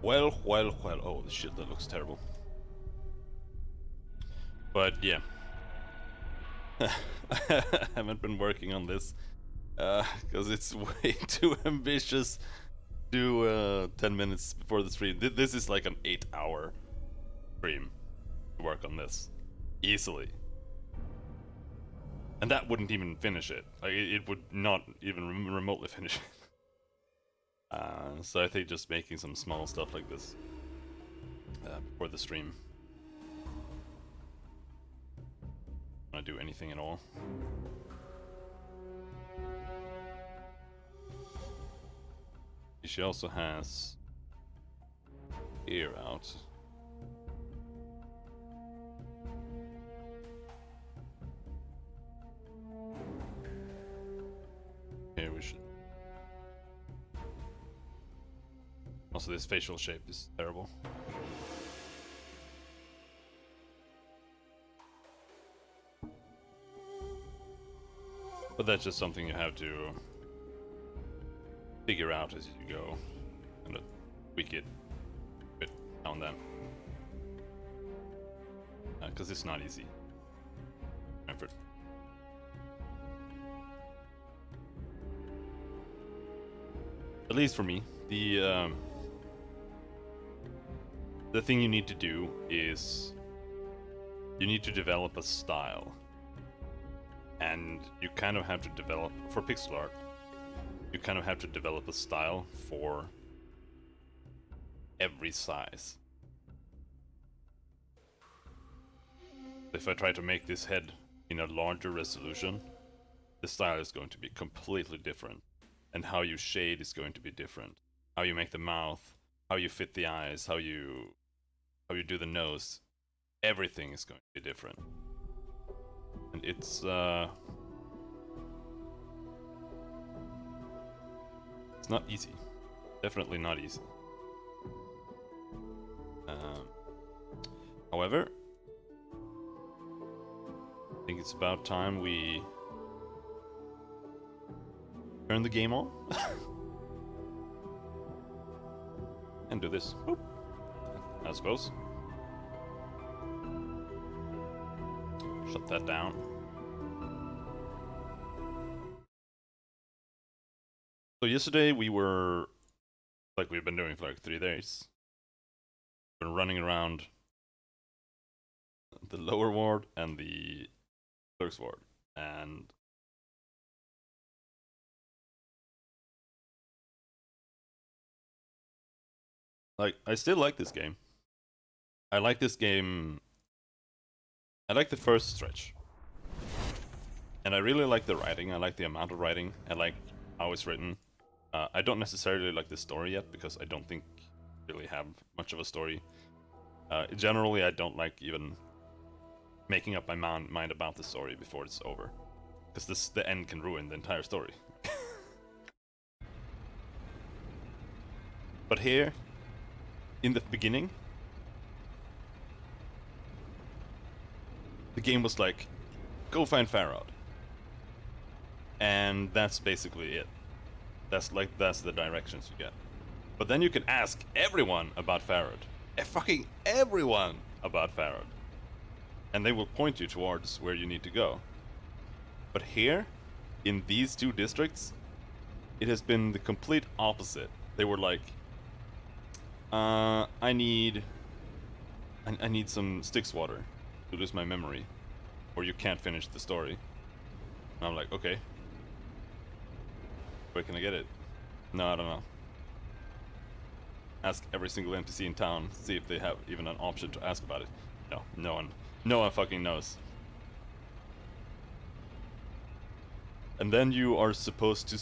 Well. Oh, shit, that looks terrible. But yeah. I haven't been working on this because it's way too ambitious to 10 minutes before the stream. This is like an 8-hour stream to work on this easily, and that wouldn't even finish it. Like it would not even remotely finish it. So I think just making some small stuff like this before the stream. Want to do anything at all? She also has ear out. Here we should. Also, this facial shape is terrible. But that's just something you have to figure out as you go, and tweak it a bit now and then. Because it's not easy. Effort. At least for me, the thing you need to do is you need to develop a style. And you kind of have to develop, for pixel art, you kind of have to develop a style for every size. If I try to make this head in a larger resolution, the style is going to be completely different. And how you shade is going to be different. How you make the mouth, how you fit the eyes, how you do the nose, everything is going to be different. And it's not easy. Definitely not easy. However, I think it's about time we turn the game on and do this. Boop. I suppose. Shut that down. So yesterday we were, like we've been doing for like 3 days, been running around the lower ward and the clerk's ward, and like I still like this game. I like this game. I like the first stretch. And I really like the writing. I like the amount of writing. I like how it's written. I don't necessarily like the story yet because I don't think I really have much of a story. Generally, I don't like even making up my mind about the story before it's over, because the end can ruin the entire story. But here, in the beginning, the game was like, go find Farad. And that's basically it. That's the directions you get. But then you can ask everyone about Farad. Fucking everyone about Farad. And they will point you towards where you need to go. But here, in these 2 districts, it has been the complete opposite. They were like, I need some Styx water to lose my memory, or you can't finish the story. And I'm like, okay. Where can I get it? No, I don't know. Ask every single NPC in town, see if they have even an option to ask about it. No one fucking knows. And then you are supposed to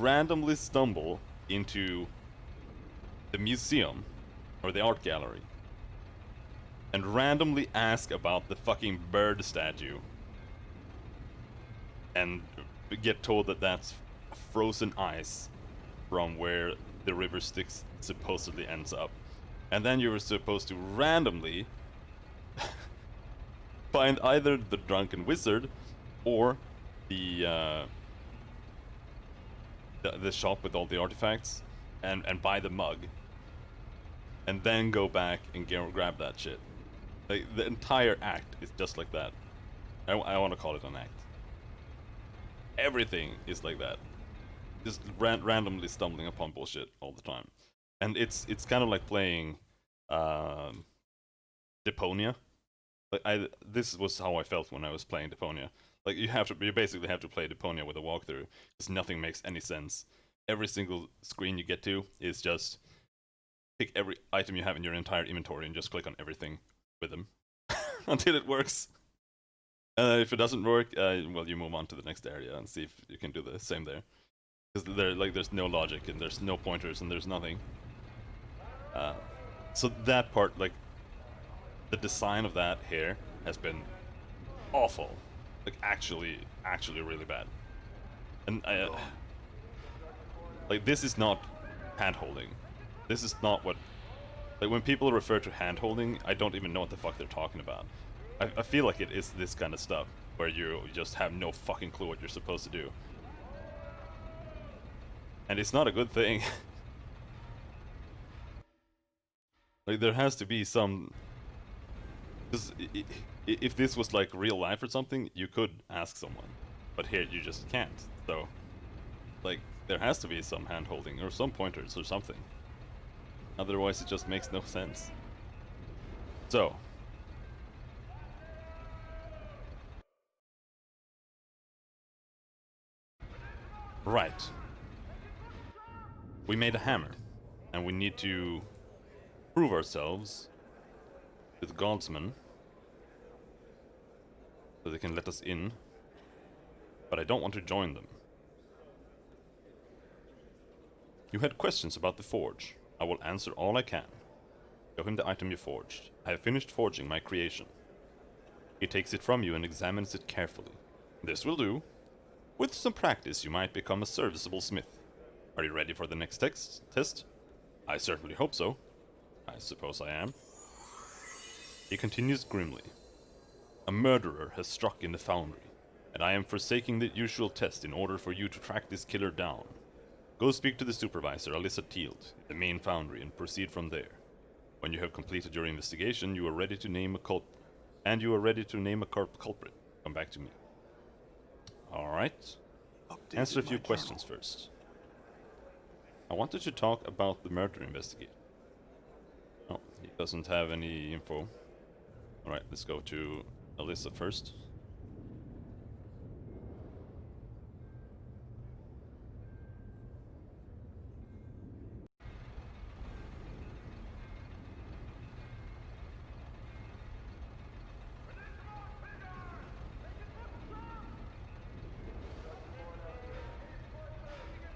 randomly stumble into the museum or the art gallery and randomly ask about the fucking bird statue and get told that that's frozen ice from where the river Styx supposedly ends up. And then you were supposed to randomly find either the drunken wizard or the shop with all the artifacts and buy the mug. and then go back and grab that shit. Like, the entire act is just like that. I want to call it an act. Everything is like that. Just randomly stumbling upon bullshit all the time. And it's kind of like playing Deponia. Like this was how I felt when I was playing Deponia. Like you basically have to play Deponia with a walkthrough, because nothing makes any sense. Every single screen you get to is just pick every item you have in your entire inventory and just click on everything with them until it works. If it doesn't work, well, you move on to the next area and see if you can do the same there. Because there's no logic and there's no pointers and there's nothing. So that part, like, the design of that here has been awful. Like, actually really bad. And like, this is not hand-holding. This is not what... Like, when people refer to hand-holding, I don't even know what the fuck they're talking about. I feel like it is this kind of stuff, where you just have no fucking clue what you're supposed to do. And it's not a good thing. Like, there has to be some... Because if this was like real life or something, you could ask someone. But here, you just can't. So, like, there has to be some hand-holding or some pointers or something. Otherwise, it just makes no sense. So... Right. We made a hammer, and we need to prove ourselves with Godsmen so they can let us in, but I don't want to join them. You had questions about the forge. I will answer all I can. Show him the item you forged. I have finished forging my creation. He takes it from you and examines it carefully. This will do. With some practice, you might become a serviceable smith. Are you ready for the next test? I certainly hope so. I suppose I am. He continues grimly. A murderer has struck in the foundry, and I am forsaking the usual test in order for you to track this killer down. Go speak to the supervisor, Alyssa Teald, in the main foundry, and proceed from there. When you have completed your investigation, you are ready to name a culprit. Come back to me. Alright. Answer a few questions first. I wanted to talk about the murder investigation. Oh, he doesn't have any info. Alright, let's go to Alyssa first.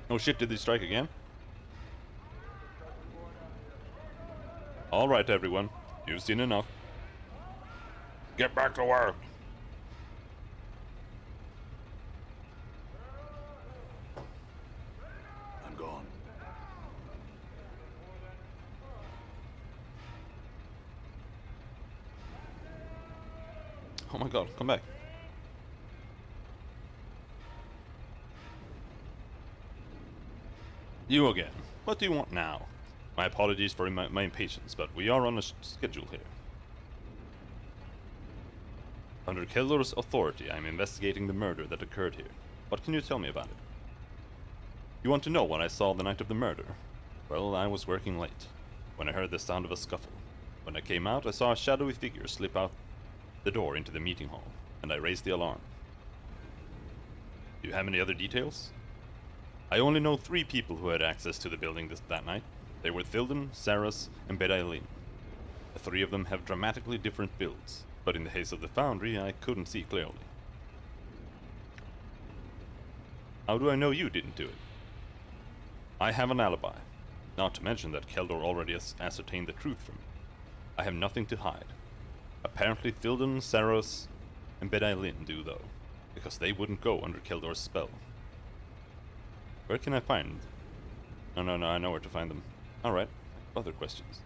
Oh shit, did they strike again? Alright everyone, you've seen enough. Get back to work! I'm gone. Oh my god, come back. You again. What do you want now? My apologies for my impatience, but we are on a schedule here. Under Keldor's authority, I am investigating the murder that occurred here. What can you tell me about it? You want to know what I saw the night of the murder? Well, I was working late, when I heard the sound of a scuffle. When I came out, I saw a shadowy figure slip out the door into the meeting hall, and I raised the alarm. Do you have any other details? I only know 3 people who had access to the building that night. They were Thilden, Saras, and Bedailin. The 3 of them have dramatically different builds, but in the haze of the foundry, I couldn't see clearly. How do I know you didn't do it? I have an alibi, not to mention that Keldor already ascertained the truth from me. I have nothing to hide. Apparently Thilden, Saros, and Bedailin do though, because they wouldn't go under Keldor's spell. Where can I find? No, I know where to find them. Alright, other questions.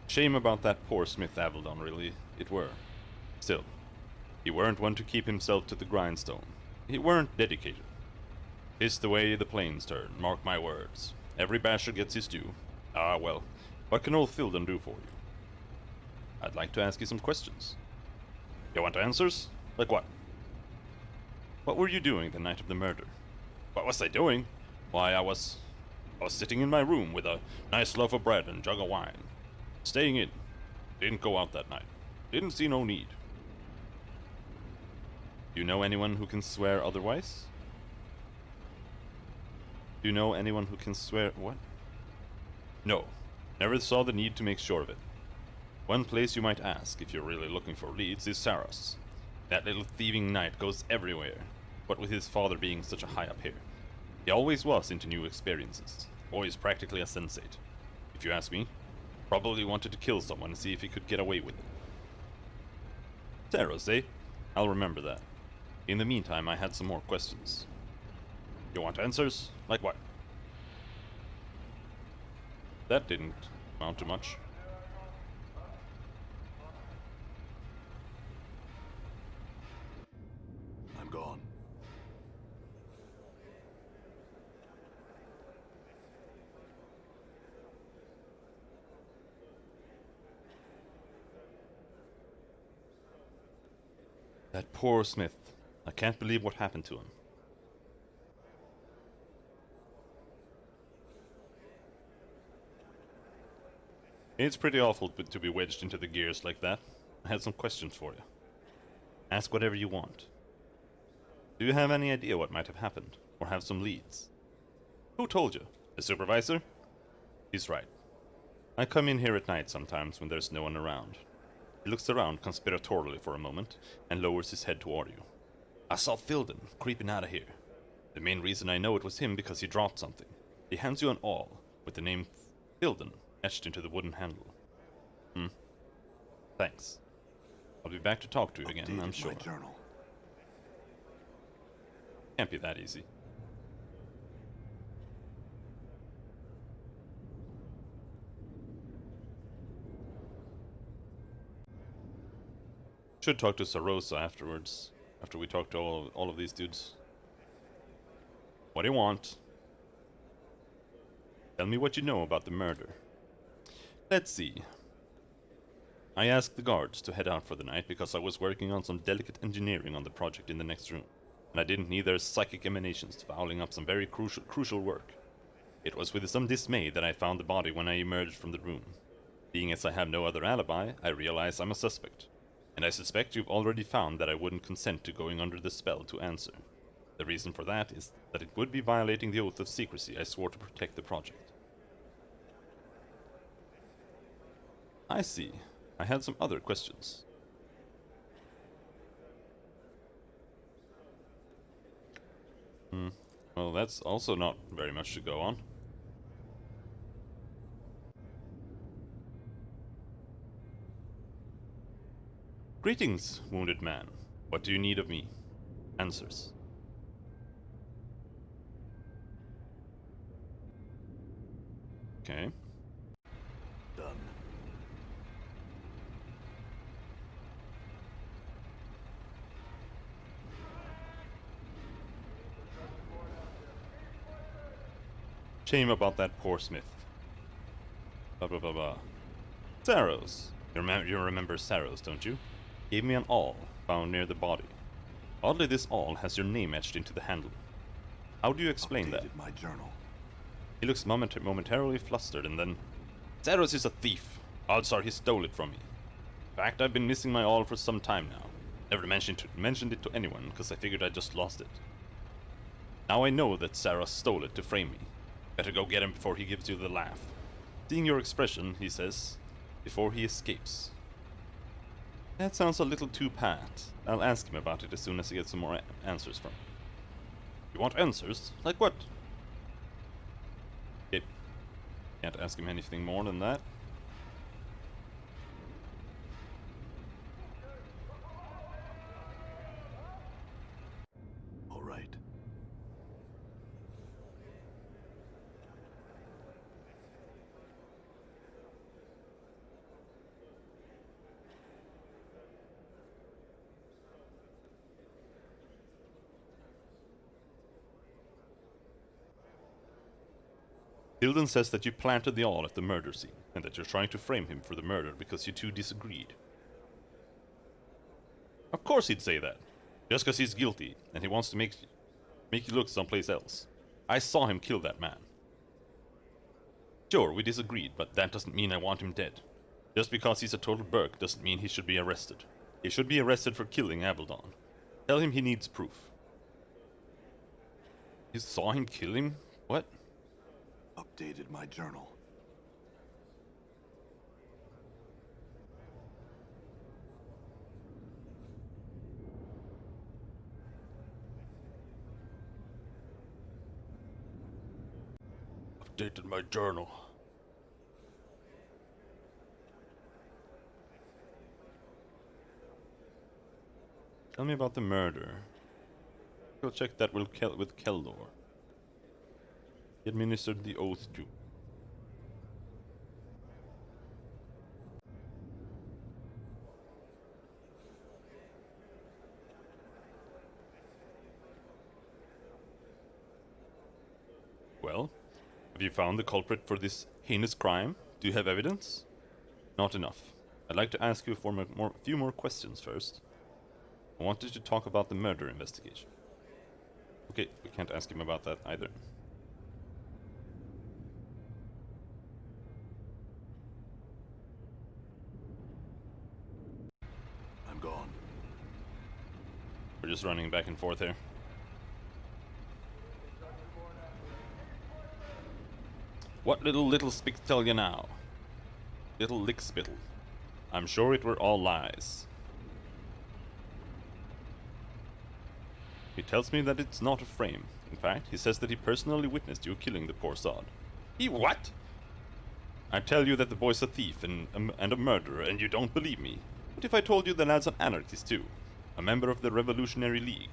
Shame about that poor Smith Avalon, really. It were. Still, He weren't one to keep himself to the grindstone. He weren't dedicated. It's the way the planes turn, mark my words. Every basher gets his due. Ah, well, what can old Phildon do for you? I'd like to ask you some questions. You want answers? Like what? What were you doing the night of the murder? What was I doing? Why, I was sitting in my room with a nice loaf of bread and jug of wine. Staying in. Didn't go out that night. Didn't see no need. Do you know anyone who can swear otherwise? Do you know anyone who can swear what? No. Never saw the need to make sure of it. One place you might ask, if you're really looking for leads, is Saros. That little thieving knight goes everywhere, what with his father being such a high up here. He always was into new experiences, always practically a sensate. If you ask me, probably wanted to kill someone and see if he could get away with it. Saros, eh? I'll remember that. In the meantime, I had some more questions. You want answers? Like what? That didn't amount to much. I'm gone. That poor Smith. I can't believe what happened to him. It's pretty awful to be wedged into the gears like that. I had some questions for you. Ask whatever you want. Do you have any idea what might have happened? Or have some leads? Who told you? The supervisor? He's right. I come in here at night sometimes when there's no one around. He looks around conspiratorially for a moment and lowers his head toward you. I saw Phildon creeping out of here. The main reason I know it was him because he dropped something. He hands you an awl with the name Phildon etched into the wooden handle. Thanks. I'll be back to talk to you again, I'm sure. My journal. Can't be that easy. Should talk to Sarosa afterwards, after we talk to all of these dudes. What do you want? Tell me what you know about the murder. Let's see. I asked the guards to head out for the night because I was working on some delicate engineering on the project in the next room, and I didn't need their psychic emanations fouling up some very crucial work. It was with some dismay that I found the body when I emerged from the room. Being as I have no other alibi, I realize I'm a suspect. And I suspect you've already found that I wouldn't consent to going under the spell to answer. The reason for that is that it would be violating the oath of secrecy I swore to protect the project. I see. I had some other questions. Well, that's also not very much to go on. Greetings, wounded man. What do you need of me? Answers. Okay. Done. Shame about that poor Smith. Blah blah blah blah. Saros. You remember Saros, don't you? Gave me an awl found near the body. Oddly, this awl has your name etched into the handle. How do you explain that? My journal. He looks momentarily flustered and then... Saros is a thief. Odds are he stole it from me. In fact, I've been missing my awl for some time now. Never mentioned it to anyone because I figured I just lost it. Now I know that Saros stole it to frame me. Better go get him before he gives you the laugh. Seeing your expression, he says, before he escapes. That sounds a little too pat. I'll ask him about it as soon as I get some more answers from him. You want answers? Like what? Okay. Can't ask him anything more than that. All right. Tilden says that you planted the all at the murder scene, and that you're trying to frame him for the murder because you two disagreed. Of course he'd say that. Just because he's guilty, and he wants to make you look someplace else. I saw him kill that man. Sure, we disagreed, but that doesn't mean I want him dead. Just because he's a total Burke doesn't mean he should be arrested. He should be arrested for killing Abeldon. Tell him he needs proof. You saw him kill him? What? Updated my journal. Updated my journal. Tell me about the murder. Go check that with Keldor. He administered the oath to. Well, have you found the culprit for this heinous crime? Do you have evidence? Not enough. I'd like to ask you for a few more questions first. I wanted to talk about the murder investigation. Okay, we can't ask him about that either. I'm gone. We're just running back and forth here. What little speak tell you now? Little lick spittle. I'm sure it were all lies. He tells me that it's not a frame. In fact, he says that he personally witnessed you killing the poor sod. He what? I tell you that the boy's a thief and a murderer, and you don't believe me. What if I told you the lad's an anarchist too? A member of the Revolutionary League?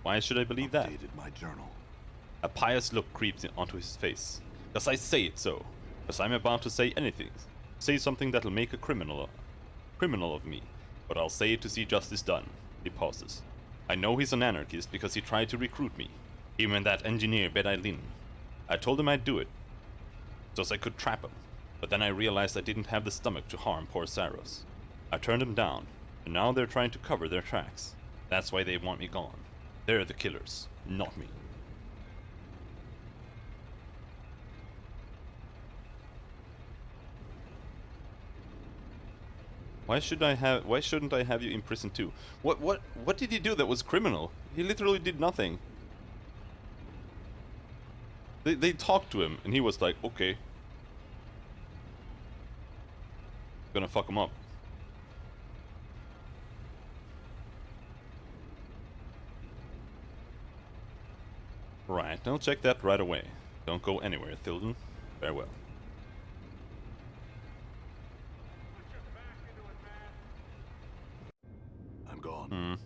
Why should I believe that? Updated my journal. A pious look creeps onto his face. Does I say it so? Because I'm about to say anything. Say something that'll make a criminal of me. But I'll say it to see justice done. He pauses. I know he's an anarchist because he tried to recruit me. Him and that engineer Bedailin. I told him I'd do it, so I could trap him. But then I realized I didn't have the stomach to harm poor Saros. I turned him down, and now they're trying to cover their tracks. That's why they want me gone. They're the killers, not me. Why shouldn't I have you in prison too? What did he do that was criminal? He literally did nothing. They talked to him and he was like, okay. Gonna fuck him up. Right, I'll check that right away. Don't go anywhere, Tilden. Farewell. I'm gone.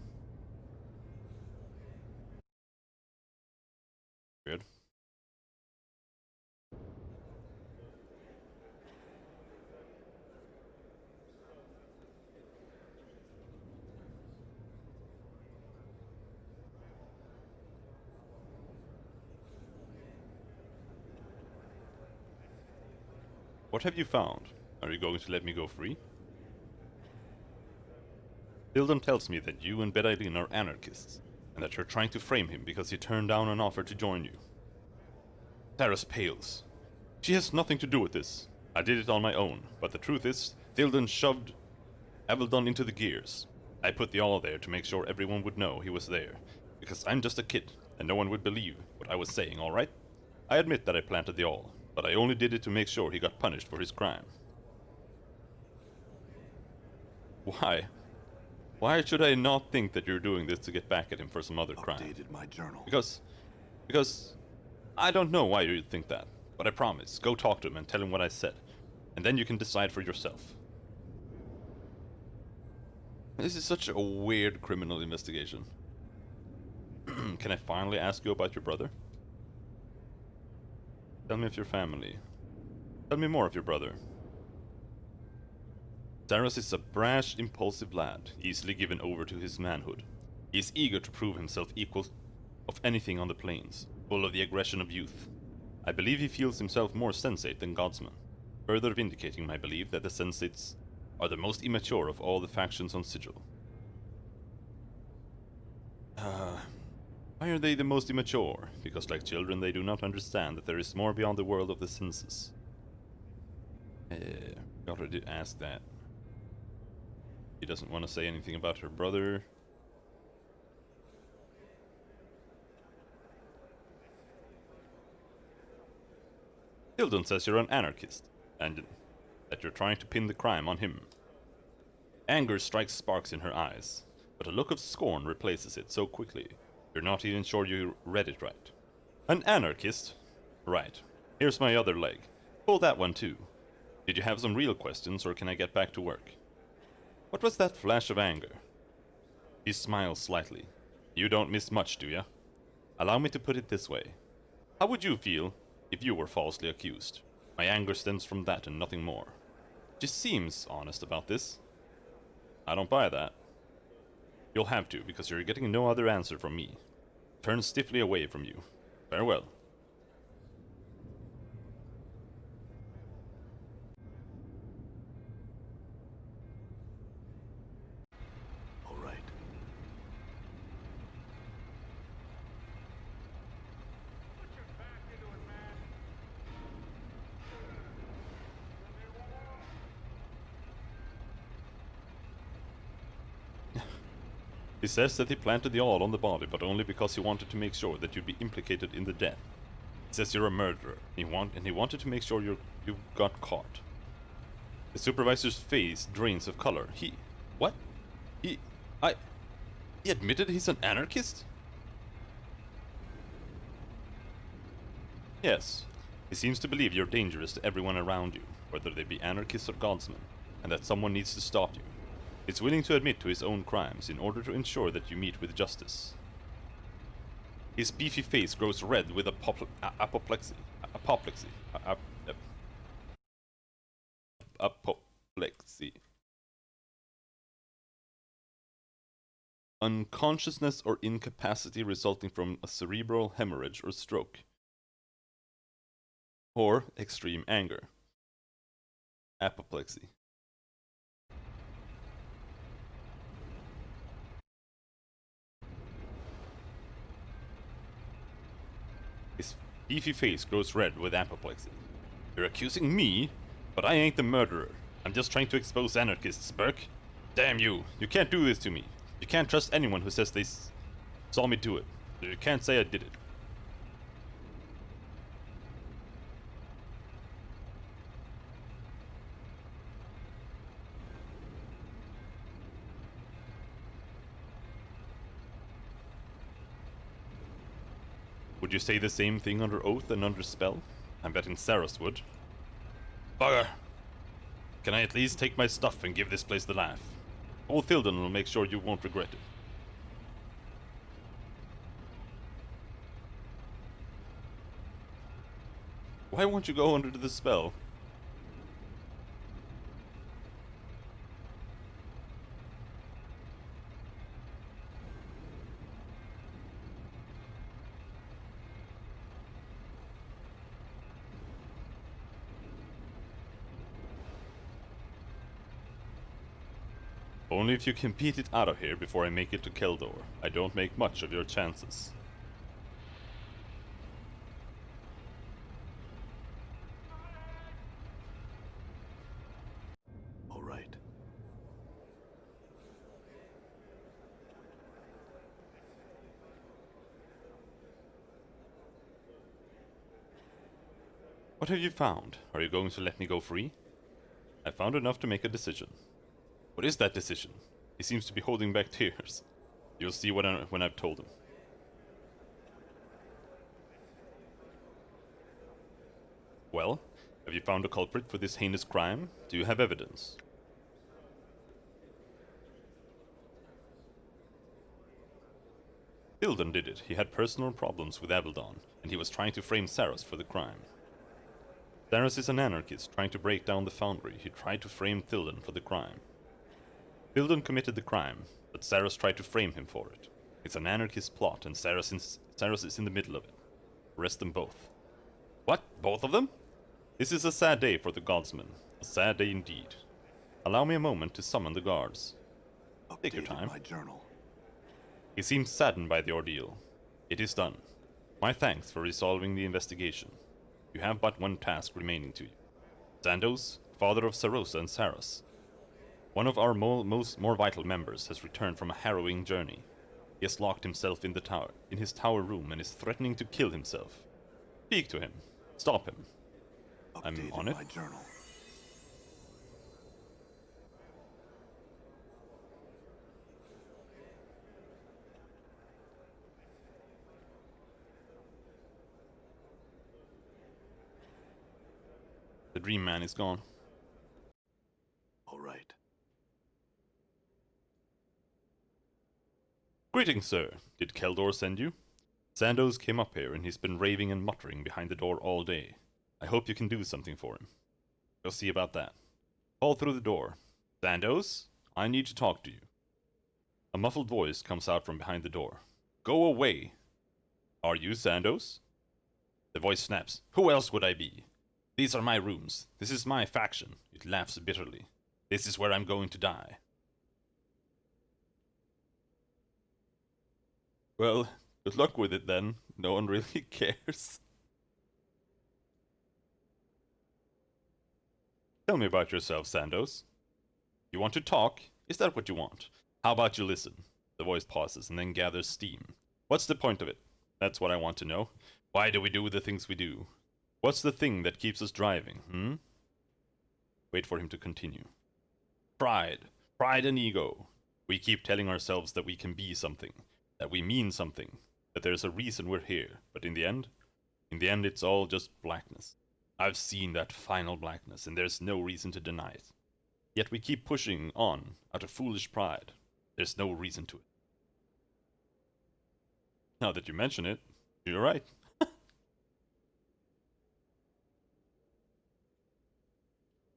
Weird. What have you found? Are you going to let me go free? Tilden tells me that you and Bedailin are anarchists, and that you're trying to frame him because he turned down an offer to join you. Saras pales. She has nothing to do with this. I did it on my own, but the truth is, Tilden shoved Abeldon into the gears. I put the all there to make sure everyone would know he was there, because I'm just a kid, and no one would believe what I was saying, alright? I admit that I planted the all, but I only did it to make sure he got punished for his crime. Why? Why should I not think that you're doing this to get back at him for some other crime? Updated my journal. Because I don't know why you'd think that, but I promise, go talk to him and tell him what I said, and then you can decide for yourself. This is such a weird criminal investigation. Can I finally ask you about your brother? Tell me of your family. Tell me more of your brother. Saras is a brash, impulsive lad, easily given over to his manhood. He is eager to prove himself equal of anything on the plains, full of the aggression of youth. I believe he feels himself more sensate than godsman, further vindicating my belief that the sensates are the most immature of all the factions on Sigil. Why are they the most immature? Because like children they do not understand that there is more beyond the world of the senses. I already asked that. She doesn't want to say anything about her brother. Hildon says you're an anarchist, and that you're trying to pin the crime on him. Anger strikes sparks in her eyes, but a look of scorn replaces it so quickly, you're not even sure you read it right. An anarchist? Right. Here's my other leg. Pull that one too. Did you have some real questions, or can I get back to work? What was that flash of anger? He smiles slightly. You don't miss much, do ya? Allow me to put it this way. How would you feel if you were falsely accused? My anger stems from that and nothing more. She seems honest about this. I don't buy that. You'll have to, because you're getting no other answer from me. Turn stiffly away from you. Farewell. All right. He says that he planted the all on the body, but only because he wanted to make sure that you'd be implicated in the death. He says you're a murderer, and he wanted to make sure you got caught. The supervisor's face drains of color. What? He admitted he's an anarchist? Yes. He seems to believe you're dangerous to everyone around you, whether they be anarchists or godsmen, and that someone needs to stop you. He's willing to admit to his own crimes in order to ensure that you meet with justice. His beefy face grows red with apoplexy. Apoplexy. Unconsciousness or incapacity resulting from a cerebral hemorrhage or stroke. Or extreme anger. Apoplexy. His beefy face grows red with apoplexy. You're accusing me? But I ain't the murderer. I'm just trying to expose anarchists, Burke. Damn you! You can't do this to me. You can't trust anyone who says they saw me do it. You can't say I did it. Would you say the same thing under oath and under spell? I'm betting Saros would. Bugger! Can I at least take my stuff and give this place the laugh? Old Thildon will make sure you won't regret it. Why won't you go under the spell? Only if you can beat it out of here before I make it to Keldor. I don't make much of your chances. All right. What have you found? Are you going to let me go free? I found enough to make a decision. What is that decision? He seems to be holding back tears. You'll see when I've told him. Well, have you found a culprit for this heinous crime? Do you have evidence? Hildon did it. He had personal problems with Abeldon, and he was trying to frame Saros for the crime. Saros is an anarchist trying to break down the foundry. He tried to frame Thildon for the crime. Hildon committed the crime, but Saros tried to frame him for it. It's an anarchist plot, and Saros is in the middle of it. Arrest them both. What? Both of them? This is a sad day for the Godsman. A sad day indeed. Allow me a moment to summon the guards. Take your Updated time. my journal. He seems saddened by the ordeal. It is done. My thanks for resolving the investigation. You have but one task remaining to you. Xandos, father of Sarosa and Saros. One of our more vital members has returned from a harrowing journey. He has locked himself in his tower room, and is threatening to kill himself. Speak to him. Stop him. I'm Updated on it. my journal. The Dream Man is gone. All right. Greetings, sir. Did Keldor send you? Xandos came up here, and he's been raving and muttering behind the door all day. I hope you can do something for him. We'll see about that. Call through the door. Xandos, I need to talk to you. A muffled voice comes out from behind the door. Go away. Are you Xandos? The voice snaps. Who else would I be? These are my rooms. This is my faction. It laughs bitterly. This is where I'm going to die. Well, good luck with it then. No one really cares. Tell me about yourself, Xandos. You want to talk? Is that what you want? How about you listen? The voice pauses and then gathers steam. What's the point of it? That's what I want to know. Why do we do the things we do? What's the thing that keeps us driving, Wait for him to continue. Pride. Pride and ego. We keep telling ourselves that we can be something, that we mean something, that there's a reason we're here, but in the end, it's all just blackness. I've seen that final blackness, and there's no reason to deny it. Yet we keep pushing on out of foolish pride. There's no reason to it. Now that you mention it, you're right.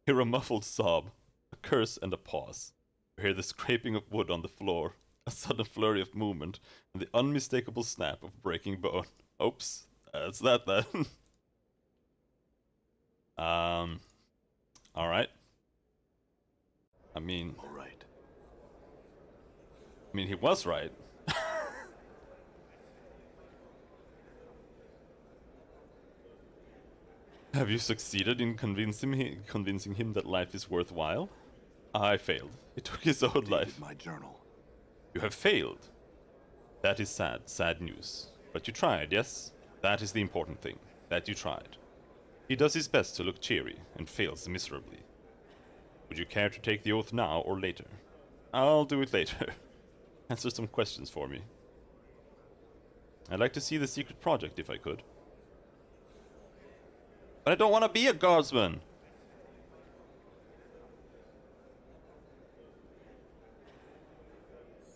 Hear a muffled sob, a curse, and a pause. You hear the scraping of wood on the floor, a sudden flurry of movement, and the unmistakable snap of breaking bone. Oops, that's that then. Alright. I mean, All right. he was right. Have you succeeded in convincing him that life is worthwhile? I failed. He took his own Updated life. my journal. You have failed. That is sad news. But you tried, yes? That is the important thing. That you tried. He does his best to look cheery, and fails miserably. Would you care to take the oath now or later? I'll do it later. Answer some questions for me. I'd like to see the secret project if I could. But I don't want to be a guardsman!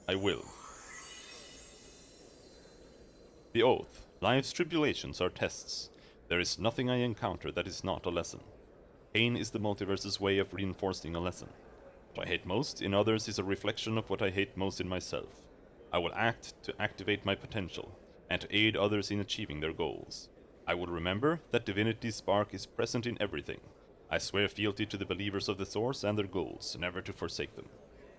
I will. The oath. Life's tribulations are tests. There is nothing I encounter that is not a lesson. Pain is the multiverse's way of reinforcing a lesson. What I hate most in others is a reflection of what I hate most in myself. I will act to activate my potential, and to aid others in achieving their goals. I will remember that Divinity's spark is present in everything. I swear fealty to the believers of the Source and their goals, never to forsake them.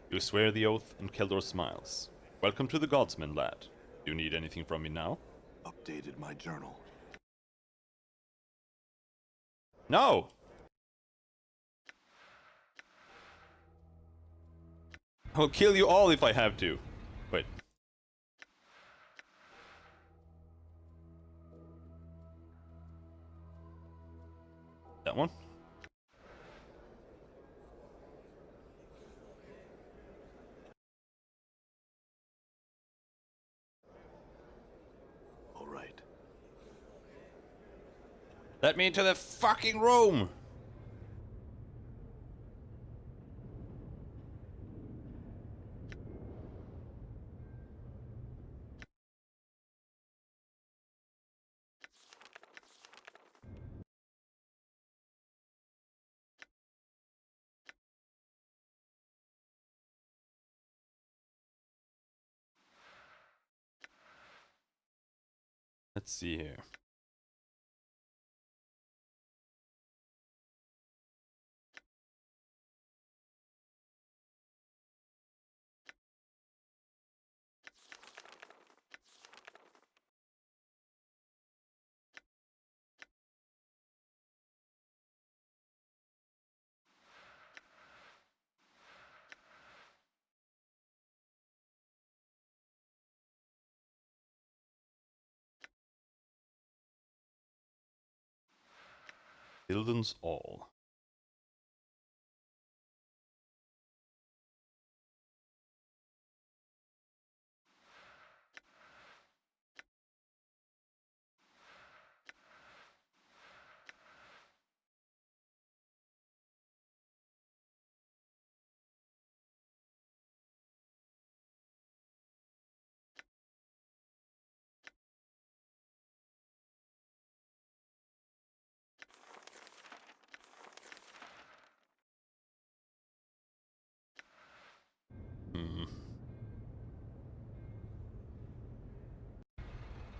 You swear the oath, and Keldor smiles. Welcome to the Godsman, lad. Do you need anything from me now? Updated my journal. No! I'll kill you all if I have to. Wait. That one? All right. Let me into the fucking room! Let's see here. Ilden's All. Hmm.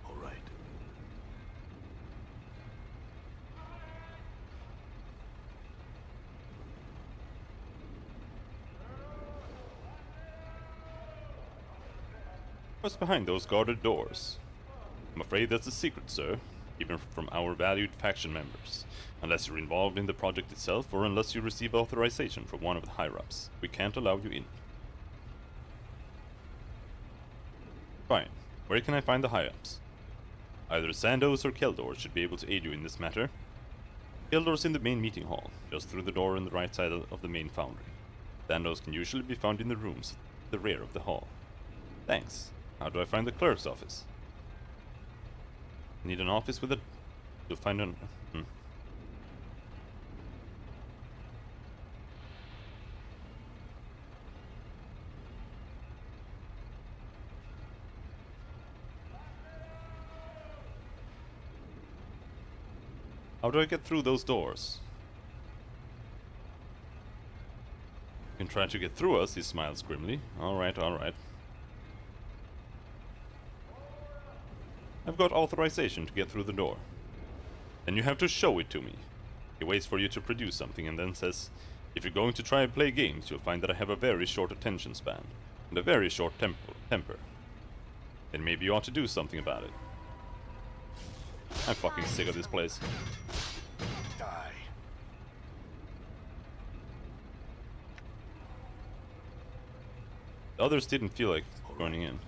All right. What's behind those guarded doors? I'm afraid that's a secret, sir, even from our valued faction members. Unless you're involved in the project itself, or unless you receive authorization from one of the higher-ups, we can't allow you in. Fine. Where can I find the high-ups? Either Sandos or Keldor should be able to aid you in this matter. Keldor's in the main meeting hall, just through the door on the right side of the main foundry. Sandos can usually be found in the rooms at the rear of the hall. Thanks. How do I find the clerk's office? Need an office with a... to find an... How do I get through those doors? You can try to get through us, he smiles grimly. Alright, alright. I've got authorization to get through the door. Then you have to show it to me. He waits for you to produce something and then says, if you're going to try and play games, you'll find that I have a very short attention span, and a very short temper. Then maybe you ought to do something about it. I'm fucking sick of this place. Die. The others didn't feel like joining in.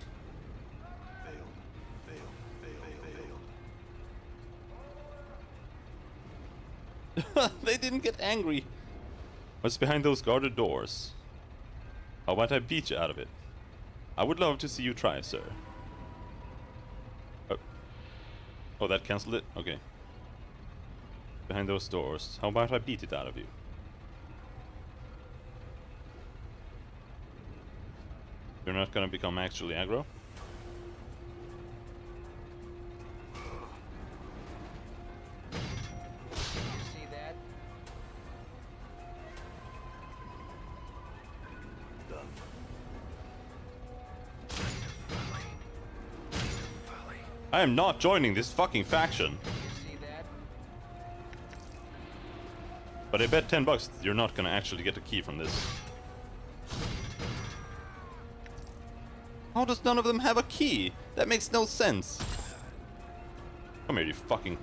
Failed. They didn't get angry. What's behind those guarded doors? How about I beat you out of it? I would love to see you try, sir. Oh, that cancelled it? Okay. Behind those doors. How about I beat it out of you? You're not gonna become actually aggro? See that? Done. I am not joining this fucking faction. See that? But I bet $10 you're not gonna actually get a key from this. How does none of them have a key? That makes no sense. Come here, you fucking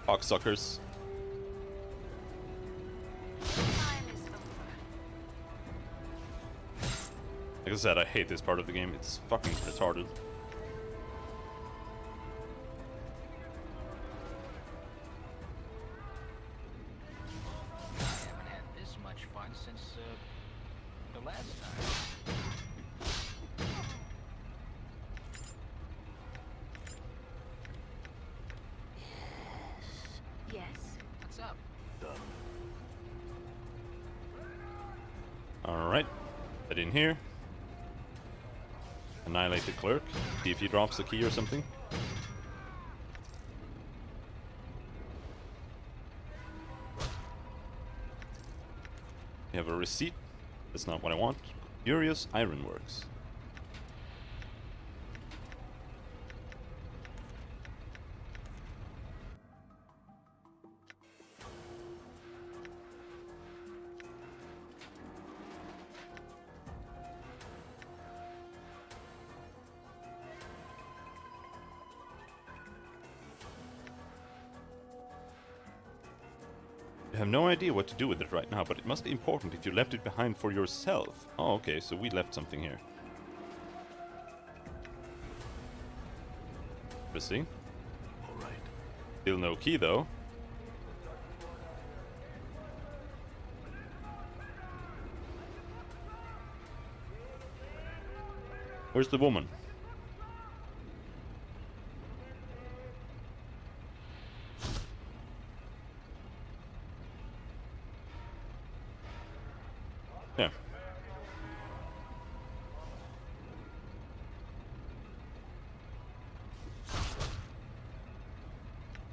cocksuckers. Like I said, I hate this part of the game. It's fucking retarded. I haven't had this much fun since the last time. Yes. What's up? Done. Alright. Head in here. Annihilate the clerk. See if he drops the key or something. We have a receipt. That's not what I want. Furious Ironworks. You have no idea what to do with it right now, but it must be important if you left it behind for yourself. Oh, okay, so we left something here. Interesting. All right. Still no key, though. Where's the woman? Yeah.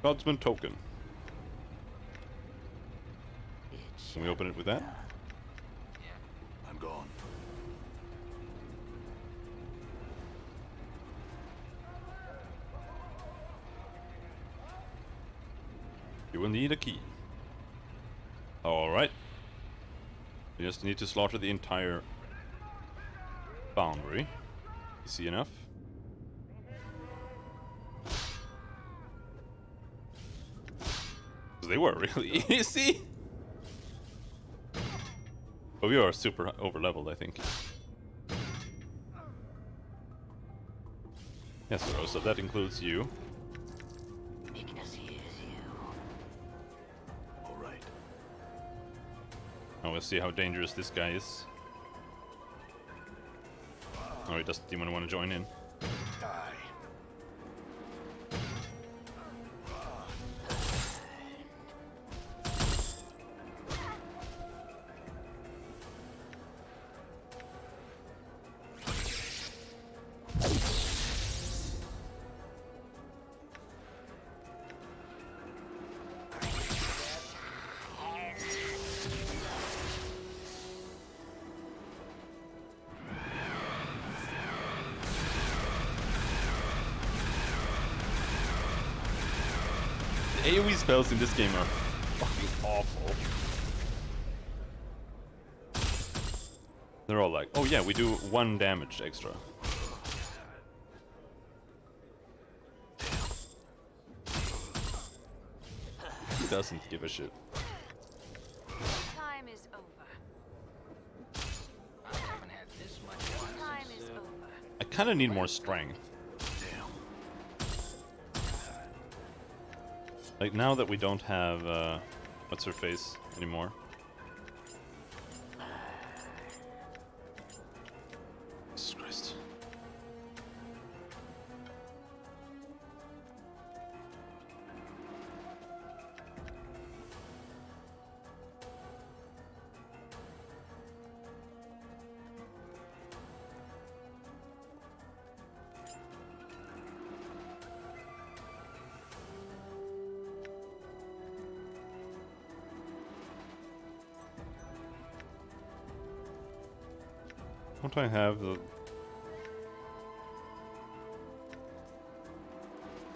Godsman token. Can we open it with that? Yeah. I'm gone. You will need a key. Alright. We just need to slaughter the entire boundary. Easy enough. They were really easy. But we are super over leveled, I think. Yes, sir. So that includes you. Because he is you. All right. Now we'll see how dangerous this guy is. Oh, he doesn't even want to join in. Die. AoE spells in this game are fucking awful. They're all like, oh yeah, we do 1 damage extra. He doesn't give a shit. Time is over. I haven't had this much fun Time since, is over. I kind of need more strength. Damn. Like now that we don't have what's her face anymore. Jesus Christ. Don't I have the...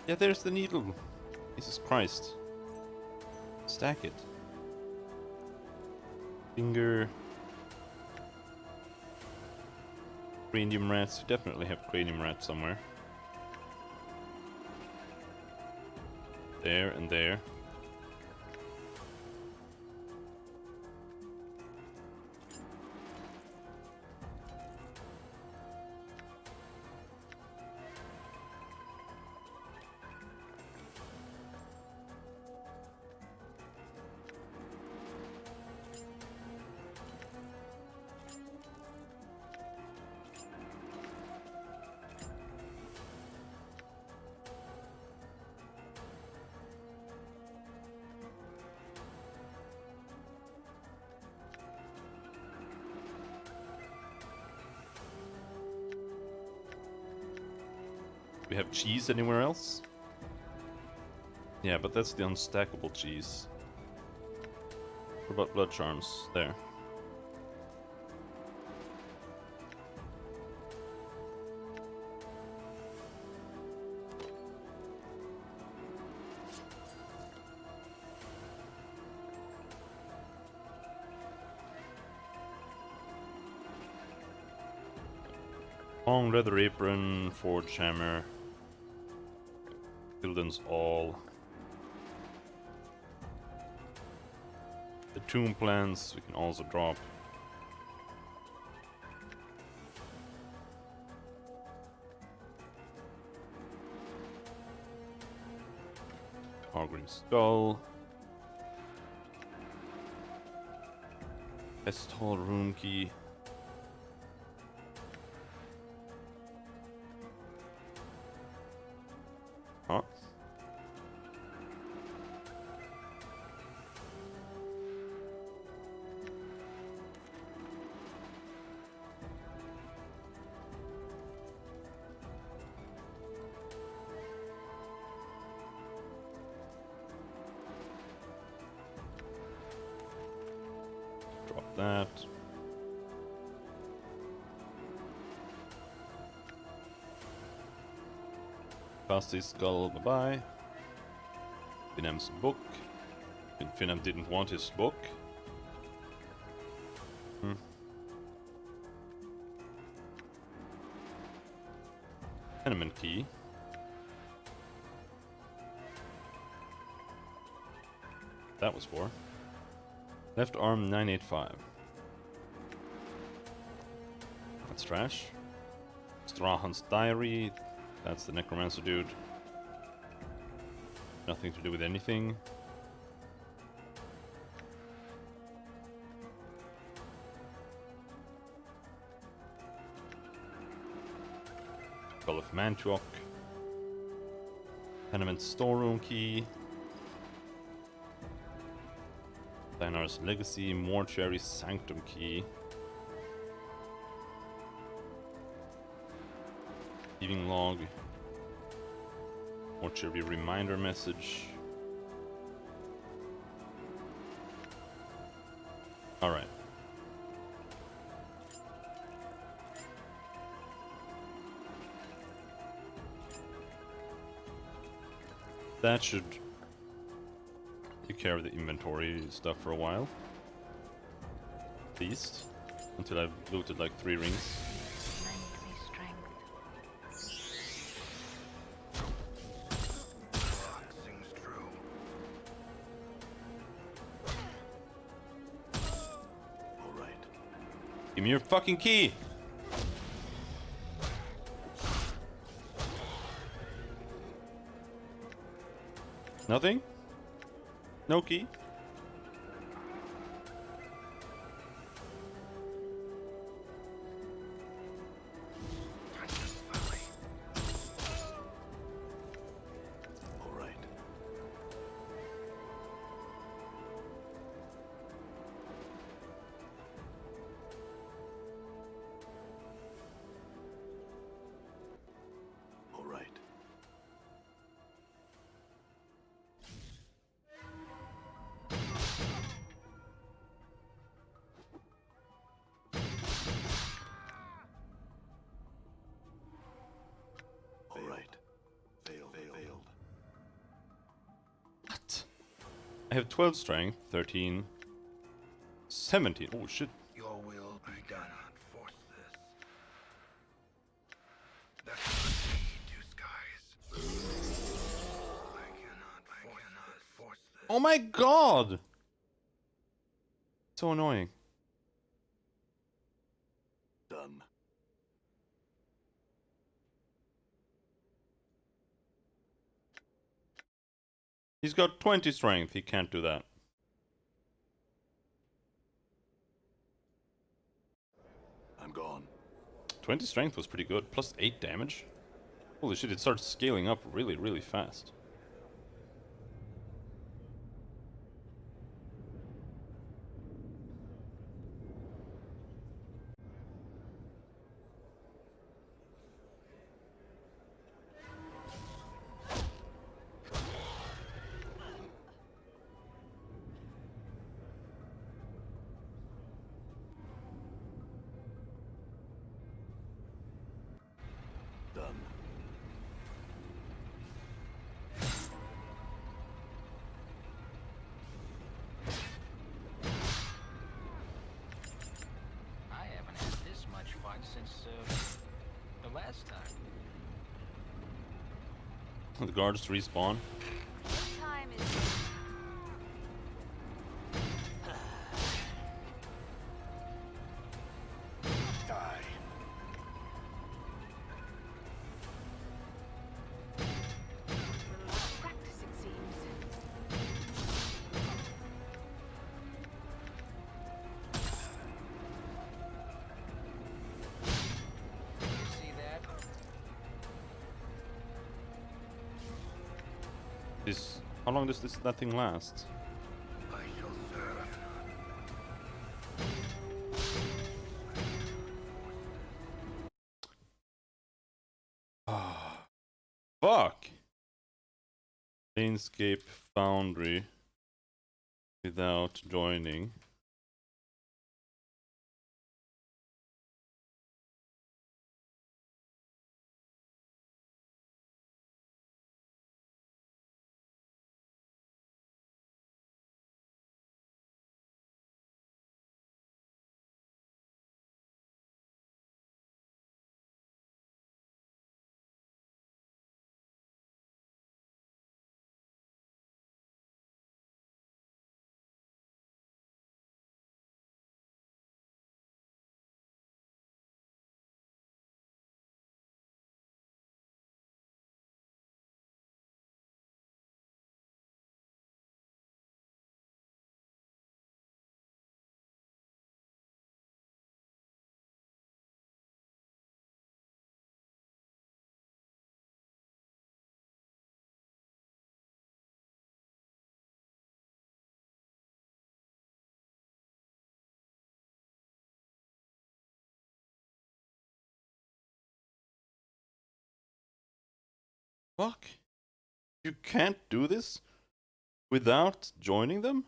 Yeah, there's the needle. Jesus Christ. Stack it. Finger. Cranium rats. You definitely have cranium rats somewhere. There and there. We have cheese anywhere else? Yeah, but that's the unstackable cheese. What about blood charms? There. Long leather apron, forge hammer. Children's all. Tomb Plants we can also drop. Hargrim Skull. Pestall Room Key. Huh? Drop that. Pasty Skull, bye bye. Finam's book. Finam didn't want his book. Tenement key. That was for. Left arm 985. That's trash. Strahan's diary. That's the necromancer dude. Nothing to do with anything. Skull of Mantuok. Tenement storeroom key. Dinar's Legacy, Mortuary Sanctum key. Thieving log. Mortuary reminder message. Alright. That should take care of the inventory stuff for a while. At least. Until I've looted like 3 rings. Give me your fucking key! Nothing? No key? All right. All right. All right. Failed. What? I have 12 strength, 13, 17. Oh shit. Your will be done. Force this. That cannot lead to skies. I cannot force this. Oh my god! So annoying. Done. He's got 20 strength, he can't do that. I'm gone. 20 strength was pretty good, plus 8 damage. Holy shit, it starts scaling up really, really fast. Done. I haven't had this much fun since the last time. The guards respawn. What time is it? This. How long does that thing last? I shall serve. Ah, fuck! Planescape Foundry without joining. Fuck! You can't do this without joining them?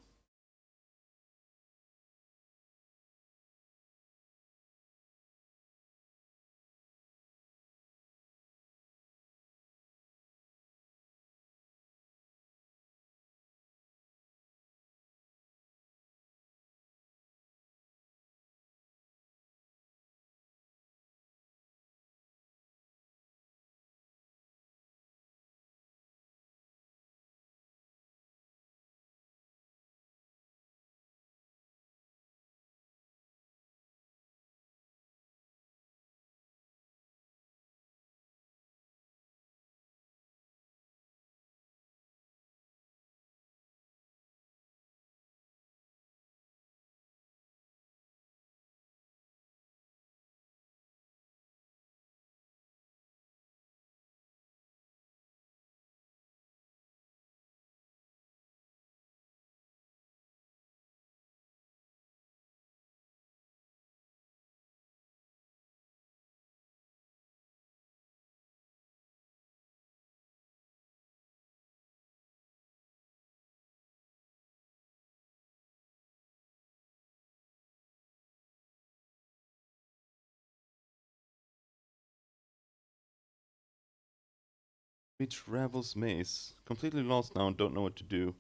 We Travel's Maze. Completely lost now and don't know what to do.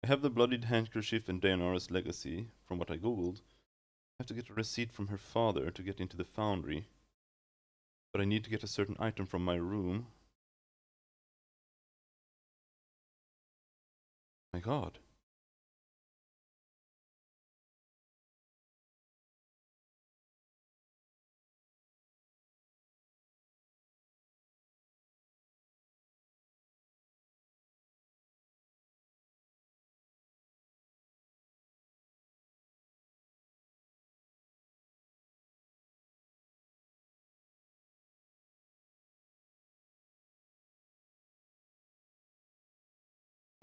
I have the bloodied handkerchief and Daenerys' legacy, from what I googled. I have to get a receipt from her father to get into the foundry. But I need to get a certain item from my room. My god.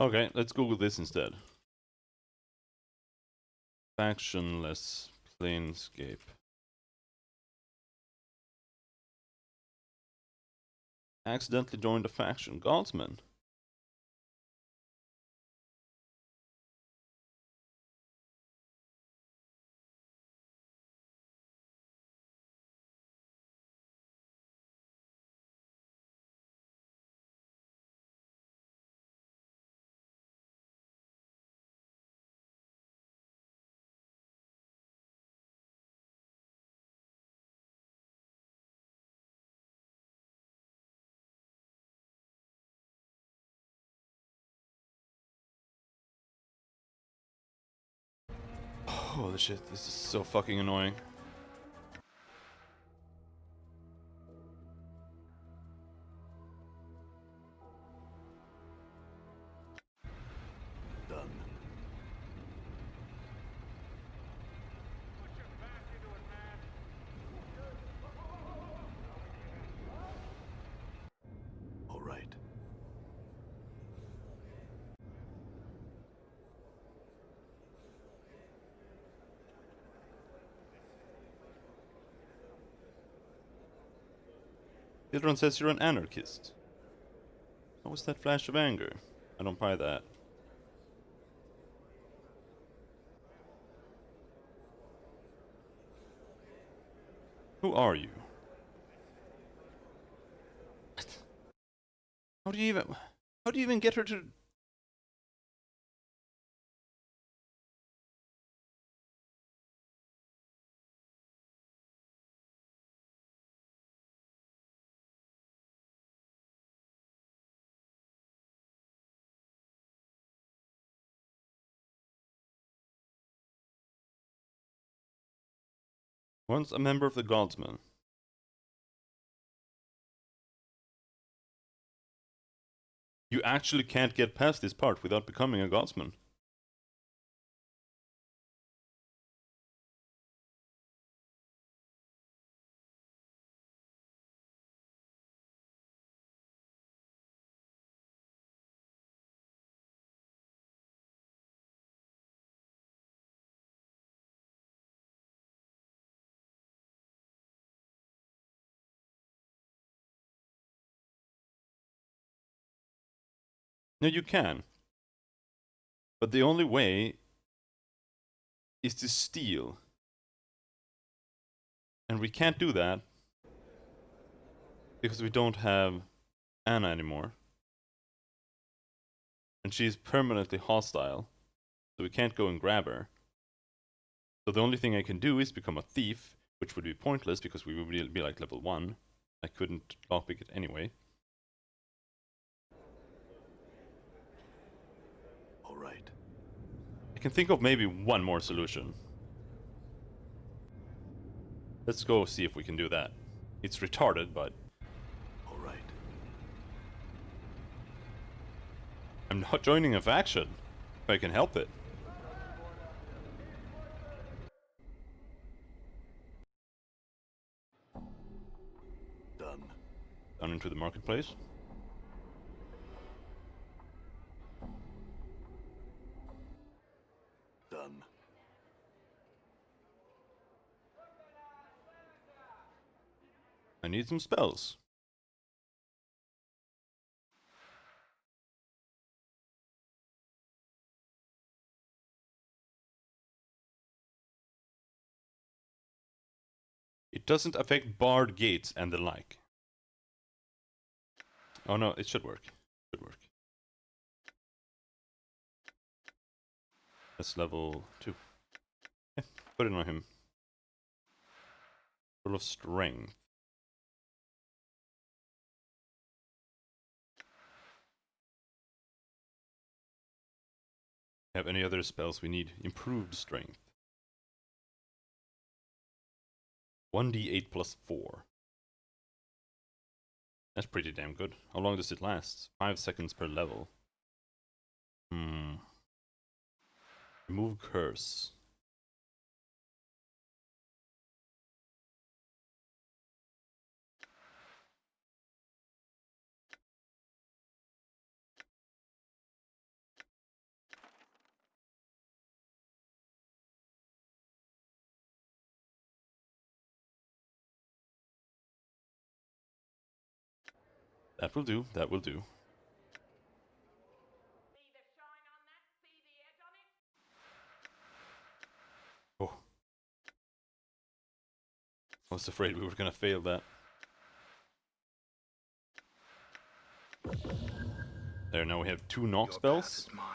Okay, let's Google this instead. Factionless Planescape. Accidentally joined a faction. Godsman. Holy shit, this is so fucking annoying. Done. All right. Hildron says you're an anarchist. What was that flash of anger? I don't buy that. Who are you? How do you even get her to... Once a member of the Godsmen. You actually can't get past this part without becoming a Godsman. No, you can. But the only way is to steal. And we can't do that because we don't have Anna anymore. And she's permanently hostile, so we can't go and grab her. So the only thing I can do is become a thief, which would be pointless because we would be like level 1. I couldn't lockpick it anyway. Alright. I can think of maybe one more solution. Let's go see if we can do that. It's retarded, but Alright. I'm not joining a faction if I can help it. Done. Down into the marketplace. Done. I need some spells. It doesn't affect barred gates and the like. Oh no, it should work. Should work. That's level 2. Yeah, put it on him. Full of strength. Have any other spells we need? Improved strength. 1d8 plus 4. That's pretty damn good. How long does it last? 5 seconds per level. Remove curse. That will do, that will do. Oh. I was afraid we were gonna fail that. There, now we have 2 knock spells. Mine.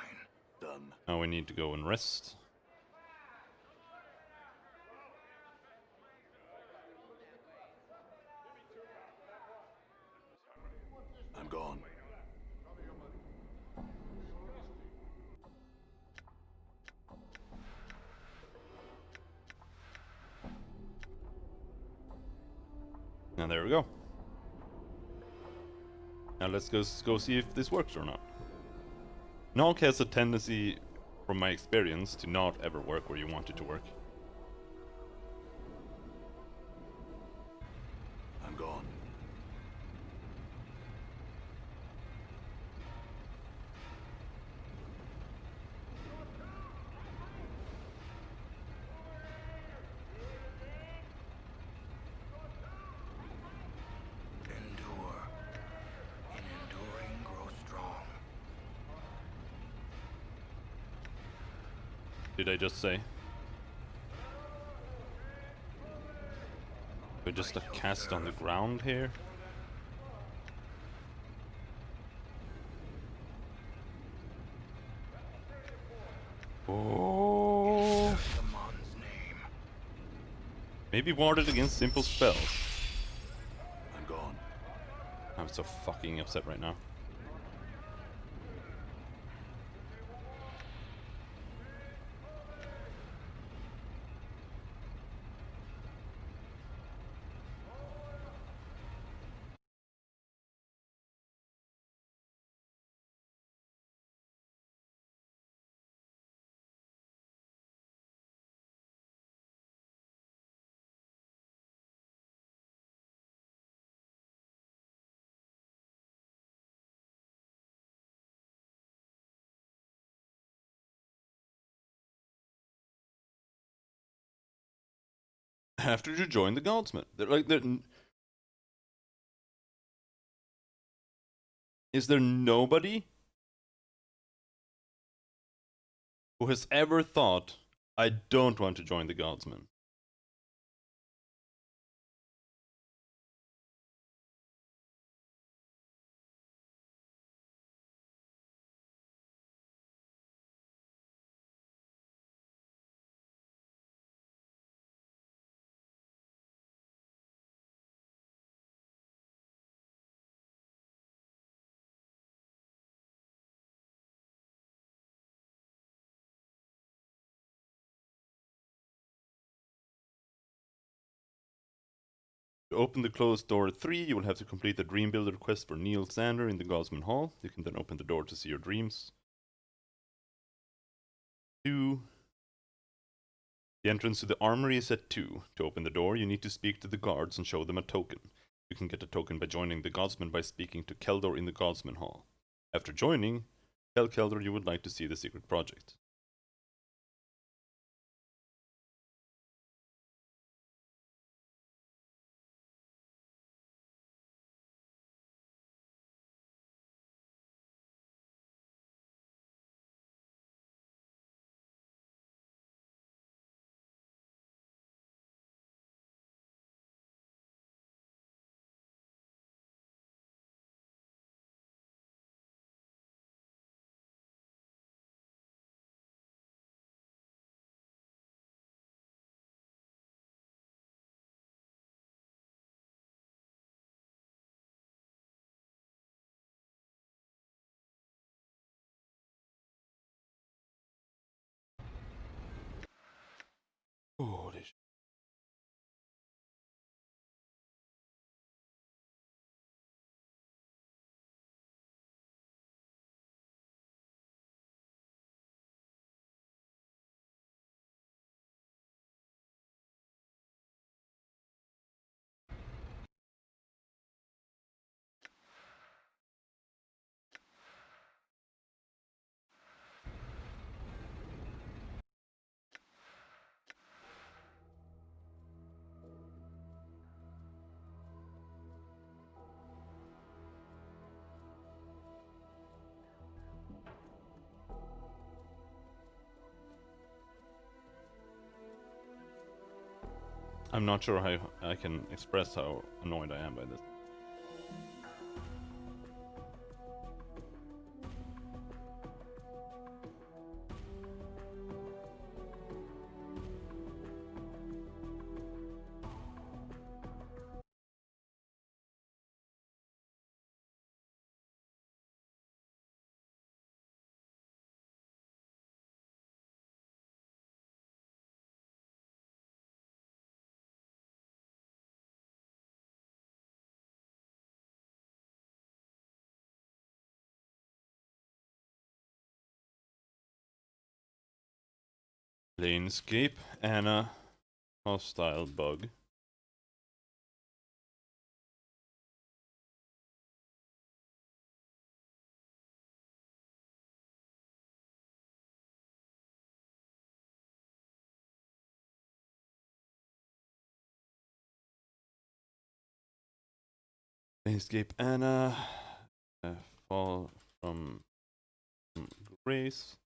Done. Now we need to go and rest. I'm gone. Now there we go. Now let's go see if this works or not. Knock has a tendency, from my experience, to not ever work where you want it to work. I'm gone. Did I just say? We're just a cast on the ground here. Oh. Maybe warded against simple spells. I'm gone. I'm so fucking upset right now. After you join the Godsman, is there nobody who has ever thought, I don't want to join the Godsman? To open the closed door 3, you will have to complete the Dream Builder quest for Neil Sander in the Godsman Hall. You can then open the door to see your dreams. 2. The entrance to the armory is at 2. To open the door, you need to speak to the guards and show them a token. You can get a token by joining the Godsman by speaking to Keldor in the Godsman Hall. After joining, tell Keldor you would like to see the secret project. Holy shit. I'm not sure how I can express how annoyed I am by this. Planescape, Anna, hostile bug. Planescape, Anna, fall from grace.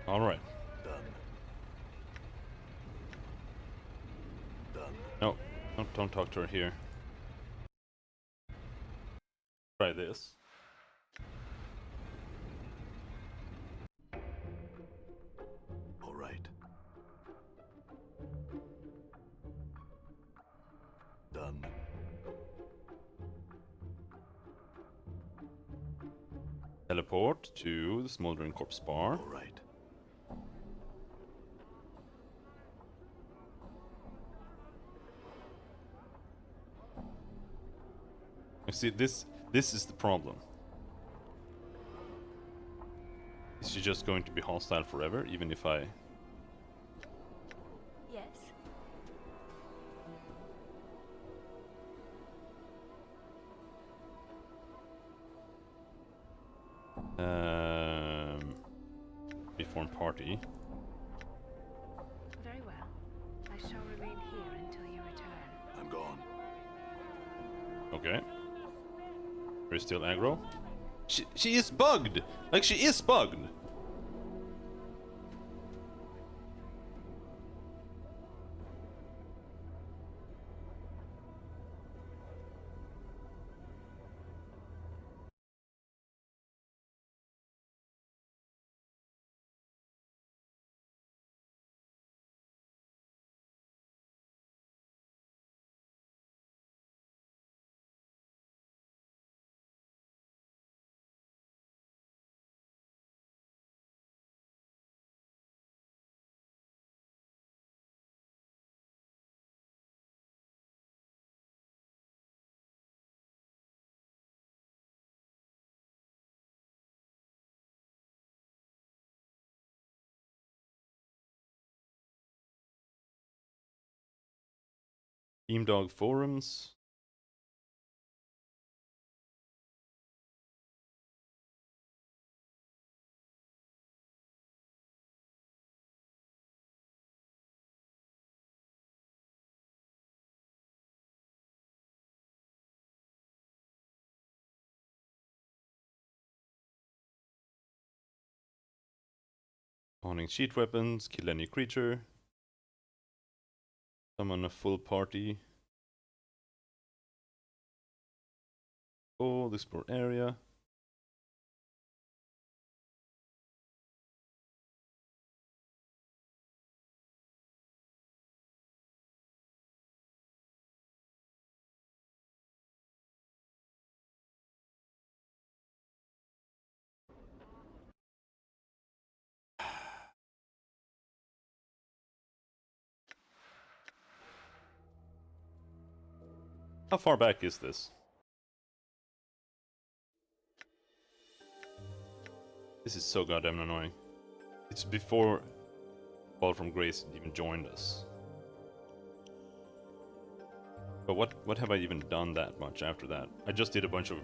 Alright. Done. Done. No, don't talk to her here. Try this. All right. Done. Teleport to the Smoldering Corpse bar. All right. You see, this is the problem. Is she just going to be hostile forever, even if I... Yes. Reform party. Very well. I shall remain here until you return. I'm gone. Okay. We're still aggro. She is bugged! Like, she is bugged! Team Dog forums. Owning cheat weapons, kill any creature. Summon a full party. Gold, explore area. How far back is this? This is so goddamn annoying. It's before Fall from Grace even joined us. But what have I even done that much after that? I just did a bunch of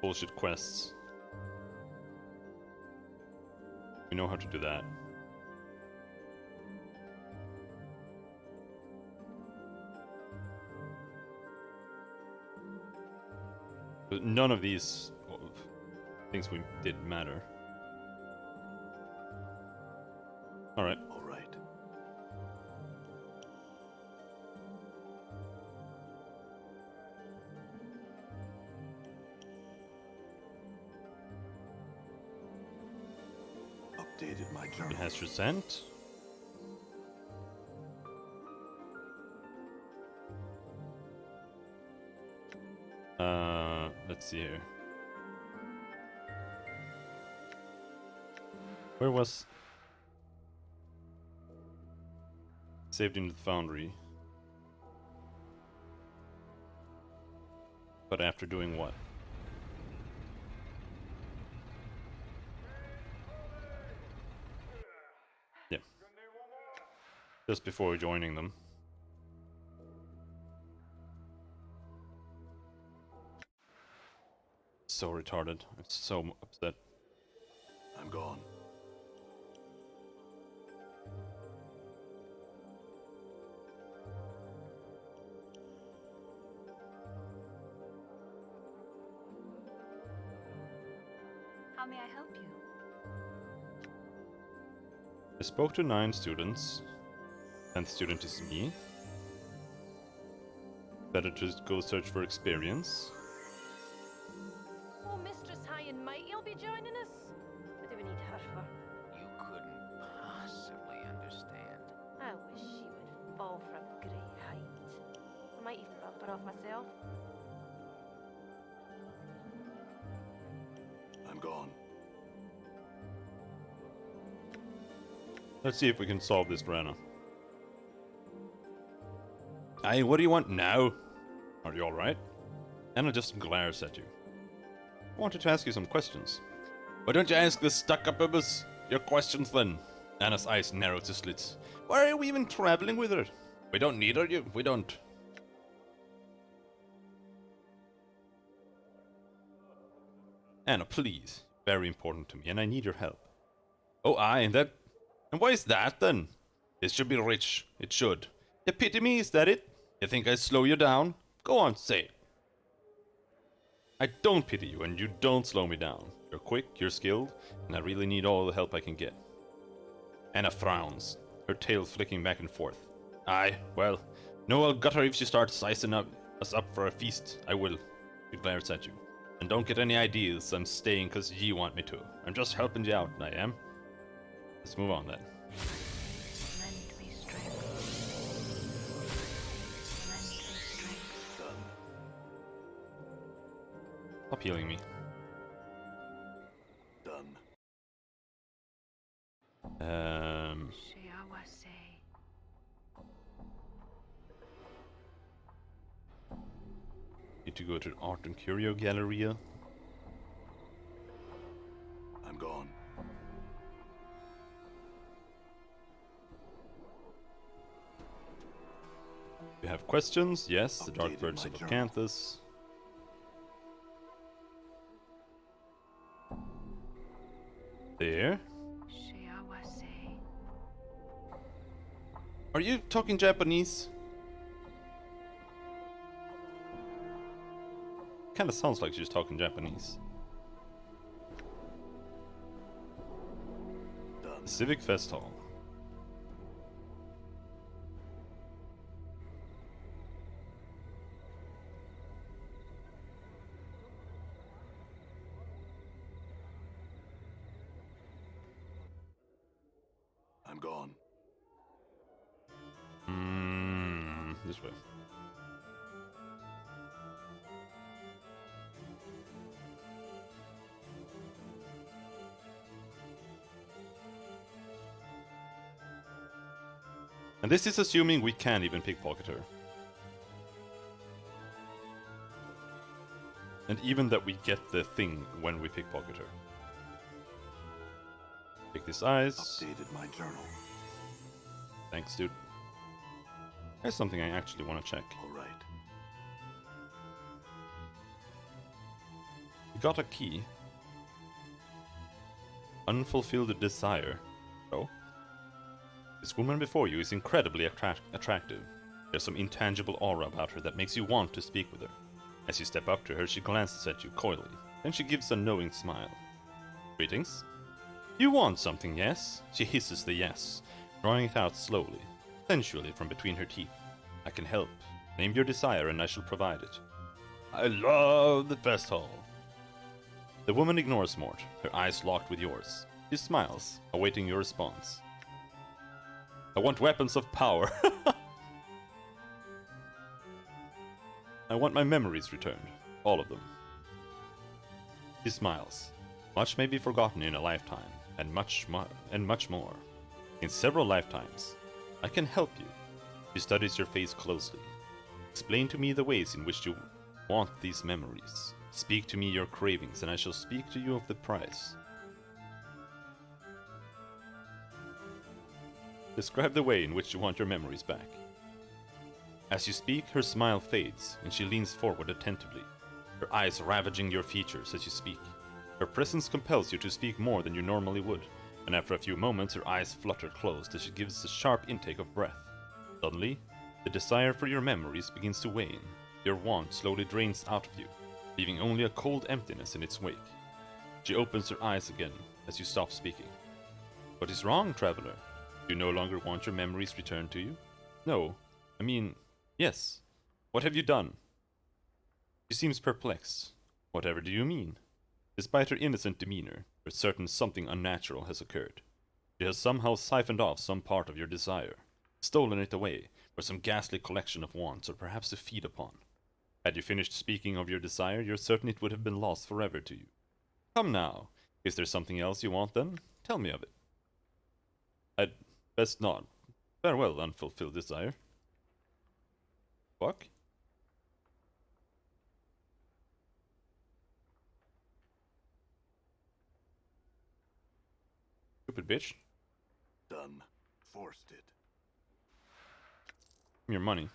bullshit quests. We know how to do that. But none of these things we did matter. Alright. All right. Updated my It journal. has resent. Let's see here. Where was... Saved in the foundry. But after doing what? Yeah. Just before joining them. So retarded. I'm so upset. I'm gone. How may I help you? spoke to 9 students. 10th student is me. Better just go search for experience. Oh, Mistress High and Mighty will be joining us. What do we need her for? You couldn't possibly understand. I wish she would fall from great height. I might even bump her off myself. I'm gone. Let's see if we can solve this for Anna. Aye, what do you want now? Are you alright? Anna just glares at you. I wanted to ask you some questions. Why don't you ask the stuck-up us your questions then? Anna's eyes narrow to slits. Why are we even traveling with her? We don't need her, we don't. Anna, please. Very important to me, and I need your help. Oh, aye, and why is that then? This should be rich. It should. You pity me, is that it? You think I slow you down? Go on, say it. I don't pity you, and you don't slow me down. You're quick, you're skilled, and I really need all the help I can get. Anna frowns, her tail flicking back and forth. Aye, well, no, I'll gut her if she starts sizing us up for a feast. I will. She glares at you. And don't get any ideas I'm staying because ye want me to. I'm just helping you out, I am. Let's move on then. Lend me strength. Lend me strength. Done. Stop healing me. Done. Shiawase. Need to go to Art and Curio Galleria. I'm gone. You have questions? Yes, the Dark Updated Birds my of journal. Acanthus. There. Shiawase. Are you talking Japanese? Kinda sounds like she's talking Japanese. Done. Civic Fest Hall. I'm gone. This way. And this is assuming we can't even pickpocket her. And even that we get the thing when we pickpocket her. Pick these eyes. Updated my journal. Thanks, dude. There's something I actually want to check. All right. You got a key. Unfulfilled desire. Oh? This woman before you is incredibly attractive. There's some intangible aura about her that makes you want to speak with her. As you step up to her, she glances at you coyly. Then she gives a knowing smile. Greetings. You want something, yes? She hisses the yes, drawing it out slowly, sensually from between her teeth. I can help. Name your desire and I shall provide it. I love the fest hall. The woman ignores Mort, her eyes locked with yours. She smiles, awaiting your response. I want weapons of power. I want my memories returned. All of them. She smiles. Much may be forgotten in a lifetime, and much more. In several lifetimes. I can help you. She studies your face closely. Explain to me the ways in which you want these memories. Speak to me your cravings, and I shall speak to you of the price. Describe the way in which you want your memories back. As you speak, her smile fades, and she leans forward attentively, her eyes ravaging your features as you speak. Her presence compels you to speak more than you normally would, and after a few moments her eyes flutter closed as she gives a sharp intake of breath. Suddenly, the desire for your memories begins to wane. Your want slowly drains out of you, leaving only a cold emptiness in its wake. She opens her eyes again as you stop speaking. What is wrong, traveler? You no longer want your memories returned to you? No. I mean, yes. What have you done? She seems perplexed. Whatever do you mean? Despite her innocent demeanor, we're certain something unnatural has occurred. She has somehow siphoned off some part of your desire, stolen it away for some ghastly collection of wants, or perhaps to feed upon. Had you finished speaking of your desire, you're certain it would have been lost forever to you. Come now. Is there something else you want then? Tell me of it. I'd best not. Farewell, unfulfilled desire. Fuck? Stupid bitch. Done. Forced it. Give me your money.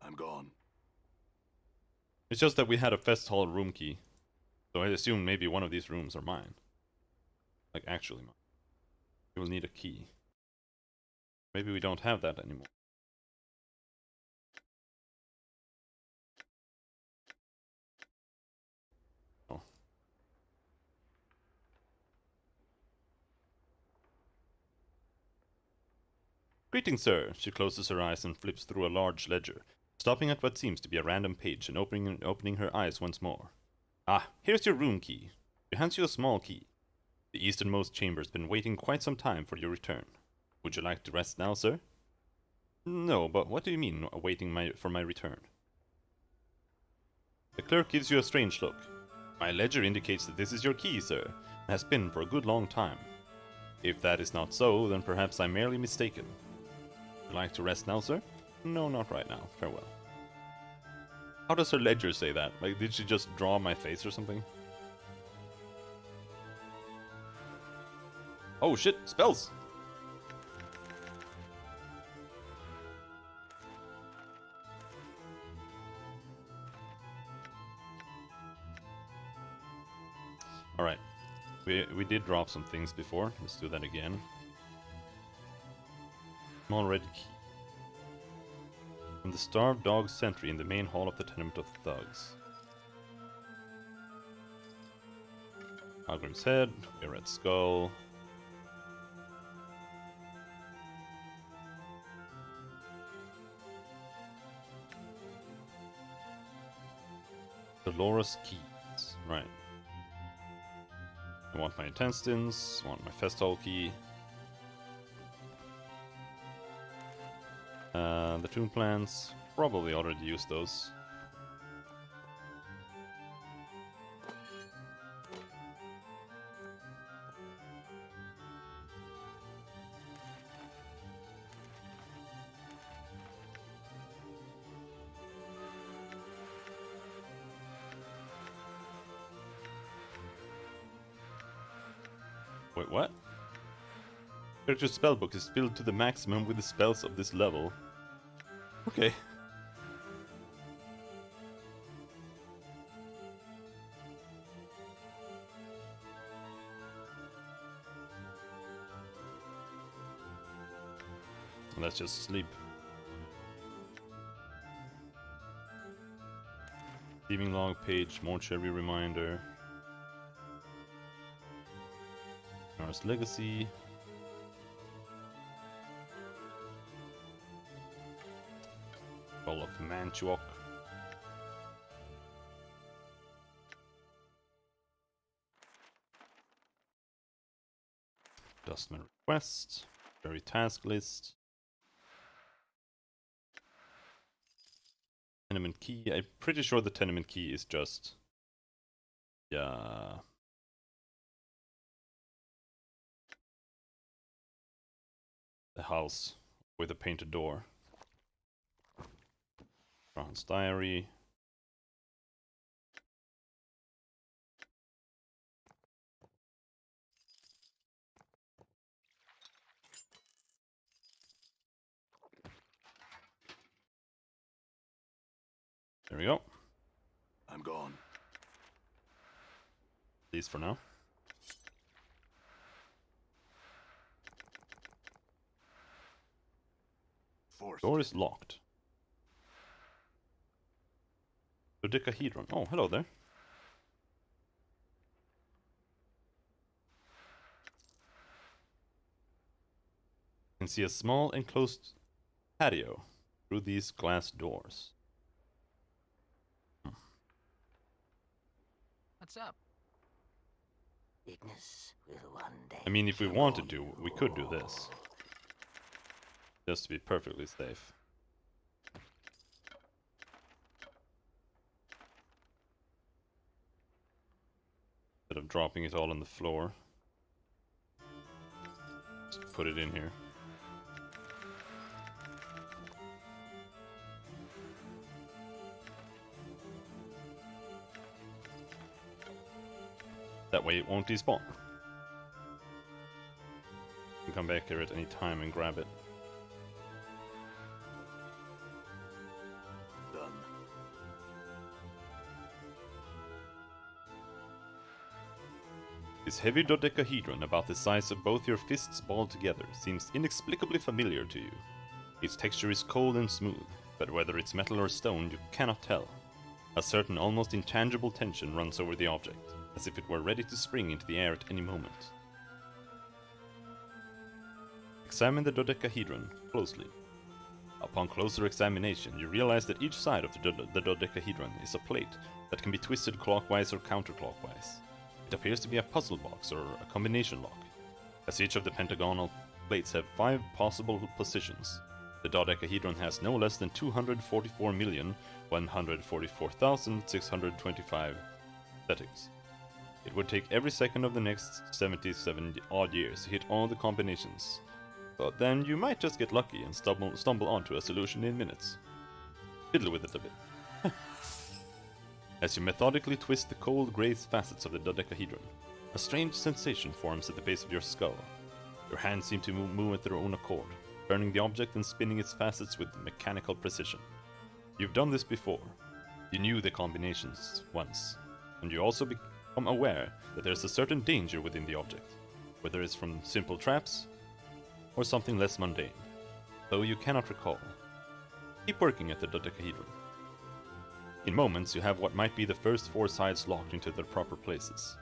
I'm gone. It's just that we had a fest hall room key, so I assume maybe one of these rooms are mine. Like, actually mine. We will need a key. Maybe we don't have that anymore. Oh. Greetings, sir. She closes her eyes and flips through a large ledger, stopping at what seems to be a random page and opening her eyes once more. Ah, here's your room key. She hands you a small key. The easternmost chamber's been waiting quite some time for your return. Would you like to rest now, sir? No, but what do you mean, waiting for my return? The clerk gives you a strange look. My ledger indicates that this is your key, sir, and has been for a good long time. If that is not so, then perhaps I'm merely mistaken. Would you like to rest now, sir? No, not right now. Farewell. How does her ledger say that? Like, did she just draw my face or something? Oh shit, spells! Alright. We did drop some things before. Let's do that again. Small red key. From the starved dog sentry in the main hall of the Tenement of Thugs. Algrim's head, a red skull. Dolores keys. Right. I want my intestines, I want my festival key. The tomb plants, probably already used those. Wait, what? Character's spellbook is filled to the maximum with the spells of this level. Okay. Let's just sleep. Leaving log page, mortuary reminder. Nara's legacy. Ball of Mantuok. Dustman request. Very task list. Tenement key. I'm pretty sure the tenement key is just... yeah... the house with a painted door. Ron's diary. There we go. I'm gone. These for now. Forced. Door is locked. Dodecahedron. Oh, hello there. can see a small enclosed patio through these glass doors. What's up? Ignis will one day. I mean, if we wanted to, we could do this. Just to be perfectly safe. Instead of dropping it all on the floor. Just put it in here. That way it won't despawn. You can come back here at any time and grab it. Done. This heavy dodecahedron, about the size of both your fists balled together, seems inexplicably familiar to you. Its texture is cold and smooth, but whether it's metal or stone you cannot tell. A certain almost intangible tension runs over the object, as if it were ready to spring into the air at any moment. Examine the dodecahedron closely. Upon closer examination, you realize that each side of the dodecahedron is a plate that can be twisted clockwise or counterclockwise. It appears to be a puzzle box or a combination lock, as each of the pentagonal plates have 5 possible positions. The dodecahedron has no less than 244,144,625 settings. It would take every second of the next 77 odd years to hit all the combinations, but then you might just get lucky and stumble onto a solution in minutes. Fiddle with it a bit. As you methodically twist the cold grey facets of the dodecahedron, a strange sensation forms at the base of your skull. Your hands seem to move at their own accord, turning the object and spinning its facets with mechanical precision. You've done this before. You knew the combinations once, and you also become aware that there's a certain danger within the object, whether it's from simple traps or something less mundane, though you cannot recall. Keep working at the dodecahedron. In moments, you have what might be the first 4 sides locked into their proper places.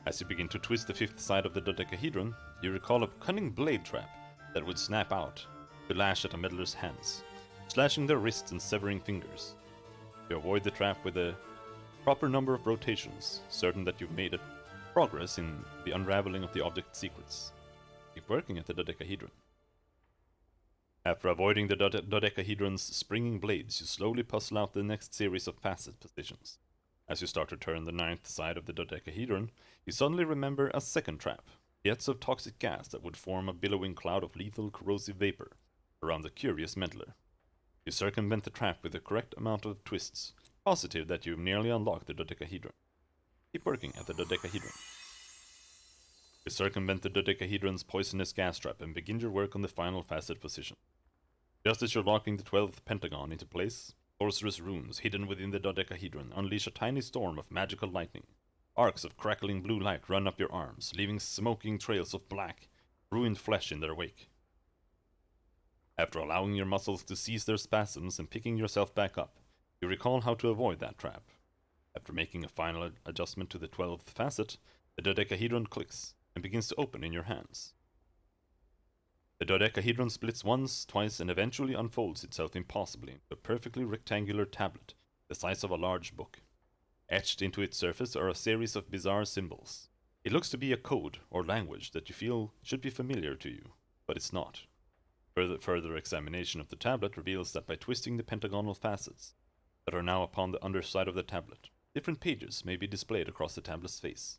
As you begin to twist the 5th side of the dodecahedron, you recall a cunning blade trap that would snap out to lash at a meddler's hands, slashing their wrists and severing fingers. You avoid the trap with a proper number of rotations, certain that you've made progress in the unraveling of the object's secrets. Keep working at the dodecahedron. After avoiding the dodecahedron's springing blades, you slowly puzzle out the next series of facet positions. As you start to turn the 9th side of the dodecahedron, you suddenly remember a second trap, jets of toxic gas that would form a billowing cloud of lethal corrosive vapor around the curious meddler. You circumvent the trap with the correct amount of twists, positive that you've nearly unlocked the dodecahedron. Keep working at the dodecahedron. You circumvent the dodecahedron's poisonous gas trap and begin your work on the final facet position. Just as you're locking the 12th pentagon into place, sorcerous runes hidden within the dodecahedron unleash a tiny storm of magical lightning. Arcs of crackling blue light run up your arms, leaving smoking trails of black, ruined flesh in their wake. After allowing your muscles to cease their spasms and picking yourself back up, you recall how to avoid that trap. After making a final adjustment to the 12th facet, the dodecahedron clicks and begins to open in your hands. The dodecahedron splits once, twice, and eventually unfolds itself impossibly into a perfectly rectangular tablet the size of a large book. Etched into its surface are a series of bizarre symbols. It looks to be a code or language that you feel should be familiar to you, but it's not. Further examination of the tablet reveals that by twisting the pentagonal facets that are now upon the underside of the tablet, different pages may be displayed across the tablet's face.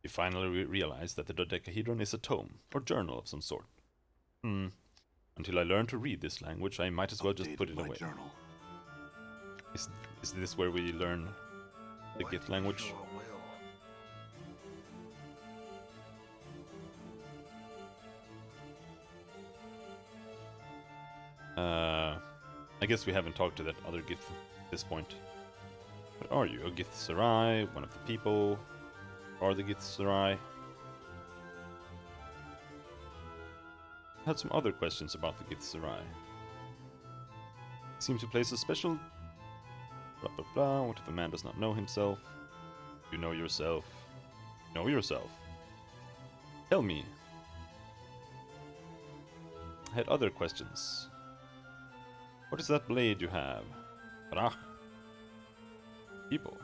You finally realize that the dodecahedron is a tome or journal of some sort. Until I learn to read this language, I might as well just put it away. Journal. Is this where we learn the Gith language? I guess we haven't talked to that other Gith at this point. But are you a Gith Sarai, one of the people? Are the Gith Sarai? I had some other questions about the Gith Sarai. Seem to place a special... blah blah blah. What if a man does not know himself? You know yourself. Know yourself. Tell me. I had other questions. What is that blade you have? Brach. People.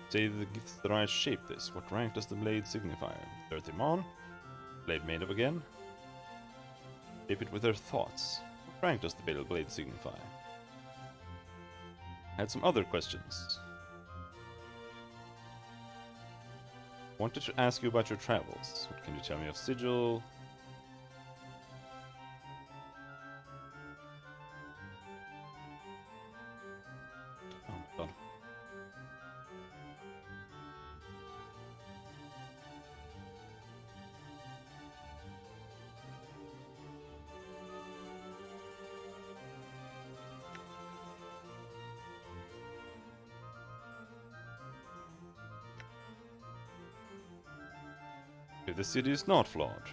Say the gifts that I shape this. What rank does the blade signify? 30 Blade made of again. Shape it with their thoughts. What rank does the blade signify? I had some other questions. Wanted to ask you about your travels. What can you tell me of Sigil? Oh my god. Okay, the city is not flawed.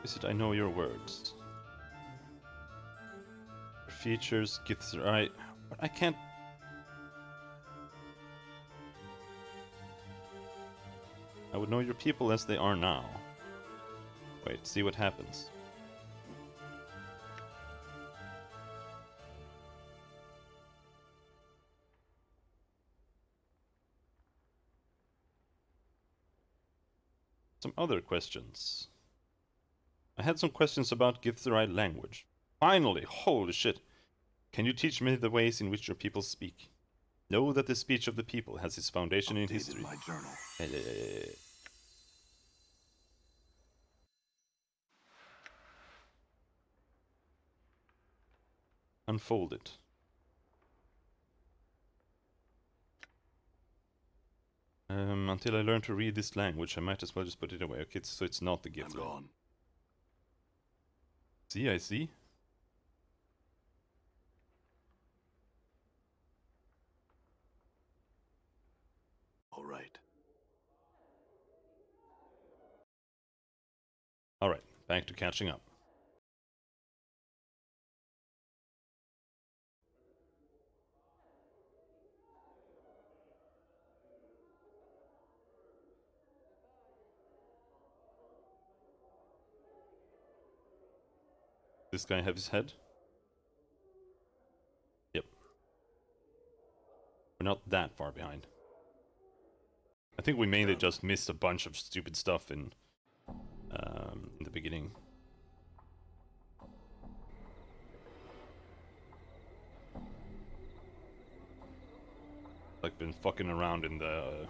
Is it I know your words? Your features, gifts, I can't. I would know your people as they are now. Wait, see what happens. Some other questions. I had some questions about Githzerai language. Finally! Holy shit! Can you teach me the ways in which your people speak? Know that the speech of the people has its foundation in Updated history. my journal. Unfold it. Until I learn to read this language, I might as well just put it away. Okay, so it's not the I'm gift. gone. See, I see. All right. Alright, back to catching up. This guy have his head? Yep. We're not that far behind. I think we mainly just missed a bunch of stupid stuff in the beginning. Like been fucking around in the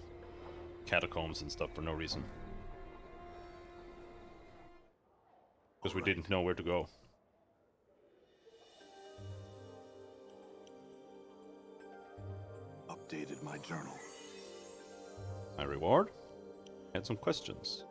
catacombs and stuff for no reason. Because we didn't know where to go. Updated my journal. My reward? Had some questions.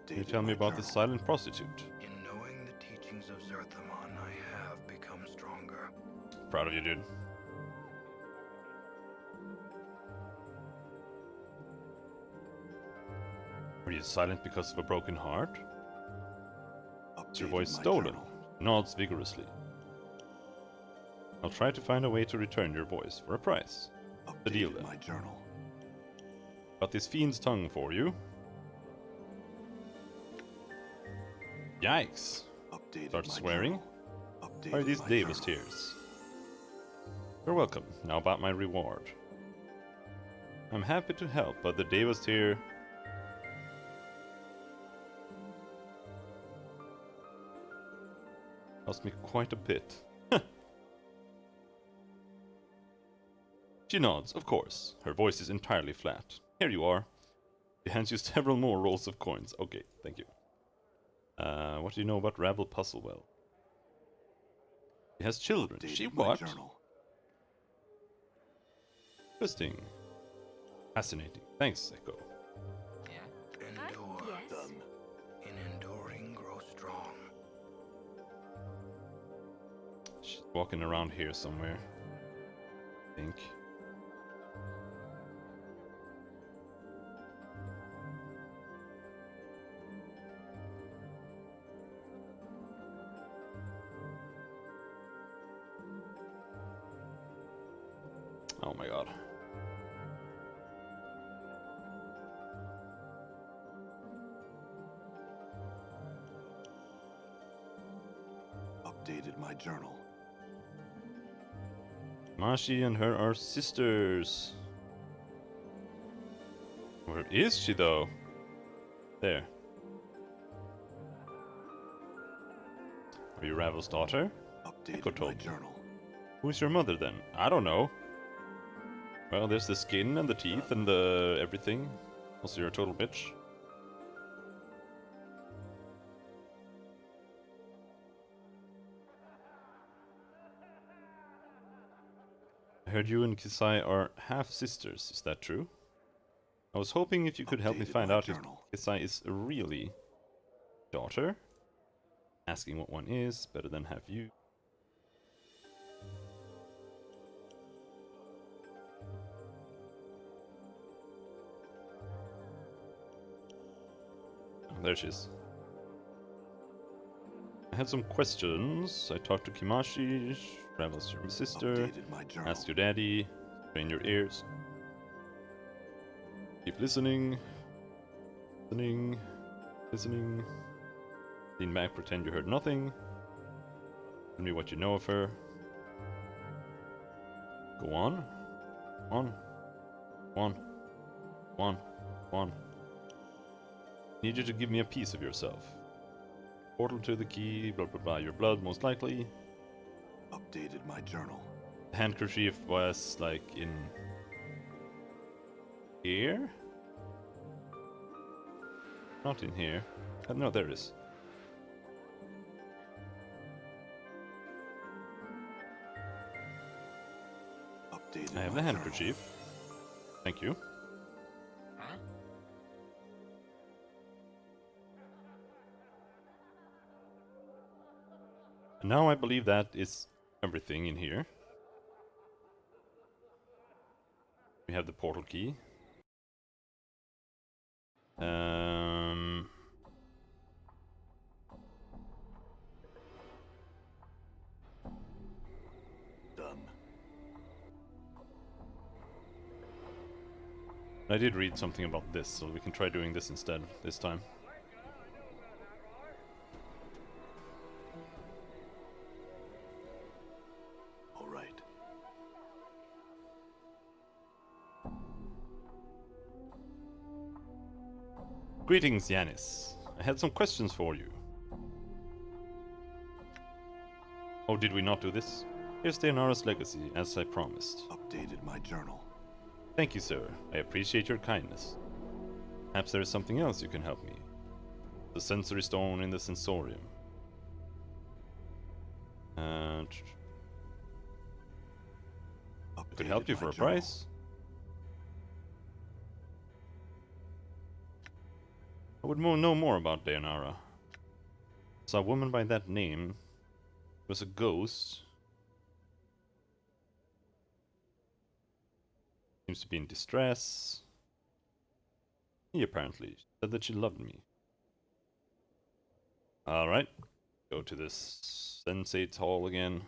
Can you Updated tell me my about the journal. silent prostitute? In knowing the teachings of Zerthamon, I have become stronger. Proud of you, dude. Are you silent because of a broken heart? Is your Updated voice my stolen? journal. Nods vigorously. I'll try to find a way to return your voice for a price. The deal Updated then. my journal. Got this fiend's tongue for you. Yikes! Updated Start my swearing. journal. Updated Why are these my Davis journal. tears? You're welcome. Now about my reward. I'm happy to help, but the Davis tear cost me quite a bit. She nods, of course. Her voice is entirely flat. Here you are. She hands you several more rolls of coins. Okay, thank you. What do you know about Rabble Puzzlewell? She has children. Updated She my what? journal. Interesting. Fascinating. Thanks, Echo. Yeah? Endure. Yes. Done. In enduring, grow strong. She's walking around here somewhere. I think. Oh my god. Updated my journal. Mashi and her are sisters. Where is she though? There. Are you Ravel's daughter? Echo Updated told my me. journal. Who's your mother then? I don't know. Well, there's the skin and the teeth and the everything. Also, you're a total bitch. I heard you and Kisai are half-sisters. Is that true? I was hoping if you could help me Updated find my out journal. if Kisai is really daughter. Asking what one is better than have you. Oh, there she is. I had some questions. I talked to Kimashi, Ravel's your sister. Updated my journal. Ask your daddy. Train your ears. Keep listening. Listening. Listening. Lean back, pretend you heard nothing. Tell me what you know of her. Go on. On. On. On. On. Need you to give me a piece of yourself. Portal to the key, blah blah blah. Your blood, most likely. Updated my journal. The handkerchief was like in here? Not in here. No, there it is. Updated I have my the journal. handkerchief. Thank you. Huh? And now I believe that is everything in here. We have the portal key. Done. I did read something about this, so we can try doing this instead this time. All right. Greetings, Yanis. I had some questions for you. Oh, did we not do this? Here's Daenara's legacy, as I promised. Updated my journal. Thank you, sir. I appreciate your kindness. Perhaps there is something else you can help me. The sensory stone in the sensorium. I could help you Updated for my a journal. price. I would know more about Daenara. Saw a woman by that name. Was a ghost. Seems to be in distress. He apparently said that she loved me. Alright. Go to this Sensate's Hall again.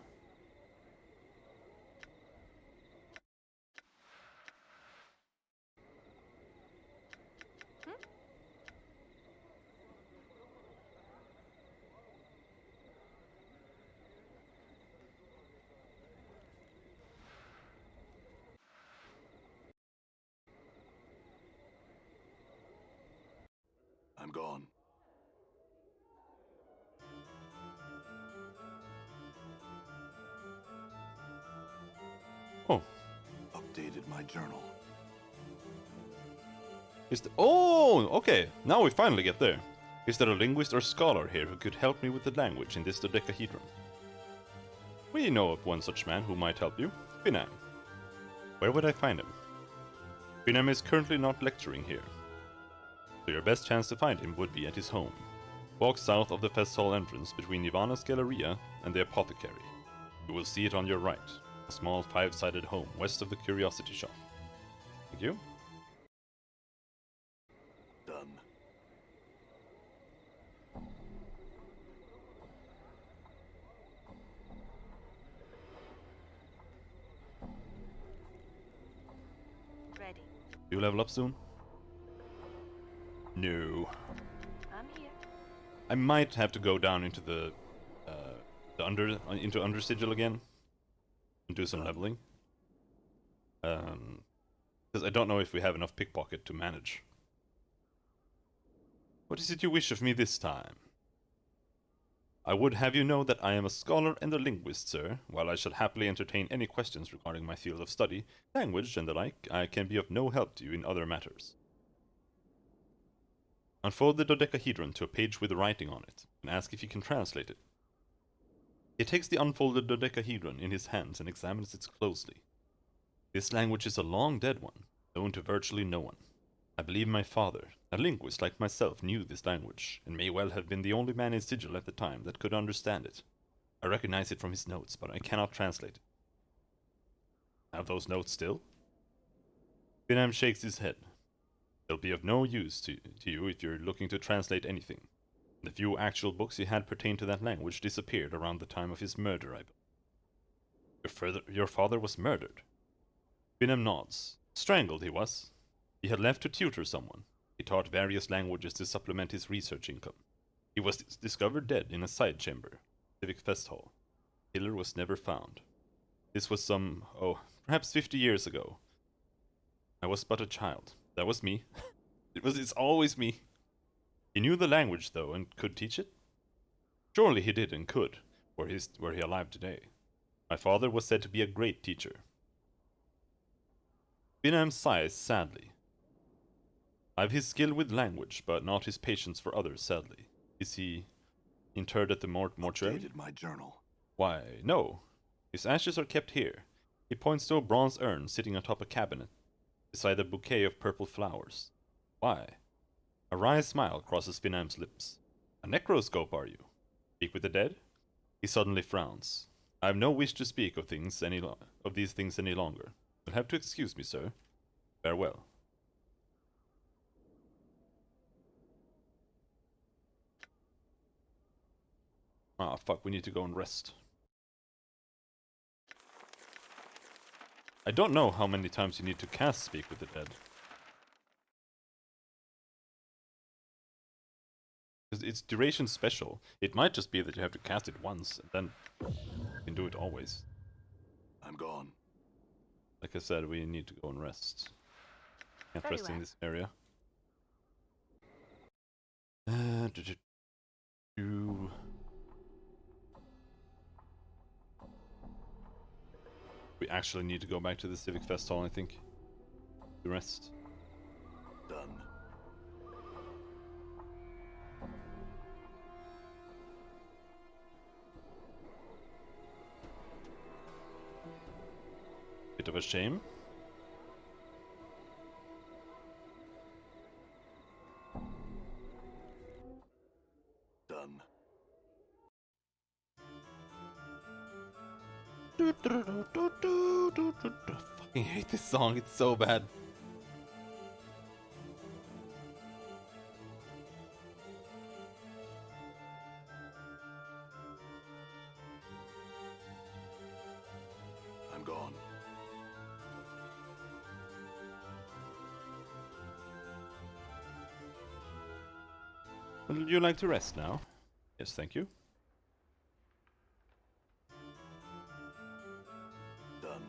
I'm gone. Oh. Updated my journal. Oh, okay. Now we finally get there. Is there a linguist or scholar here who could help me with the language in this dodecahedron? We know of one such man who might help you. Finam. Where would I find him? Finam is currently not lecturing here. So your best chance to find him would be at his home. Walk south of the fest hall entrance between Ivana's Galleria and the apothecary. You will see it on your right. A small five-sided home west of the curiosity shop. Thank you. Done. You level up soon? No. I'm here. I might have to go down into the under sigil again and do some leveling. Because I don't know if we have enough pickpocket to manage. What is it you wish of me this time? I would have you know that I am a scholar and a linguist, sir. While I shall happily entertain any questions regarding my field of study, language and the like, I can be of no help to you in other matters. Unfold the dodecahedron to a page with writing on it, and ask if you can translate it. He takes the unfolded dodecahedron in his hands and examines it closely. This language is a long dead one, known to virtually no one. I believe my father, a linguist like myself, knew this language, and may well have been the only man in Sigil at the time that could understand it. I recognize it from his notes, but I cannot translate it. Have those notes still? Bingham shakes his head. They'll be of no use to you if you're looking to translate anything. The few actual books he had pertain to that language disappeared around the time of his murder, I believe. Your father was murdered? Bingham nods. Strangled, he was. He had left to tutor someone. He taught various languages to supplement his research income. He was discovered dead in a side chamber, Civic Fest Hall. Killer was never found. This was perhaps 50 years ago. I was but a child. That was me. It's always me. He knew the language, though, and could teach it? Surely he did and could, were he alive today. My father was said to be a great teacher. Bingham sighs sadly. I've his skill with language, but not his patience for others, sadly. Is he interred at the mortuary? Updated my journal. Why, no. His ashes are kept here. He points to a bronze urn sitting atop a cabinet, beside a bouquet of purple flowers. Why? A wry smile crosses Binham's lips. A necroscope, are you? Speak with the dead? He suddenly frowns. I have no wish to speak of these things any longer. You'll have to excuse me, sir. Farewell. Ah, fuck, we need to go and rest. I don't know how many times you need to cast Speak with the Dead. Because it's duration special. It might just be that you have to cast it once, and then you can do it always. I'm gone. Like I said, we need to go and rest. Can't Very rest in well. this area. We actually need to go back to the Civic Fest Hall, I think. The rest. Done. Bit of a shame. Done. Fucking hate this song, it's so bad. I'm gone. Would you like to rest now? Yes, thank you. Done.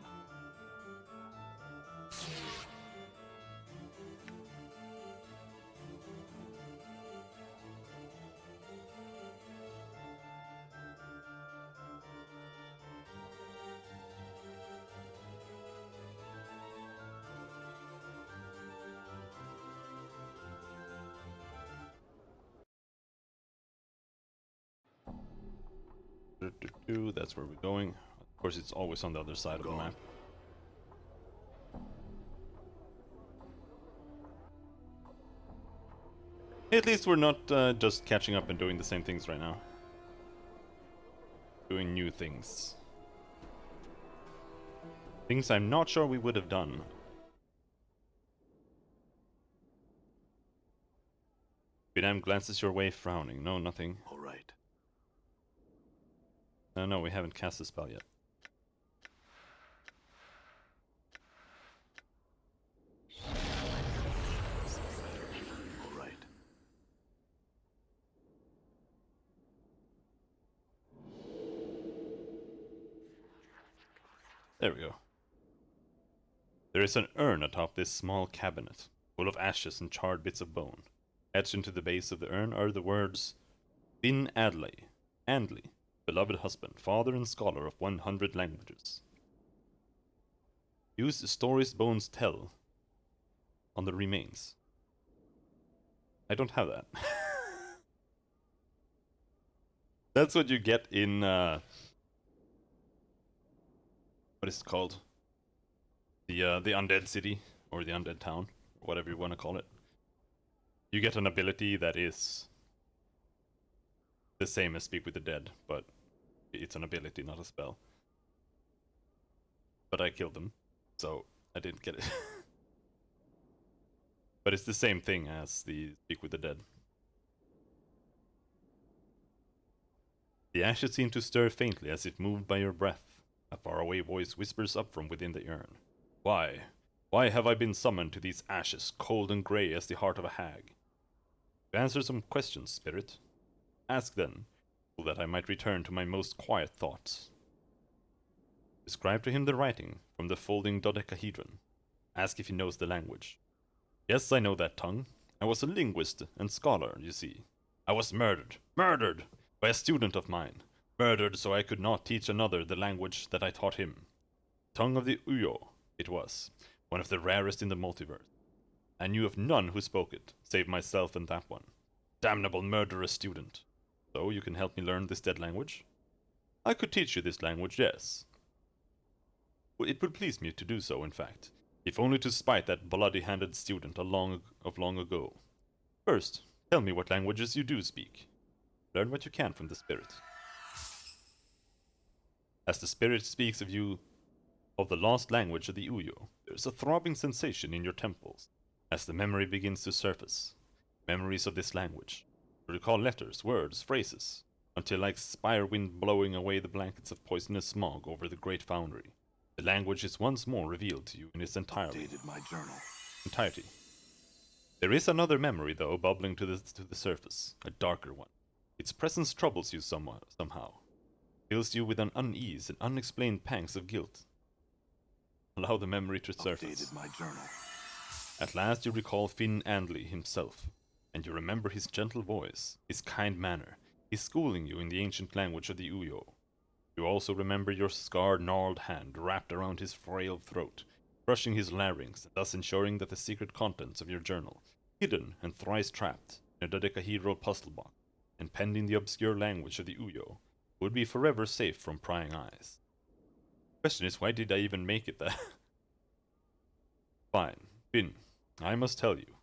That's where we're going. Of course, it's always on the other side of the map. At least we're not just catching up and doing the same things right now. Doing new things. Things I'm not sure we would have done. Bingham glances your way, frowning. No, nothing. All right. No, we haven't cast the spell yet. Silence. There we go. There is an urn atop this small cabinet, full of ashes and charred bits of bone. Etched into the base of the urn are the words, Bin Andley, beloved husband, father and scholar of 100 languages. Use the stories bones tell on the remains. I don't have that. That's what you get in, what is it called? The Undead City, or the Undead Town, whatever you want to call it. You get an ability that is the same as Speak with the Dead, but it's an ability, not a spell. But I killed them, so I didn't get it. But it's the same thing as the Speak with the Dead. The ashes seem to stir faintly as if moved by your breath. A faraway voice whispers up from within the urn. Why? Why have I been summoned to these ashes, cold and grey as the heart of a hag? To answer some questions, spirit. Ask then, so that I might return to my most quiet thoughts. Describe to him the writing from the folding dodecahedron. Ask if he knows the language. Yes, I know that tongue. I was a linguist and scholar, you see. I was murdered by a student of mine. Murdered so I could not teach another the language that I taught him. Tongue of the Uyo, it was, one of the rarest in the multiverse. I knew of none who spoke it, save myself and that one. Damnable murderous student. So you can help me learn this dead language? I could teach you this language, yes. It would please me to do so, in fact, if only to spite that bloody-handed student of long ago. First, tell me what languages you do speak. Learn what you can from the spirit. As the spirit speaks of you, of the lost language of the Uyo, there is a throbbing sensation in your temples, as the memory begins to surface. Memories of this language. You recall letters, words, phrases, until like spire wind blowing away the blankets of poisonous smog over the great foundry, the language is once more revealed to you in its entirety. Updated my journal. Entirety. There is another memory, though, bubbling to the surface, a darker one. Its presence troubles you somehow, fills you with an unease and unexplained pangs of guilt. Allow the memory to surface. Updated my journal. At last you recall Finn Andley himself, and you remember his gentle voice, his kind manner, his schooling you in the ancient language of the Uyo. You also remember your scarred, gnarled hand wrapped around his frail throat, crushing his larynx, and thus ensuring that the secret contents of your journal, hidden and thrice trapped in a dodecahedral puzzle box, and penned in the obscure language of the Uyo, would be forever safe from prying eyes. Question is, why did I even make it there? Fine, Finn, I must tell you.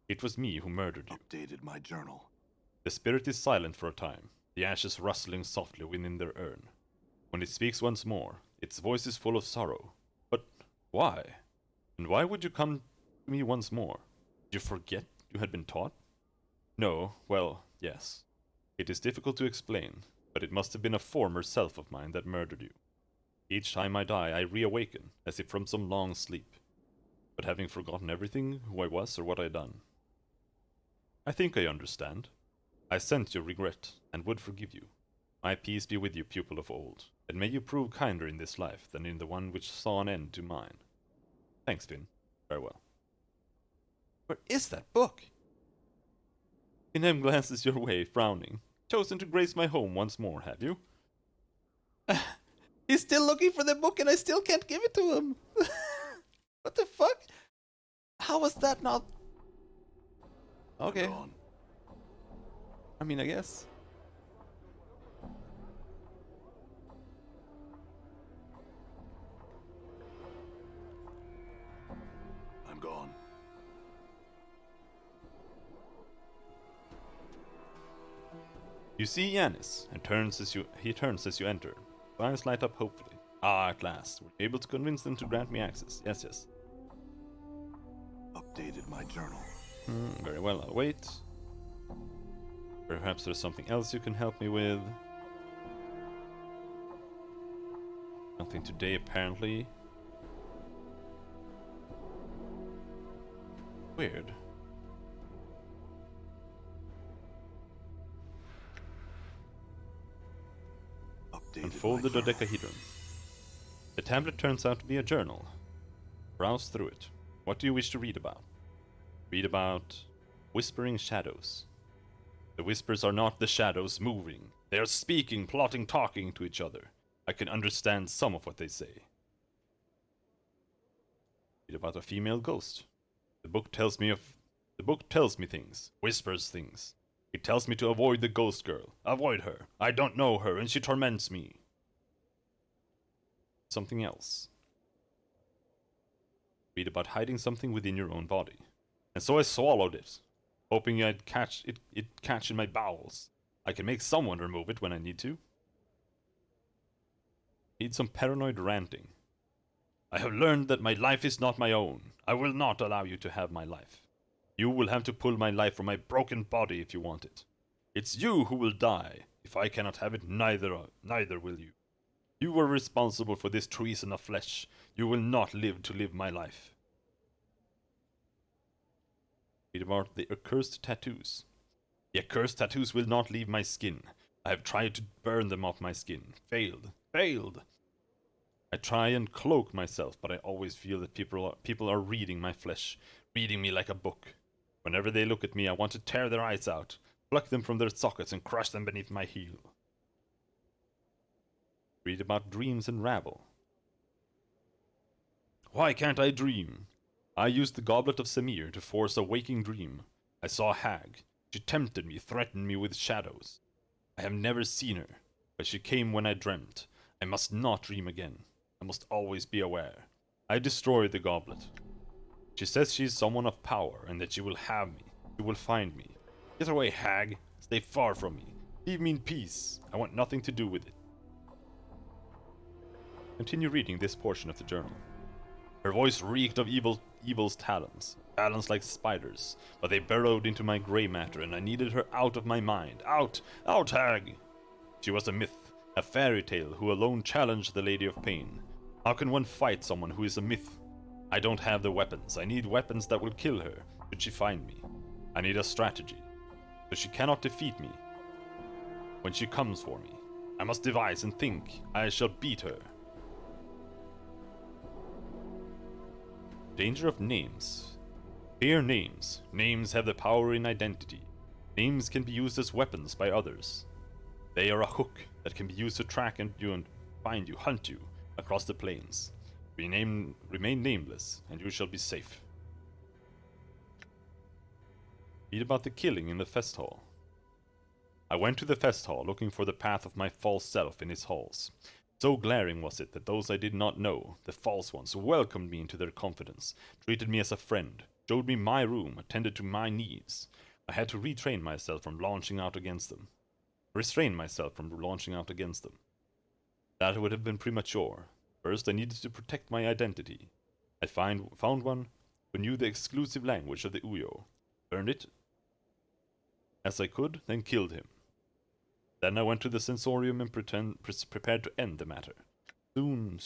It was me who murdered you. Updated my journal. The spirit is silent for a time, the ashes rustling softly within their urn. When it speaks once more, its voice is full of sorrow. But why? And why would you come to me once more? Did you forget you had been taught? No, well, yes. It is difficult to explain, but it must have been a former self of mine that murdered you. Each time I die, I reawaken, as if from some long sleep. But having forgotten everything, who I was or what I had done. I think I understand. I sense your regret, and would forgive you. My peace be with you, pupil of old, and may you prove kinder in this life than in the one which saw an end to mine. Thanks, Finn. Farewell. Where is that book? Finhem glances your way, frowning. Chosen to grace my home once more, have you? He's still looking for the book and I still can't give it to him. What the fuck? How was that not... Okay. I'm gone. I mean, I guess. I'm gone. You see Yanis, and he turns as you enter. Eyes light up hopefully. Ah, at last. We're able to convince them to grant me access. Yes, yes. Updated my journal. Very well, I'll wait. Perhaps there's something else you can help me with. Nothing today, apparently. Weird. Updated Unfold my the journal. dodecahedron. The tablet turns out to be a journal. Browse through it. What do you wish to read about? Read about whispering shadows. The whispers are not the shadows moving. They are speaking, plotting, talking to each other. I can understand some of what they say. Read about a female ghost. The book tells me things, whispers things. It tells me to avoid the ghost girl. Avoid her. I don't know her and she torments me. Something else. Read about hiding something within your own body. And so I swallowed it, hoping I'd catch in my bowels. I can make someone remove it when I need to. Need some paranoid ranting. I have learned that my life is not my own. I will not allow you to have my life. You will have to pull my life from my broken body if you want it. It's you who will die. If I cannot have it, neither will you. You were responsible for this treason of flesh. You will not live to live my life. Read about the accursed tattoos. The accursed tattoos will not leave my skin. I have tried to burn them off my skin. Failed. Failed. I try and cloak myself, but I always feel that people are reading my flesh, reading me like a book. Whenever they look at me, I want to tear their eyes out, pluck them from their sockets and crush them beneath my heel. Read about dreams and rabble. Why can't I dream? I used the goblet of Samir to force a waking dream. I saw a hag. She tempted me, threatened me with shadows. I have never seen her, but she came when I dreamt. I must not dream again. I must always be aware. I destroyed the goblet. She says she is someone of power and that she will have me. She will find me. Get away, hag. Stay far from me. Leave me in peace. I want nothing to do with it. Continue reading this portion of the journal. Her voice reeked of evil's talons. Talons like spiders, but they burrowed into my grey matter and I needed her out of my mind. Out! Out, hag! She was a myth, a fairy tale who alone challenged the Lady of Pain. How can one fight someone who is a myth? I don't have the weapons. I need weapons that will kill her, should she find me. I need a strategy, so she cannot defeat me when she comes for me. I must devise and think. I shall beat her. Danger of names. Fear names. Names have the power in identity. Names can be used as weapons by others. They are a hook that can be used to track you and find you, hunt you across the plains. Remain nameless, and you shall be safe. Read about the killing in the fest hall. I went to the fest hall looking for the path of my false self in its halls. So glaring was it that those I did not know, the false ones, welcomed me into their confidence, treated me as a friend, showed me my room, attended to my needs. I had to retrain myself from launching out against them. Restrain myself from launching out against them. That would have been premature. First, I needed to protect my identity. I found one who knew the exclusive language of the Uyo, learned it as I could, then killed him. Then I went to the sensorium and prepared to end the matter. Soon.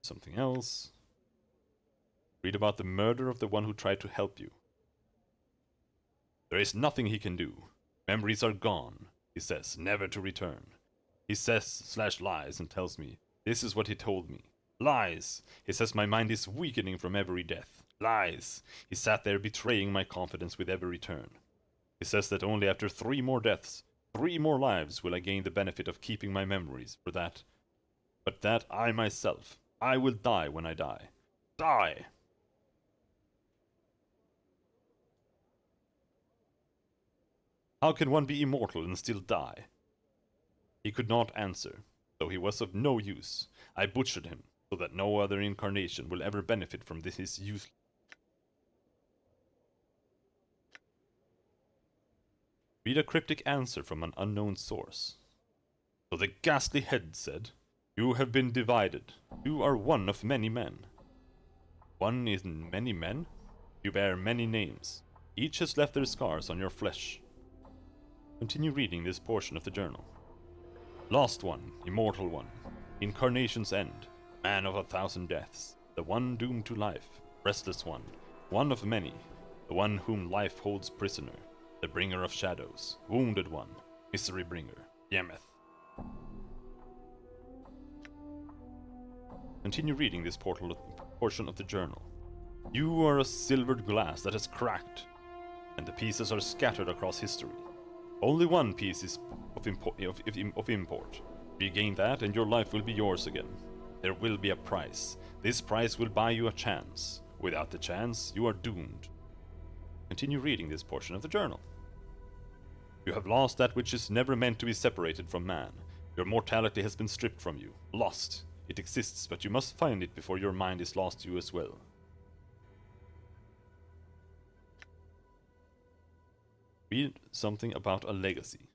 Something else. Read about the murder of the one who tried to help you. There is nothing he can do. Memories are gone, he says, never to return. He says/lies and tells me, this is what he told me. Lies! He says my mind is weakening from every death. Lies! He sat there betraying my confidence with every turn. He says that only after 3 more deaths, 3 more lives will I gain the benefit of keeping my memories for that. But that I myself, I will die when I die. Die! How can one be immortal and still die? He could not answer, though he was of no use. I butchered him, so that no other incarnation will ever benefit from his use. Read a cryptic answer from an unknown source. So the ghastly head said, you have been divided. You are one of many men. One in many men? You bear many names. Each has left their scars on your flesh. Continue reading this portion of the journal. Lost one, immortal one, incarnation's end, man of 1,000 deaths, the one doomed to life, restless one of many, the one whom life holds prisoner, the bringer of shadows, wounded one, misery bringer, Yemeth. Continue reading this portion of the journal. You are a silvered glass that has cracked, and the pieces are scattered across history. Only one piece is of import. Regain that, and your life will be yours again. There will be a price. This price will buy you a chance. Without the chance, you are doomed. Continue reading this portion of the journal. You have lost that which is never meant to be separated from man. Your mortality has been stripped from you. Lost. It exists, but you must find it before your mind is lost to you as well. Read something about a legacy.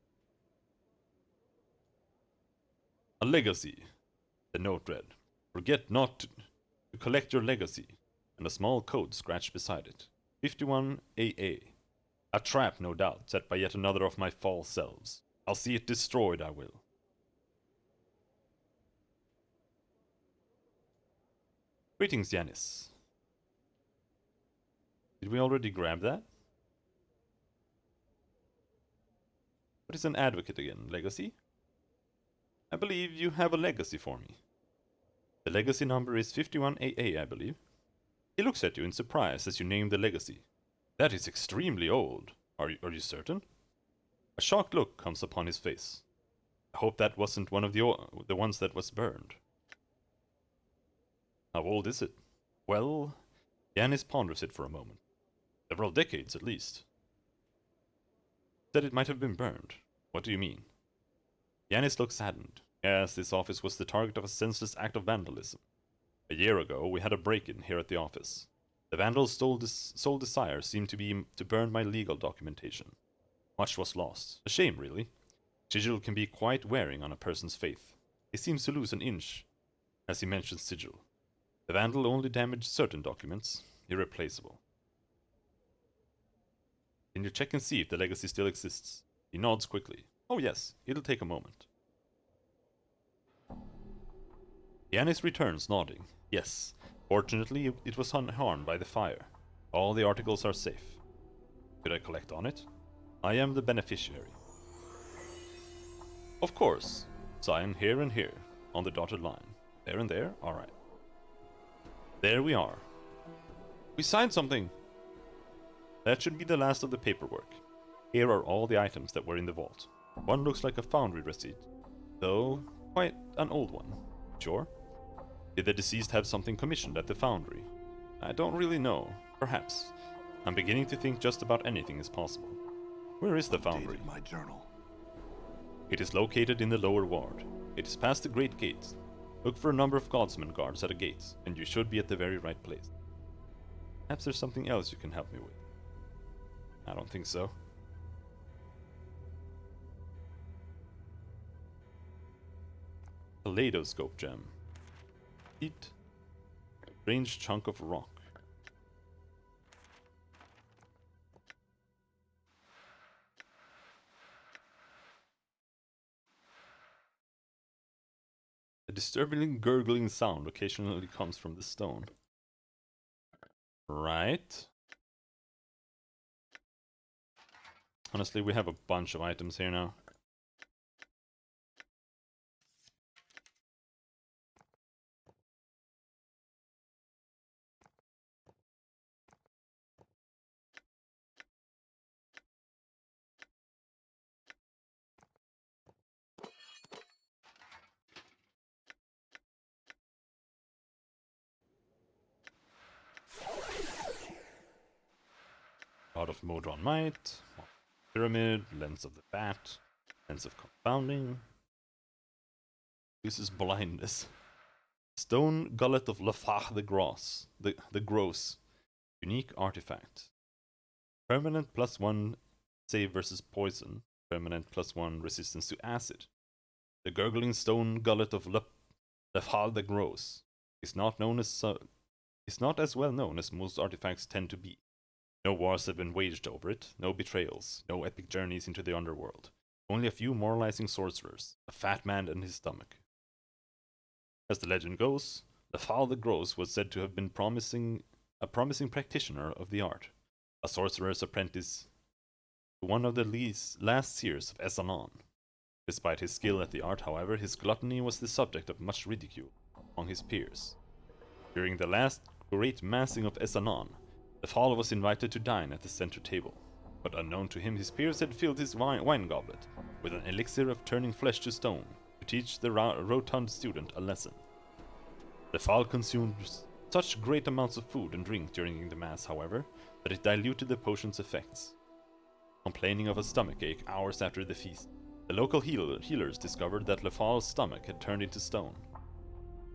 A legacy, the note read. Forget not to collect your legacy, and a small code scratched beside it. 51AA. A trap, no doubt, set by yet another of my false selves. I'll see it destroyed, I will. Greetings, Yanis. Did we already grab that? What is an advocate again? Legacy? I believe you have a legacy for me. The legacy number is 51AA, I believe. He looks at you in surprise as you name the legacy. That is extremely old. Are you certain? A shocked look comes upon his face. I hope that wasn't one of the ones that was burned. How old is it? Well, Yanis ponders it for a moment. Several decades at least. Said it might have been burned. What do you mean? Yanis looks saddened. Yes, this office was the target of a senseless act of vandalism. A year ago, we had a break-in here at the office. The vandal's sole desire seemed to be to burn my legal documentation. Much was lost. A shame, really. Sigil can be quite wearing on a person's faith. He seems to lose an inch as he mentions sigil. The vandal only damaged certain documents, irreplaceable. Can you check and see if the legacy still exists? He nods quickly. Oh yes, it'll take a moment. Yanis returns, nodding. Yes, fortunately it was unharmed by the fire. All the articles are safe. Could I collect on it? I am the beneficiary. Of course. Sign here and here, on the dotted line. There and there? Alright. There we are. We signed something! That should be the last of the paperwork. Here are all the items that were in the vault. One looks like a foundry receipt, though quite an old one. Sure? Did the deceased have something commissioned at the foundry? I don't really know. Perhaps. I'm beginning to think just about anything is possible. Where is the foundry? Updated my journal. It is located in the lower ward. It is past the Great Gate. Look for a number of guardsmen guards at a gate, and you should be at the very right place. Perhaps there's something else you can help me with. I don't think so. Kaleidoscope gem. Eat. Strange chunk of rock. A disturbingly gurgling sound occasionally comes from the stone. Right. Honestly, we have a bunch of items here now. God of Modron Might, Pyramid, Lens of the Bat, Lens of Confounding. This is blindness. Stone Gullet of Lafach the Gross. The Gross. Unique artifact. Permanent +1 save versus poison. Permanent +1 resistance to acid. The Gurgling Stone Gullet of Lafach the Gross is not as well known as most artifacts tend to be. No wars have been waged over it, no betrayals, no epic journeys into the underworld. Only a few moralizing sorcerers, a fat man and his stomach. As the legend goes, Lafal the Gross was said to have been a promising practitioner of the art, a sorcerer's apprentice to one of the last seers of Esanon. Despite his skill at the art, however, his gluttony was the subject of much ridicule among his peers. During the last great massing of Essanon, the Fall was invited to dine at the center table, but unknown to him his peers had filled his wine goblet with an elixir of turning flesh to stone to teach the rotund student a lesson. The Fall consumed such great amounts of food and drink during the mass, however, that it diluted the potion's effects. Complaining of a stomachache hours after the feast, the local healers discovered that Lefal's stomach had turned into stone,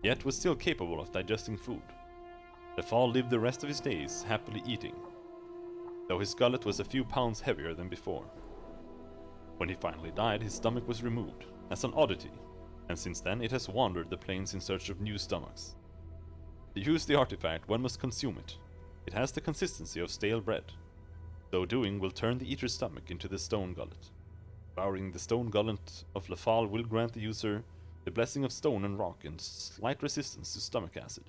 yet was still capable of digesting food. Lefal lived the rest of his days happily eating, though his gullet was a few pounds heavier than before. When he finally died, his stomach was removed, as an oddity, and since then it has wandered the plains in search of new stomachs. To use the artifact, one must consume it. It has the consistency of stale bread. So doing will turn the eater's stomach into the stone gullet. Devouring the stone gullet of Lefal will grant the user the blessing of stone and rock and slight resistance to stomach acid.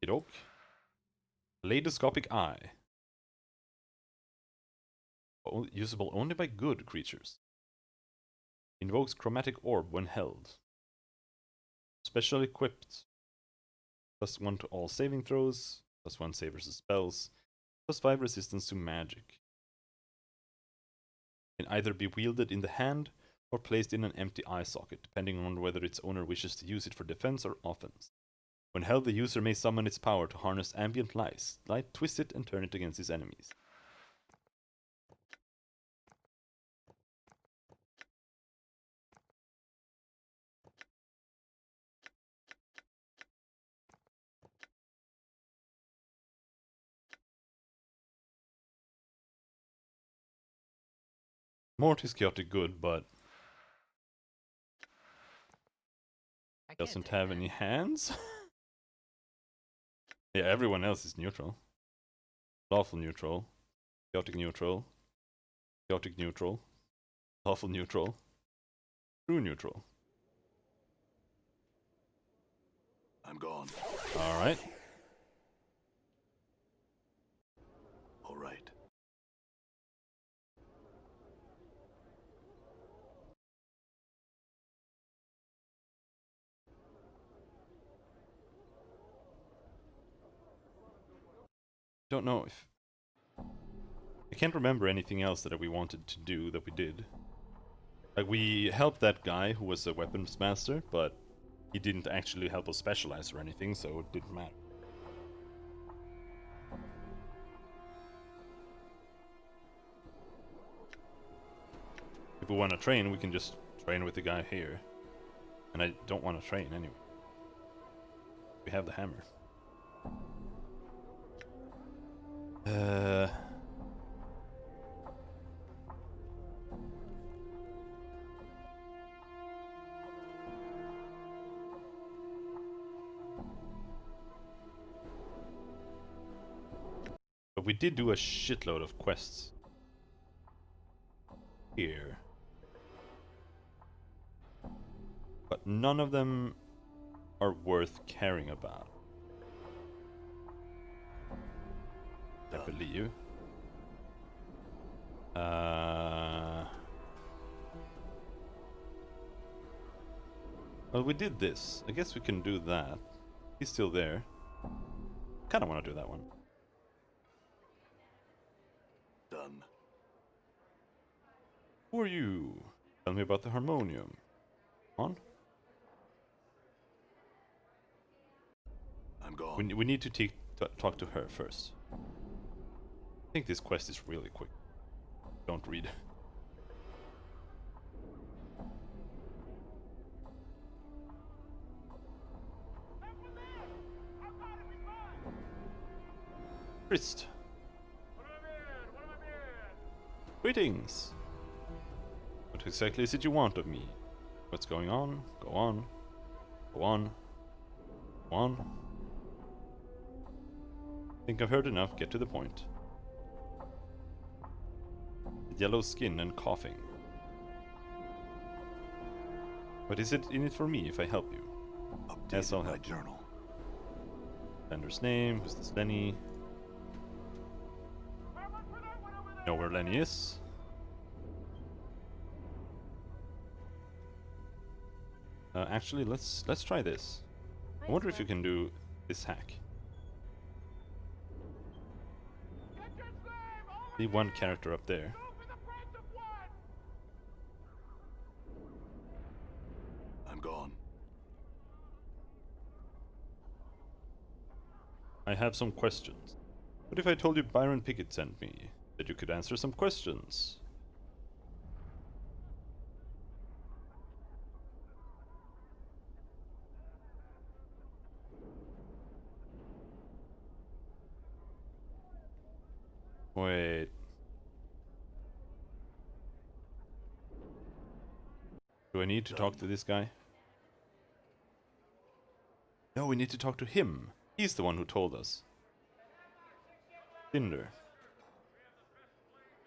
Kidok. Kaleidoscopic Eye. Usable only by good creatures. Invokes Chromatic Orb when held. Special equipped. +1 to all saving throws. +1 save versus spells. +5 resistance to magic. Can either be wielded in the hand or placed in an empty eye socket, depending on whether its owner wishes to use it for defense or offense. When held, the user may summon its power to harness ambient light, twist it, and turn it against his enemies. Mort is chaotic good, but I can't doesn't take have that. any hands. Yeah, everyone else is neutral. Lawful neutral. Chaotic neutral. Chaotic neutral. Lawful neutral. True neutral. I'm gone. Alright. All right. Don't know if... I can't remember anything else that we wanted to do that we did. Like, we helped that guy who was a weapons master, but he didn't actually help us specialize or anything, so it didn't matter. If we want to train, we can just train with the guy here. And I don't want to train anyway. We have the hammer. But we did do a shitload of quests here. But none of them are worth caring about, I believe. Well, we did this. I guess we can do that. He's still there. Kinda wanna do that one. Done. Who are you? Tell me about the harmonium. On? I'm gone. We need to talk to her first. I think this quest is really quick. Don't read. Christ. Greetings. What exactly is it you want of me? What's going on? Go on. Go on. Go on. Think I've heard enough. Get to the point. Yellow skin and coughing. What is it in it for me if I help you? Yes, I'll Updated my help. journal. Vendor's name. Who's this Lenny? Know where Lenny is? Actually, let's try this. I wonder if you can do this hack. See one character up there. I'm gone. I have some questions. What if I told you Byron Pickett sent me? That you could answer some questions? Wait. Do I need to talk to this guy? No, we need to talk to him. He's the one who told us. Cinder.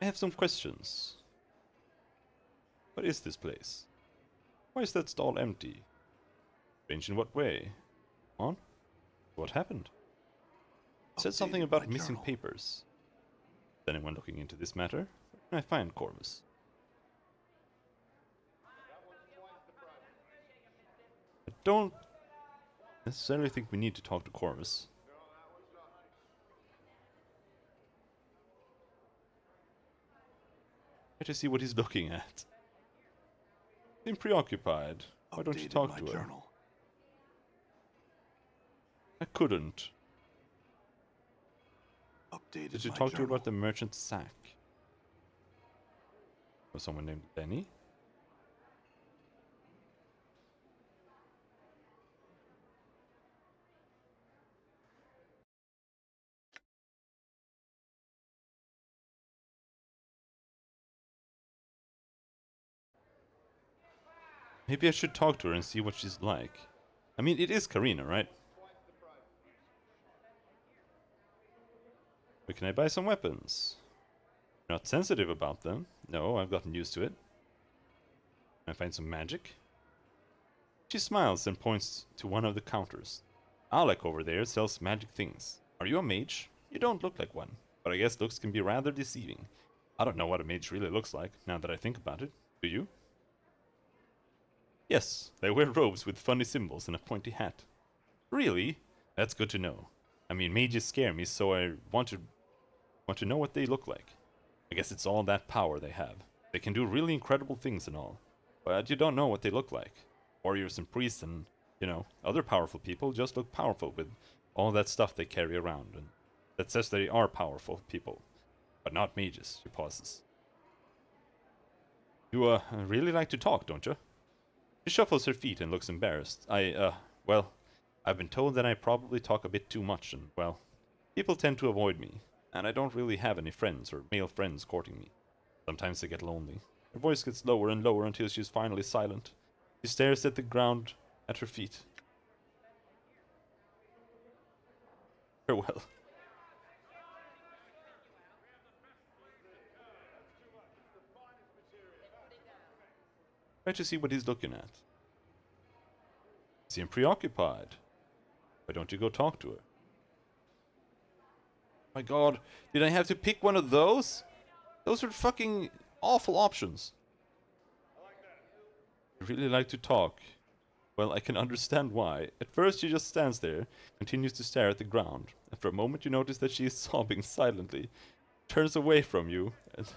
I have some questions. What is this place? Why is that stall empty? Strange in what way? On? What happened? It said something Updated about my missing journal. papers. Is anyone looking into this matter? Where can I find Corvus? I don't necessarily think we need to talk to Corvus. Try to see what he's looking at. Seem preoccupied. Why don't you Updated talk my to her? journal. I couldn't. Updated Did you my talk to her journal. about the merchant sack? Was someone named Benny? Maybe I should talk to her and see what she's like. I mean, it is Karina, right? Where can I buy some weapons? You're not sensitive about them. No, I've gotten used to it. Can I find some magic? She smiles and points to one of the counters. Alec over there sells magic things. Are you a mage? You don't look like one, but I guess looks can be rather deceiving. I don't know what a mage really looks like, now that I think about it. Do you? Yes, they wear robes with funny symbols and a pointy hat. Really? That's good to know. I mean, mages scare me, so I want to know what they look like. I guess it's all that power they have. They can do really incredible things and all, but you don't know what they look like. Warriors and priests and, other powerful people just look powerful with all that stuff they carry around, and that says they are powerful people, but not mages. She pauses. You, really like to talk, don't you? She shuffles her feet and looks embarrassed. Well, I've been told that I probably talk a bit too much, and, well, people tend to avoid me, and I don't really have any friends or male friends courting me. Sometimes I get lonely. Her voice gets lower and lower until she's finally silent. She stares at the ground at her feet. Farewell. Try to see what he's looking at. Seem preoccupied. Why don't you go talk to her? My god, did I have to pick one of those? Those are fucking awful options. I really like to talk. Well, I can understand why. At first she just stands there, continues to stare at the ground. After a moment you notice that she is sobbing silently, turns away from you, and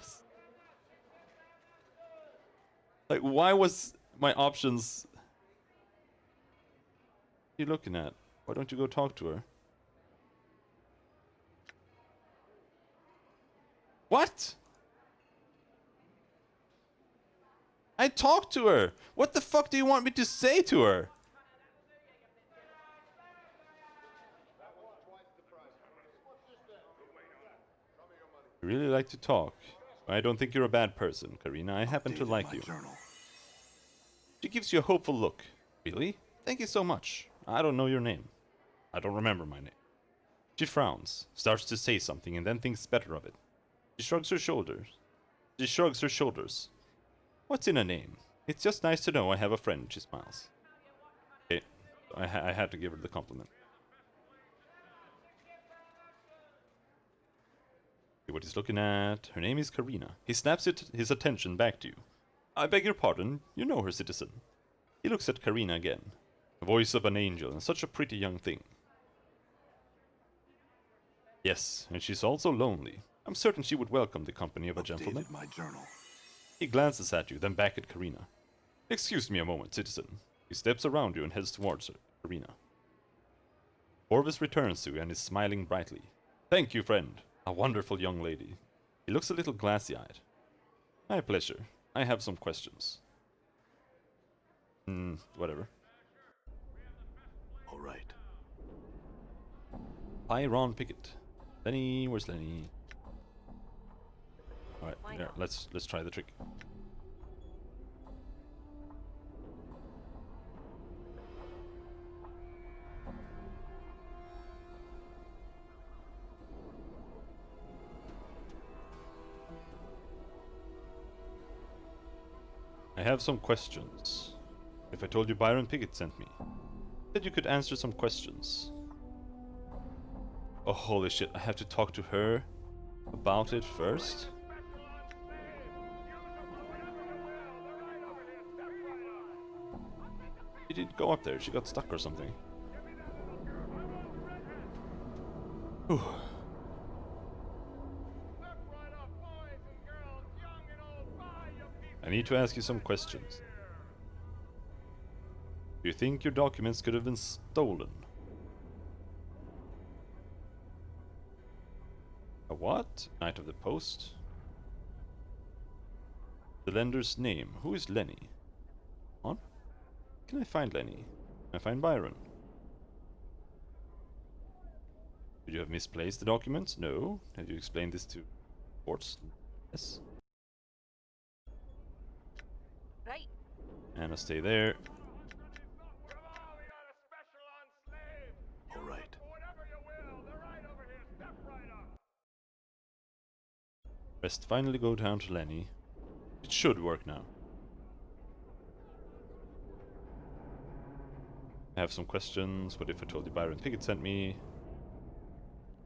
like, why was my options... What are you looking at? Why don't you go talk to her? What? I talked to her! What the fuck do you want me to say to her? You really like to talk. I don't think you're a bad person, Karina. I happen to Updated like my you. journal. She gives you a hopeful look. Really? Thank you so much. I don't know your name. I don't remember my name. She frowns, starts to say something, and then thinks better of it. She shrugs her shoulders. What's in a name? It's just nice to know I have a friend, she smiles. Okay, I had to give her the compliment. See what he's looking at. Her name is Karina. He snaps his attention back to you. I beg your pardon, you know her, citizen. He looks at Karina again. The voice of an angel and such a pretty young thing. Yes, and she's also lonely. I'm certain she would welcome the company of a gentleman. Updated my journal. He glances at you, then back at Karina. Excuse me a moment, citizen. He steps around you and heads towards her, Karina. Orvis returns to you and is smiling brightly. Thank you, friend. A wonderful young lady. He looks a little glassy-eyed. My pleasure. I have some questions. Whatever. All right. Hi, Ron Pickett. Lenny, where's Lenny? Alright, Why there, not? let's try the trick. I have some questions. If I told you Byron Pickett sent me, said you could answer some questions. Oh, holy shit, I have to talk to her about it first? She didn't go up there, she got stuck or something. Whew. I need to ask you some questions. Do you think your documents could have been stolen? A what? Knight of the Post? The lender's name. Who is Lenny? On? Can I find Lenny? Can I find Byron? Could you have misplaced the documents? No. Have you explained this to courts? Yes. Right. And I stay there. All right. Best finally go down to Lenny. It should work now. I have some questions. What if I told you Byron Pickett sent me?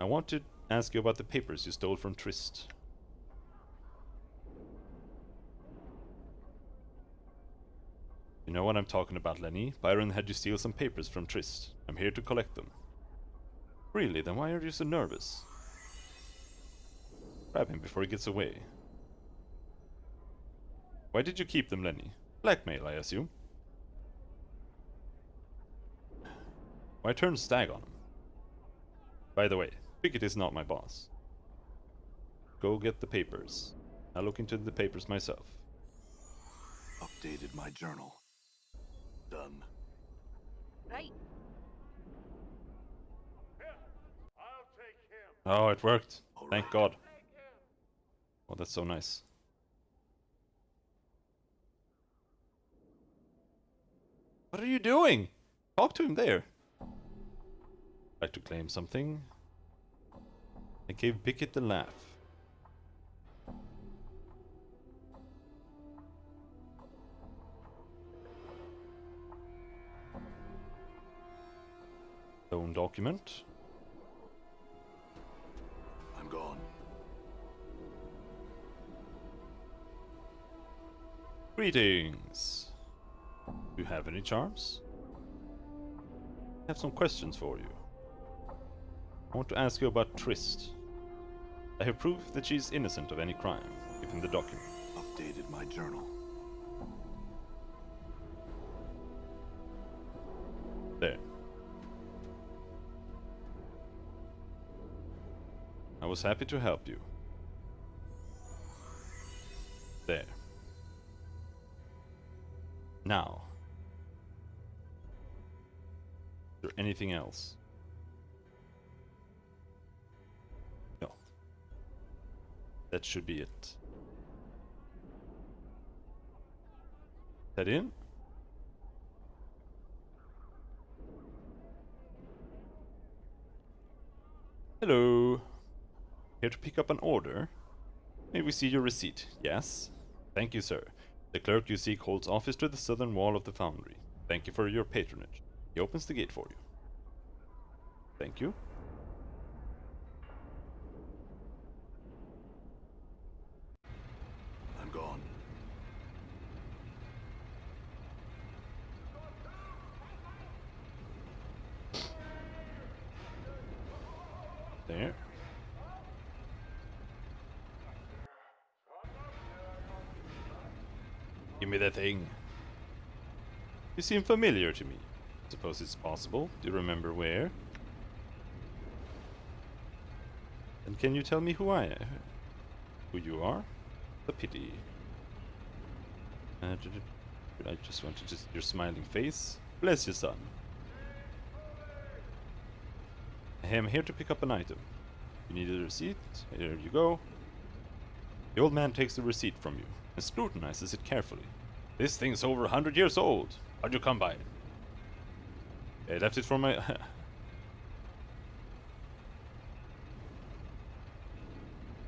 I want to ask you about the papers you stole from Trist. You know what I'm talking about, Lenny. Byron had you steal some papers from Trist. I'm here to collect them. Really? Then why are you so nervous? Grab him before he gets away. Why did you keep them, Lenny? Blackmail, I assume. Why turn stag on him? By the way, Pickett is not my boss. Go get the papers. I'll look into the papers myself. Updated my journal. Done. Right. Oh, it worked. All Thank right. God. Oh, that's so nice. What are you doing? Talk to him there. Like to claim something? I gave Pickett the laugh. Loan document. I'm gone. Greetings. Do you have any charms? I have some questions for you. I want to ask you about Trist. I have proof that she is innocent of any crime, given the document. Updated my journal. There. I was happy to help you. There. Now. Is there anything else? No. That should be it. Head in. Hello. Here to pick up an order? May we see your receipt? Yes. Thank you, sir. The clerk you seek holds office to the southern wall of the foundry. Thank you for your patronage. He opens the gate for you. Thank you. I'm gone. There. Give me that thing. You seem familiar to me. Suppose it's possible. Do you remember where? And can you tell me who you are? A pity. I just wanted to see your smiling face. Bless you, son. I am here to pick up an item. You need a receipt? Here you go. The old man takes the receipt from you and scrutinizes it carefully. This thing's over 100 years old. How'd you come by it? I left it from my...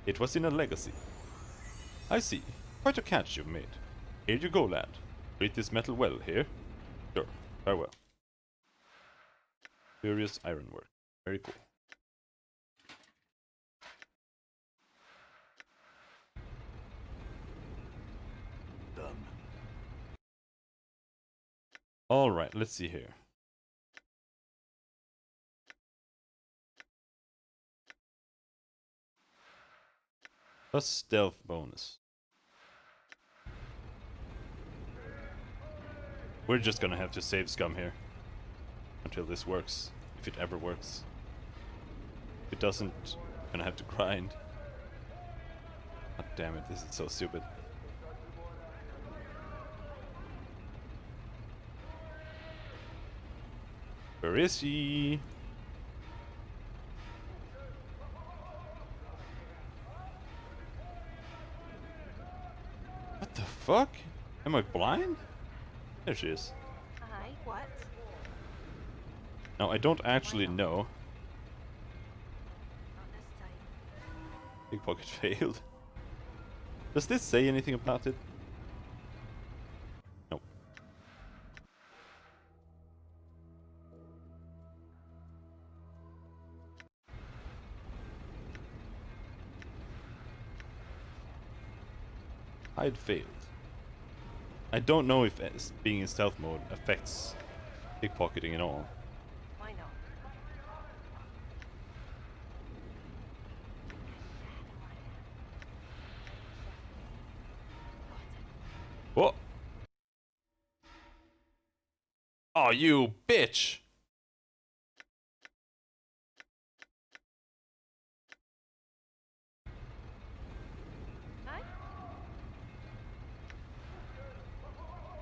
It was in a legacy. I see. Quite a catch you've made. Here you go, lad. Treat this metal well, here? Sure. Farewell. Curious ironwork. Very cool. Done. Alright, let's see here. Plus stealth bonus. We're just gonna have to save scum here. Until this works. If it ever works. If it doesn't, I'm gonna have to grind. God damn it, this is so stupid. Where is he? What the fuck? Am I blind? There she is. Aye, what? Now, I don't actually know. Not this time. Pickpocket failed. Does this say anything about it? Nope. Hide failed. I don't know if being in stealth mode affects pickpocketing at all. Why not? What? Oh, you bitch! Aye?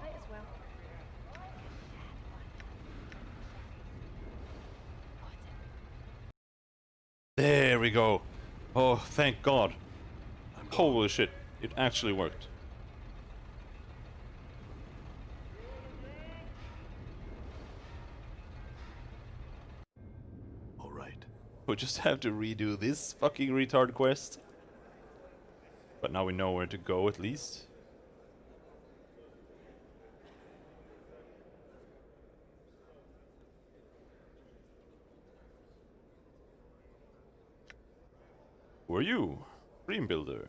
Might as well. There we go. Oh, thank God. I'm gone. Holy shit, it actually worked. All right. We just have to redo this fucking retard quest. But now we know where to go at least. Who are you? Dream Builder.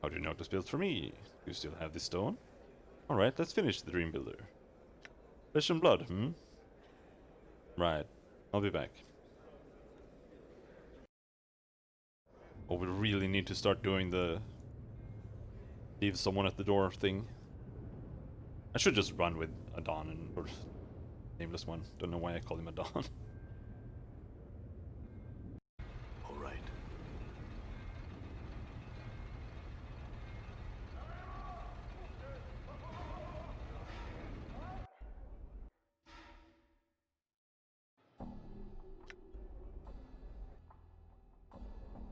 How do you know this build for me? You still have this stone? Alright, let's finish the Dream Builder. Flesh and blood, hmm? Right. I'll be back. Oh, we really need to start doing the leave someone at the door thing. I should just run with Adon and or nameless one. Don't know why I call him Adon. All right.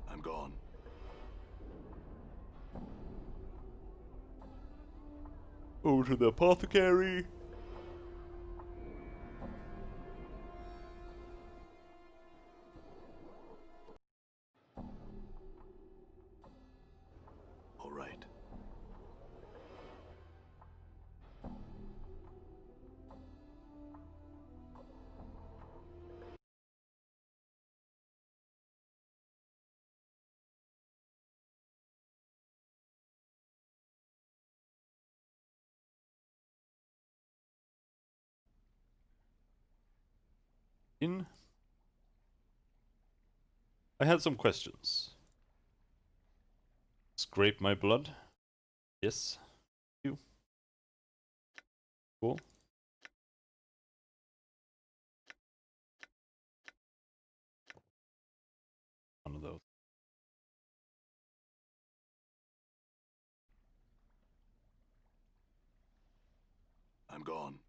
I'm gone. Over to the apothecary. All right. In. I had some questions. Scrape my blood. Yes. You. Cool. One of those. I'm gone.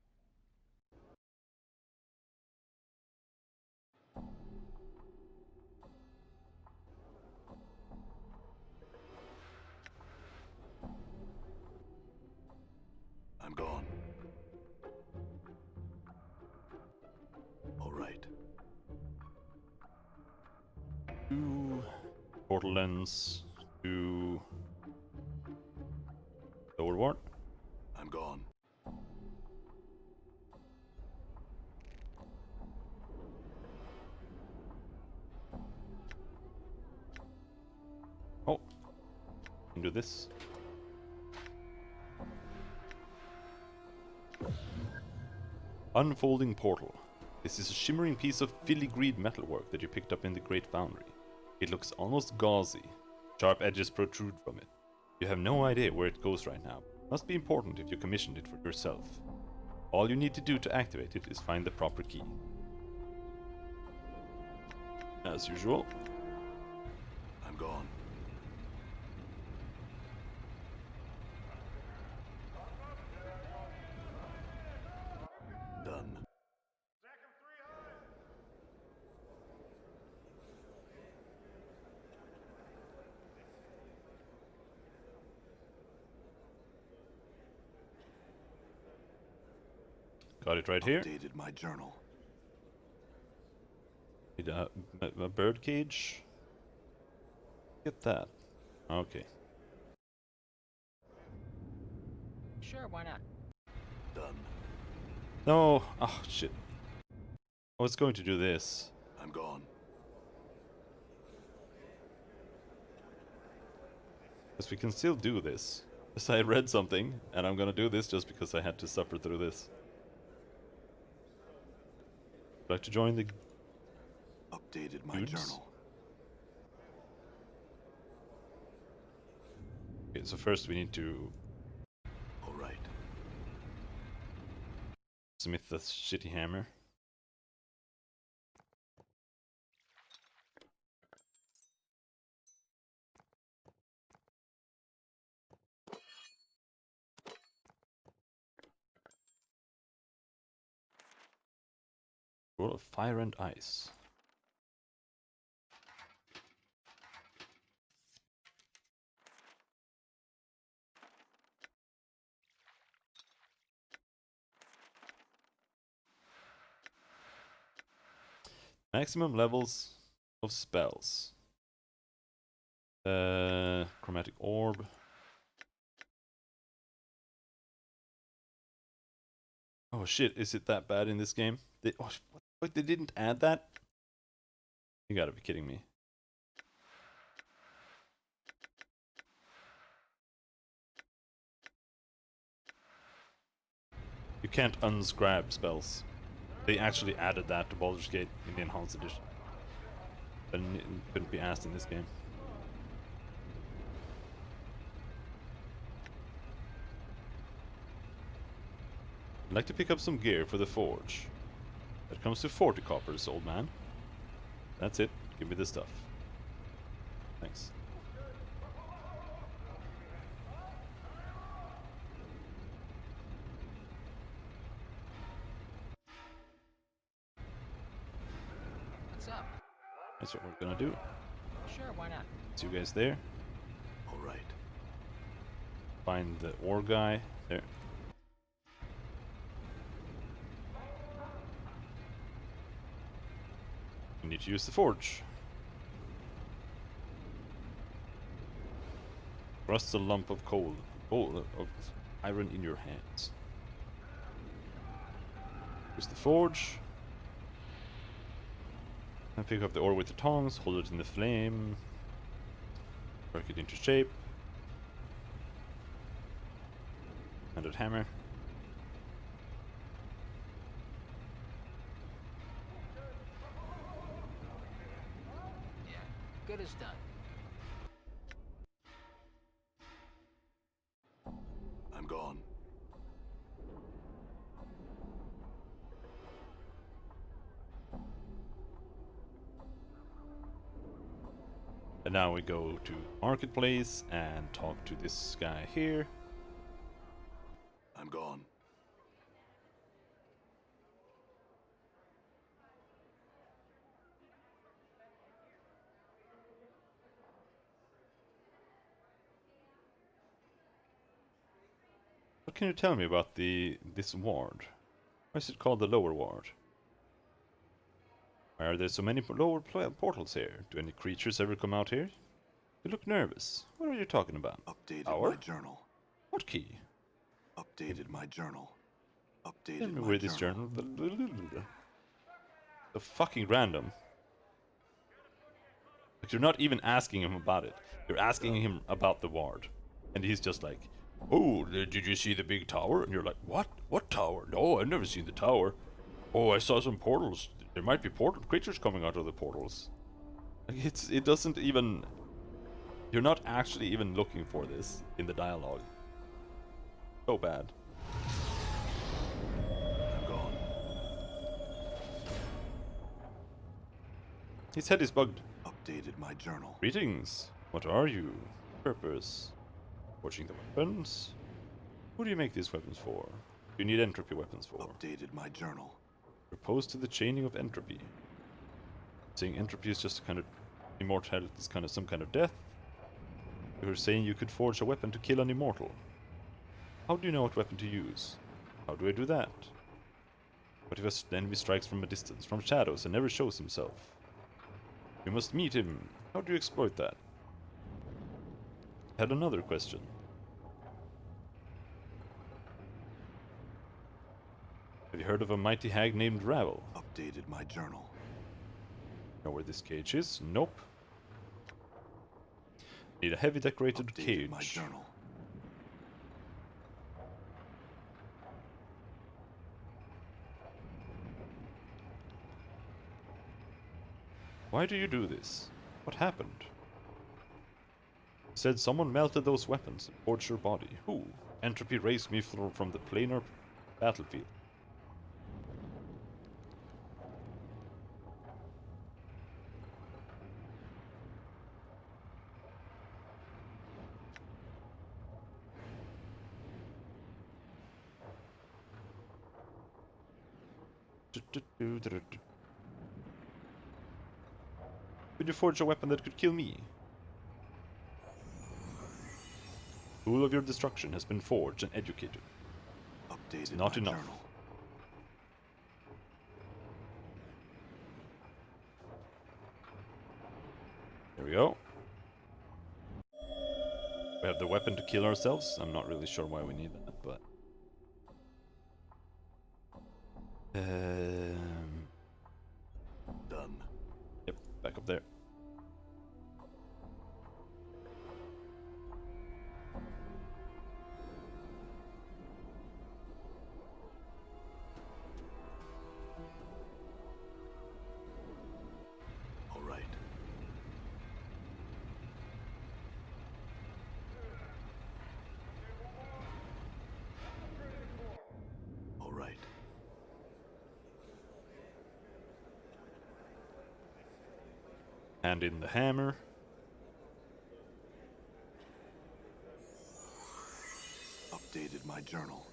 I'm gone. All right. 2 portal lens. 2 lower ward. I'm gone. Oh. Can do this. Unfolding portal. This is a shimmering piece of filigreed metalwork that you picked up in the Great Foundry. It looks almost gauzy. Sharp edges protrude from it. You have no idea where it goes right now. Must be important if you commissioned it for yourself. All you need to do to activate it is find the proper key. As usual. I'm gone. Done. Got it right here. Updated my journal. Need a bird cage. Get that. Okay. Sure, why not? Done. No. Oh, shit. I was going to do this. I'm gone. Because we can still do this. Yes, I read something, and I'm gonna do this just because I had to suffer through this. Would you like to join the Updated my dudes? journal. Okay, so first we need to All right. smith the shitty hammer. Roll of fire and ice. Maximum levels of spells. Chromatic orb. Oh shit, is it that bad in this game? Oh, what, they didn't add that? You gotta be kidding me. You can't unscribe spells. They actually added that to Baldur's Gate in the Enhanced Edition. But it couldn't be asked in this game. I'd like to pick up some gear for the forge. That comes to 40 coppers, old man. That's it. Give me the stuff. Thanks. What's up? That's what we're gonna do. Sure, why not? See you guys there. All right. Find the ore guy. There. We need to use the forge. Thrust a lump of coal of iron in your hands. Use the forge. And pick up the ore with the tongs, hold it in the flame. Work it into shape. And a hammer. Yeah. Good as done. I'm gone. And now we go to Marketplace and talk to this guy here. I'm gone. What can you tell me about this ward? Why is it called the lower ward? Why are there so many lower portals here? Do any creatures ever come out here? You look nervous. What are you talking about? Updated Tower? my journal. What key? Updated my journal. Tell Updated me my where this journal. journal... So fucking random. Like, you're not even asking him about it. You're asking him about the ward. And he's just like, oh, did you see the big tower? And you're like, what? What tower? No, I've never seen the tower. Oh, I saw some portals. There might be portal creatures coming out of the portals. Like, it doesn't even... You're not actually even looking for this in the dialogue. So bad. I'm gone. His head is bugged. Updated my journal. Greetings. What are you? Purpose? Forging the weapons? Who do you make these weapons for? Do you need entropy weapons for? Updated my journal. You're opposed to the chaining of entropy. Saying entropy is just a kind of immortality, is kind of some kind of death. You're saying you could forge a weapon to kill an immortal. How do you know what weapon to use? How do I do that? What if an enemy strikes from a distance, from shadows, and never shows himself? You must meet him. How do you exploit that? I had another question. Have you heard of a mighty hag named Ravel? Updated my journal. Know where this cage is? Nope. Need a heavy decorated Updated my cage. journal. Why do you do this? What happened? Said someone melted those weapons and forged your body. Who? Entropy raised me from the planar battlefield. Could you forge a weapon that could kill me? Tool of your destruction has been forged and educated. Updated Not my enough. journal. There we go. We have the weapon to kill ourselves. I'm not really sure why we need that, but... Done. Yep, back up there. All right. All right. Hand in the hammer. Updated my journal.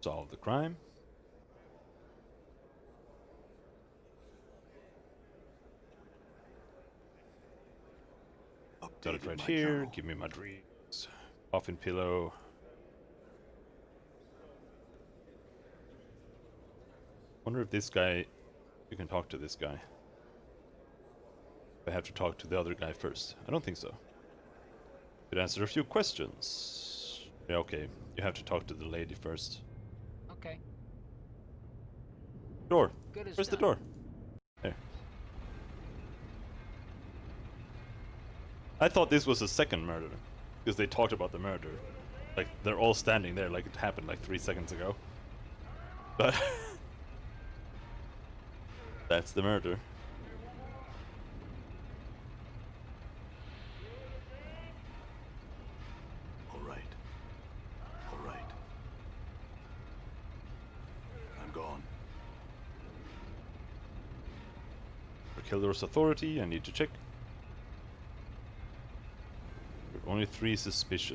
Solve the crime. Got it Updated right my here. journal. Give me my dreams. Coffin pillow. Wonder if this guy... You can talk to this guy. I have to talk to the other guy first. I don't think so. Could answer a few questions. Yeah, okay. You have to talk to the lady first. Okay. Door. Good as Where's the done. door? There. I thought this was a second murder. Because they talked about the murder. Like, they're all standing there like it happened like 3 seconds ago. But... That's the murder. Killer's authority, I need to check. There are only 3 suspects.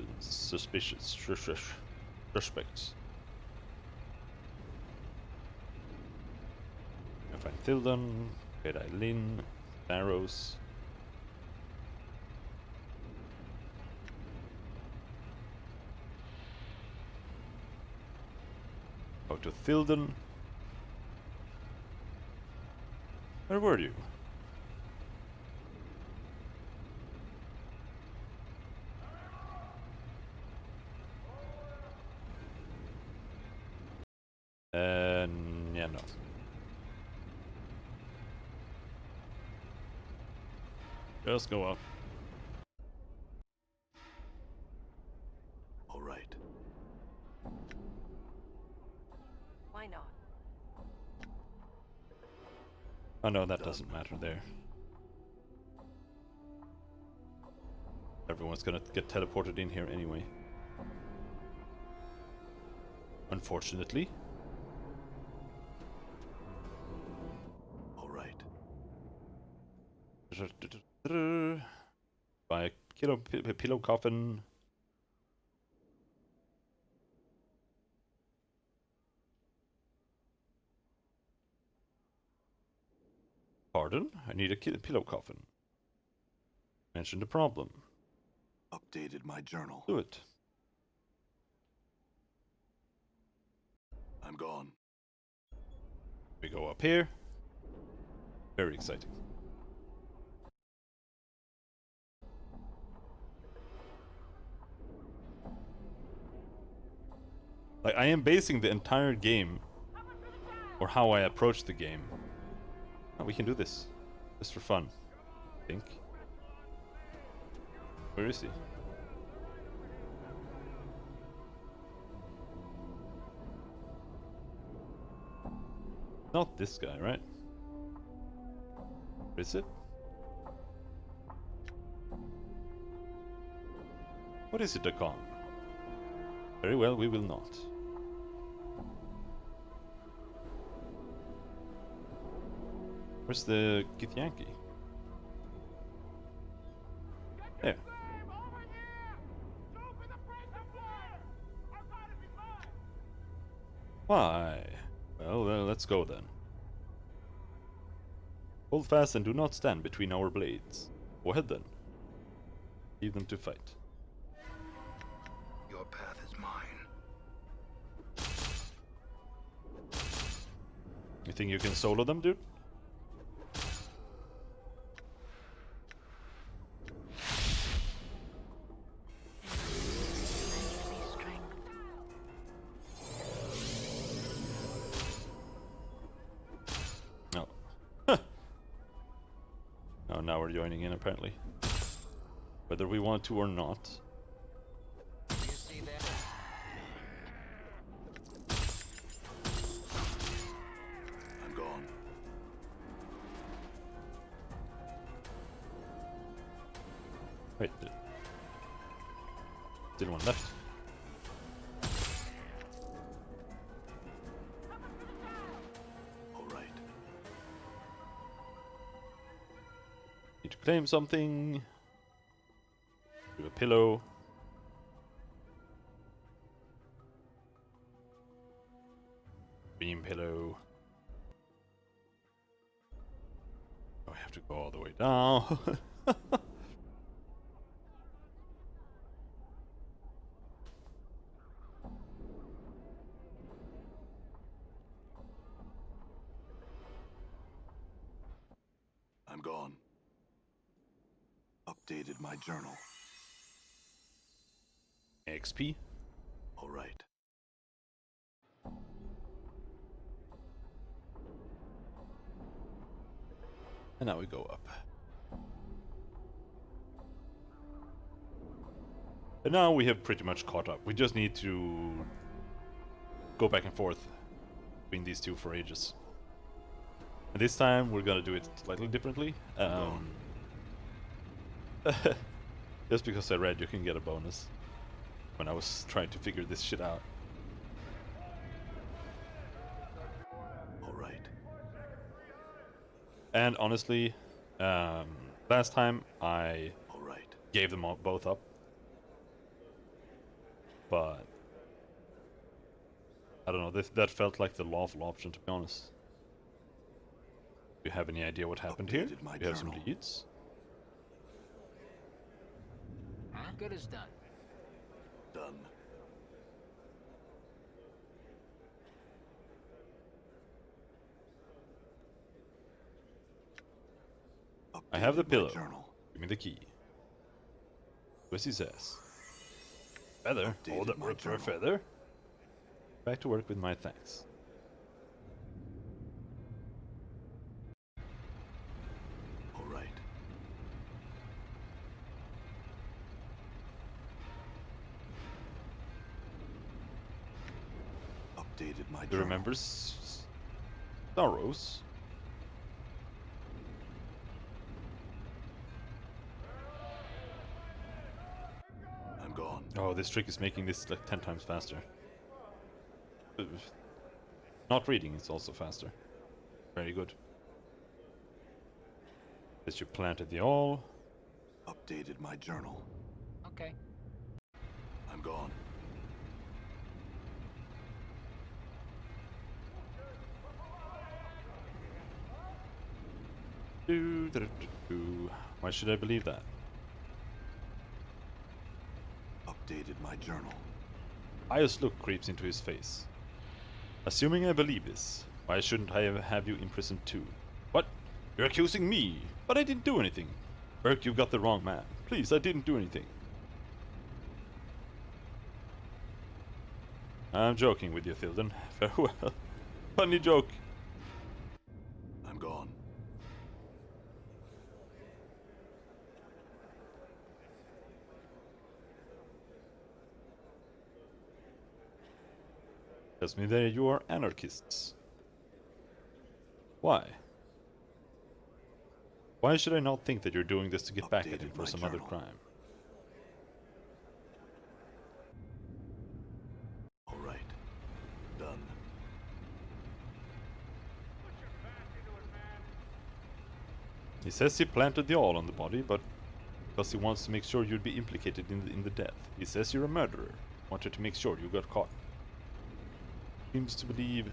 I find Thildon, get Eileen, Barrows. Go to Thildon. Where were you? Yeah, no. Just go up. All right. Why not? Oh no, that doesn't matter there. Everyone's gonna get teleported in here anyway. Unfortunately. All right. Buy a pillow coffin. Pardon? I need a pillow coffin. Mention the problem. Updated my journal. Do it. I'm gone. We go up here. Very exciting. Like, I am basing the entire game, or how I approach the game. Oh, we can do this. Just for fun. I think. Where is he? Not this guy, right? Where is it? What is it, Dakan? Very well, we will not. Where's the Githyanki? There. Why? Well, let's go then. Hold fast and do not stand between our blades. Go ahead then. Leave them to fight. Your path is mine. You think you can solo them, dude? No. Oh, now we're joining in apparently. Whether we want to or not. You see that? I'm gone. Wait. Still one left. All right. Need to claim something. Do a pillow. Beam pillow. Oh, I have to go all the way down. I'm gone. Updated my journal. XP. All right. And now we go up. And now we have pretty much caught up. We just need to go back and forth between these two for ages. And this time we're gonna do it slightly differently. Just because I read you can get a bonus when I was trying to figure this shit out. All right. And honestly, last time I All right. gave them both up, but I don't know. That felt like the lawful option, to be honest. Do you have any idea what happened here? Updated my Do you have some journal. leads? Huh? Good as done. Done. I have the Updated my pillow. journal. Give me the key. Twissy says. Feather? Oh, Updated that my worked for a journal. feather. Back to work with my thanks. All right. Updated my Do you journal. remember Sorrows? I'm gone. Oh, this trick is making this like 10 times faster. Not reading is also faster. Very good. As you planted the all. Updated my journal. Okay. I'm gone. Why should I believe that? Updated my journal. Pious look creeps into his face. Assuming I believe this, why shouldn't I have you imprisoned too? What? You're accusing me? But I didn't do anything. Burke, you've got the wrong man. Please, I didn't do anything. I'm joking with you, Thilden. Farewell. Funny joke. I'm gone. Tells me that you are anarchists. Why? Why should I not think that you're doing this to get back at him Updated for my some other journal. crime? All right. Done. He says he planted the all on the body, but because he wants to make sure you'd be implicated in the death. He says you're a murderer. Wanted to make sure you got caught. Seems to believe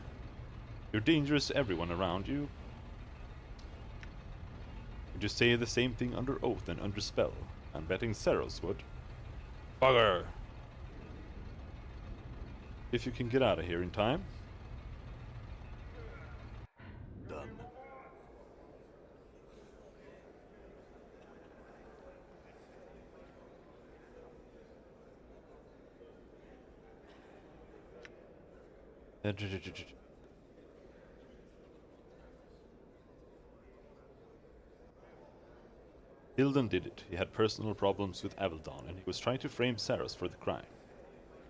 you're dangerous to everyone around you. Would you say the same thing under oath and under spell? I'm betting Saros would. Bugger! If you can get out of here in time. Done. Hilden did it. He had personal problems with Avildon, and he was trying to frame Saros for the crime.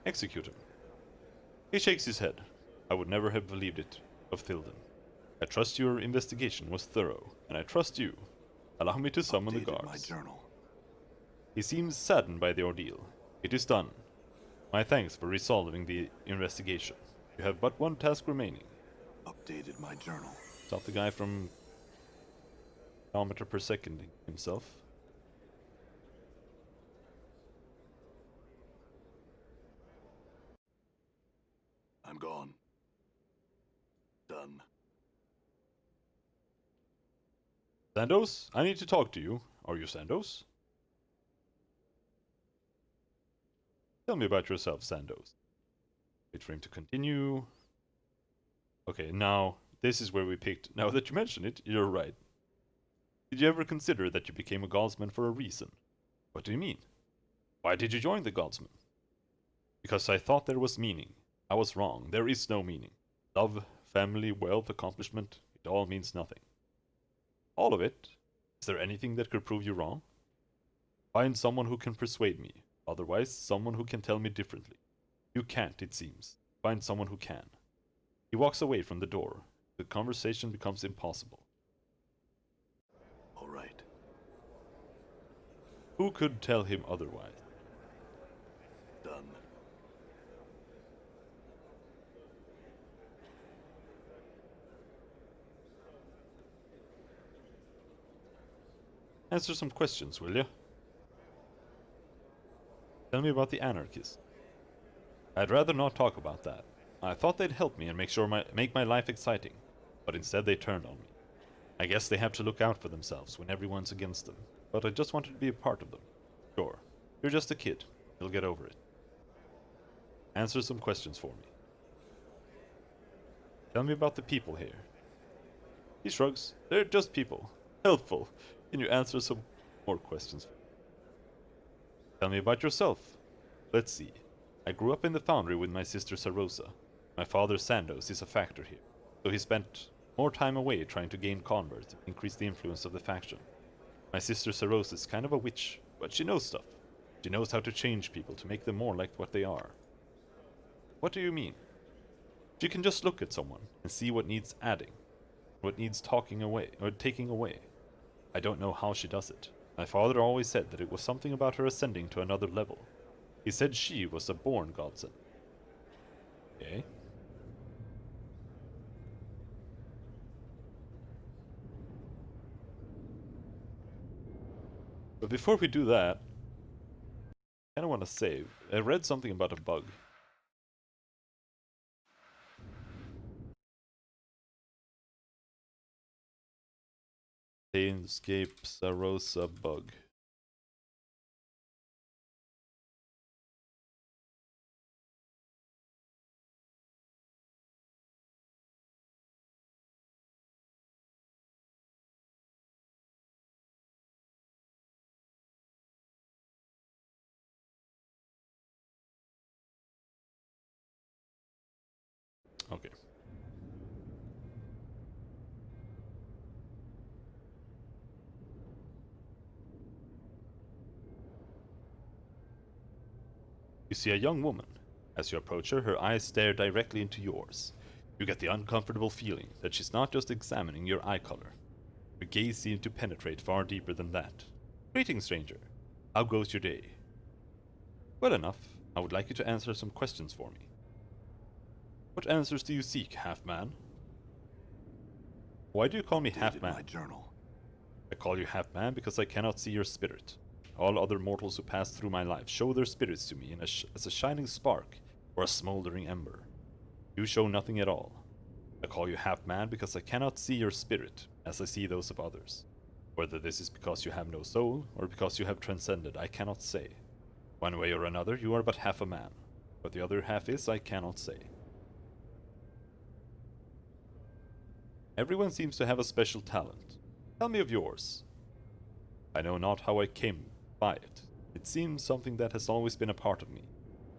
Execute him. He shakes his head. I would never have believed it of Thilden. I trust your investigation was thorough, and I trust you. Allow me to summon the Updated my guards. journal. He seems saddened by the ordeal. It is done. My thanks for resolving the investigation. You have but one task remaining. Updated my journal. Stop the guy from kilometer per second himself. I'm gone. Done. Sandos, I need to talk to you. Are you Sandos? Tell me about yourself, Sandos. Wait for him to continue. Okay, now, this is where we picked... Now that you mention it, you're right. Did you ever consider that you became a Godsman for a reason? What do you mean? Why did you join the Godsman? Because I thought there was meaning. I was wrong. There is no meaning. Love, family, wealth, accomplishment, it all means nothing. All of it? Is there anything that could prove you wrong? Find someone who can persuade me. Otherwise, someone who can tell me differently. You can't, it seems. Find someone who can. He walks away from the door. The conversation becomes impossible. All right. Who could tell him otherwise? Done. Answer some questions, will you? Tell me about the anarchists. I'd rather not talk about that. I thought they'd help me and make my life exciting, but instead they turned on me. I guess they have to look out for themselves when everyone's against them, but I just wanted to be a part of them. Sure, you're just a kid. You'll get over it. Answer some questions for me. Tell me about the people here. He shrugs. They're just people. Helpful. Can you answer some more questions? Tell me about yourself. Let's see. I grew up in the foundry with my sister Sarosa. My father Sandos is a factor here, so he spent more time away trying to gain converts and increase the influence of the faction. My sister Sarosa is kind of a witch, but she knows stuff. She knows how to change people to make them more like what they are. What do you mean? She can just look at someone and see what needs adding, what needs talking away or taking away. I don't know how she does it. My father always said that it was something about her ascending to another level. He said she was a born godsend. Okay. But before we do that, I kind of want to save. I read something about a bug. Planescape Sarosa bug. Okay. You see a young woman. As you approach her, her eyes stare directly into yours. You get the uncomfortable feeling that she's not just examining your eye color. Her gaze seems to penetrate far deeper than that. Greetings, stranger. How goes your day? Well enough. I would like you to answer some questions for me. What answers do you seek, half-man? Why do you call me Updated half-man? my journal. I call you half-man because I cannot see your spirit. All other mortals who pass through my life show their spirits to me as a shining spark or a smoldering ember. You show nothing at all. I call you half-man because I cannot see your spirit as I see those of others. Whether this is because you have no soul or because you have transcended, I cannot say. One way or another, you are but half a man. What the other half is, I cannot say. Everyone seems to have a special talent. Tell me of yours. I know not how I came by it. It seems something that has always been a part of me.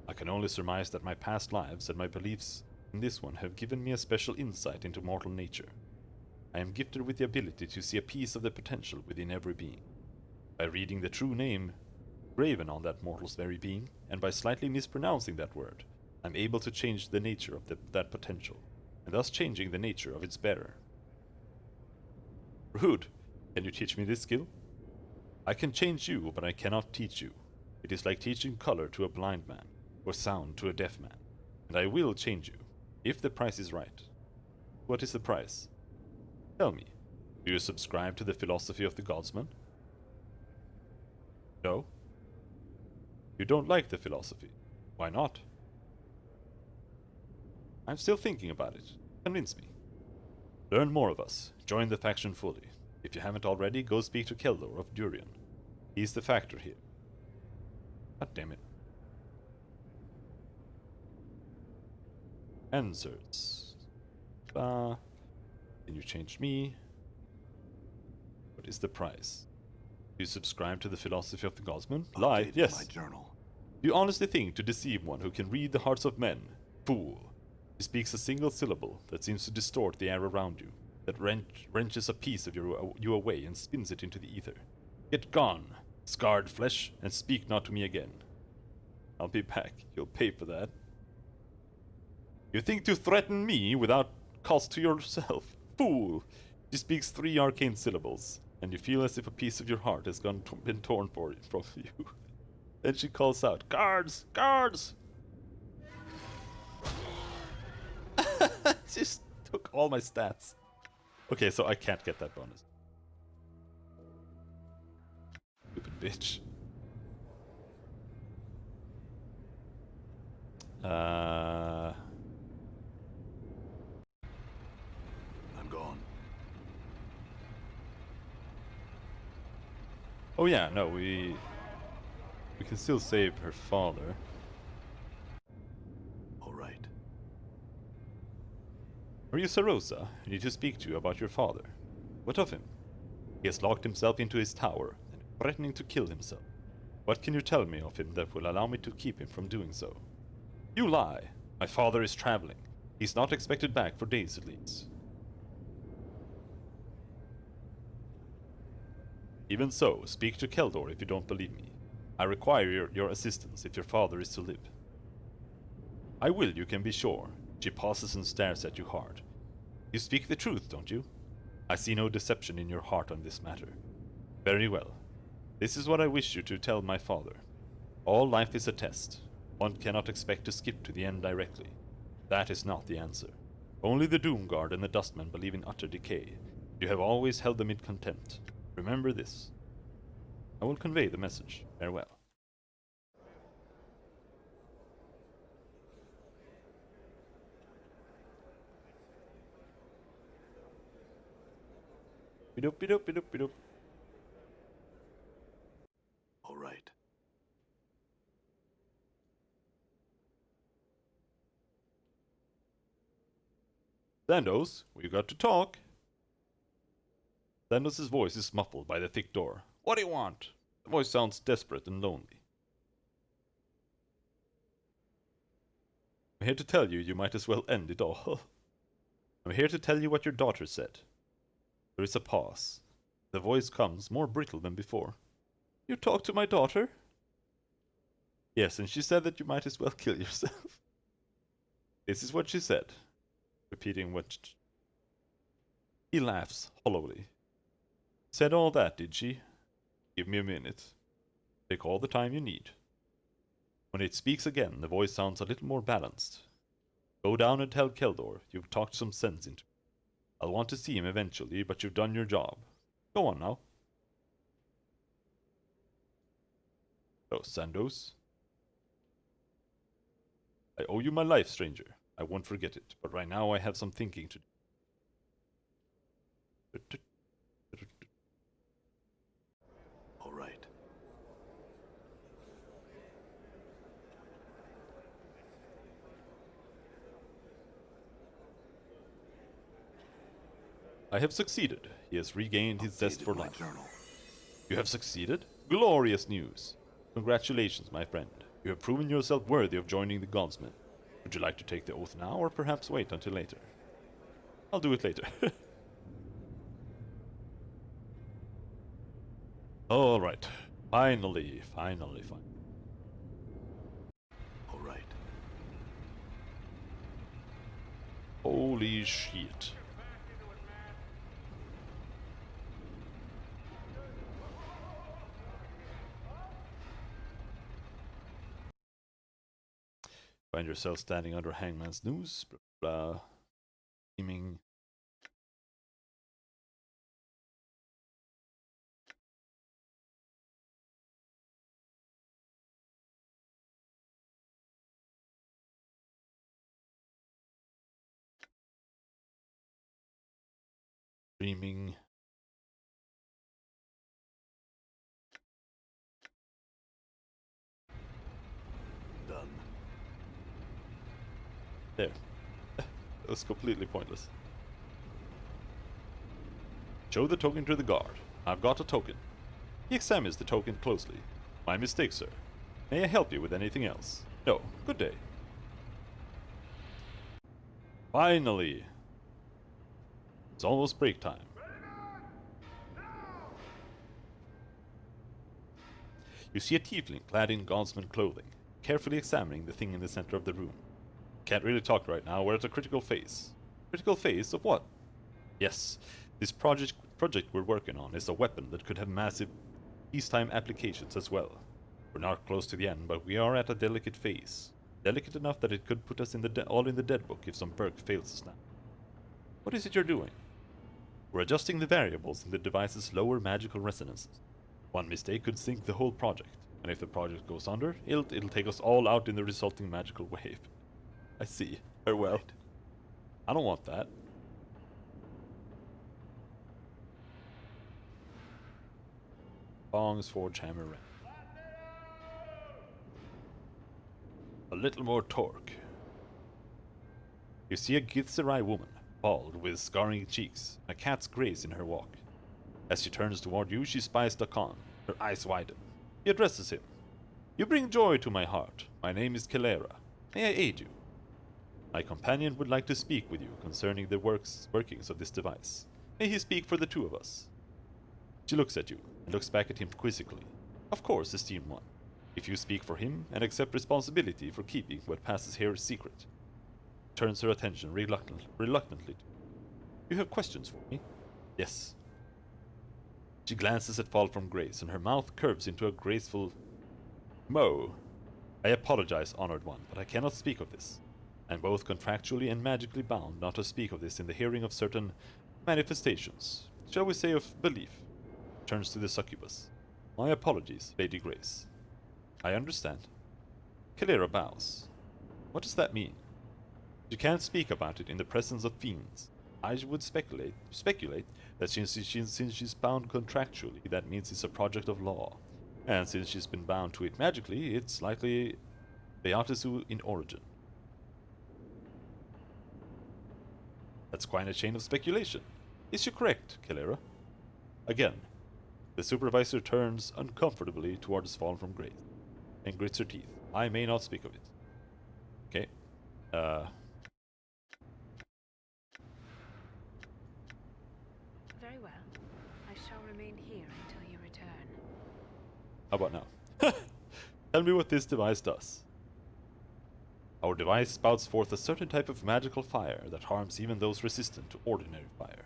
I can only surmise that my past lives and my beliefs in this one have given me a special insight into mortal nature. I am gifted with the ability to see a piece of the potential within every being. By reading the true name graven on that mortal's very being, and by slightly mispronouncing that word, I'm able to change the nature of that potential, and thus changing the nature of its bearer. Rude, can you teach me this skill? I can change you, but I cannot teach you. It is like teaching color to a blind man, or sound to a deaf man. And I will change you, if the price is right. What is the price? Tell me, do you subscribe to the philosophy of the Godsman? No? You don't like the philosophy. Why not? I'm still thinking about it. Convince me. Learn more of us. Join the faction fully. If you haven't already, go speak to Keldor of Durian. He's the factor here. God damn it. Answers. Can you change me? What is the price? Do you subscribe to the philosophy of the Godsman? Lie, Updated yes. my journal. Do you honestly think to deceive one who can read the hearts of men? Fool. He speaks a single syllable that seems to distort the air around you, that wrenches a piece of you away and spins it into the ether. Get gone, scarred flesh, and speak not to me again. I'll be back. You'll pay for that. You think to threaten me without cost to yourself? Fool! She speaks 3 arcane syllables, and you feel as if a piece of your heart has been torn from you. Then she calls out, "Guards! Guards!" She just took all my stats. Okay, so I can't get that bonus. bitch. Uh... I'm gone. Oh yeah, no, we can still save her father. All right. Are you Sarosa? I need to speak to you about your father. What of him? He has locked himself into his tower and is threatening to kill himself. What can you tell me of him that will allow me to keep him from doing so? You lie. My father is traveling. He's not expected back for days at least. Even so, speak to Keldor if you don't believe me. I require your assistance if your father is to live. I will, you can be sure. She pauses and stares at you hard. You speak the truth, don't you? I see no deception in your heart on this matter. Very well. This is what I wish you to tell my father. All life is a test. One cannot expect to skip to the end directly. That is not the answer. Only the Doomguard and the Dustmen believe in utter decay. You have always held them in contempt. Remember this. I will convey the message. Farewell. Bidoop, bidoop, bidoop, bidoop. All right. Zandos, we got to talk. Zandos' voice is muffled by the thick door. What do you want? The voice sounds desperate and lonely. I'm here to tell you might as well end it all. I'm here to tell you what your daughter said. There is a pause. The voice comes more brittle than before. You talked to my daughter? Yes, and she said that you might as well kill yourself. This is what she said. Repeating what... He laughs hollowly. Said all that, did she? Give me a minute. Take all the time you need. When it speaks again, the voice sounds a little more balanced. Go down and tell Keldor you've talked some sense into him. I'll want to see him eventually, but you've done your job. Go on now. Oh, Sandos. I owe you my life, stranger. I won't forget it, but right now I have some thinking to do. All right. I have succeeded. He has regained his zest for Updated my life. journal. You have succeeded? Glorious news. Congratulations, my friend. You have proven yourself worthy of joining the Godsmen. Would you like to take the oath now, or perhaps wait until later? I'll do it later. Alright. Finally. All right. Holy shit. Find yourself standing under Hangman's noose, blah blah. Steaming. Dreaming. Done. There. That was completely pointless. Show the token to the guard. I've got a token. He examines the token closely. My mistake, sir. May I help you with anything else? No. Good day. Finally! It's almost break time. You see a tiefling clad in Godsman clothing, carefully examining the thing in the center of the room. Can't really talk right now, we're at a critical phase. Critical phase of what? Yes, this project we're working on is a weapon that could have massive peacetime applications as well. We're not close to the end, but we are at a delicate phase. Delicate enough that it could put us in the all in the dead book if some perk fails us now. What is it you're doing? We're adjusting the variables in the device's lower magical resonances. One mistake could sink the whole project, and if the project goes under, it'll take us all out in the resulting magical wave. I see. Farewell. Right. I don't want that. Bongs, forge, hammer, ram. A little more torque. You see a Githzerai woman, bald, with scarring cheeks, and a cat's grace in her walk. As she turns toward you, she spies Dakan. Her eyes widen. He addresses him. You bring joy to my heart. My name is Kelera. May I aid you? My companion would like to speak with you concerning the workings of this device. May he speak for the two of us? She looks at you, and looks back at him quizzically. Of course, esteemed one. If you speak for him, and accept responsibility for keeping what passes here a secret. Turns her attention reluctantly to you. You have questions for me? Yes. She glances at Fall from Grace, and her mouth curves into a graceful Mo. I apologize, honored one, but I cannot speak of this. I am both contractually and magically bound not to speak of this in the hearing of certain manifestations, shall we say of belief. Turns to the succubus. My apologies, Lady Grace. I understand. Kelera bows. What does that mean? You can't speak about it in the presence of fiends. I would speculate that since she's bound contractually, that means it's a project of law. And since she's been bound to it magically, it's likely Beatisu in origin. That's quite a chain of speculation. Is she correct, Kelera? Again, the supervisor turns uncomfortably towards Fallen from Grace and grits her teeth. I may not speak of it. Okay. Very well. I shall remain here until you return. How about now? Tell me what this device does. Our device spouts forth a certain type of magical fire that harms even those resistant to ordinary fire.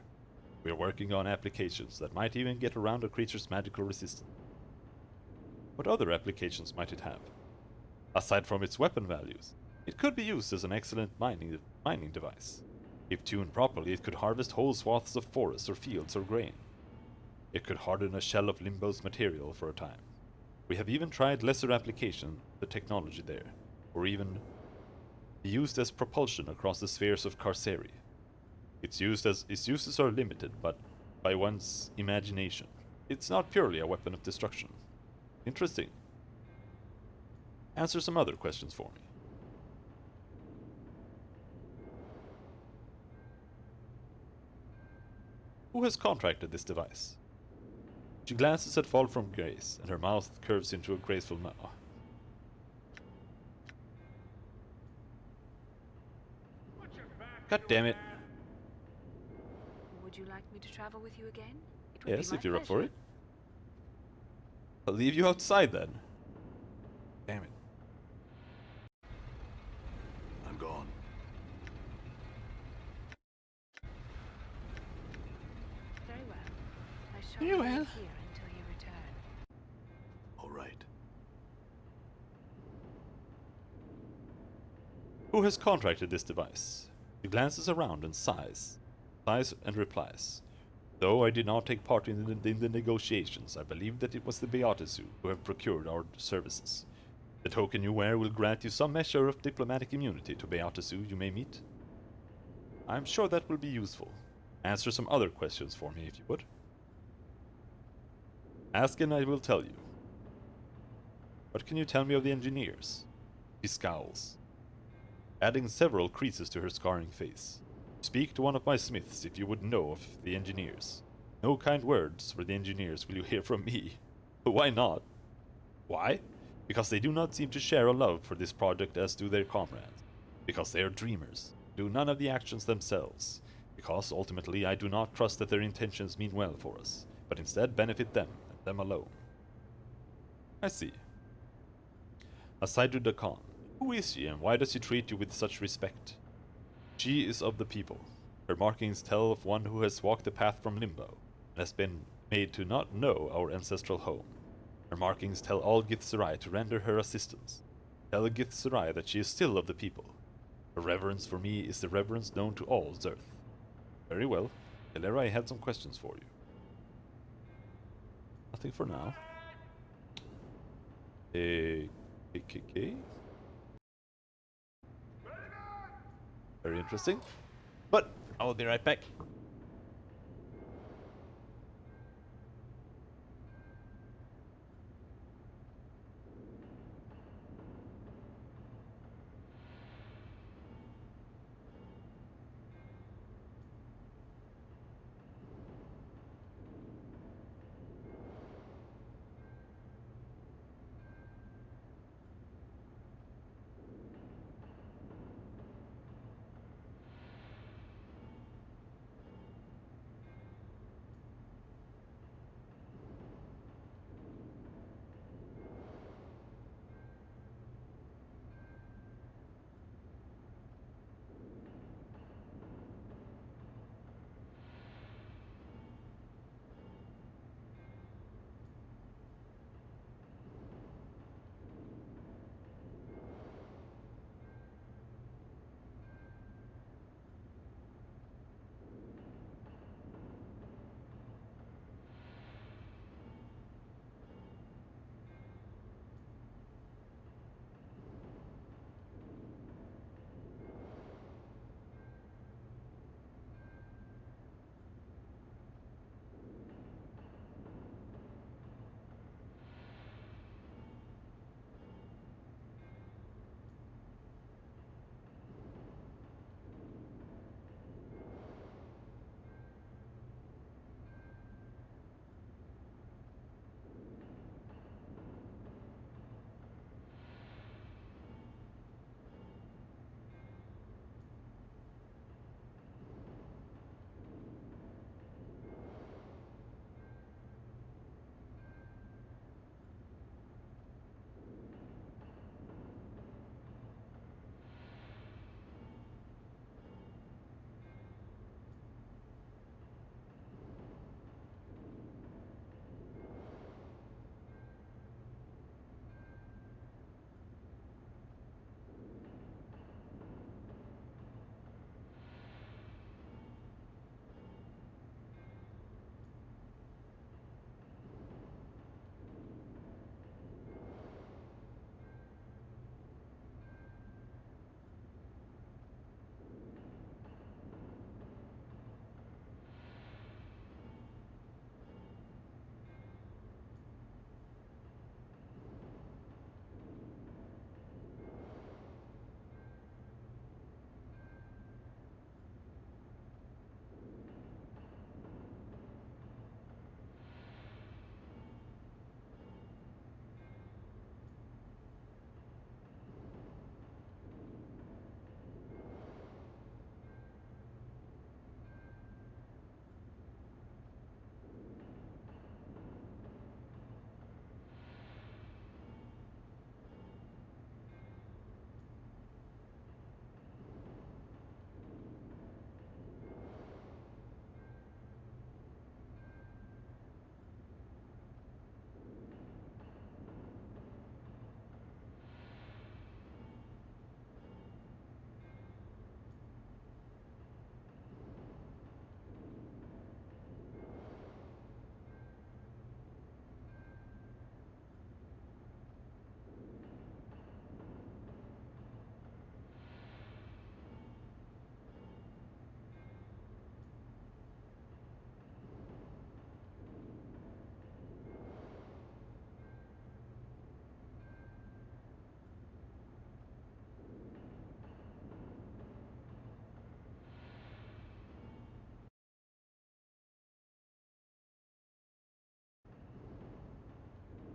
We are working on applications that might even get around a creature's magical resistance. What other applications might it have? Aside from its weapon values, it could be used as an excellent mining device. If tuned properly, it could harvest whole swaths of forests or fields or grain. It could harden a shell of Limbo's material for a time. We have even tried lesser application of the technology there, or even be used as propulsion across the spheres of Carceri. Its uses are limited, but by one's imagination. It's not purely a weapon of destruction. Interesting. Answer some other questions for me. Who has contracted this device? She glances at Fall from Grace, and her mouth curves into a graceful Mo. God damn it. Would you like me to travel with you again? It would Yes, be my if you're up for pleasure. it. I'll leave you outside then. Damn it. I'm gone. Very well. I shall Very remain well. here until you return. All right. Who has contracted this device? He glances around and sighs. Sighs and replies. Though I did not take part in the negotiations, I believe that it was the Beatisu who have procured our services. The token you wear will grant you some measure of diplomatic immunity to Beatisu you may meet. I am sure that will be useful. Answer some other questions for me if you would. Ask and I will tell you. What can you tell me of the engineers? She scowls, adding several creases to her scarring face. Speak to one of my smiths if you would know of the engineers. No kind words for the engineers will you hear from me. Why not? Why? Because they do not seem to share a love for this project as do their comrades. Because they are dreamers, do none of the actions themselves. Because ultimately I do not trust that their intentions mean well for us, but instead benefit them and them alone. I see. Aside to Dakan, who is she and why does she treat you with such respect? She is of the people. Her markings tell of one who has walked the path from Limbo, and has been made to not know our ancestral home. Her markings tell all Githzerai to render her assistance. Tell Githzerai that she is still of the people. Her reverence for me is the reverence known to all Zerth. Very well. Kelera, I had some questions for you. Nothing for now. KKK. Very interesting. But I will be right back.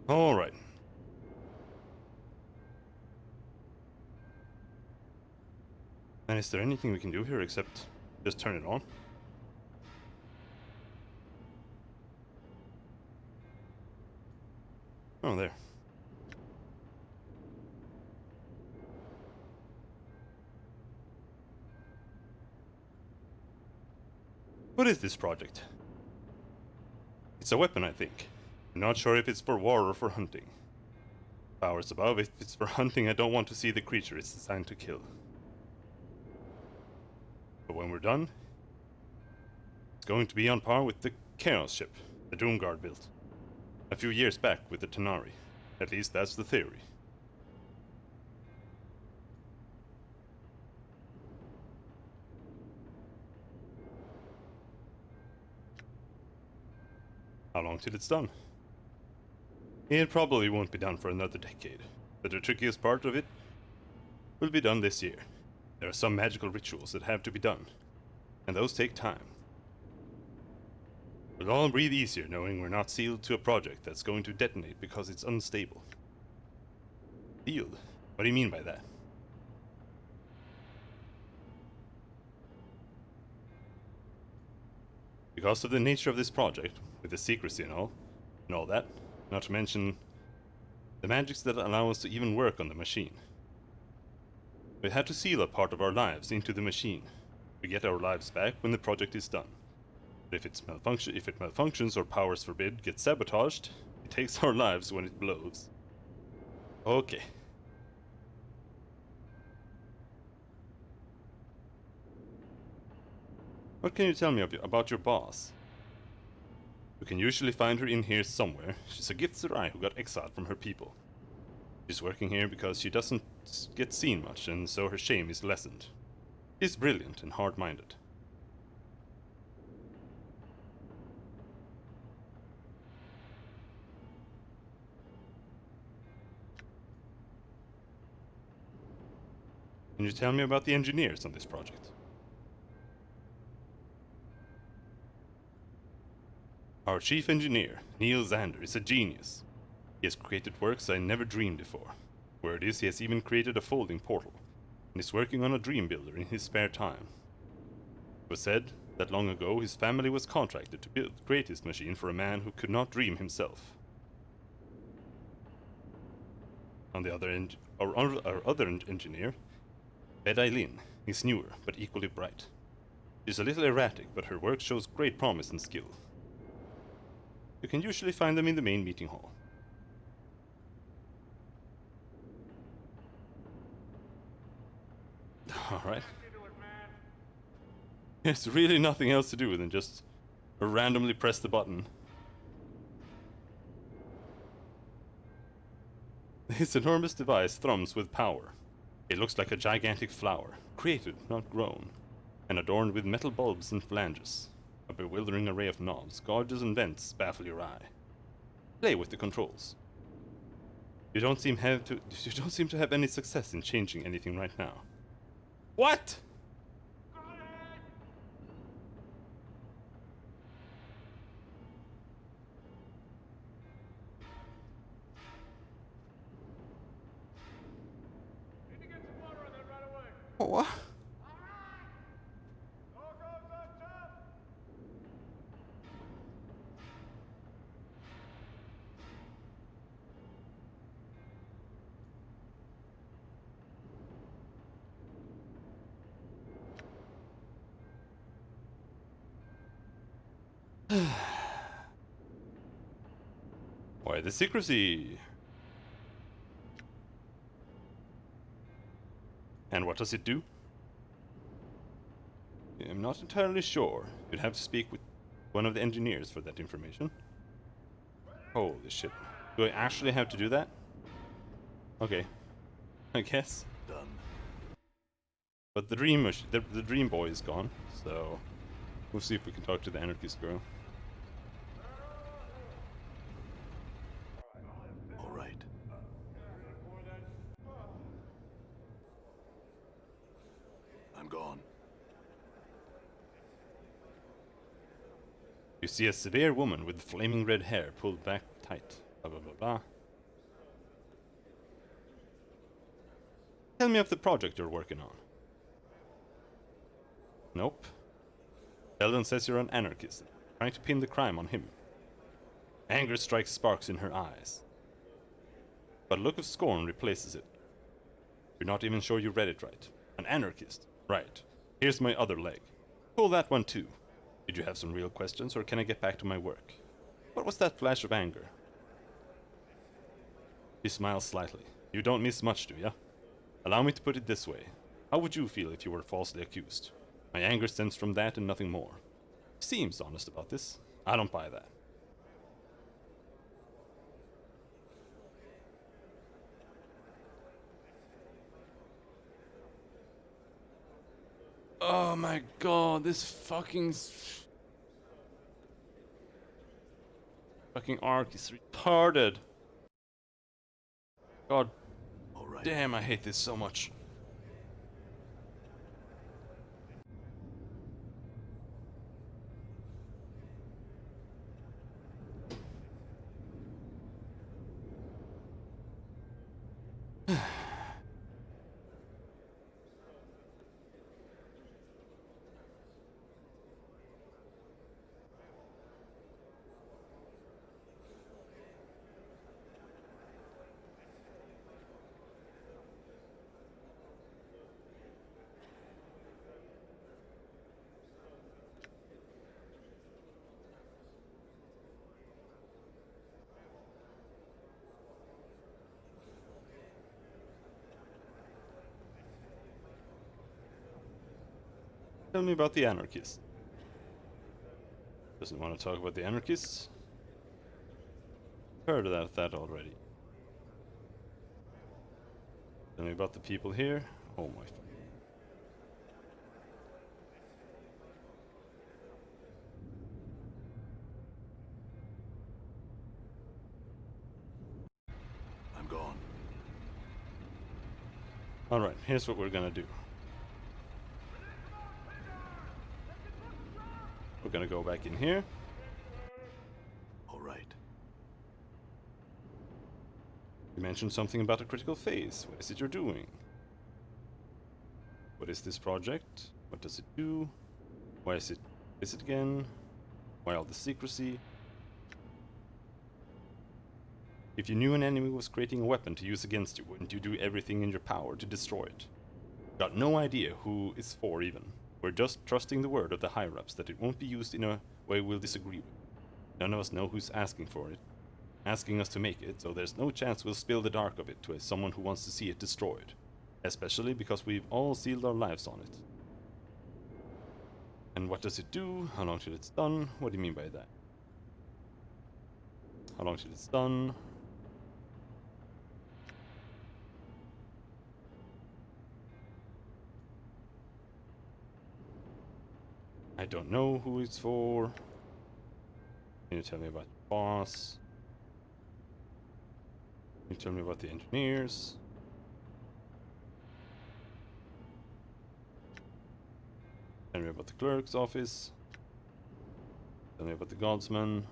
All right. And is there anything we can do here except just turn it on? Oh, there. What is this project? It's a weapon, I think. I'm not sure if it's for war or for hunting. Powers above, if it's for hunting, I don't want to see the creature it's designed to kill. But when we're done, it's going to be on par with the Chaos ship the Doomguard built a few years back with the Tanari. At least that's the theory. How long till it's done? It probably won't be done for another decade, but the trickiest part of it will be done this year. There are some magical rituals that have to be done, and those take time. We'll all breathe easier knowing we're not sealed to a project that's going to detonate because it's unstable. Sealed? What do you mean by that? Because of the nature of this project, with the secrecy and all that, not to mention the magics that allow us to even work on the machine. We had to seal a part of our lives into the machine. We get our lives back when the project is done. But if it malfunctions or powers forbid gets sabotaged, it takes our lives when it blows. Okay. What can you tell me about your boss? We can usually find her in here somewhere. She's a Githzerai who got exiled from her people. She's working here because she doesn't get seen much, and so her shame is lessened. She's brilliant and hard-minded. Can you tell me about the engineers on this project? Our chief engineer, Neil Xander, is a genius. He has created works I never dreamed before. Word is he has even created a folding portal, and is working on a dream builder in his spare time. It was said that long ago his family was contracted to create this machine for a man who could not dream himself. On the other end, our other engineer, Bed Eileen, is newer but equally bright. She's a little erratic, but her work shows great promise and skill. You can usually find them in the main meeting hall. Alright. There's really nothing else to do than just randomly press the button. This enormous device thrums with power. It looks like a gigantic flower, created, not grown, and adorned with metal bulbs and flanges. A bewildering array of knobs, gauges, and vents baffle your eye. Play with the controls. You don't seem to have any success in changing anything right now. What? What? Why the secrecy? And what does it do? I'm not entirely sure. You'd have to speak with one of the engineers for that information. Holy shit. Do I actually have to do that? Okay. I guess. Done. But the dream boy is gone, so we'll see if we can talk to the anarchist girl. All right. I'm gone. You see a severe woman with flaming red hair pulled back tight. Blah blah blah blah. Tell me of the project you're working on. Nope. Sheldon says you're an anarchist, trying to pin the crime on him. Anger strikes sparks in her eyes, but a look of scorn replaces it. You're not even sure you read it right. An anarchist. Right. Here's my other leg. Pull that one too. Did you have some real questions, or can I get back to my work? What was that flash of anger? She smiles slightly. You don't miss much, do ya? Allow me to put it this way. How would you feel if you were falsely accused? My anger stems from that and nothing more. Seems honest about this. I don't buy that. Oh my god, this fucking arc is retarded. God All right. damn, I hate this so much. Tell me about the anarchists. Doesn't want to talk about the anarchists. Heard of that already. Tell me about the people here. Oh my. I'm gone. Alright, here's what we're gonna do. We're gonna go back in here. All right. You mentioned something about a critical phase. What is it you're doing? What is this project? What does it do? Why is it again? Why all the secrecy? If you knew an enemy was creating a weapon to use against you, wouldn't you do everything in your power to destroy it? Got no idea who it's for even. We're just trusting the word of the higher-ups that it won't be used in a way we'll disagree with. None of us know who's asking for it, asking us to make it, so there's no chance we'll spill the dark of it to someone who wants to see it destroyed. Especially because we've all sealed our lives on it. And what does it do? How long till it's done? What do you mean by that? How long till it's done? I don't know who it's for. Can you tell me about your boss? Can you tell me about the engineers? Tell me about the clerk's office. Tell me about the godsman.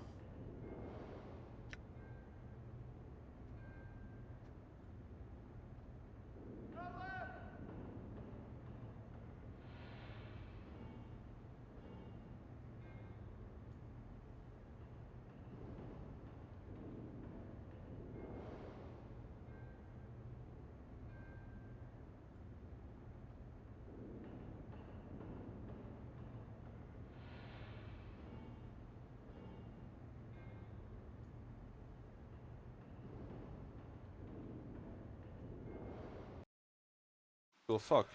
Well, fuck.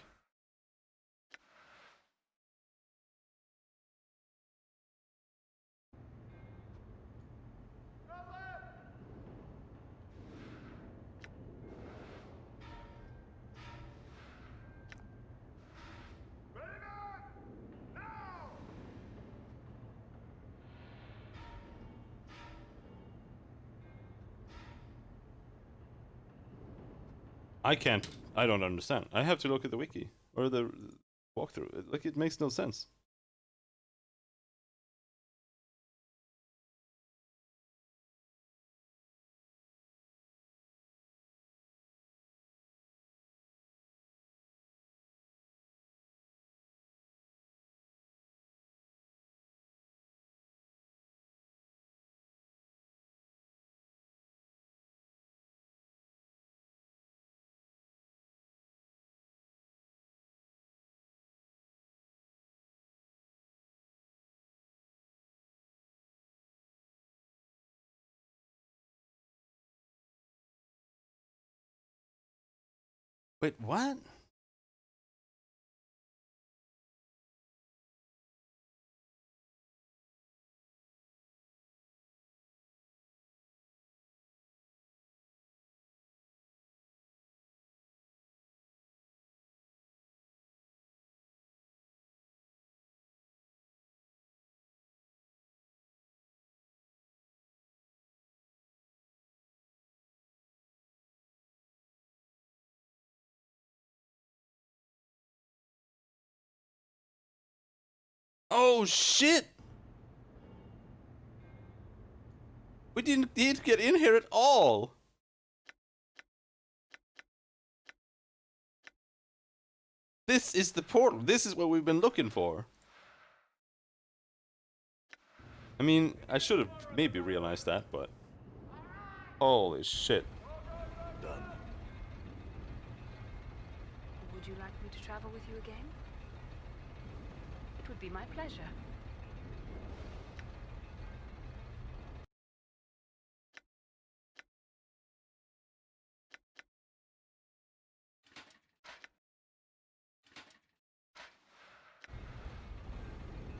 I don't understand. I have to look at the wiki or the walkthrough. Like, it makes no sense. Wait, what? Oh shit! We didn't need to get in here at all! This is the portal. This is what we've been looking for. I mean, I should have maybe realized that, but... Holy shit. Done. Would you like me to travel with you again? It would be my pleasure.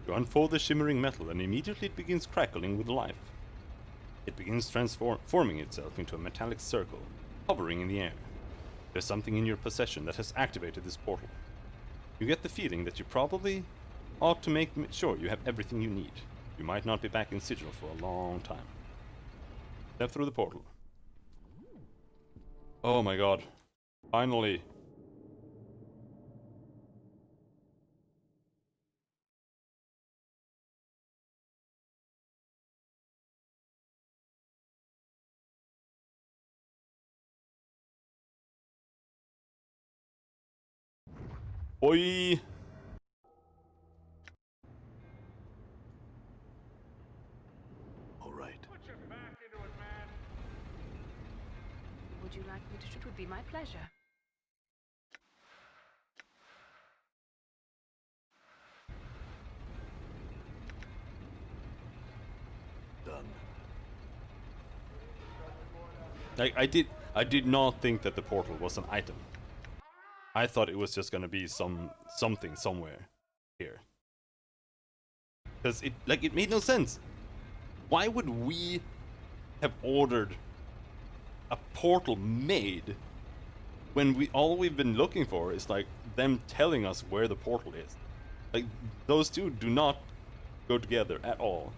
You unfold the shimmering metal and immediately it begins crackling with life. It begins transforming itself into a metallic circle, hovering in the air. There's something in your possession that has activated this portal. You get the feeling that you probably ought to make sure you have everything you need. You might not be back in Sigil for a long time. Step through the portal. Oh my god. Finally. Oi! All right. Would you like me to? It would be my pleasure. Done. I did not think that the portal was an item. I thought it was just gonna be something somewhere here. Because it made no sense. Why would we have ordered a portal made when all we've been looking for is like them telling us where the portal is? Like those two do not go together at all.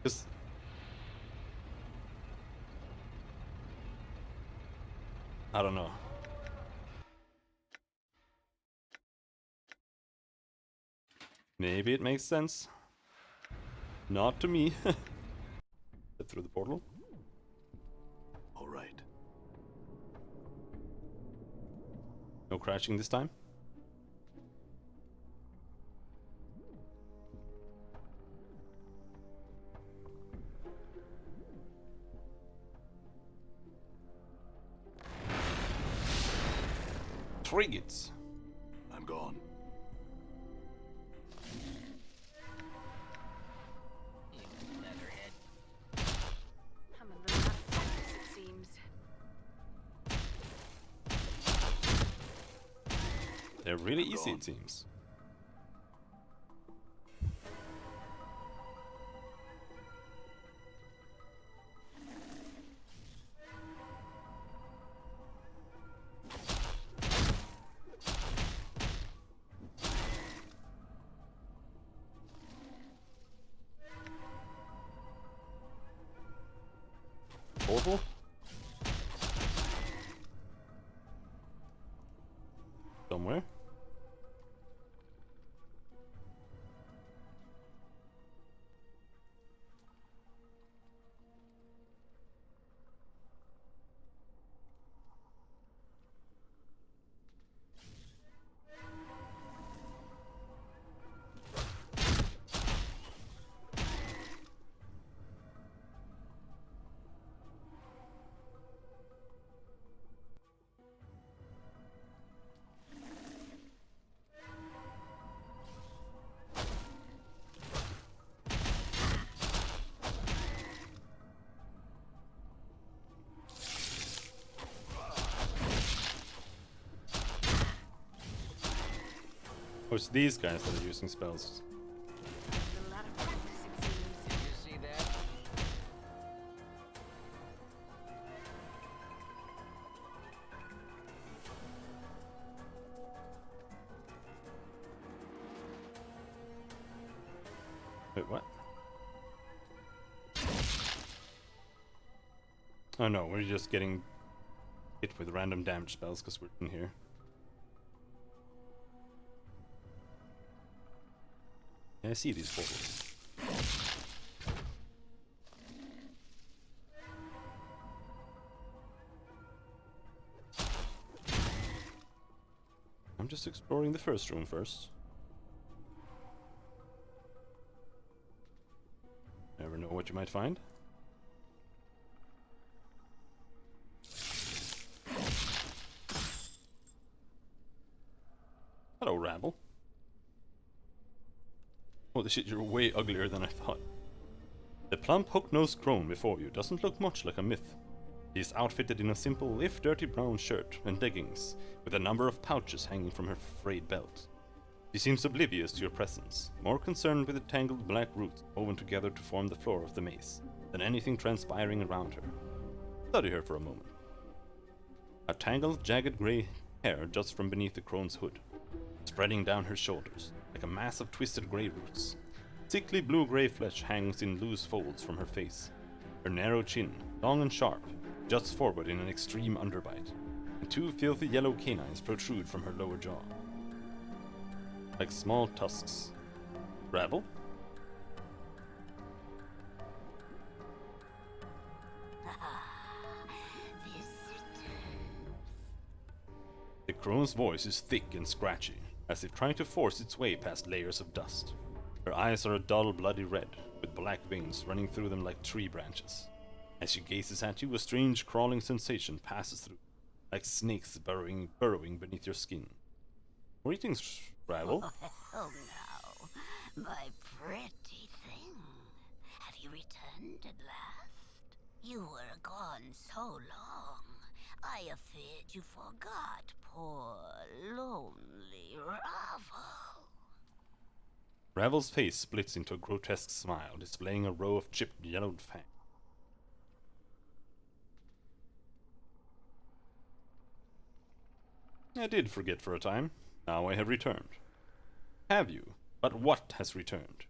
Because I don't know. Maybe it makes sense. Not to me. Step through the portal. All right. No crashing this time. Frigates. I'm gone. You leatherhead. I'm a little out of practice, it seems. They're really easy, Gone. it seems. Portal? Somewhere? Oh, it's these guys that are using spells. A little out of practice, it seems. Did you see that? Wait, what? Oh no, we're just getting hit with random damage spells because we're in here. Yeah, I see these portals. I'm just exploring the first room first. Never know what you might find. Hello, Rabble. Holy shit, you're way uglier than I thought. The plump hook-nosed crone before you doesn't look much like a myth. She is outfitted in a simple, if dirty brown shirt and leggings, with a number of pouches hanging from her frayed belt. She seems oblivious to your presence, more concerned with the tangled black roots woven together to form the floor of the maze, than anything transpiring around her. Study her for a moment. A tangled, jagged grey hair juts from beneath the crone's hood, spreading down her shoulders, like a mass of twisted grey roots. Sickly blue-grey flesh hangs in loose folds from her face. Her narrow chin, long and sharp, juts forward in an extreme underbite, and two filthy yellow canines protrude from her lower jaw, like small tusks. Rabble? The crone's voice is thick and scratchy, as if trying to force its way past layers of dust. Her eyes are a dull, bloody red, with black veins running through them like tree branches. As she gazes at you, a strange crawling sensation passes through, like snakes burrowing beneath your skin. Greetings, Rabble. Oh no, my pretty thing. Have you returned at last? You were gone so long. I feared you forgot poor, lonely Ravel. Ravel's face splits into a grotesque smile, displaying a row of chipped yellowed fangs. I did forget for a time. Now I have returned. Have you? But what has returned?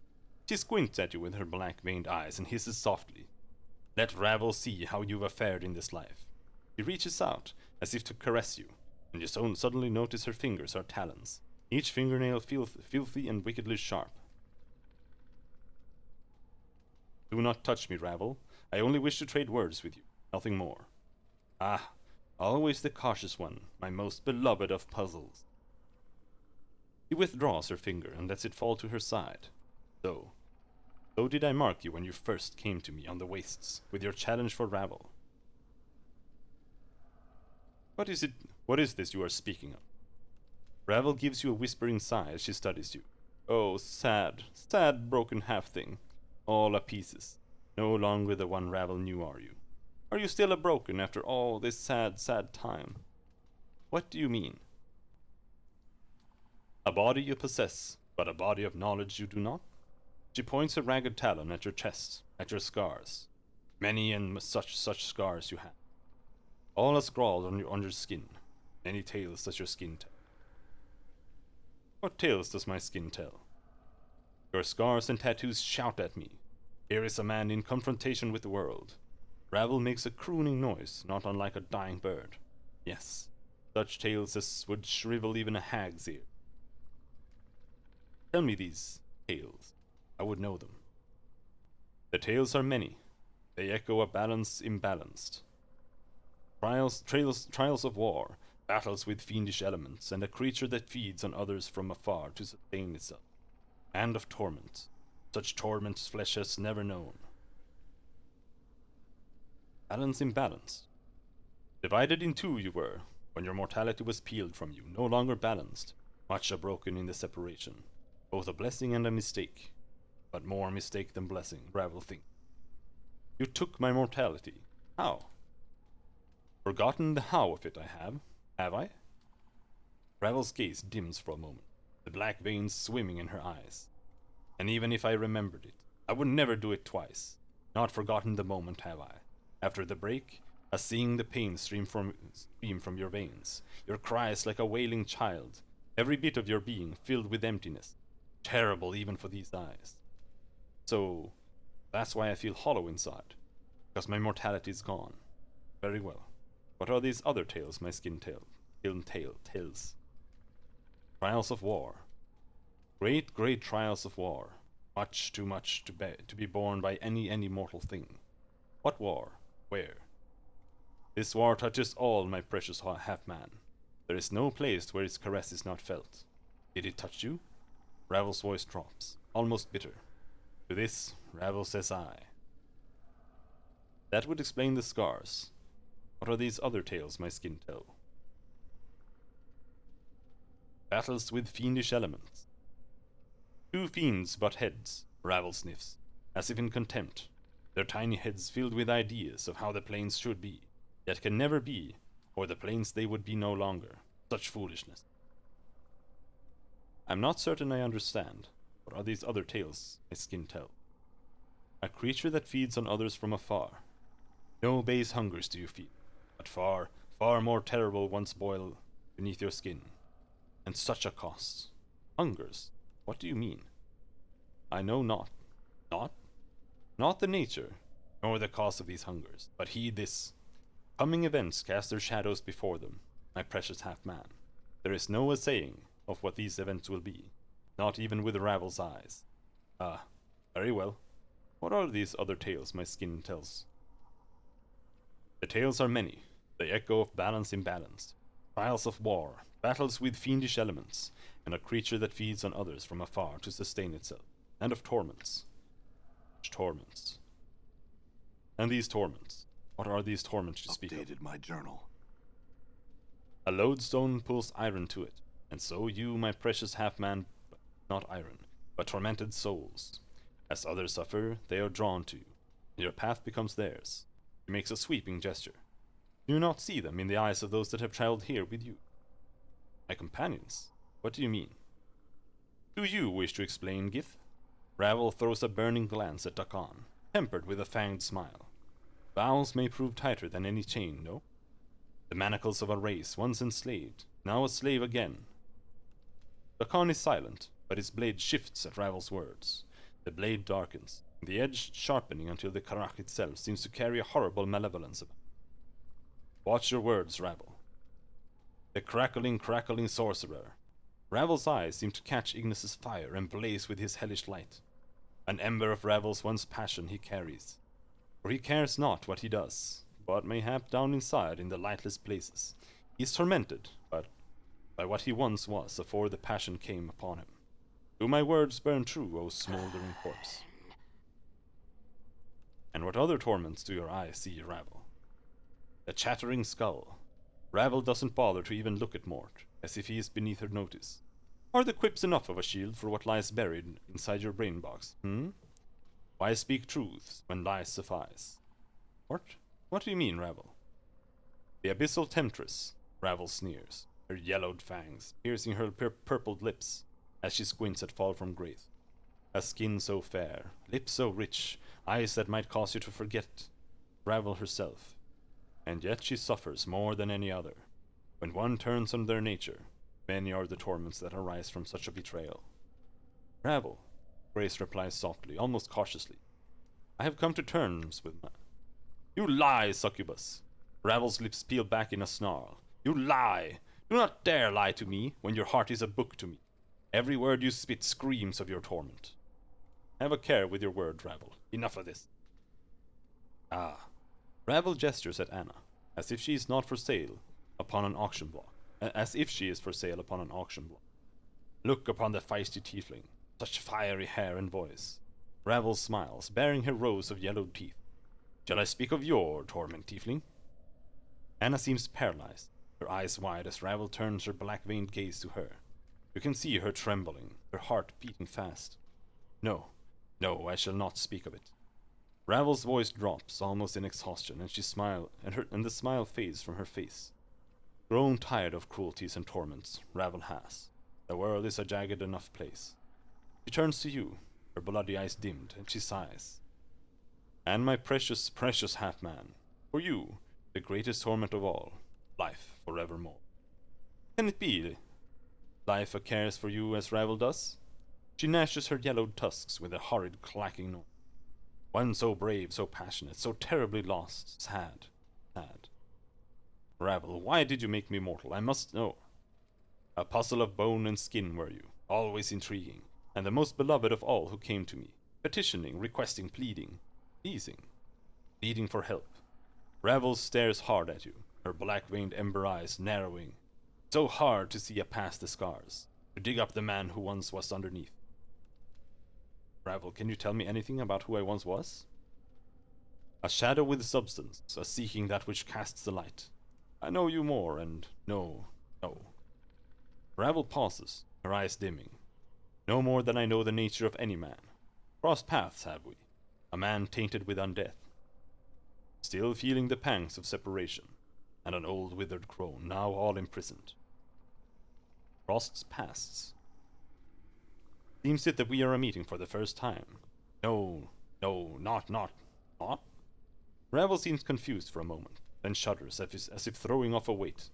She squints at you with her black-veined eyes and hisses softly. Let Ravel see how you have fared in this life. She reaches out, as if to caress you, and you suddenly notice her fingers are talons, each fingernail filthy and wickedly sharp. Do not touch me, Ravel. I only wish to trade words with you, nothing more. Ah, always the cautious one, my most beloved of puzzles. She withdraws her finger and lets it fall to her side. So did I mark you when you first came to me on the wastes, with your challenge for Ravel. What is this you are speaking of? Ravel gives you a whispering sigh as she studies you. Oh, sad, sad broken half-thing. All a pieces. No longer the one Ravel knew, are you? Are you still a broken after all this sad, sad time? What do you mean? A body you possess, but a body of knowledge you do not? She points a ragged talon at your chest, at your scars. Many and such scars you have. All are scrawled on your skin. Many tales does your skin tell. What tales does my skin tell? Your scars and tattoos shout at me. Here is a man in confrontation with the world. Ravel makes a crooning noise, not unlike a dying bird. Yes, such tales as would shrivel even a hag's ear. Tell me these tales. I would know them. The tales are many. They echo a balance imbalanced. Trials of war, battles with fiendish elements, and a creature that feeds on others from afar to sustain itself. And of torment. Such torments flesh has never known. Balance imbalanced. Divided in two you were, when your mortality was peeled from you, no longer balanced, much a broken in the separation. Both a blessing and a mistake. But more mistake than blessing, Ravel thinks. You took my mortality. How? Forgotten the how of it have I? Ravel's gaze dims for a moment, the black veins swimming in her eyes. And even if I remembered it, I would never do it twice. Not forgotten the moment, have I? After the break, as seeing the pain stream from your veins, your cries like a wailing child, every bit of your being filled with emptiness, terrible even for these eyes. So, that's why I feel hollow inside, because my mortality is gone. Very well. What are these other tales my skin tells? Trials of war. Great, great trials of war. Much too much to be borne by any mortal thing. What war? Where? This war touches all, my precious half-man. There is no place where its caress is not felt. Did it touch you? Ravel's voice drops, almost bitter. To this, Ravel says I. That would explain the scars. What are these other tales my skin tell? Battles with fiendish elements. Two fiends butt heads, Ravel sniffs, as if in contempt, their tiny heads filled with ideas of how the planes should be, yet can never be, or the planes they would be no longer. Such foolishness. I'm not certain I understand. What are these other tales my skin tell? A creature that feeds on others from afar. No base hungers do you feel, but far, far more terrible ones boil beneath your skin. And such a cost. Hungers? What do you mean? I know not. Not? Not the nature, nor the cause of these hungers, but heed this. Coming events cast their shadows before them, my precious half-man. There is no assaying of what these events will be, not even with Ravel's eyes. Ah, very well. What are these other tales my skin tells? The tales are many. They echo of balance imbalanced, trials of war, battles with fiendish elements, and a creature that feeds on others from afar to sustain itself, and of torments. Torments. And these torments. What are these torments you speak of? Updated my journal. A lodestone pulls iron to it, and so you, my precious half-man, not iron, but tormented souls. As others suffer, they are drawn to you. Your path becomes theirs. He makes a sweeping gesture. Do you not see them in the eyes of those that have traveled here with you? My companions? What do you mean? Do you wish to explain, Gith? Ravel throws a burning glance at Dakan, tempered with a fanged smile. Vows may prove tighter than any chain, no? The manacles of a race once enslaved, now a slave again. Dakan is silent, but his blade shifts at Ravel's words. The blade darkens, the edge sharpening until the karak itself seems to carry a horrible malevolence about it. Watch your words, Ravel. The crackling sorcerer. Ravel's eyes seem to catch Ignis's fire and blaze with his hellish light. An ember of Ravel's once passion he carries. For he cares not what he does, but mayhap down inside in the lightless places. He is tormented, but by what he once was afore the passion came upon him. Do my words burn true, O smoldering corpse? And what other torments do your eyes see, Ravel? The chattering skull. Ravel doesn't bother to even look at Mort, as if he is beneath her notice. Are the quips enough of a shield for what lies buried inside your brain box, Why speak truths when lies suffice? What do you mean, Ravel? The abyssal temptress, Ravel sneers, her yellowed fangs piercing her purpled lips as she squints at Fall from Graith. A skin so fair, lips so rich, eyes that might cause you to forget Ravel herself. And yet she suffers more than any other. When one turns on their nature, many are the torments that arise from such a betrayal. Ravel, Grace replies softly, almost cautiously. I have come to terms with my... You lie, succubus! Ravel's lips peel back in a snarl. You lie! Do not dare lie to me when your heart is a book to me. Every word you spit screams of your torment. Have a care with your words, Ravel. Enough of this. Ah. Ravel gestures at Anna, as if she is not for sale upon an auction block. As if she is for sale upon an auction block. Look upon the feisty tiefling, such fiery hair and voice. Ravel smiles, baring her rows of yellowed teeth. Shall I speak of your torment, tiefling? Anna seems paralyzed, her eyes wide as Ravel turns her black-veined gaze to her. You can see her trembling, her heart beating fast. No, I shall not speak of it. Ravel's voice drops, almost in exhaustion, and she smiles, and the smile fades from her face. Grown tired of cruelties and torments, Ravel has. The world is a jagged enough place. She turns to you, her bloody eyes dimmed, and she sighs. And my precious, precious half-man, for you, the greatest torment of all, life forevermore. Can it be life cares for you as Ravel does? She gnashes her yellowed tusks with a horrid clacking noise. One so brave, so passionate, so terribly lost, sad. Ravel, why did you make me mortal? I must know. A puzzle of bone and skin were you, always intriguing. and the most beloved of all who came to me, petitioning, requesting, pleading, pleading for help. Ravel stares hard at you, her black-veined ember eyes narrowing, so hard to see past the scars, to dig up the man who once was underneath. Ravel, can you tell me anything about who I once was? A shadow with substance, a seeking that which casts the light. I know you more, and no. Ravel pauses, her eyes dimming. No more than I know the nature of any man. Crossed paths have we, a man tainted with undeath. Still feeling the pangs of separation, and an old withered crone, now all imprisoned. Crossed paths. Seems it that we are a meeting for the first time. No, not. Ravel seems confused for a moment, then shudders as if throwing off a weight.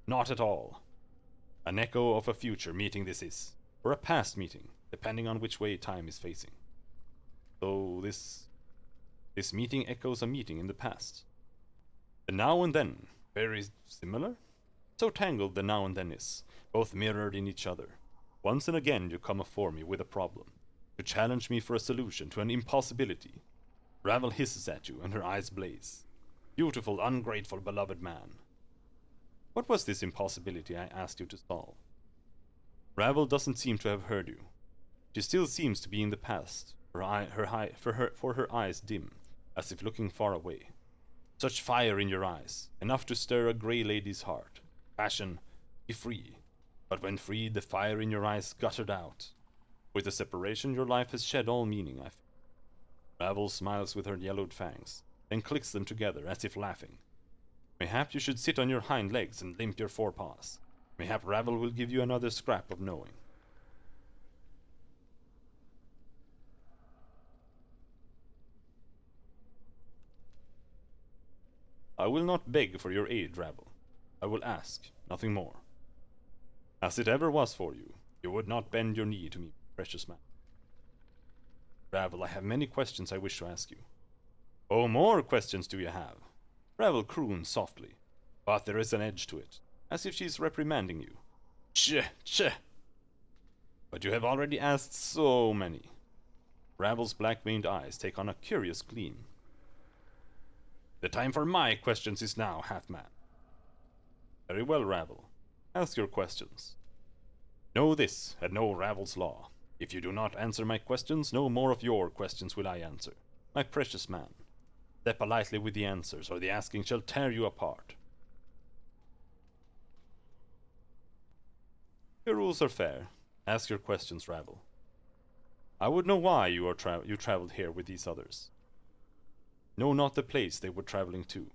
Not at all. An echo of a future meeting this is, or a past meeting, depending on which way time is facing. So this meeting echoes a meeting in the past. The now and then, very similar? So tangled the now and then is, both mirrored in each other. Once and again you come afore me with a problem, to challenge me for a solution to an impossibility. Ravel hisses at you, and her eyes blaze. Beautiful, ungrateful, beloved man. What was this impossibility I asked you to solve? Ravel doesn't seem to have heard you. She still seems to be in the past, her eyes dim, as if looking far away. Such fire in your eyes, enough to stir a grey lady's heart. Passion, be free. But when freed, the fire in your eyes guttered out. With the separation, your life has shed all meaning, I feel. Ravel smiles with her yellowed fangs, then clicks them together as if laughing. Mayhap you should sit on your hind legs and limp your forepaws. Mayhap Ravel will give you another scrap of knowing. I will not beg for your aid, Ravel. I will ask, nothing more. As it ever was for you, you would not bend your knee to me, precious man. Ravel, I have many questions I wish to ask you. Oh, more questions do you have? Ravel croons softly, but there is an edge to it, as if she is reprimanding you. Tch! But you have already asked so many. Ravel's black-veined eyes take on a curious gleam. The time for my questions is now, half-man. Very well, Ravel. Ask your questions. Know this, and know Ravel's law. If you do not answer my questions, no more of your questions will I answer. My precious man. Step politely with the answers, or the asking shall tear you apart. Your rules are fair. Ask your questions, Ravel. I would know why you traveled here with these others. Know not the place they were traveling to.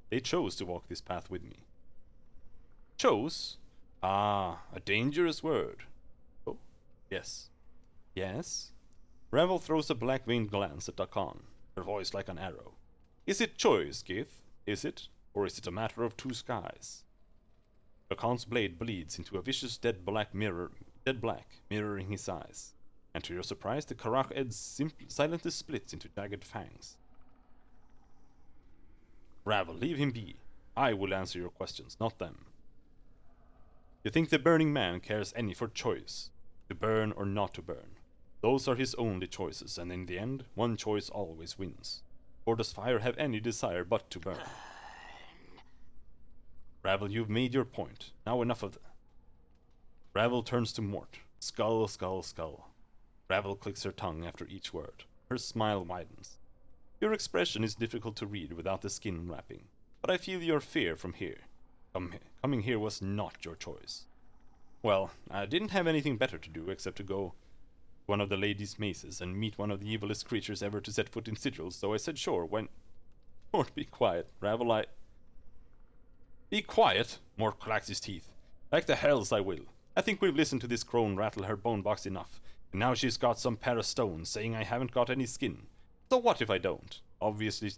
They chose to walk this path with me. Chose? Ah, a dangerous word. Oh, yes. Yes? Ravel throws a black-veined glance at Dakan, her voice like an arrow. Is it choice, Gith? Is it? Or is it a matter of two skies? Dakan's blade bleeds into a vicious dead black, mirroring his eyes. And to your surprise, the Karak edge silently splits into jagged fangs. Ravel, leave him be. I will answer your questions, not them. You think the burning man cares any for choice? To burn or not to burn? Those are his only choices, and in the end, one choice always wins. Or does fire have any desire but to burn? Ravel, you've made your point. Now enough of that. Ravel turns to Mort. Skull. Ravel clicks her tongue after each word. Her smile widens. Your expression is difficult to read without the skin wrapping, but I feel your fear from here. Coming here was not your choice. Well, I didn't have anything better to do except to go to one of the lady's mazes and meet one of the evilest creatures ever to set foot in sigils, so I said sure, when... Mort, be quiet. Ravel, Be quiet! Mort clacks his teeth. Like the hells I will. I think we've listened to this crone rattle her bone box enough, and now she's got some pair of stones saying I haven't got any skin. So what if I don't? Obviously,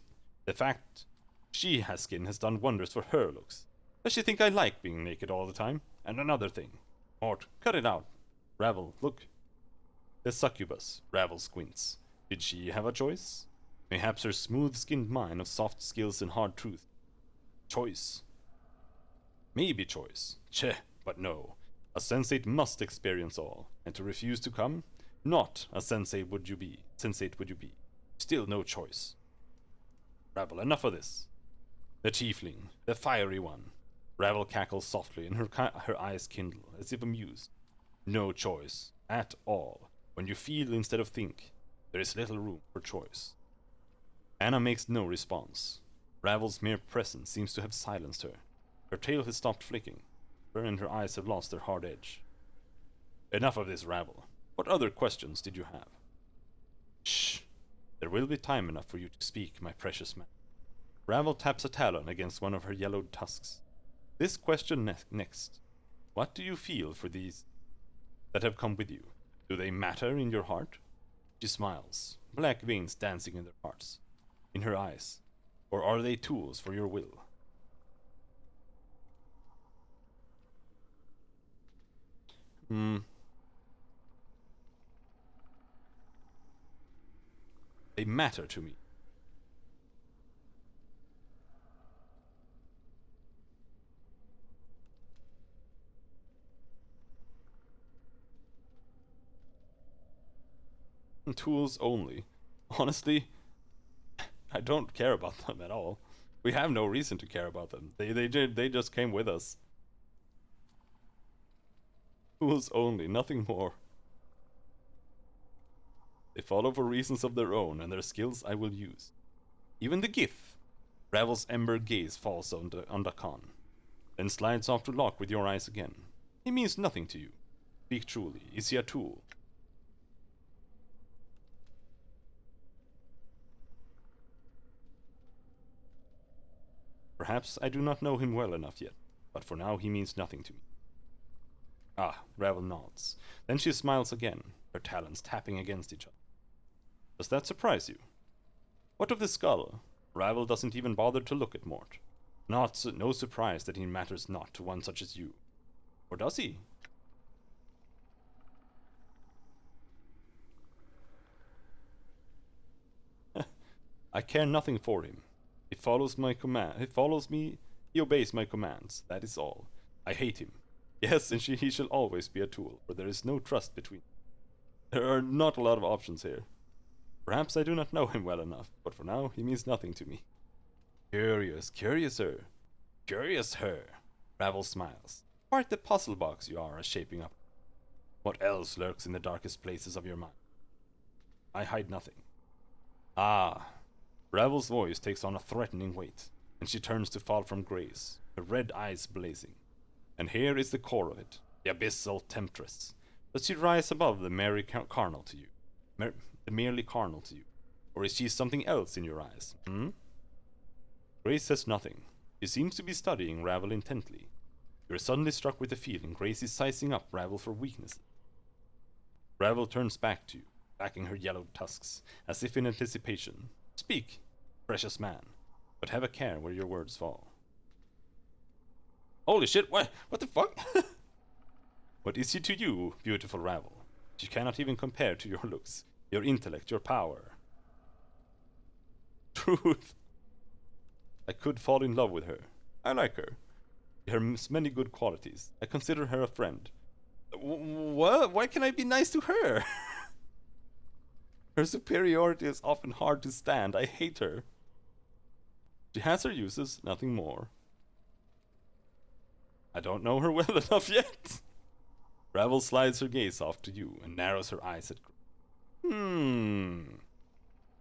the fact she has skin has done wonders for her looks. Does she think I like being naked all the time? And another thing. Mort, cut it out. Ravel, look. The succubus. Ravel squints. Did she have a choice? Mayhaps her smooth-skinned mind of soft skills and hard truth. Choice. Maybe choice. Cheh, but no. A sensate must experience all, and to refuse to come? Not a sensate would you be. Still no choice. Ravel, enough of this. The tiefling, the fiery one. Ravel cackles softly, and her eyes kindle, as if amused. No choice. At all. When you feel instead of think, there is little room for choice. Anna makes no response. Ravel's mere presence seems to have silenced her. Her tail has stopped flicking, and her eyes have lost their hard edge. Enough of this, Ravel. What other questions did you have? Shh. There will be time enough for you to speak, my precious man. Ravel taps a talon against one of her yellowed tusks. This question next. What do you feel for these that have come with you? Do they matter in your heart? She smiles, black veins dancing in their hearts, in her eyes. Or are they tools for your will? They matter to me. Tools only. Honestly, I don't care about them at all. We have no reason to care about them. They just came with us. Tools only, nothing more. They follow for reasons of their own, and their skills I will use. Even the GIF. Ravel's ember gaze falls on Dakan, then slides off to lock with your eyes again. He means nothing to you. Speak truly. Is he a tool? Perhaps I do not know him well enough yet, but for now he means nothing to me. Ah, Ravel nods. Then she smiles again, her talons tapping against each other. Does that surprise you? What of the skull? Ravel doesn't even bother to look at Mort. No surprise that he matters not to one such as you. Or does he? I care nothing for him. He follows my command. He follows me. He obeys my commands. That is all. I hate him. Yes, and he shall always be a tool, for there is no trust between. There are not a lot of options here. Perhaps I do not know him well enough, but for now he means nothing to me. Curious, curiouser. Curious her. Ravel smiles. Quite the puzzle box you are shaping up. What else lurks in the darkest places of your mind? I hide nothing. Ah. Ravel's voice takes on a threatening weight, and she turns to fall from grace, her red eyes blazing. And here is the core of it, the abyssal temptress. Does she rise above the merely carnal to you? The merely carnal to you? Or is she something else in your eyes, Grace says nothing. She seems to be studying Ravel intently. You are suddenly struck with the feeling Grace is sizing up Ravel for weaknesses. Ravel turns back to you, backing her yellowed tusks, as if in anticipation. Speak, precious man, but have a care where your words fall. Holy shit, what the fuck? What is she to you, beautiful Ravel? She cannot even compare to your looks, your intellect, your power. Truth. I could fall in love with her. I like her. She has many good qualities. I consider her a friend. What? Why can I be nice to her? Her superiority is often hard to stand. I hate her. She has her uses, nothing more. I don't know her well enough yet. Ravel slides her gaze off to you and narrows her eyes at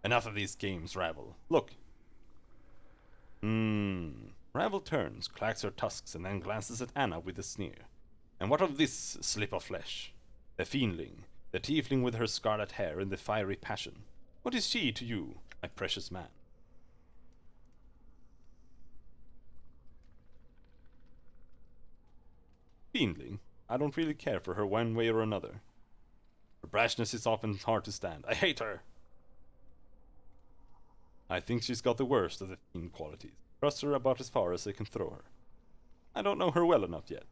Enough of these games, Ravel. Look. Ravel turns, clacks her tusks, and then glances at Anna with a sneer. And what of this slip of flesh? The fiendling, the tiefling with her scarlet hair and the fiery passion. What is she to you, my precious man? Fiendling? I don't really care for her one way or another. Her brashness is often hard to stand. I hate her! I think she's got the worst of the fiend qualities. Trust her about as far as I can throw her. I don't know her well enough yet.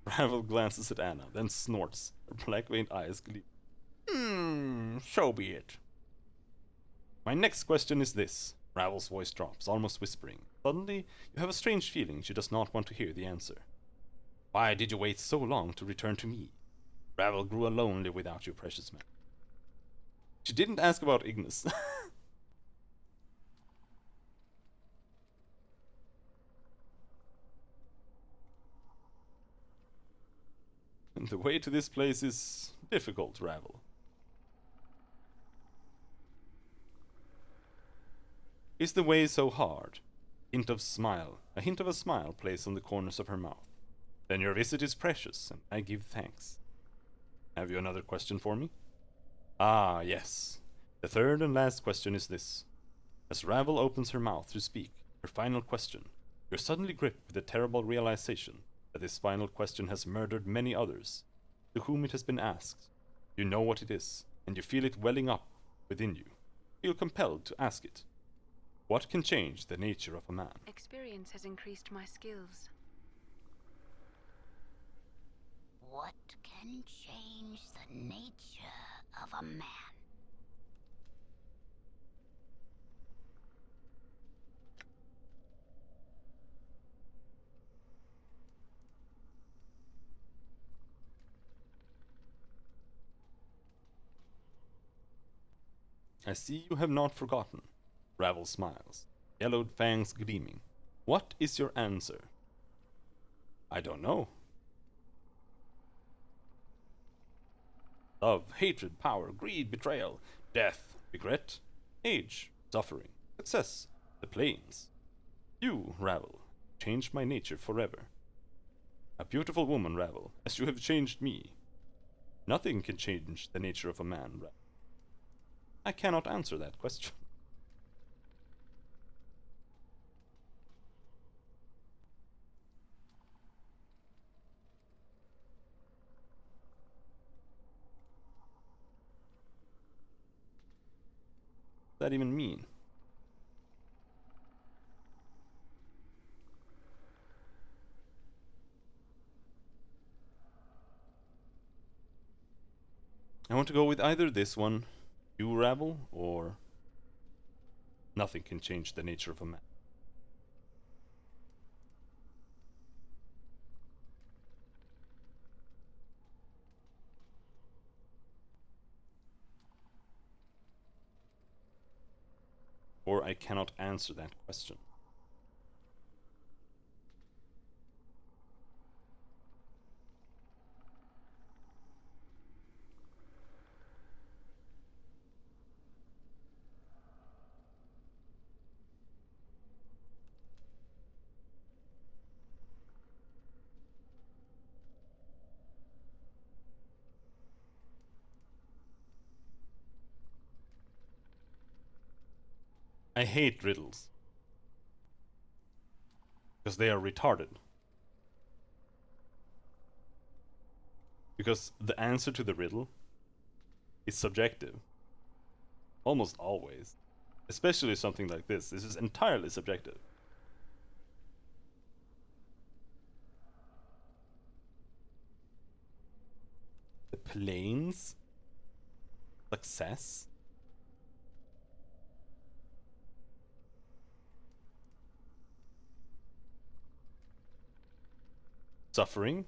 Ravel glances at Anna, then snorts, her black-veined eyes gleam. So be it. My next question is this. Ravel's voice drops, almost whispering. Suddenly, you have a strange feeling she does not want to hear the answer. Why did you wait so long to return to me? Ravel grew lonely without you, precious man. She didn't ask about Ignis. The way to this place is difficult, Ravel. Is the way so hard? A hint of a smile plays on the corners of her mouth. Then your visit is precious, and I give thanks. Have you another question for me? Ah, yes. The third and last question is this. As Ravel opens her mouth to speak, her final question, you're suddenly gripped with the terrible realization that this final question has murdered many others, to whom it has been asked. You know what it is, and you feel it welling up within you. Feel compelled to ask it. What can change the nature of a man? Experience has increased my skills. What can change the nature of a man? I see you have not forgotten. Ravel smiles, yellowed fangs gleaming. What is your answer? I don't know. Love, hatred, power, greed, betrayal, death, regret, age, suffering, success, the plains. You, Ravel, changed my nature forever. A beautiful woman, Ravel, as you have changed me. Nothing can change the nature of a man, Ravel. I cannot answer that question. What does that even mean? I want to go with either this one, you, Ravel, or nothing can change the nature of a man. Or I cannot answer that question. I hate riddles. Because they are retarded. Because the answer to the riddle is subjective. Almost always. Especially something like this. This is entirely subjective. The planes? Success? Suffering?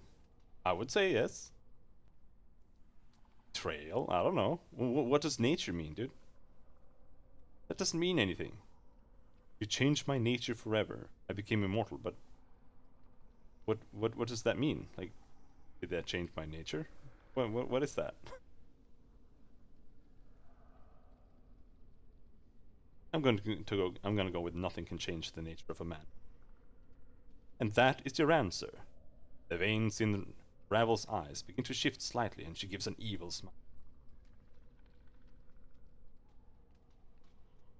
I would say yes. Betrayal? I don't know. What does nature mean, dude? That doesn't mean anything. You changed my nature forever. I became immortal, but what does that mean? Like, did that change my nature? What is that? I'm going to go with nothing can change the nature of a man. And that is your answer. The veins in Ravel's eyes begin to shift slightly, and she gives an evil smile.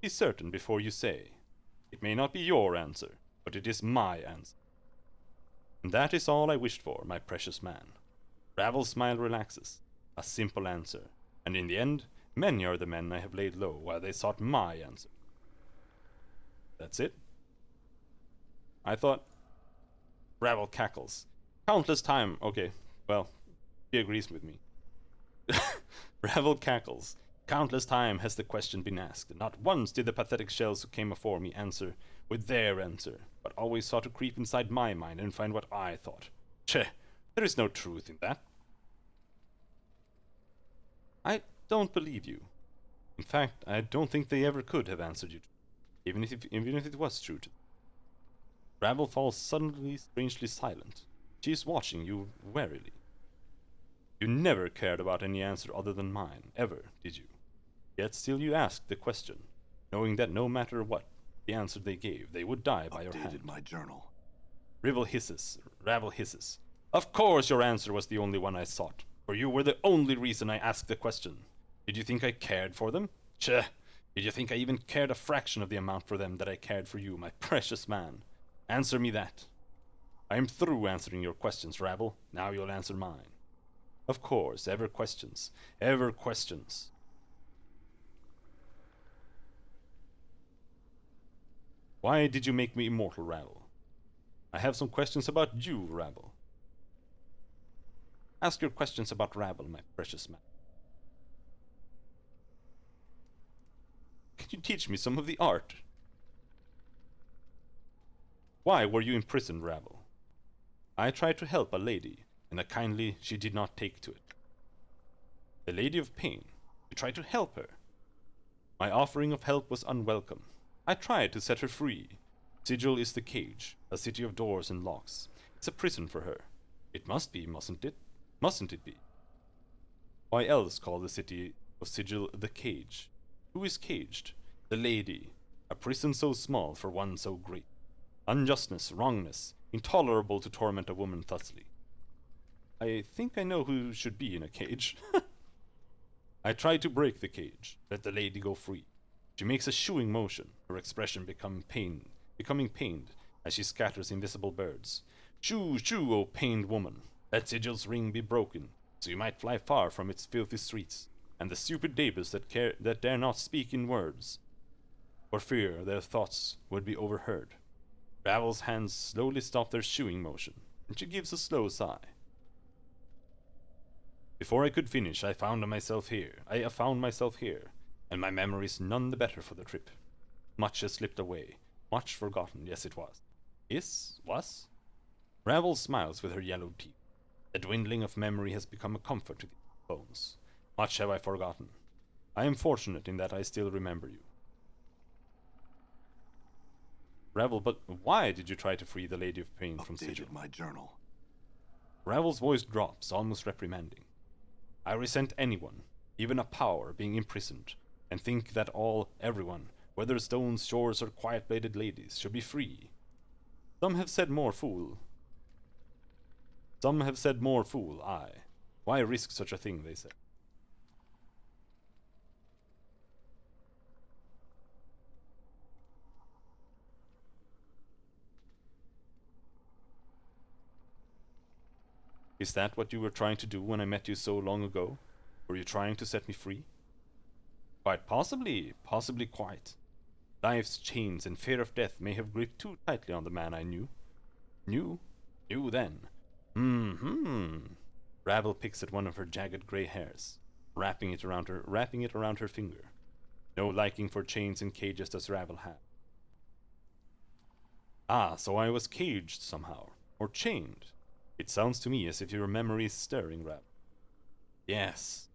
Be certain before you say. It may not be your answer, but it is my answer. And that is all I wished for, my precious man. Ravel's smile relaxes. A simple answer. And in the end, many are the men I have laid low while they sought my answer. That's it? I thought... Ravel cackles. Countless time. Okay, well, he agrees with me. Ravel cackles. Countless times has the question been asked, and not once did the pathetic shells who came before me answer with their answer, but always sought to creep inside my mind and find what I thought. Cheh, there is no truth in that. I don't believe you. In fact, I don't think they ever could have answered you, even if it was true to them. Ravel falls suddenly strangely silent. She is watching you warily. You never cared about any answer other than mine, ever, did you? Yet still you asked the question, knowing that no matter what the answer they gave, they would die by your hand. Updated my journal. Ravel hisses. Of course your answer was the only one I sought, for you were the only reason I asked the question. Did you think I cared for them? Cheh! Did you think I even cared a fraction of the amount for them that I cared for you, my precious man? Answer me that. I am through answering your questions, Ravel. Now you'll answer mine. Of course, ever questions. Ever questions. Why did you make me immortal, Ravel? I have some questions about you, Ravel. Ask your questions about Ravel, my precious man. Can you teach me some of the art? Why were you imprisoned, Ravel? I tried to help a lady, and a kindly she did not take to it. The Lady of Pain. You tried to help her. My offering of help was unwelcome. I tried to set her free. Sigil is the cage, a city of doors and locks. It's a prison for her. It must be, mustn't it? Mustn't it be? Why else call the city of Sigil the cage? Who is caged? The lady. A prison so small for one so great. Unjustness, wrongness, intolerable to torment a woman thusly. I think I know who should be in a cage. I try to break the cage, let the lady go free. She makes a shooing motion, her expression becoming pained, as she scatters invisible birds. Shoo, shoo, O pained woman! Let Sigil's ring be broken, so you might fly far from its filthy streets, and the stupid neighbors that dare not speak in words, for fear their thoughts would be overheard. Ravel's hands slowly stop their shooing motion, and she gives a slow sigh. Before I could finish, I found myself here, and my memory is none the better for the trip. Much has slipped away, much forgotten, yes it was. Was? Ravel smiles with her yellowed teeth. The dwindling of memory has become a comfort to these bones. Much have I forgotten. I am fortunate in that I still remember you. Ravel, but why did you try to free the Lady of Pain from Sigil? Updated my journal. Ravel's voice drops, almost reprimanding. I resent anyone, even a power, being imprisoned, and think that everyone, whether stones, shores, or quiet-bladed ladies, should be free. Some have said more fool, I. Why risk such a thing, they say. Is that what you were trying to do when I met you so long ago? Were you trying to set me free? Quite possibly quite. Life's chains and fear of death may have gripped too tightly on the man I knew. Knew then. Ravel picks at one of her jagged gray hairs, wrapping it around her finger. No liking for chains and cages does Ravel have. Ah, so I was caged somehow, or chained. It sounds to me as if your memory is stirring, Ravel. Yes.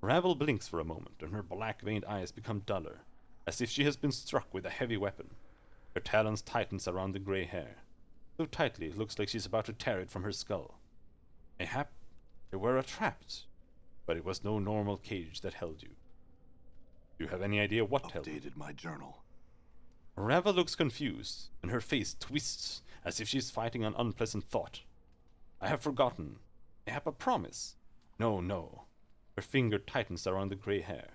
Ravel blinks for a moment, and her black-veined eyes become duller, as if she has been struck with a heavy weapon. Her talons tightens around the gray hair. So tightly it looks like she's about to tear it from her skull. Mayhap you were trapped, but it was no normal cage that held you. Do you have any idea what held you? Updated my journal. Ravel looks confused, and her face twists as if she's fighting an unpleasant thought. I have forgotten. Mayhap a promise. No. Her finger tightens around the gray hair,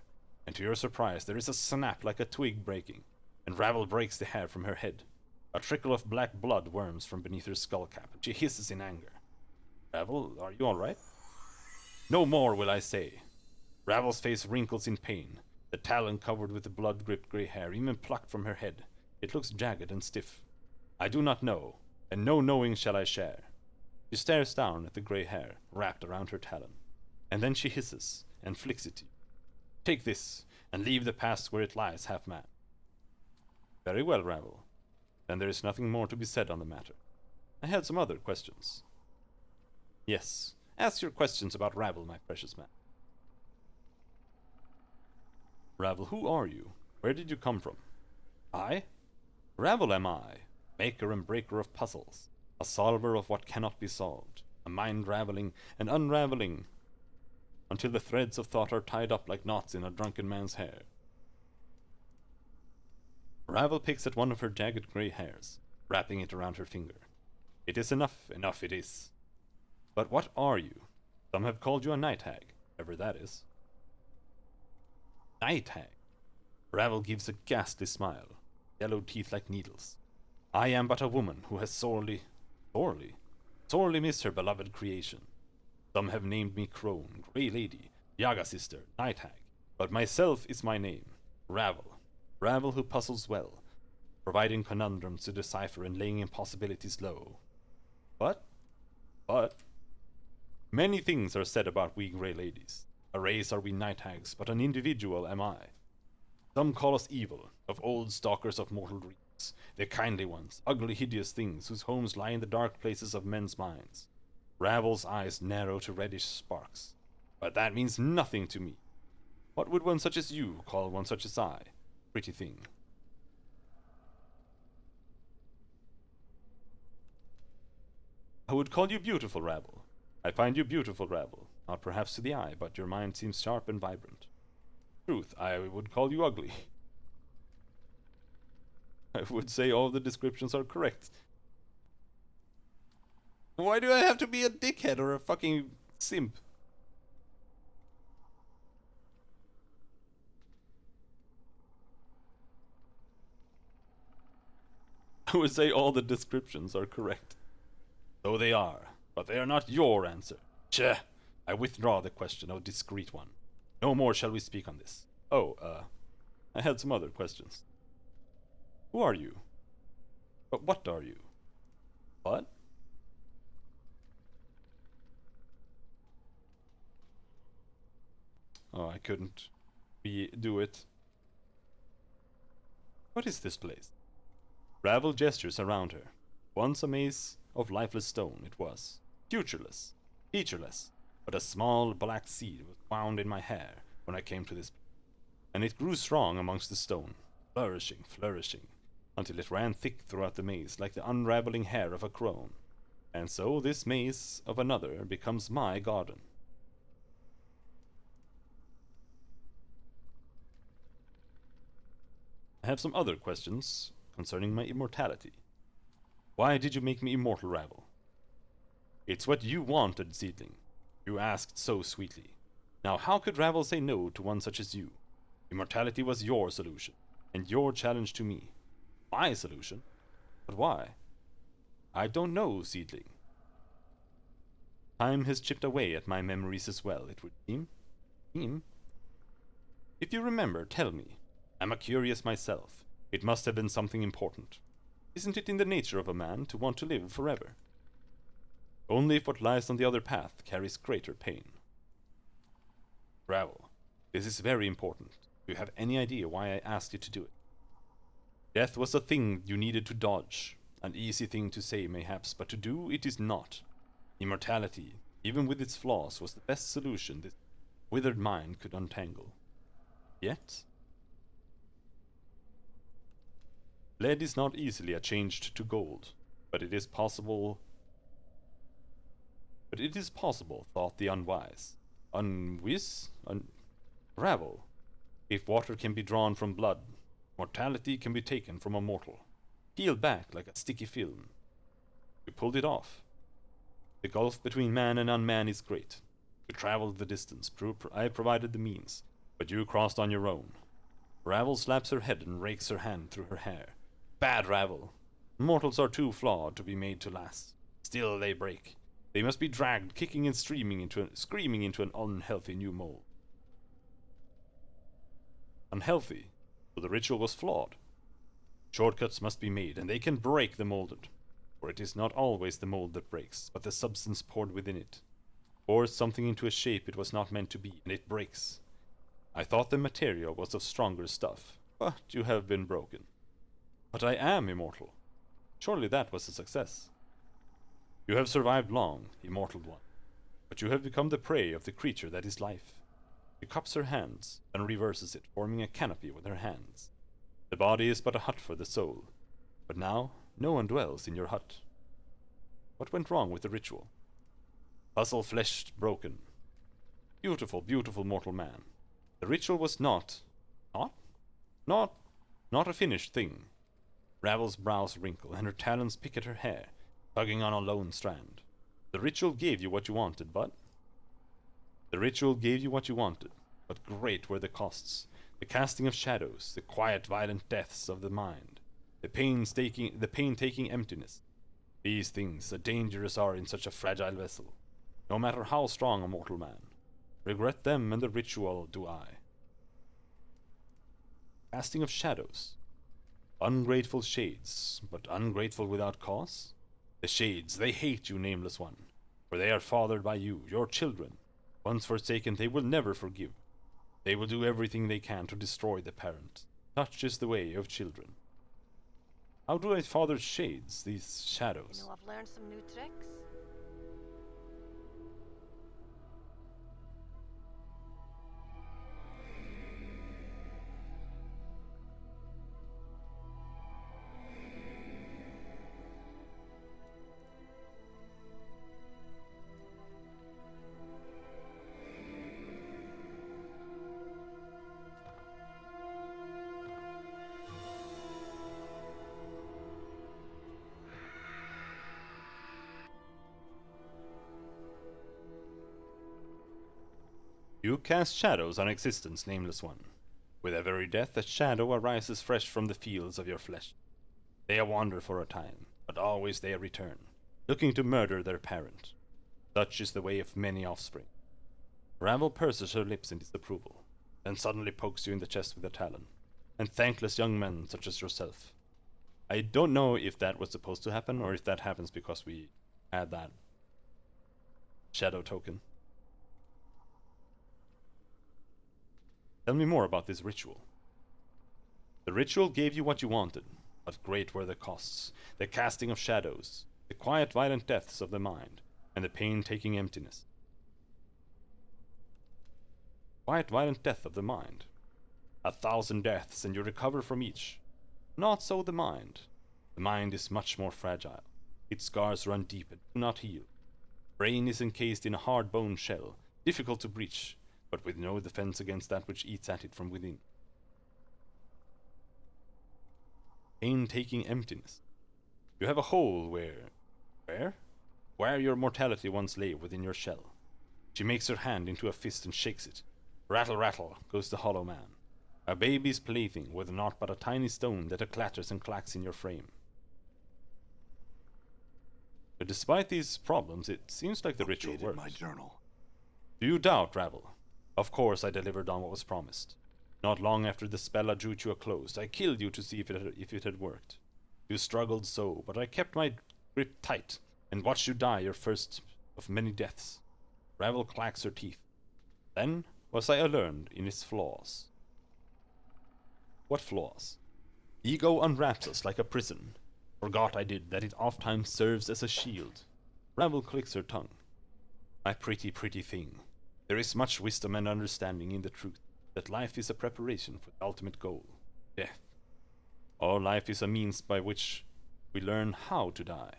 and to your surprise there is a snap like a twig breaking, and Ravel breaks the hair from her head. A trickle of black blood worms from beneath her skull cap, and she hisses in anger. Ravel, are you all right? No more, will I say. Ravel's face wrinkles in pain, the talon covered with the blood-gripped gray hair even plucked from her head. It looks jagged and stiff. I do not know, and no knowing shall I share. She stares down at the gray hair wrapped around her talon, and then she hisses and flicks it to you. Take this, and leave the past where it lies, half-man. Very well, Ravel. Then there is nothing more to be said on the matter. I had some other questions. Yes, ask your questions about Ravel, my precious man. Ravel, who are you? Where did you come from? I? Ravel am I, maker and breaker of puzzles, a solver of what cannot be solved, a mind raveling and unraveling until the threads of thought are tied up like knots in a drunken man's hair. Ravel picks at one of her jagged grey hairs, wrapping it around her finger. It is enough, enough it is. But what are you? Some have called you a night hag, whatever that is. Night hag? Ravel gives a ghastly smile, yellow teeth like needles. I am but a woman who has sorely missed her beloved creation. Some have named me Crone, Grey Lady, Yaga Sister, Night Hag, but myself is my name, Ravel. Ravel who puzzles well, providing conundrums to decipher and laying impossibilities low. But, many things are said about we Grey Ladies. A race are we Night Hags, but an individual am I. Some call us evil, of old stalkers of mortal dreams, the kindly ones, ugly hideous things whose homes lie in the dark places of men's minds. Ravel's eyes narrow to reddish sparks. But that means nothing to me. What would one such as you call one such as I? Pretty thing. I would call you beautiful, Ravel. I find you beautiful, Ravel. Not perhaps to the eye, but your mind seems sharp and vibrant. Truth, I would call you ugly. I would say all the descriptions are correct. Why do I have to be a dickhead or a fucking simp? I would say all the descriptions are correct. So they are, but they are not your answer. Cheh! I withdraw the question, O discreet one. No more shall we speak on this. Oh, I had some other questions. Who are you? But what are you? What? Oh, I couldn't do it. What is this place? Ravel gestures around her. Once a maze of lifeless stone it was. Futureless, featureless, but a small black seed was wound in my hair when I came to this place. And it grew strong amongst the stone, flourishing, until it ran thick throughout the maze like the unraveling hair of a crone. And so this maze of another becomes my garden. I have some other questions concerning my immortality. Why did you make me immortal, Ravel? It's what you wanted, seedling. You asked so sweetly. Now how could Ravel say no to one such as you? Immortality was your solution, and your challenge to me. My solution? But why? I don't know, seedling. Time has chipped away at my memories as well, it would seem. If you remember, tell me. I'm a curious myself. It must have been something important. Isn't it in the nature of a man to want to live forever? Only if what lies on the other path carries greater pain. Ravel, this is very important. Do you have any idea why I asked you to do it? Death was a thing you needed to dodge. An easy thing to say, mayhaps, but to do it is not. Immortality, even with its flaws, was the best solution this withered mind could untangle. Yet, lead is not easily changed to gold, but it is possible. But it is possible, thought the unwise. Ravel. If water can be drawn from blood, mortality can be taken from a mortal. Peeled back like a sticky film. You pulled it off. The gulf between man and unman is great. You traveled the distance, I provided the means, but you crossed on your own. Ravel slaps her head and rakes her hand through her hair. Bad Ravel. Mortals are too flawed to be made to last. Still they break. They must be dragged kicking and screaming into an unhealthy new mold. Unhealthy, so the ritual was flawed. Shortcuts must be made, and they can break the molded. For it is not always the mold that breaks, but the substance poured within it. Pours something into a shape it was not meant to be, and it breaks. I thought the material was of stronger stuff, but you have been broken. But I am immortal. Surely that was a success. You have survived long, immortal one, but you have become the prey of the creature that is life. She cups her hands, and reverses it, forming a canopy with her hands. The body is but a hut for the soul, but now no one dwells in your hut. What went wrong with the ritual? Puzzle fleshed broken. Beautiful, beautiful mortal man. The ritual was not a finished thing. Ravel's brows wrinkle, and her talons pick at her hair, tugging on a lone strand. The ritual gave you what you wanted, but... The ritual gave you what you wanted, but great were the costs. The casting of shadows, the quiet, violent deaths of the mind, the painstaking emptiness. These things, dangerous are in such a fragile vessel, no matter how strong a mortal man. Regret them and the ritual do I. Casting of shadows. Ungrateful shades, but ungrateful without cause? The shades, they hate you, nameless one, for they are fathered by you, your children. Once forsaken, they will never forgive. They will do everything they can to destroy the parent. Such is the way of children. How do I father shades, these shadows? You know, I've learned some new tricks. You cast shadows on existence, nameless one. With every death, a shadow arises fresh from the fields of your flesh. They wander for a time, but always they return, looking to murder their parent. Such is the way of many offspring. Ravel purses her lips in disapproval, then suddenly pokes you in the chest with a talon. And thankless young men such as yourself. I don't know if that was supposed to happen, or if that happens because we had that shadow token. Tell me more about this ritual. The ritual gave you what you wanted, but great were the costs, the casting of shadows, the quiet violent deaths of the mind, and the painstaking emptiness. Quiet violent death of the mind. 1,000 deaths, and you recover from each. Not so the mind. The mind is much more fragile. Its scars run deep and do not heal. Brain is encased in a hard bone shell, difficult to breach, but with no defense against that which eats at it from within. Painstaking emptiness. You have a hole where your mortality once lay within your shell. She makes her hand into a fist and shakes it. Rattle, rattle, goes the hollow man. A baby's plaything with naught but a tiny stone that clatters and clacks in your frame. But despite these problems, it seems like the ritual Updated works. my journal. Do you doubt, Ravel? Of course I delivered on what was promised. Not long after the spell drew to a close, I killed you to see if it had worked. You struggled so, but I kept my grip tight and watched you die your first of many deaths. Ravel clacks her teeth. Then was I learned in its flaws. What flaws? Ego unwraps us like a prison. Forgot I did that it oft-times serves as a shield. Ravel clicks her tongue. My pretty, pretty thing. There is much wisdom and understanding in the truth that life is a preparation for the ultimate goal, death. All life is a means by which we learn how to die.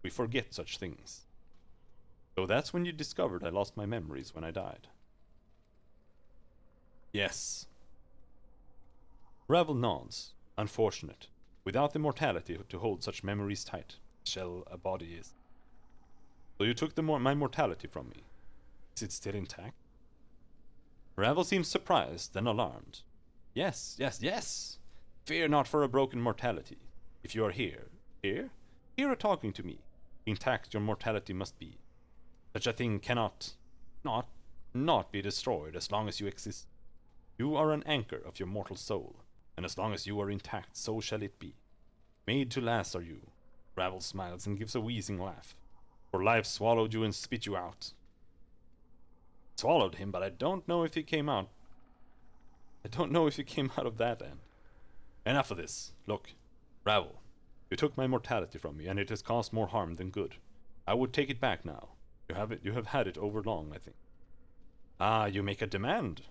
We forget such things. So that's when you discovered I lost my memories when I died. Yes. Ravel nods. Unfortunate. Without the mortality to hold such memories tight, shall a body is. So you took my mortality from me. Is it still intact? Ravel seems surprised, then alarmed. Yes, yes, yes! Fear not for a broken mortality. If you are here, here are talking to me. Intact your mortality must be. Such a thing cannot, not be destroyed as long as you exist. You are an anchor of your mortal soul, and as long as you are intact, so shall it be. Made to last are you. Ravel smiles and gives a wheezing laugh. For life swallowed you and spit you out. Swallowed him, but I don't know if he came out I don't know if you came out of that end. Enough of this. Look, Ravel, you took my mortality from me, and it has caused more harm than good. I would take it back now. You have had it over long, I think. Ah, you make a demand.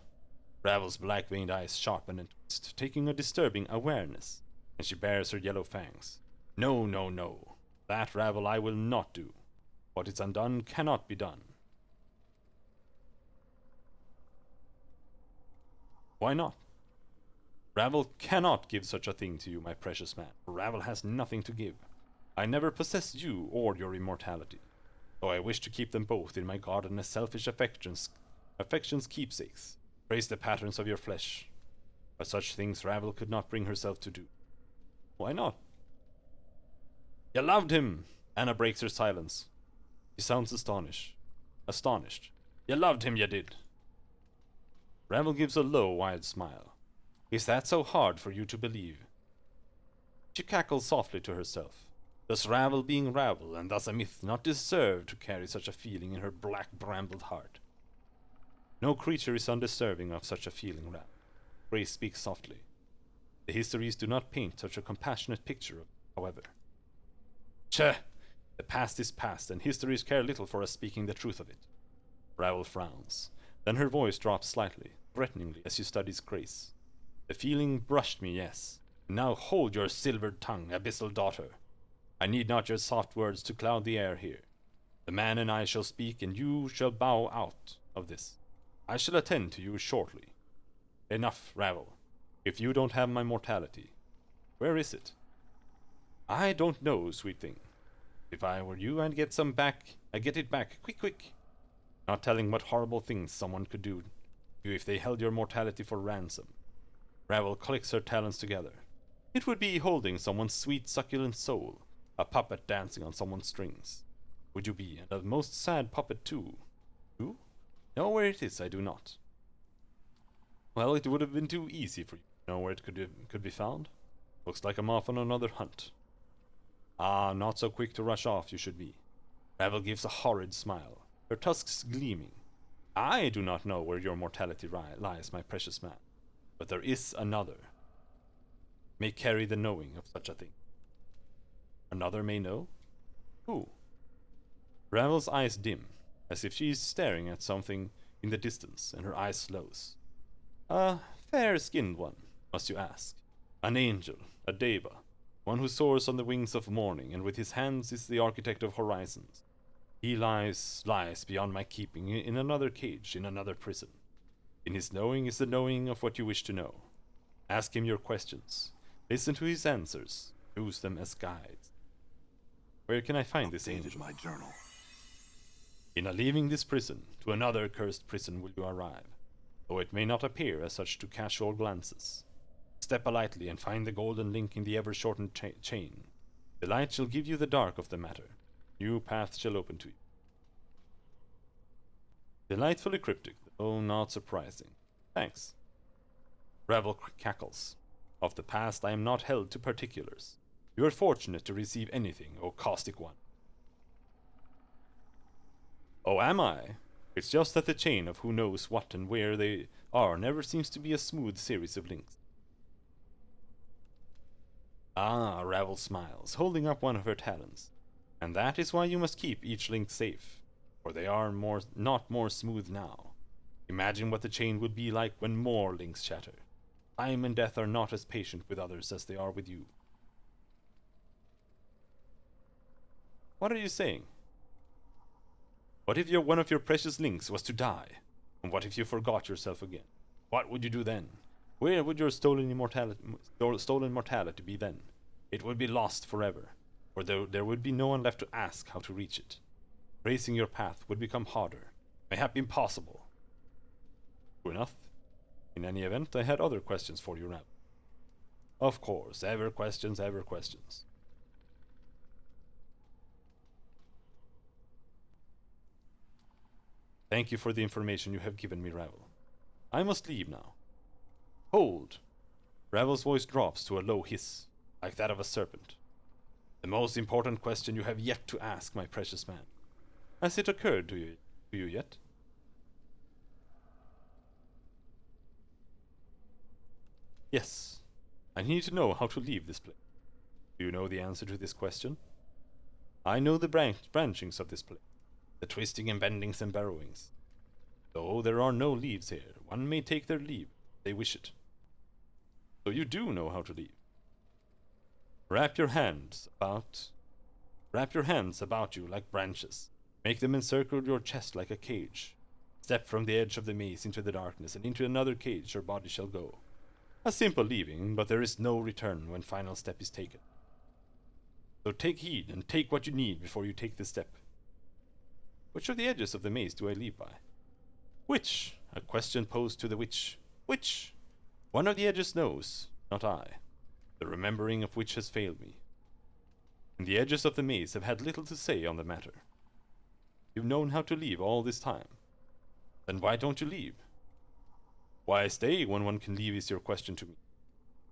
Ravel's black-veined eyes sharpen and twist, taking a disturbing awareness, and she bares her yellow fangs. No, no, no. That, Ravel, I will not do. What is undone cannot be done. Why not? Ravel cannot give such a thing to you, my precious man, for Ravel has nothing to give. I never possessed you or your immortality, though I wish to keep them both in my garden as selfish affection's keepsakes. Praise the patterns of your flesh. But such things Ravel could not bring herself to do. Why not? You loved him! Anna breaks her silence. She sounds astonished. You loved him, you did. Ravel gives a low, wide smile. Is that so hard for you to believe? She cackles softly to herself. Does Ravel being Ravel, and thus a myth, not deserve to carry such a feeling in her black brambled heart? No creature is undeserving of such a feeling, Ravel. Grace speaks softly. The histories do not paint such a compassionate picture of it, however. Tch! The past is past, and histories care little for us speaking the truth of it. Ravel frowns. Then her voice drops slightly, threateningly, as she studies Grace. The feeling brushed me, yes. Now hold your silvered tongue, abyssal daughter. I need not your soft words to cloud the air here. The man and I shall speak, and you shall bow out of this. I shall attend to you shortly. Enough, Ravel. If you don't have my mortality, where is it? I don't know, sweet thing. If I were you, I'd get it back, quick, quick. Not telling what horrible things someone could do to you if they held your mortality for ransom. Ravel clicks her talons together. It would be holding someone's sweet, succulent soul, a puppet dancing on someone's strings. Would you be, and a most sad puppet too? You? Know where it is, I do not. Well, it would have been too easy for you to know where it could be found. Looks like I'm off on another hunt. Ah, not so quick to rush off, you should be. Ravel gives a horrid smile, her tusks gleaming. I do not know where your mortality lies, my precious man, but there is another. May carry the knowing of such a thing. Another may know? Who? Ravel's eyes dim, as if she is staring at something in the distance, and her eyes close. A fair-skinned one, must you ask? An angel, a deva, one who soars on the wings of morning, and with his hands is the architect of horizons. He lies beyond my keeping, in another cage, in another prison. In his knowing is the knowing of what you wish to know. Ask him your questions. Listen to his answers. Use them as guides. Where can I find this angel? My journal. In a leaving this prison, to another cursed prison will you arrive, though it may not appear as such to casual glances. Step lightly and find the golden link in the ever-shortened chain. The light shall give you the dark of the matter. New paths shall open to you. Delightfully cryptic, though not surprising. Thanks. Ravel cackles. Of the past I am not held to particulars. You are fortunate to receive anything, O caustic one. Oh, am I? It's just that the chain of who knows what and where they are never seems to be a smooth series of links. Ah, Ravel smiles, holding up one of her talons. And that is why you must keep each link safe, for they are not more smooth now. Imagine what the chain would be like when more links shatter. Time and death are not as patient with others as they are with you. What are you saying? What if one of your precious links was to die? And what if you forgot yourself again? What would you do then? Where would your stolen mortality be then? It would be lost forever, for there would be no one left to ask how to reach it. Tracing your path would become harder, mayhap impossible. True enough. In any event, I had other questions for you, Ravel. Of course, ever questions, ever questions. Thank you for the information you have given me, Ravel. I must leave now. Hold! Ravel's voice drops to a low hiss, like that of a serpent. The most important question you have yet to ask, my precious man. Has it occurred to you yet? Yes. I need to know how to leave this place. Do you know the answer to this question? I know the branchings of this place, the twisting and bendings and burrowings. Though there are no leaves here, one may take their leave if they wish it. So you do know how to leave. Wrap your hands about you like branches. Make them encircle your chest like a cage. Step from the edge of the maze into the darkness, and into another cage your body shall go. A simple leaving, but there is no return when final step is taken. So take heed, and take what you need before you take the step. Which of the edges of the maze do I leave by? Which? A question posed to the witch. Which? One of the edges knows, not I, the remembering of which has failed me. And the edges of the maze have had little to say on the matter. You've known how to leave all this time. Then why don't you leave? Why stay when one can leave is your question to me.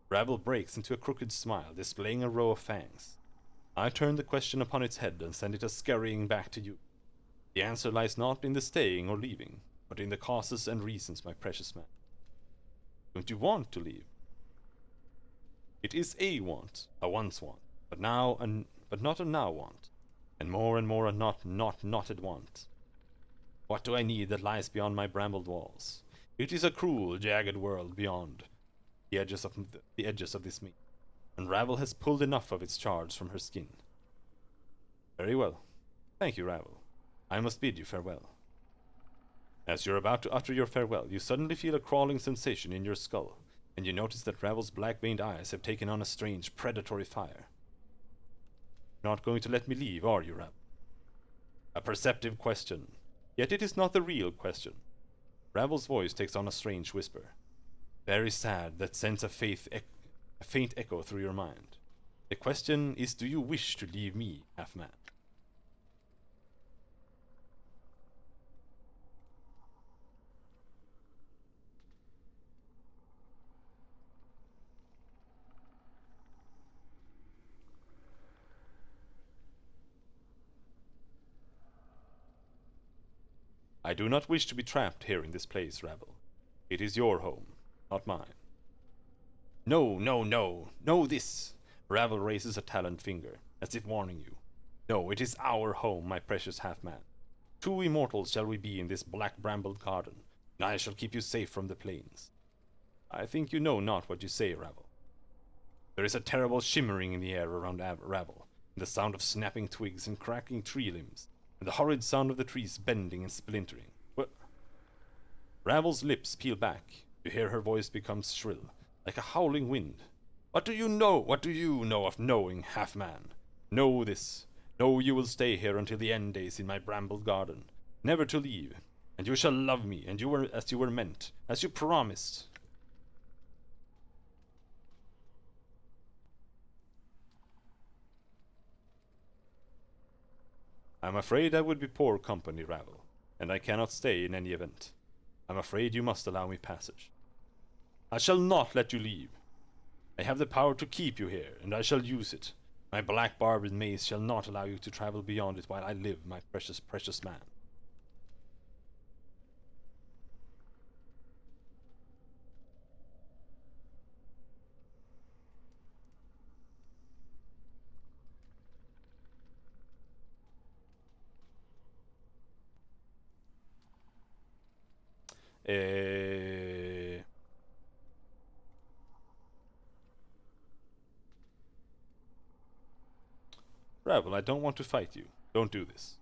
Ravel breaks into a crooked smile, displaying a row of fangs. I turn the question upon its head and send it scurrying back to you. The answer lies not in the staying or leaving, but in the causes and reasons, my precious man. Don't you want to leave? It is a want, a once want, but not a now want, and more a not knotted want. What do I need that lies beyond my brambled walls? It is a cruel, jagged world beyond the edges of this meat, and Ravel has pulled enough of its charge from her skin. Very well. Thank you, Ravel. I must bid you farewell. As you're about to utter your farewell, you suddenly feel a crawling sensation in your skull, and you notice that Ravel's black-veined eyes have taken on a strange, predatory fire. Not going to let me leave, are you, Ravel? A perceptive question. Yet it is not the real question. Ravel's voice takes on a strange whisper. Very sad, that sends a faint echo through your mind. The question is, do you wish to leave me, half-man? I do not wish to be trapped here in this place, Ravel. It is your home, not mine. No, no, no! Know this! Ravel raises a taloned finger, as if warning you. No, it is our home, my precious half-man. 2 immortals shall we be in this black brambled garden, and I shall keep you safe from the plains. I think you know not what you say, Ravel. There is a terrible shimmering in the air around Ravel, and the sound of snapping twigs and cracking tree limbs, and the horrid sound of the trees bending and splintering. What? Ravel's lips peel back. You hear her voice become shrill, like a howling wind. What do you know? What do you know of knowing, half-man? Know this. Know you will stay here until the end days in my brambled garden, never to leave. And you shall love me, and as you were meant, as you promised. I'm afraid I would be poor company, Ravel, and I cannot stay in any event. I'm afraid you must allow me passage. I shall not let you leave. I have the power to keep you here, and I shall use it. My black barbed maze shall not allow you to travel beyond it while I live, my precious, precious man. Ravel, I don't want to fight you. Don't do this.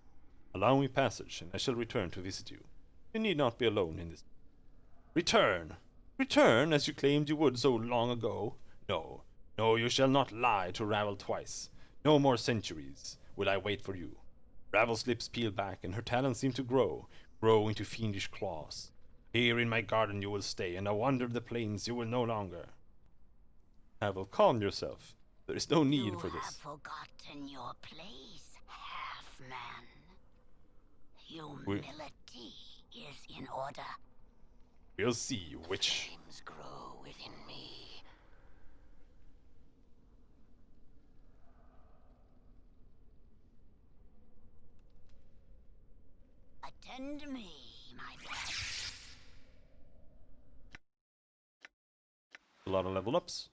Allow me passage, and I shall return to visit you. You need not be alone in this. Return! Return, as you claimed you would so long ago? No, no, you shall not lie to Ravel twice. No more centuries will I wait for you. Ravel's lips peel back, and her talons seem to grow into fiendish claws. Here in my garden you will stay, and wander the plains you will no longer. Ravel, calm yourself. There is no need for You have this. forgotten your place, half-man. We- Humility is in order. We'll see, witch. Flames grow within me. Attend me, my pet. A lot of level ups.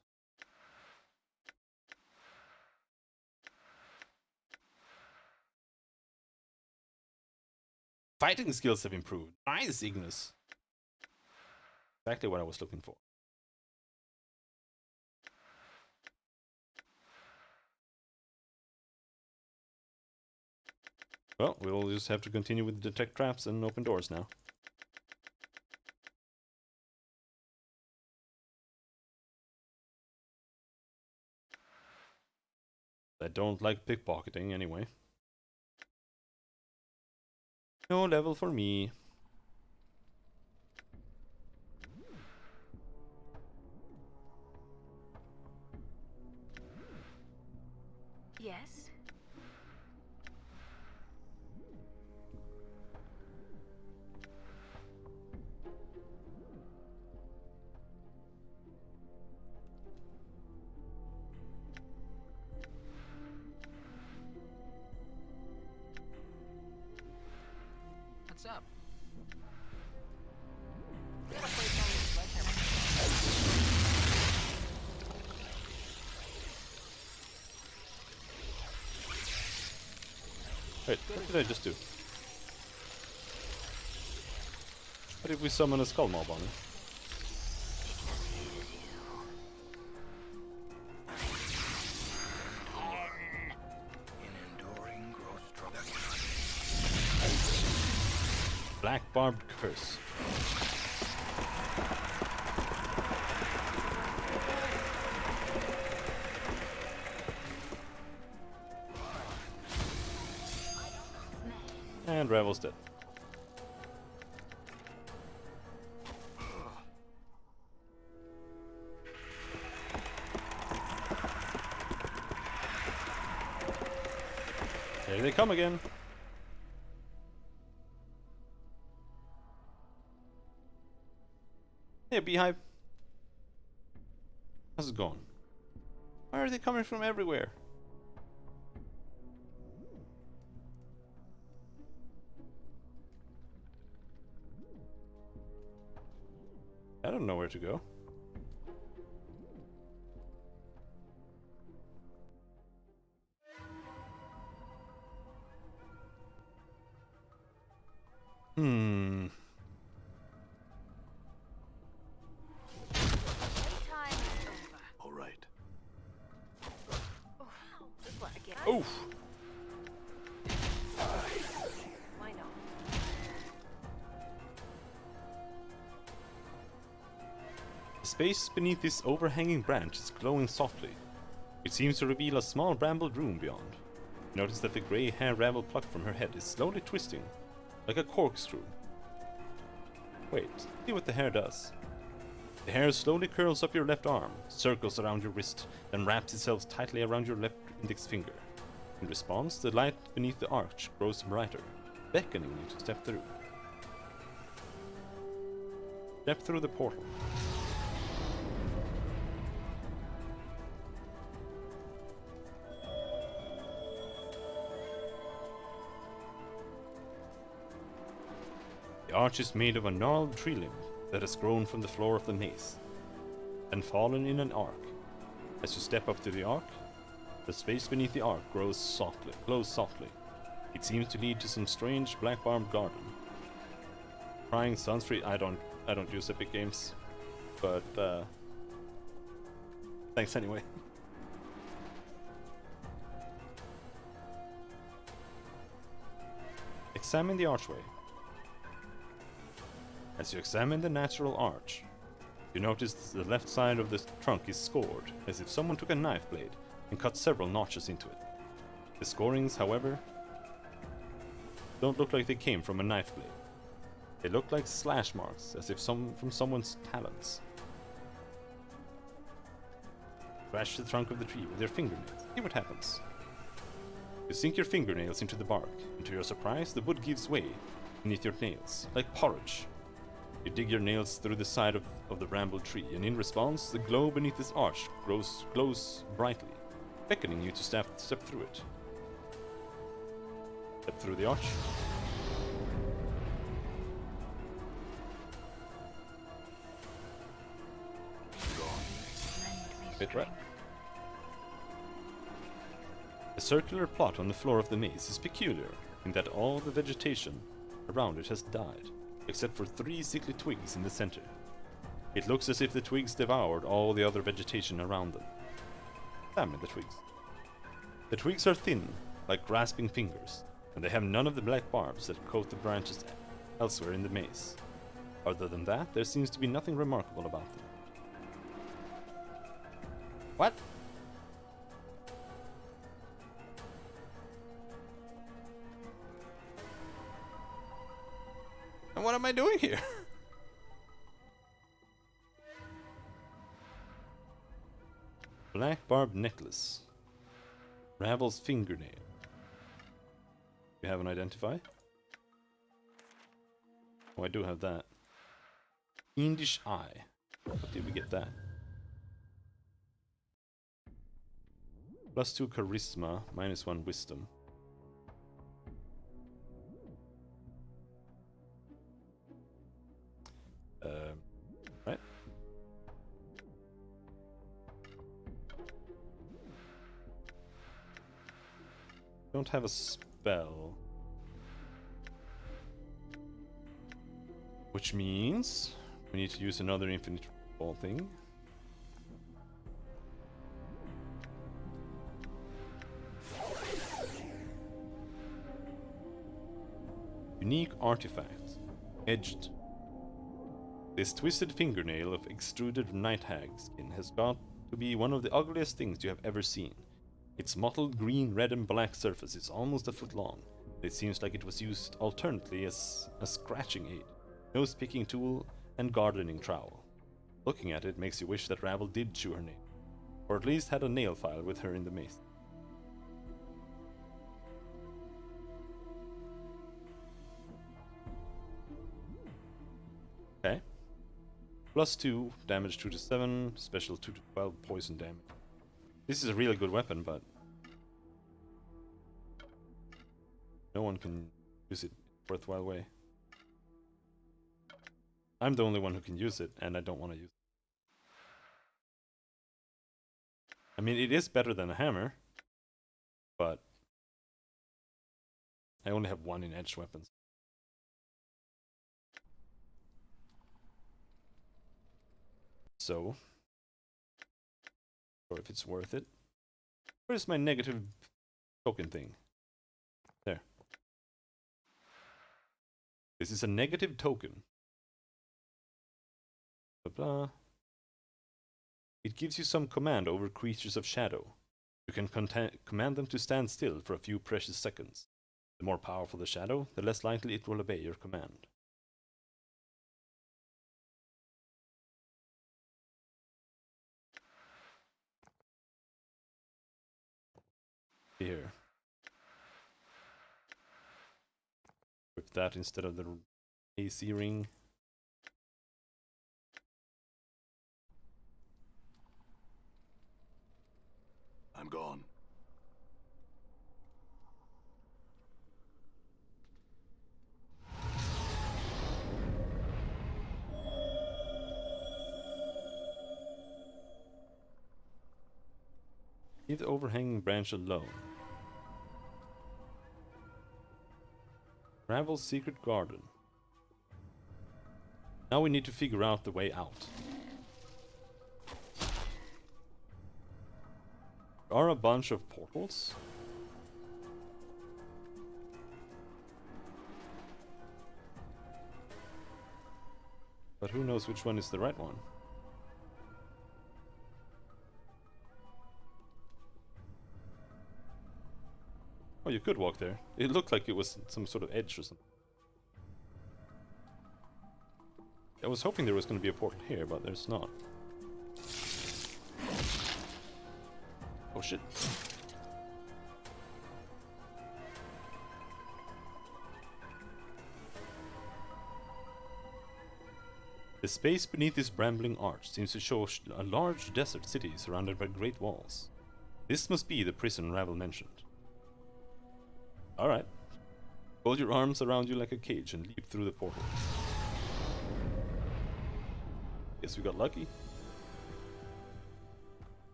Fighting skills have improved. Nice, Ignis. Exactly what I was looking for. Well, we'll just have to continue with detect traps and open doors now. I don't like pickpocketing anyway. No level for me. Yes? What's up? Gotta play some of the sledgehammer. Wait, what did I just do? What if we summon a skull mob on him? In enduring grows stronger. Black Barbed Curse. And Ravel's dead. Here they come again. Hey, Beehive. How's it going? Why are they coming from everywhere? I don't know where to go. Hmm. Playtime is over. All right. Oh, just what again? Oof. Why not? The space beneath this overhanging branch is glowing softly. It seems to reveal a small brambled room beyond. Notice that the grey hair Ravel plucked from her head is slowly twisting, like a corkscrew. Wait, see what the hair does. The hair slowly curls up your left arm, circles around your wrist, then wraps itself tightly around your left index finger. In response, the light beneath the arch grows brighter, beckoning you to step through. Step through the portal. The arch is made of a gnarled tree limb that has grown from the floor of the maze and fallen in an arc. As you step up to the arc, the space beneath the arc glows softly. It seems to lead to some strange black-barbed garden. Crying Sunstreet, I don't use Epic Games, but thanks anyway. Examine the archway. As you examine the natural arch, you notice the left side of the trunk is scored, as if someone took a knife blade and cut several notches into it. The scorings, however, don't look like they came from a knife blade. They look like slash marks, as if from someone's talons. Scratch the trunk of the tree with your fingernails. See what happens. You sink your fingernails into the bark, and to your surprise, the wood gives way beneath your nails, like porridge. You dig your nails through the side of the bramble tree, and in response, the glow beneath this arch glows brightly, beckoning you to step through it. Step through the arch. Gone. Bit right. The circular plot on the floor of the maze is peculiar in that all the vegetation around it has died, except for 3 sickly twigs in the center. It looks as if the twigs devoured all the other vegetation around them. Damn it, the twigs. The twigs are thin, like grasping fingers, and they have none of the black barbs that coat the branches elsewhere in the maze. Other than that, there seems to be nothing remarkable about them. What? And what am I doing here? Black barb necklace. Ravel's fingernail. You have an identify? Oh, I do have that. Fiendish eye. What did we get that? +2 charisma, -1 wisdom. Right? Don't have a spell. Which means we need to use another infinite ball thing. Unique artifact. Edged. This twisted fingernail of extruded night hag skin has got to be one of the ugliest things you have ever seen. Its mottled green, red and black surface is almost a foot long. It seems like it was used alternately as a scratching aid, nose-picking tool and gardening trowel. Looking at it makes you wish that Ravel did chew her nail, or at least had a nail file with her in the maze. Okay. +2, damage 2 to 7, special 2 to 12, poison damage. This is a really good weapon, but no one can use it in a worthwhile way. I'm the only one who can use it, and I don't want to use it. I mean, it is better than a hammer, but I only have 1 in edge weapons. So, or if it's worth it. Where's my negative token thing? There. This is a negative token. Blah blah. It gives you some command over creatures of shadow. You can command them to stand still for a few precious seconds. The more powerful the shadow, the less likely it will obey your command. Here. With that instead of the AC ring. I'm gone. Leave the overhanging branch alone. Ravel's secret garden. Now we need to figure out the way out. There are a bunch of portals. But who knows which one is the right one? Oh, you could walk there. It looked like it was some sort of edge or something. I was hoping there was going to be a portal here, but there's not. Oh shit. The space beneath this brambling arch seems to show a large desert city surrounded by great walls. This must be the prison Ravel mentioned. Alright. Fold your arms around you like a cage and leap through the portal. Guess we got lucky.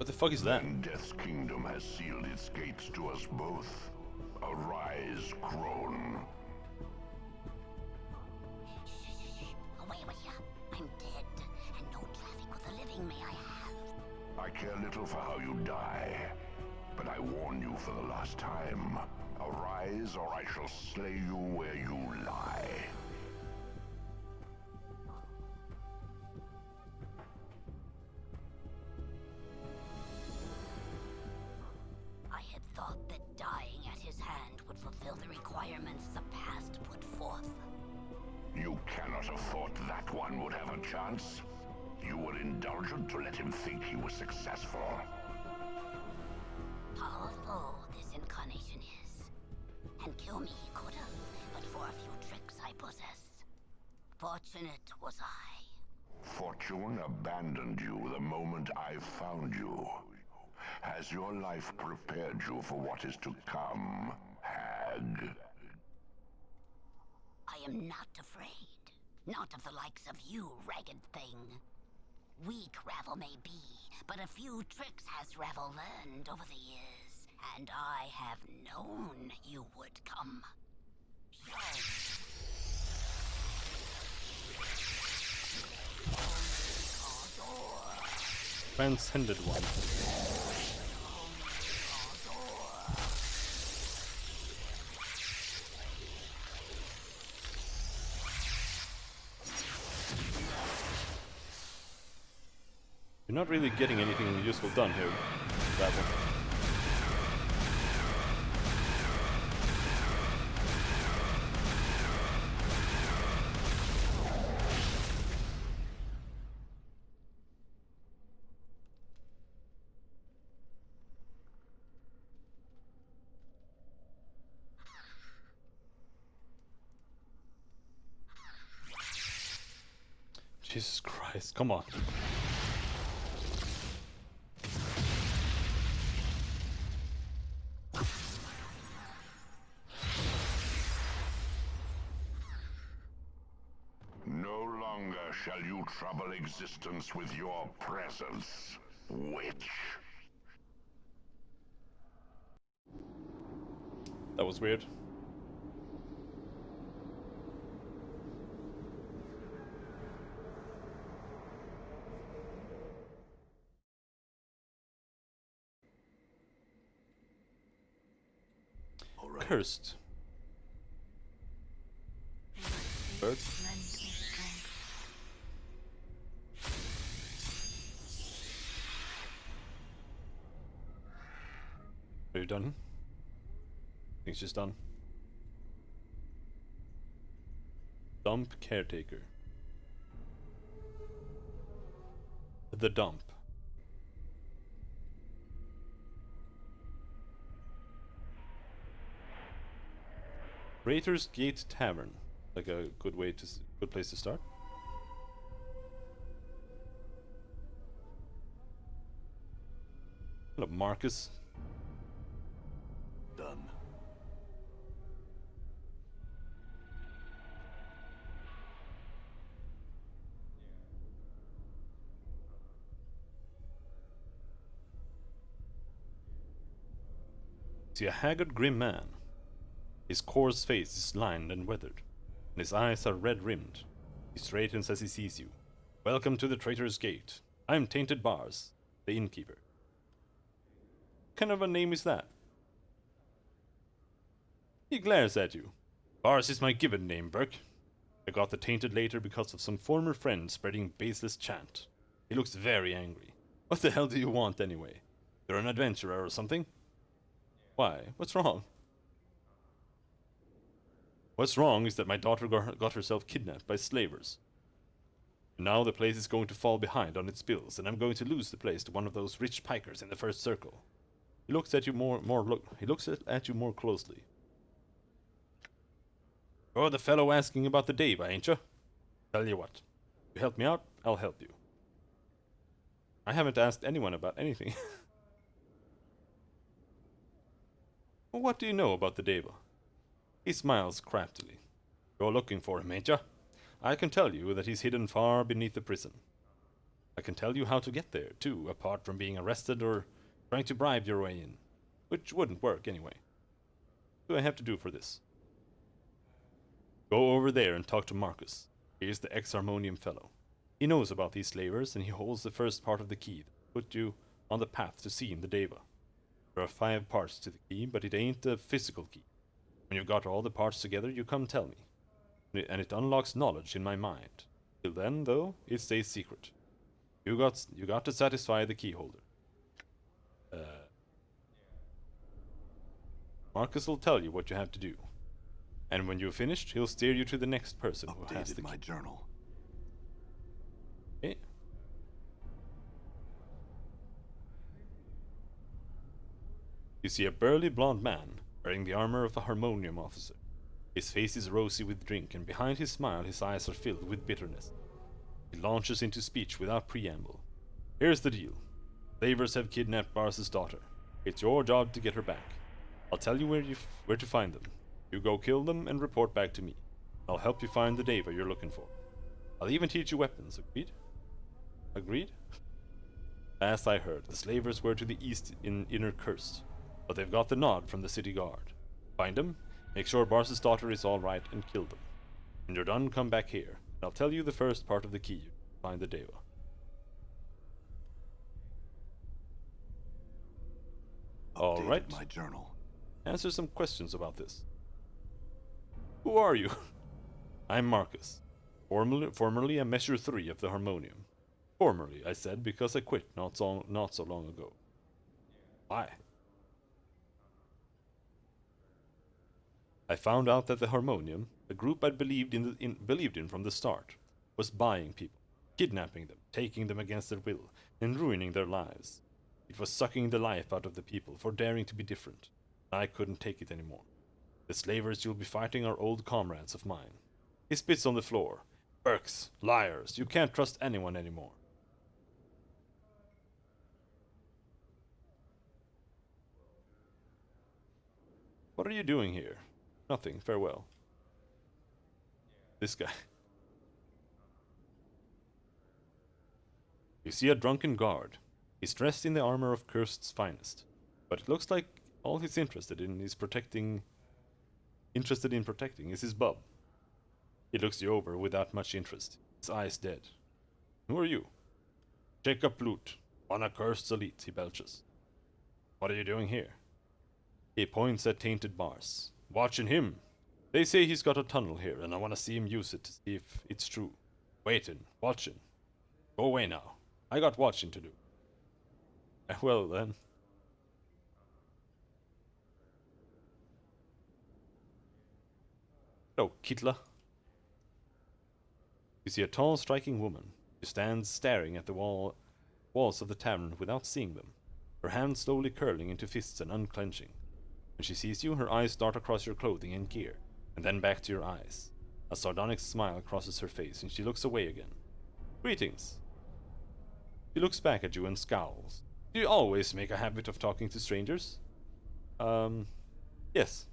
What the fuck is that? And Death's kingdom has sealed its gates to us both. Arise, crone. Away with ya. I'm dead, and no traffic with the living may I have. I care little for how you die, but I warn you for the last time. Arise, or I shall slay you where you lie. I had thought that dying at his hand would fulfill the requirements the past put forth. You cannot have thought that one would have a chance. You were indulgent to let him think he was successful. Powerful this incarnation is. And kill me he could have, but for a few tricks I possess. Fortunate was I. Fortune abandoned you the moment I found you. Has your life prepared you for what is to come, hag? I am not afraid. Not of the likes of you, ragged thing. Weak Ravel may be, but a few tricks has Ravel learned over the years, and I have known you would come. Transcended one. You're not really getting anything useful done here, Ravel. Jesus Christ, come on. No longer shall you trouble existence with your presence, witch. That was weird. All right. Cursed. Bird. Lend me strength. Are you done? I think she's done. Dump caretaker. The dump. Traitor's Gate Tavern. Like a good place to start. Hello, Marcus. Done. See a haggard, grim man. His coarse face is lined and weathered, and his eyes are red-rimmed. He straightens as he sees you. Welcome to the Traitor's Gate. I'm Tainted Bars, the innkeeper. What kind of a name is that? He glares at you. Bars is my given name, Burke. I got the Tainted later because of some former friend spreading baseless chant. He looks very angry. What the hell do you want anyway? You're an adventurer or something? Why? What's wrong? What's wrong is that my daughter got herself kidnapped by slavers. Now the place is going to fall behind on its bills, and I'm going to lose the place to one of those rich pikers in the first circle. He looks at you at you more closely. You're the fellow asking about the Deva, ain't you? Tell you what, you help me out, I'll help you. I haven't asked anyone about anything. Well, what do you know about the Deva? He smiles craftily. You're looking for him, ain't ya? I can tell you that he's hidden far beneath the prison. I can tell you how to get there, too, apart from being arrested or trying to bribe your way in. Which wouldn't work anyway. What do I have to do for this? Go over there and talk to Marcus. He is the ex-Harmonium fellow. He knows about these slavers, and he holds the first part of the key that put you on the path to seeing the Deva. There are 5 parts to the key, but it ain't a physical key. When you've got all the parts together, you come tell me. And it unlocks knowledge in my mind. Till then, though, it stays secret. You got to satisfy the key holder. Marcus will tell you what you have to do. And when you're finished, he'll steer you to the next person who has the key. My journal. Okay. You see a burly blond man wearing the armor of a Harmonium officer. His face is rosy with drink, and behind his smile his eyes are filled with bitterness. He launches into speech without preamble. Here's the deal. Slavers have kidnapped Bars's daughter. It's your job to get her back. I'll tell you where to find them. You go kill them and report back to me. I'll help you find the Deva you're looking for. I'll even teach you weapons, agreed? Agreed? Last I heard, the slavers were to the east in Inner Curse, but they've got the nod from the city guard. Find them, make sure Bars's daughter is alright, and kill them. When you're done, come back here, and I'll tell you the first part of the key to find the Deva. Alright. My journal. Answer some questions about this. Who are you? I'm Marcus, formerly a Measure 3 of the Harmonium. Formerly, I said, because I quit not so long ago. Why? I found out that the Harmonium, the group I'd believed in from the start, was buying people, kidnapping them, taking them against their will, and ruining their lives. It was sucking the life out of the people for daring to be different. I couldn't take it anymore. The slavers you'll be fighting are old comrades of mine. He spits on the floor. Berks, liars, you can't trust anyone anymore. What are you doing here? Nothing, farewell. This guy. You see a drunken guard. He's dressed in the armor of Cursed's finest, but it looks like all he's interested in protecting is his bub. He looks you over without much interest, his eyes dead. Who are you? Jacob Blut, one of Cursed's elite, he belches. What are you doing here? He points at Tainted Bars. Watching him. They say he's got a tunnel here, and I want to see him use it to see if it's true. Waiting, watching. Go away now. I got watching to do. Well then. Hello, Kitla. You see a tall, striking woman. She stands staring at the walls of the tavern without seeing them, her hands slowly curling into fists and unclenching. When she sees you, her eyes dart across your clothing and gear, and then back to your eyes. A sardonic smile crosses her face, and she looks away again. Greetings. She looks back at you and scowls. Do you always make a habit of talking to strangers? Yes.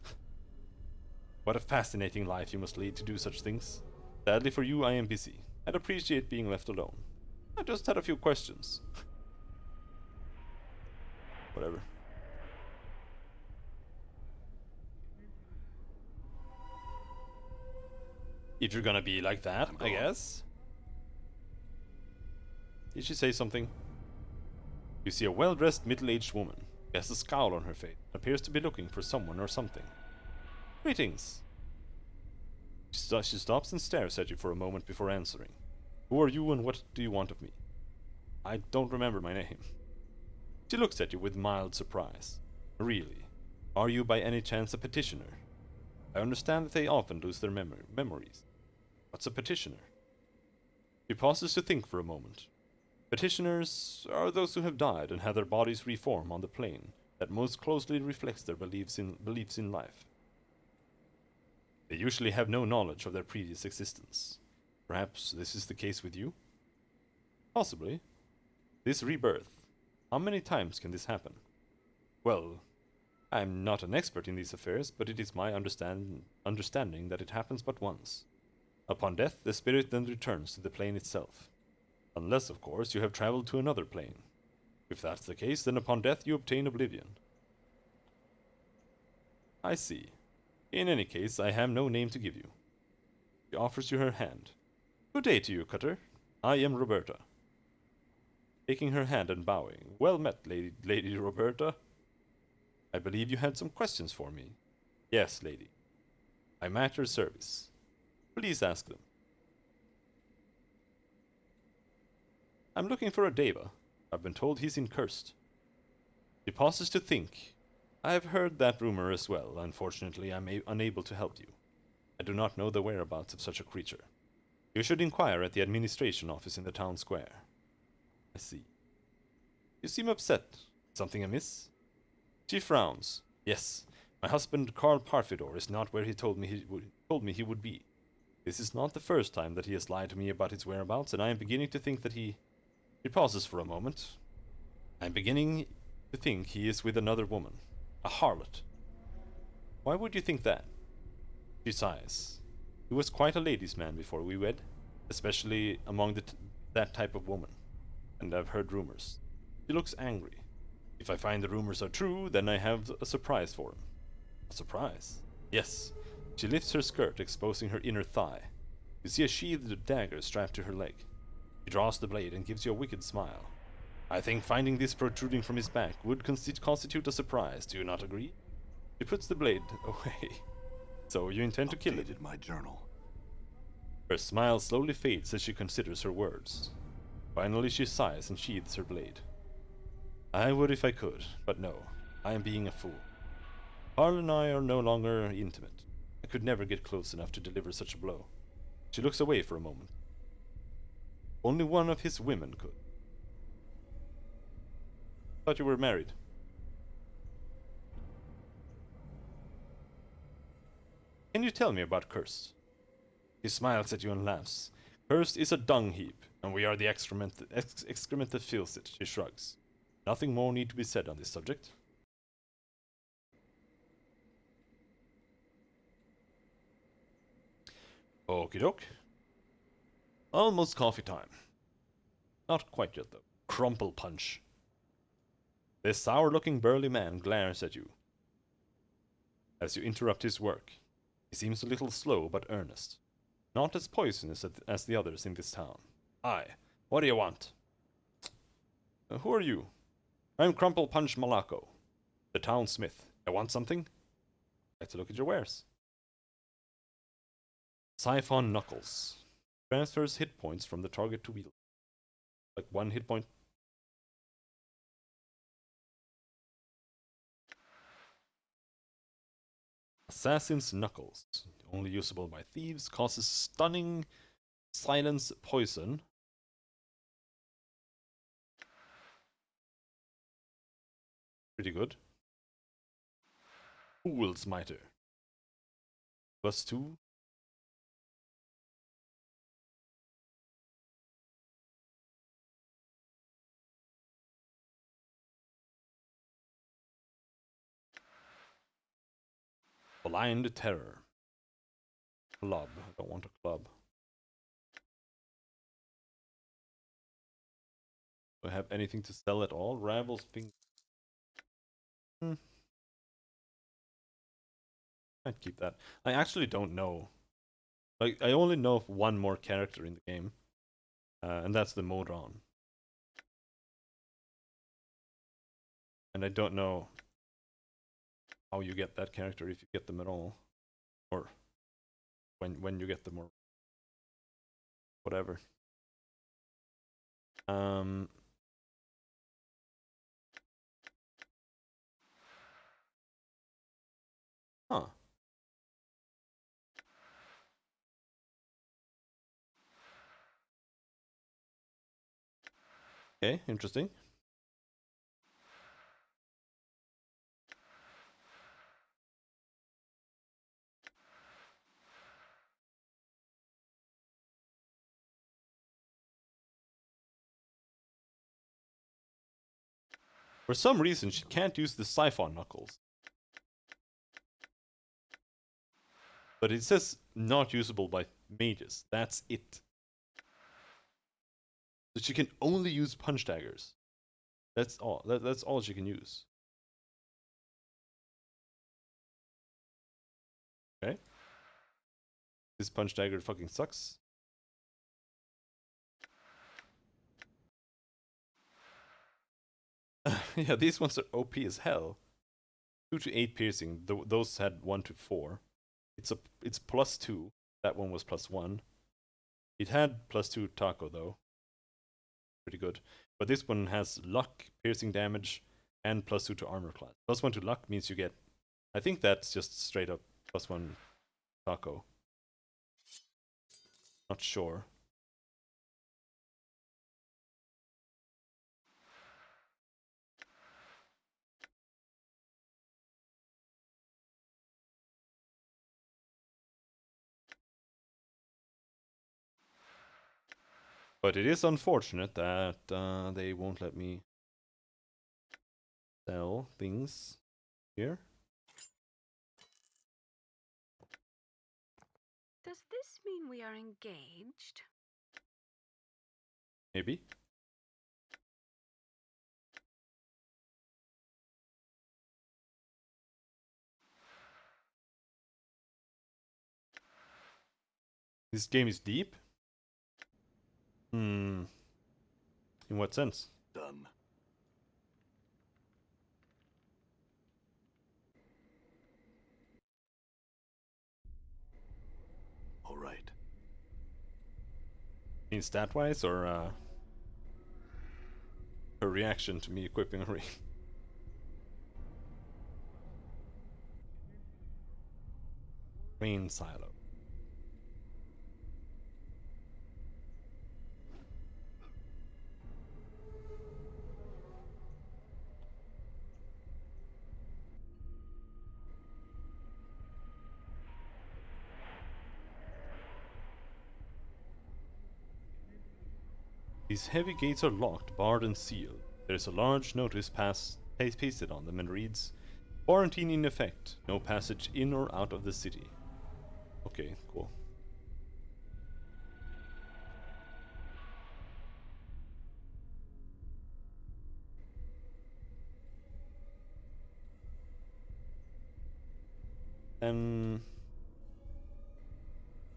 What a fascinating life you must lead to do such things. Sadly for you, I am busy. I'd appreciate being left alone. I just had a few questions. Whatever. If you're gonna be like that, I guess. Did she say something? You see a well-dressed middle-aged woman. She has a scowl on her face, appears to be looking for someone or something. Greetings. She stops and stares at you for a moment before answering. Who are you and what do you want of me? I don't remember my name. She looks at you with mild surprise. Really? Are you by any chance a petitioner? I understand that they often lose their memories. What's a petitioner? She pauses to think for a moment. Petitioners are those who have died and had their bodies reform on the plane that most closely reflects their beliefs in life. They usually have no knowledge of their previous existence. Perhaps this is the case with you? Possibly. This rebirth. How many times can this happen? Well, I'm not an expert in these affairs, but it is my understanding that it happens but once. Upon death, the spirit then returns to the plane itself. Unless, of course, you have traveled to another plane. If that's the case, then upon death you obtain oblivion. I see. In any case, I have no name to give you. She offers you her hand. Good day to you, Cutter. I am Roberta. Taking her hand and bowing. Well met, Lady Roberta. I believe you had some questions for me. Yes, lady. I'm at your service. Please ask them. I'm looking for a Deva. I've been told he's in Cursed. She pauses to think. I have heard that rumor as well. Unfortunately, I'm unable to help you. I do not know the whereabouts of such a creature. You should inquire at the administration office in the town square. I see. You seem upset. Something amiss? She frowns. Yes, my husband Karl Parfidor is not where he told me he would be. This is not the first time that he has lied to me about his whereabouts, and I am beginning to think that he pauses for a moment. I am beginning to think he is with another woman. A harlot. Why would you think that? She sighs. He was quite a ladies' man before we wed, especially among that type of woman. And I've heard rumors. She looks angry. If I find the rumors are true, then I have a surprise for him. A surprise? Yes. She lifts her skirt, exposing her inner thigh. You see a sheathed dagger strapped to her leg. He draws the blade and gives you a wicked smile. I think finding this protruding from his back would constitute a surprise, do you not agree? She puts the blade away. So you intend to kill it? My journal. Her smile slowly fades as she considers her words. Finally she sighs and sheathes her blade. I would if I could, but no, I am being a fool. Karl and I are no longer intimate. I could never get close enough to deliver such a blow. She looks away for a moment. Only one of his women could. Thought you were married. Can you tell me about Cursed? He smiles at you and laughs. Cursed is a dung heap, and we are the excrement that fills it, she shrugs. Nothing more need to be said on this subject. Okie doke. Almost coffee time. Not quite yet, though. Crumple punch. This sour-looking burly man glares at you as you interrupt his work. He seems a little slow but earnest. Not as poisonous as the others in this town. Aye, what do you want? Who are you? I'm Crumple Punch Malako, the town smith. I want something? I'd like to look at your wares. Siphon Knuckles. Transfers hit points from the target to wield. Like 1 hit point. Assassin's Knuckles. Only usable by thieves. Causes stunning silence poison. Pretty good. Fool Smiter. +2. Blind Terror. Club. I don't want a club. Do I have anything to sell at all? Ravel's Finger. I'd keep that. I actually don't know. Like, I only know of one more character in the game. And that's the Modron. And I don't know how you get that character, if you get them at all. Or when you get them, or whatever. Huh. Okay, interesting. For some reason, she can't use the Siphon Knuckles. But it says not usable by mages. That's it. So she can only use punch daggers. That's all. That's all she can use. Okay. This punch dagger fucking sucks. Yeah, these ones are OP as hell. 2 to 8 piercing. Those had 1 to 4. It's +2. That one was +1. It had +2 taco though. Pretty good. But this one has luck, piercing damage, and +2 to armor class. +1 to luck means you get. I think that's just straight up +1 taco. Not sure. But it is unfortunate that they won't let me sell things here. Does this mean we are engaged? Maybe. This game is deep? In what sense? Done. All right. In stat wise, or her reaction to me equipping a ring? Rain silo. These heavy gates are locked, barred, and sealed. There is a large notice pasted on them and reads, "Quarantine in effect. No passage in or out of the city." Okay, cool.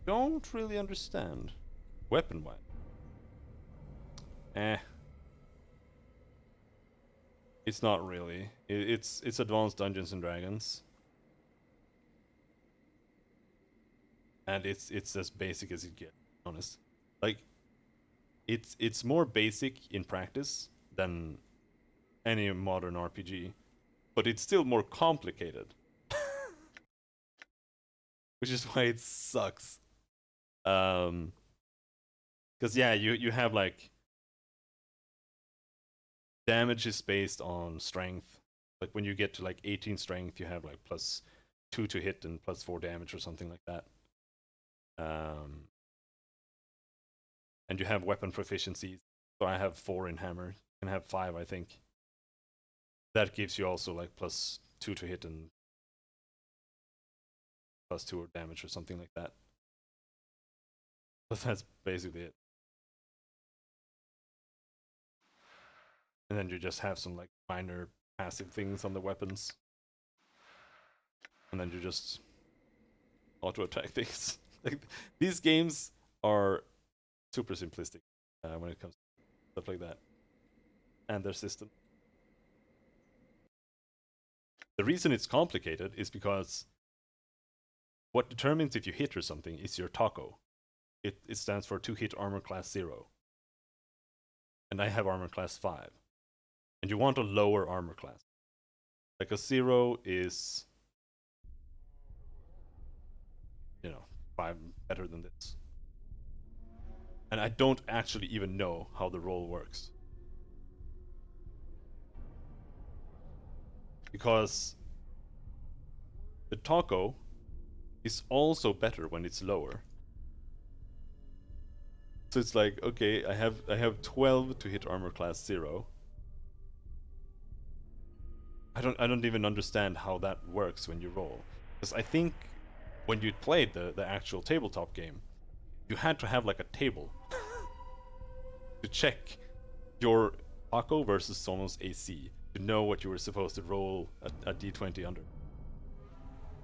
Don't really understand. Weapon-wise. It's not really. It's advanced Dungeons and Dragons. And it's as basic as it gets, honest. Like it's more basic in practice than any modern RPG, but it's still more complicated. Which is why it sucks. Because yeah, you have like damage is based on strength. Like when you get to like 18 strength, you have like +2 to hit and +4 damage or something like that. And you have weapon proficiencies. So I have 4 in hammer. You can have 5, I think. That gives you also like +2 to hit and +2 damage or something like that. But that's basically it. And then you just have some like minor passive things on the weapons. And then you just auto attack things. Like these games are super simplistic when it comes to stuff like that. And their system. The reason it's complicated is because what determines if you hit or something is your taco. It stands for 2 hit armor class 0. And I have armor class 5. And you want a lower armor class. Like a 0 is, 5 better than this. And I don't actually even know how the roll works. Because the taco is also better when it's lower. So it's like, okay, I have 12 to hit armor class 0. I don't even understand how that works when you roll. Because I think when you played the actual tabletop game, you had to have like a table. to check your Paco versus Sonos AC to know what you were supposed to roll a d20 under.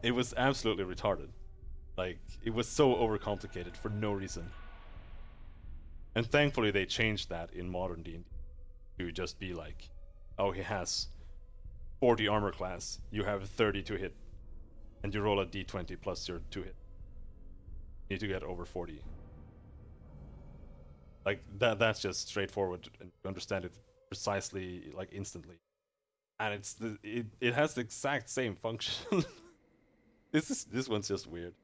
It was absolutely retarded. Like, it was so overcomplicated for no reason. And thankfully they changed that in modern D&D to just be like, oh, he has 40 armor class, you have 30 to hit, and you roll a d20 plus your 2 hit. You need to get over 40. Like, that's just straightforward, and you understand it precisely, like, instantly. And it has the exact same function. This one's just weird.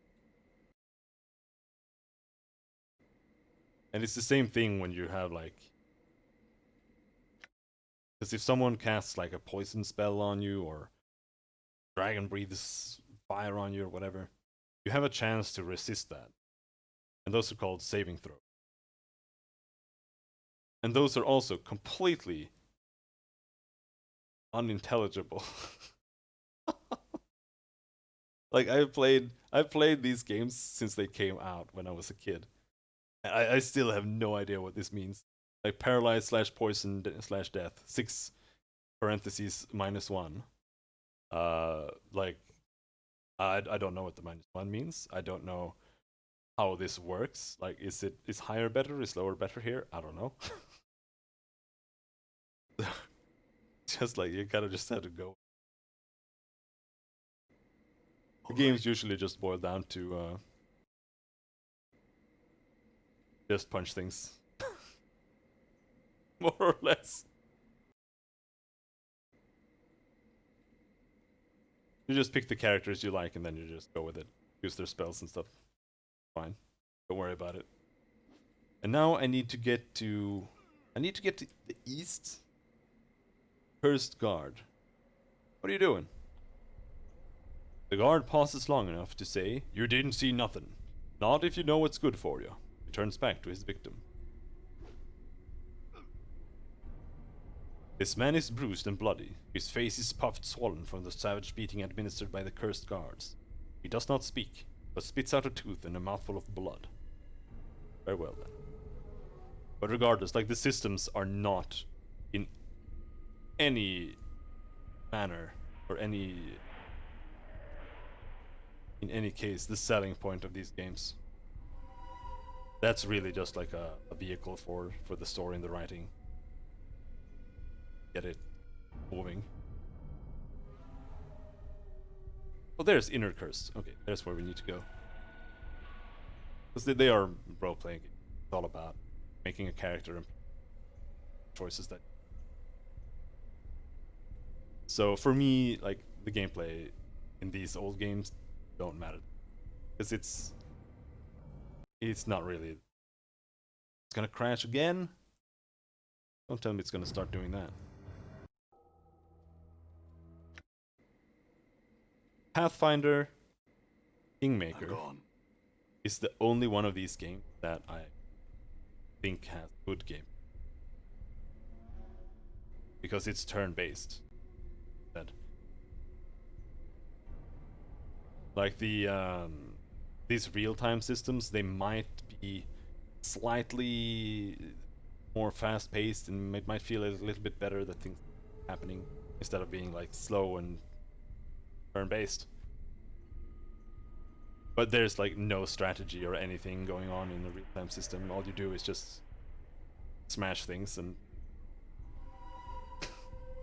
And it's the same thing when you have, like, because if someone casts like a poison spell on you, or dragon breathes fire on you, or whatever, you have a chance to resist that. And those are called saving throws. And those are also completely unintelligible. Like, I've played these games since they came out when I was a kid. I still have no idea what this means. Like, paralyzed / poison / death, 6 parentheses -1. Like, I don't know what the -1 means. I don't know how this works. Like, is higher better? Is lower better here? I don't know. Just like, you gotta just have to go. The games usually just boil down to just punch things. More or less. You just pick the characters you like and then you just go with it. Use their spells and stuff. Fine. Don't worry about it. And now I need to get to the east. Cursed guard. What are you doing? The guard pauses long enough to say, "You didn't see nothing. Not if you know what's good for you." He turns back to his victim. This man is bruised and bloody. His face is puffed, swollen from the savage beating administered by the cursed guards. He does not speak, but spits out a tooth and a mouthful of blood. Very well then. But regardless, like, the systems are not in any manner or in any case the selling point of these games. That's really just like a vehicle for the story and the writing. Get it moving. Oh, there's Inner Curse. Okay, there's where we need to go. Because they are role-playing. It's all about making a character and choices that... So for me, like, the gameplay in these old games don't matter. Because it's not really... It's gonna crash again? Don't tell me it's gonna start doing that. Pathfinder Kingmaker is the only one of these games that I think has good game. Because it's turn-based. Like, these real-time systems, they might be slightly more fast-paced and it might feel a little bit better that things are happening instead of being like slow and turn-based. But there's like no strategy or anything going on in the real-time system. All you do is just smash things, and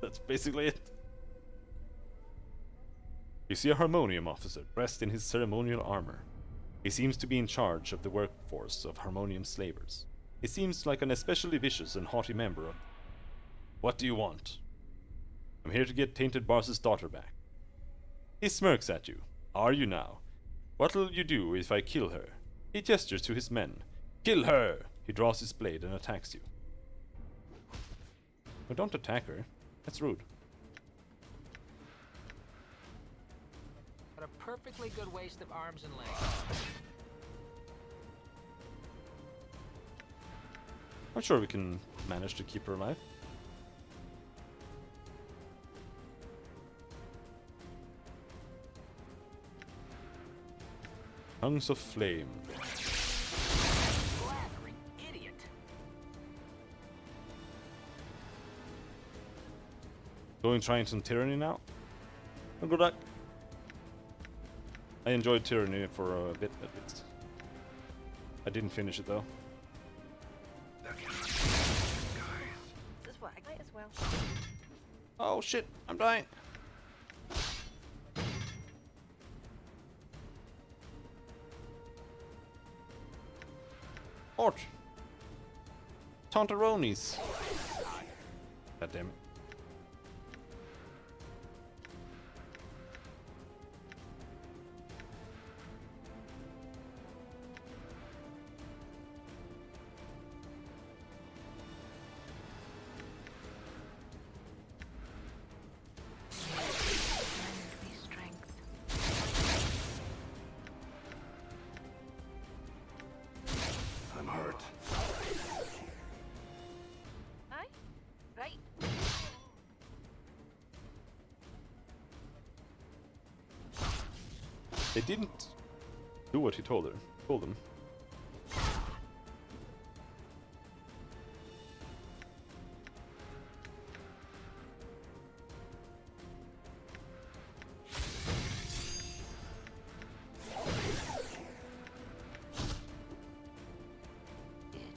that's basically it. You see a Harmonium officer dressed in his ceremonial armor. He seems to be in charge of the workforce of Harmonium slavers. He seems like an especially vicious and haughty member of... What do you want? I'm here to get Tainted Bars's daughter back. He smirks at you. Are you now? What'll you do if I kill her? He gestures to his men. Kill her! He draws his blade and attacks you. But don't attack her. That's rude. But a perfectly good waste of arms and legs. I'm sure we can manage to keep her alive. Tongues of Flame. Blathering idiot. Going trying some Tyranny now. Oh, good luck. I enjoyed Tyranny for a bit at least. I didn't finish it though. That cannot be good, guys. This is what I might as well. Oh shit, I'm dying. Ort. Tontaronis. God damn it. Lend me strength. I'm hurt. Aye? Right. They didn't do what he told them.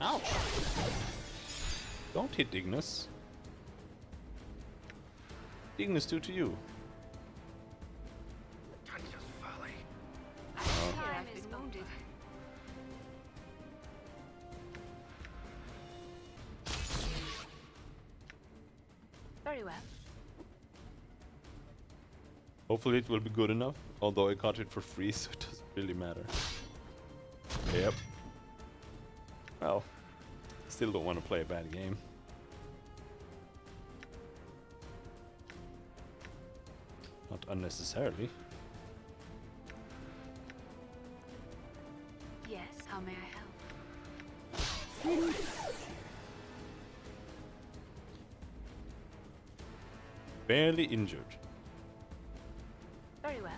Ouch! Don't hit Ignis. Ignis do to you. Touches folly. Time is wounded. Very well. Hopefully it will be good enough, although I got it for free, so it doesn't really matter. Yep. Well, still don't want to play a bad game. Not unnecessarily. Yes, how may I help? Barely injured. Very well.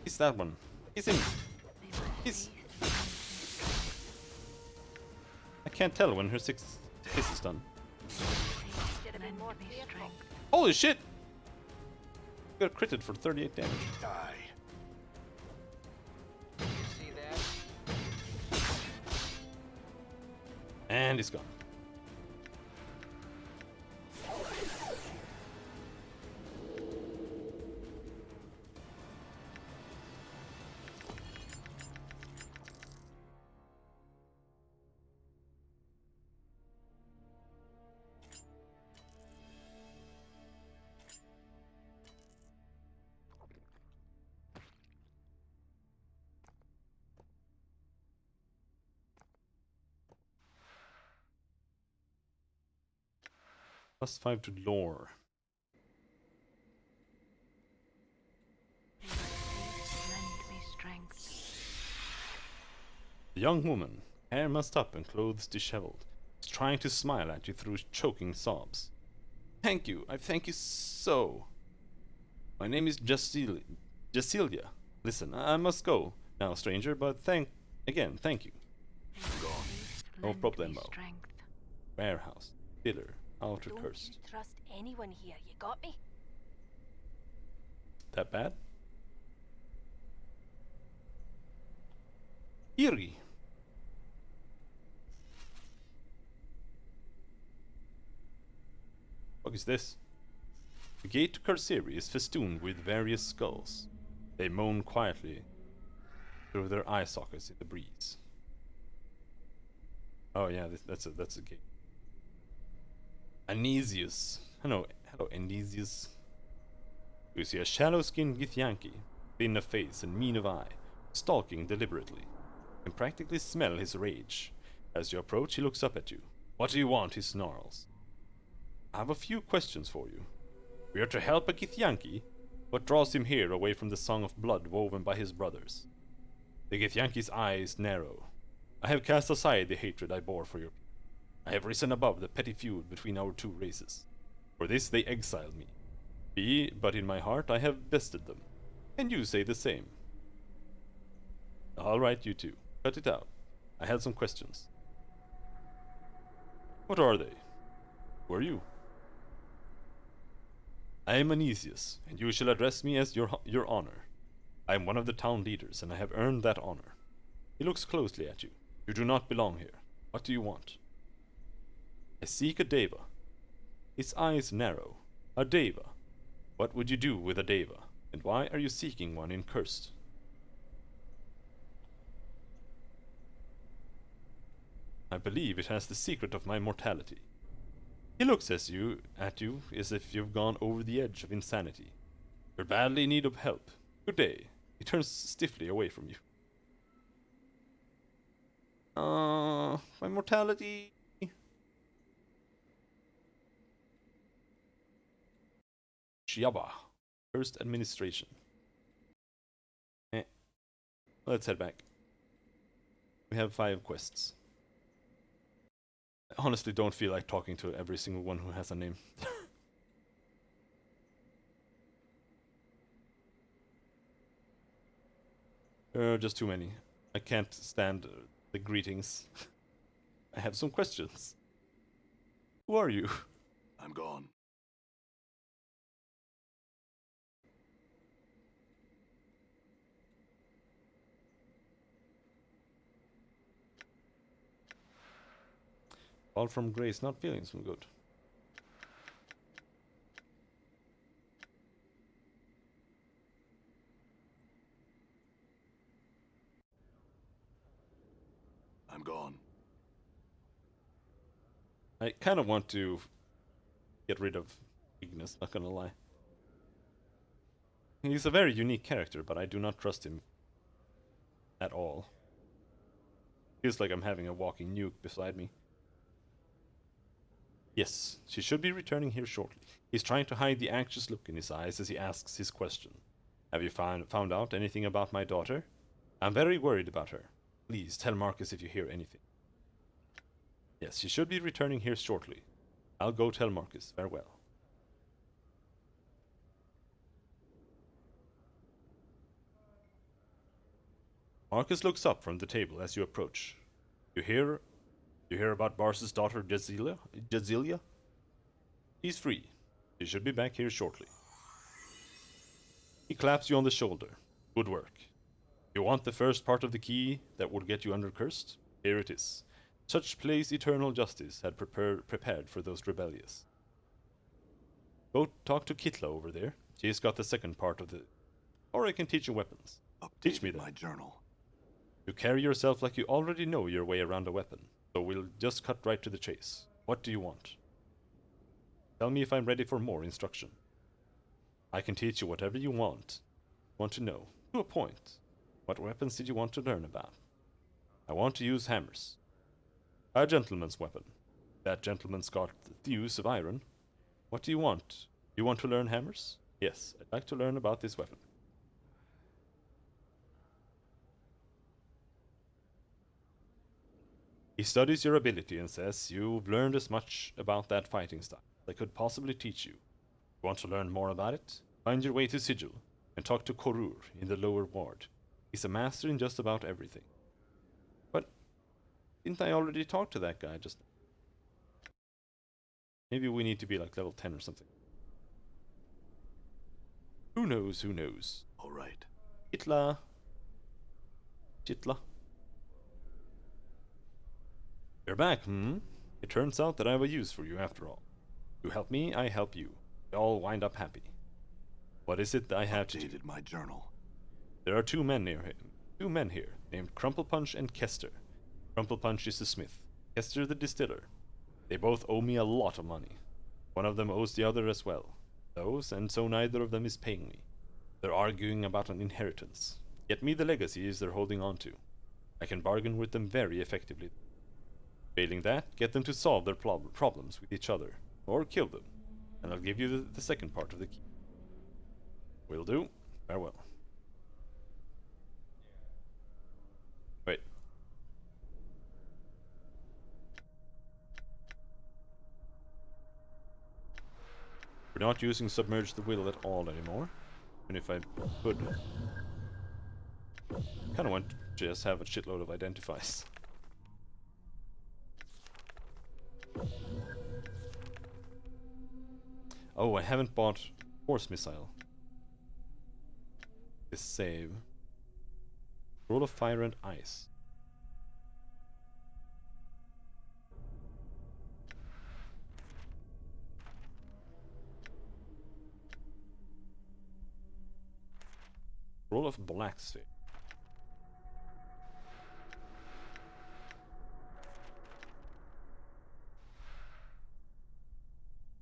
Is that one? Is him? May my He's- faith I can't tell when her sixth kiss is done. Should have been lend more me careful. strength. Holy shit! Got critted for 38 damage. Die. You see that? And he's gone. +5 to lore. May my faith lend me strength. The young woman, hair mussed up and clothes disheveled, is trying to smile at you through choking sobs. Thank you, I thank you so. My name is Jasilia. Listen, I must go now, stranger, but thank you. May my faith No lend me problemo. strength. Warehouse, dealer, outer Don't cursed. you trust anyone here, you got me? That bad? Eerie. What is this? The gate to Karsiri is festooned with various skulls. They moan quietly through their eye sockets in the breeze. Oh yeah, that's a gate. Anesius. Hello, Anesius. You see a shallow-skinned Githyanki, thin of face and mean of eye, stalking deliberately. You can practically smell his rage. As you approach, he looks up at you. What do you want? He snarls. I have a few questions for you. We are to help a Githyanki. What draws him here away from the song of blood woven by his brothers? The Githyanki's eyes narrow. I have cast aside the hatred I bore for your people. I have risen above the petty feud between our two races. For this they exiled me. But in my heart I have bested them. And you say the same. Alright, you two. Cut it out. I had some questions. What are they? Who are you? I am Anesius, and you shall address me as your honor. I am one of the town leaders, and I have earned that honor. He looks closely at you. You do not belong here. What do you want? I seek a deva. His eyes narrow. A deva. What would you do with a deva? And why are you seeking one in Cursed? I believe it has the secret of my mortality. He looks at you as if you've gone over the edge of insanity. You're badly in need of help. Good day. He turns stiffly away from you. My mortality. Shiaba. First administration. Let's head back. We have 5 quests. I honestly don't feel like talking to every single one who has a name. Just too many. I can't stand the greetings. I have some questions. Who are you? I'm gone. Fall from grace, not feeling so good. I'm gone. I kind of want to get rid of Ignis, not gonna lie. He's a very unique character, but I do not trust him at all. Feels like I'm having a walking nuke beside me. Yes, she should be returning here shortly. He's trying to hide the anxious look in his eyes as he asks his question. Have you found out anything about my daughter? I'm very worried about her. Please tell Marcus if you hear anything. Yes, she should be returning here shortly. I'll go tell Marcus. Farewell. Marcus looks up from the table as you approach. You hear about Bars's daughter Jazilia? She's free. She should be back here shortly. He claps you on the shoulder. Good work. You want the first part of the key that will get you under Cursed? Here it is. Such place eternal justice had prepared for those rebellious. Go talk to Kitla over there. She's got the second part of the... Or I can teach you weapons. Teach me that. My journal. You carry yourself like you already know your way around a weapon, so we'll just cut right to the chase. What do you want? Tell me if I'm ready for more instruction. I can teach you whatever you want to know, to a point. What weapons did you want to learn about? I want to use hammers. A gentleman's weapon. That gentleman's got the use of iron. What do you want? You want to learn hammers? Yes, I'd like to learn about this weapon. He studies your ability and says you've learned as much about that fighting style as I could possibly teach you. Want to learn more about it? Find your way to Sigil and talk to Korur in the lower ward. He's a master in just about everything. But didn't I already talk to that guy just... Maybe we need to be like level 10 or something. Who knows, who knows? All right. Chitla. You're back, It turns out that I have a use for you after all. You help me, I help you. We all wind up happy. What is it that I have to do? Updated my journal. There are two men here, named Crumplepunch and Kester. Crumplepunch is the smith, Kester the distiller. They both owe me a lot of money. One of them owes the other as well. And so neither of them is paying me. They're arguing about an inheritance. Get me the legacies they're holding on to. I can bargain with them very effectively. Failing that, get them to solve their problems with each other, or kill them, and I'll give you the second part of the key. Will do. Farewell. Wait. We're not using Submerge the Will at all anymore, even if I could. Kinda want just have a shitload of identifies. Oh, I haven't bought Force Missile. This save. Roll of Fire and Ice. Roll of Black Sphere.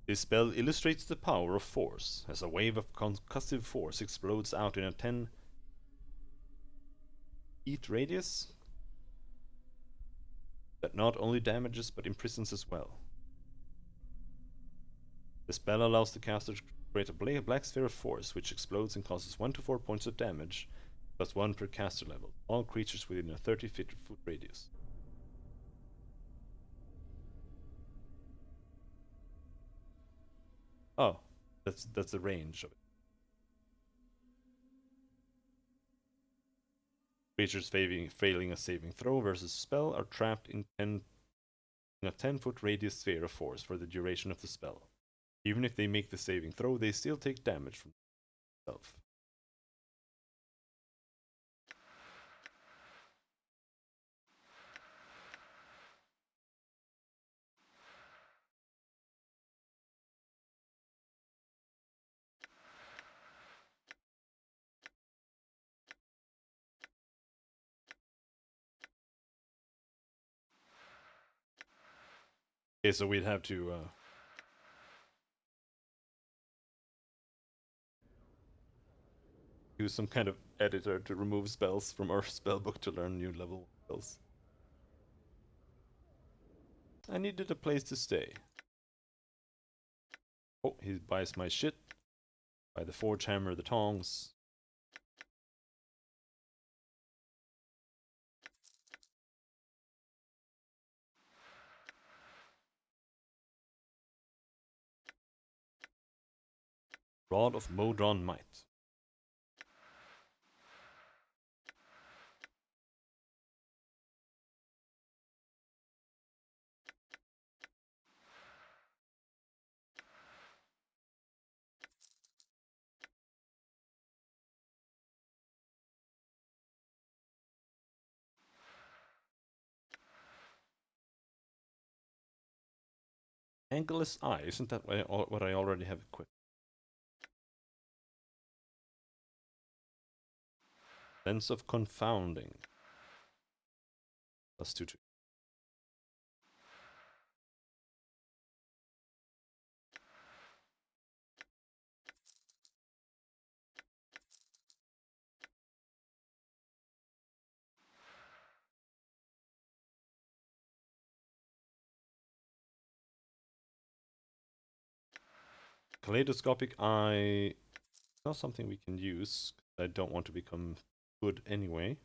This spell illustrates the power of force, as a wave of concussive force explodes out in a 10 feet radius that not only damages but imprisons as well. The spell allows the caster to create a black sphere of force, which explodes and causes 1 to 4 points of damage, plus 1 per caster level, all creatures within a 30-foot radius. Oh, that's the range of it. Creatures failing a saving throw versus spell are trapped in a 10-foot radius sphere of force for the duration of the spell. Even if they make the saving throw, they still take damage from themselves. Okay, so we'd have to use some kind of editor to remove spells from our spellbook to learn new level spells. I needed a place to stay. Oh, he buys my shit. Buy the forge hammer, the tongs. Rod of Modron Might. Angelus Eye, isn't that what I already have equipped? Sense of Confounding. Plus 2/2. Kaleidoscopic Eye. Not something we can use. I don't want to become good anyway.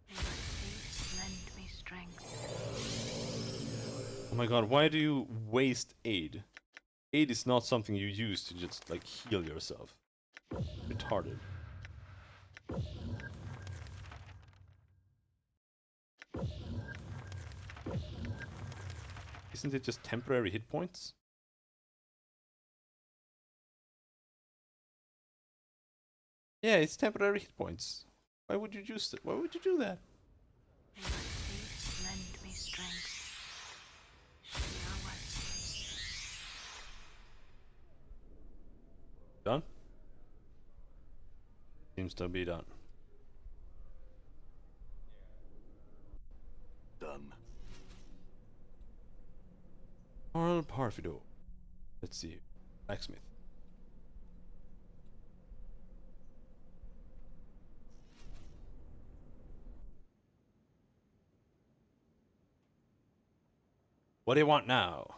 May my faith lend me strength. Oh my god, why do you waste aid? Aid is not something you use to just, like, heal yourself. Retarded. Isn't it just temporary hit points? Yeah, it's temporary hit points. Why would you use that? Why would you do that? May my faith lend me strength. Now what? Done? Seems to be done. Done. Carl Parfido. Let's see. Blacksmith. What do you want now?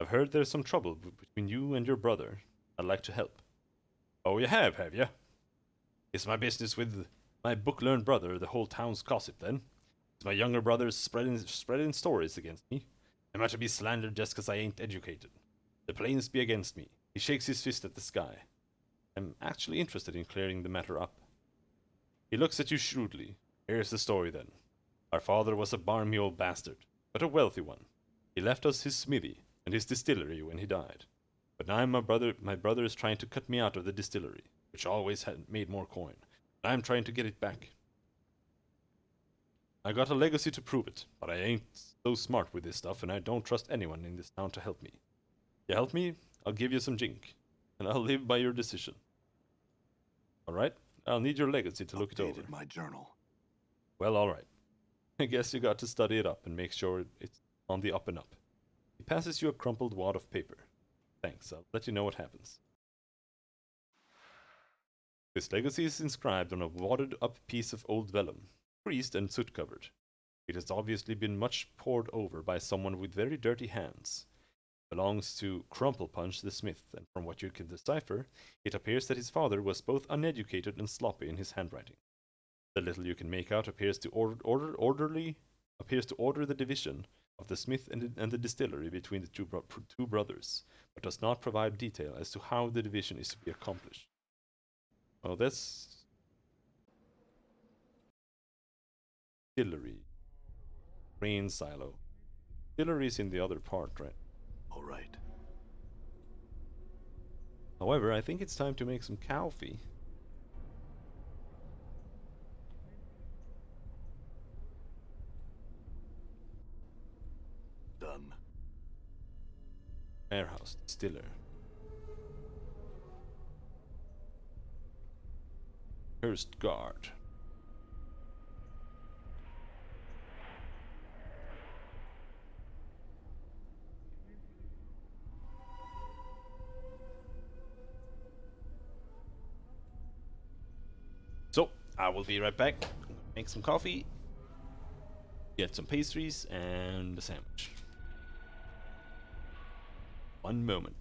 I've heard there's some trouble between you and your brother. I'd like to help. Oh, you have you? Is my business with my book-learned brother the whole town's gossip, then? It's my younger brothers spreading stories against me. Am I to be slandered just 'cause I ain't educated? The planes be against me. He shakes his fist at the sky. I'm actually interested in clearing the matter up. He looks at you shrewdly. Here's the story then. Our father was a barmy old bastard, but a wealthy one. He left us his smithy and his distillery when he died. But now my brother is trying to cut me out of the distillery, which always had made more coin. And I'm trying to get it back. I got a legacy to prove it, but I ain't so smart with this stuff, and I don't trust anyone in this town to help me. You help me, I'll give you some jink, and I'll live by your decision. Alright? I'll need your legacy to look it over. My journal. Well, alright. I guess you got to study it up and make sure it's on the up and up. He passes you a crumpled wad of paper. Thanks, I'll let you know what happens. This legacy is inscribed on a wadded up piece of old vellum, creased and soot covered. It has obviously been much pored over by someone with very dirty hands. It belongs to Crumple Punch the Smith, and from what you can decipher, it appears that his father was both uneducated and sloppy in his handwriting. The little you can make out appears to order the division of the smith and the distillery between the two brothers, but does not provide detail as to how the division is to be accomplished. Oh, that's distillery, grain silo. Distillery is in the other part, right? All right. However, I think it's time to make some coffee. Done. Warehouse, distiller. Cursed guard. So, I will be right back. Make some coffee, get some pastries, and a sandwich. One moment.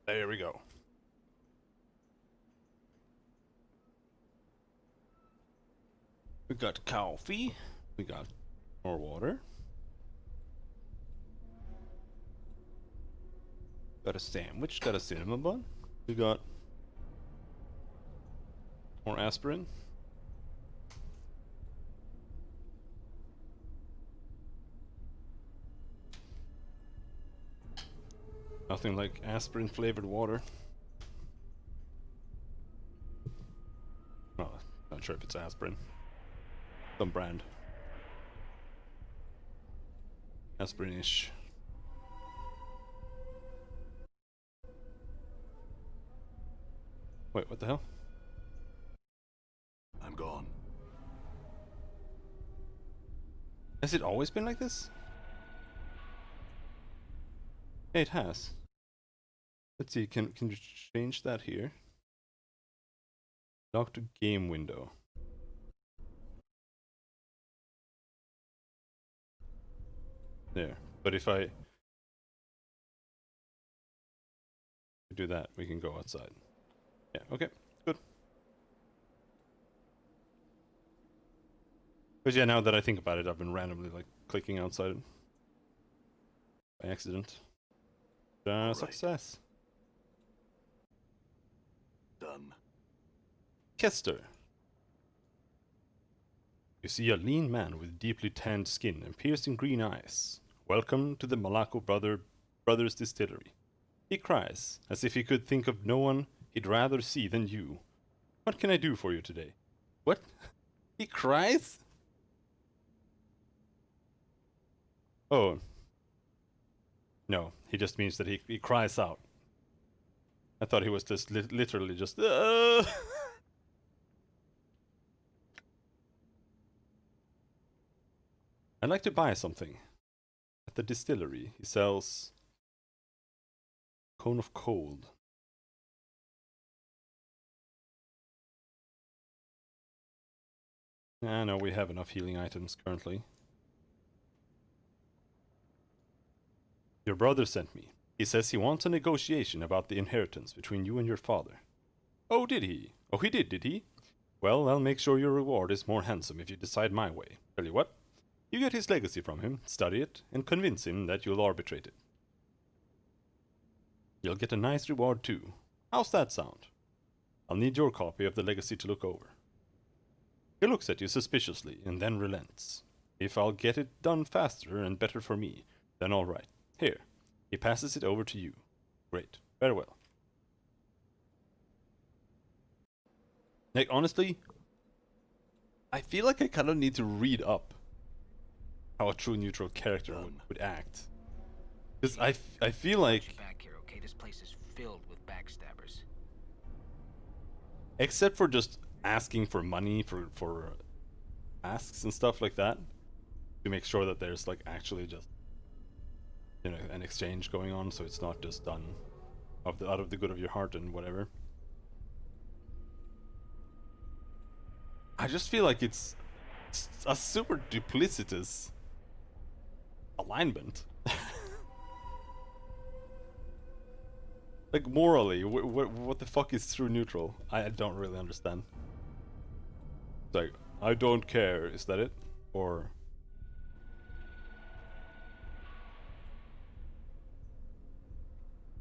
There we go. We got coffee. We got more water. Got a sandwich. Got a cinnamon bun. We got more aspirin. Nothing like aspirin flavored water. Well, not sure if it's aspirin. Some brand. Aspirin-ish. Wait, what the hell? I'm gone. Has it always been like this? Yeah, it has. Let's see, can you change that here? Lock to game window. There. But if I do that, we can go outside. Yeah, okay, good. Because yeah, now that I think about it, I've been randomly like clicking outside by accident. Right. Success. Done. Kester. You see a lean man with deeply tanned skin and piercing green eyes. Welcome to the Malaco Brothers Distillery. He cries, as if he could think of no one he'd rather see than you. What can I do for you today? What? He cries? Oh. No, he just means that he cries out. I thought he was just literally just... I'd like to buy something. At the distillery, he sells... Cone of Cold. No, we have enough healing items currently. Your brother sent me. He says he wants a negotiation about the inheritance between you and your father. Oh, did he? Oh, he did he? Well, I'll make sure your reward is more handsome if you decide my way. Tell you what, you get his legacy from him, study it, and convince him that you'll arbitrate it. You'll get a nice reward too. How's that sound? I'll need your copy of the legacy to look over. He looks at you suspiciously and then relents. If I'll get it done faster and better for me, then all right. Here, he passes it over to you. Great. Farewell. Like, honestly, I feel like I kind of need to read up how a true neutral character would act. Because I feel like... Back here, okay? This place is filled with backstabbers. Except for just asking for money for asks and stuff like that, to make sure that there's like actually just, you know, an exchange going on, so it's not just done out of the good of your heart and whatever. I just feel like it's a super duplicitous alignment. Like, morally, what the fuck is true neutral? I don't really understand. It's like, I don't care, is that it? Or...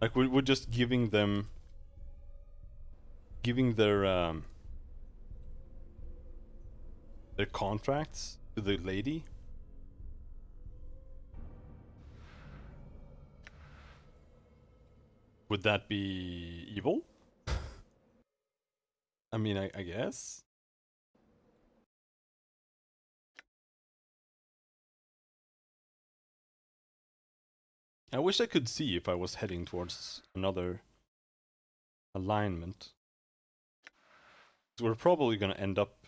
like, we're just giving them... giving their contracts to the lady? Would that be evil? I mean, I guess. I wish I could see if I was heading towards another alignment. So we're probably gonna end up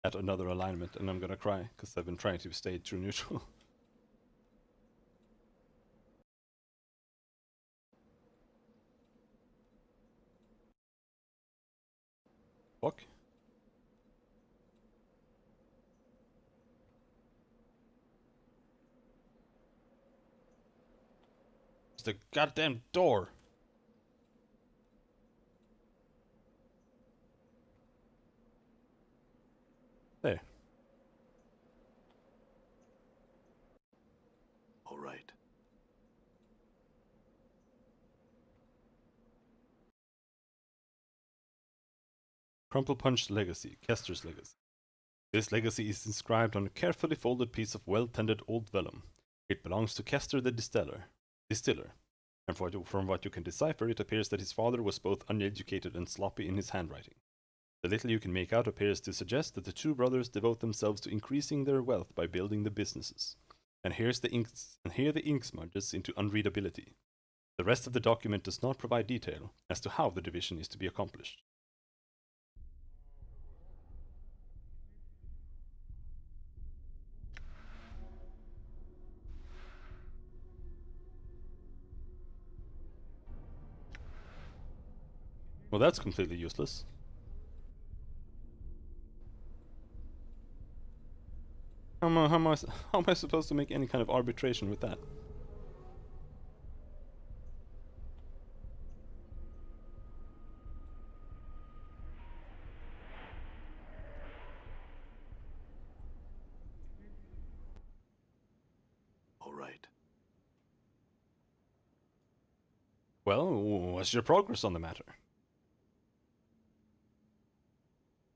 at another alignment and I'm gonna cry, because I've been trying to stay true neutral. Fuck. It's the goddamn door. Crumple Punch Legacy, Kester's Legacy. This legacy is inscribed on a carefully folded piece of well-tended old vellum. It belongs to Kester the distiller, and from what you can decipher, it appears that his father was both uneducated and sloppy in his handwriting. The little you can make out appears to suggest that the two brothers devote themselves to increasing their wealth by building the businesses. And here the ink smudges into unreadability. The rest of the document does not provide detail as to how the division is to be accomplished. Well, that's completely useless. How am I supposed to make any kind of arbitration with that? All right. Well, what's your progress on the matter?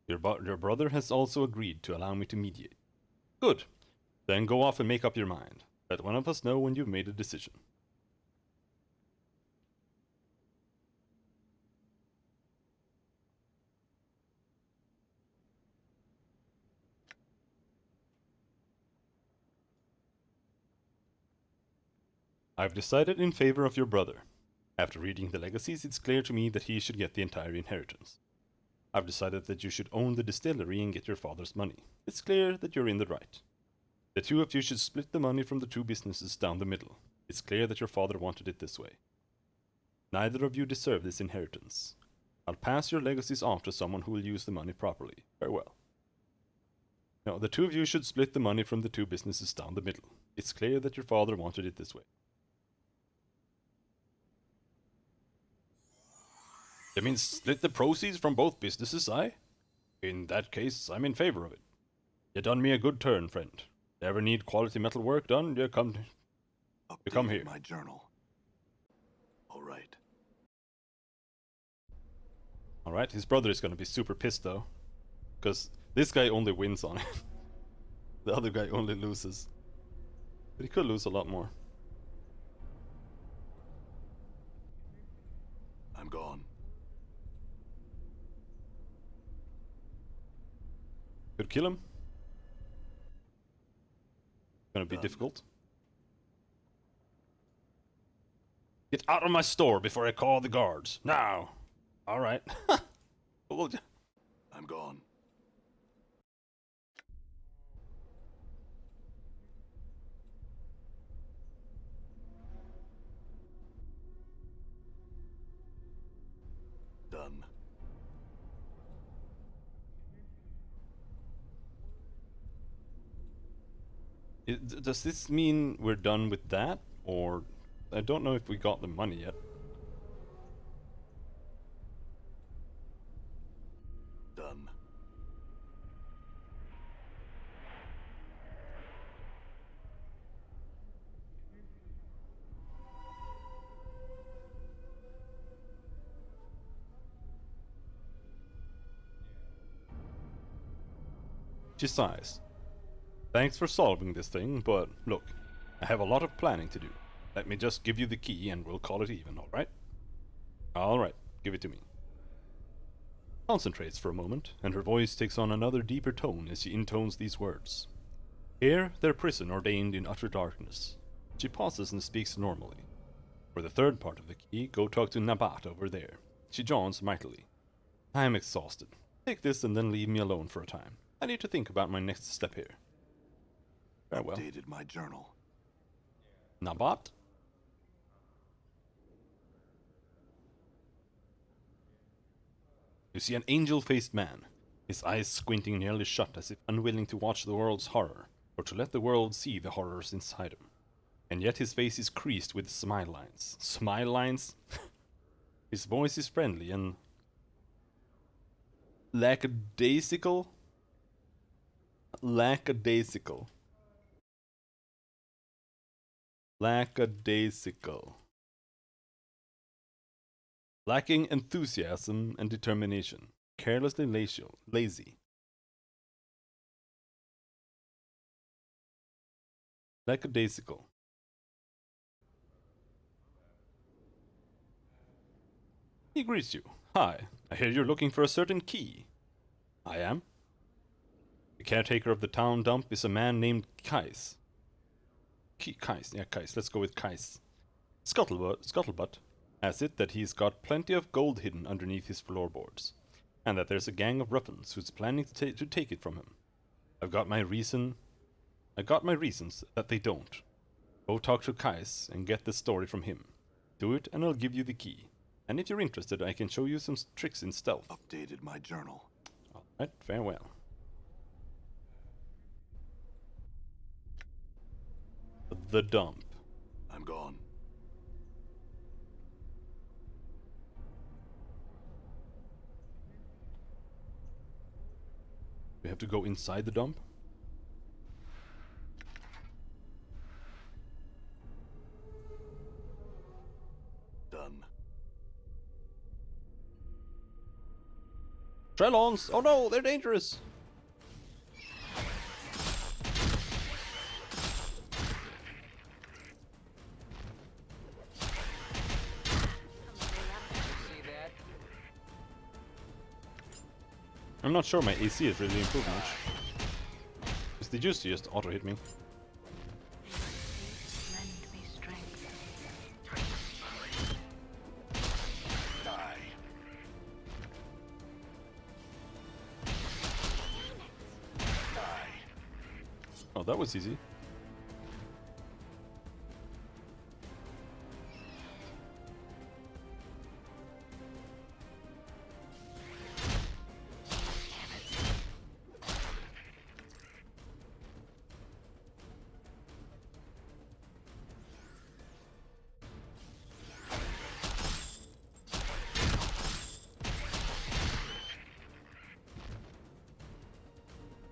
Your brother has also agreed to allow me to mediate. Good. Then go off and make up your mind. Let one of us know when you've made a decision. I've decided in favor of your brother. After reading the legacies, it's clear to me that he should get the entire inheritance. I've decided that you should own the distillery and get your father's money. It's clear that you're in the right. The two of you should split the money from the two businesses down the middle. It's clear that your father wanted it this way. Neither of you deserve this inheritance. I'll pass your legacies off to someone who will use the money properly. Farewell. No, the two of you should split the money from the two businesses down the middle. It's clear that your father wanted it this way. You mean split the proceeds from both businesses, aye? In that case, I'm in favor of it. You done me a good turn, friend. Ever need quality metal work done, you come here. My journal. All right. Alright, his brother is gonna be super pissed though. Because this guy only wins on it. The other guy only loses. But he could lose a lot more. I'm gone. Could kill him. Gonna be Done. difficult. Get out of my store before I call the guards. Now! Alright. I'm gone. Done. Does this mean we're done with that? Or I don't know if we got the money yet. Done. She sighs. Thanks for solving this thing, but look, I have a lot of planning to do. Let me just give you the key and we'll call it even, alright? Alright, give it to me. Concentrates for a moment, and her voice takes on another deeper tone as she intones these words. Here, their prison ordained in utter darkness. She pauses and speaks normally. For the third part of the key, go talk to Nabat over there. She yawns mightily. I am exhausted. Take this and then leave me alone for a time. I need to think about my next step here. Farewell. Updated my journal. Nabat? You see an angel-faced man, his eyes squinting nearly shut as if unwilling to watch the world's horror, or to let the world see the horrors inside him. And yet his face is creased with smile lines. Smile lines? His voice is friendly and lackadaisical? Lackadaisical. Lackadaisical. Lacking enthusiasm and determination. Carelessly lazy. Lackadaisical. He greets you. Hi, I hear you're looking for a certain key. I am. The caretaker of the town dump is a man named Kais. Kais, yeah, Kais. Let's go with Kais. Scuttlebutt has it that he's got plenty of gold hidden underneath his floorboards, and that there's a gang of ruffians who's planning to take it from him. I got my reasons that they don't. Go talk to Kais and get the story from him. Do it and I'll give you the key. And if you're interested, I can show you some tricks in stealth. Updated my journal. Alright, farewell. The dump. I'm gone. We have to go inside the dump? Done. Trellons! Oh no, they're dangerous! See that? I'm not sure my AC has really improved much. Because they used to just auto-hit me. Lend me strength. Die. Oh, that was easy.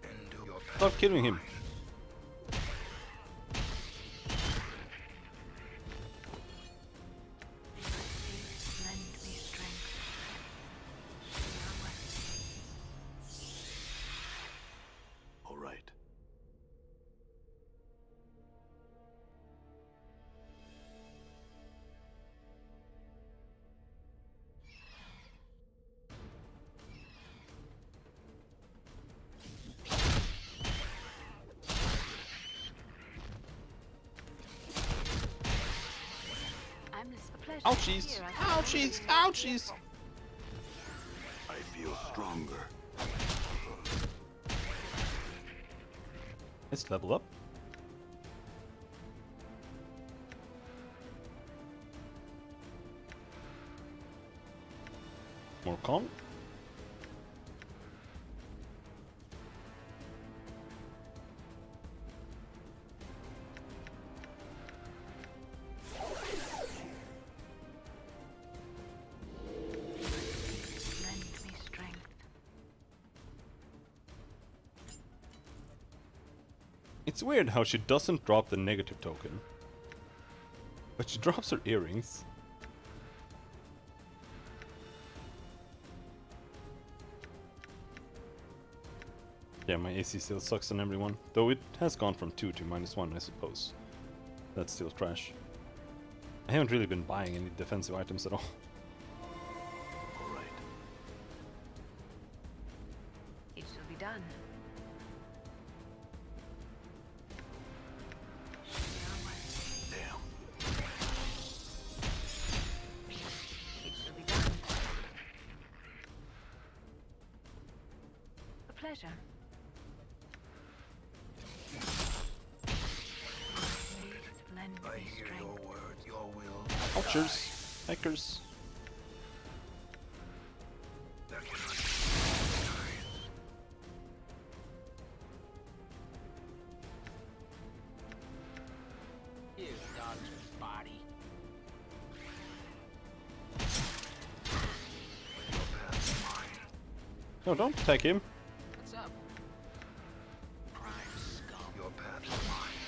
Into your path. Stop killing him. Lend me strength. All right. I'm a pleasure. Ouchies! Here, I Ouchies! Ouchies! I feel stronger. Let's level up. More con. Lend me strength. It's weird how she doesn't drop the negative token. But she drops her earrings. Yeah, my AC still sucks on everyone. Though it has gone from 2 to -1, I suppose. That's still trash. I haven't really been buying any defensive items at all. All right. It shall be done. Damn. It shall be done. A pleasure. Lend I me hear strength. your words. Your will. Ouchers! Hackers! That cannot. Here's Dodger's body. Your path is mine. No, don't attack him. What's up? Prime scum. Your path is mine.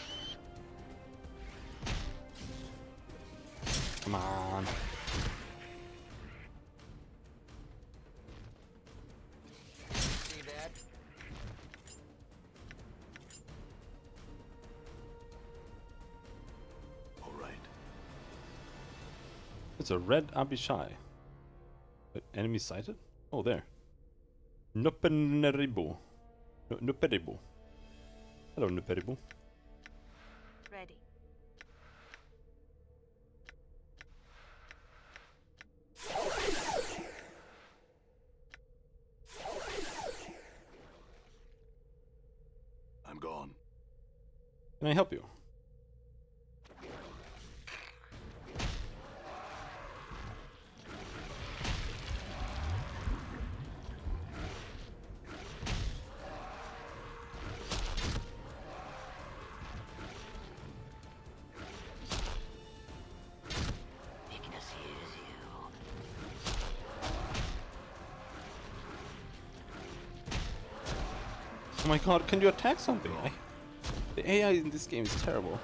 Come on. It's a red Abishai. Enemy sighted? Oh, there. Nupeneribu. Nuperibu. Hello, Nuperibu. Ready. I'm gone. Can I help you? Ignis hears you. Oh my god, can you attack something? The AI in this game is terrible.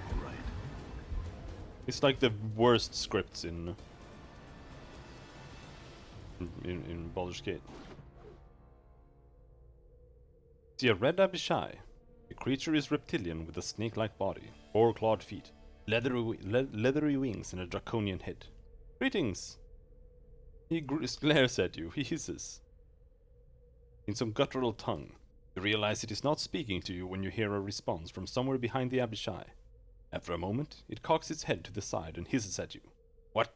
All right. It's like the worst scripts in Baldur's Gate. See a red Abishai. The creature is reptilian with a snake-like body, 4 clawed feet, leathery wings, and a draconian head. Greetings! He glares at you. He hisses. In some guttural tongue, you realize it is not speaking to you when you hear a response from somewhere behind the Abishai. After a moment, it cocks its head to the side and hisses at you. What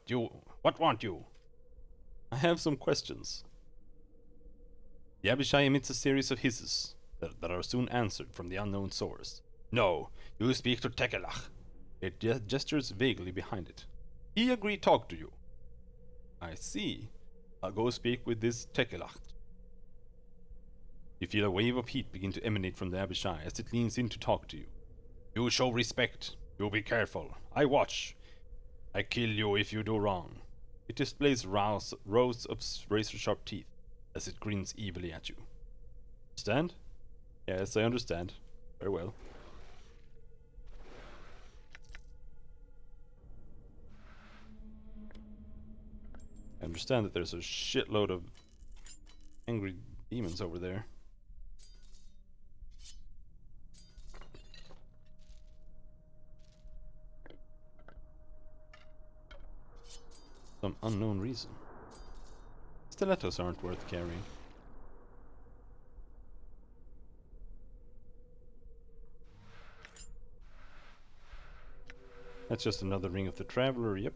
want you? I have some questions. The Abishai emits a series of hisses that are soon answered from the unknown source. No, you speak to Tekelach. It gestures vaguely behind it. He agreed talk to you. I see. I'll go speak with this Tekelach. You feel a wave of heat begin to emanate from the Abishai as it leans in to talk to you. You show respect. You be careful. I watch. I kill you if you do wrong. It displays rows of razor-sharp teeth as it grins evilly at you. Understand? Yes, I understand. Very well. I understand that there's a shitload of angry demons over there. Some unknown reason. Stilettos aren't worth carrying. That's just another ring of the Traveler, yep.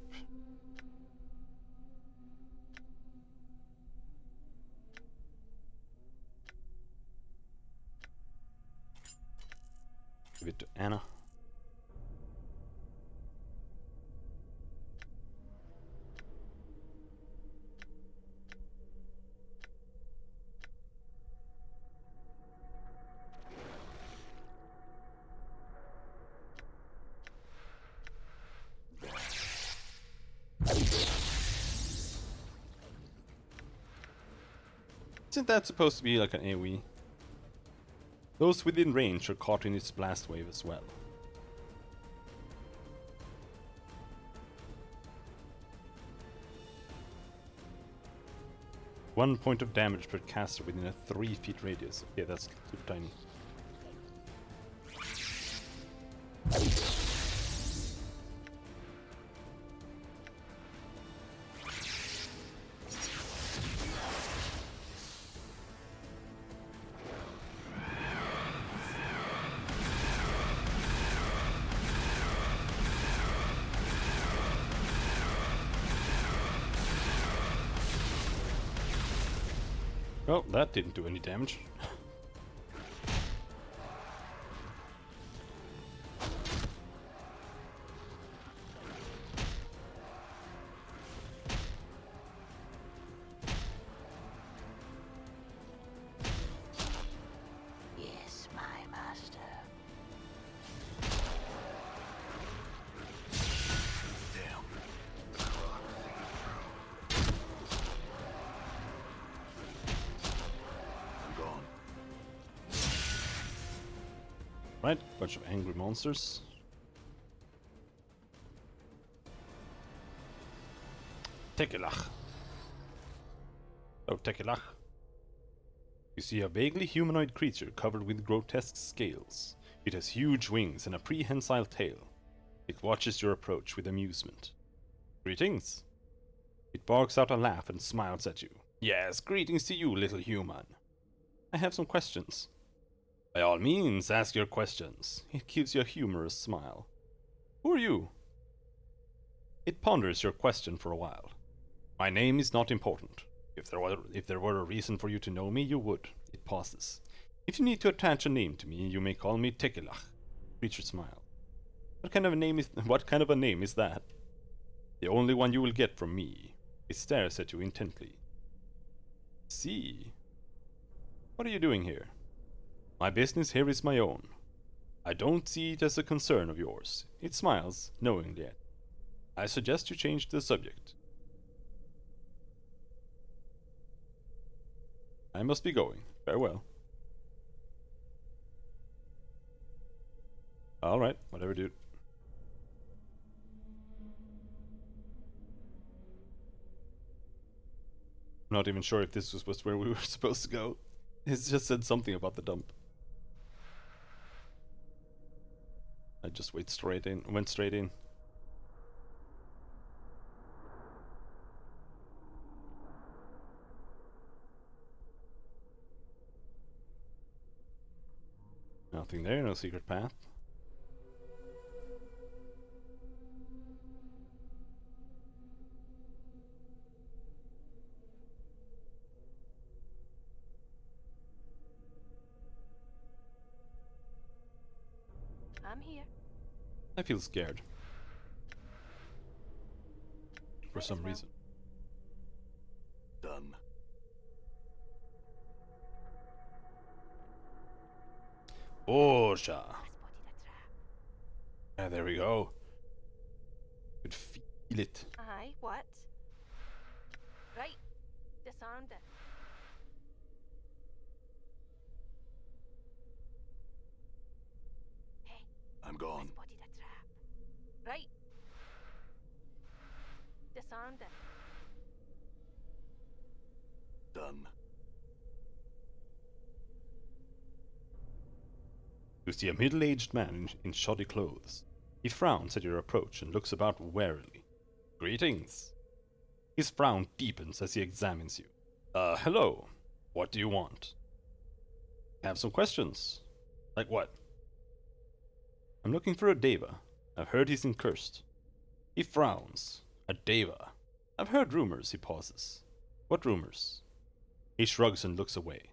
Give it to Anna. Isn't that supposed to be like an AoE? Those within range are caught in its blast wave as well. One point of damage per caster within a 3 feet radius. Okay, that's super tiny. Well, that didn't do any damage. Yes, my master. Damn. I'm gone. Right, bunch of angry monsters. Tekelach. Oh, Tekelach. You see a vaguely humanoid creature covered with grotesque scales. It has huge wings and a prehensile tail. It watches your approach with amusement. Greetings. It barks out a laugh and smiles at you. Yes, greetings to you, little human. I have some questions. By all means, ask your questions. It gives you a humorous smile. Who are you? It ponders your question for a while. My name is not important. If there were a reason for you to know me, you would. It pauses. If you need to attach a name to me, you may call me Tekelach. Creature smile. What kind of a name is that? The only one you will get from me. It stares at you intently. See. What are you doing here? My business here is my own. I don't see it as a concern of yours. It smiles, knowingly. I suggest you change the subject. I must be going. Farewell. Alright, whatever, dude. I'm not even sure if this was where we were supposed to go. It just said something about the dump. I just went straight in. Nothing there, no secret path. I'm here. I feel scared. For some reason. Done. Borja. I spotted a trap. Yeah, there we go. Could feel it. Aye, what? Right. Disarmed it. Hey, I'm I gone. spotted a trap. Right. Disarmed it. Done. You see a middle-aged man in shoddy clothes. He frowns at your approach and looks about warily. Greetings. His frown deepens as he examines you. Hello. What do you want? I have some questions. Like what? I'm looking for a Deva. I've heard he's incursed. He frowns. A Deva. I've heard rumors, he pauses. What rumors? He shrugs and looks away.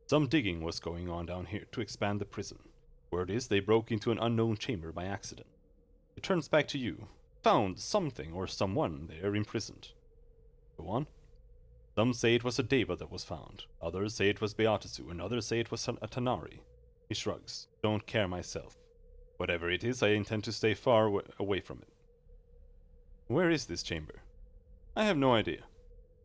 Some digging was going on down here to expand the prison. Word is they broke into an unknown chamber by accident. It turns back to you. Found something or someone there imprisoned. Go on. Some say it was a Deva that was found. Others say it was Beatisu, and others say it was a Tanari. He shrugs. Don't care myself. Whatever it is, I intend to stay far away from it. Where is this chamber? I have no idea.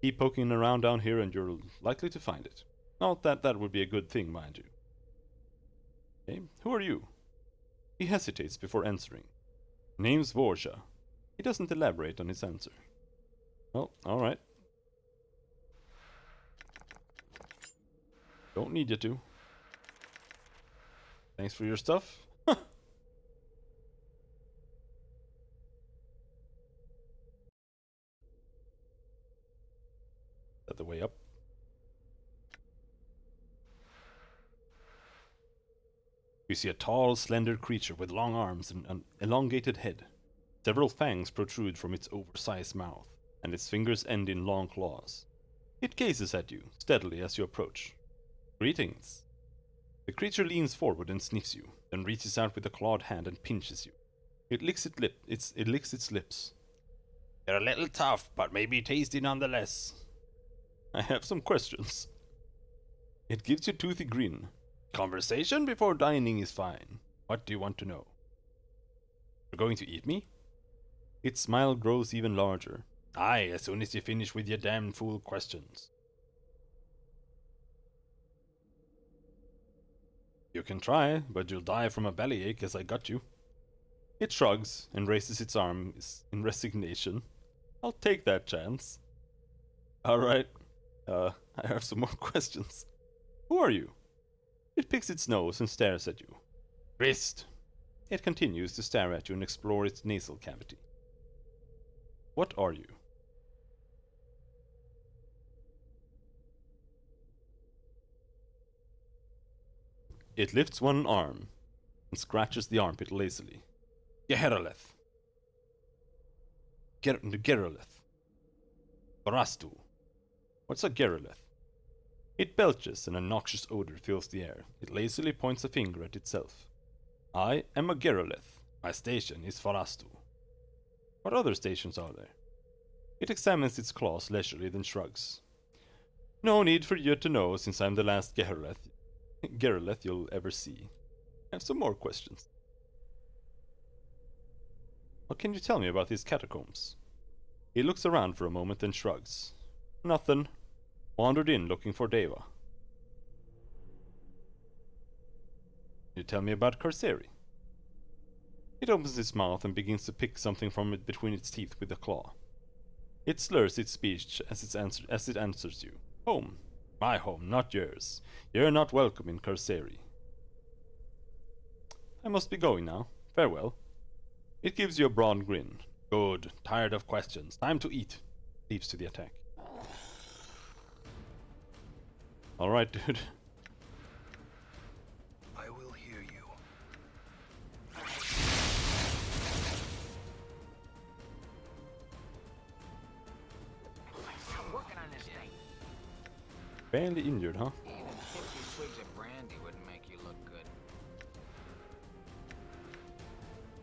Keep poking around down here and you're likely to find it. Not that that would be a good thing, mind you. Okay, who are you? He hesitates before answering. Name's Vorja. He doesn't elaborate on his answer. Well, alright. Don't need you to. Thanks for your stuff. Is that the way up? You see a tall, slender creature with long arms and an elongated head. Several fangs protrude from its oversized mouth, and its fingers end in long claws. It gazes at you, steadily as you approach. Greetings. The creature leans forward and sniffs you, then reaches out with a clawed hand and pinches you. It licks its lips. You're a little tough, but maybe tasty nonetheless. I have some questions. It gives you a toothy grin. Conversation before dining is fine. What do you want to know? You're going to eat me? Its smile grows even larger. Aye, as soon as you finish with your damn fool questions. You can try, but you'll die from a bellyache as I got you. It shrugs and raises its arms in resignation. I'll take that chance. Alright. I have some more questions. Who are you? It picks its nose and stares at you. Wrist. It continues to stare at you and explore its nasal cavity. What are you? It lifts one arm and scratches the armpit lazily. Geherolith. Gerolith. Barastu. What's a Gerolith? It belches and a noxious odor fills the air. It lazily points a finger at itself. I am a Gerolith. My station is Farastu. What other stations are there? It examines its claws leisurely, then shrugs. No need for you to know, since I'm the last Gerolith you'll ever see. I have some more questions. What can you tell me about these catacombs? He looks around for a moment, then shrugs. Nothing. Wandered in looking for Deva. Can you tell me about Corseri? It opens its mouth and begins to pick something from it between its teeth with a claw. It slurs its speech as it answers you. Home. My home, not yours. You're not welcome in Corseri. I must be going now. Farewell. It gives you a broad grin. Good. Tired of questions. Time to eat. Leaps to the attack. Alright, dude. I will hear you. I'm working on this thing. Barely injured, huh? Even 50 twigs of brandy wouldn't make you look good.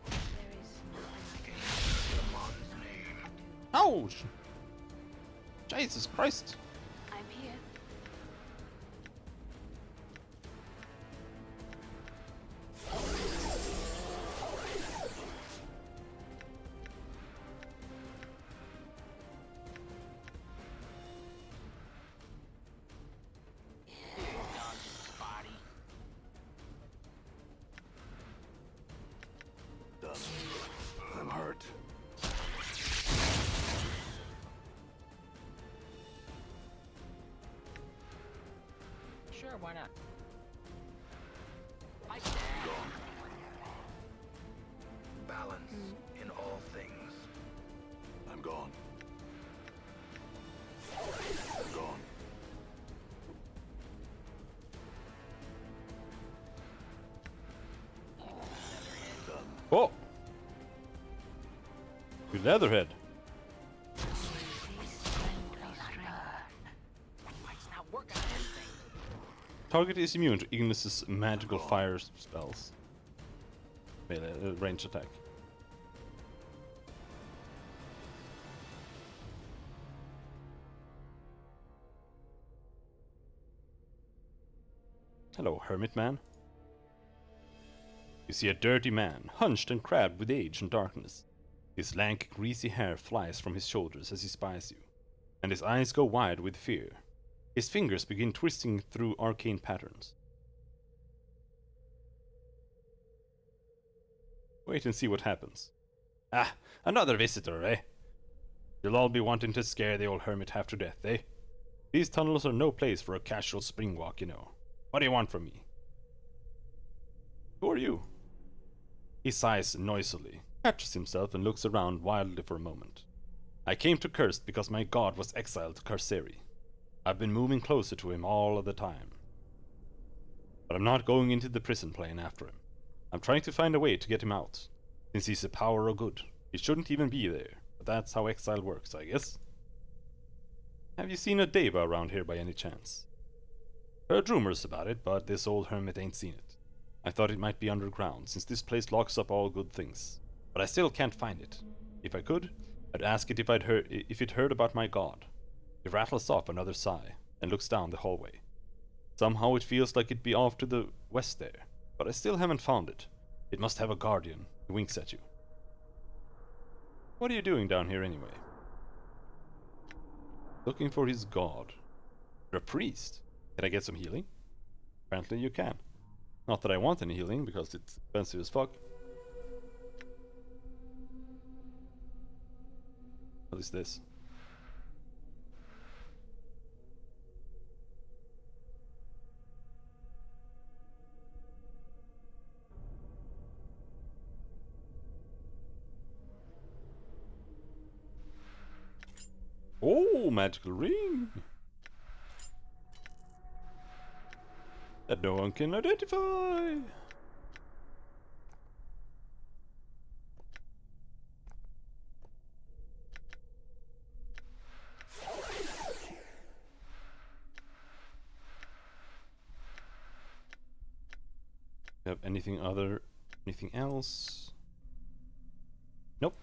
There is nothing Zerthamon's name. Ouch! Jesus Christ! I'm here. Dog spotty. I'm hurt. Sure, why not? Like that. Balance in all things. I'm gone. I'm gone. Oh! You Leatherhead! Mike's not working on this thing. Target is immune to Ignis's magical fire spells. Melee, range attack. Hello, hermit man. You see a dirty man, hunched and crabbed with age and darkness. His lank, greasy hair flies from his shoulders as he spies you, and his eyes go wide with fear. His fingers begin twisting through arcane patterns. Wait and see what happens. Ah, another visitor, eh? You'll all be wanting to scare the old hermit half to death, eh? These tunnels are no place for a casual spring walk, you know. What do you want from me? Who are you? He sighs noisily, catches himself, and looks around wildly for a moment. I came to Cursed because my god was exiled to Corseri. I've been moving closer to him all of the time. But I'm not going into the prison plane after him. I'm trying to find a way to get him out. Since he's a power of good, he shouldn't even be there. But that's how exile works, I guess. Have you seen a Deva around here by any chance? Heard rumors about it, but this old hermit ain't seen it. I thought it might be underground, since this place locks up all good things. But I still can't find it. If I could, I'd ask it if it heard about my god. It rattles off another sigh, and looks down the hallway. Somehow it feels like it'd be off to the west there, but I still haven't found it. It must have a guardian. He winks at you. What are you doing down here anyway? Looking for his god. You're a priest. Can I get some healing? Apparently you can. Not that I want any healing, because it's expensive as fuck. What is this? magical ring that no one can identify. Have anything else? Nope.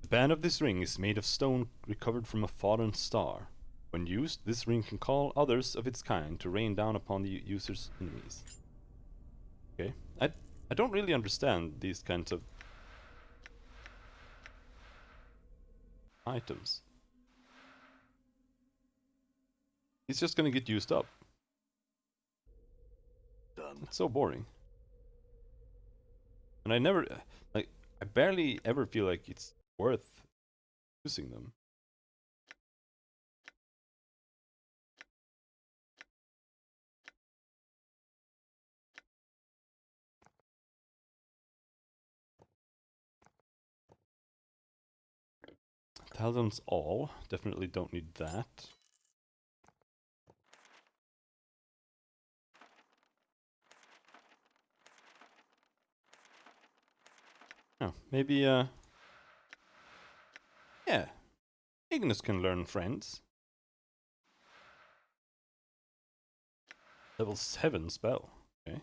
The band of this ring is made of stone recovered from a fallen star. When used, this ring can call others of its kind to rain down upon the user's enemies. Okay. I don't really understand these kinds of items. It's just gonna get used up. It's so boring. And I never, like, I barely ever feel like it's worth using them. Talon's all. Definitely don't need that. Oh, maybe, yeah. Ignis can learn friends. Level 7 spell. Okay.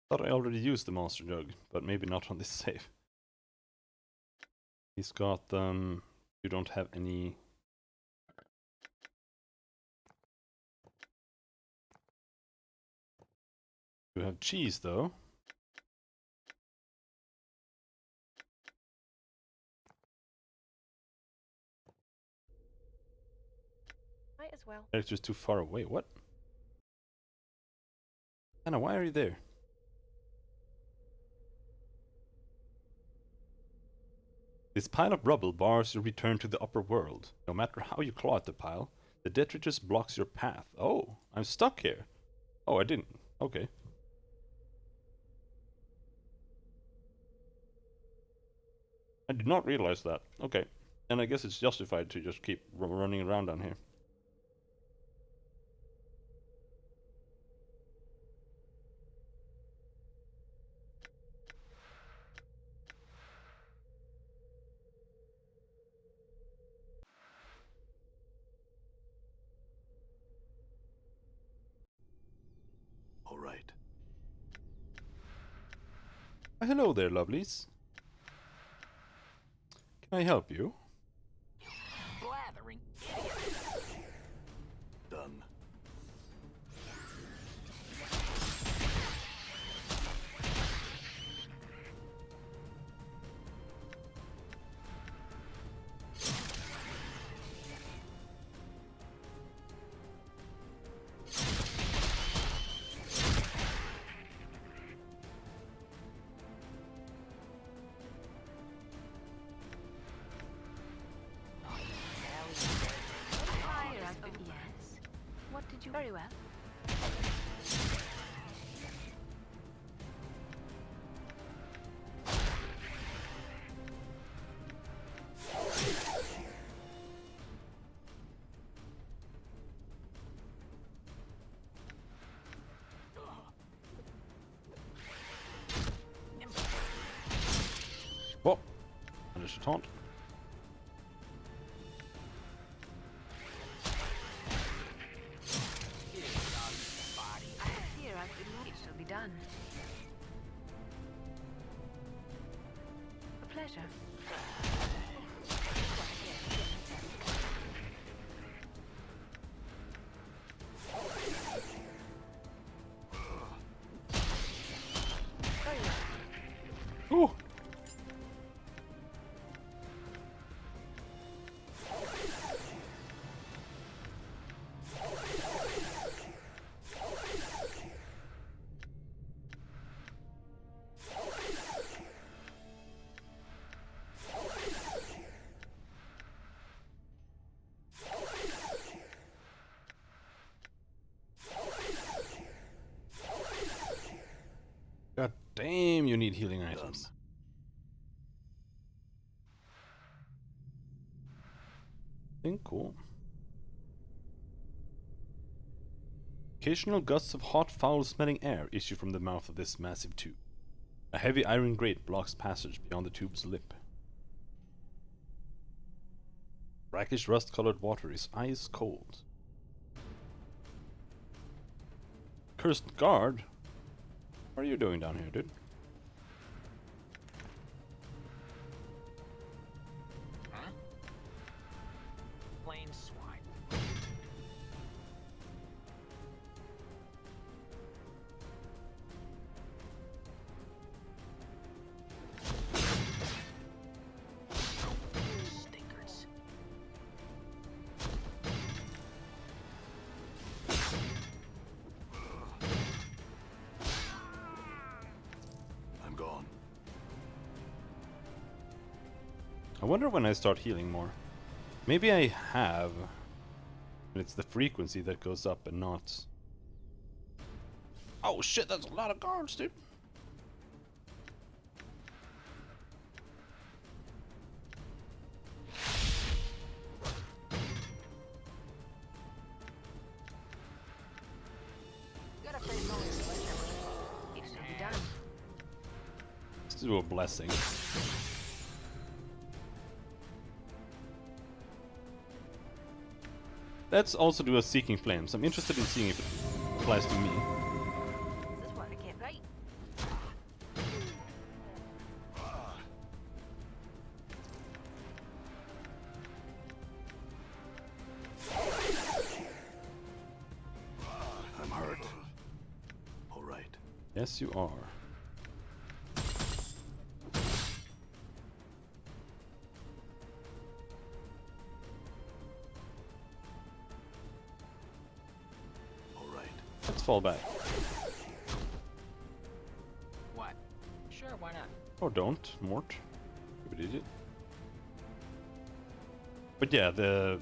Thought I already used the monster jug, but maybe not on this save. He's got you don't have any. You have cheese though. Might as well. Character's too far away. What? Anna, why are you there? This pile of rubble bars your return to the upper world. No matter how you claw at the pile, the detritus blocks your path. Oh, I'm stuck here. Oh, I didn't. Okay. I did not realize that. Okay. And I guess it's justified to just keep running around down here. All right. Hello there, lovelies. Can I help you? Blathering. Done. Yes. What did you... Very well. Whoa! Managed to taunt. Here, I've been... It shall be done. A pleasure. Very well. Damn, you need healing items. Think cool. Occasional gusts of hot, foul-smelling air issue from the mouth of this massive tube. A heavy iron grate blocks passage beyond the tube's lip. Brackish rust-colored water is ice cold. Cursed guard? What are you doing down here, dude? Huh? Plain swine. Stinkers. I'm gone. I wonder when I start healing more. Maybe I have. But it's the frequency that goes up and not... Oh shit, that's a lot of guards, dude. Gotta face only the sledgehammer. It should be done. Let's do a blessing. Let's also do a Seeking Flames. I'm interested in seeing if it applies to me. This is what I get right. I'm hurt. All right. Yes, you are. All right. Let's fall back. What? Sure, why not? Or don't, Mort. You idiot. But yeah, the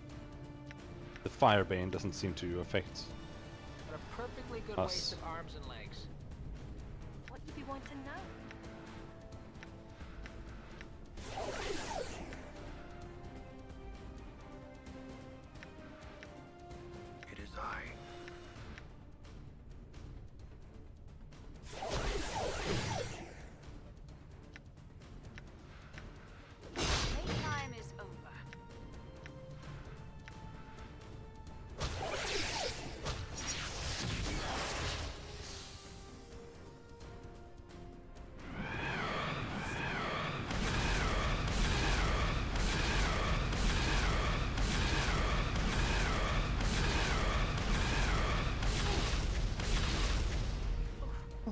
Firebane doesn't seem to affect. What a perfectly good Us. waste of arms and legs. What you be wanting now? It is I. Playtime is over.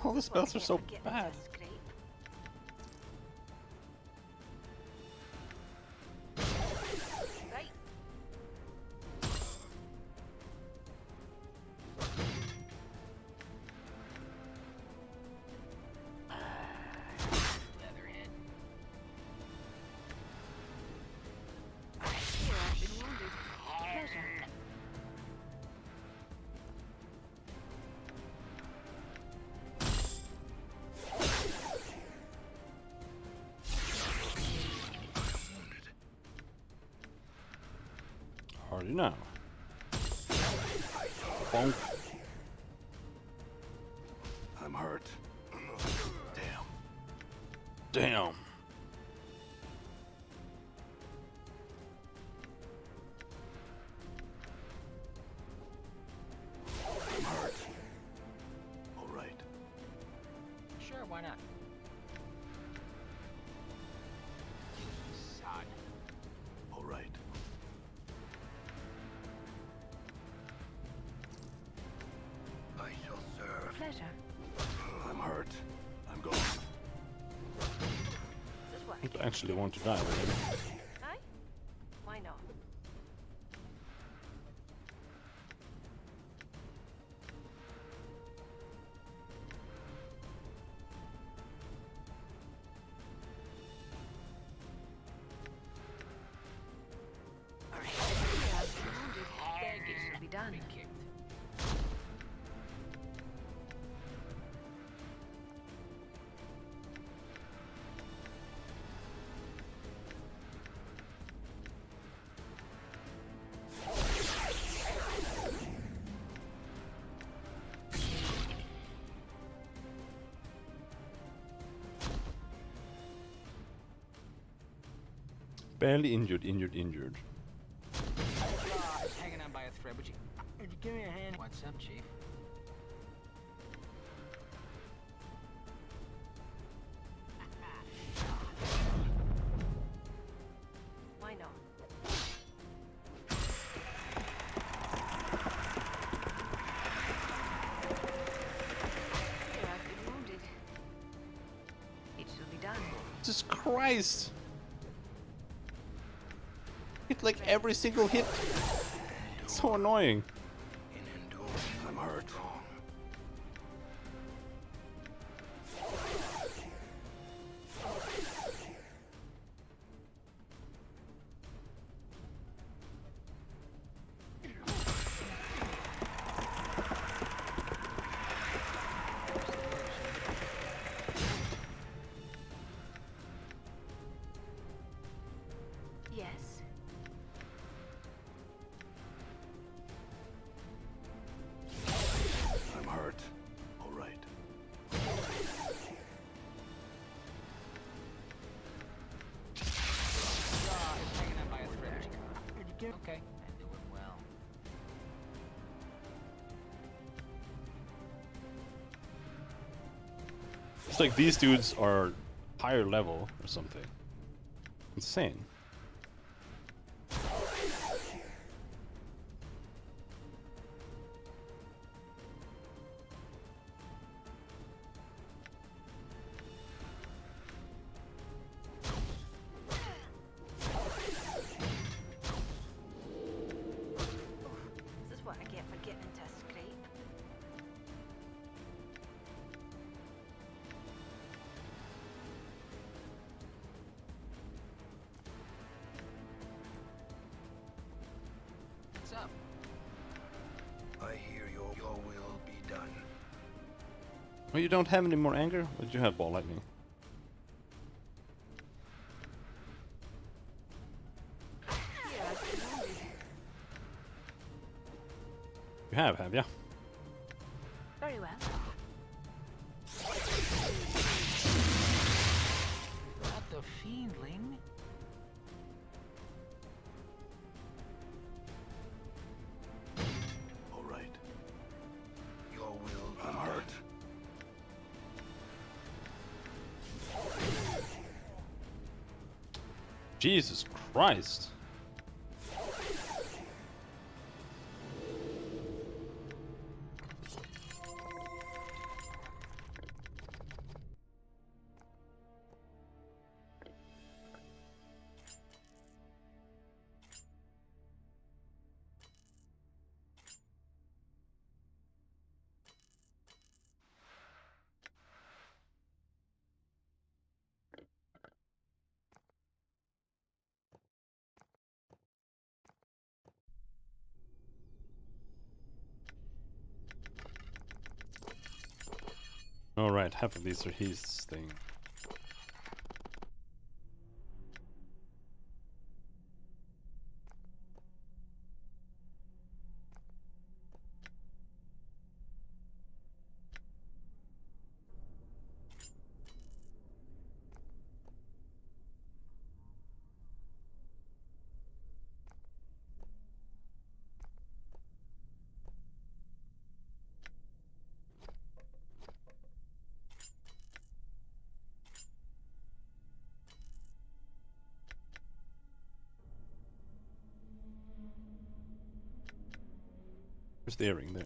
All the spells are so bad. Right. Leatherhead. I fear I've been wounded. Pleasure. Already now. Bonk. I'm hurt. Damn. Damn. I'm hurt. All right. Sure, why not? Sod. All right. I shall serve. Pleasure. I'm hurt. I'm gone. This is what I don't actually want to die with him. Aye? Why not? Fear I've been wounded. It should be done. Be kicked. Barely injured, injured. Just hanging on by a thread. Would you give me a hand? What's up, Chief? Why not? Here, I've been wounded. It shall be done. Jesus Christ! Hit like every single hit. It's so annoying. In endurance, I'm hurt. Yes. I'm hurt. All right. Just hanging on by a thread. Okay, I do it well. It's like these dudes are higher level or something. Insane. This is what I get for getting into a scrape. What's up? I hear your will be done. Oh, you don't have any more anger? Or did you have ball lightning? Here, I've been wounded. You have ya? Very well. Not the fiendling. All right. Your will. I'm hurt. Jesus Christ! Alright, half of these are his thing. Where's the earring there?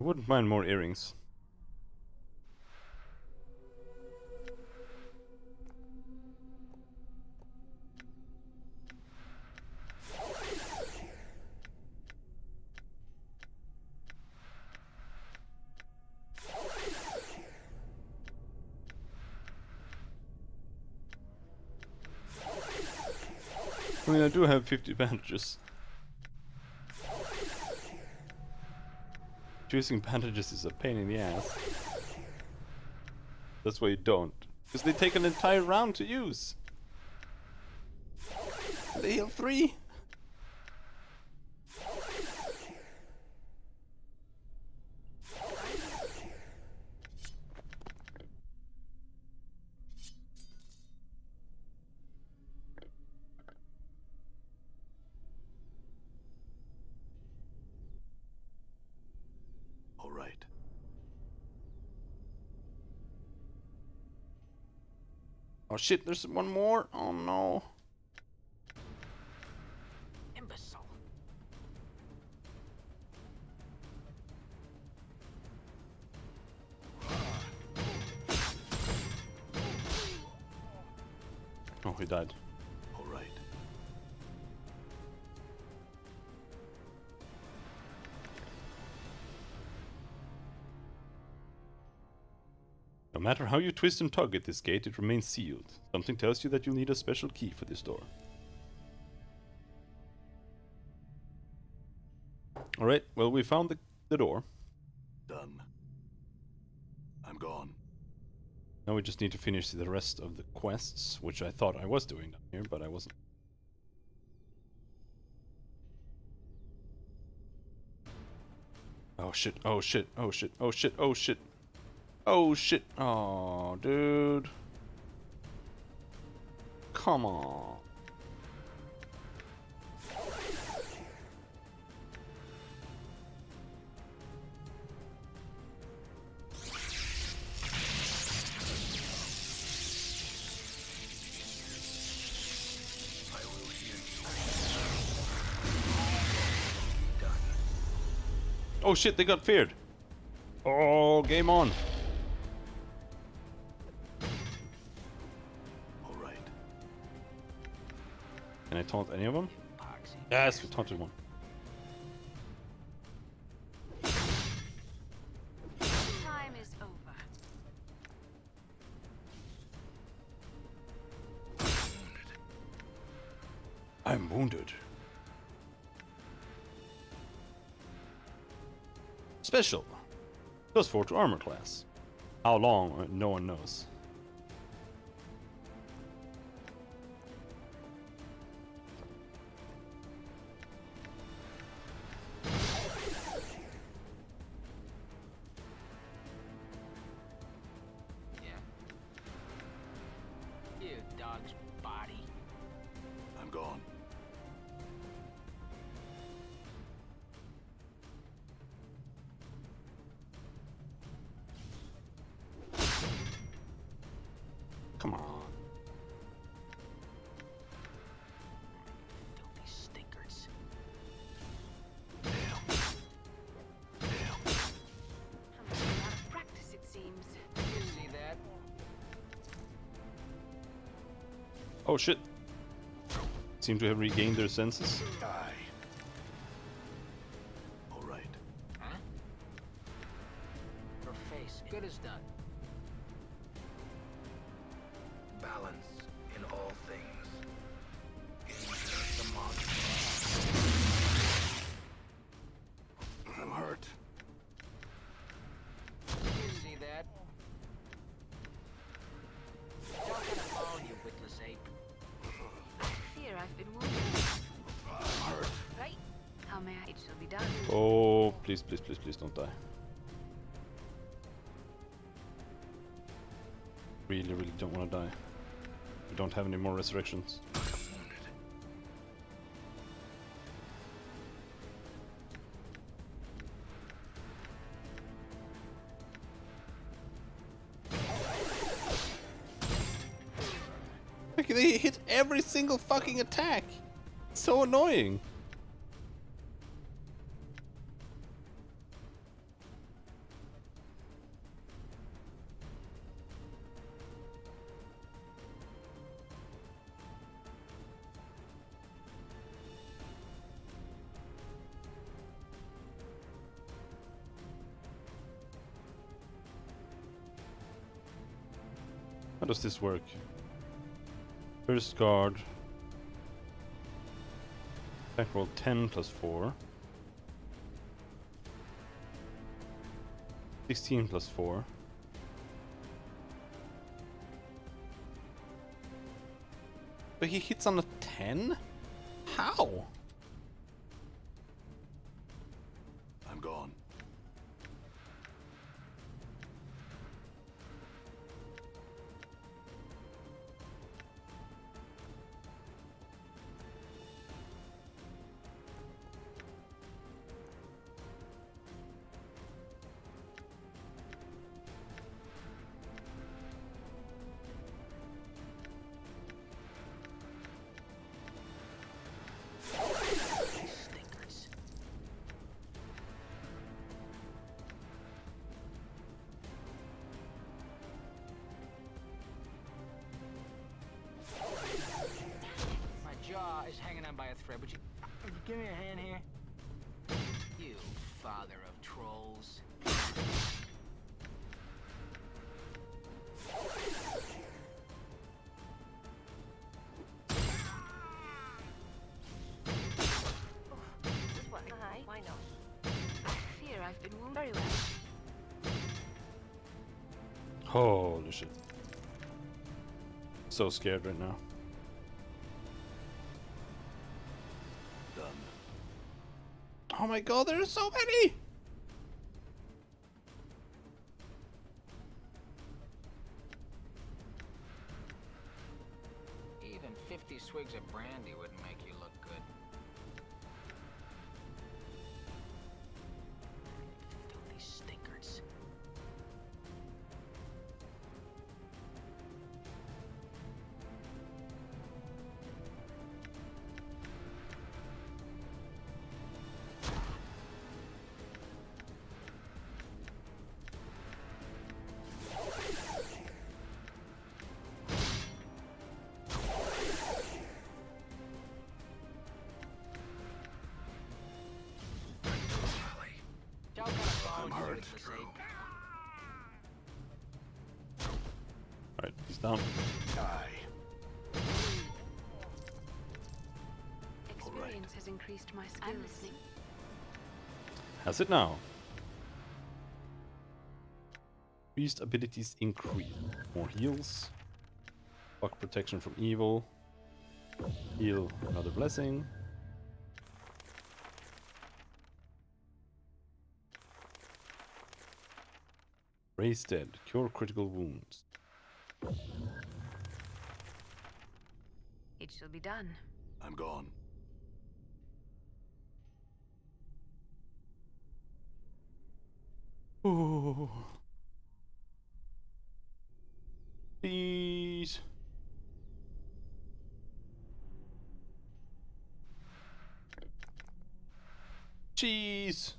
I wouldn't mind more earrings. I mean, I do have 50 bandages. Choosing bandages is a pain in the ass. That's why you don't. Because they take an entire round to use. They heal 3. All right. Oh shit, there's one more. Oh no. Imbecile. Oh, he died. All right. No matter how you twist and tug at this gate, it remains sealed. Something tells you that you'll need a special key for this door. Alright, well, we found the door. Done. I'm gone. Now we just need to finish the rest of the quests, which I thought I was doing down here, but I wasn't. Oh shit, oh shit, oh shit, oh shit, oh shit. Oh shit, oh dude. Come on. I will hear you. Oh shit, they got feared. Oh, game on. All right. Can I taunt any of them? Epoxy. Yes, we taunted one. Time is over. I'm wounded. Special. +4 to armor class. How long? No one knows. Yeah. You dog's body. I'm gone. Come on. Filthy stinkers. I'm running out of practice, it seems. You see that? Oh shit. Seem to have regained their senses. Die. All right. Huh? Her face, good as done. Balance in all things. Insert the monster. I'm hurt. You see that? Don't get a bone, you witless ape. I fear I've been wounded. I'm hurt. Right? How may I? It shall be done. Oh, please, please, please, please don't die. Really, really don't want to die. We don't have any more resurrections. Like, they hit every single fucking attack. It's so annoying. How does this work? First card. Attack roll 10 plus 4. 16 plus 4. But he hits on a 10? How? I'm gone. Stinkers. My jaw is hanging on by a thread. Would you give me a hand here? You father of trolls. Just one. Aye, why not? I fear I've been wounded. Very well. Holy shit. So scared right now. Done. Oh my god, there are so many! Even 50 swigs of brandy wouldn't make you look good. Filthy stinkers. Joe got a bone, I'm for hurt. goodness sake. Alright, he's down. Die. Experience has increased my skills. I'm listening. Has it now? Beast abilities increase. More heals. Block protection from evil. Heal another blessing. Raise dead. Cure critical wounds. It shall be done. I'm gone. Ooh. Please. Jeez.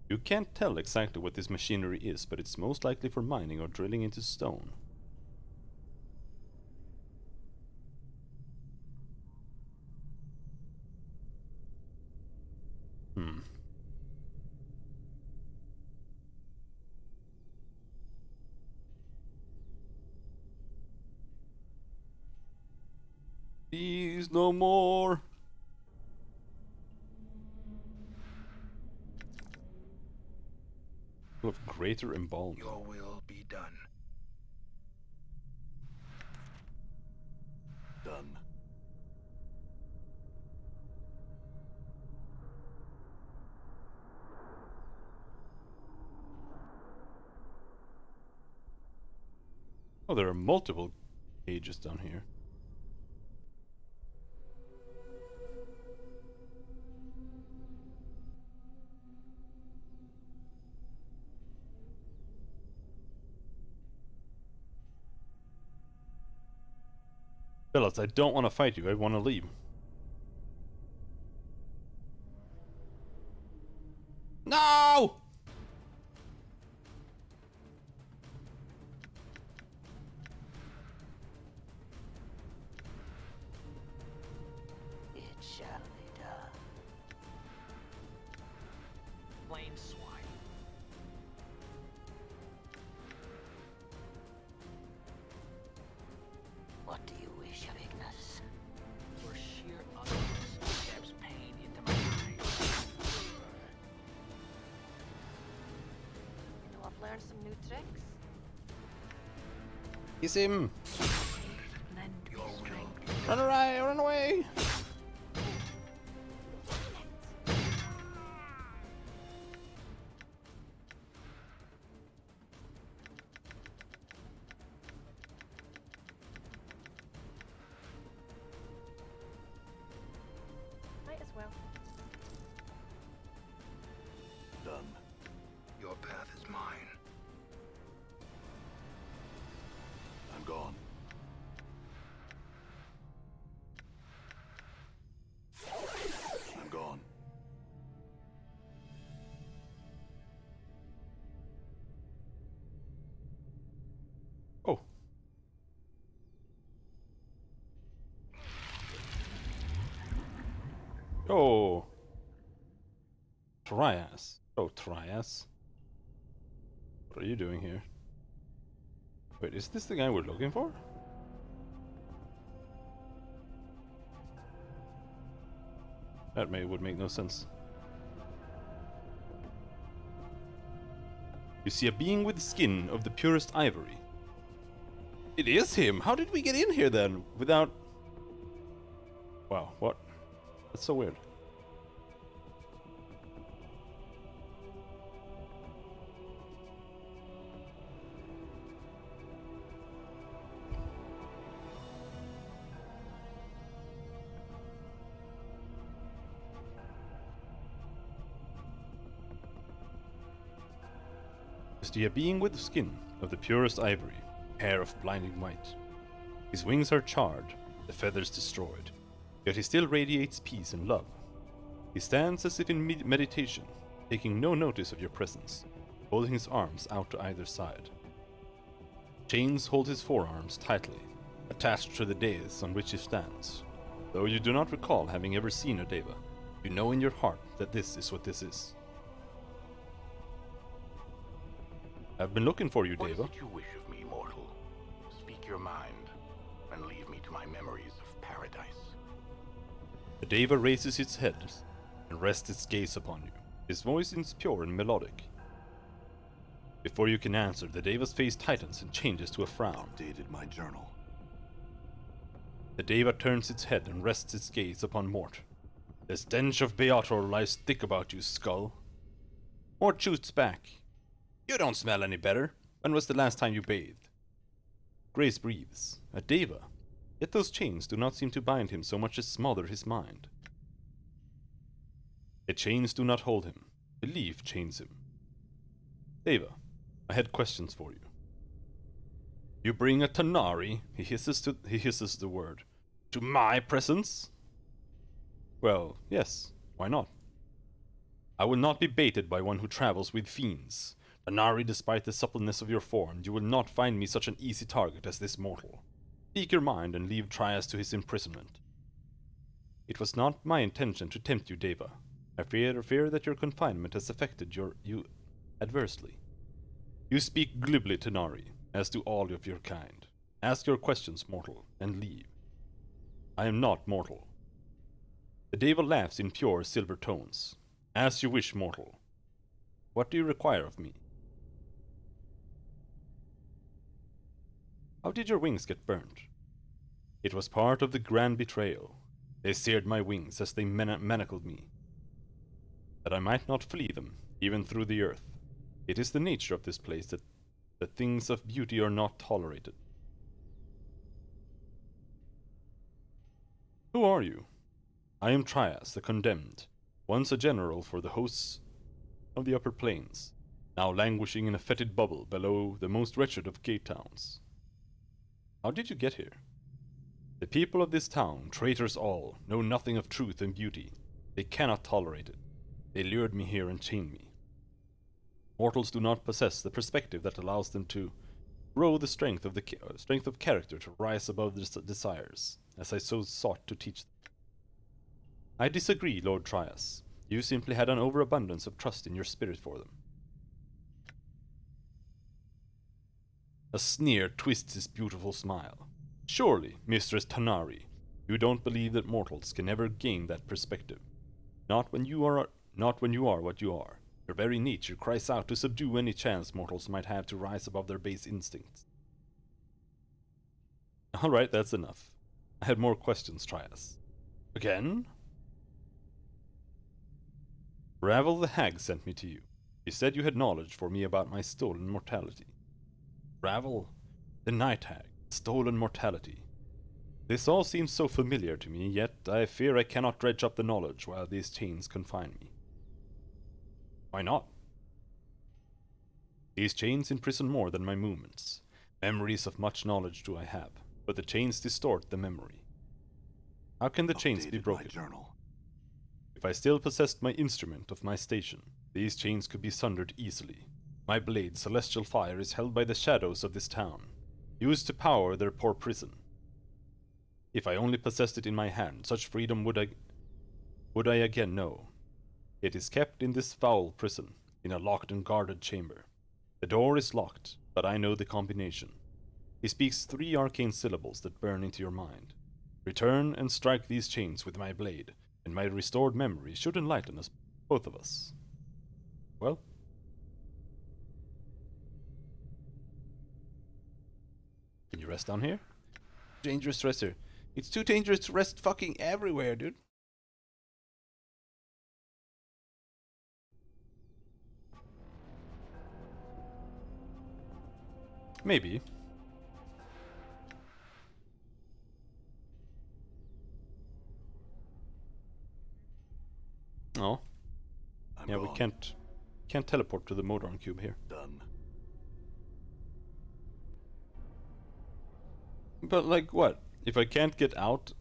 You can't tell exactly what this machinery is, but it's most likely for mining or drilling into stone. Hmm. Please, no more. Of greater embalming. Your will be done. Done. Oh, there are multiple cages down here. Fellas, I don't want to fight you. I want to leave. No! It shall be done. Plain swine. What do you wish, Ignis? Your sheer ugliness stabs pain into my eyes. You know, I've learned some new tricks. Kiss him! Lend me Your will strength. be done. Run away! Run away! Might as well. Done. Your path is mine. I'm gone. I'm gone. Oh. Oh. Trias. Oh, Trias. What are you doing here? Wait, is this the guy we're looking for? That would make no sense. You see a being with skin of the purest ivory. It is him! How did we get in here then? Without... Wow, what? That's so weird. See a being with skin of the purest ivory, hair of blinding white. His wings are charred, the feathers destroyed, yet he still radiates peace and love. He stands as if in meditation, taking no notice of your presence, holding his arms out to either side. Chains hold his forearms tightly, attached to the dais on which he stands. Though you do not recall having ever seen a deva, you know in your heart that this is what this is. I've been looking for you, What is Deva. it you wish of me, mortal? Speak your mind, and leave me to my memories of paradise. The Deva raises its head and rests its gaze upon you. His voice is pure and melodic. Before you can answer, the Deva's face tightens and changes to a frown. Updated my journal. The Deva turns its head and rests its gaze upon Mort. The stench of Beator lies thick about you, skull. Mort shoots back. You don't smell any better. When was the last time you bathed? Grace breathes. A Deva. Yet those chains do not seem to bind him so much as smother his mind. The chains do not hold him. Belief chains him. Deva, I had questions for you. You bring a Tanari, he hisses the word, to my presence? Well, yes, why not? I will not be baited by one who travels with fiends. Tanari, despite the suppleness of your form, you will not find me such an easy target as this mortal. Speak your mind and leave Trias to his imprisonment. It was not my intention to tempt you, Deva. I fear that your confinement has affected you adversely. You speak glibly, Tanari, as do all of your kind. Ask your questions, mortal, and leave. I am not mortal. The Deva laughs in pure silver tones. As you wish, mortal. What do you require of me? How did your wings get burnt? It was part of the grand betrayal. They seared my wings as they manacled me, that I might not flee them, even through the earth. It is the nature of this place that the things of beauty are not tolerated. Who are you? I am Trias, the Condemned, once a general for the hosts of the upper plains, now languishing in a fetid bubble below the most wretched of gate towns. How did you get here? The people of this town, traitors all, know nothing of truth and beauty. They cannot tolerate it. They lured me here and chained me. Mortals do not possess the perspective that allows them to grow the strength of character to rise above their desires, as I so sought to teach them. I disagree, Lord Trias. You simply had an overabundance of trust in your spirit for them. A sneer twists his beautiful smile. Surely, Mistress Tanari, you don't believe that mortals can ever gain that perspective. Not when you are what you are. Your very nature cries out to subdue any chance mortals might have to rise above their base instincts. Alright, that's enough. I had more questions, Trias. Again? Ravel the Hag sent me to you. He said you had knowledge for me about my stolen mortality. Ravel, the Night Hag, stolen mortality. This all seems so familiar to me, yet I fear I cannot dredge up the knowledge while these chains confine me. Why not? These chains imprison more than my movements. Memories of much knowledge do I have, but the chains distort the memory. How can the chains be broken? If I still possessed my instrument of my station, these chains could be sundered easily. My blade, celestial fire, is held by the shadows of this town, used to power their poor prison. If I only possessed it in my hand, such freedom would I again know. It is kept in this foul prison, in a locked and guarded chamber. The door is locked, but I know the combination. He speaks 3 arcane syllables that burn into your mind. Return and strike these chains with my blade, and my restored memory should enlighten us, both of us. Well? Can you rest down here? Dangerous to rest here. It's too dangerous to rest fucking everywhere, dude. Maybe. Oh. Yeah, we can't teleport to the Modron cube here. Done. But like what? If I can't get out,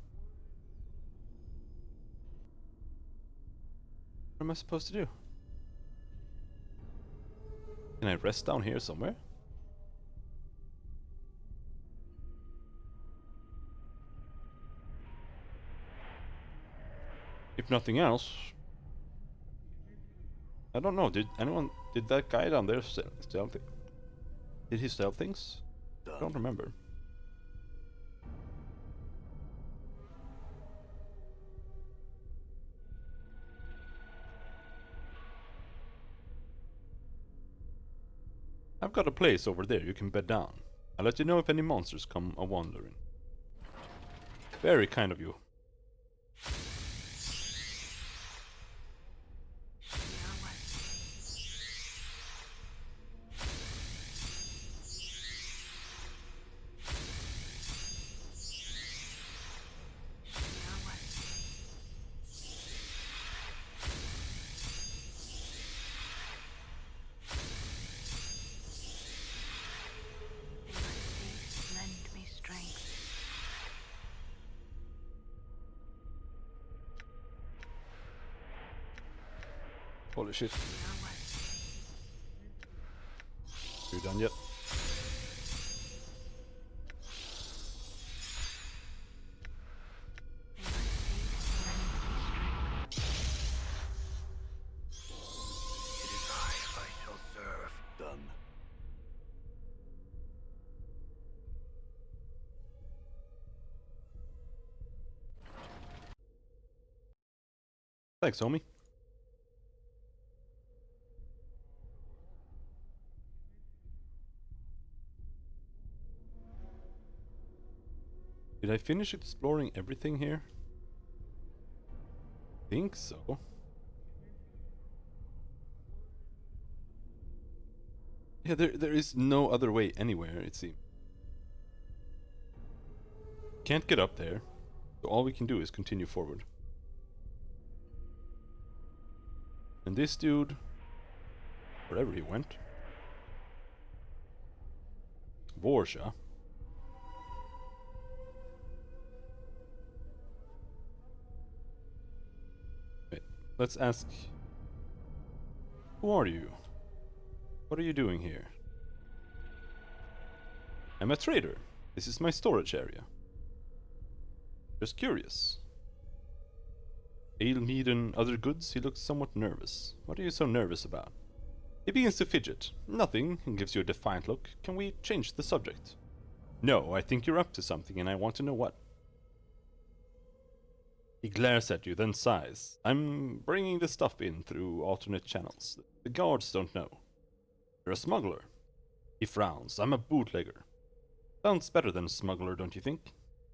what am I supposed to do? Can I rest down here somewhere? If nothing else, I don't know. Did that guy down there stealth? Did he stealth things? I don't remember. I've got a place over there you can bed down. I'll let you know if any monsters come a-wandering. Very kind of you. Holy shit. You done yet? I shall serve. Done. Thanks, homie. Did I finish exploring everything here? Think so. Yeah, there is no other way anywhere, it seems. Can't get up there, so all we can do is continue forward. And this dude, wherever he went, Vorsha. Wait, let's ask, who are you? What are you doing here? I'm a trader. This is my storage area. Just curious. Ale, mead, and other goods, he looks somewhat nervous. What are you so nervous about? He begins to fidget. Nothing, and gives you a defiant look. Can we change the subject? No, I think you're up to something, and I want to know what. He glares at you, then sighs. I'm bringing the stuff in through alternate channels. The guards don't know. You're a smuggler. He frowns. I'm a bootlegger. Sounds better than smuggler, don't you think?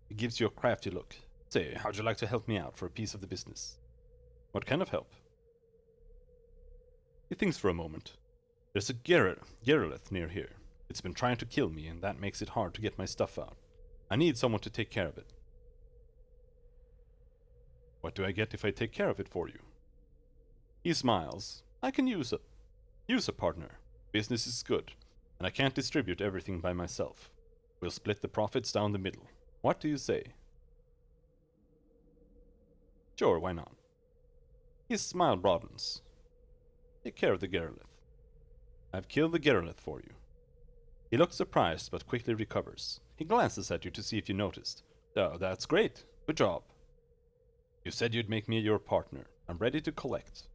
He gives you a crafty look. Say, how'd you like to help me out for a piece of the business? What kind of help? He thinks for a moment. There's a Geralith near here. It's been trying to kill me, and that makes it hard to get my stuff out. I need someone to take care of it. What do I get if I take care of it for you? He smiles. I can use a partner. Business is good, and I can't distribute everything by myself. We'll split the profits down the middle. What do you say? Sure, why not? His smile broadens. Take care of the Geralith. I've killed the Geralith for you. He looks surprised, but quickly recovers. He glances at you to see if you noticed. Oh, that's great. Good job. You said you'd make me your partner. I'm ready to collect.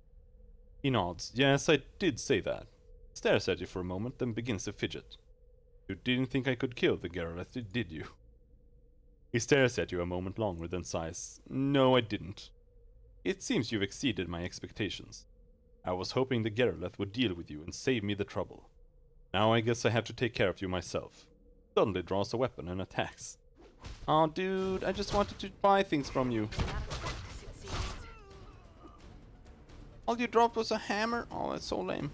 He nods. Yes, I did say that. Stares at you for a moment, then begins to fidget. You didn't think I could kill the Geralith, did you? He stares at you a moment longer, then sighs. No, I didn't. It seems you've exceeded my expectations. I was hoping the Geralith would deal with you and save me the trouble. Now I guess I have to take care of you myself. Suddenly draws a weapon and attacks. Aw, dude, I just wanted to buy things from you. All you dropped was a hammer? Oh, that's so lame.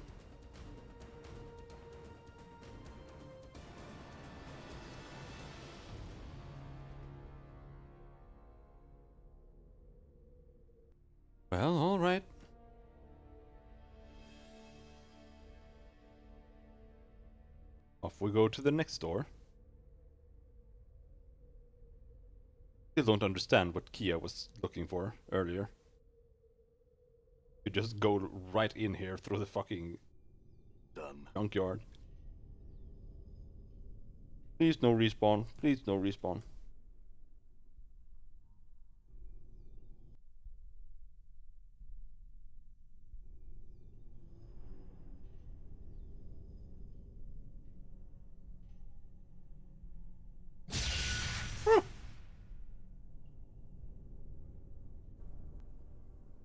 Well, alright. Off we go to the next door. Still don't understand what Kia was looking for earlier. You just go right in here through the fucking junkyard. Please no respawn. Please no respawn.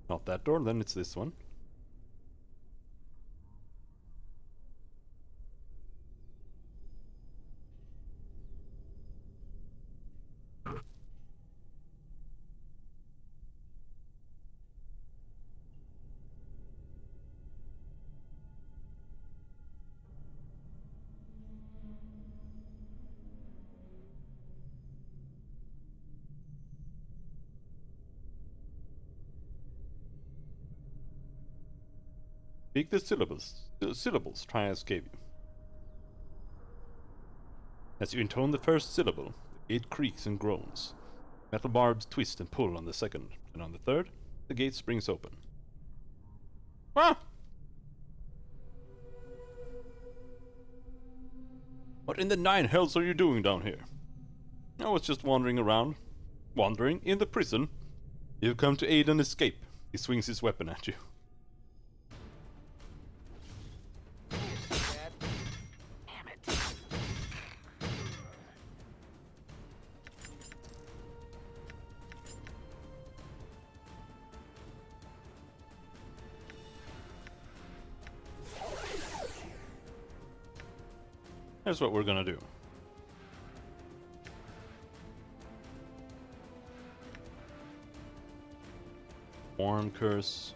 Not that door, then it's this one. Speak the syllables Trias gave you. As you intone the first syllable, the gate creaks and groans. Metal barbs twist and pull on the second, and on the third, the gate springs open. Ah! What in the nine hells are you doing down here? I was just wandering around. Wandering in the prison? You've come to aid and escape. He swings his weapon at you. Damn it. Here's what we're gonna do. Warm curse.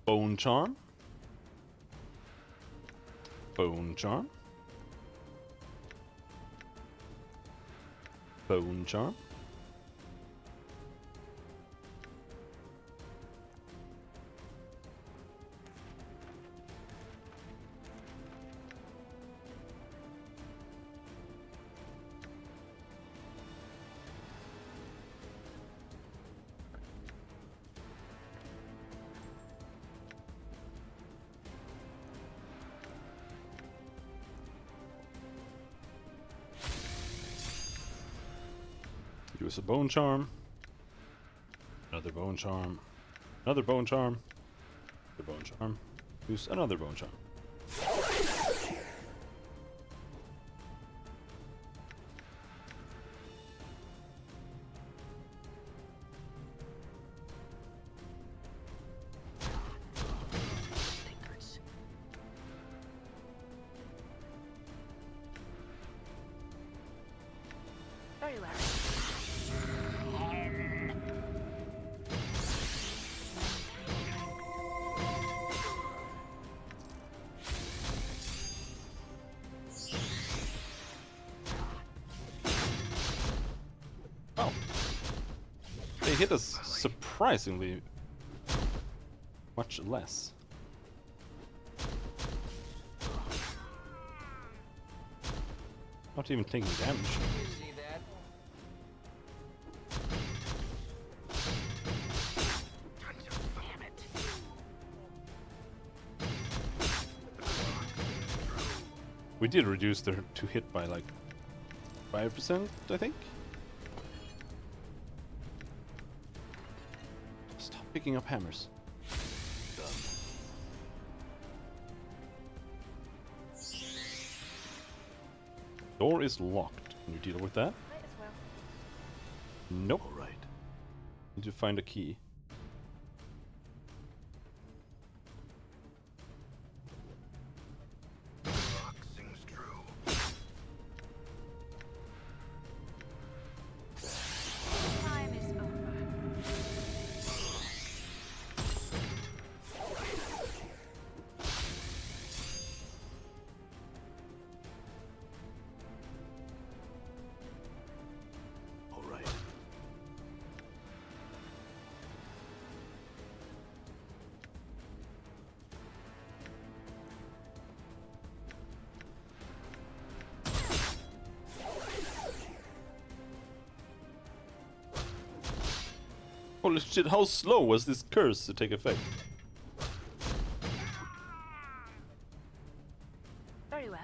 Bone charm. Bone charm. Bone charm. Use a bone charm. Another bone charm. Another bone charm. Another bone charm. Use another bone charm. Very well. Wow. They hit us surprisingly much less. Not even taking damage. See that? Damn it. We did reduce their to hit by like 5%, I think. Stop picking up hammers. Door is locked. Can you deal with that? Might as well. Nope. All right. Need to find a key. The rock sings true. Time is over. All right. Holy shit, how slow was this curse to take effect? Very well.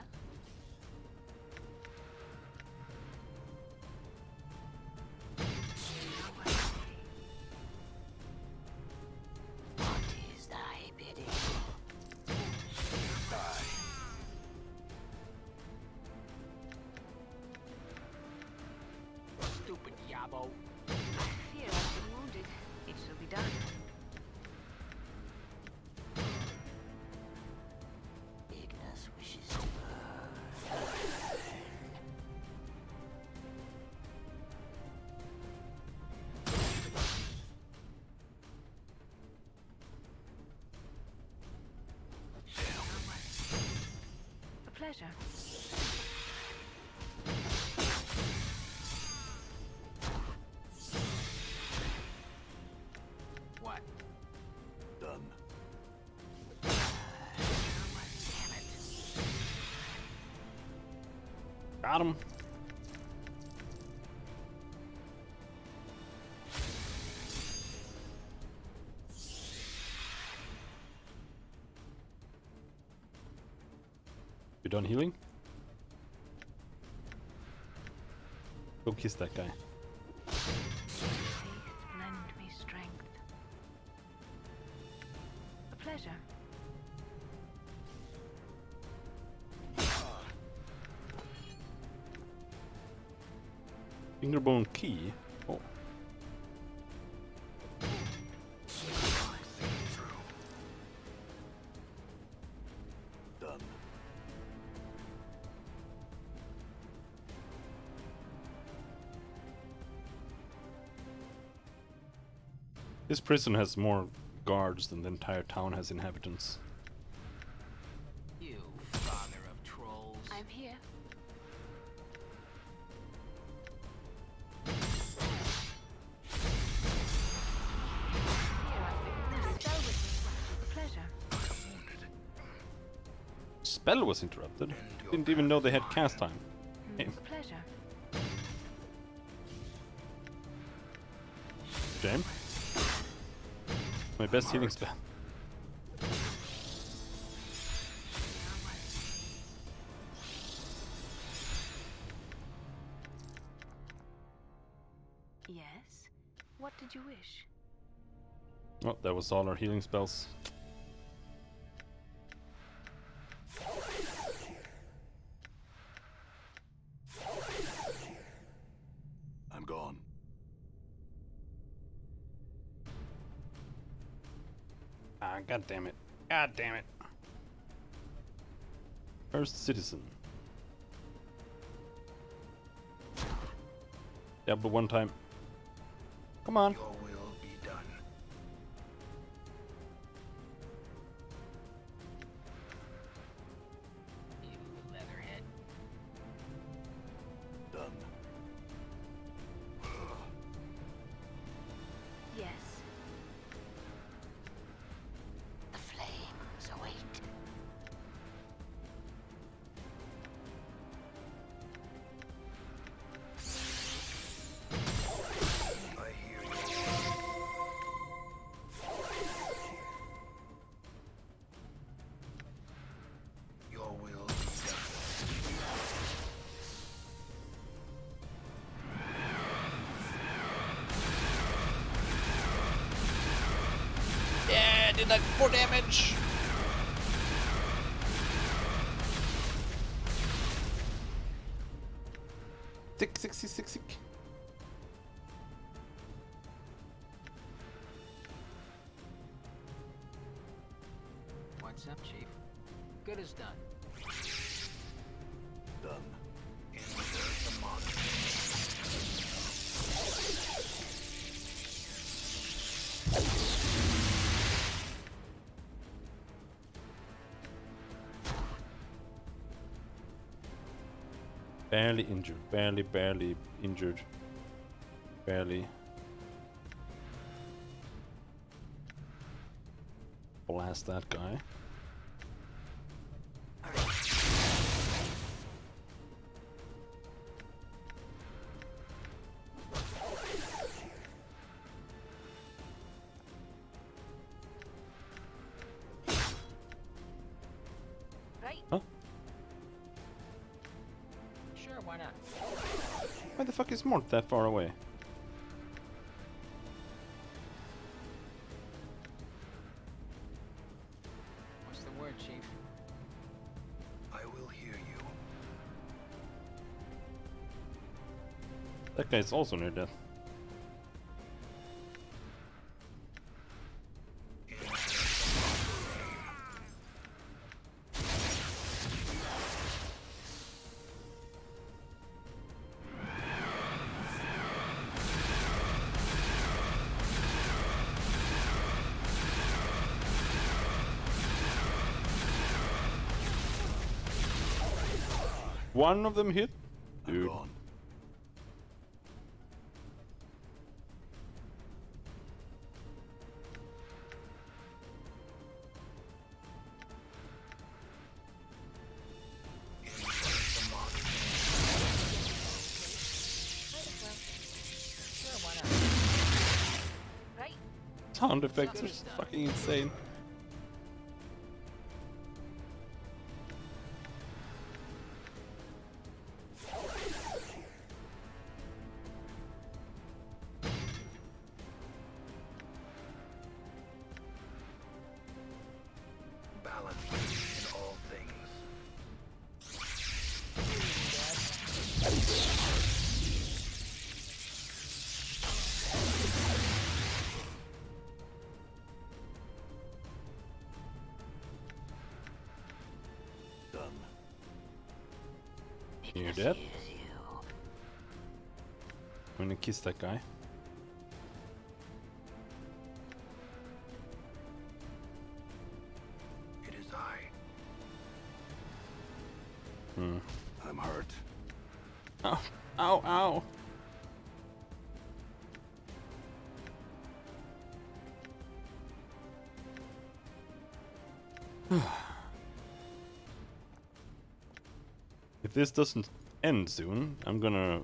What is thy bidding? Stupid yabo. I fear I've been wounded. It shall be done. Ignis wishes to burn. A pleasure. What? Done. Damn it. Got him. You done healing? Go kiss that guy. Faith, lend me strength. A pleasure. Fingerbone key. Oh. Done. This prison has more guards than the entire town has inhabitants. You father of trolls. I'm here. Here I've been wounded. Spell with me. A pleasure. Spell was interrupted. Didn't even know they had cast time. Hey, A pleasure. James? My best healing spell. Yes? What did you wish? Oh, that was all our healing spells. I'm gone. Ah, god damn it. God damn it. First citizen. Yeah, but one time. Come on. Your will be done. You leatherhead. Done. Yes. The flames await. I hear you. Your will be done. Yeah, did like 4 damage. Sick. What's up, Chief? Good as done. Done. Insert the monster. Barely injured. Barely injured. Barely. Blast that guy. Right. Huh? Sure, why not? Why the fuck is Mort that far away? What's the word, Chief? I will hear you. That guy's also near death. One of them hit? I'm Dude. gone. Sure, why not? Right. Sound effects are fucking insane. Balance in all things. Done. You're dead? Here's you. I'm gonna kiss that guy. It is I. I'm hurt. Ow, ow. If this doesn't end soon, I'm gonna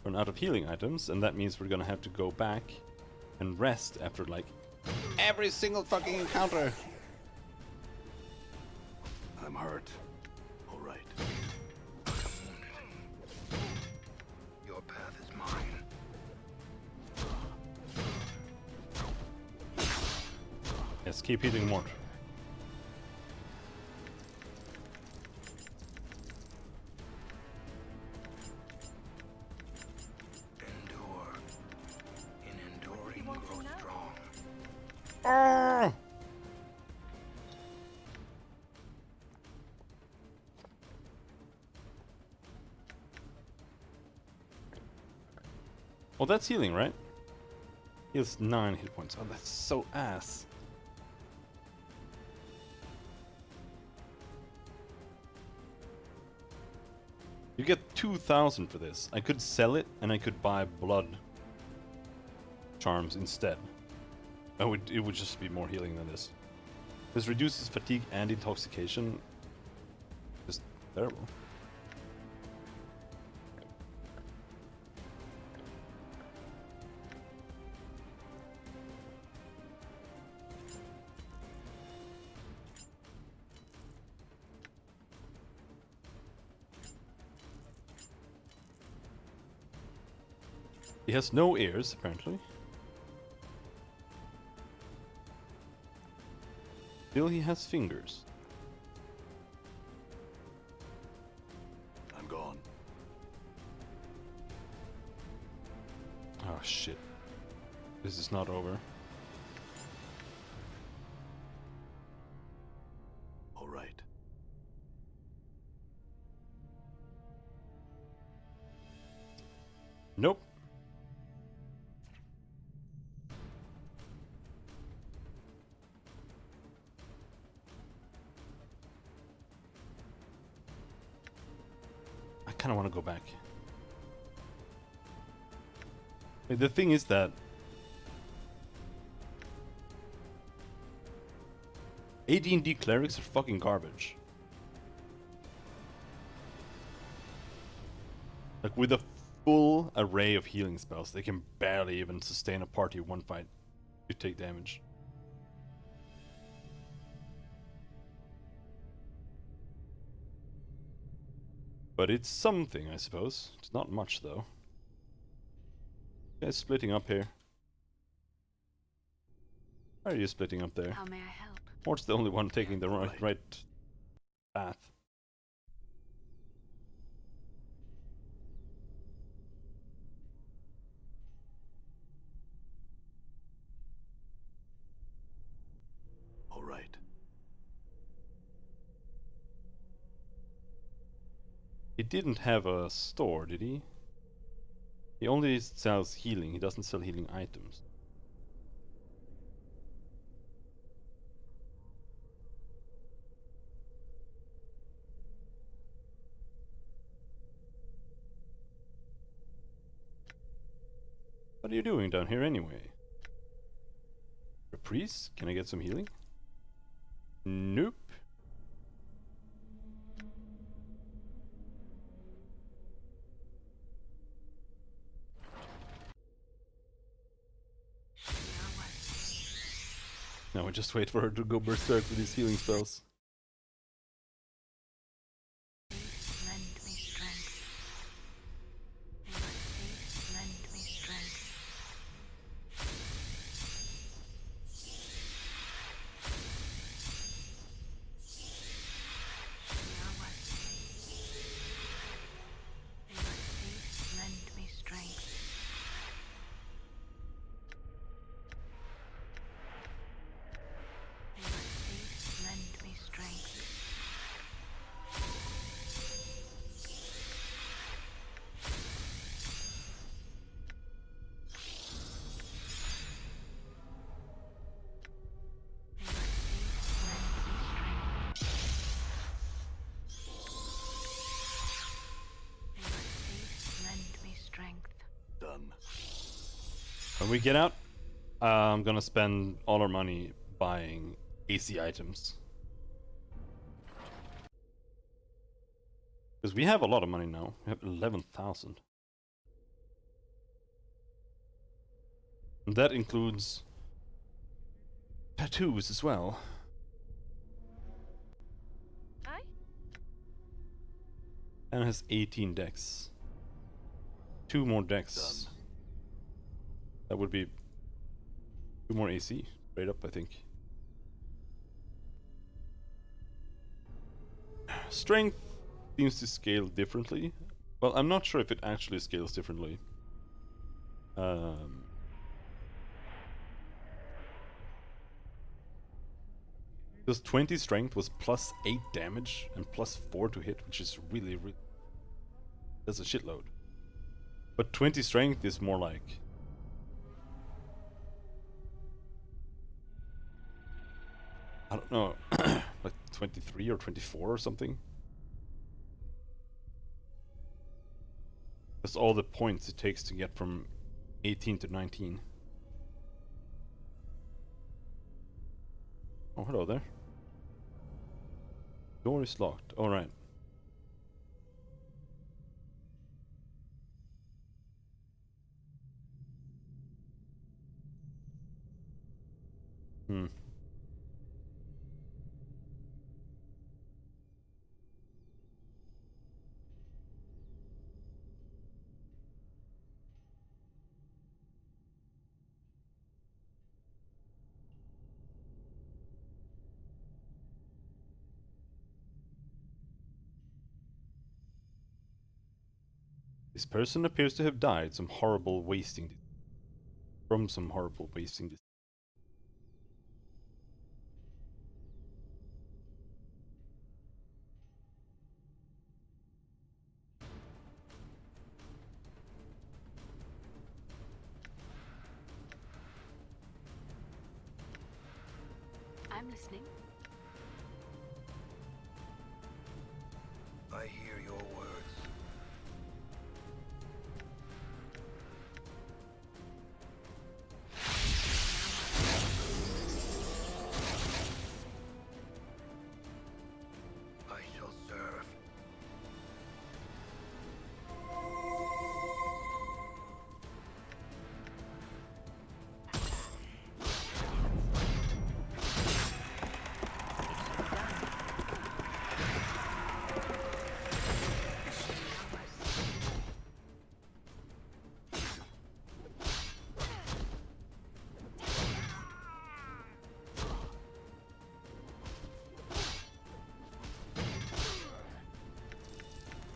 run out of healing items, and that means we're gonna have to go back and rest after like every single fucking encounter. I'm hurt. All right. Your path is mine. Yes, keep hitting more. Endure. In enduring, want grow to know? strong. Ah! Oh, that's healing, right? Heals 9 hit points. Oh, that's so ass. You get 2,000 for this. I could sell it and I could buy blood charms instead. It would just be more healing than this. This reduces fatigue and intoxication. Just terrible. He has no ears, apparently. Still, he has fingers. I'm gone. Oh shit. This is not over. All right. Nope. I kind of want to go back. The thing is that AD&D clerics are fucking garbage. Like with a full array of healing spells, they can barely even sustain a party one fight. You take damage. But it's something, I suppose. It's not much, though. Guys splitting up here. Why are you splitting up there? How may I help? Mort's the only one taking the right path. All right. He didn't have a store, did he? He only sells healing, he doesn't sell healing items. What are you doing down here anyway? A priest? Can I get some healing? Nope. No, just wait for her to go berserk with his healing spells. Lend me strength. May my faith lend me strength. May my faith lend me strength. May my faith lend me strength. May my faith lend me strength. Done. When we get out, I'm gonna spend all our money buying AC items. Because we have a lot of money now. We have 11,000. And that includes tattoos as well. Aye? And it has 18 decks. 2 more decks. That would be 2 more AC. Straight up, I think. Strength seems to scale differently. Well, I'm not sure if it actually scales differently. Because 20 strength was plus 8 damage and plus 4 to hit, which is really, really... That's a shitload. But 20 strength is more like... I don't know, like 23 or 24 or something. That's all the points it takes to get from 18 to 19. Oh, hello there. Door is locked. Alright. Hmm. This person appears to have died from some horrible wasting disease. I'm listening. I hear your words. I shall serve.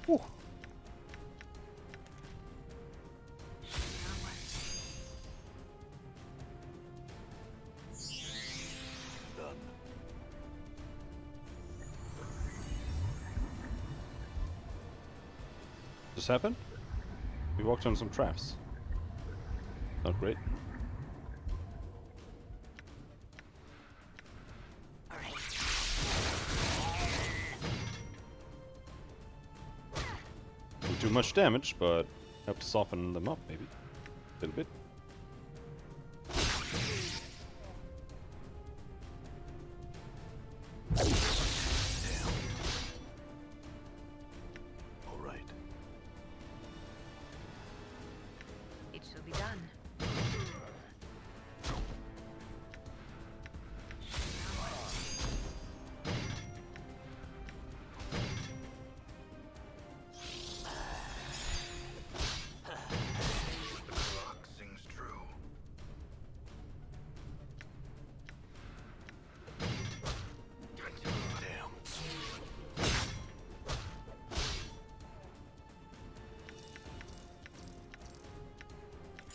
Whew. Just happened? We walked on some traps. Not great. Not too much damage, but help to soften them up, maybe. A little bit. It shall be done. The clock sings true.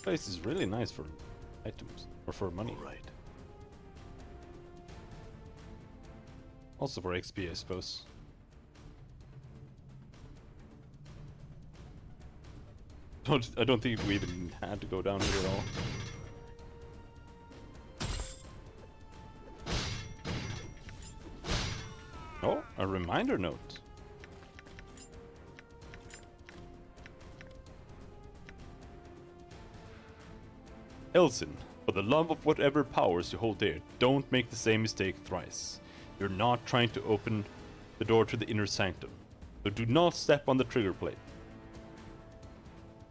Place is really nice for items or for money. Right. Also for XP, I suppose. I don't think we even had to go down here at all. Oh, a reminder note. Elsin, for the love of whatever powers you hold dear, don't make the same mistake thrice. You're not trying to open the door to the inner sanctum, so do not step on the trigger plate.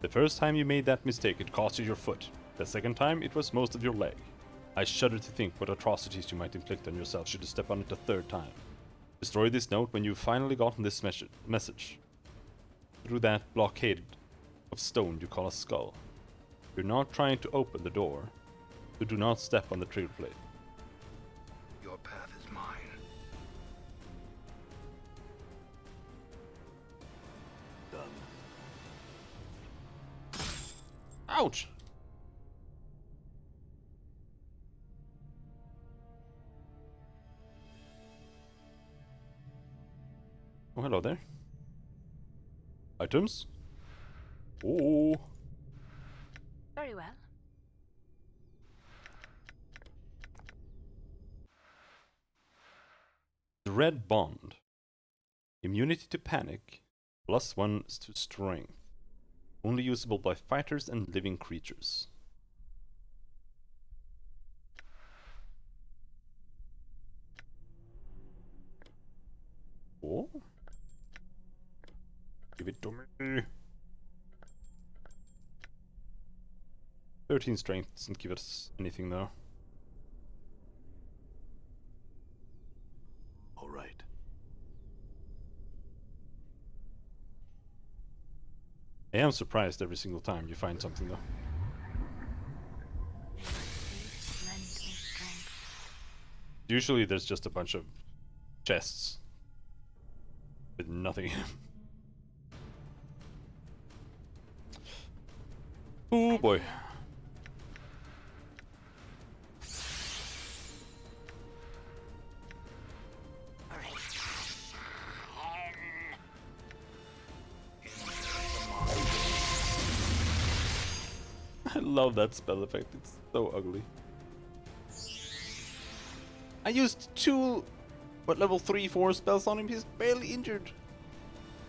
The first time you made that mistake, it cost you your foot. The second time, it was most of your leg. I shudder to think what atrocities you might inflict on yourself should you step on it a third time. Destroy this note when you've finally gotten this message. Through that blockade of stone you call a skull. You're not trying to open the door, so do not step on the trigger plate. Your path is mine. Ouch! Oh, hello there. Items? Oh. Very well. Dread Bond. Immunity to panic. +1 to strength. Only usable by fighters and living creatures. Oh? Give it to me. 13 strength doesn't give us anything though. All right. I am surprised every single time you find something though. Lend me strength. Usually there's just a bunch of chests with nothing in them. Oh boy. I love that spell effect, it's so ugly. I used 2 level 3-4 spells on him, he's barely injured.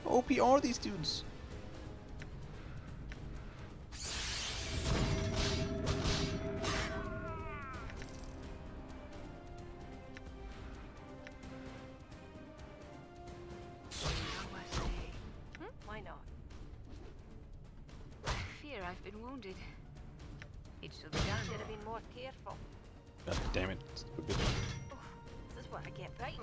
How OP are these dudes? Why not? I fear I've been wounded. It should be done. Should have been more careful. God damn it, stupid bitch. This is what I get biting.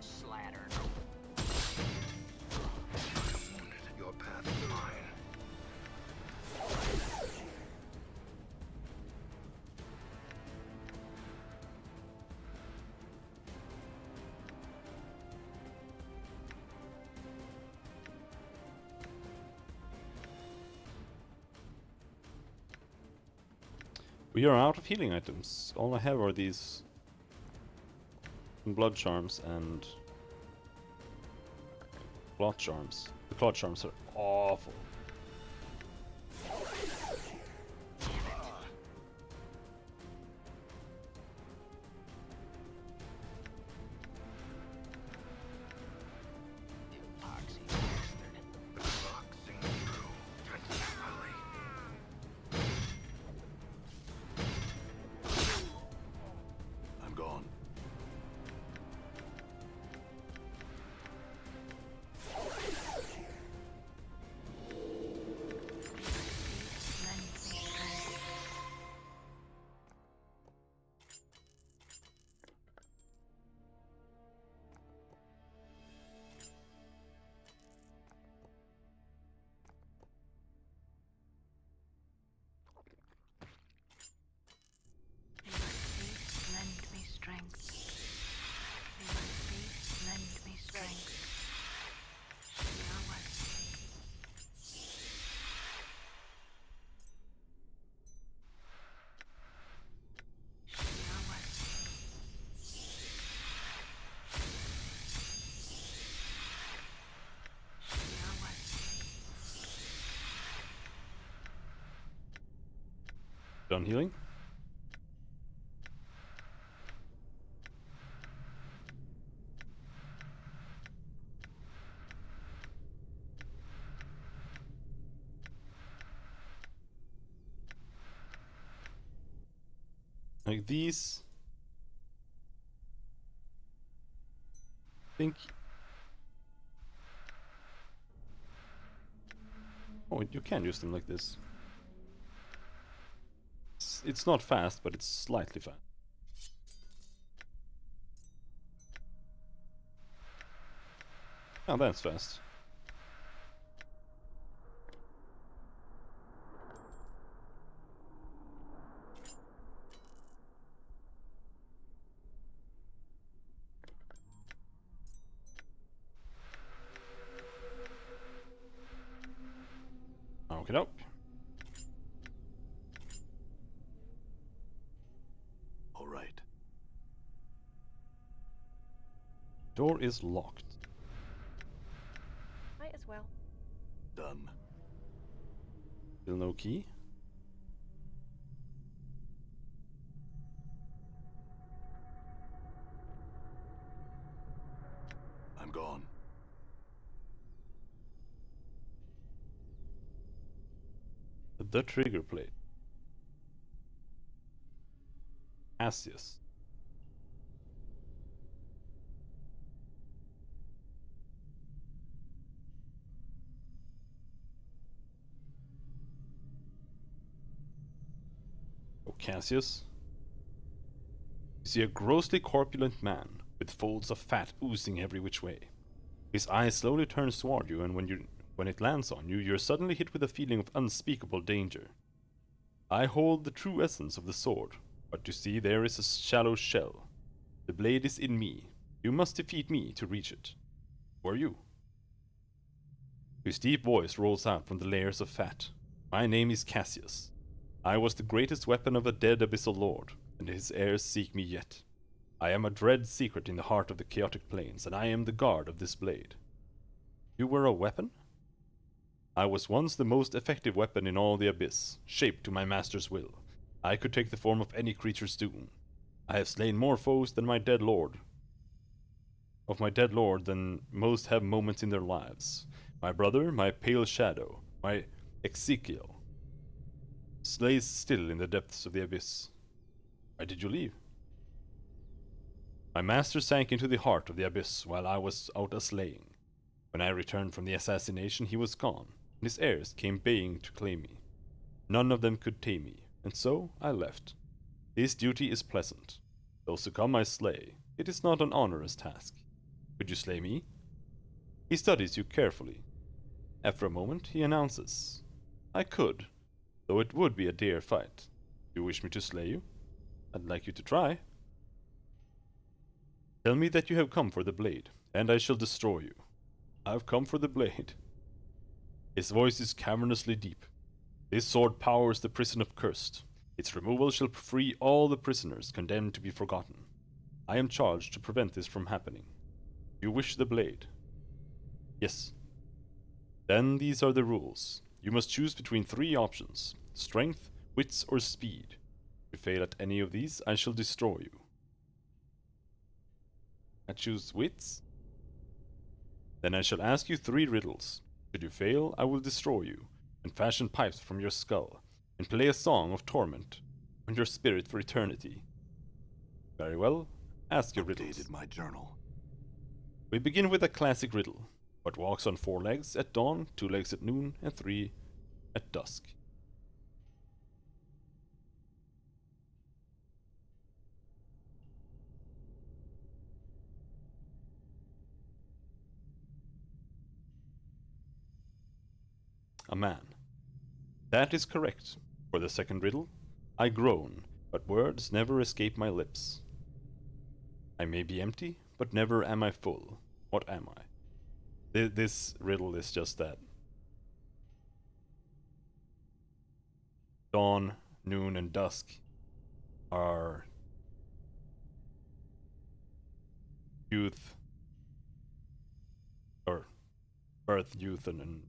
Slattern. Your path is mine. We are out of healing items. All I have are these blood charms and clot charms. The clot charms are awful. Epoxy bastard. The clock sings through. Princess Holly. I'm gone. Lend me strength. Please lend me strength. Please lend me strength. Done healing? Like these. Think. Oh, you can use them like this. It's not fast, but it's slightly fast. Oh, that's fast. Okay, nope. All right. Door is locked. Might as well. Done. Still no key? I'm gone. The trigger plate. Cassius. Oh, Cassius. You see a grossly corpulent man with folds of fat oozing every which way. His eyes slowly turns toward you, and when it lands on you, you're suddenly hit with a feeling of unspeakable danger. I hold the true essence of the sword, but you see there is a shallow shell. The blade is in me. You must defeat me to reach it. Who are you? His deep voice rolls out from the layers of fat. My name is Cassius. I was the greatest weapon of a dead abyssal lord, and his heirs seek me yet. I am a dread secret in the heart of the chaotic plains, and I am the guard of this blade. You were a weapon? I was once the most effective weapon in all the abyss, shaped to my master's will. I could take the form of any creature's doom. I have slain more foes than my dead lord than most have moments in their lives. My brother, my pale shadow, my Ezekiel, slays still in the depths of the abyss. Why did you leave? My master sank into the heart of the abyss while I was out a-slaying. When I returned from the assassination, he was gone, and his heirs came baying to claim me. None of them could tame me, and so I left. His duty is pleasant. Those who come I slay. It is not an onerous task. Could you slay me? He studies you carefully. After a moment, he announces, I could, though it would be a dear fight. Do you wish me to slay you? I'd like you to try. Tell me that you have come for the blade, and I shall destroy you. I've come for the blade. His voice is cavernously deep. This sword powers the prison of Cursed. Its removal shall free all the prisoners condemned to be forgotten. I am charged to prevent this from happening. You wish the blade? Yes. Then these are the rules. You must choose between 3 options: strength, wits, or speed. If you fail at any of these, I shall destroy you. I choose wits? Then I shall ask you 3 riddles. Should you fail, I will destroy you, and fashion pipes from your skull, and play a song of torment on your spirit for eternity. Very well, ask your riddles. Updated my journal. We begin with a classic riddle. What walks on 4 legs at dawn, 2 legs at noon, and 3 at dusk? A man. That is correct. For the second riddle, I groan, but words never escape my lips. I may be empty, but never am I full. What am I? This riddle is just that. Dawn, noon, and dusk are youth, or birth, youth, and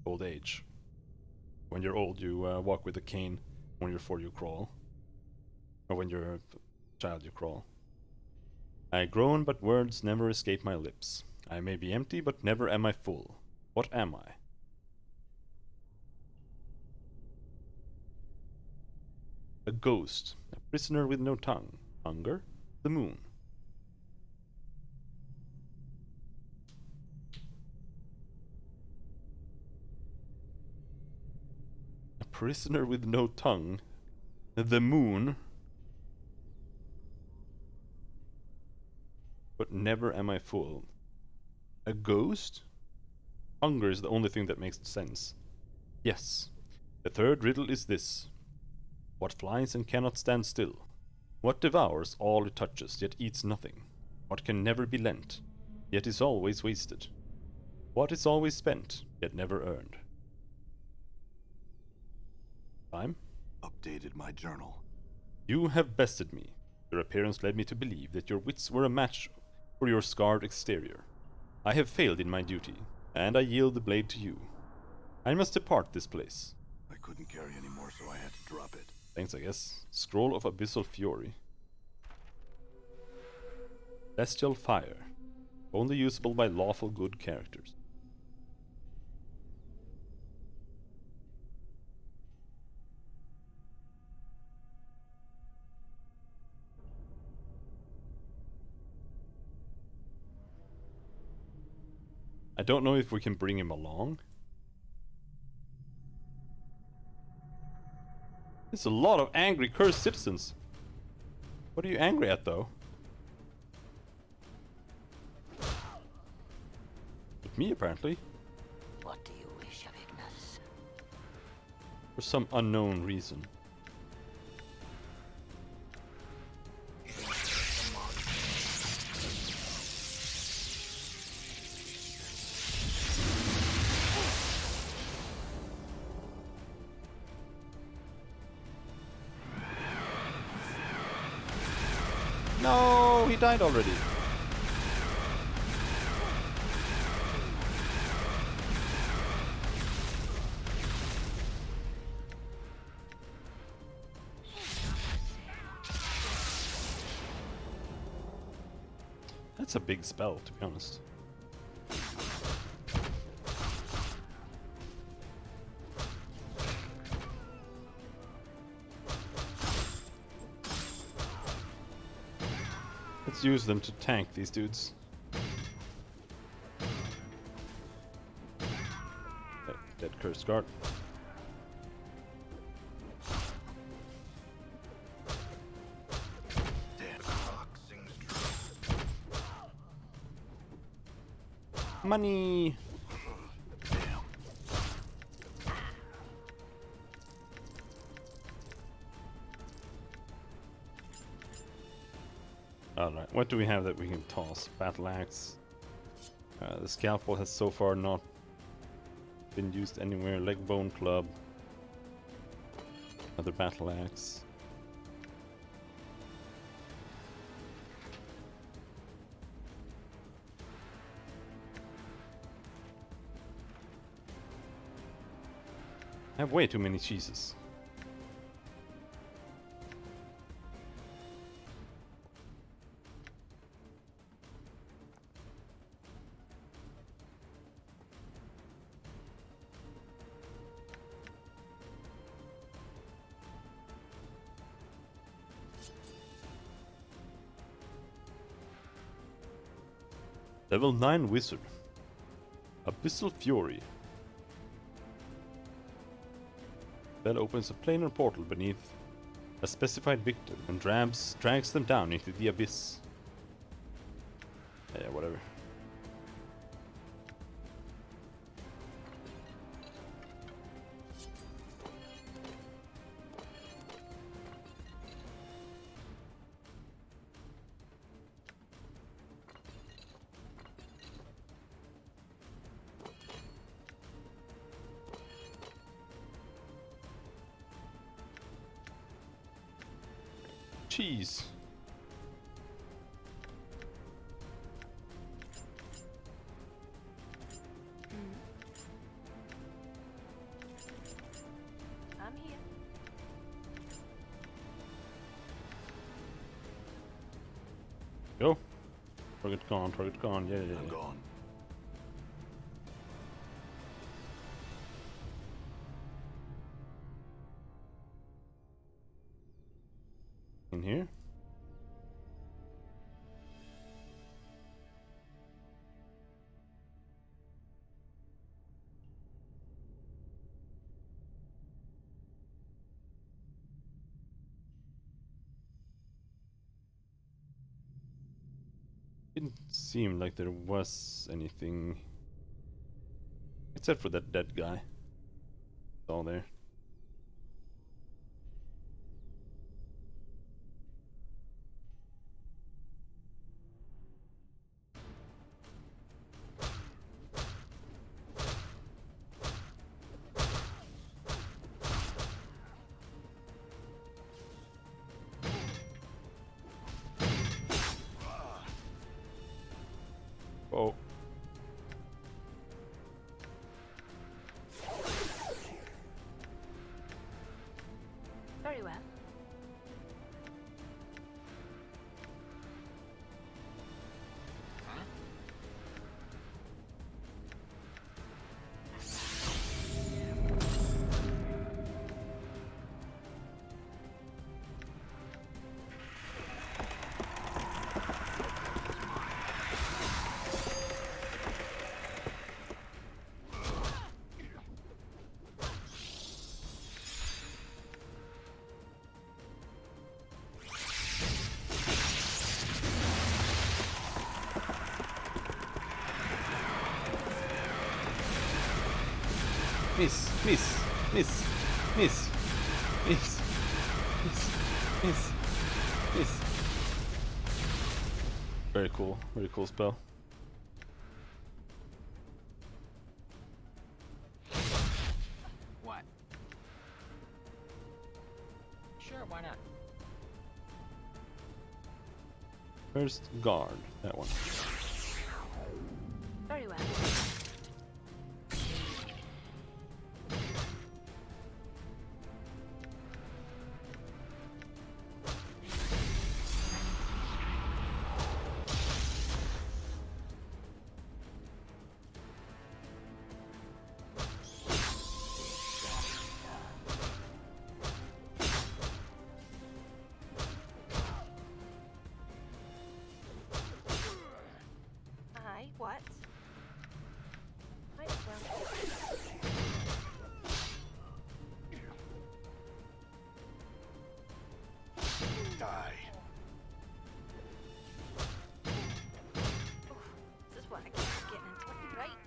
old age. When you're old, you walk with a cane. When you're 4, you crawl. Or when you're a child, you crawl. I groan, but words never escape my lips. I may be empty, but never am I full. What am I? A ghost, a prisoner with no tongue. Hunger, the moon. A prisoner with no tongue. The moon. But never am I full. A ghost? Hunger is the only thing that makes sense. Yes. The third riddle is this. What flies and cannot stand still? What devours all it touches, yet eats nothing? What can never be lent, yet is always wasted? What is always spent, yet never earned? Time? Updated my journal. You have bested me. Your appearance led me to believe that your wits were a match for your scarred exterior. I have failed in my duty, and I yield the blade to you. I must depart this place. I couldn't carry anymore, so I had to drop it. Thanks, I guess. Scroll of Abyssal Fury. Bestial Fire. Only usable by lawful good characters. I don't know if we can bring him along. There's a lot of angry, cursed citizens. What are you angry at, though? With me, apparently. What do you wish of Ignis? For some unknown reason. No, he died already. That's a big spell, to be honest. Let's use them to tank these dudes. Dead cursed guard. Money. Alright, what do we have that we can toss? Battle axe. The scalpel has so far not been used anywhere. Leg bone club. Another battle axe. I have way too many cheeses. Level 9 Wizard. Abyssal Fury. Spell opens a planar portal beneath a specified victim and drags them down into the abyss. Yeah, whatever. Cheese. I'm here. Go. Target gone, target gone. Yeah, yeah, I'm yeah. gone. In here. Didn't seem like there was anything except for that dead guy. It's all there. Very well. Miss, miss, miss, miss, miss, miss, miss, miss. Very cool spell. What? Sure, why not? First guard, that one. Very well. Aye, what? Might as well. Die. This is what I keep getting into. Right.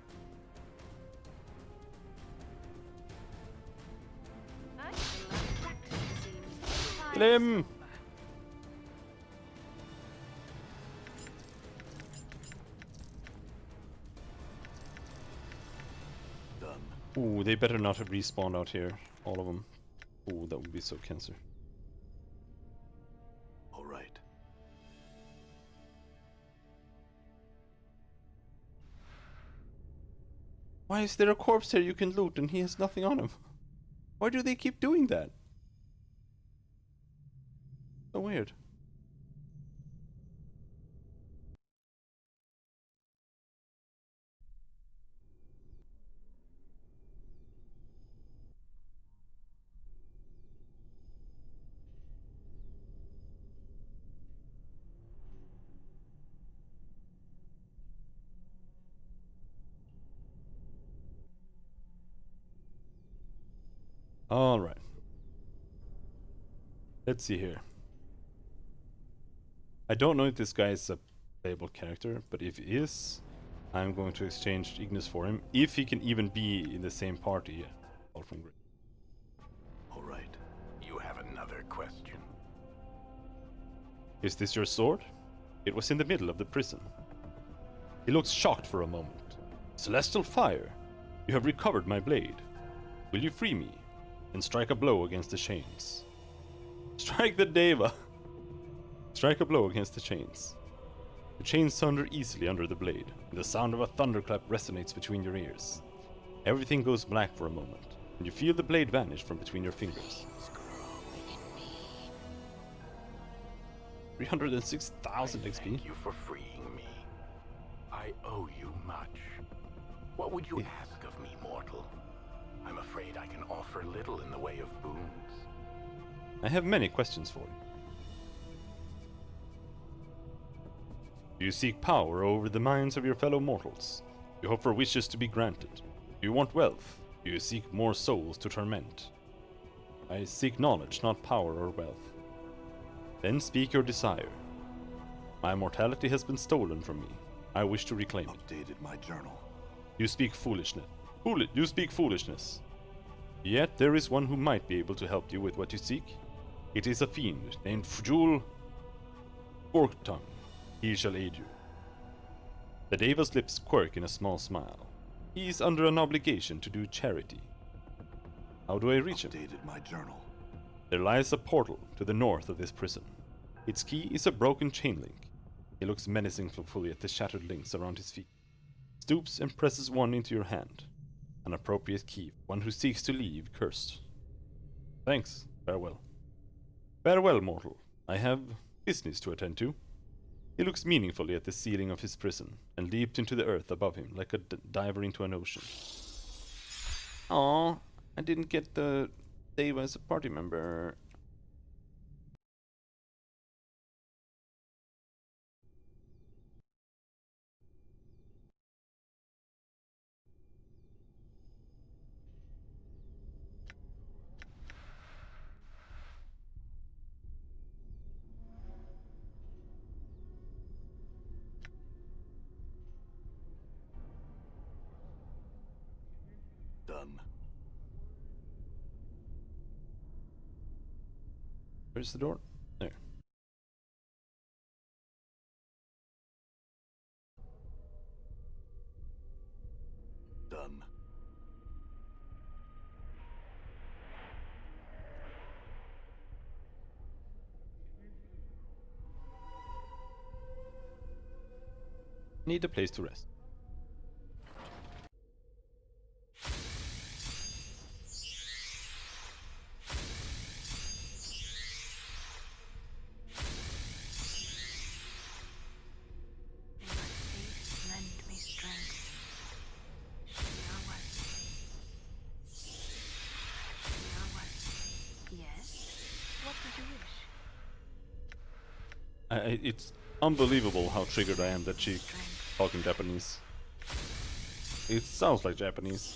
Aye, a lot of practice, it seems. Kill him! Done. Ooh, they better not have respawned out here. All of them. Ooh, that would be so cancer. All right. Why is there a corpse here you can loot and he has nothing on him? Why do they keep doing that? So weird. Alright. Let's see here. I don't know if this guy is a playable character, but if he is, I'm going to exchange Ignis for him, if he can even be in the same party. All from Grid. All right. You have another question. Is this your sword? It was in the middle of the prison. He looks shocked for a moment. Celestial fire! You have recovered my blade. Will you free me and strike a blow against the chains? Strike the Deva! Strike a blow against the chains. The chains sunder easily under the blade, and the sound of a thunderclap resonates between your ears. Everything goes black for a moment, and you feel the blade vanish from between your fingers. 306,000 XP. Thank you for freeing me. I owe you much. What would you ask of me, mortal? I'm afraid I can offer little in the way of boons. I have many questions for you. Do you seek power over the minds of your fellow mortals? Do you hope for wishes to be granted? Do you want wealth? Do you seek more souls to torment? I seek knowledge, not power or wealth. Then speak your desire. My mortality has been stolen from me. I wish to reclaim it. Updated my journal. You speak foolishness. You speak foolishness. Yet there is one who might be able to help you with what you seek. It is a fiend named Fjul Forktongue. He shall aid you. The Deva's lips quirk in a small smile. He is under an obligation to do charity. How do I reach him? Updated my journal. There lies a portal to the north of this prison. Its key is a broken chain link. He looks menacingly at the shattered links around his feet. Stoops and presses one into your hand. An appropriate key, one who seeks to leave cursed. Thanks, farewell. Farewell, mortal. I have business to attend to. He looks meaningfully at the ceiling of his prison and leaps into the earth above him like a diver into an ocean. Aww, I didn't get the Dave as a party member. Done. Where's the door? There. Done. Need a place to rest. May my faith lend me strength. Yes? What did you wish? It's unbelievable how triggered I am that she talking Japanese. It sounds like Japanese.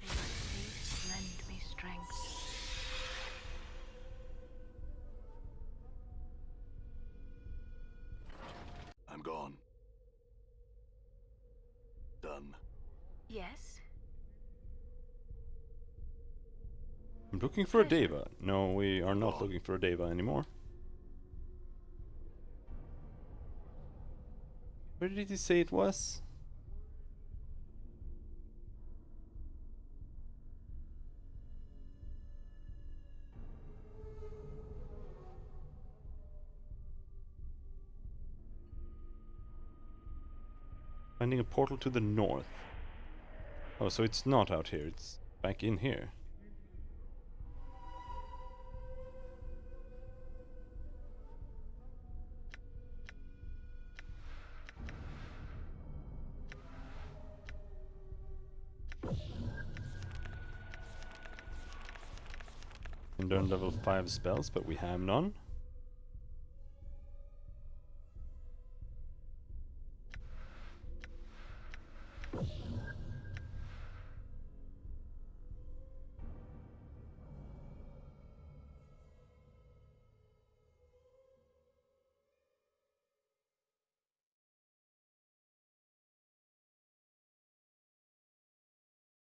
May my faith lend me strength. I'm gone. Done. Yes? I'm looking for a Deva. No, we are not looking for a Deva anymore. Where did he say it was? Finding a portal to the north. Oh, so it's not out here, it's back in here. Can learn level 5 spells, but we have none.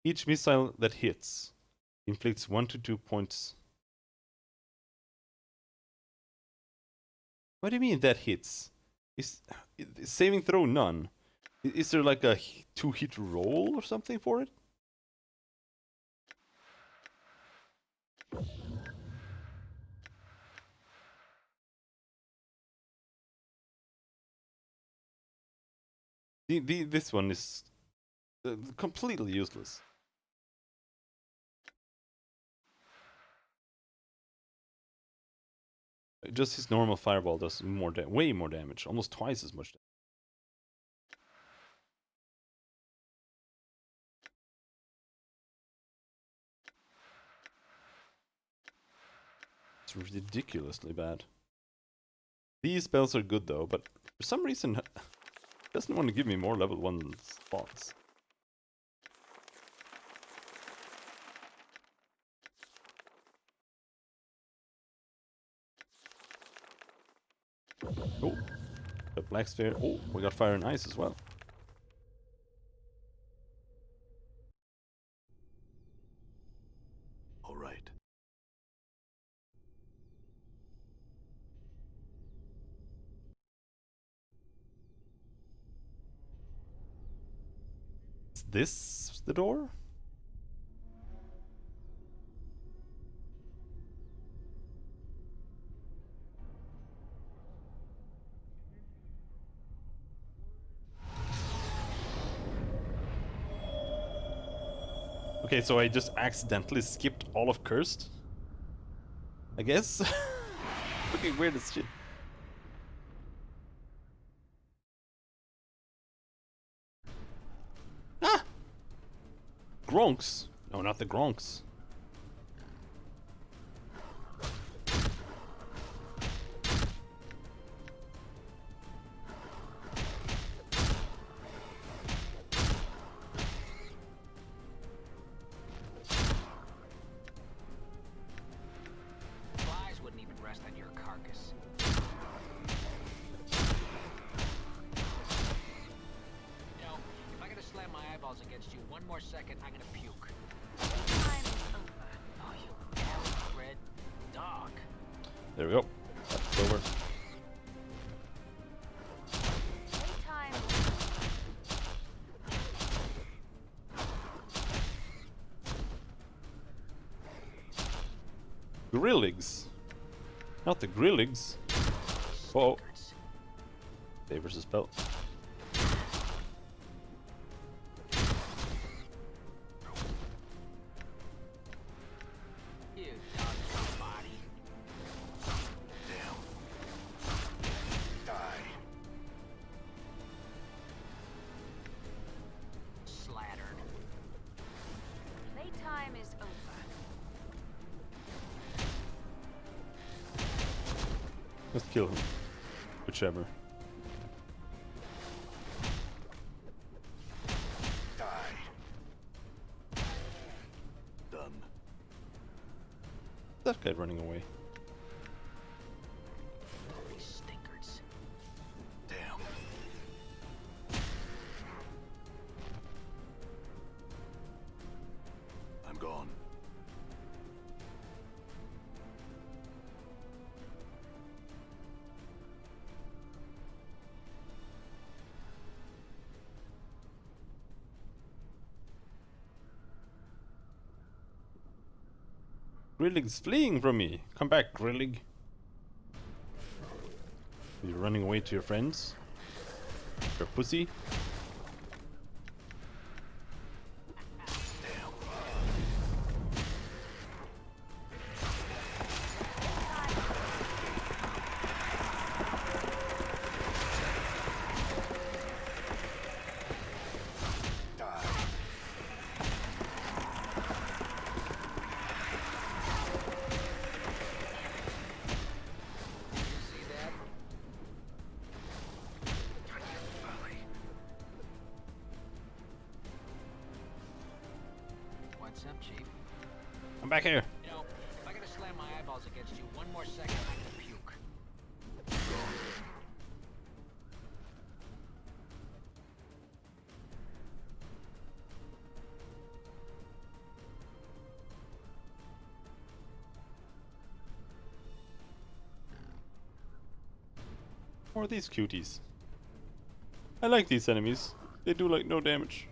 Each missile that hits inflicts 1 to 2 points. What do you mean that hits? Is saving throw none? Is there like a 2-hit roll or something for it? This one is completely useless. Just his normal fireball does way more damage, almost twice as much. It's ridiculously bad. These spells are good though, but for some reason it doesn't want to give me more level 1 spots. Oh, the black sphere. Oh, we got fire and ice as well. All right. Is this the door? Okay, so I just accidentally skipped all of Cursed? I guess? Fucking weird as shit. Ah! Gronks! No, not the Gronks. Flies wouldn't even rest on your carcass. You know, if I gotta slam my eyeballs against you one more second, I'm gonna puke. Time is over. Oh, you damn red dog. There we go. That's over. Playtime. Grilligs. Not the Grilligs. Oh. Snickards. Favors a spell. You dog body. Damn. Die. Slattered. Playtime is over. Let's kill him. Whichever. Die. Done. That guy running away. These stinkards. Damn. I'm gone. Grillig's fleeing from me. Come back, Grillig. You're running away to your friends? Your pussy? See that? What's up, Chief? Come back here. You know, if I gotta slam my eyeballs against you one more second, I'm gonna puke. More of these cuties. I like these enemies. They do like no damage.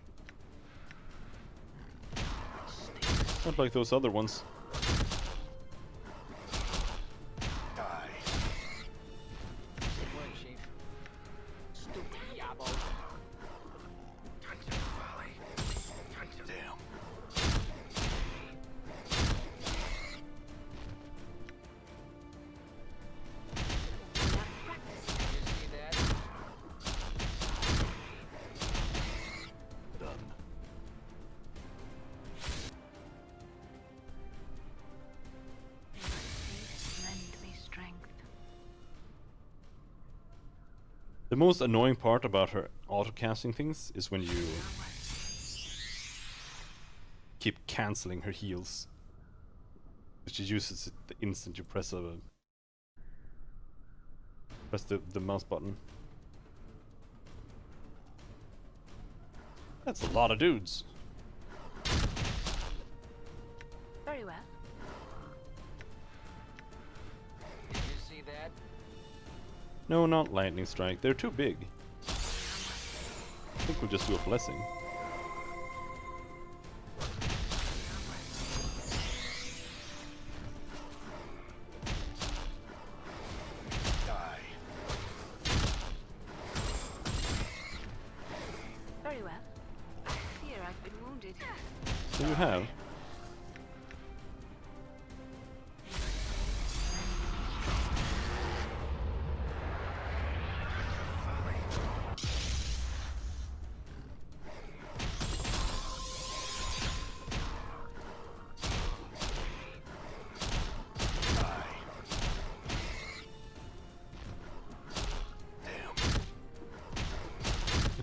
Not like those other ones. Die. Good work, Chief. Stupid yabo. Damn. You see that? Done. Please lend me strength. The most annoying part about her auto-casting things is when you keep canceling her heals. She uses it the instant you press the mouse button. That's a lot of dudes. Very well. Did you see that? No, not lightning strike. They're too big. I think we'll just do a blessing. Die. Very well. I fear I've been wounded. do you have?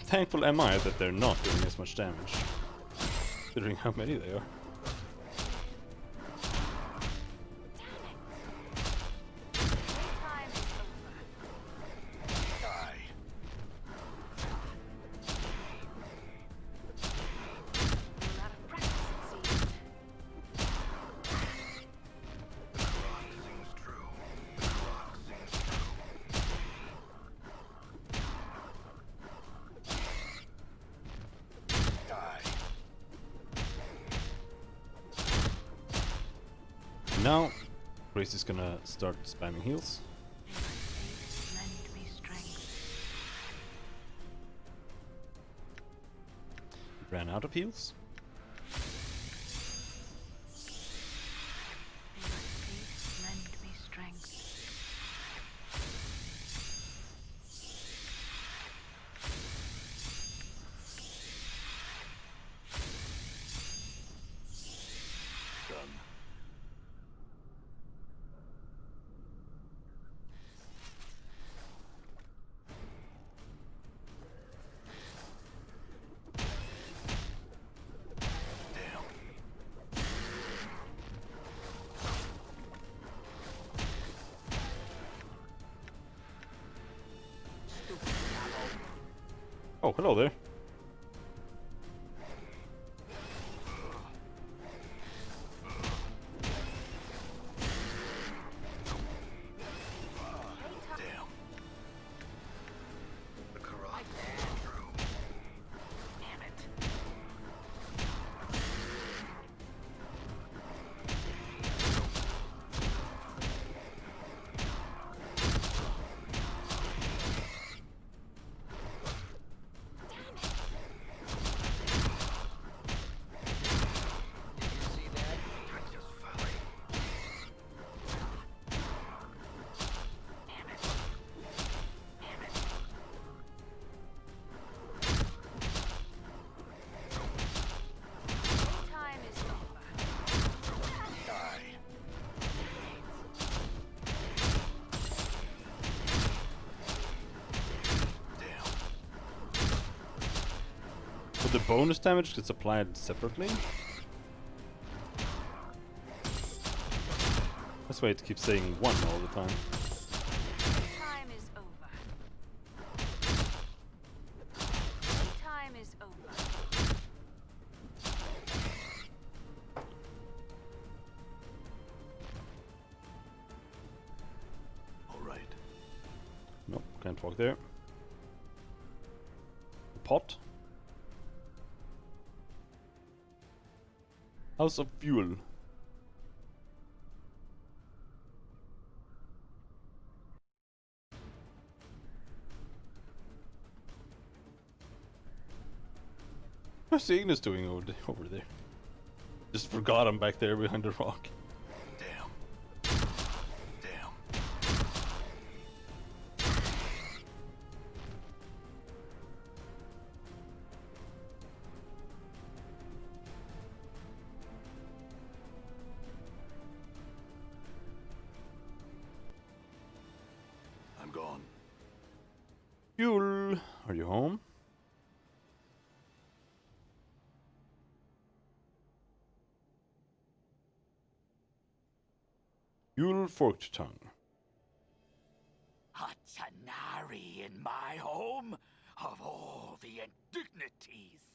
Thankful am I that they're not doing as much damage, considering how many they are. Now, Grace is gonna start spamming heals. Lend me strength. Ran out of heals. Please lend me strength. Done. Oh, hello there. Damn. The corruption is true. Damn it. Did you see that? Treacherous folly. Damn it. Damn it. Time is over. Die. Damn. So the bonus damage gets applied separately? That's why it keeps saying 1 all the time. Time is over. Time is over. All right. Nope, can't walk there. Pot. House of Fuel. What's Ignis doing over there? Just forgot I'm back there behind the rock. Damn. Damn. I'm gone. Fuel, are you home? Fuel forked tongue. A Tanari in my home? Of all the indignities!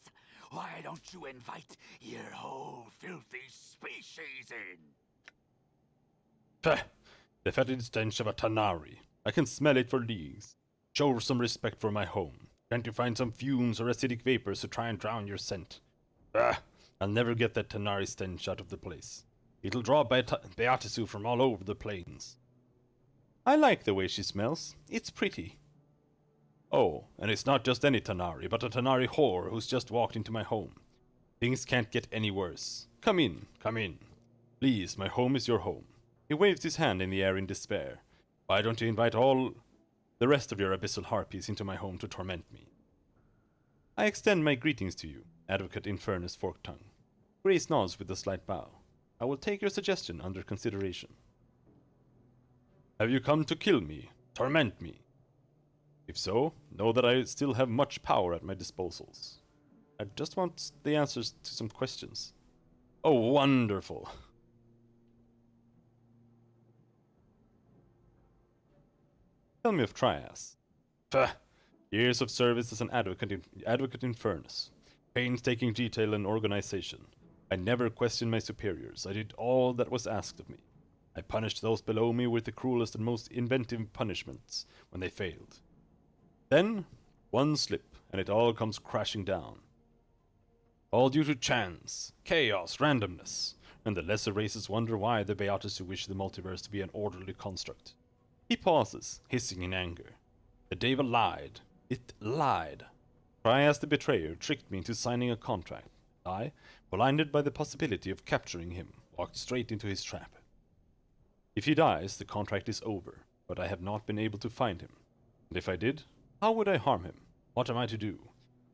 Why don't you invite your whole filthy species in? Pah! The fetid stench of a Tanari. I can smell it for leagues. Show some respect for my home. Can't you find some fumes or acidic vapors to try and drown your scent? Ah! I'll never get that Tanari stench out of the place. It'll draw Beatisu from all over the plains. I like the way she smells. It's pretty. Oh, and it's not just any Tanari, but a Tanari whore who's just walked into my home. Things can't get any worse. Come in, come in. Please, my home is your home. He waves his hand in the air in despair. Why don't you invite all the rest of your abyssal harpies into my home to torment me? I extend my greetings to you, Advocate Infernus Forked Tongue. Grace nods with a slight bow. I will take your suggestion under consideration. Have you come to kill me? Torment me? If so, know that I still have much power at my disposals. I just want the answers to some questions. Oh, wonderful. Tell me of Trias. Pah! Years of service as an advocate in Furnace. Painstaking detail and organization. I never questioned my superiors. I did all that was asked of me. I punished those below me with the cruelest and most inventive punishments when they failed. Then, one slip, and it all comes crashing down. All due to chance, chaos, randomness, and the lesser races wonder why the Beatus who wish the multiverse to be an orderly construct. He pauses, hissing in anger. The Deva lied. It lied. Trias the betrayer tricked me into signing a contract. I, blinded by the possibility of capturing him, walked straight into his trap. If he dies, the contract is over, but I have not been able to find him. And if I did, how would I harm him? What am I to do?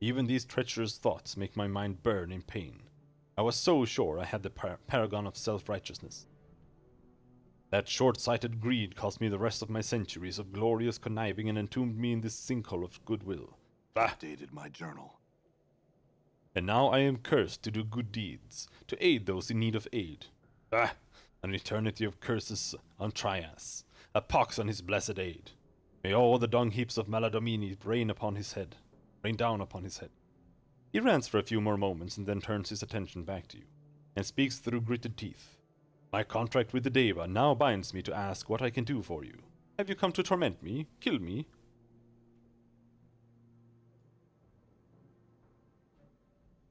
Even these treacherous thoughts make my mind burn in pain. I was so sure I had the paragon of self-righteousness. That short-sighted greed cost me the rest of my centuries of glorious conniving and entombed me in this sinkhole of goodwill. Bah! Updated my journal. And now I am cursed to do good deeds, to aid those in need of aid. Bah! An eternity of curses on Trias, a pox on his blessed aid. May all the dung heaps of Maladomini rain down upon his head. He rants for a few more moments and then turns his attention back to you, and speaks through gritted teeth. My contract with the Deva now binds me to ask what I can do for you. Have you come to torment me? Kill me?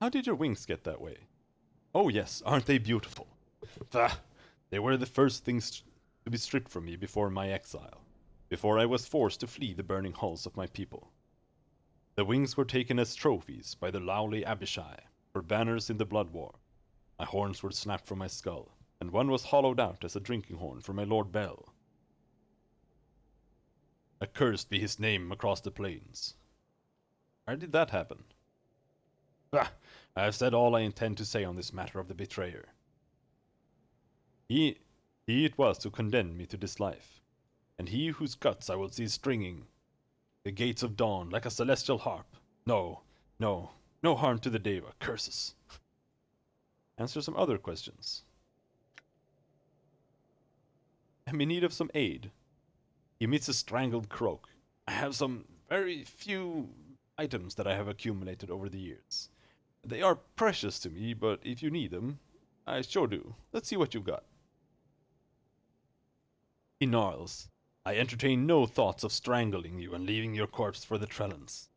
How did your wings get that way? Oh yes, aren't they beautiful? Bah! They were the first things to be stripped from me before my exile, before I was forced to flee the burning halls of my people. The wings were taken as trophies by the lowly Abishai for banners in the blood war. My horns were snapped from my skull, and one was hollowed out as a drinking horn for my Lord Bel. Accursed be his name across the plains. Where did that happen? Bah! I have said all I intend to say on this matter of the betrayer. He it was who condemned me to this life, and he whose guts I will see stringing the gates of dawn like a celestial harp. No harm to the Deva, curses. Answer some other questions. I'm in need of some aid. He meets a strangled croak. I have some very few items that I have accumulated over the years. They are precious to me, but if you need them, I sure do. Let's see what you've got. He gnarls. I entertain no thoughts of strangling you and leaving your corpse for the Trellans.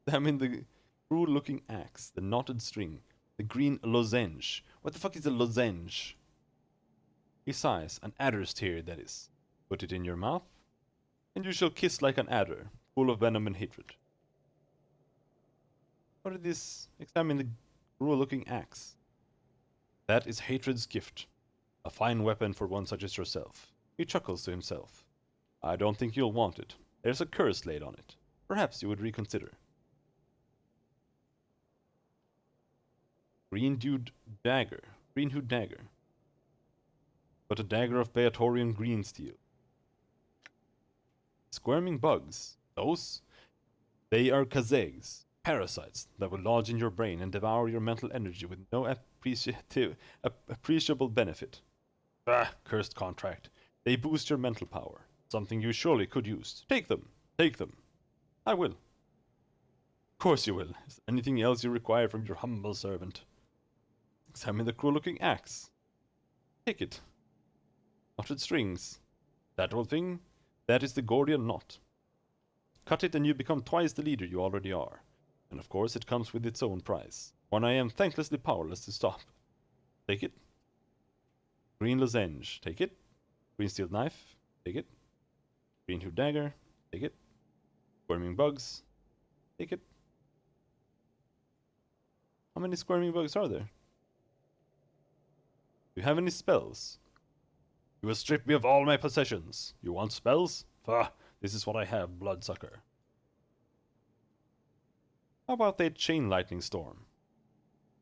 Examine the cruel-looking axe, the knotted string, the green lozenge. What the fuck is a lozenge? He sighs. An adder's tear, that is. Put it in your mouth, and you shall kiss like an adder, full of venom and hatred. What is this? Examine the cruel-looking axe. That is hatred's gift. A fine weapon for one such as yourself. He chuckles to himself. I don't think you'll want it. There's a curse laid on it. Perhaps you would reconsider. Green-hued dagger. But a dagger of Beatorian green steel. Squirming bugs. Those? They are kazegs. Parasites that will lodge in your brain and devour your mental energy with no appreciable benefit. Bah, cursed contract. They boost your mental power. Something you surely could use. Take them. Take them. I will. Of course you will. Is there anything else you require from your humble servant? Examine the cruel-looking axe. Take it. Knotted strings. That old thing? That is the Gordian knot. Cut it and you become twice the leader you already are. And of course it comes with its own price. One I am thanklessly powerless to stop. Take it. Green lozenge. Take it. Green steel knife. Take it. Green hued dagger. Take it. Worming bugs. Take it. How many squirming bugs are there? Do you have any spells? You will strip me of all my possessions. You want spells? Ah, this is what I have, Bloodsucker. How about that chain lightning storm?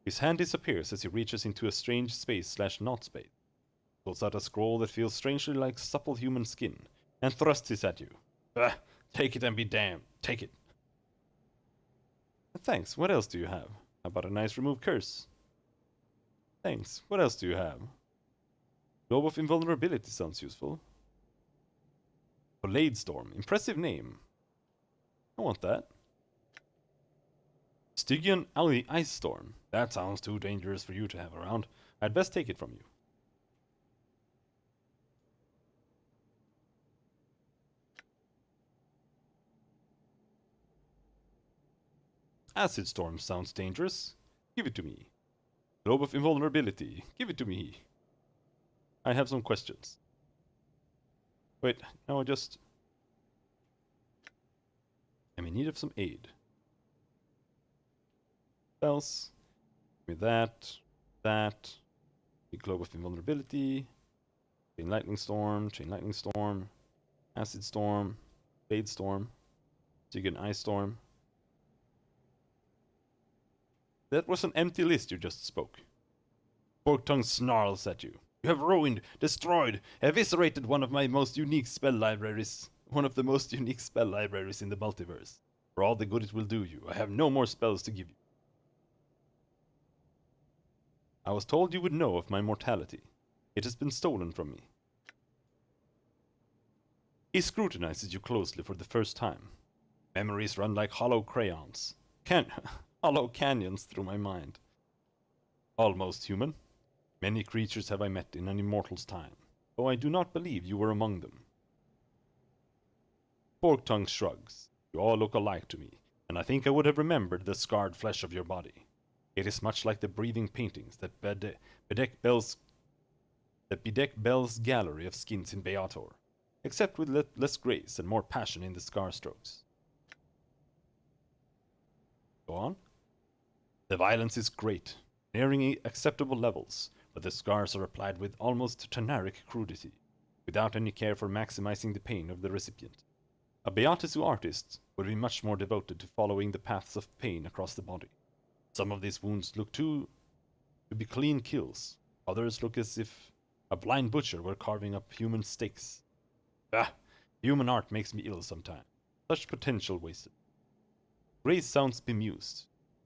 His hand disappears as he reaches into a strange space/not space, pulls out a scroll that feels strangely like supple human skin, and thrusts it at you. Ah, take it and be damned. Take it. Thanks. What else do you have? How about a nice remove curse? Thanks. What else do you have? Globe of Invulnerability sounds useful. Blade Storm. Impressive name. I want that. Stygian Ice Storm. That sounds too dangerous for you to have around. I'd best take it from you. Acid Storm sounds dangerous. Give it to me. Globe of Invulnerability. Give it to me. I have some questions. Wait, no, I'm in need of some aid. Spells. Give me that. The Globe of Invulnerability. Chain Lightning Storm. Acid Storm. Blade Storm. Stygian Ice Storm. That was an empty list you just spoke. Fork Tongue snarls at you. You have ruined, destroyed, eviscerated one of the most unique spell libraries in the multiverse. For all the good it will do you, I have no more spells to give you. I was told you would know of my mortality. It has been stolen from me. He scrutinizes you closely for the first time. Memories run like hollow crayons. Hollow canyons through my mind. Almost human. Many creatures have I met in an immortal's time, though I do not believe you were among them. Forktongue shrugs. You all look alike to me, and I think I would have remembered the scarred flesh of your body. It is much like the breathing paintings that bedeck Bell's gallery of skins in Beator, except with less grace and more passion in the scar strokes. Go on. The violence is great, nearing acceptable levels, but the scars are applied with almost toneric crudity, without any care for maximizing the pain of the recipient. A Beatisu artist would be much more devoted to following the paths of pain across the body. Some of these wounds look to be clean kills, others look as if a blind butcher were carving up human steaks. Ah, human art makes me ill sometimes. Such potential wasted. Grace sounds bemused.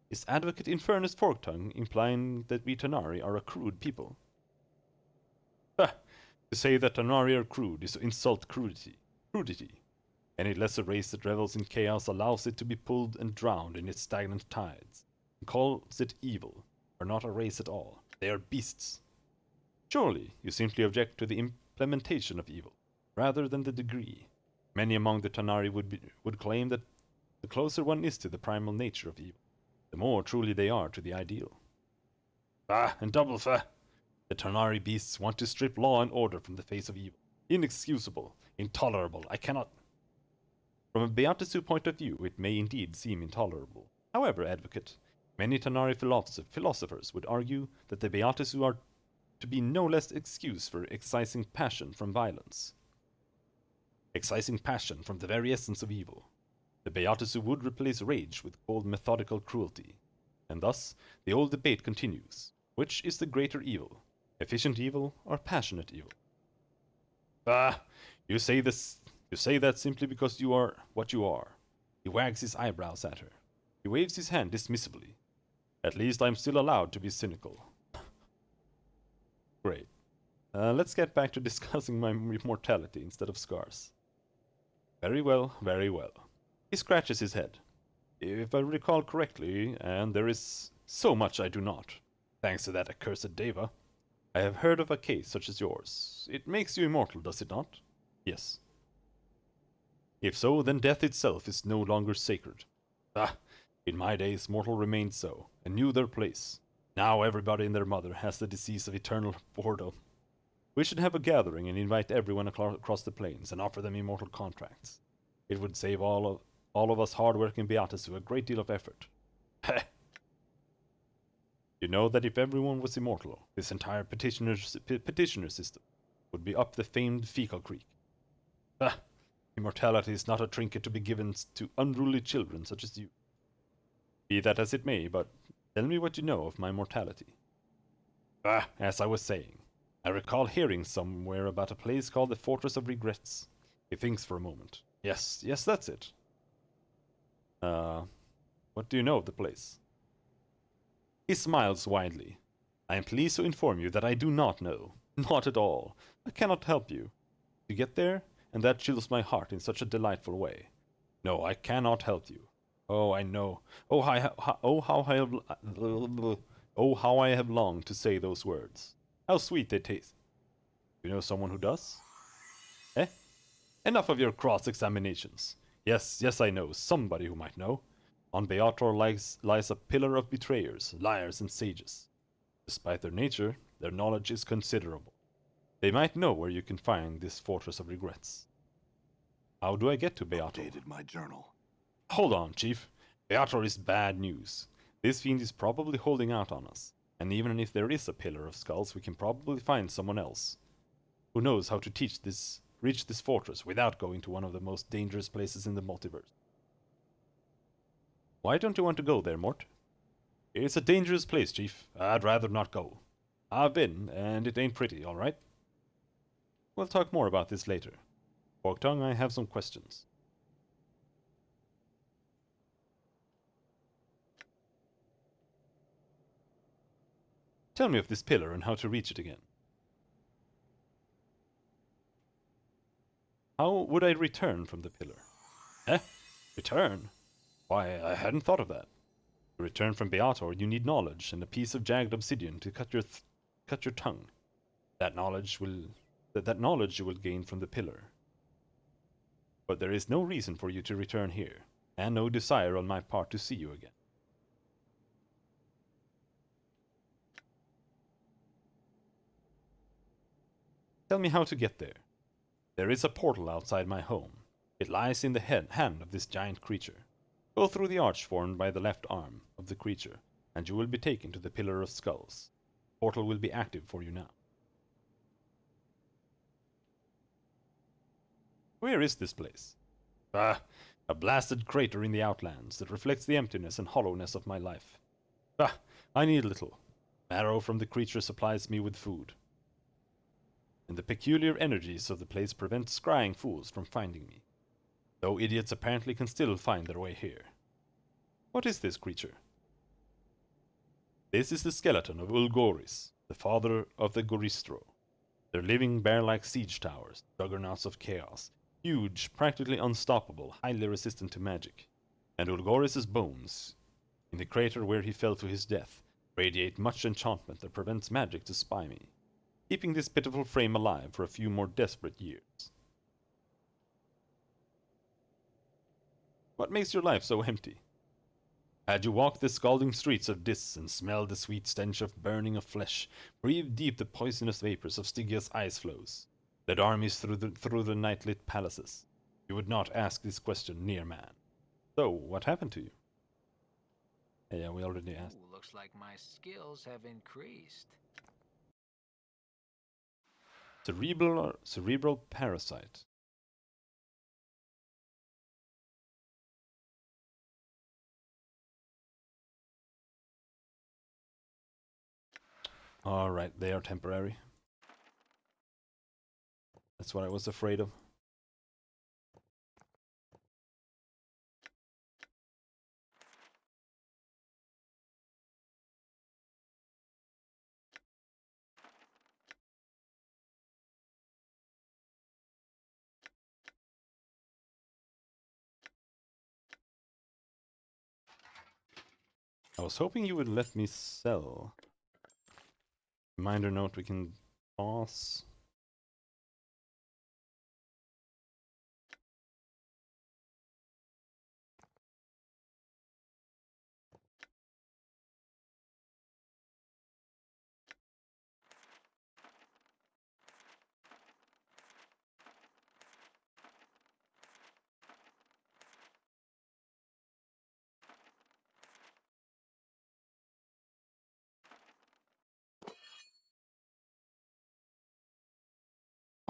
Is Advocate Infernus Forktongue implying that we Tanari are a crude people? Ha! To say that Tanari are crude is to insult crudity. Any lesser race that revels in chaos allows it to be pulled and drowned in its stagnant tides, and calls it evil, or not a race at all. They are beasts. Surely you simply object to the implementation of evil, rather than the degree. Many among the Tanari would claim that the closer one is to the primal nature of evil, the more truly they are to the ideal. Bah, and double fa! The Tanari beasts want to strip law and order from the face of evil. Inexcusable, intolerable, I cannot... From a Beatisu point of view, it may indeed seem intolerable. However, Advocate, many Tanari philosophers would argue that the Beatisu are to be no less excuse for excising passion from violence. Excising passion from the very essence of evil. The Beatisu would replace rage with cold methodical cruelty. And thus, the old debate continues. Which is the greater evil? Efficient evil or passionate evil? Ah, you say that simply because you are what you are. He wags his eyebrows at her. He waves his hand dismissively. At least I'm still allowed to be cynical. Great. Let's get back to discussing my mortality instead of scars. Very well, very well. He scratches his head. If I recall correctly, and there is so much I do not, thanks to that accursed Deva, I have heard of a case such as yours. It makes you immortal, does it not? Yes. If so, then death itself is no longer sacred. Ah, in my days mortal remained so, and knew their place. Now everybody and their mother has the disease of eternal boredom. We should have a gathering and invite everyone across the plains and offer them immortal contracts. It would save all of us hard-working Beatisu a great deal of effort. Heh! You know that if everyone was immortal, this entire petitioner system would be up the famed Fecal Creek. Ah, immortality is not a trinket to be given to unruly children such as you. Be that as it may, but tell me what you know of my mortality. Ah, as I was saying, I recall hearing somewhere about a place called the Fortress of Regrets. He thinks for a moment. Yes, that's it. What do you know of the place? He smiles widely. I am pleased to inform you that I do not know. Not at all. I cannot help you. You get there, and that chills my heart in such a delightful way. No, I cannot help you. Oh, I know. Oh, how I have longed to say those words. How sweet they taste. You know someone who does? Eh? Enough of your cross-examinations. Yes, I know somebody who might know. On Beator lies a pillar of betrayers, liars, and sages. Despite their nature, their knowledge is considerable. They might know where you can find this Fortress of Regrets. How do I get to Beator? Updated my journal. Hold on, Chief. Beator is bad news. This fiend is probably holding out on us, and even if there is a pillar of skulls, we can probably find someone else who knows how to reach this fortress without going to one of the most dangerous places in the multiverse. Why don't you want to go there, Mort? It's a dangerous place, Chief. I'd rather not go. I've been, and it ain't pretty, alright? We'll talk more about this later. Forktongue, I have some questions. Tell me of this pillar and how to reach it again. How would I return from the pillar? Eh? Return? Why, I hadn't thought of that. To return from Beator, you need knowledge and a piece of jagged obsidian to cut your tongue. That knowledge you will gain from the pillar. But there is no reason for you to return here, and no desire on my part to see you again. Tell me how to get there. There is a portal outside my home. It lies in the hand of this giant creature. Go through the arch formed by the left arm of the creature, and you will be taken to the Pillar of Skulls. The portal will be active for you now. Where is this place? Ah, a blasted crater in the outlands that reflects the emptiness and hollowness of my life. Ah, I need little. Marrow from the creature supplies me with food. And the peculiar energies of the place prevent scrying fools from finding me. Though idiots apparently can still find their way here. What is this creature? This is the skeleton of Ulgoris, the father of the Goristro. Their living bear-like siege towers, juggernauts of chaos, huge, practically unstoppable, highly resistant to magic. And Ulgoris' bones, in the crater where he fell to his death, radiate much enchantment that prevents magic to spy me, keeping this pitiful frame alive for a few more desperate years. What makes your life so empty? Had you walked the scalding streets of Dis and smelled the sweet stench of burning of flesh, breathed deep the poisonous vapors of Stygia's ice flows, led armies through the night-lit palaces, you would not ask this question, near man. So, what happened to you? Yeah, we already asked. Ooh, looks like my skills have increased. Cerebral parasite. Alright, they are temporary. That's what I was afraid of. I was hoping you would let me sell. Reminder note we can toss.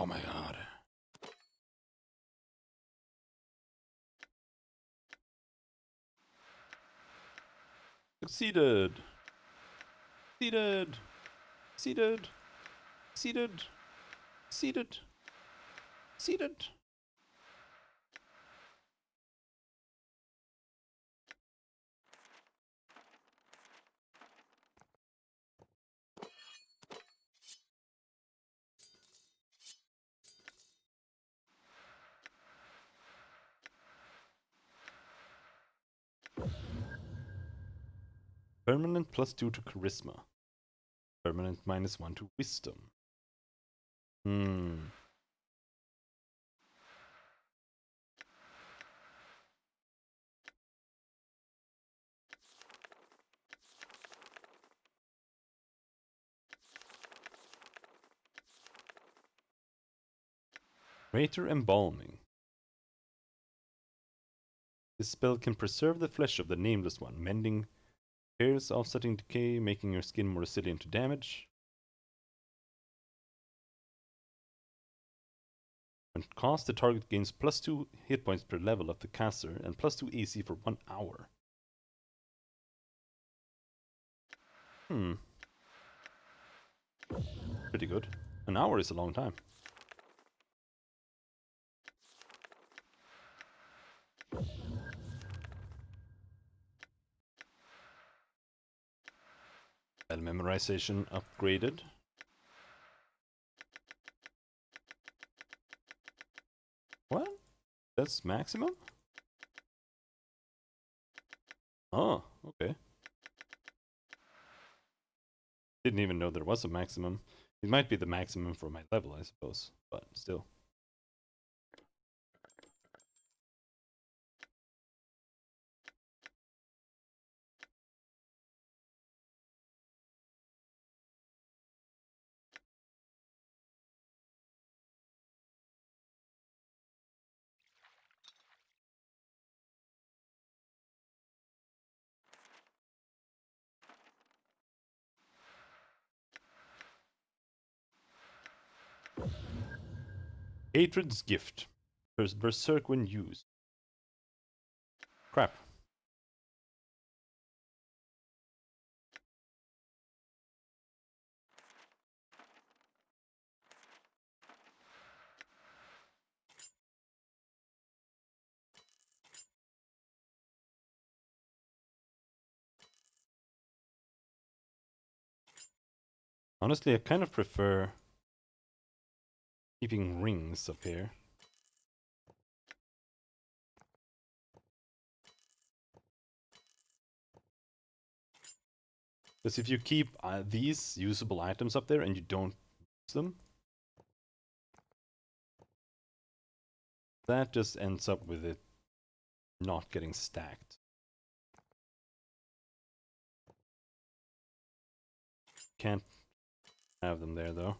Oh my god. Succeeded. Succeeded. Succeeded. Succeeded. Succeeded. Succeeded. Permanent +2 to charisma. Permanent -1 to wisdom. Greater embalming. This spell can preserve the flesh of the nameless one, mending repairs, offsetting decay, making your skin more resilient to damage. When cast, the target gains +2 hit points per level of the caster and +2 AC for 1 hour. Pretty good. An hour is a long time. Spell memorization upgraded. What? That's maximum? Oh, okay. Didn't even know there was a maximum. It might be the maximum for my level, I suppose, but still. Hatred's Gift. Berserk when used. Crap. Honestly, I kind of prefer keeping rings up here. Because if you keep these usable items up there and you don't use them, that just ends up with it not getting stacked. Can't have them there though.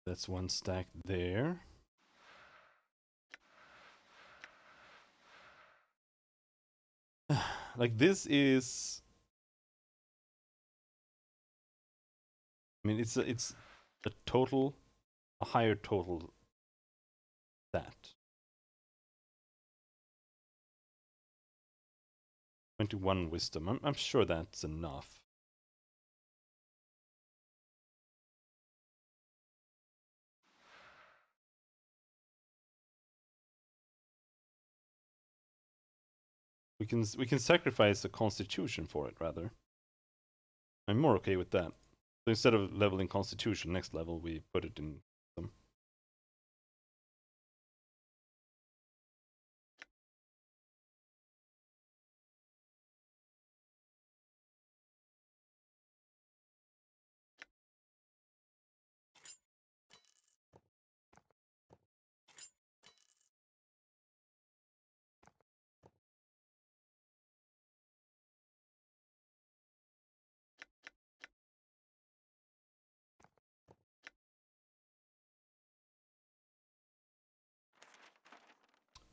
That's one stack there. Like this is I mean, it's a total, a higher total stat. 21 wisdom. I'm sure that's enough. We can sacrifice a constitution for it rather. I'm more okay with that. So instead of leveling constitution next level, we put it in them.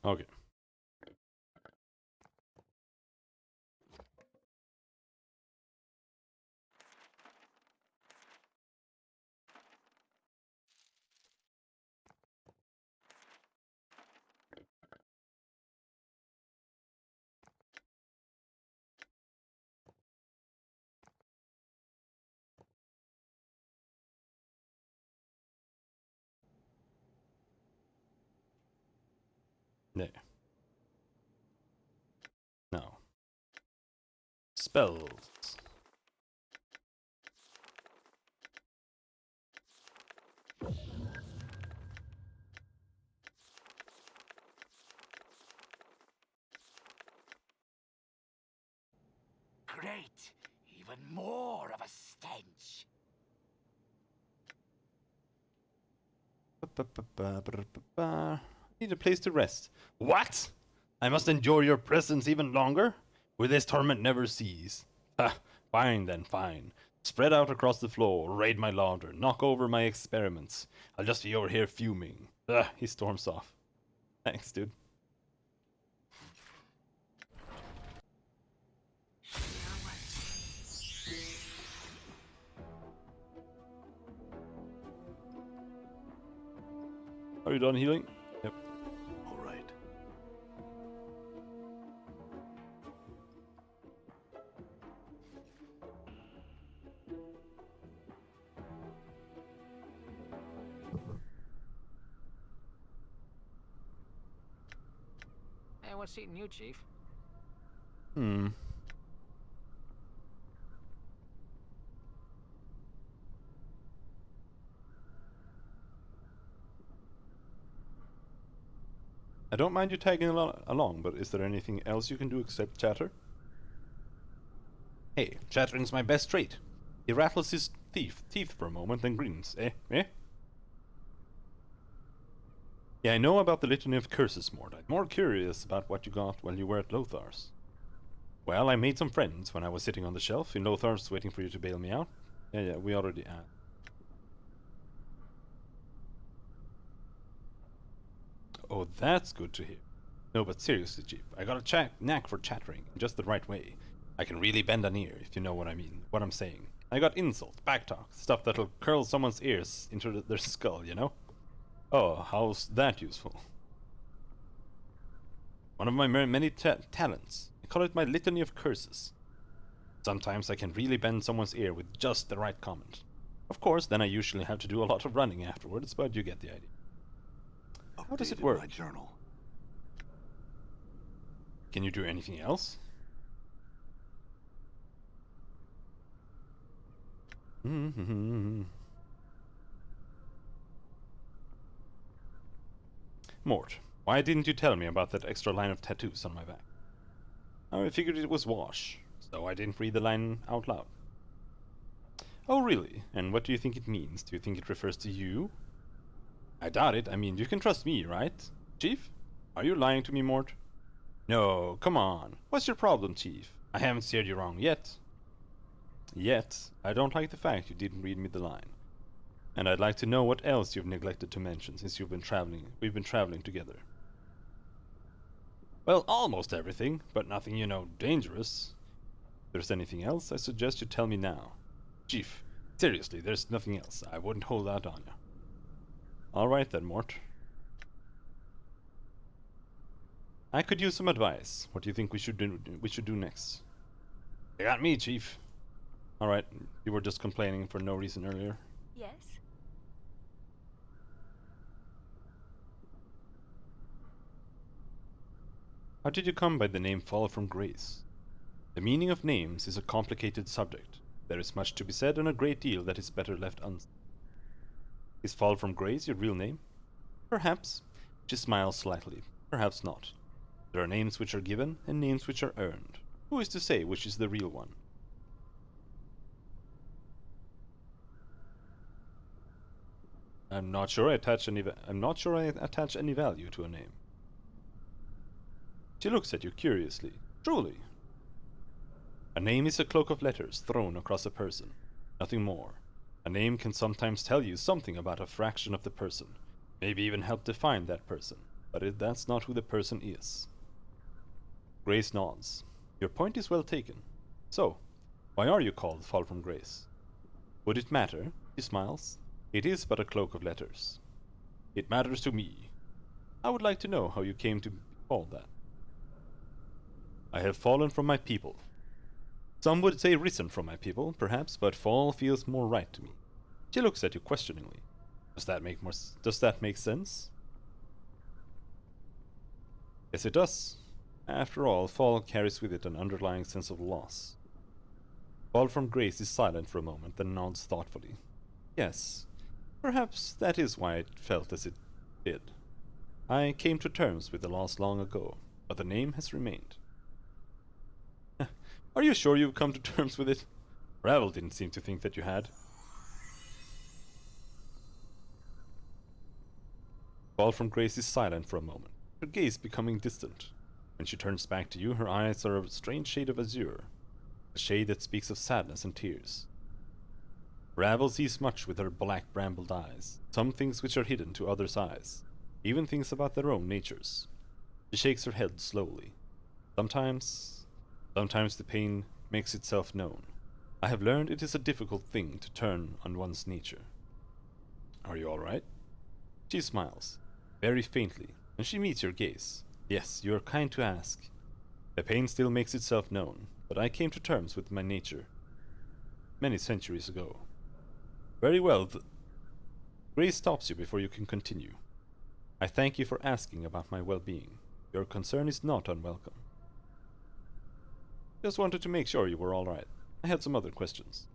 Okay. There. Now. Spells. Great! Even more of a stench. Need a place to rest. What? I must endure your presence even longer? Will this torment never cease? Ha! Fine then, fine. Spread out across the floor, raid my launder, knock over my experiments. I'll just be over here fuming. He storms off. Thanks, dude. Are you done healing? Yep. All right. Hey, what's eating you, Chief? I don't mind you tagging along, but is there anything else you can do except chatter? Hey, chattering's my best trait. He rattles his teeth for a moment, then grins. Eh? Yeah, I know about the litany of curses, Mort. I'm more curious about what you got while you were at Lothar's. Well, I made some friends when I was sitting on the shelf in Lothar's waiting for you to bail me out. Yeah, we already asked. Oh, that's good to hear. No, but seriously, Chief, I got a knack for chattering in just the right way. I can really bend an ear, if you know what I mean, what I'm saying. I got insult, backtalk, stuff that'll curl someone's ears into their skull, you know? Oh, how's that useful? One of my many talents. I call it my litany of curses. Sometimes I can really bend someone's ear with just the right comment. Of course, then I usually have to do a lot of running afterwards, but you get the idea. How does it work? My journal. Can you do anything else? Mort, why didn't you tell me about that extra line of tattoos on my back? I figured it was wash, so I didn't read the line out loud. Oh, really? And what do you think it means? Do you think it refers to you? I doubt it. I mean, you can trust me, right? Chief? Are you lying to me, Mort? No, come on. What's your problem, Chief? I haven't steered you wrong yet. Yet, I don't like the fact you didn't read me the line. And I'd like to know what else you've neglected to mention since we've been traveling together. Well, almost everything, but nothing, dangerous. If there's anything else, I suggest you tell me now. Chief, Seriously, there's nothing else. I wouldn't hold out on you. Alright then, Mort. I could use some advice. What do you think we should do next? You got me, Chief. Alright, you were just complaining for no reason earlier. Yes? How did you come by the name Fall from Grace? The meaning of names is a complicated subject. There is much to be said and a great deal that is better left unsaid. Is Fall from Grace your real name? Perhaps. She smiles slightly. Perhaps not. There are names which are given and names which are earned. Who is to say which is the real one? I'm not sure I attach any value to a name. She looks at you curiously. Truly. A name is a cloak of letters thrown across a person. Nothing more. A name can sometimes tell you something about a fraction of the person. Maybe even help define that person. But that's not who the person is. Grace nods. Your point is well taken. So, why are you called Fall from Grace? Would it matter? She smiles. It is but a cloak of letters. It matters to me. I would like to know how you came to be called that. I have fallen from my people. Some would say risen from my people, perhaps, but fall feels more right to me. She looks at you questioningly. Does that make sense? Yes, it does. After all, fall carries with it an underlying sense of loss. Fall from Grace is silent for a moment, then nods thoughtfully. Yes, perhaps that is why it felt as it did. I came to terms with the loss long ago, but the name has remained. Are you sure you've come to terms with it? Ravel didn't seem to think that you had. Fall from Grace is silent for a moment, her gaze becoming distant. When she turns back to you, her eyes are a strange shade of azure, a shade that speaks of sadness and tears. Ravel sees much with her black brambled eyes, some things which are hidden to others' eyes, even things about their own natures. She shakes her head slowly. Sometimes the pain makes itself known. I have learned it is a difficult thing to turn on one's nature. Are you all right? She smiles, very faintly, and she meets your gaze. Yes, you are kind to ask. The pain still makes itself known, but I came to terms with my nature many centuries ago. Very well. Grace stops you before you can continue. I thank you for asking about my well-being. Your concern is not unwelcome. Just wanted to make sure you were all right. I had some other questions.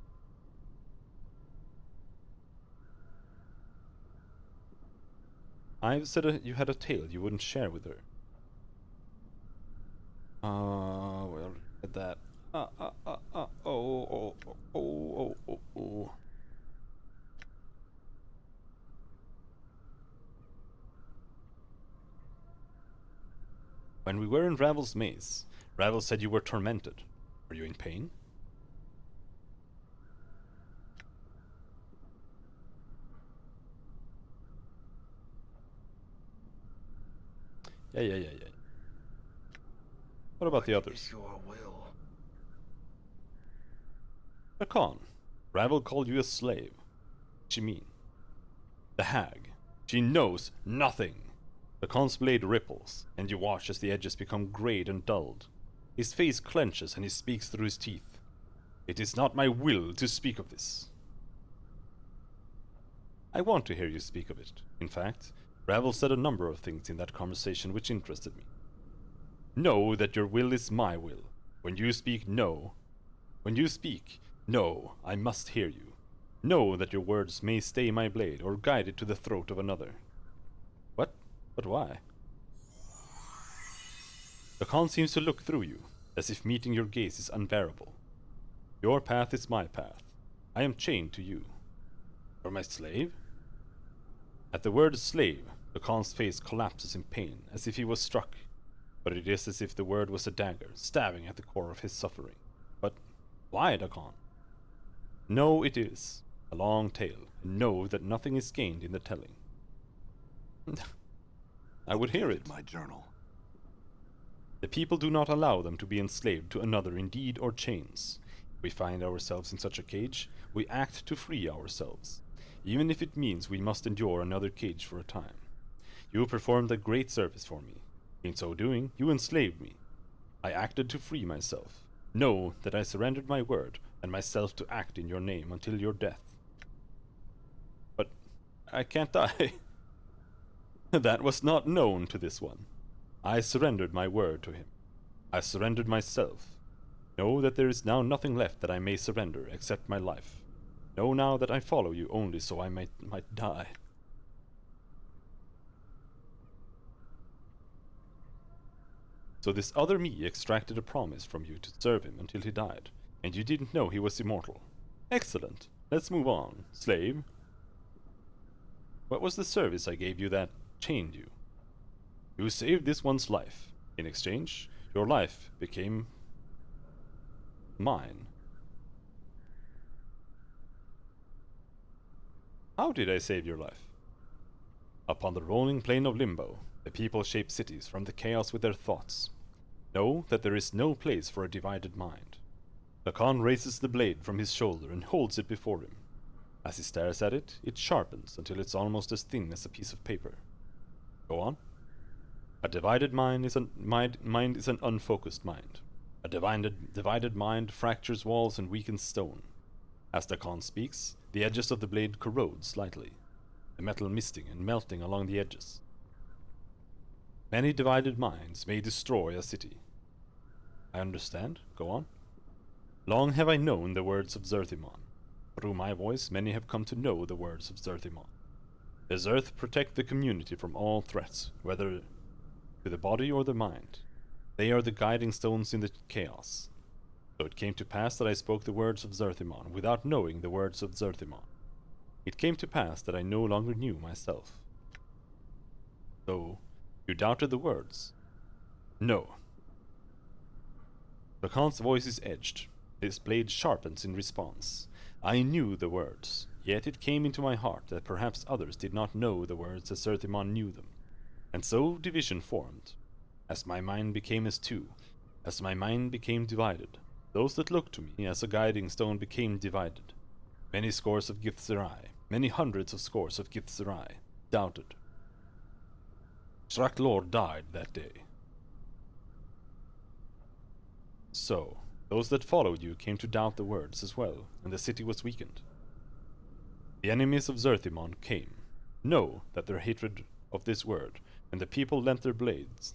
I've said you had a tale you wouldn't share with her. Well, at that. Oh. When we were in Ravel's maze, Ravel said you were tormented. Are you in pain? Yeah. What about the others? Your will. Lacan, Ravel called you a slave. What do you mean? The hag. She knows nothing. Lacan's blade ripples, and you watch as the edges become grayed and dulled. His face clenches and he speaks through his teeth. It is not my will to speak of this. I want to hear you speak of it. In fact, Ravel said a number of things in that conversation which interested me. Know that your will is my will. When you speak no, I must hear you. Know that your words may stay my blade or guide it to the throat of another. What? But why? Lacan seems to look through you, as if meeting your gaze is unbearable. Your path is my path. I am chained to you. You're my slave? At the word slave, Lacan's face collapses in pain, as if he was struck. But it is as if the word was a dagger, stabbing at the core of his suffering. But why, Lacan? No, it is a long tale, and know that nothing is gained in the telling. I would hear it. My journal. The people do not allow them to be enslaved to another in deed or chains. We find ourselves in such a cage, we act to free ourselves, even if it means we must endure another cage for a time. You performed a great service for me. In so doing, you enslaved me. I acted to free myself. Know that I surrendered my word and myself to act in your name until your death. But I can't die. That was not known to this one. I surrendered my word to him. I surrendered myself. Know that there is now nothing left that I may surrender except my life. Know now that I follow you only so I might die. So this other me extracted a promise from you to serve him until he died, and you didn't know he was immortal. Excellent. Let's move on, slave. What was the service I gave you that chained you? You saved this one's life. In exchange, your life became mine. How did I save your life? Upon the rolling plain of Limbo, the people shape cities from the chaos with their thoughts. Know that there is no place for a divided mind. The Khan raises the blade from his shoulder and holds it before him. As he stares at it, it sharpens until it's almost as thin as a piece of paper. Go on. A divided mind is an unfocused mind. A divided mind fractures walls and weakens stone. As the Khan speaks, the edges of the blade corrode slightly, the metal misting and melting along the edges. Many divided minds may destroy a city. I understand. Go on. Long have I known the words of Zerthimon. Through my voice, many have come to know the words of Zerthimon. The Zerth protect the community from all threats, whether to the body or the mind. They are the guiding stones in the chaos. So it came to pass that I spoke the words of Zerthimon without knowing the words of Zerthimon. It came to pass that I no longer knew myself. So, you doubted the words? No. The Khan's voice is edged. His blade sharpens in response. I knew the words, yet it came into my heart that perhaps others did not know the words as Zerthimon knew them. And so division formed. As my mind became as two, as my mind became divided, those that looked to me as a guiding stone became divided. Many scores of Githzerai, many hundreds of scores of Githzerai, doubted. Shraklor died that day. So, those that followed you came to doubt the words as well, and the city was weakened. The enemies of Zerthimon came. Know that their hatred of this word, and the people lent their blades.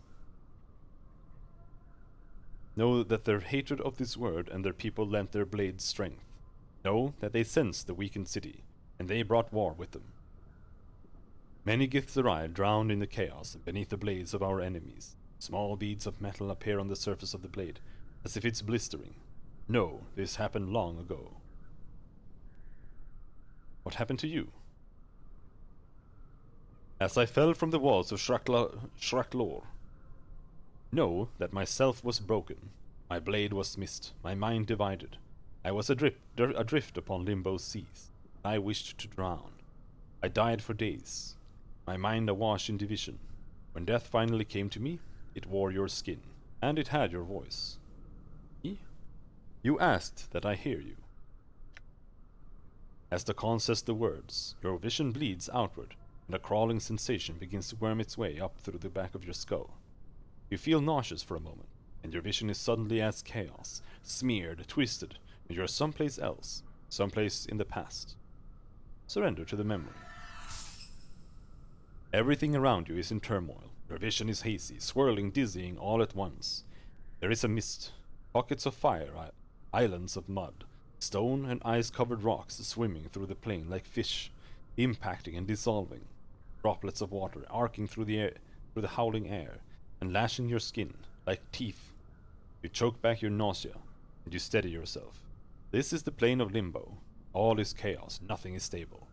Know that their hatred of this word and their people lent their blades strength. Know that they sensed the weakened city, and they brought war with them. Many Githzerai drowned in the chaos and beneath the blades of our enemies. Small beads of metal appear on the surface of the blade, as if it's blistering. No, this happened long ago. What happened to you? As I fell from the walls of Shraklor, know that myself was broken. My blade was missed, my mind divided. I was adrift upon Limbo's seas. I wished to drown. I died for days, my mind awash in division. When death finally came to me, it wore your skin, and it had your voice. You asked that I hear you. As the Khan says the words, your vision bleeds outward, and a crawling sensation begins to worm its way up through the back of your skull. You feel nauseous for a moment, and your vision is suddenly as chaos, smeared, twisted, and you're someplace else, someplace in the past. Surrender to the memory. Everything around you is in turmoil. Your vision is hazy, swirling, dizzying all at once. There is a mist, pockets of fire, islands of mud, stone and ice-covered rocks swimming through the plain like fish, impacting and dissolving. Droplets of water arcing through the howling air, and lashing your skin like teeth. You choke back your nausea, and you steady yourself. This is the plane of Limbo. All is chaos, nothing is stable.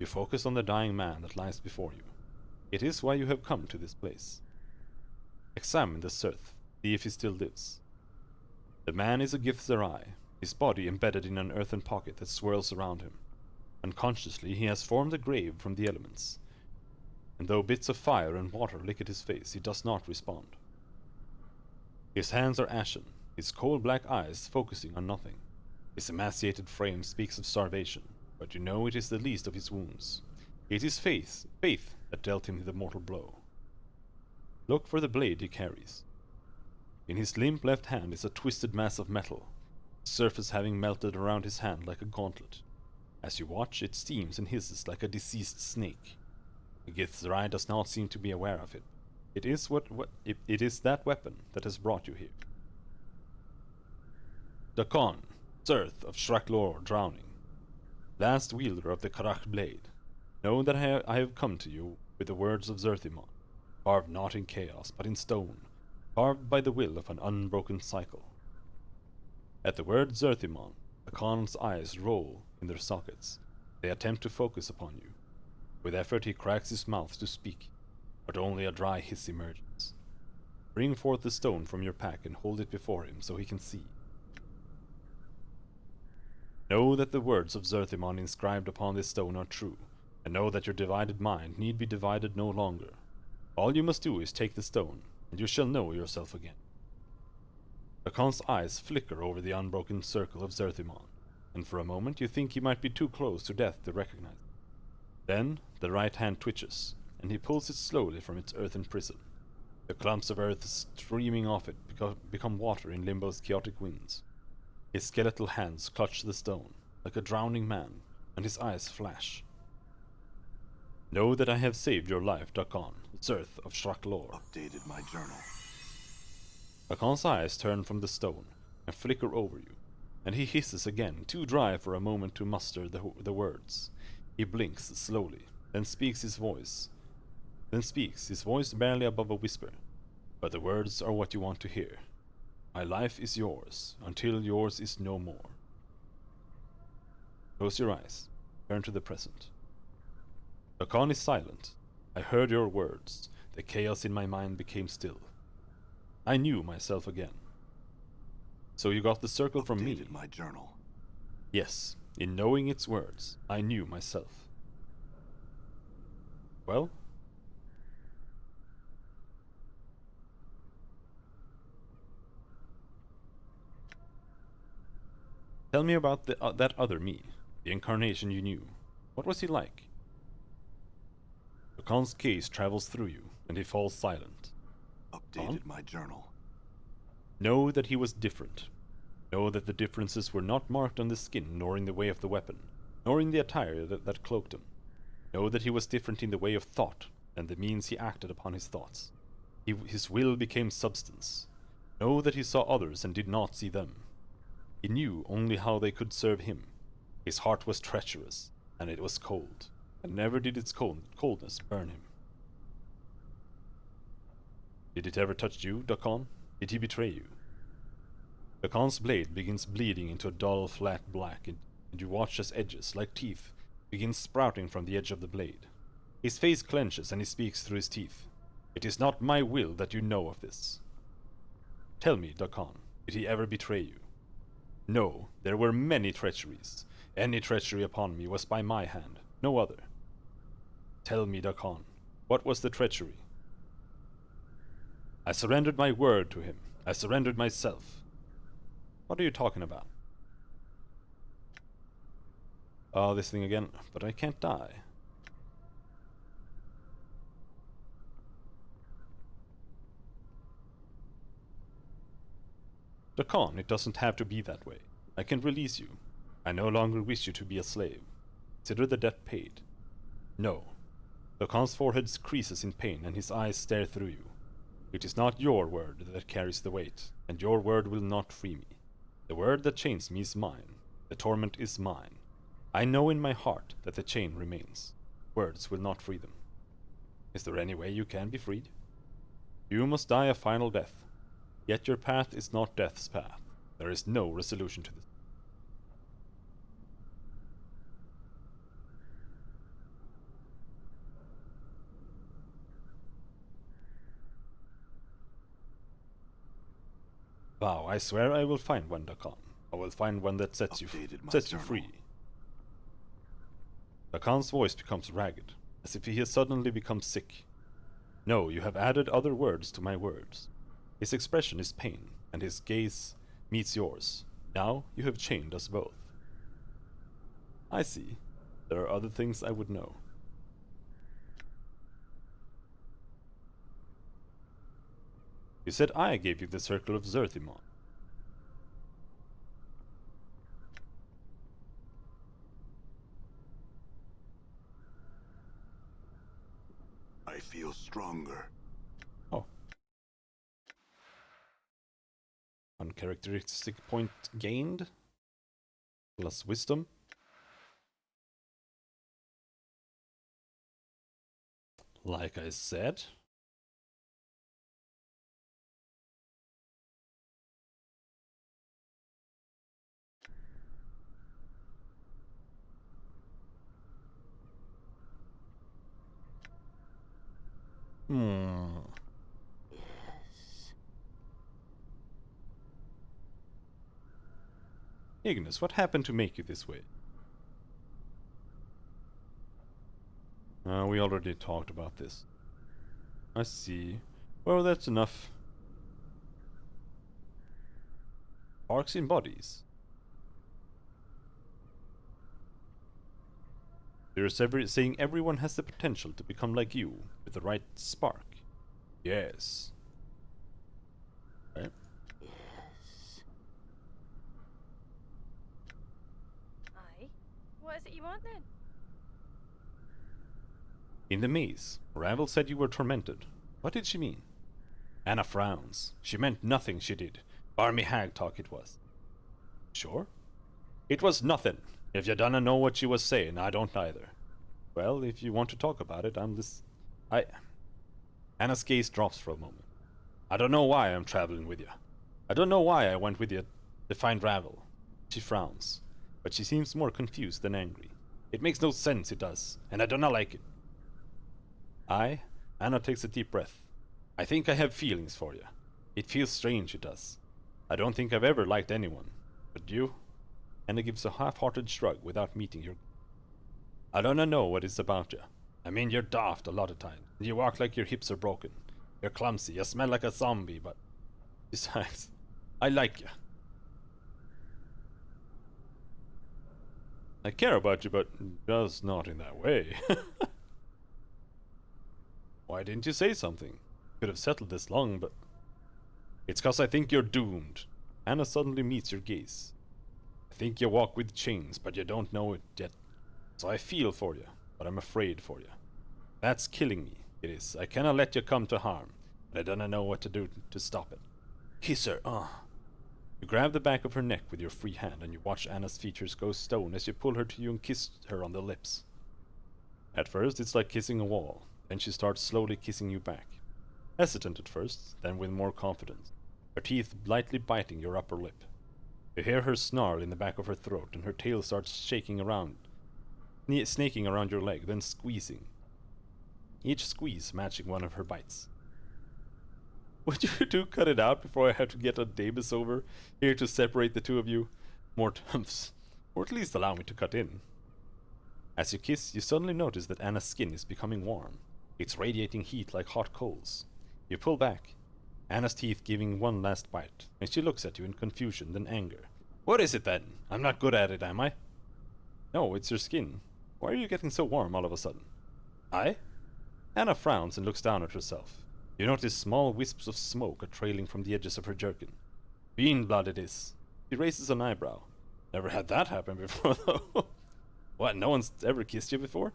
You focus on the dying man that lies before you. It is why you have come to this place. Examine the Zerth, see if he still lives. The man is a Githzerai, his body embedded in an earthen pocket that swirls around him. Unconsciously, he has formed a grave from the elements. And though bits of fire and water lick at his face, he does not respond. His hands are ashen, his coal-black eyes focusing on nothing. His emaciated frame speaks of starvation, but you know it is the least of his wounds. It is faith that dealt him the mortal blow. Look for the blade he carries. In his limp left hand is a twisted mass of metal, the surface having melted around his hand like a gauntlet. As you watch, it steams and hisses like a diseased snake. Gith's eye does not seem to be aware of it. It is it is that weapon that has brought you here. Dakon, Zerth of Shraklor drowning, last wielder of the Karach blade, know that I have come to you with the words of Zerthimon, carved not in chaos but in stone, carved by the will of an unbroken cycle. At the word Zerthimon, Dakon's eyes roll in their sockets. They attempt to focus upon you. With effort he cracks his mouth to speak, but only a dry hiss emerges. Bring forth the stone from your pack and hold it before him so he can see. Know that the words of Zerthimon inscribed upon this stone are true, and know that your divided mind need be divided no longer. All you must do is take the stone, and you shall know yourself again. Dakon's eyes flicker over the unbroken circle of Zerthimon, and for a moment you think he might be too close to death to recognize it. Then the right hand twitches, and he pulls it slowly from its earthen prison. The clumps of earth streaming off it become water in Limbo's chaotic winds. His skeletal hands clutch the stone, like a drowning man, and his eyes flash. Know that I have saved your life, Dakon, Zerth of Shraklor. Updated my journal. Dakon's eyes turn from the stone and flicker over you, and he hisses again, too dry for a moment to muster the words. He blinks slowly, then speaks, his voice barely above a whisper. But the words are what you want to hear. My life is yours, until yours is no more. Close your eyes. Turn to the present. Dakon is silent. I heard your words. The chaos in my mind became still. I knew myself again. So you got the circle from me? Updated my journal. Yes, in knowing its words, I knew myself. Well? Tell me about that other me, the incarnation you knew. What was he like? Dakon's gaze travels through you, and he falls silent. Updated my journal. Know that he was different. Know that the differences were not marked on the skin, nor in the way of the weapon, nor in the attire that cloaked him. Know that he was different in the way of thought, and the means he acted upon his thoughts. His will became substance. Know that he saw others and did not see them. He knew only how they could serve him. His heart was treacherous, and it was cold, and never did its coldness burn him. Did it ever touch you, Dakon? Did he betray you? Dakon's blade begins bleeding into a dull, flat black, and you watch as edges, like teeth, begin sprouting from the edge of the blade. His face clenches, and he speaks through his teeth. It is not my will that you know of this. Tell me, Dakon, did he ever betray you? No, there were many treacheries. Any treachery upon me was by my hand, no other. Tell me, Dakon, what was the treachery? I surrendered my word to him. I surrendered myself. What are you talking about? Oh, this thing again. But I can't die. Dakon, it doesn't have to be that way. I can release you. I no longer wish you to be a slave. Consider the debt paid. No. Dakon's forehead creases in pain, and his eyes stare through you. It is not your word that carries the weight, and your word will not free me. The word that chains me is mine. The torment is mine. I know in my heart that the chain remains. Words will not free them. Is there any way you can be freed? You must die a final death. Yet your path is not death's path. There is no resolution to this. Vow, I swear I will find one, Dakon. I will find one that sets you free. Dakon's voice becomes ragged, as if he has suddenly become sick. No, you have added other words to my words. His expression is pain, and his gaze meets yours. Now you have chained us both. I see. There are other things I would know. You said I gave you the Circle of Zerthimon. I feel stronger. Oh. One characteristic point gained. Plus wisdom. Like I said. Yes. Ignis, what happened to make you this way? We already talked about this. I see. Well, that's enough. Sparks in bodies. You're saying everyone has the potential to become like you, with the right spark. Yes. Right? Yes. Aye. What is it you want then? In the maze, Ravel said you were tormented. What did she mean? Anna frowns. She meant nothing, she did. Barmy hag talk it was. Sure? It was nothing. If you dunna know what she was saying, I don't either. Well, if you want to talk about it, Anna's gaze drops for a moment. I don't know why I'm traveling with you. I don't know why I went with you to find Ravel. She frowns, but she seems more confused than angry. It makes no sense, it does, and I do not like it. Anna takes a deep breath. I think I have feelings for you. It feels strange, it does. I don't think I've ever liked anyone. But you? Anna gives a half-hearted shrug without meeting your... I don't know what it's about you. I mean, you're daft a lot of times. You walk like your hips are broken. You're clumsy. You smell like a zombie, but... Besides, I like you. I care about you, but just not in that way. Why didn't you say something? Could have settled this long, but... It's 'cause I think you're doomed. Anna suddenly meets your gaze. I think you walk with chains, but you don't know it yet. So I feel for you, but I'm afraid for you. That's killing me, it is. I cannot let you come to harm, but I don't know what to do to stop it. Kiss her, You grab the back of her neck with your free hand, and you watch Anna's features go stone as you pull her to you and kiss her on the lips. At first, it's like kissing a wall. Then she starts slowly kissing you back. Hesitant at first, then with more confidence, her teeth lightly biting your upper lip. You hear her snarl in the back of her throat, and her tail starts shaking around, snaking around your leg, then squeezing. Each squeeze matching one of her bites. Would you two cut it out before I have to get a Davis over here to separate the two of you? More humps. Or at least allow me to cut in. As you kiss, you suddenly notice that Anna's skin is becoming warm. It's radiating heat like hot coals. You pull back, Anna's teeth giving one last bite, and she looks at you in confusion, then anger. What is it then? I'm not good at it, am I? No, it's your skin. Why are you getting so warm all of a sudden? I? Anna frowns and looks down at herself. You notice small wisps of smoke are trailing from the edges of her jerkin. Bean blood it is. She raises an eyebrow. Never had that happen before, though. What, no one's ever kissed you before?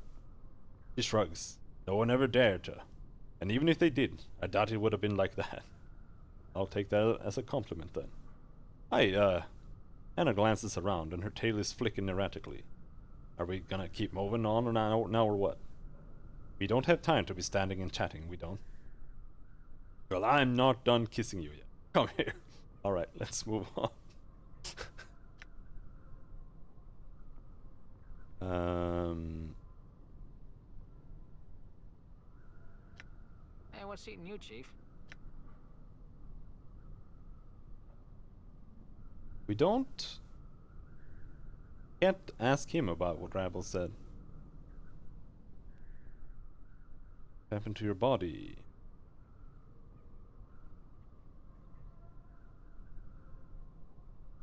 She shrugs. No one ever dared to. And even if they did, I doubt it would have been like that. I'll take that as a compliment then. Anna glances around and her tail is flicking erratically. Are we gonna keep moving on or now or what? We don't have time to be standing and chatting, we don't. Well, I'm not done kissing you yet. Come here. Alright, let's move on. Hey, what's eating you, Chief? We can't ask him about what Rabel said. What happened to your body?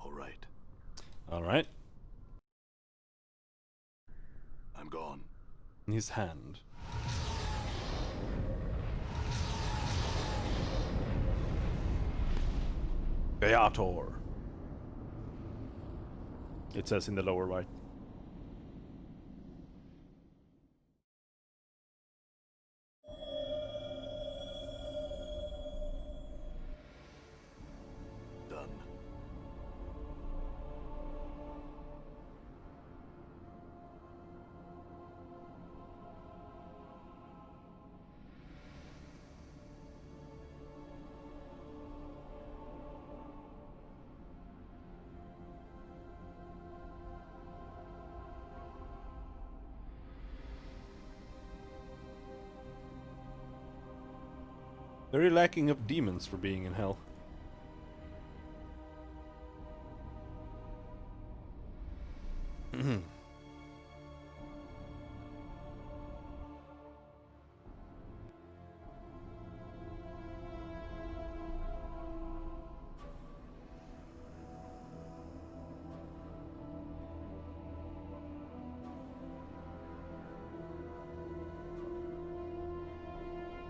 All right. Alright. I'm gone. In his hand. Beator. It says in the lower right. Done. Very lacking of demons for being in hell.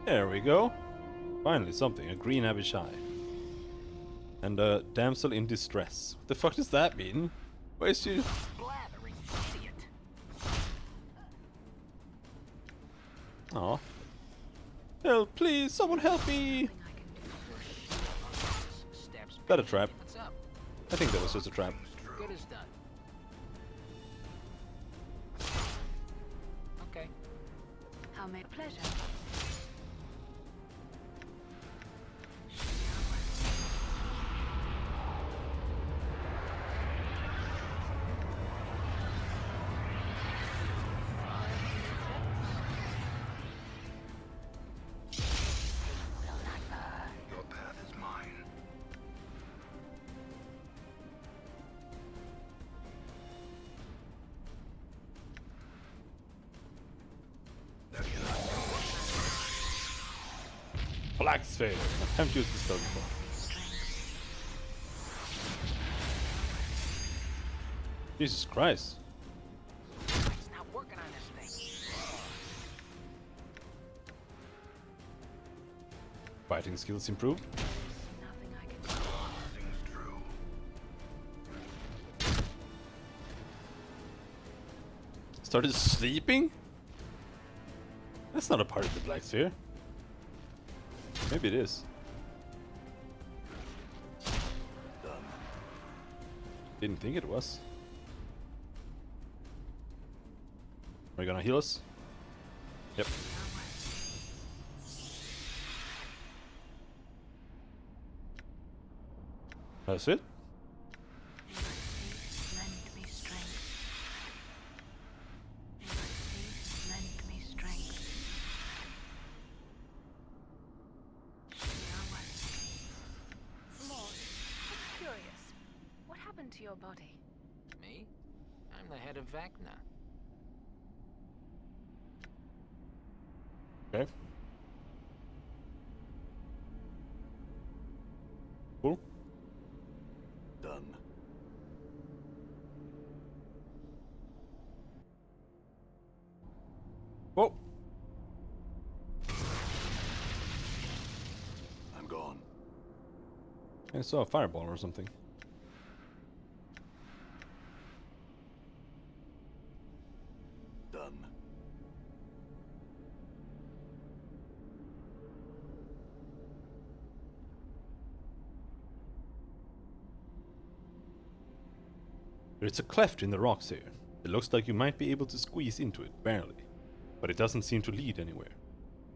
There we go. Finally something. A green Abishai. And a damsel in distress. What the fuck does that mean? Why is she... Blathering idiot. Aw. Help, please! Someone help me! Steps. Is that a trap? What's up? I think that was just a trap. Good as done. Okay. How may pleasure. Your path is mine. Black Sphere. I haven't used this spell before. Jesus Christ. It's not working on this thing. Fighting skills improved. Nothing I can do. Things true. Started sleeping? That's not a part of the Black Sphere. Maybe it is. Done. Didn't think it was. Are you gonna heal us? Yep. That's it? May my faith lend me strength. May my faith lend me strength. Lord, I'm curious. What happened to your body? Me? I'm the head of Vecna. Okay. Cool. Done. Oh! I'm gone. I saw a fireball or something. Done. There's a cleft in the rocks here. It looks like you might be able to squeeze into it, barely. But it doesn't seem to lead anywhere.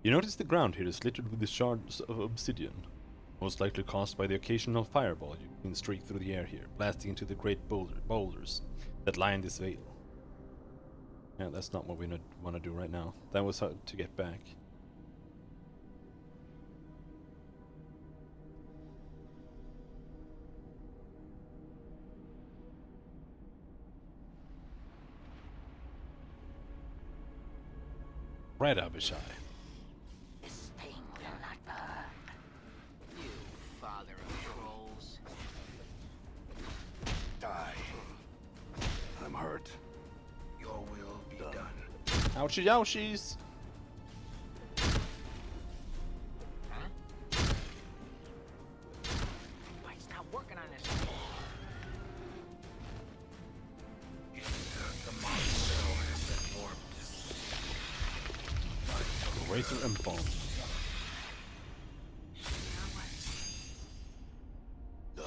You notice the ground here is littered with the shards of obsidian. Most likely caused by the occasional fireball you can streak through the air here, blasting into the great boulders that line this vale. Yeah, that's not what we want to do right now. That was how to get back. Red Abishai. This thing will not burn. You father of trolls. Die. Ouchie ouchies! Mike's not working on this. The mind cell has been warped. Razor and bone. Done.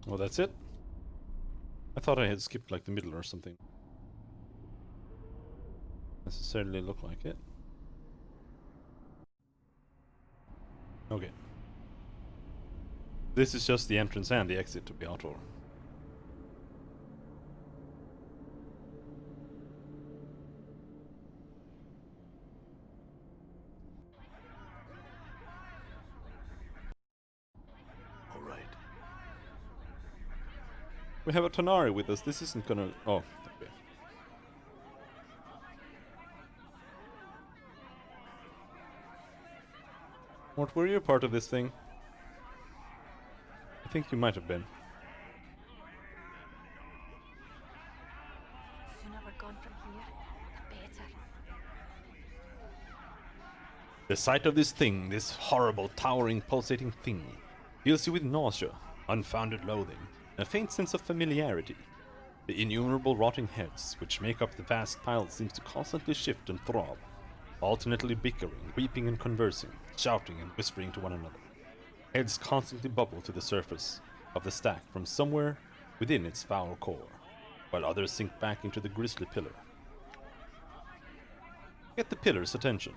Oh, that's it? I thought I had skipped like the middle or something. Necessarily look like it. Okay. This is just the entrance and the exit to Beator. All right. We have a Tanari with us. This isn't gonna... Oh, okay. Mort, were you a part of this thing? I think you might have been. Sooner we're gone from here, the better. The sight of this thing, this horrible, towering, pulsating thing, fills you with nausea, unfounded loathing, and a faint sense of familiarity. The innumerable rotting heads, which make up the vast pile, seems to constantly shift and throb, alternately bickering, weeping and conversing, shouting and whispering to one another. Heads constantly bubble to the surface of the stack from somewhere within its foul core, while others sink back into the grisly pillar. Get the pillar's attention.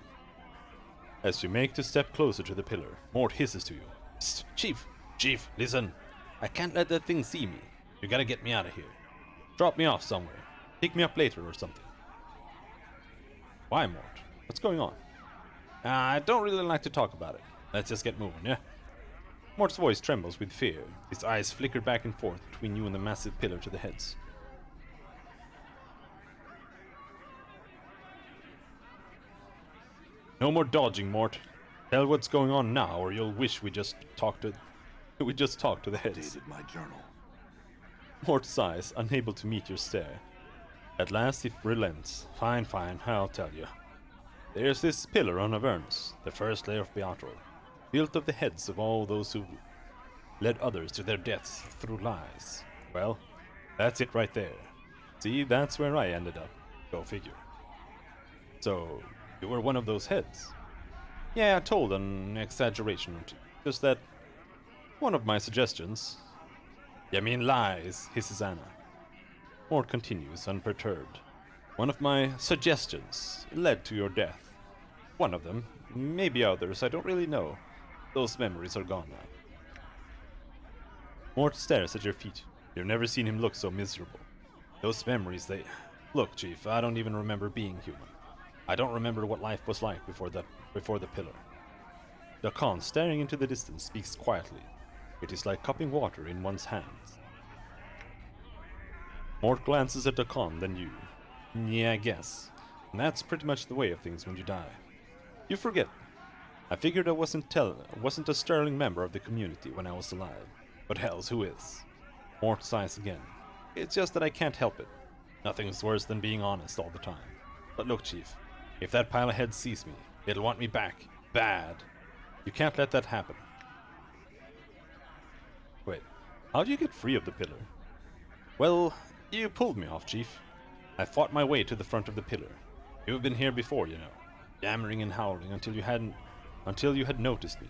As you make to step closer to the pillar, Mort hisses to you. Psst, Chief! Chief, listen! I can't let that thing see me. You gotta get me out of here. Drop me off somewhere. Pick me up later or something. Why, Mort? What's going on? I don't really like to talk about it. Let's just get moving, yeah? Mort's voice trembles with fear. His eyes flicker back and forth between you and the massive pillar to the heads. No more dodging, Mort. Tell what's going on now, or you'll wish we just talked to the heads. Dated my journal. Mort sighs, unable to meet your stare. At last he relents. Fine, I'll tell you. There's this pillar on Avernus, the first layer of Beator, built of the heads of all those who led others to their deaths through lies. Well, that's it right there. See, that's where I ended up. Go figure. So, you were one of those heads? Yeah, I told an exaggeration or two. Just that one of my suggestions... You mean lies, hisses Anna. Mort continues, unperturbed. One of my suggestions led to your death. One of them, maybe others, I don't really know. Those memories are gone now. Mort stares at your feet. You've never seen him look so miserable. Those memories, they... Look, Chief, I don't even remember being human. I don't remember what life was like before the pillar. Dakan, staring into the distance, speaks quietly. It is like cupping water in one's hands. Mort glances at Dakan, then you. Yeah, I guess. And that's pretty much the way of things when you die. You forget. I figured I wasn't a sterling member of the community when I was alive. But hells, who is? Mort sighs again. It's just that I can't help it. Nothing's worse than being honest all the time. But look, Chief, if that pile of heads sees me, it'll want me back. Bad. You can't let that happen. Wait, how do you get free of the pillar? Well, you pulled me off, Chief. I fought my way to the front of the pillar. You've been here before, you know, yammering and howling until you had noticed me.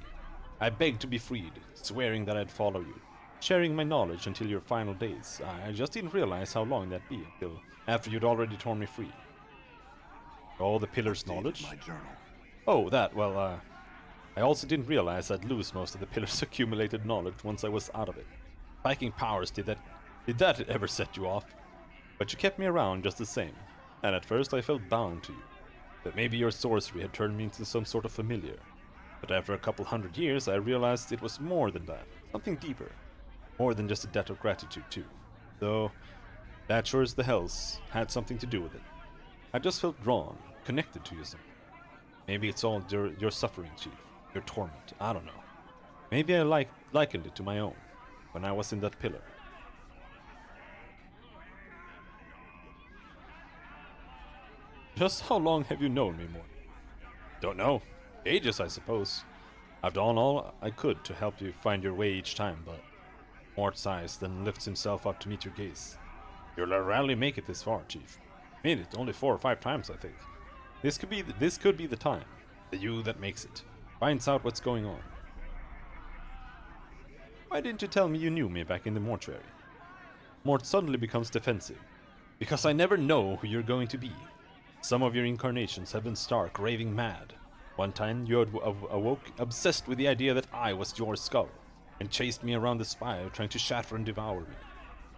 I begged to be freed, swearing that I'd follow you, sharing my knowledge until your final days. I just didn't realize how long that'd be until after you'd already torn me free. All the pillar's knowledge? My journal. Oh, that, well, I also didn't realize I'd lose most of the pillar's accumulated knowledge once I was out of it. Viking powers, did that ever set you off? But you kept me around just the same, and at first I felt bound to you. That maybe your sorcery had turned me into some sort of familiar. But after a couple 100 years, I realized it was more than that, something deeper. More than just a debt of gratitude, too. Though, that sure as the hells had something to do with it. I just felt drawn, connected to you somehow. Maybe it's all your suffering, Chief. your torment. I don't know. Maybe I likened it to my own when I was in that pillar. Just how long have you known me, Mort? Don't know. Ages, I suppose. I've done all I could to help you find your way each time, but Mort sighs, then lifts himself up to meet your gaze. You'll rarely make it this far, Chief. Made it only 4 or 5 times, I think. This could be the time. The you that makes it. Finds out what's going on. Why didn't you tell me you knew me back in the mortuary? Mort suddenly becomes defensive. Because I never know who you're going to be. Some of your incarnations have been stark, raving mad. One time you awoke obsessed with the idea that I was your skull, and chased me around the spire trying to shatter and devour me.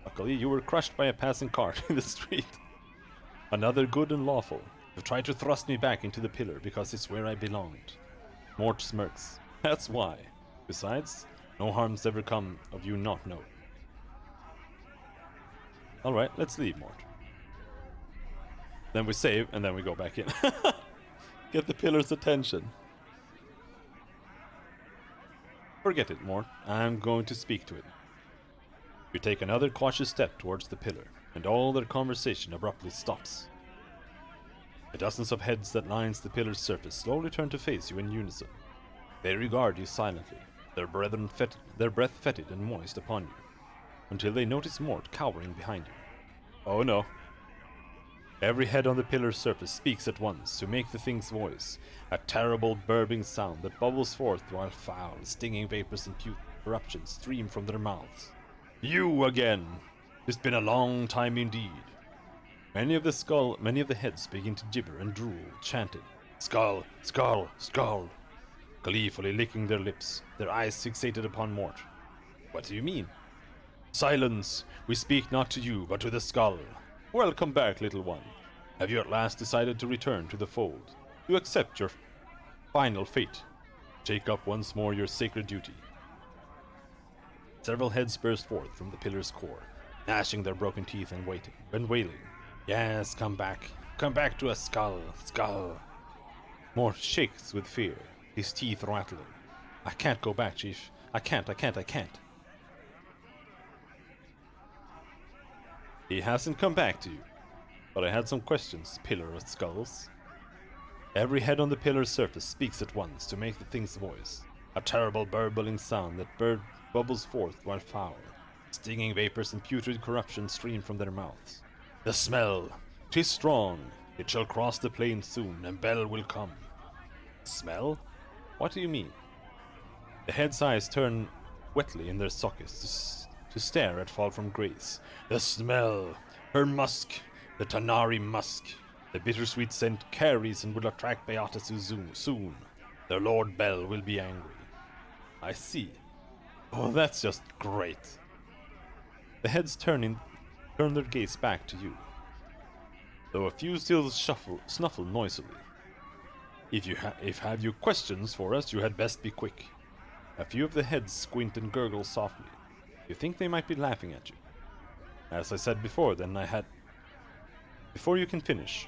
Luckily, you were crushed by a passing cart in the street. Another good and lawful. You tried to thrust me back into the pillar because it's where I belonged. Mort smirks. That's why. Besides, no harm's ever come of you not knowing. Alright, let's leave, Mort. Then we save, and then we go back in. Get the pillar's attention. Forget it, Mort. I'm going to speak to it. You take another cautious step towards the pillar, and all their conversation abruptly stops. The dozens of heads that lines the pillar's surface slowly turn to face you in unison. They regard you silently, their breath fetid and moist upon you, until they notice Mort cowering behind you. Oh no. Every head on the pillar's surface speaks at once to make the thing's voice, a terrible burbling sound that bubbles forth while foul, stinging vapors and corruption stream from their mouths. You again! It's been a long time indeed. Many of the heads begin to gibber and drool, chanting, Skull, skull, skull, gleefully licking their lips, their eyes fixated upon Mort. What do you mean? Silence! We speak not to you, but to the skull. Welcome back, little one. Have you at last decided to return to the fold? To accept your final fate? Take up once more your sacred duty? Several heads burst forth from the pillar's core, gnashing their broken teeth and wailing. Yes, come back. Come back to us, skull, skull. Mort shakes with fear, his teeth rattling. I can't go back, Chief. I can't. He hasn't come back to you, but I had some questions, Pillar of Skulls. Every head on the pillar's surface speaks at once to make the thing's voice, a terrible burbling sound that bubbles forth while foul, stinging vapors and putrid corruption stream from their mouths. The smell, 'tis strong, it shall cross the plain soon, and Bel will come. Smell? What do you mean? The head's eyes turn wetly in their sockets to stare at Fall from Grace. The smell, her musk, the Tanari musk. The bittersweet scent carries and will attract Beatasu soon. Their Lord Bel will be angry. I see. Oh, that's just great. The heads turn their gaze back to you, though a few still snuffle noisily. If have you questions for us, you had best be quick. A few of the heads squint and gurgle softly. You think they might be laughing at you. As I said before, before you can finish,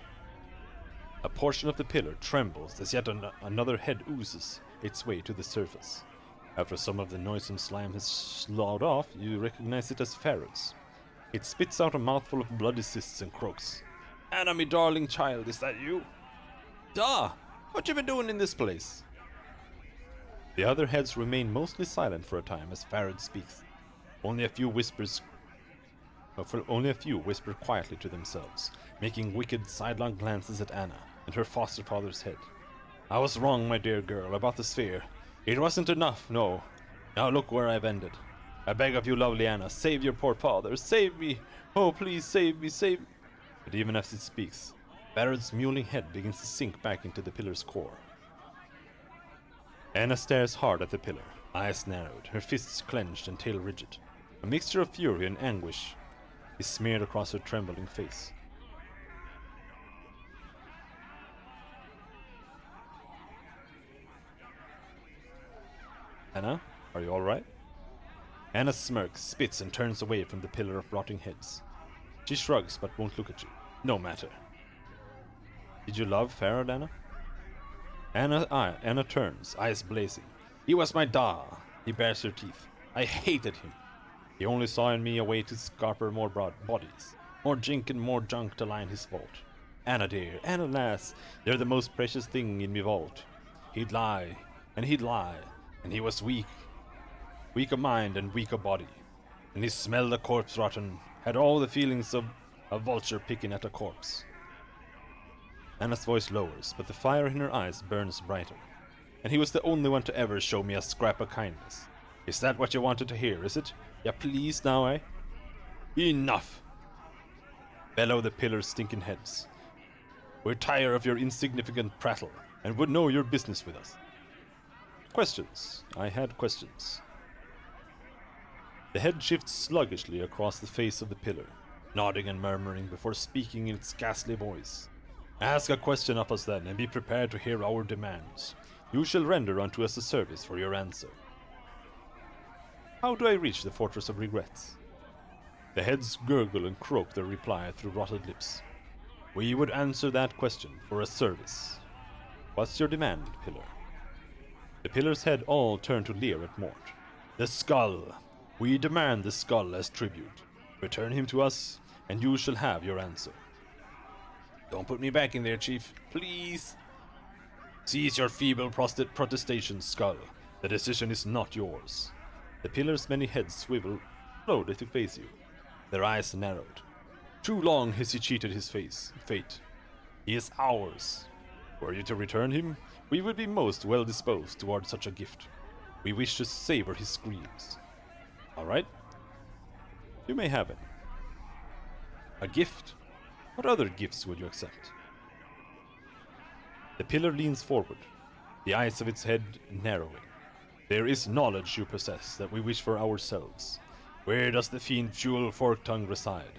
a portion of the pillar trembles as yet another head oozes its way to the surface. After some of the noisome slime has sloughed off, you recognize it as Pharaoh's. It spits out a mouthful of bloody cysts and croaks. Anna, me darling child, is that you? Duh! What you been doing in this place? The other heads remain mostly silent for a time as Farad speaks. Only a few whisper quietly to themselves, making wicked sidelong glances at Anna and her foster father's head. I was wrong, my dear girl, about the sphere. It wasn't enough, no. Now look where I've ended. I beg of you, lovely Anna, save your poor father, save me! Oh, please save me, save me! But even as it speaks, Barrett's mewling head begins to sink back into the pillar's core. Anna stares hard at the pillar, eyes narrowed, her fists clenched and tail rigid. A mixture of fury and anguish is smeared across her trembling face. Anna, are you alright? Anna smirks, spits, and turns away from the pillar of rotting heads. She shrugs but won't look at you. No matter. Did you love Farad, Anna? Anna turns, eyes blazing. He was my da. He bares her teeth. I hated him. He only saw in me a way to scarper more broad bodies. More jink and more junk to line his vault. Anna dear, Anna lass, they're the most precious thing in me vault. He'd lie, and he was weak. Weak of mind and weak of body. And he smelled a corpse rotten, had all the feelings of a vulture picking at a corpse. Anna's voice lowers, but the fire in her eyes burns brighter. And he was the only one to ever show me a scrap of kindness. Is that what you wanted to hear, is it? Yeah, please now, eh? Enough! Bellow the pillars' stinking heads. We're tired of your insignificant prattle, and would know your business with us. Questions. I had questions. The head shifts sluggishly across the face of the pillar, nodding and murmuring before speaking in its ghastly voice. Ask a question of us then, and be prepared to hear our demands. You shall render unto us a service for your answer. How do I reach the Fortress of Regrets? The heads gurgle and croak their reply through rotted lips. We would answer that question for a service. What's your demand, Pillar? The Pillar's head all turn to leer at Mort. The skull! We demand the skull as tribute. Return him to us, and you shall have your answer. Don't put me back in there, Chief. Please. Cease your feeble protestations, Skull. The decision is not yours. The pillar's many heads swivel slowly to face you. Their eyes narrowed. Too long has he cheated his fate. He is ours. Were you to return him, we would be most well disposed toward such a gift. We wish to savor his screams. All right? You may have him. A gift? What other gifts would you accept? The pillar leans forward, the eyes of its head narrowing. There is knowledge you possess that we wish for ourselves. Where does the fiend Fuel Fork-Tongue reside?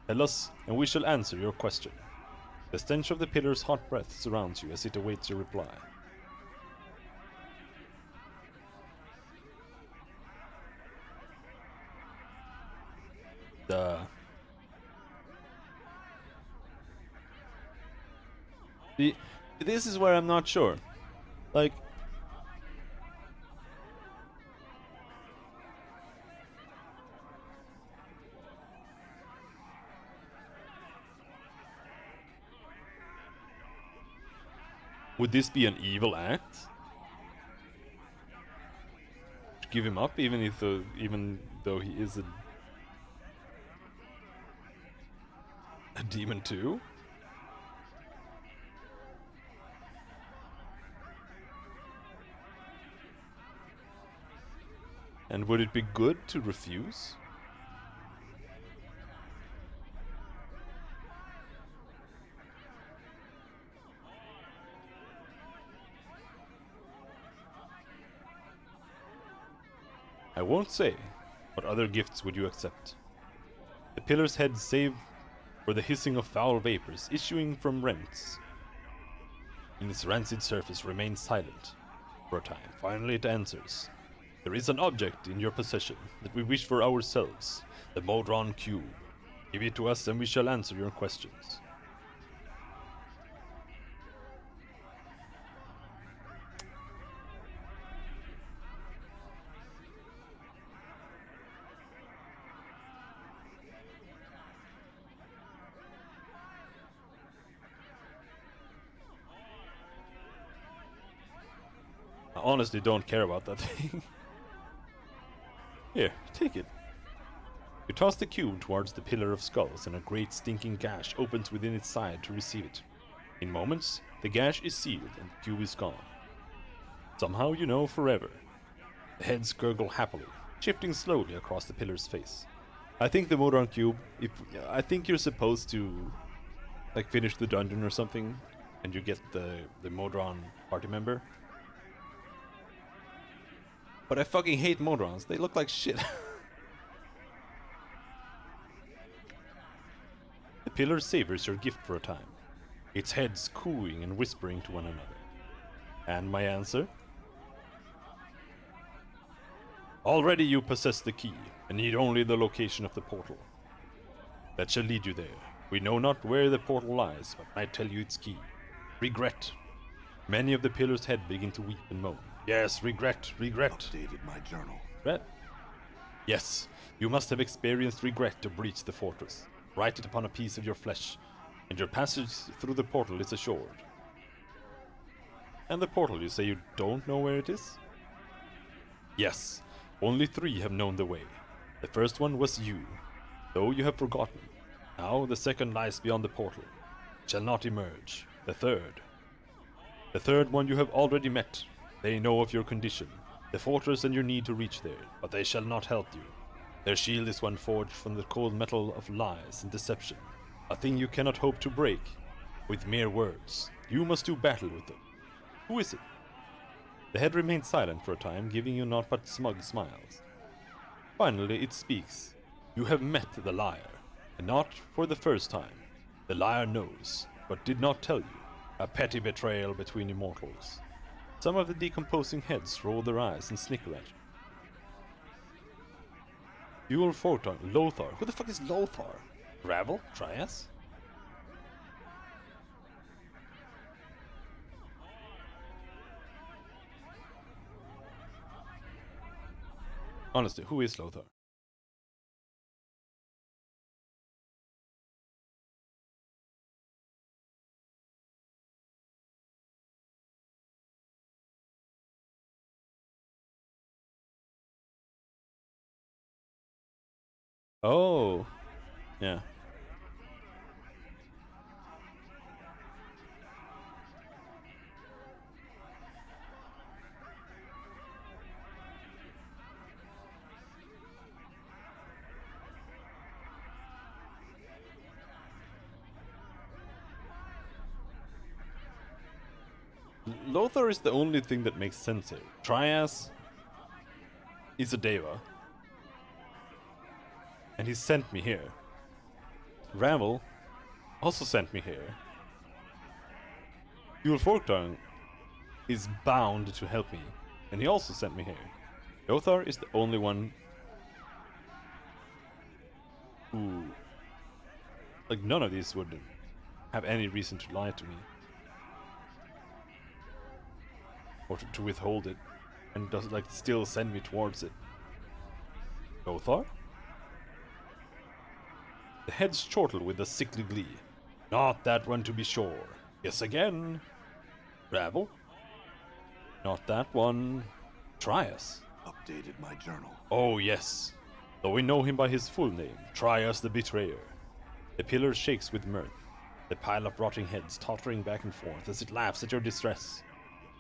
Tell us, and we shall answer your question. The stench of the pillar's hot breath surrounds you as it awaits your reply. This is where I'm not sure. Like, would this be an evil act? To give him up, even though he is a demon too? And would it be good to refuse? I won't say. What other gifts would you accept? The pillar's head save for the hissing of foul vapors issuing from rents in its rancid surface remains silent for a time. Finally it answers. There is an object in your possession that we wish for ourselves, the Modron Cube. Give it to us and we shall answer your questions. I honestly don't care about that thing. Here, take it. You toss the cube towards the pillar of skulls and a great stinking gash opens within its side to receive it. In moments, the gash is sealed and the cube is gone. Somehow you know forever. The heads gurgle happily, shifting slowly across the pillar's face. I think the Modron Cube, I think you're supposed to like finish the dungeon or something and you get the Modron party member. But I fucking hate Modrons. They look like shit. The pillar savors your gift for a time, its heads cooing and whispering to one another. And my answer? Already you possess the key, and need only the location of the portal. That shall lead you there. We know not where the portal lies, but might tell you its key. Regret. Many of the pillars' head begin to weep and moan. Yes, regret, regret. Updated my journal. Regret? Yes, you must have experienced regret to breach the fortress. Write it upon a piece of your flesh, and your passage through the portal is assured. And the portal, you say you don't know where it is? Yes, only 3 have known the way. The first one was you, though you have forgotten. Now the second lies beyond the portal. It shall not emerge. The third one you have already met. They know of your condition, the fortress and your need to reach there, but they shall not help you. Their shield is one forged from the cold metal of lies and deception, a thing you cannot hope to break with mere words. You must do battle with them. Who is it? The head remains silent for a time, giving you naught but smug smiles. Finally it speaks. You have met the liar, and not for the first time. The liar knows, but did not tell you. A petty betrayal between immortals. Some of the decomposing heads roll their eyes and snicker at you. Dual Photon, Lothar. Who the fuck is Lothar? Gravel? Trias? Honestly, who is Lothar? Oh, yeah. Lothar is the only thing that makes sense here. Trias is a Deva, and he sent me here. Ravel also sent me here. Dual Forktongue is bound to help me, and he also sent me here. Lothar is the only one who... Like, none of these would have any reason to lie to me. Or to withhold it, and does like still send me towards it. Lothar? The heads chortle with a sickly glee. Not that one to be sure. Yes again. Ravel? Not that one. Trias. Updated my journal. Oh yes. Though we know him by his full name, Trias the Betrayer. The pillar shakes with mirth, the pile of rotting heads tottering back and forth as it laughs at your distress.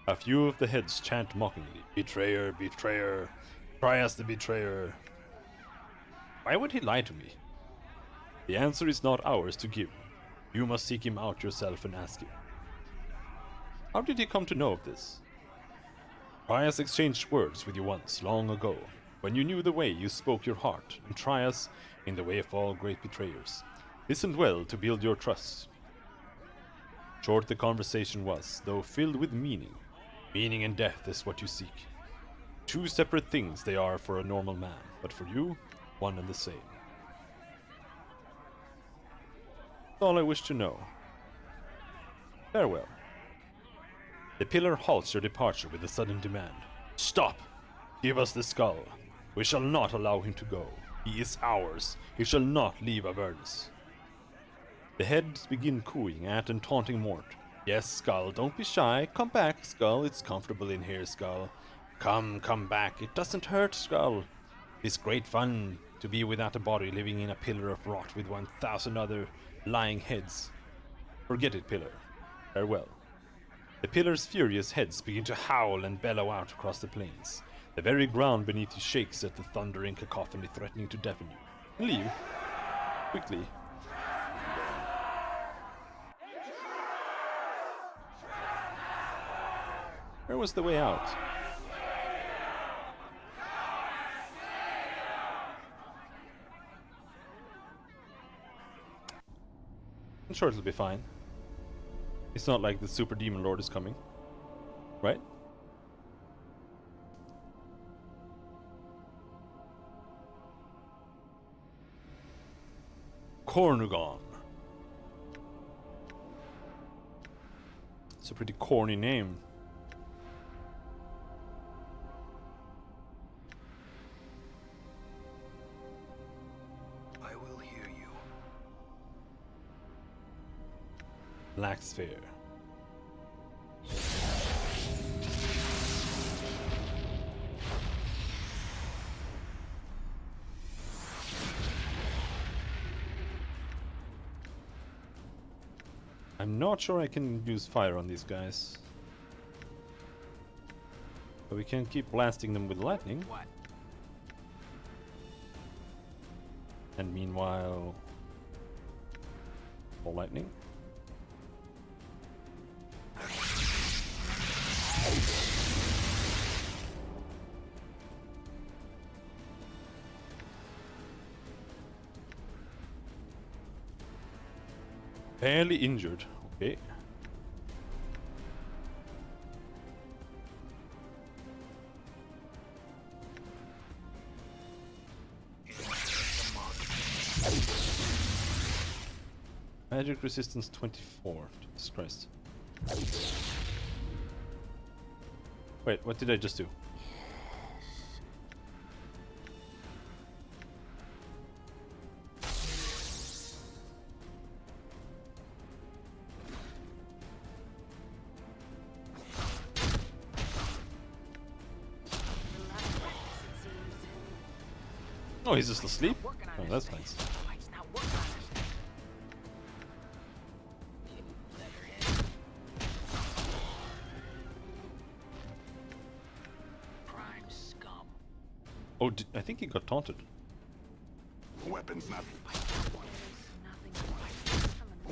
A few of the heads chant mockingly, Betrayer, Betrayer, Trias the Betrayer. Why would he lie to me? The answer is not ours to give. You must seek him out yourself and ask him. How did he come to know of this? Trias exchanged words with you once, long ago. When you knew the way, you spoke your heart, and Trias, in the way of all great betrayers, listened well to build your trust. Short the conversation was, though filled with meaning. Meaning and death is what you seek. 2 separate things they are for a normal man, but for you, one and the same. That's all I wish to know. Farewell. The pillar halts your departure with a sudden demand. Stop! Give us the skull. We shall not allow him to go. He is ours. He shall not leave Avernus. The heads begin cooing at and taunting Mort. Yes, Skull, don't be shy. Come back, Skull. It's comfortable in here, Skull. Come back. It doesn't hurt, Skull. It's great fun to be without a body living in a pillar of rot with 1,000 other lying heads. Forget it, pillar. Farewell. The pillar's furious heads begin to howl and bellow out across the plains. The very ground beneath you shakes at the thundering cacophony threatening to deafen you. Leave. Quickly. Where was the way out? I'm sure it'll be fine. It's not like the Super Demon Lord is coming. Right? Cornugon. It's a pretty corny name. I will hear you. Black Sphere. I'm not sure I can use fire on these guys. But we can keep blasting them with lightning. What? And meanwhile... more lightning. Barely injured. Okay. Magic resistance 24. Jesus Christ. Wait, what did I just do? Oh, he's just asleep? Working on Oh, this that's thing. nice. Mike's not working on this thing. You leatherhead. Prime scum. Oh, I think he got taunted. Weapons not. Nothing.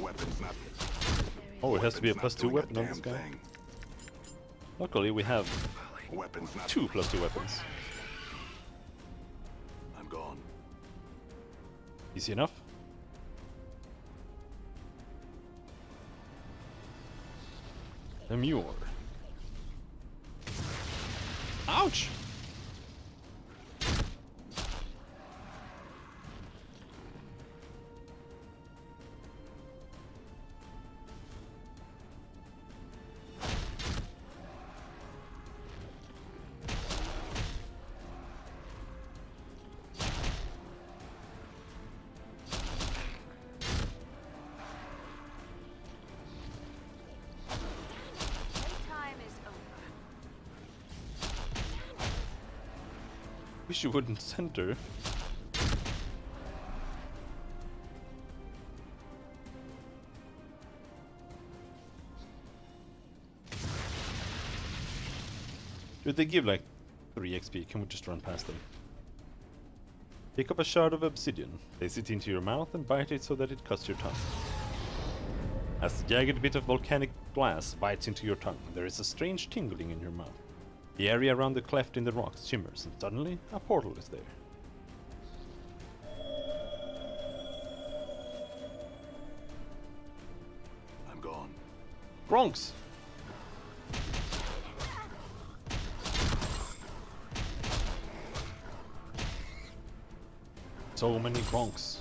Weapons not. Oh, it has to be a Weapons not +2 doing weapon on damn this guy. thing. Luckily, we have Weapons not. 2 +2 weapons. I'm gone. Easy enough. A Muir. Ouch! Time is over. Wish you wouldn't center. Dude, they give like 3 XP. Can we just run past them? Pick up a shard of obsidian, place it into your mouth and bite it so that it cuts your tongue. As the jagged bit of volcanic glass bites into your tongue, there is a strange tingling in your mouth. The area around the cleft in the rocks shimmers, and suddenly a portal is there. I'm gone. Gronks! So many Gronks.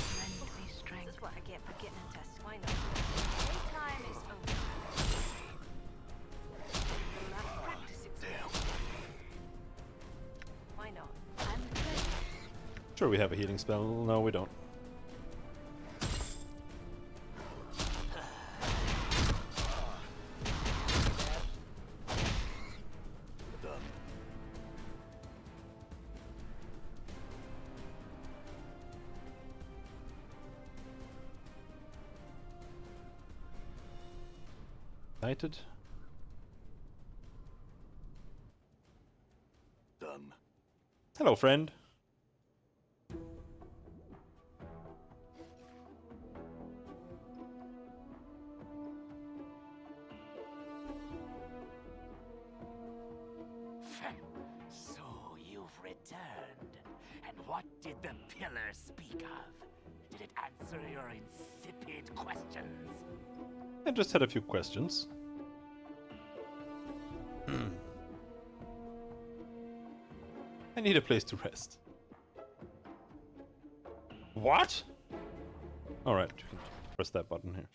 Frenzy This strength. is what I get for getting into swine up. Time is over. Will not practice it. Damn. Why not? I'm ready. Sure, we have a healing spell. No, we don't. Done. Excited? Done. Hello, friend. So you've returned. And what did the pillar speak of? Did it answer your insipid questions? I just had a few questions. need a place to rest. What? Alright, you can press that button here.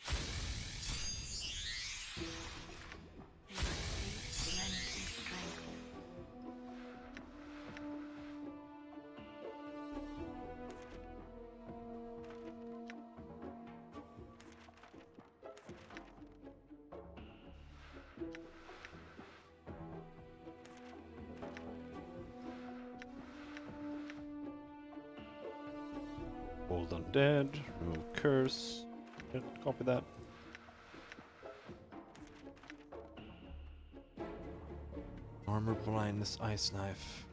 Hold undead, remove curse. Copy that. Armor blindness, ice knife.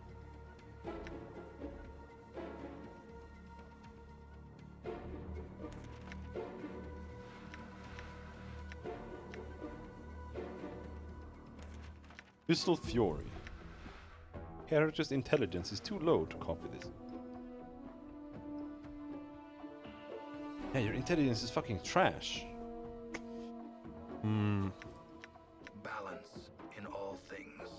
Pistol Fury. Character's intelligence is too low to copy this. Yeah, your intelligence is fucking trash. Balance in all things.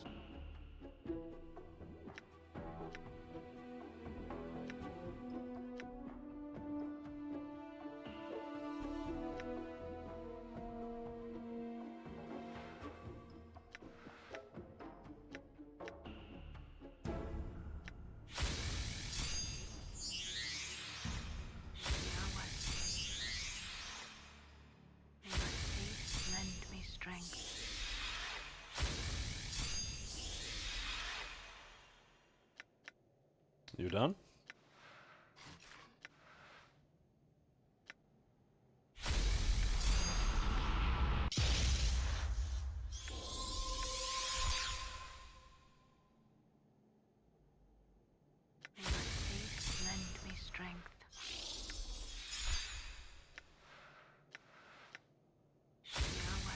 You done?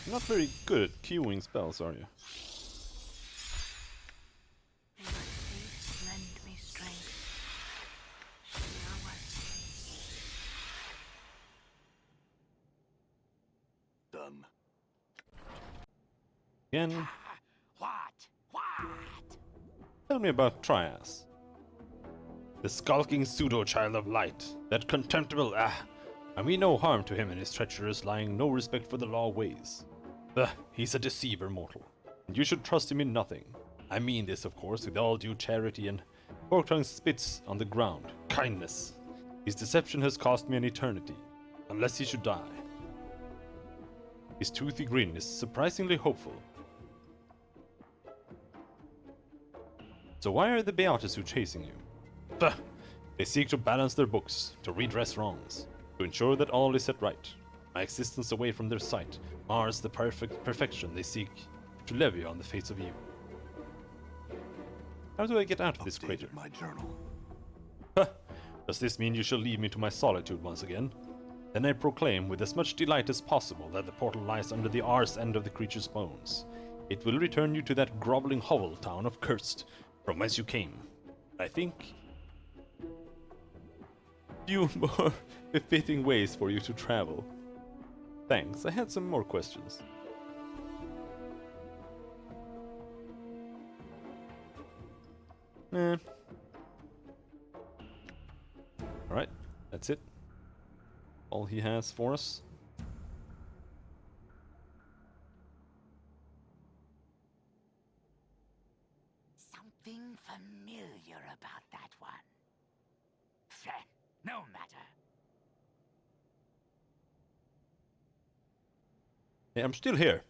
You're not very good at queuing spells, are you? Done. Again, What? What? tell me about Trias. The skulking pseudo-child of light. That contemptible I mean no harm to him and his treacherous lying, no respect for the law ways. He's a deceiver, mortal. And you should trust him in nothing. I mean this, of course, with all due charity, and Porktongue spits on the ground. Kindness. His deception has cost me an eternity. Unless he should die. His toothy grin is surprisingly hopeful. So why are the Beatisu chasing you? They seek to balance their books, to redress wrongs, to ensure that all is set right. My existence away from their sight mars the perfection they seek to levy on the fates of you. How do I get out of this crater? My journal. Does this mean you shall leave me to my solitude once again? Then I proclaim with as much delight as possible that the portal lies under the arse end of the creature's bones. It will return you to that groveling hovel town of Cursed, from whence you came. I think few more befitting ways for you to travel. Thanks, I had some more questions. Alright, that's it. All he has for us. Something familiar about that one. No matter. Hey, I'm still here.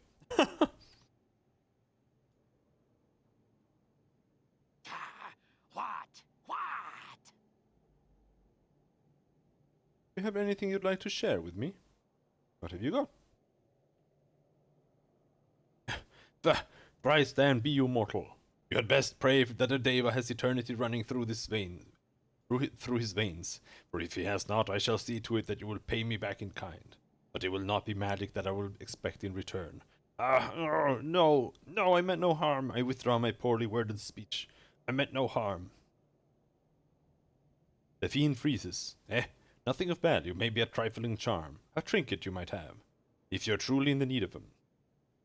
What? What? Do you have anything you'd like to share with me? What have you got? Thrice then be you mortal. You had best pray that a deva has eternity running through this vein, through his veins. For if he has not, I shall see to it that you will pay me back in kind. But it will not be magic that I will expect in return. No, I meant no harm. I withdraw my poorly worded speech. I meant no harm. The fiend freezes. Nothing of value, maybe a trifling charm. A trinket you might have. If you're truly in the need of him.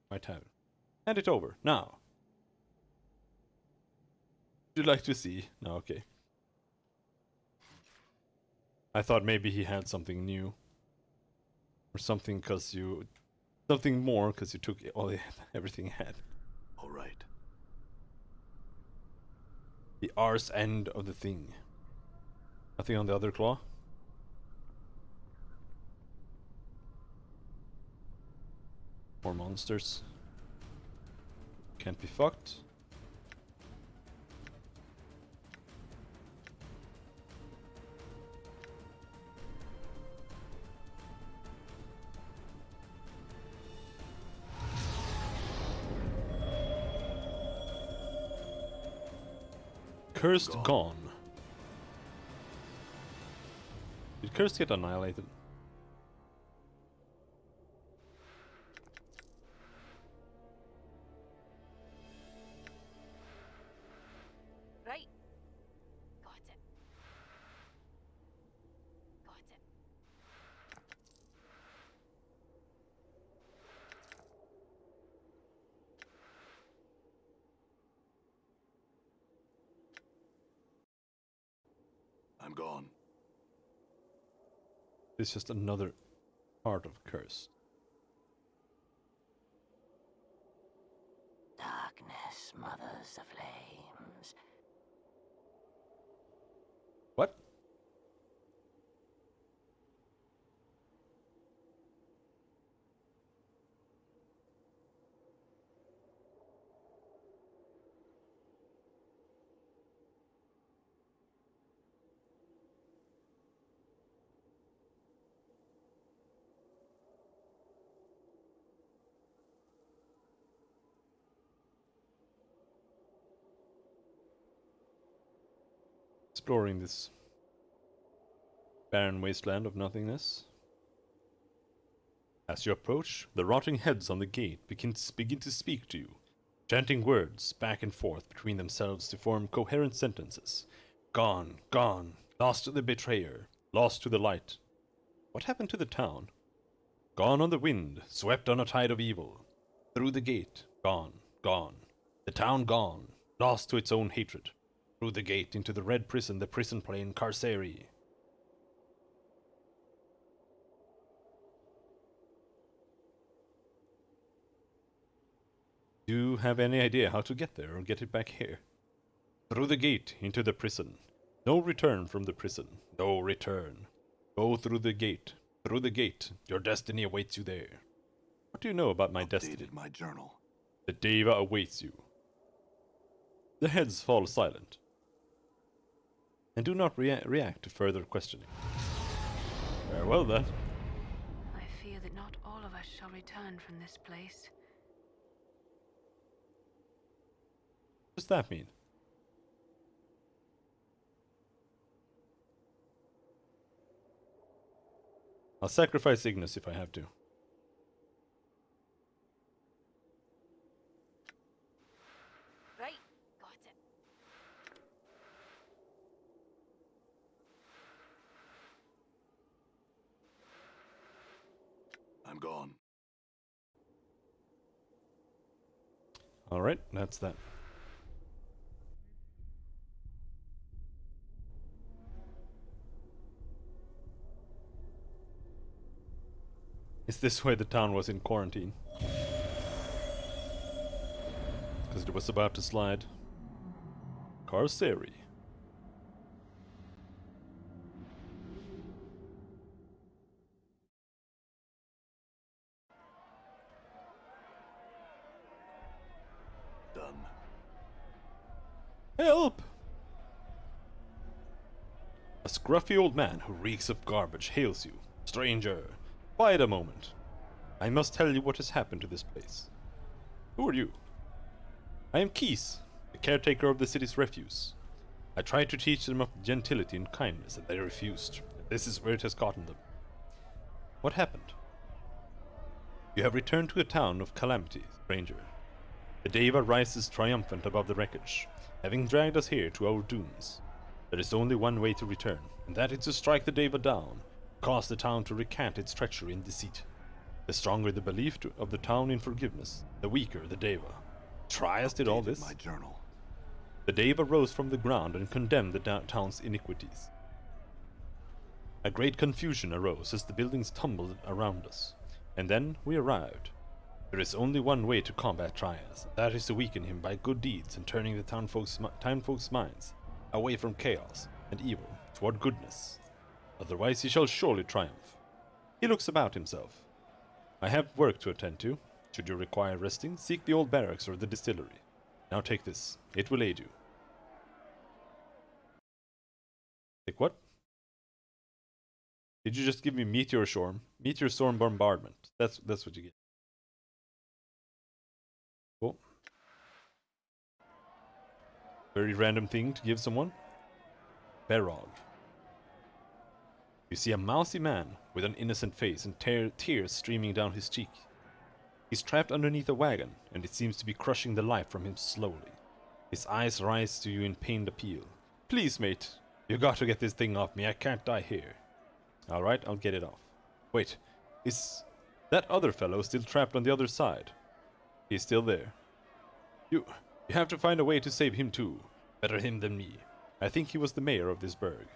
Might have. Hand it over, now. Would you like to see? No, okay. I thought maybe he had something new. Or something because you... Something more because you took all everything he had. All right. The arse end of the thing. Nothing on the other claw? More monsters. Can't be fucked. Cursed gone. Did Cursed get annihilated? Right. Got it. Got it. I'm gone. It's just another part of Curse. Darkness mothers the flames. What? Exploring this barren wasteland of nothingness. As you approach, the rotting heads on the gate begin to speak to you, chanting words back and forth between themselves to form coherent sentences. Gone, gone, lost to the betrayer, lost to the light. What happened to the town? Gone on the wind, swept on a tide of evil. Through the gate, gone, gone. The town gone, lost to its own hatred. Through the gate into the red prison, the prison plane, Carceri. Do you have any idea how to get there or get it back here? Through the gate into the prison. No return from the prison. No return. Go through the gate. Through the gate. Your destiny awaits you there. What do you know about my destiny? Updated my journal. The Deva awaits you. The heads fall silent. And do not react to further questioning. Farewell then. I fear that not all of us shall return from this place. What does that mean? I'll sacrifice Ignis if I have to. Right. Got it. I'm gone. Alright, that's that. Is this why the town was in quarantine? Because it was about to slide. Carceri. Done. Help! A scruffy old man who reeks of garbage hails you. Stranger, quiet a moment. I must tell you what has happened to this place. Who are you? I am Keys, the caretaker of the city's refuse. I tried to teach them of gentility and kindness, and they refused. This is where it has gotten them. What happened? You have returned to a town of calamity, stranger. The Deva rises triumphant above the wreckage, having dragged us here to our dooms. There is only one way to return, and that is to strike the Deva down, cause the town to recant its treachery and deceit. The stronger the belief of the town in forgiveness, the weaker the Deva. Try us did all Updated this? my journal. The Deva rose from the ground and condemned the town's iniquities. A great confusion arose as the buildings tumbled around us, and then we arrived. There is only one way to combat Trias, and that is to weaken him by good deeds and turning the townfolk's minds away from chaos and evil toward goodness. Otherwise he shall surely triumph. He looks about himself. I have work to attend to. Should you require resting, seek the old barracks or the distillery. Now take this. It will aid you. Take what? Did you just give me Meteor Storm? Meteor Storm Bombardment. That's what you get. Cool. Very random thing to give someone. Berog. You see a mousy man with an innocent face and tears streaming down his cheek. He's trapped underneath a wagon, and it seems to be crushing the life from him slowly. His eyes rise to you in pained appeal. Please, mate, you got to get this thing off me. I can't die here. Alright, I'll get it off. Wait, is that other fellow still trapped on the other side? He's still there. You have to find a way to save him too. Better him than me. I think he was the mayor of this burg.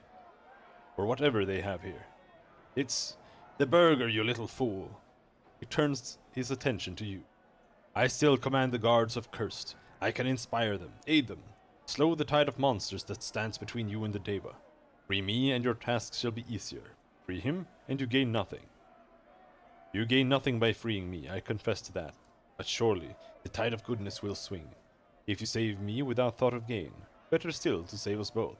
Or whatever they have here. It's the burger, you little fool. He turns his attention to you. I still command the guards of Cursed. I can inspire them, aid them, slow the tide of monsters that stands between you and the Deva. Free me and your tasks shall be easier. Free him and you gain nothing. You gain nothing by freeing me, I confess to that. But surely the tide of goodness will swing. If you save me without thought of gain, better still to save us both.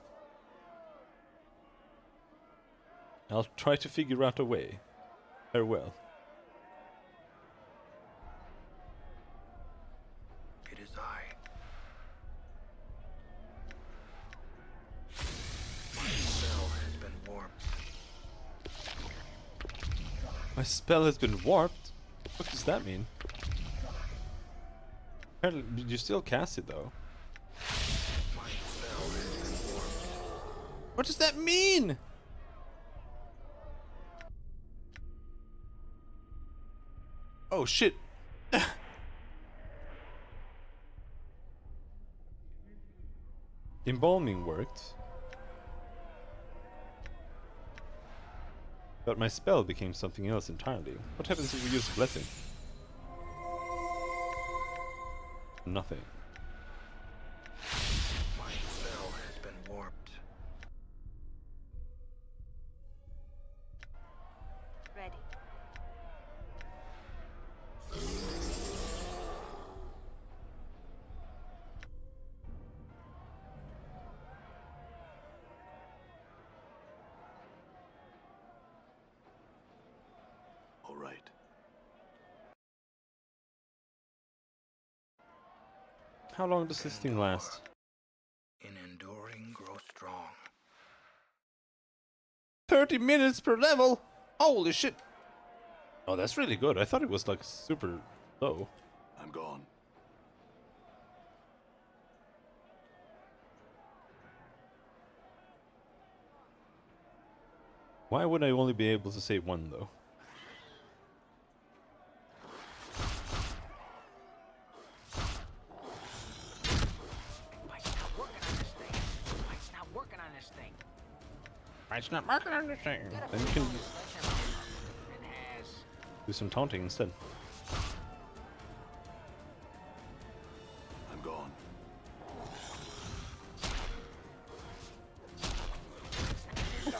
I'll try to figure out a way. Farewell. It is I. My spell has been warped. My spell has been warped? What does that mean? Apparently, you still cast it though. My spell has been warped. What does that mean? Oh shit. Embalming worked. But my spell became something else entirely. What happens if we use Blessing? Nothing. My spell has been warped. Ready. All right. How long does this thing last? In enduring, grow strong. 30 minutes per level? Holy shit! Oh, that's really good. I thought it was like super low. I'm gone. Why would I only be able to save one though? Mike's not working on this thing. Mike's not working on this thing. It's not marking on this thing. Gotta Then you fix can all this sledgehammer. It has. do some taunting instead. I'm gone.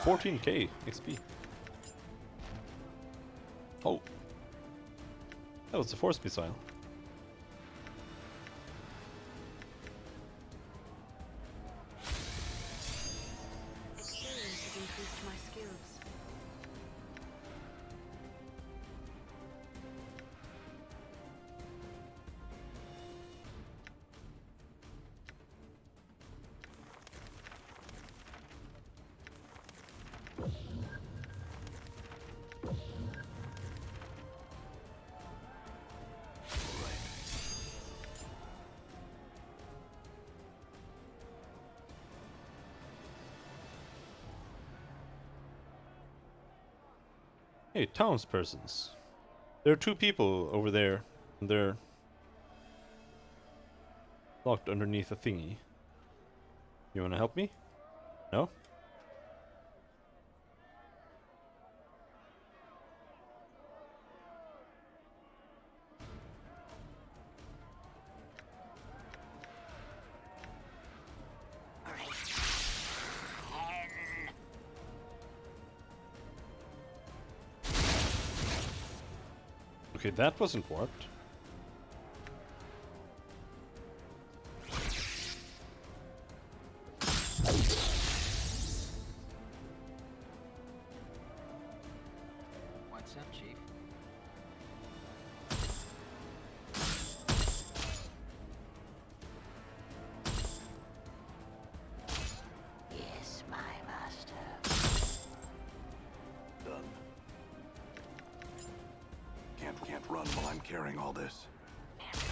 14k XP. Oh. That was a force missile. Experience has increased my skills. Hey, townspersons. There are two people over there, and they're locked underneath a thingy. You wanna help me? No? Okay, that wasn't warped. What's up, Chief? Yes, my master. Done. Can't run while I'm carrying all this.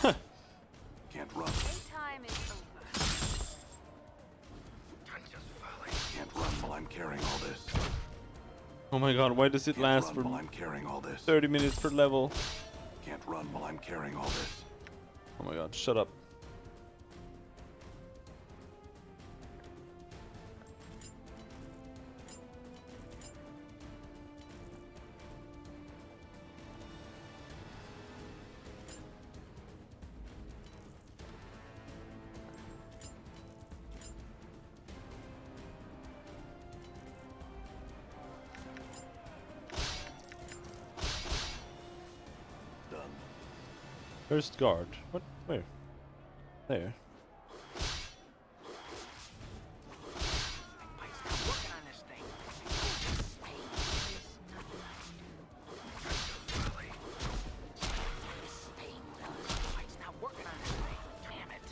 Can't run. Playtime is over. Can't run while I'm carrying all this. Oh my god, why does it Can't last run for while I'm carrying all this. 30 minutes per level? Can't run while I'm carrying all this. Oh my god, shut up. Done. First guard. What? Where? There. Stop working on this thing. It's not working on this thing. Damn it.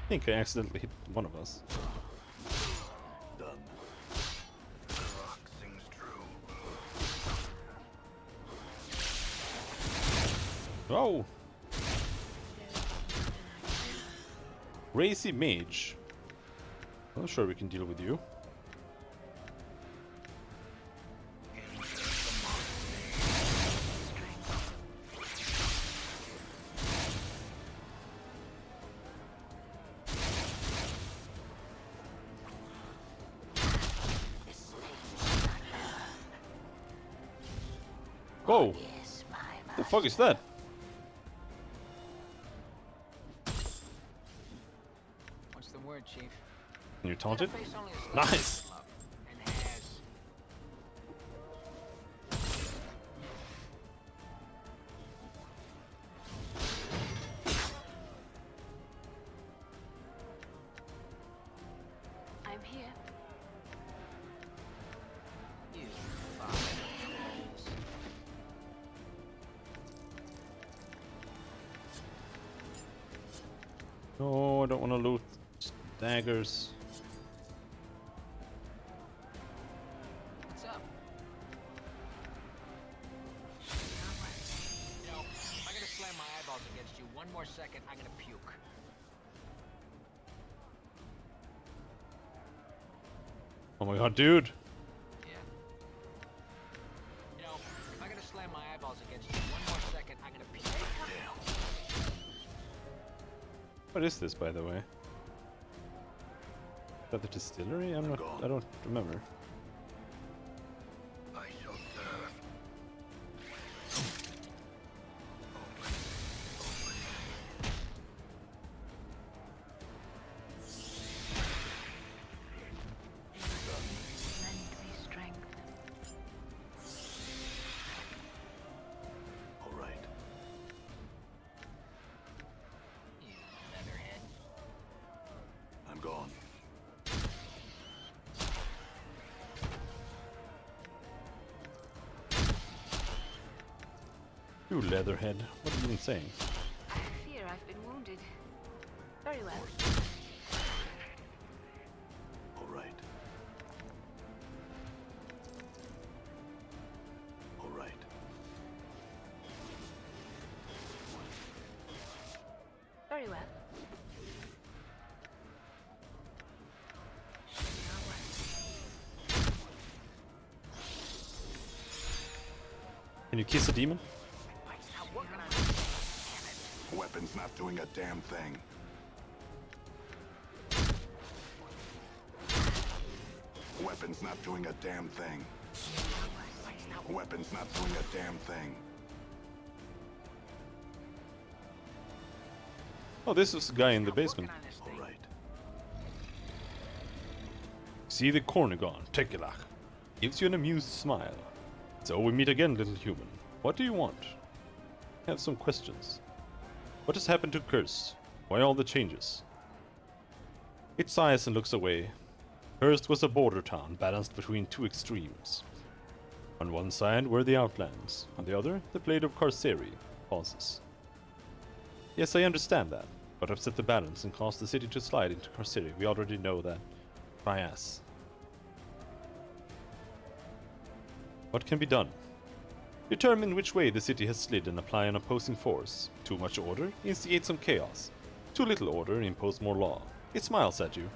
I think I accidentally hit one of us. Done. Rock sings true. Oh! Racy Mage. I'm sure we can deal with you. Whoa! Yes, my master. The fuck is that? What's the word, Chief? Can you taunt it? Face only a Nice! club, and has. I'm here. You father of trolls. No, I don't want to loot daggers. What's up? You know, if I'm gonna slam my eyeballs against you one more second, I'm gonna puke. Oh my god, dude! Yeah. You know, if I'm gonna slam my eyeballs against you one more second, I'm gonna puke. What is this, by the way? Is that the distillery? I don't remember. I shall serve. Lend me strength. All right. You leatherhead. I'm gone. You leatherhead. What are you even saying? I fear I've been wounded. Very well. All right. All right. Very well. Our way. Can you kiss a demon? Weapon's not doing a damn thing. Weapon's not doing a damn thing. Weapon's not doing a damn thing. Oh, this was the guy in the basement. All right. See the Cornigon, Tekelach. Gives you an amused smile. So we meet again, little human. What do you want? I have some questions. What has happened to Curse? Why all the changes? It sighs and looks away. Cursed was a border town balanced between two extremes. On one side were the Outlands, on the other, the Blade of Carceri. Pauses. Yes, I understand that, but upset the balance and caused the city to slide into Carceri. We already know that. My ass. What can be done? Determine which way the city has slid and apply an opposing force. Too much order? Instigate some chaos. Too little order? Impose more law. It smiles at you.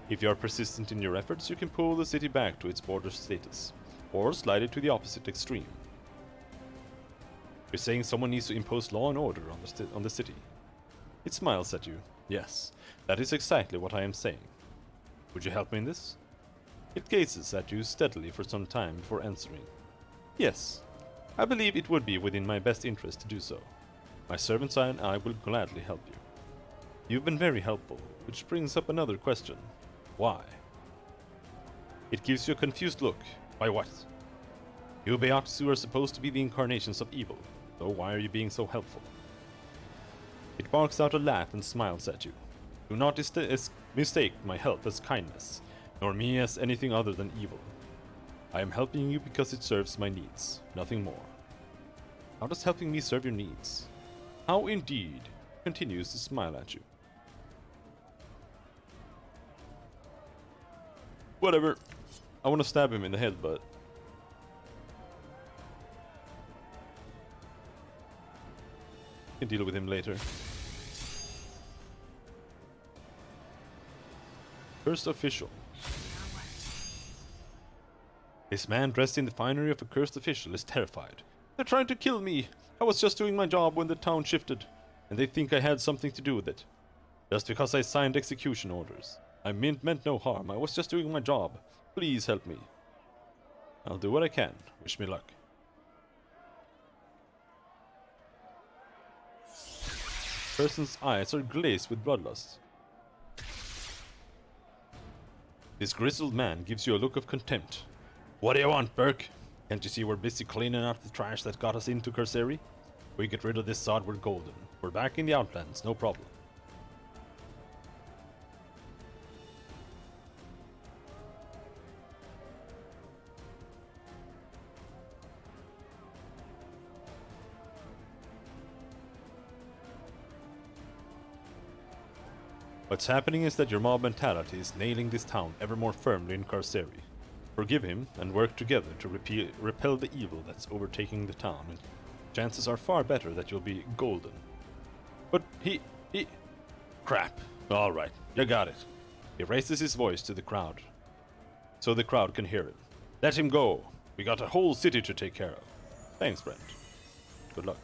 If you are persistent in your efforts, you can pull the city back to its border status, or slide it to the opposite extreme. You're saying someone needs to impose law and order on the city. It smiles at you. Yes, that is exactly what I am saying. Would you help me in this? It gazes at you steadily for some time before answering. Yes, I believe it would be within my best interest to do so. My servants and I will gladly help you. You've been very helpful, which brings up another question. Why? It gives you a confused look. Why what? You Beatsu are supposed to be the incarnations of evil, so why are you being so helpful? It barks out a laugh and smiles at you. Do not mistake my help as kindness, nor me as anything other than evil. I am helping you because it serves my needs, nothing more. How does helping me serve your needs? How indeed continues to smile at you. Whatever. I want to stab him in the head, but can deal with him later. Cursed official. This man dressed in the finery of a cursed official is terrified. They're trying to kill me. I was just doing my job when the town shifted, and they think I had something to do with it. Just because I signed execution orders. I meant no harm. I was just doing my job. Please help me. I'll do what I can. Wish me luck. Person's eyes are glazed with bloodlust. This grizzled man gives you a look of contempt. What do you want, Burke? Can't you see we're busy cleaning up the trash that got us into Carceri? We get rid of this sod, we're golden. We're back in the Outlands, no problem. What's happening is that your mob mentality is nailing this town ever more firmly in Carceri. Forgive him and work together to repel the evil that's overtaking the town, and chances are far better that you'll be golden. But he... Crap. Alright, you got it. He raises his voice to the crowd, so the crowd can hear it. Let him go. We got a whole city to take care of. Thanks, friend. Good luck.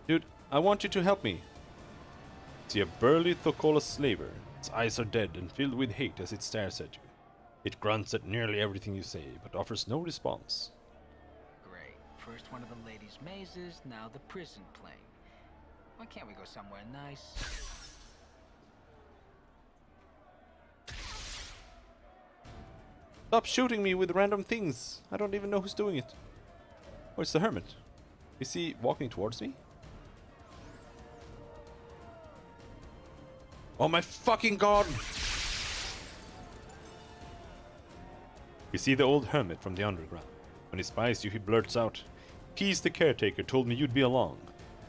Dude, I want you to help me. See a burly Thokola slaver. Its eyes are dead and filled with hate as it stares at you. It grunts at nearly everything you say, but offers no response. Great. First one of the ladies' mazes, now the prison plane. Why can't we go somewhere nice? Stop shooting me with random things. I don't even know who's doing it. Oh, it's the hermit. Is he walking towards me? Oh my fucking god! You see the old hermit from the underground. When he spies you, he blurts out, Peace the caretaker told me you'd be along.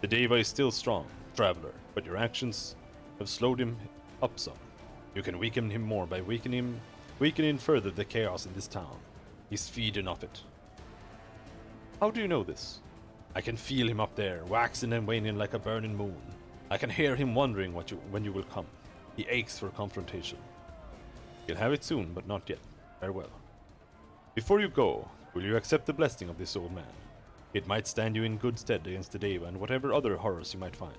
The Deva is still strong, traveler, but your actions have slowed him up some. You can weaken him more by weakening further the chaos in this town. He's feeding off it. How do you know this? I can feel him up there, waxing and waning like a burning moon. I can hear him wondering when you will come. He aches for confrontation. He'll have it soon, but not yet. Farewell. Before you go, will you accept the blessing of this old man? It might stand you in good stead against the Deva and whatever other horrors you might find.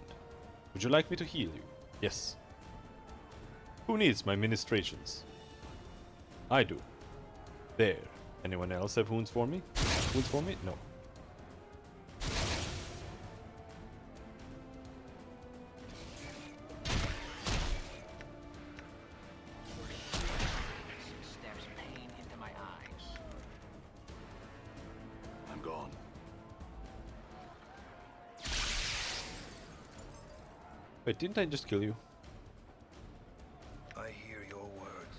Would you like me to heal you? Yes. Who needs my ministrations? I do. There. Anyone else have wounds for me? Wounds for me? No. Stabs pain into my eyes. I'm gone. Wait, didn't I just kill you? I hear your words.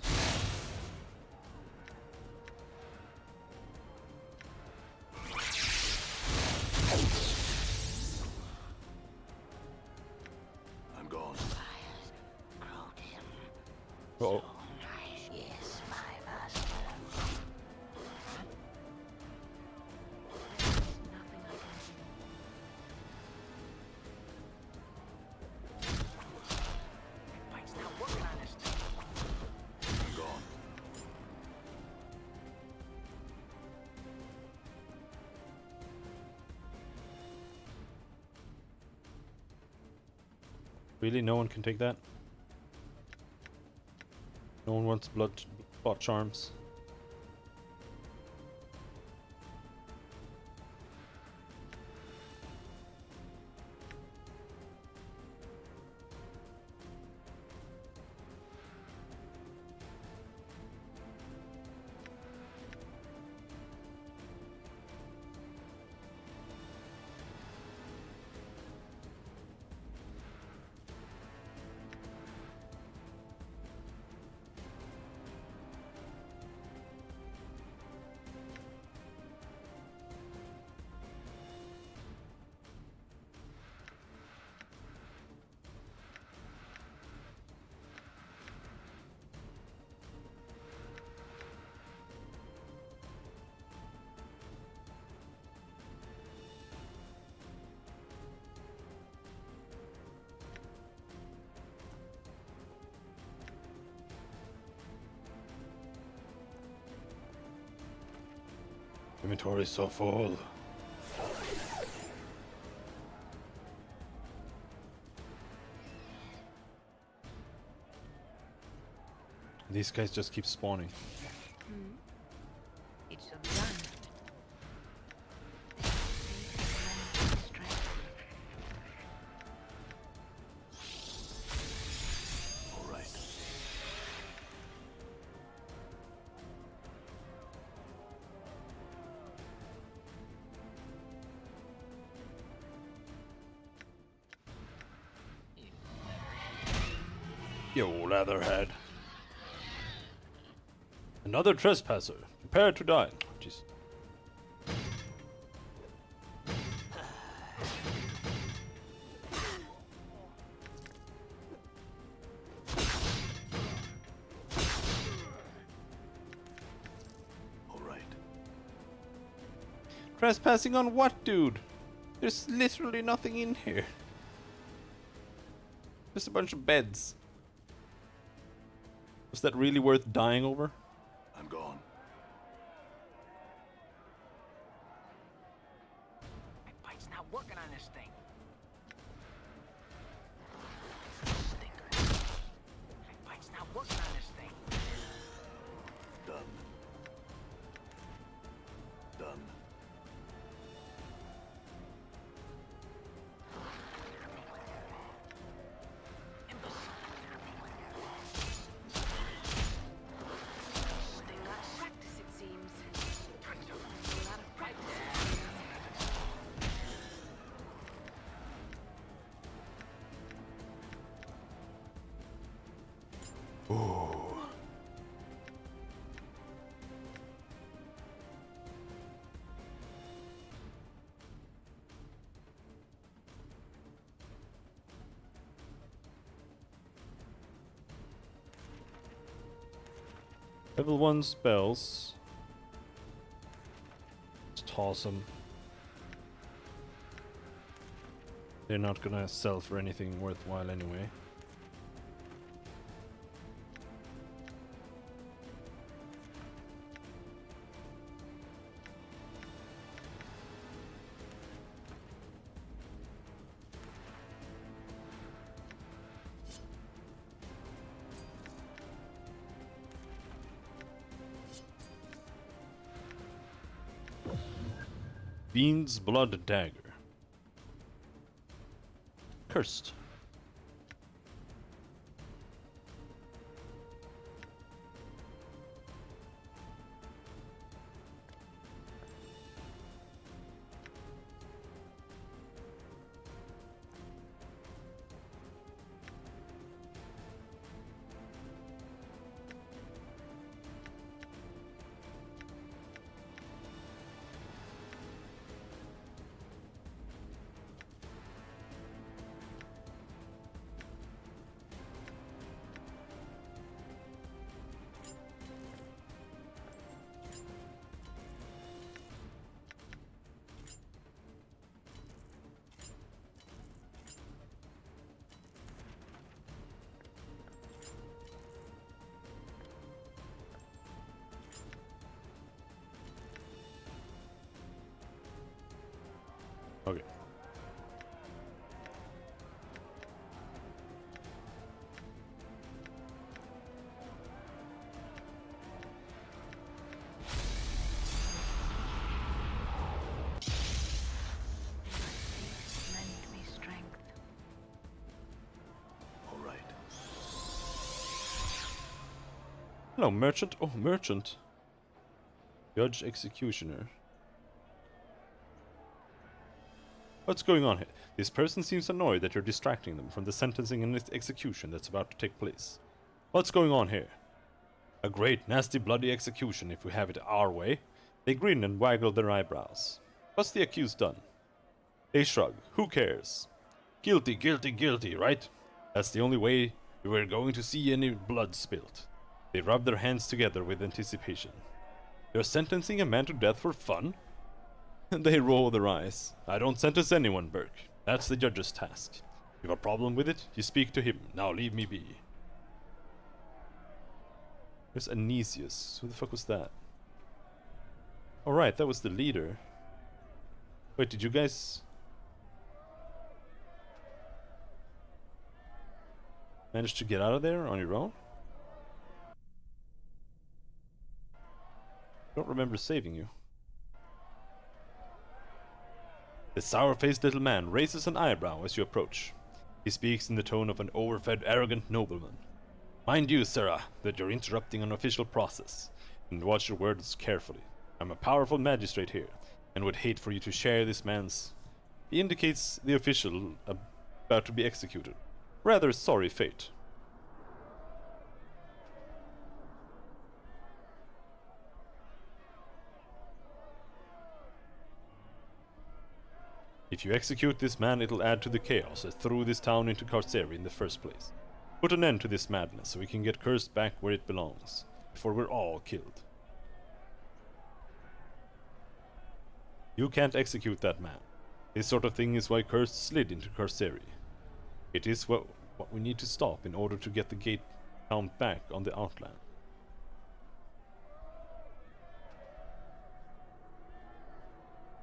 I'm gone. Uh-oh. Yes, my master. Nothing I can do. Mike's not working on this thing. I'm gone. Really? No one can take that? No one wants bot charms? Inventory is so full. These guys just keep spawning. It shall be done. All right. Yo, Leatherhead. Another trespasser. Prepare to die. Jeez. All right. Trespassing on what, dude? There's literally nothing in here. Just a bunch of beds. Was that really worth dying over? I'm gone. Mike's not working on this thing. Stinker. Mike's not working on this thing. Done. Done. Practice, it seems. A lot of practice. Ooh. Level 1 spells. Let's toss them. They're not gonna sell for anything worthwhile anyway. Fiend's Blood Dagger. Cursed. Okay. Lend me strength. All right. Hello, merchant. Oh, merchant. Judge Executioner. What's going on here? This person seems annoyed that you're distracting them from the sentencing and execution that's about to take place. What's going on here? A great, nasty, bloody execution if we have it our way. They grin and waggle their eyebrows. What's the accused done? They shrug. Who cares? Guilty, guilty, guilty, right? That's the only way we're going to see any blood spilt. They rub their hands together with anticipation. You're sentencing a man to death for fun? They roll their eyes. I don't sentence anyone, Burke. That's the judge's task. If you have a problem with it, you speak to him. Now leave me be. There's Anesius. Who the fuck was that? Alright, that was the leader. Wait, did you guys manage to get out of there on your own? I don't remember saving you. The sour-faced little man raises an eyebrow as you approach. He speaks in the tone of an overfed, arrogant nobleman. Mind you, Sarah, that you're interrupting an official process, and watch your words carefully. I'm a powerful magistrate here, and would hate for you to share this man's... He indicates the official about to be executed. Rather sorry fate. If you execute this man, it'll add to the chaos that threw this town into Carceri in the first place. Put an end to this madness so we can get Cursed back where it belongs, before we're all killed. You can't execute that man. This sort of thing is why Cursed slid into Carceri. It is what we need to stop in order to get the gate count back on the Outland.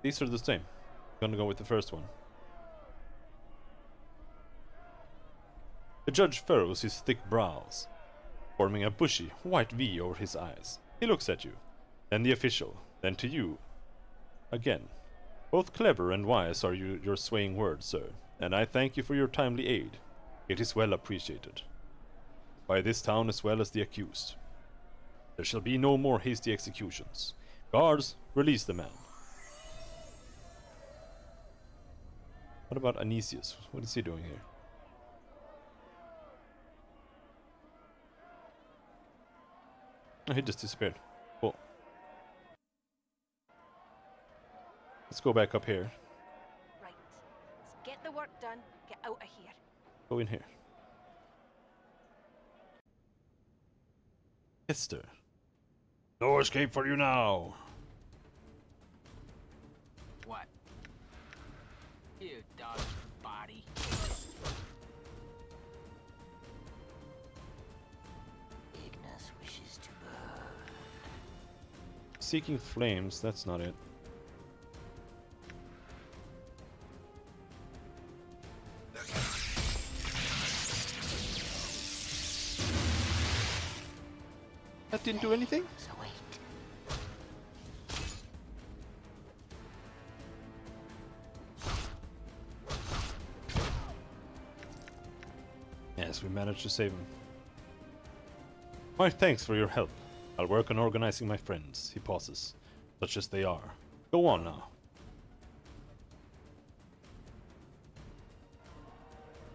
These are the same. Gonna go with the first one. The judge furrows his thick brows, forming a bushy, white V over his eyes. He looks at you, then the official, then to you. Again. Both clever and wise are your swaying words, sir, and I thank you for your timely aid. It is well appreciated. By this town as well as the accused. There shall be no more hasty executions. Guards, release the man. What about Anesius? What is he doing here? Oh, he just disappeared. Cool. Let's go back up here. Right. Let's get the work done. Get out of here. Go in here. Esther. No escape for you now. What? You dog body. Ignis wishes to burn. Seeking flames, that's not it. That didn't do anything? So wait. Yes, we managed to save him. My thanks for your help. I'll work on organizing my friends, he pauses, such as they are. Go on now.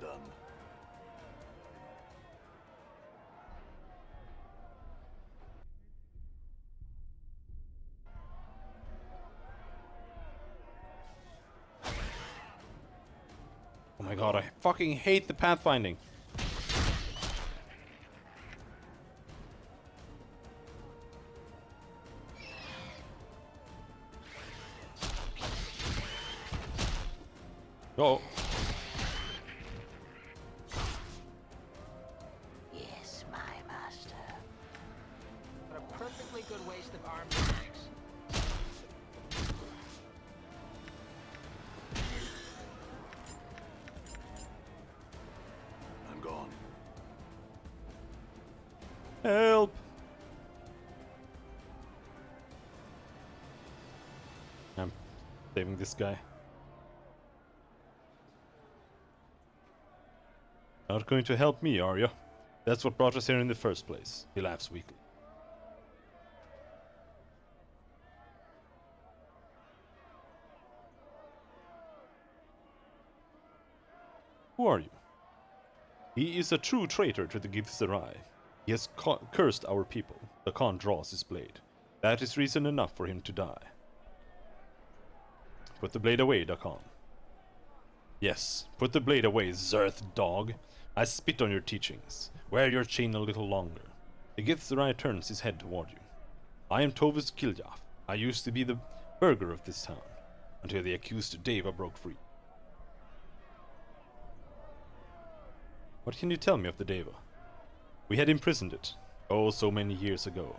Done. Oh my god, I fucking hate the pathfinding. Oh. Yes, my master. What a perfectly good waste of arms and legs. I'm gone. Help! I'm saving this guy. Not going to help me, are you? That's what brought us here in the first place. He laughs weakly. Who are you? He is a true traitor to the Githzerai. He has cursed our people. The Khan draws his blade. That is reason enough for him to die. Put the blade away, Dakan. Yes, put the blade away, Zerth dog. I spit on your teachings. Wear your chain a little longer. The Githzerai turns his head toward you. I am Tovus Kiljaf. I used to be the burgher of this town, until the accused Deva broke free. What can you tell me of the Deva? We had imprisoned it, oh so many years ago.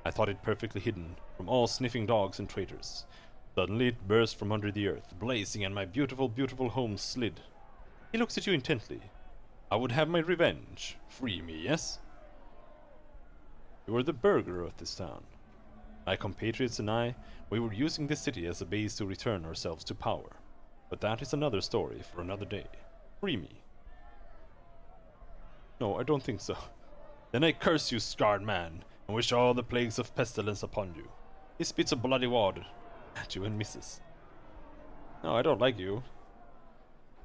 I thought it perfectly hidden from all sniffing dogs and traitors. Suddenly it burst from under the earth, blazing, and my beautiful, beautiful home slid. He looks at you intently. I would have my revenge. Free me, yes? You were the burgher of this town. My compatriots and I, we were using this city as a base to return ourselves to power. But that is another story for another day. Free me. No, I don't think so. Then I curse you, scarred man, and wish all the plagues of pestilence upon you. He spits a bloody wad at you and misses. No, I don't like you.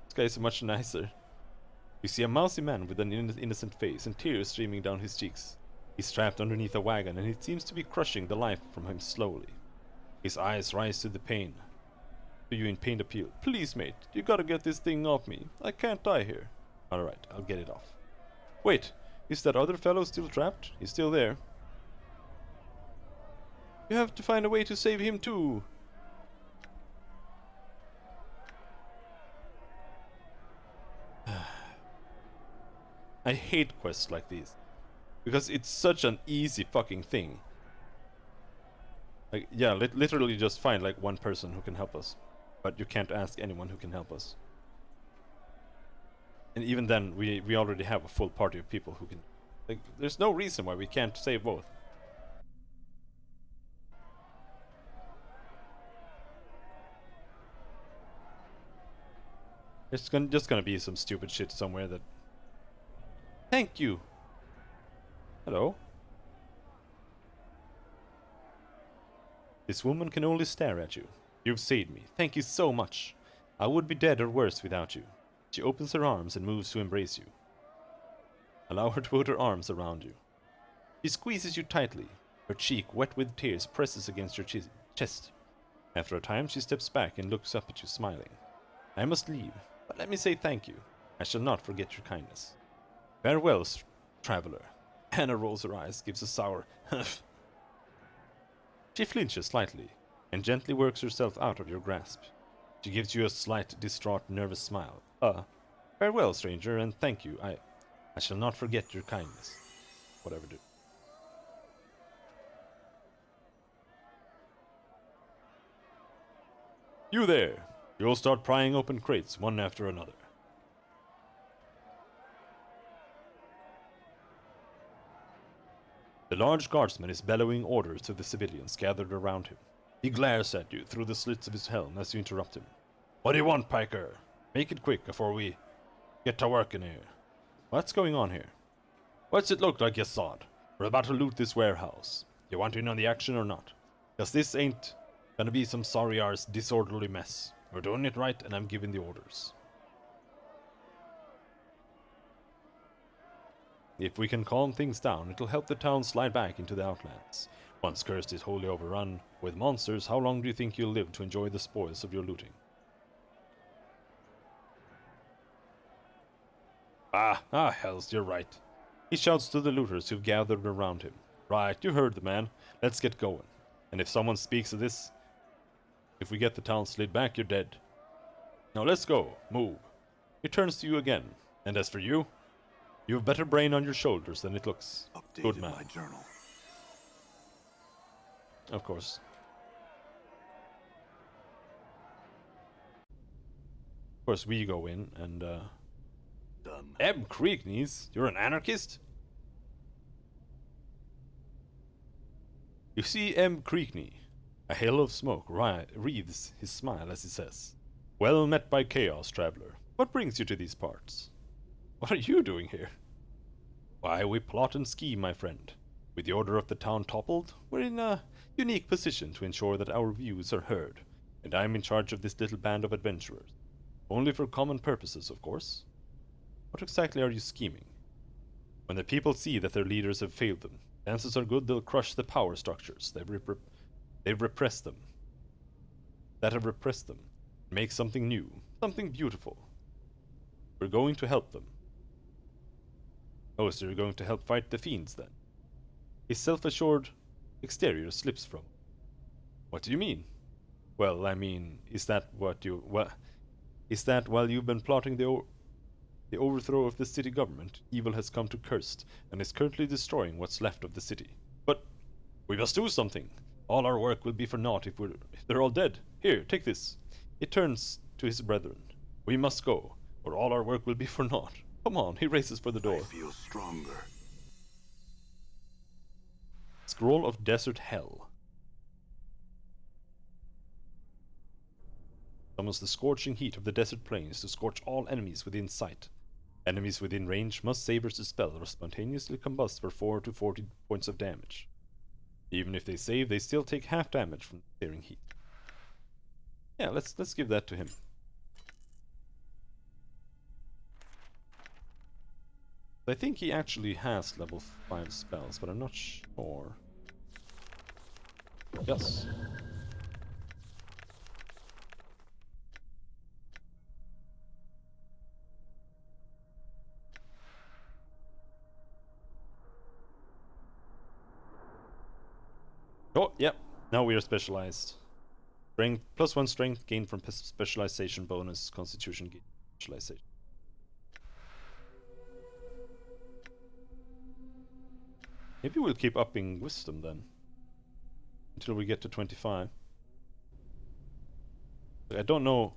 This guy is much nicer. You see a mousy man with an innocent face and tears streaming down his cheeks. He's trapped underneath a wagon and it seems to be crushing the life from him slowly. His eyes rise to the pain. To you in pained appeal. Please, mate, you gotta get this thing off me. I can't die here. Alright, I'll get it off. Wait, is that other fellow still trapped? He's still there. You have to find a way to save him too. I hate quests like these. Because it's such an easy fucking thing. Like, yeah, literally just find like one person who can help us. But you can't ask anyone who can help us. And even then, we already have a full party of people who can... Like, there's no reason why we can't save both. It's just gonna be some stupid shit somewhere that... Thank you! Hello? This woman can only stare at you. You've saved me. Thank you so much. I would be dead or worse without you. She opens her arms and moves to embrace you. Allow her to put her arms around you. She squeezes you tightly. Her cheek, wet with tears, presses against your chest. After a time, she steps back and looks up at you, smiling. I must leave, but let me say thank you. I shall not forget your kindness. Farewell, traveler. Anna rolls her eyes, gives a sour huff. She flinches slightly, and gently works herself out of your grasp. She gives you a slight, distraught, nervous smile. Farewell, stranger, and thank you. I shall not forget your kindness. Whatever, dude. You there! You'll start prying open crates one after another. The large guardsman is bellowing orders to the civilians gathered around him. He glares at you through the slits of his helm as you interrupt him. What do you want, Piker? Make it quick before we get to work in here. What's going on here? What's it look like, Yasad? We're about to loot this warehouse. You want in on the action or not? Cause this ain't gonna be some sorry arse disorderly mess. We're doing it right and I'm giving the orders. If we can calm things down, it'll help the town slide back into the Outlands. Once Cursed is wholly overrun with monsters, how long do you think you'll live to enjoy the spoils of your looting? Hells, you're right. He shouts to the looters who've gathered around him. Right, you heard the man. Let's get going. And if someone speaks of this, if we get the town slid back, you're dead. Now let's go. Move. He turns to you again. And as for you, you have better brain on your shoulders than it looks. Good man. My journal. Of course. Of course, we go in and, Done. Eb Creekneys, you're an anarchist? You see Eb Creekney. A hail of smoke wreathes his smile as he says, "Well met by Chaos, traveler. What brings you to these parts?" "What are you doing here?" "Why, we plot and scheme, my friend. With the order of the town toppled, we're in a unique position to ensure that our views are heard, and I'm in charge of this little band of adventurers. Only for common purposes, of course. What exactly are you scheming?" "When the people see that their leaders have failed them, chances are good they'll crush the power structures they've repressed them, that have repressed them, and make something new, something beautiful. We're going to help them." "Oh, so you're going to help fight the fiends, then?" His self-assured exterior slips from him. "What do you mean?" "Well, I mean, is that while you've been plotting the overthrow of the city government, evil has come to Cursed and is currently destroying what's left of the city. But we must do something. All our work will be for naught if they're all dead. Here, take this." It turns to his brethren. "We must go, or all our work will be for naught. Come on," he races for the door. I feel stronger. Scroll of Desert Hell. Summons the scorching heat of the desert plains to scorch all enemies within sight. Enemies within range must save versus spell or spontaneously combust for 4 to 40 points of damage. Even if they save, they still take half damage from the searing heat. Yeah, let's give that to him. I think he actually has level 5 spells, but I'm not sure. Yes. Oh, yep. Now we are specialized. Strength, +1 strength gained from specialization bonus, constitution gain specialization. Maybe we'll keep upping wisdom then. Until we get to 25. I don't know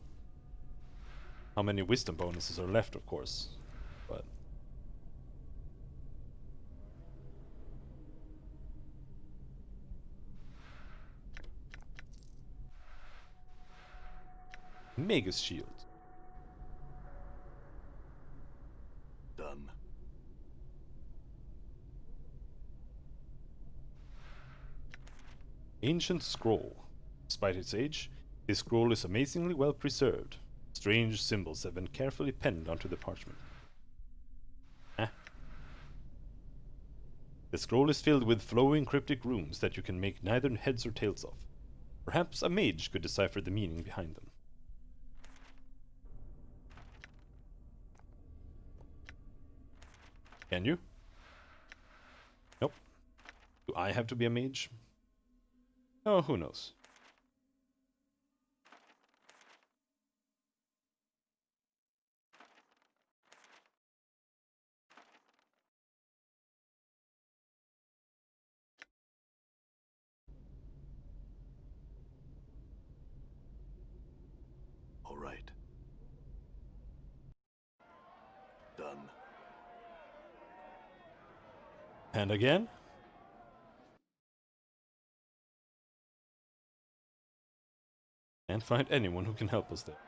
how many wisdom bonuses are left, of course. But Magus Shield. Done. Ancient Scroll. Despite its age, this scroll is amazingly well preserved. Strange symbols have been carefully penned onto the parchment. The scroll is filled with flowing cryptic runes that you can make neither heads or tails of. Perhaps a mage could decipher the meaning behind them. Can you? Nope. Do I have to be a mage? Oh, who knows? All right. Done. And again? Can't find anyone who can help us there.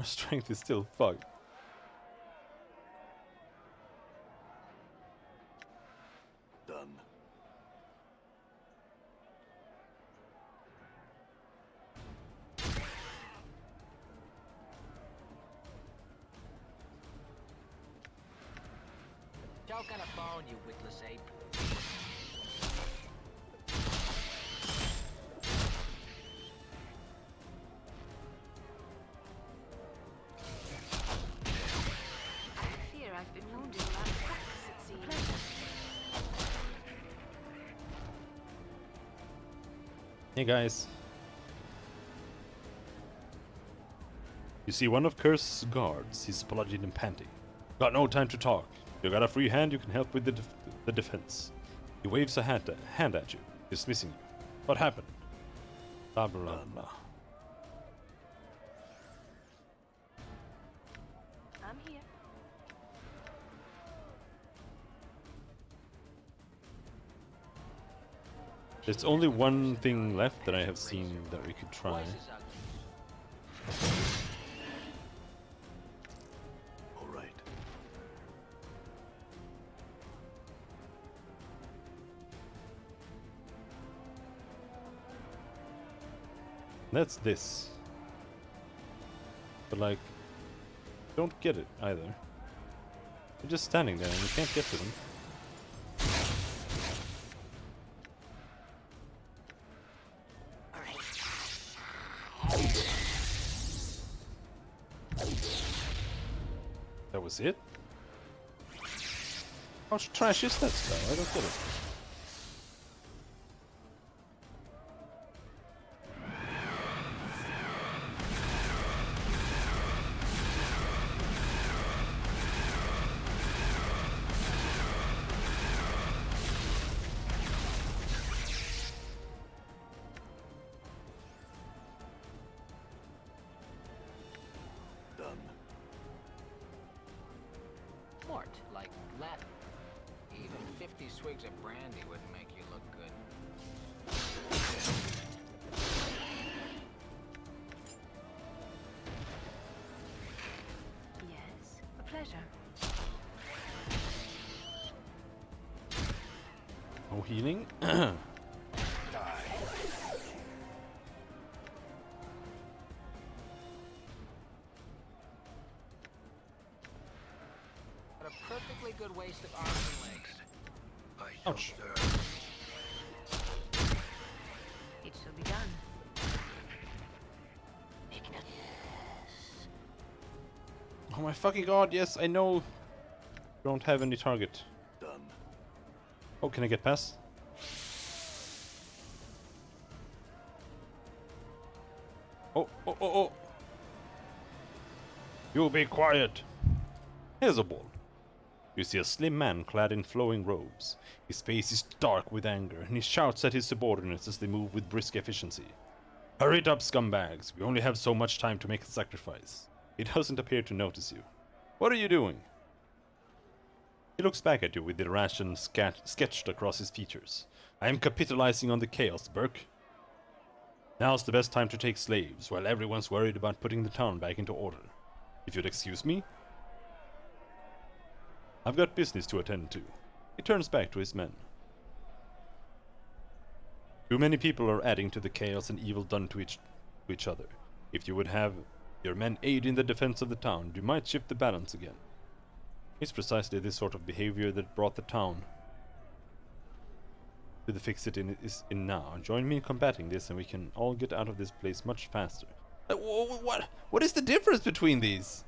strength is still fucked. Done. Choke on a bone, you witless ape. I fear I've been wounded around the backs, it seems. Hey guys. You see one of Curse's guards. He's bloodied and panting. Got no time to talk. You got a free hand, you can help with the defense. He waves a hand at you, dismissing you. What happened? Blah blah blah. I'm here. There's only one thing left that I have seen that we could try. Voice is ugly. All right. That's this. But like, don't get it either. You're just standing there and you can't get to them. That was it? How trash is that spell? I don't get it. Done. Mort, like Latin. Even 50 swigs of brandy wouldn't make you look good. Yes, a pleasure. No healing? What a perfectly good waste of arms and legs. I shall Ouch. serve. It shall be done. Oh my fucking god, yes, I know. Don't have any target. Done. Oh, can I get past? Oh, oh, oh, oh. You be quiet. Here's a ball. You see a slim man clad in flowing robes. His face is dark with anger, and he shouts at his subordinates as they move with brisk efficiency. Hurry it up, scumbags. We only have so much time to make a sacrifice. He doesn't appear to notice you. What are you doing? He looks back at you with irration sketched across his features. I am capitalizing on the chaos, Burke. Now's the best time to take slaves, while everyone's worried about putting the town back into order. If you'd excuse me? I've got business to attend to. He turns back to his men. Too many people are adding to the chaos and evil done to each other. If you would have your men aid in the defense of the town, you might shift the balance again. It's precisely this sort of behavior that brought the town to the fix it is in now. Join me in combating this and we can all get out of this place much faster. What is the difference between these?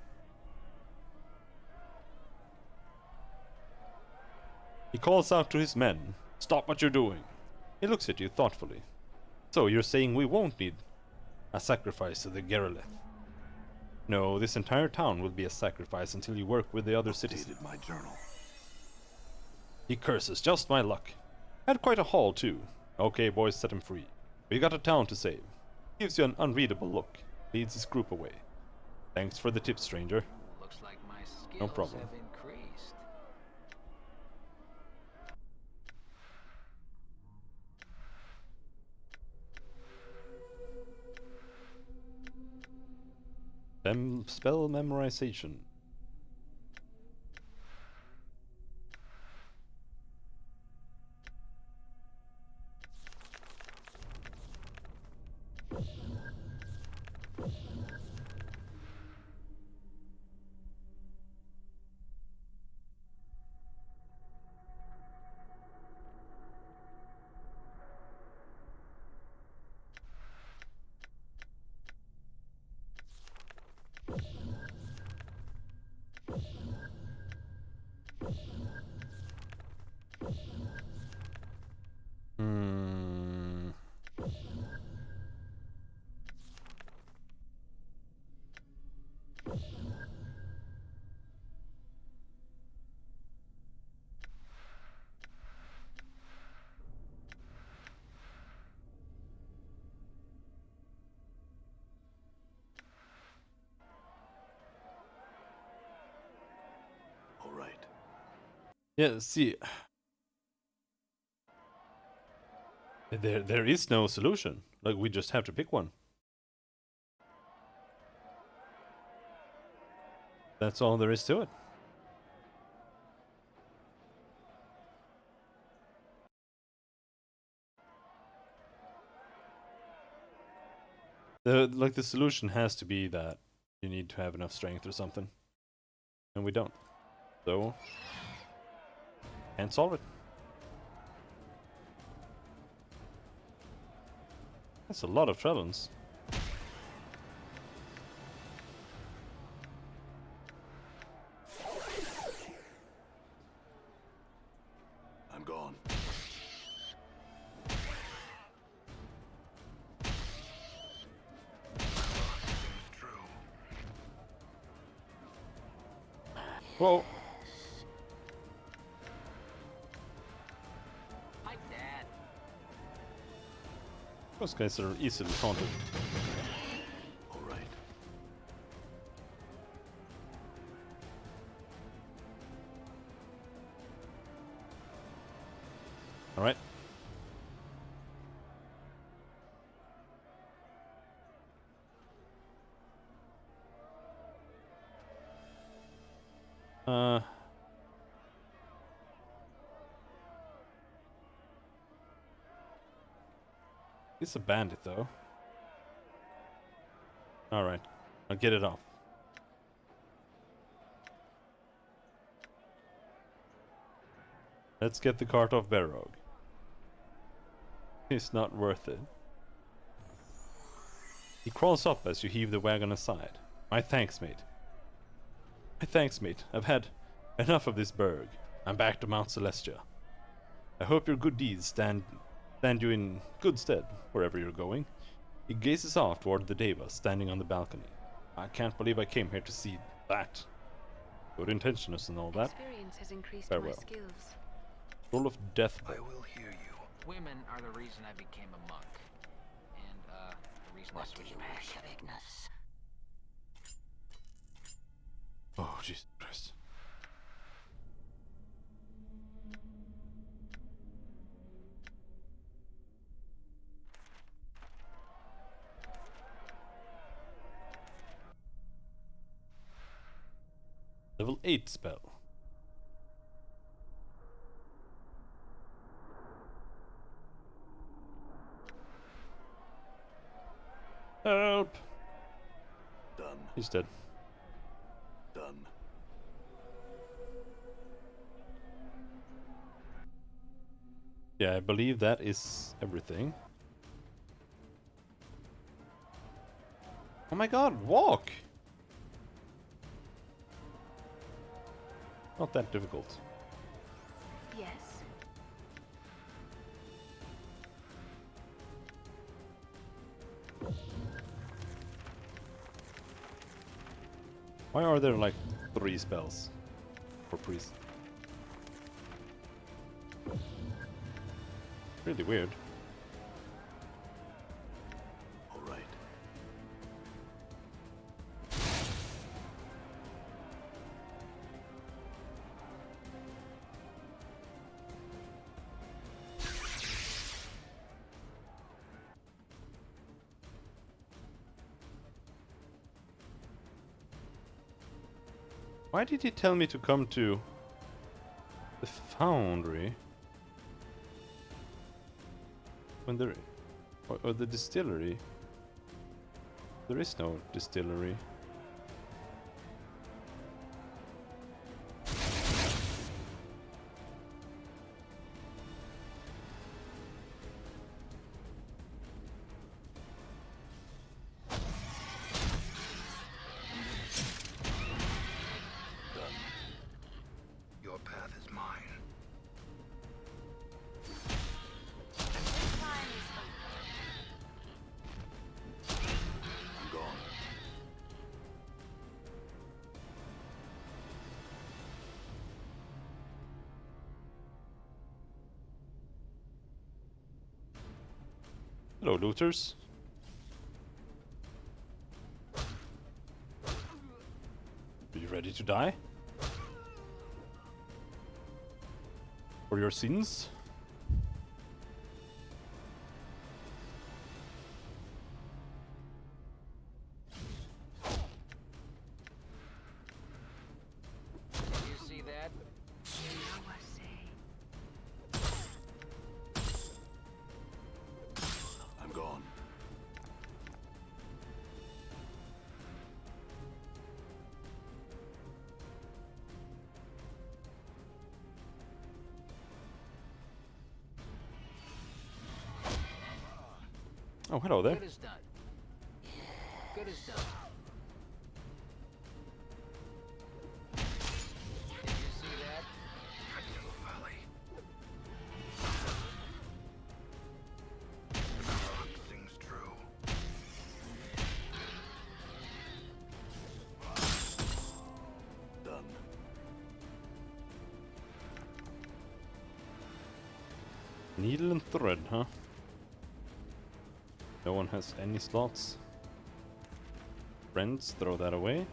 He calls out to his men. Stop what you're doing. He looks at you thoughtfully. So you're saying we won't need a sacrifice to the Geralith? No, this entire town will be a sacrifice until you work with the other citizens. Updated my journal. He curses, just my luck. Had quite a haul too. Okay boys, set him free. We got a town to save. Gives you an unreadable look. Leads his group away. Thanks for the tip, stranger. Looks like my skills No problem. have increased. Spell memorization. Hmm. All right. Yeah, see, there is no solution. Like, we just have to pick one. That's all there is to it. The solution has to be that you need to have enough strength or something. And we don't. So, can't solve it. That's a lot of Trellons. I'm gone. True. Whoa. Hi, Dad. Those guys are easily taunted. All right. Alright. He's a bandit, though. Alright. I'll get it off. Let's get the cart off Barrogue. It's not worth it. He crawls up as you heave the wagon aside. My thanks, mate. My thanks, mate. I've had enough of this burg. I'm back to Mount Celestia. I hope your good deeds stand you in good stead wherever you're going. He gazes off toward the Deva standing on the balcony. I can't believe I came here to see that. Good intentions and all that. Experience has increased Farewell. my skills. Roll of death. I will hear you. Women are the reason I became a monk. And, the reason I What do switched you back. wish of Ignis? Oh, Jesus Christ. Level 8 spell. Help! Done. He's dead. Done. Yeah, I believe that is everything. Oh my god, walk! Not that difficult. Yes. Why are there like 3 spells for priest? Really weird. All right. Why did he tell me to come to the foundry? When there... Or the distillery? There is no distillery. Your path is mine. This time is over. I'm gone. Hello, looters. Are you ready to die? For your sins? You see that? Now I say. I'm gone. Oh, hello there. Good as done. Good as done. Did you see that? Ideal Valley. Rock sings true. Done. Needle and thread, huh? No one has any slots. Friends, throw that away.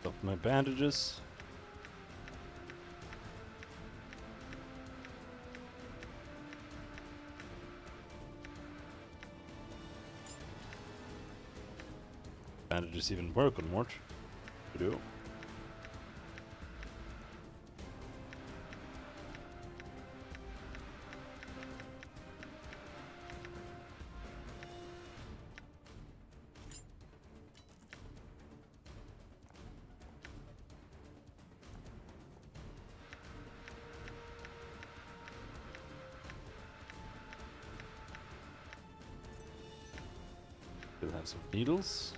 Got my bandages. Bandages even work on Mort. They do. We'll have some needles.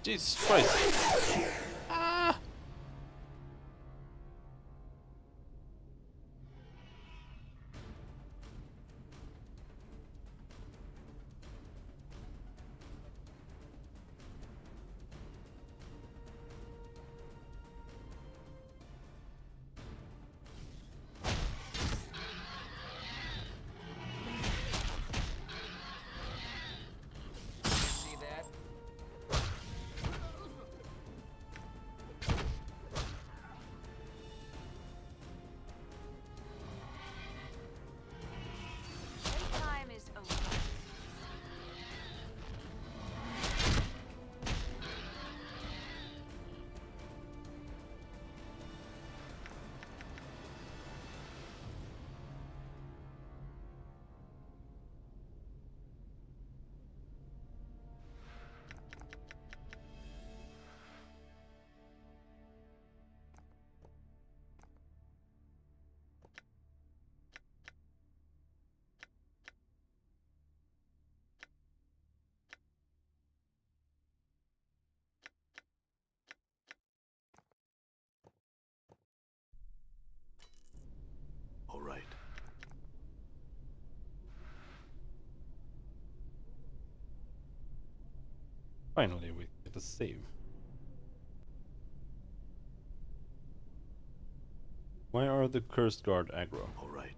Jesus Christ! Ah! See that? Finally, we get a save. Why are the cursed guard aggro? All right.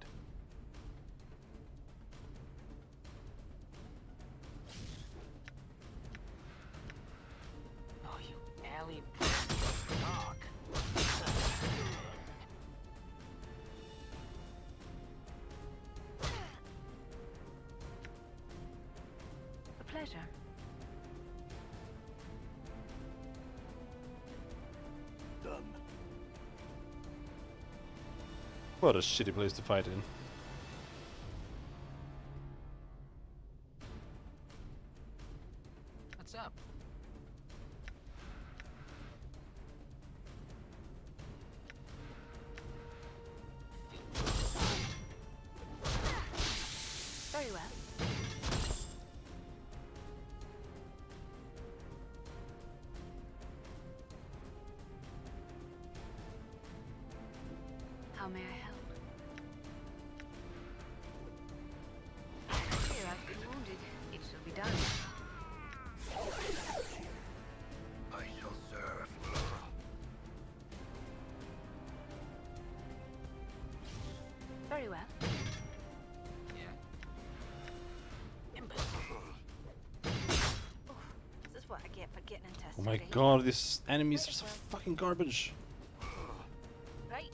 Oh, you alley dog. A pleasure. Done. What a shitty place to fight in. What's up? Very well. How may I help? Here, I've been wounded. It shall be done. I shall serve. Very well. Yeah. This is what I get for getting into a Oh my scrape. god, these enemies are so fucking garbage. Right.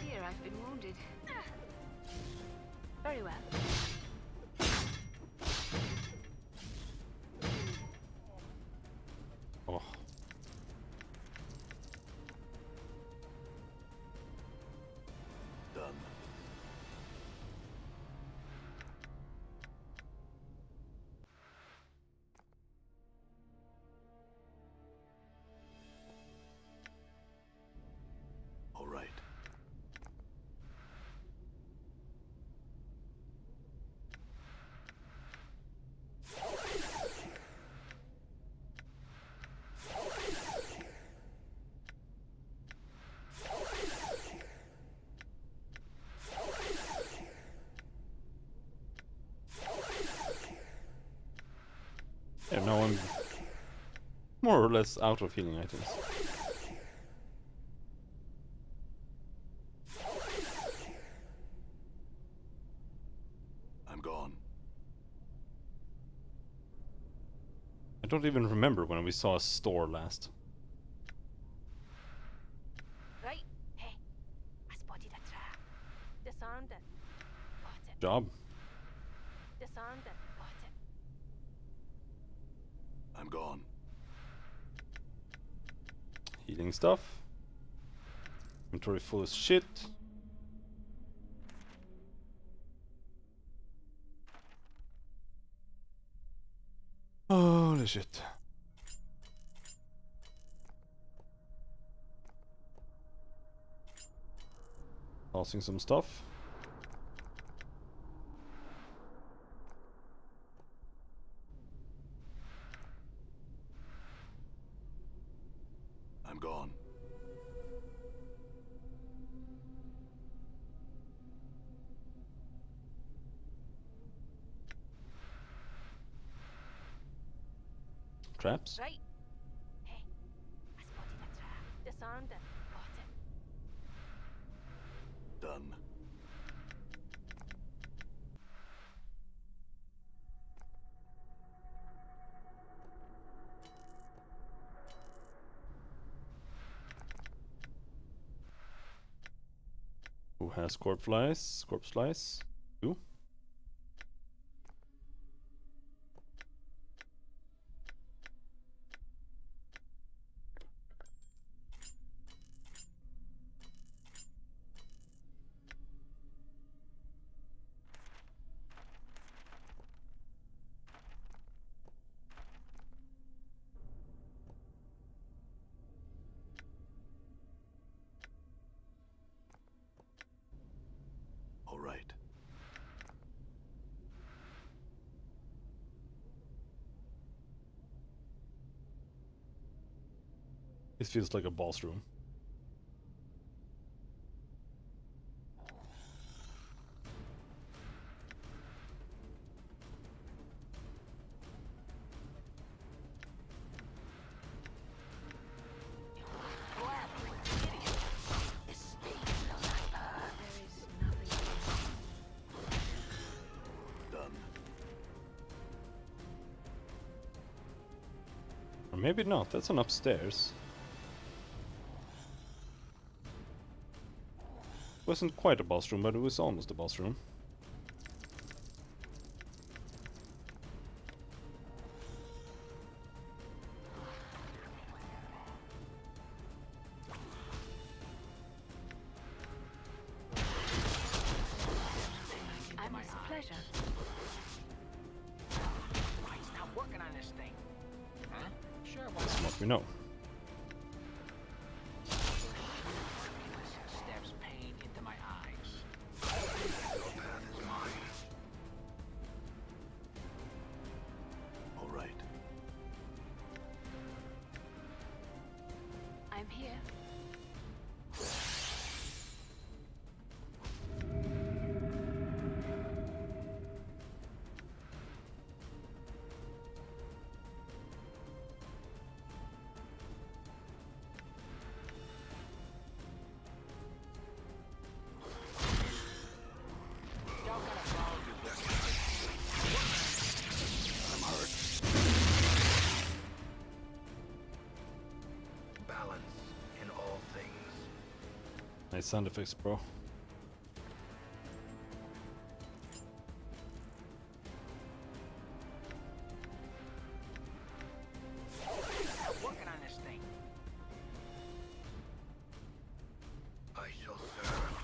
Here, I've been wounded. Very well. Oh. Done. All right. Yeah, now I'm more or less out of healing items. I'm gone. I don't even remember when we saw a store last. Right. Hey, I spotted a trap. Disarmed it. Got it. Job. Disarmed it. Got it. I'm gone. Healing stuff. Inventory full as shit. Holy shit. Tossing some stuff. I'm gone. Traps. Right. Hey, I spotted a trap. Disarmed it. Got it. Done. Who has corpse slice? Corpse slice. You. It feels like a boss room. Done. Or maybe not, that's an upstairs. Wasn't quite a boss room, but it was almost a boss room. I'm a pleasure. Why it's not working on this thing? Huh? Sure, why That's what we know. stabs pain into my eyes. Your path is mine. All right. I'm here. Y'all gotta follow you. I'm hurt. Balance in all things. Nice sound effects, bro. Not working on this thing. I shall serve.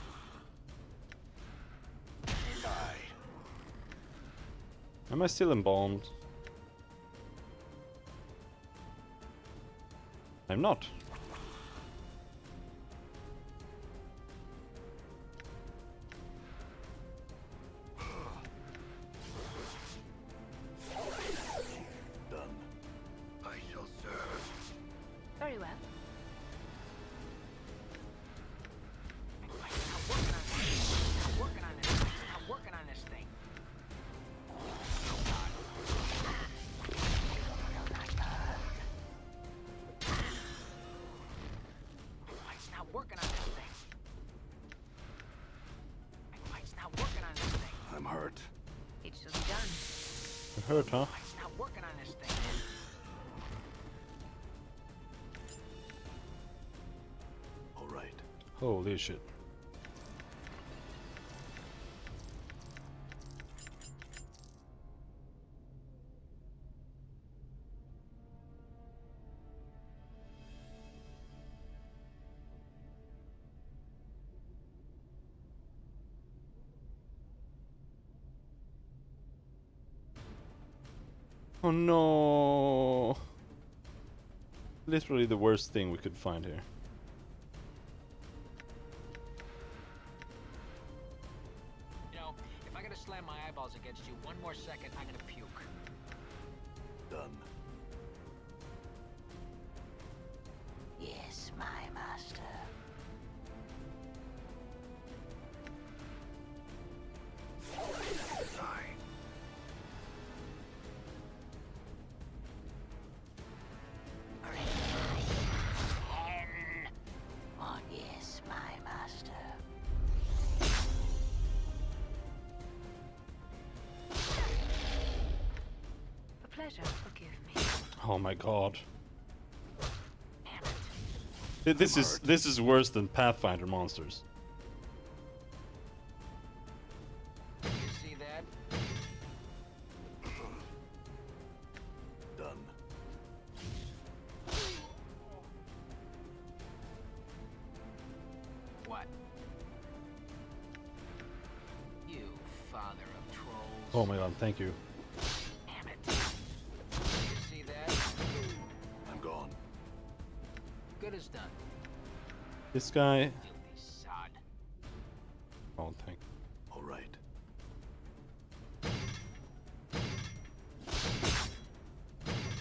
Am I still embalmed? I'm not. Done. I shall serve. Very well. Not working on this. Not working on this thing. It's not working on this thing. It's not working on this thing. I'm hurt. It shall be done. You hurt, huh? It's not working on this thing. All right. Holy shit. Oh no! Literally the worst thing we could find here. You know, if I gotta slam my eyeballs against you one more second, I'm gonna puke. Done. Yes, my master. It is I. Oh, yes, my master. A pleasure. Forgive me. Oh my god. This is worse than Pathfinder monsters. You see that? Done. What? You father of trolls. Oh my god, thank you. Damn it. You see that? I'm gone. Good as done. This guy. Filthy sod. Oh, thank. All right. The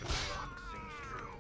clock sings true.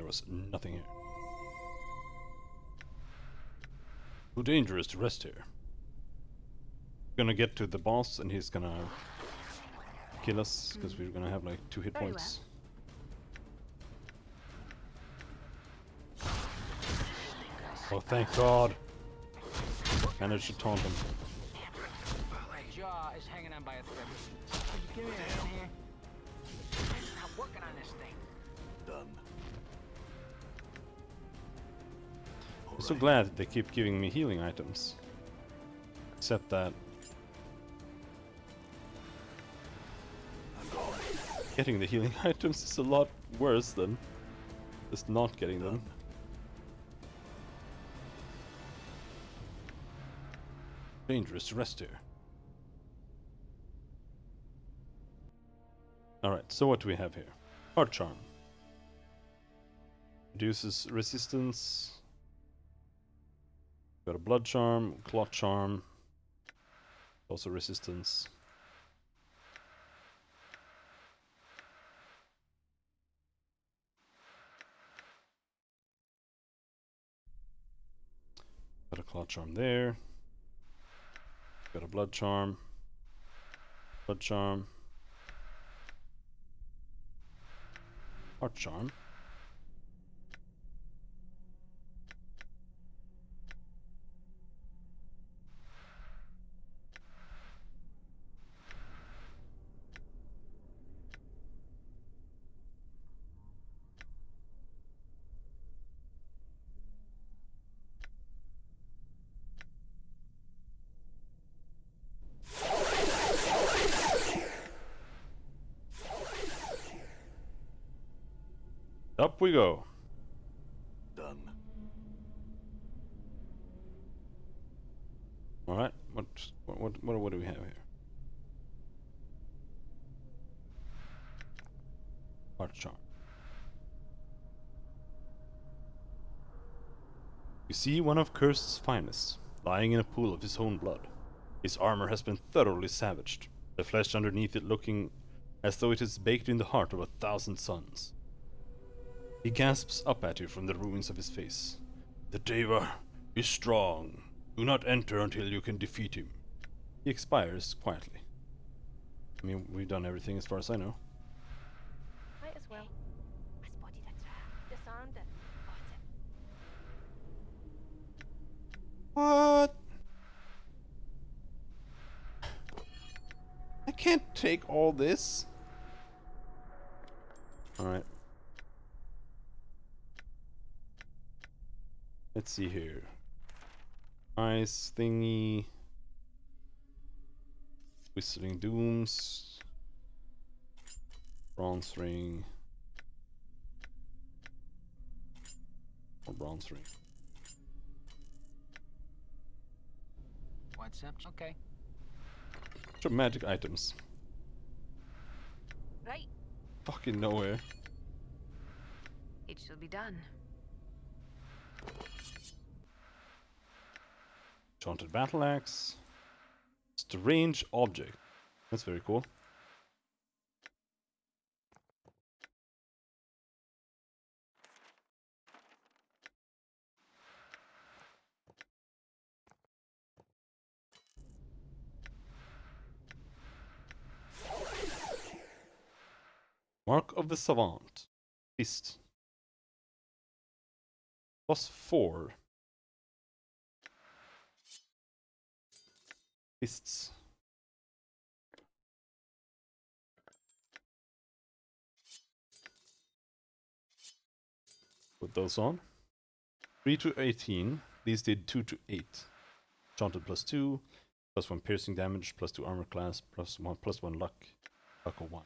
There was nothing here. Too dangerous to rest here. Gonna get to the boss and he's gonna kill us because we're gonna have like 2 hit Very points. Oh, thank God. Managed to taunt him. My jaw is hanging on by a thread. Would you give me a hand here? I'm working on this thing. Done. I'm so glad that they keep giving me healing items. Except that I'm gone. getting the healing items is a lot worse than just not getting them. Dangerous to rest here. Alright, so what do we have here? Heart Charm. Reduces resistance. Got a Blood Charm, Clot Charm. Also resistance. Got a Clot Charm there. Got a Blood Charm. Blood Charm. Heart Charm. Up we go. Done. All right. What do we have here? Heart Charm. You see one of Cursed's finest, lying in a pool of his own blood. His armor has been thoroughly savaged, the flesh underneath it looking as though it is baked in the heart of 1,000 suns. He gasps up at you from the ruins of his face. The Deva is strong. Do not enter until you can defeat him. He expires quietly. I mean, we've done everything as far as I know. Might as well. I spotted a trap. Disarmed it. Got it. What? I can't take all this. Alright. Let's see here. Ice thingy. Whistling Dooms. Bronze ring. Or bronze ring. What's up? Okay. Magic items. Right. Fucking nowhere. It shall be done. Enchanted Battle Axe. Strange Object. That's very cool. Mark of the Savant. Fist. +4. Fists. Put those on. 3 to 18. These did 2 to 8. Enchanted +2. +1 piercing damage. +2 armor class. +1 luck. Luck of 1.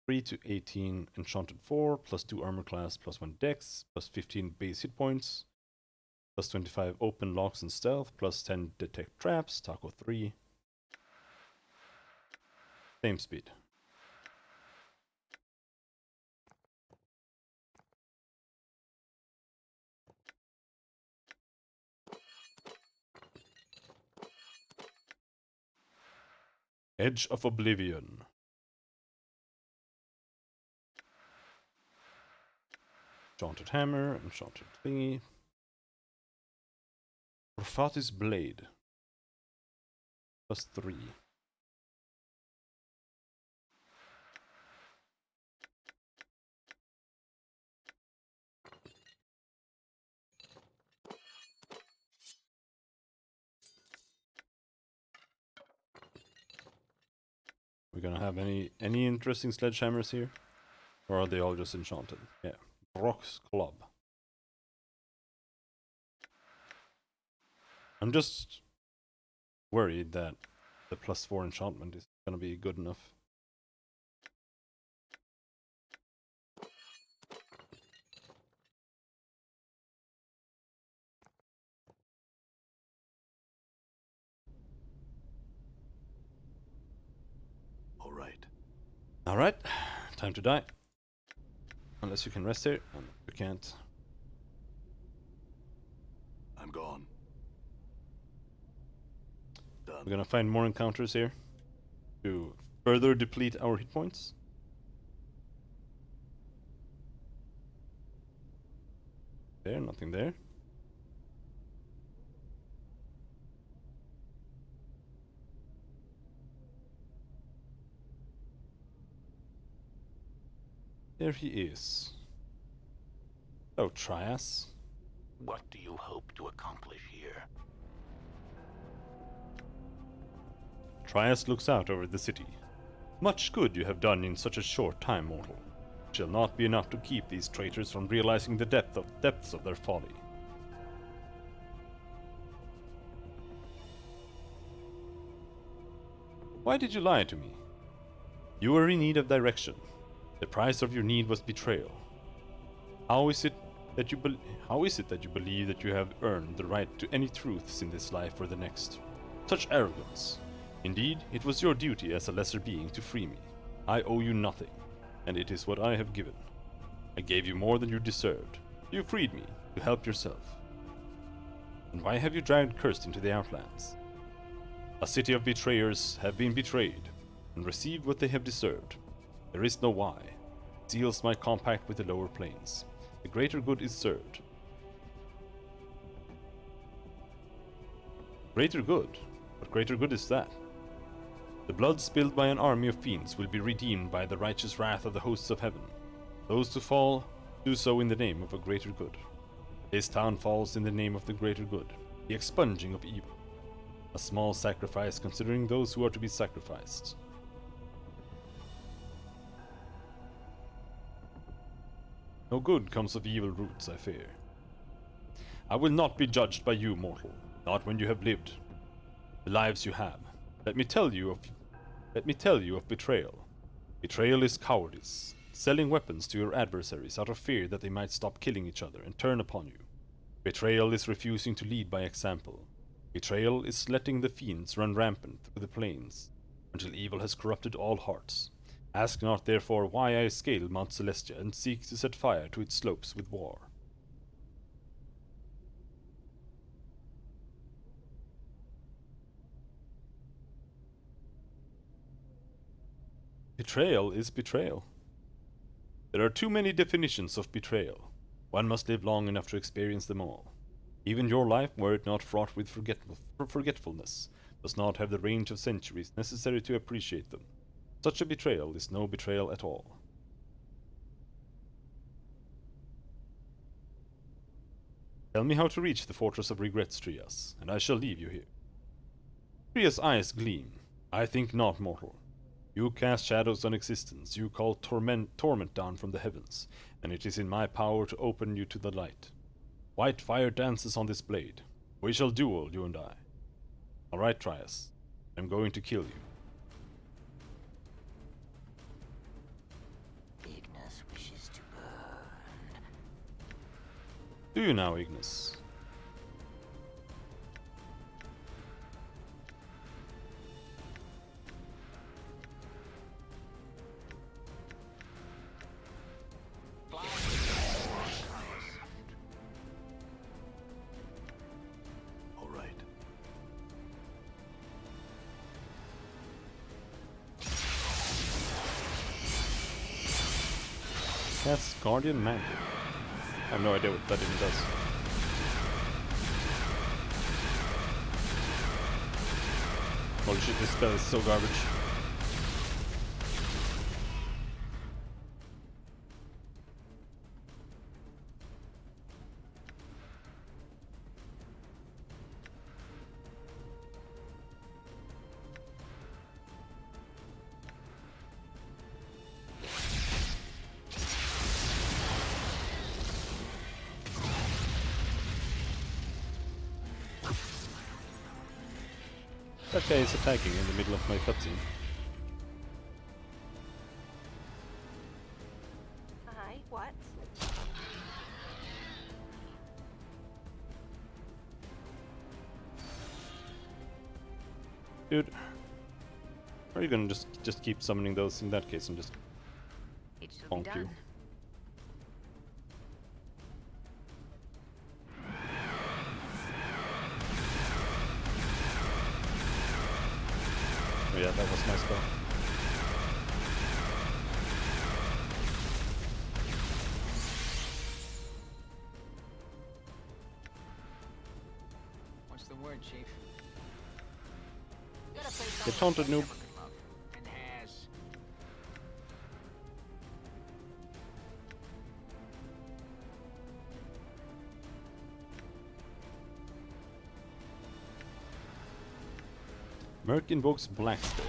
3 to 18. Enchanted 4. +2 armor class. +1 dex. +15 base hit points. +25 open locks and stealth. +10 detect traps. Taco 3. Same speed. Edge of Oblivion. Enchanted hammer, enchanted thingy. Prophatis blade. +3. We're gonna have any interesting sledgehammers here? Or are they all just enchanted? Yeah. Brock's club. I'm just worried that the +4 enchantment is gonna be good enough. All right. Alright, time to die. Unless you can rest here, and you can't. I'm gone. Done. We're gonna find more encounters here to further deplete our hit points. There, nothing there. There he is. Oh, Trias. What do you hope to accomplish here? Trias looks out over the city. Much good you have done in such a short time, mortal. It shall not be enough to keep these traitors from realizing the depths of their folly. Why did you lie to me? You were in need of direction. The price of your need was betrayal. How is it that you believe that you have earned the right to any truths in this life or the next? Such arrogance. Indeed, it was your duty as a lesser being to free me. I owe you nothing, and it is what I have given. I gave you more than you deserved. You freed me to help yourself. And why have you dragged Cursed into the Outlands? A city of betrayers have been betrayed, and received what they have deserved. There is no why. It seals my compact with the lower planes. The greater good is served. Greater good? What greater good is that? The blood spilled by an army of fiends will be redeemed by the righteous wrath of the hosts of heaven. Those who fall, do so in the name of a greater good. This town falls in the name of the greater good, the expunging of evil. A small sacrifice considering those who are to be sacrificed. No good comes of evil roots, I fear. I will not be judged by you, mortal, not when you have lived the lives you have. Let me tell you of betrayal. Betrayal is cowardice, selling weapons to your adversaries out of fear that they might stop killing each other and turn upon you. Betrayal is refusing to lead by example. Betrayal is letting the fiends run rampant through the plains until evil has corrupted all hearts. Ask not therefore why I scale Mount Celestia and seek to set fire to its slopes with war. Betrayal is betrayal. There are too many definitions of betrayal. One must live long enough to experience them all. Even your life, were it not fraught with forgetfulness, does not have the range of centuries necessary to appreciate them. Such a betrayal is no betrayal at all. Tell me how to reach the Fortress of Regrets, Trias, and I shall leave you here. Trias' eyes gleam. I think not, mortal. You cast shadows on existence, you call torment down from the heavens, and it is in my power to open you to the light. White fire dances on this blade. We shall duel, you and I. Alright, Trias. I'm going to kill you. Ignis wishes to burn. Do you now, Ignis? All right. That's Guardian Mandate. I have no idea what that even does. Holy shit, this spell is so garbage. That guy is attacking in the middle of my cutscene. Aye, what? Dude, are you gonna just keep summoning those in that case and just It shall be bonk you? done. Oh yeah, that was my spell. What's the word, Chief? Get taunted, noob. Never could love. And has. Merc invokes Blackstone.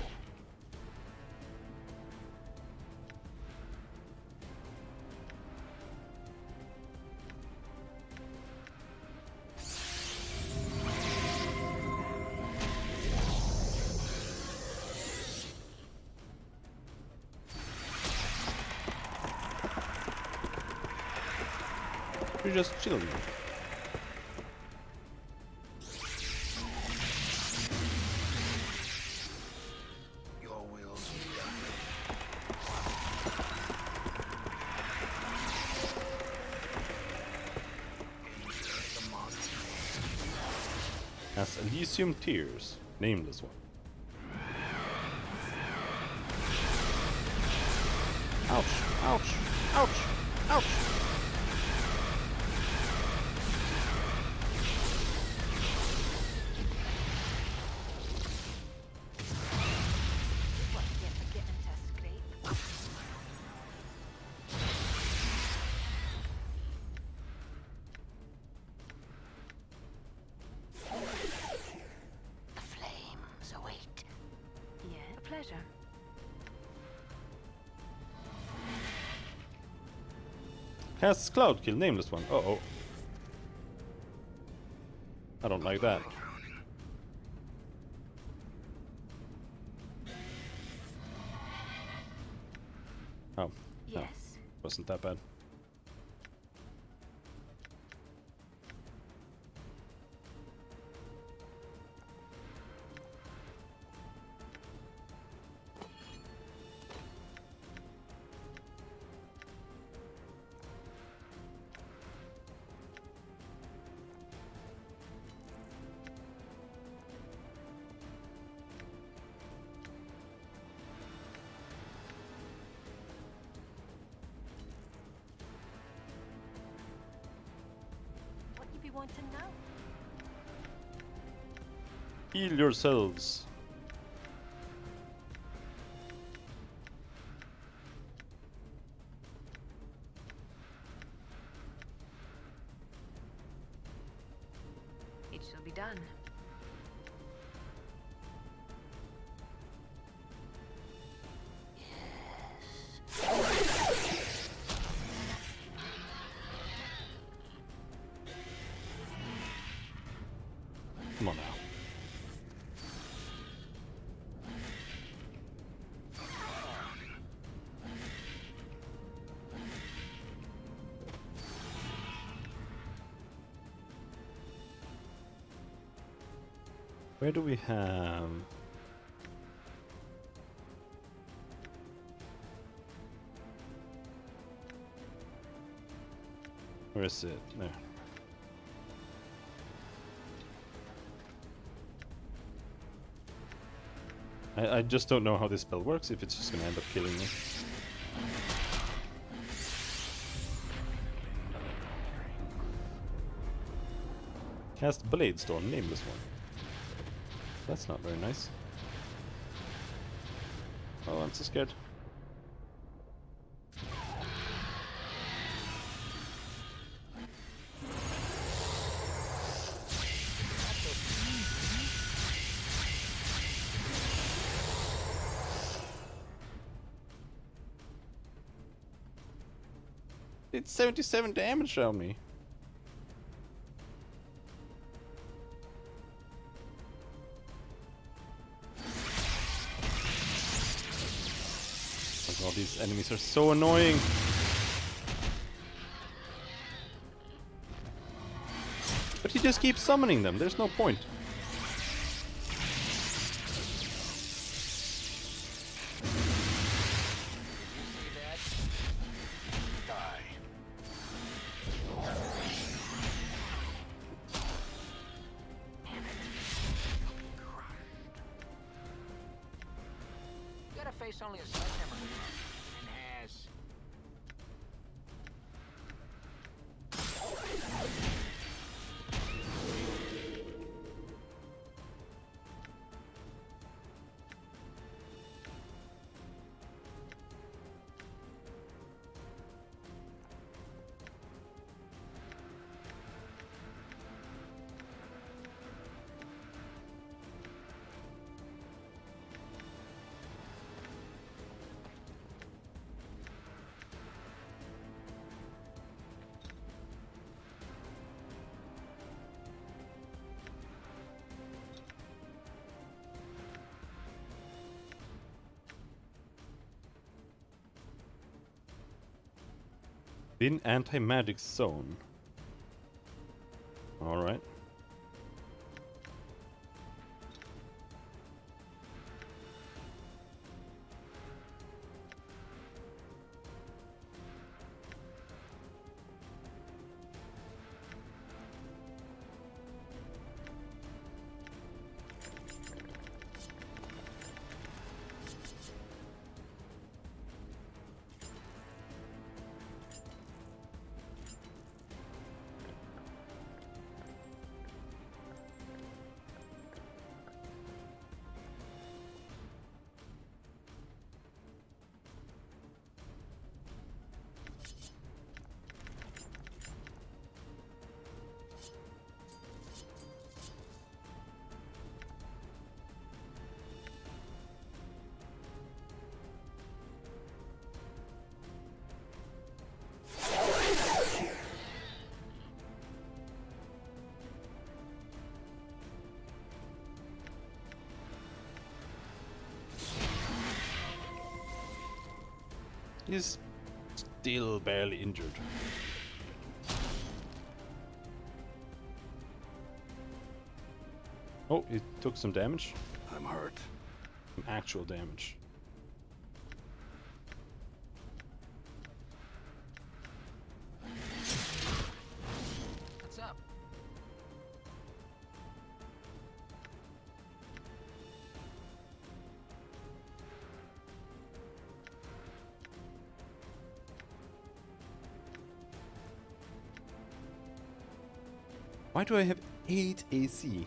You're just chilling. Your will's done. Enter the monster. Has Elysium Tears, nameless one. Ouch, ouch, ouch, ouch! What you get for getting into a scrape? The flames await. Yeah, a pleasure. Casts Cloud Kill, nameless one. Uh-oh. I don't like that. Oh, Yes. wasn't that bad. What you be wanting now? Heal yourselves. It shall be done. Come on now. Where do we have... Where is it? There. I just don't know how this spell works, if it's just gonna end up killing me. Cast Blade Storm, nameless one. That's not very nice. Oh, I'm so scared. It's 77 damage on me. Oh god, these enemies are so annoying. But he just keeps summoning them, there's no point. You gotta face only a sledgehammer and has. In anti-magic zone. Alright. He's still barely injured. Oh, he took some damage. I'm hurt. Some actual damage. What's up? Why do I have 8 AC?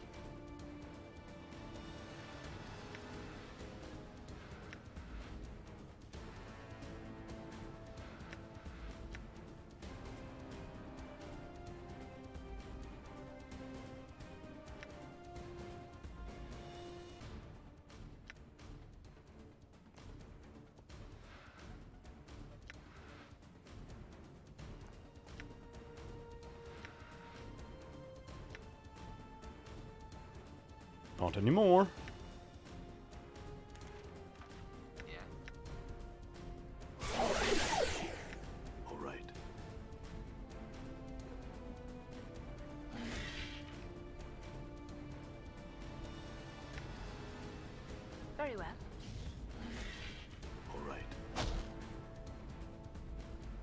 Not anymore. Yeah. All right. Very well. All right.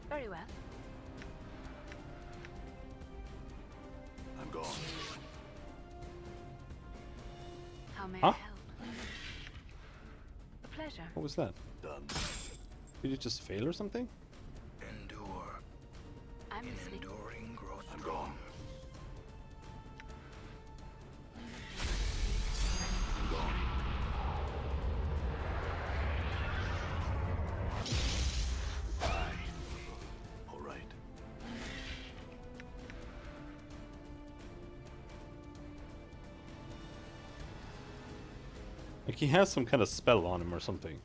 Very well. I'm gone. How may Huh? I help? A pleasure. What was that? Done. Did it just fail or something? Endure. I'm In listening. enduring grows I'm strong. gone. Like he has some kind of spell on him or something.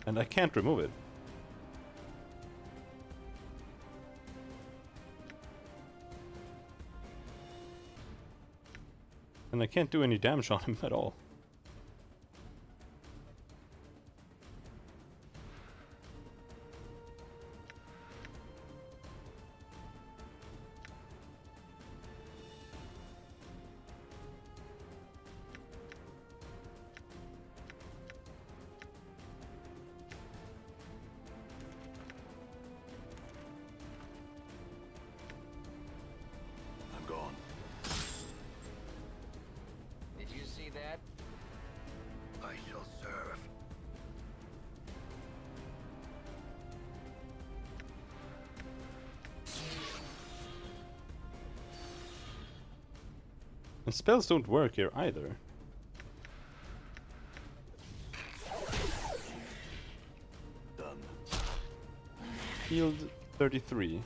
And I can't remove it. And I can't do any damage on him at all. I'm gone. Did you see that? I shall serve. And spells don't work here either. Done. Healed 33.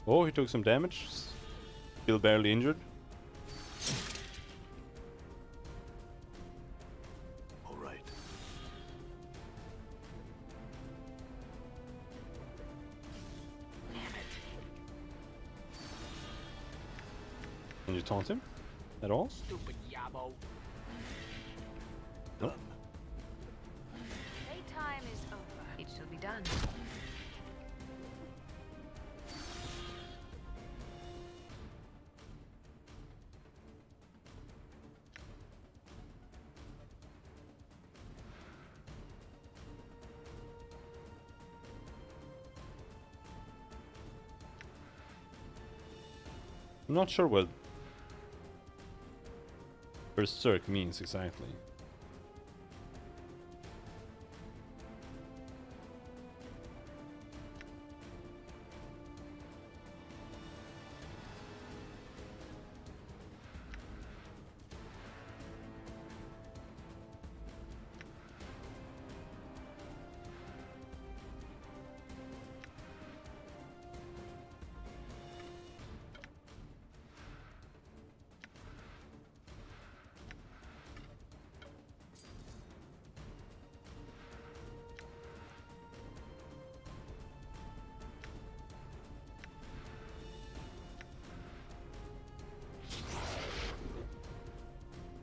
Oh, he took some damage. Still barely injured. All right. Can you taunt him? At all? Stupid yabo. Nope. Playtime is over. It shall be done. I'm not sure what Berserk means exactly.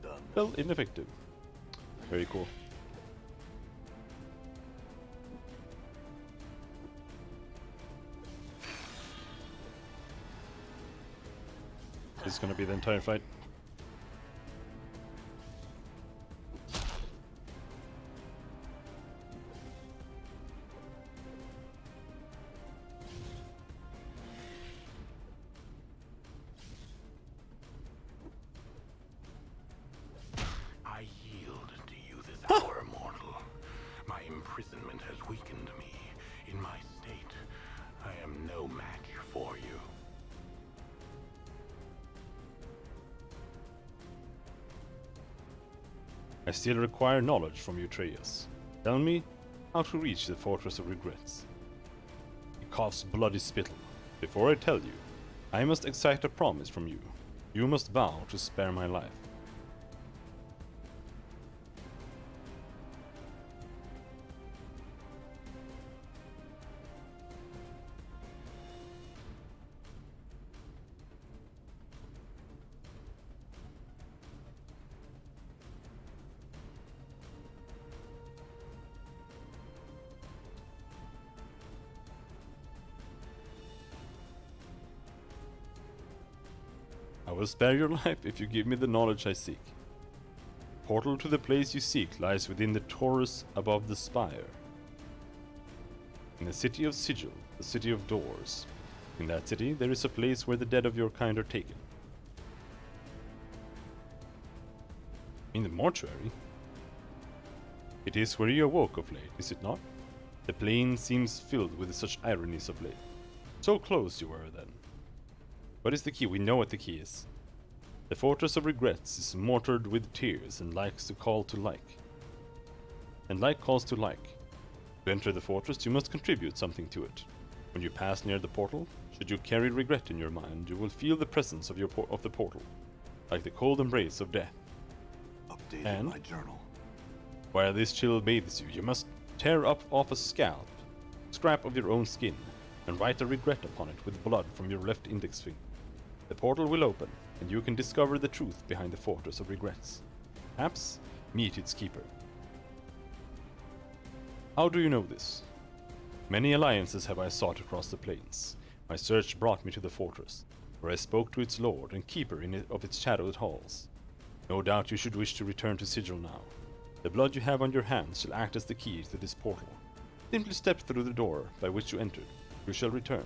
Done. Well, ineffective. Very cool. This is gonna be the entire fight. I yield to you this hour, mortal. My imprisonment has weakened me. In my state, I am no match for you. I still require knowledge from you, Atreus. Tell me how to reach the Fortress of Regrets. He coughs bloody spittle. Before I tell you, I must exact a promise from you. You must vow to spare my life. I will spare your life if you give me the knowledge I seek. Portal to the place you seek lies within the torus above the spire. In the city of Sigil, the city of doors. In that city, there is a place where the dead of your kind are taken. In the mortuary? It is where you awoke of late, is it not? The plane seems filled with such ironies of late. So close you were then. What is the key? We know what the key is. The Fortress of Regrets is mortared with tears and likes to call to like. And like calls to like. To enter the fortress, you must contribute something to it. When you pass near the portal, should you carry regret in your mind, you will feel the presence of the portal. like the cold embrace of death. Updated And? my journal. While this chill bathes you, you must tear up off a scrap of your own skin, and write a regret upon it with blood from your left index finger. The portal will open, and you can discover the truth behind the Fortress of Regrets. Perhaps meet its keeper. How do you know this? Many alliances have I sought across the plains. My search brought me to the fortress, where I spoke to its lord and keeper of its shadowed halls. No doubt you should wish to return to Sigil now. The blood you have on your hands shall act as the key to this portal. Simply step through the door by which you entered. You shall return.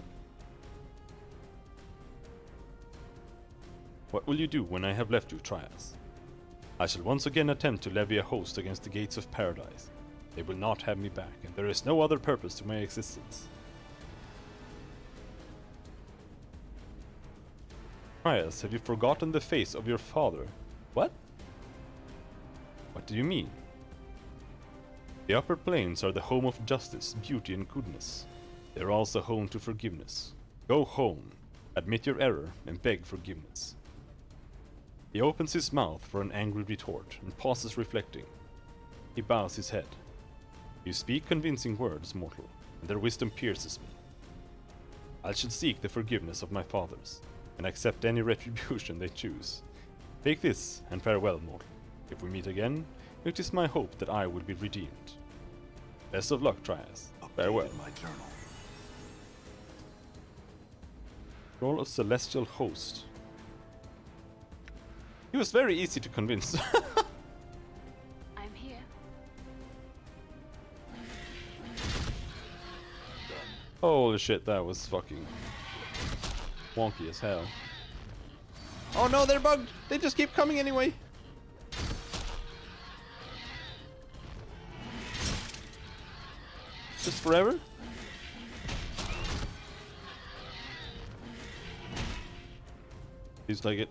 What will you do when I have left you, Trias? I shall once again attempt to levy a host against the gates of paradise. They will not have me back, and there is no other purpose to my existence. Trias, have you forgotten the face of your father? What? What do you mean? The upper planes are the home of justice, beauty, and goodness. They are also home to forgiveness. Go home, admit your error, and beg forgiveness. He opens his mouth for an angry retort, and pauses reflecting. He bows his head. You speak convincing words, mortal, and their wisdom pierces me. I shall seek the forgiveness of my fathers, and accept any retribution they choose. Take this, and farewell, mortal. If we meet again, it is my hope that I will be redeemed. Best of luck, Trias. Farewell. My journal. Role of Celestial Host. He was very easy to convince. I'm here. Holy shit, that was fucking wonky as hell. Oh no, they're bugged! They just keep coming anyway! Just forever? Seems like it.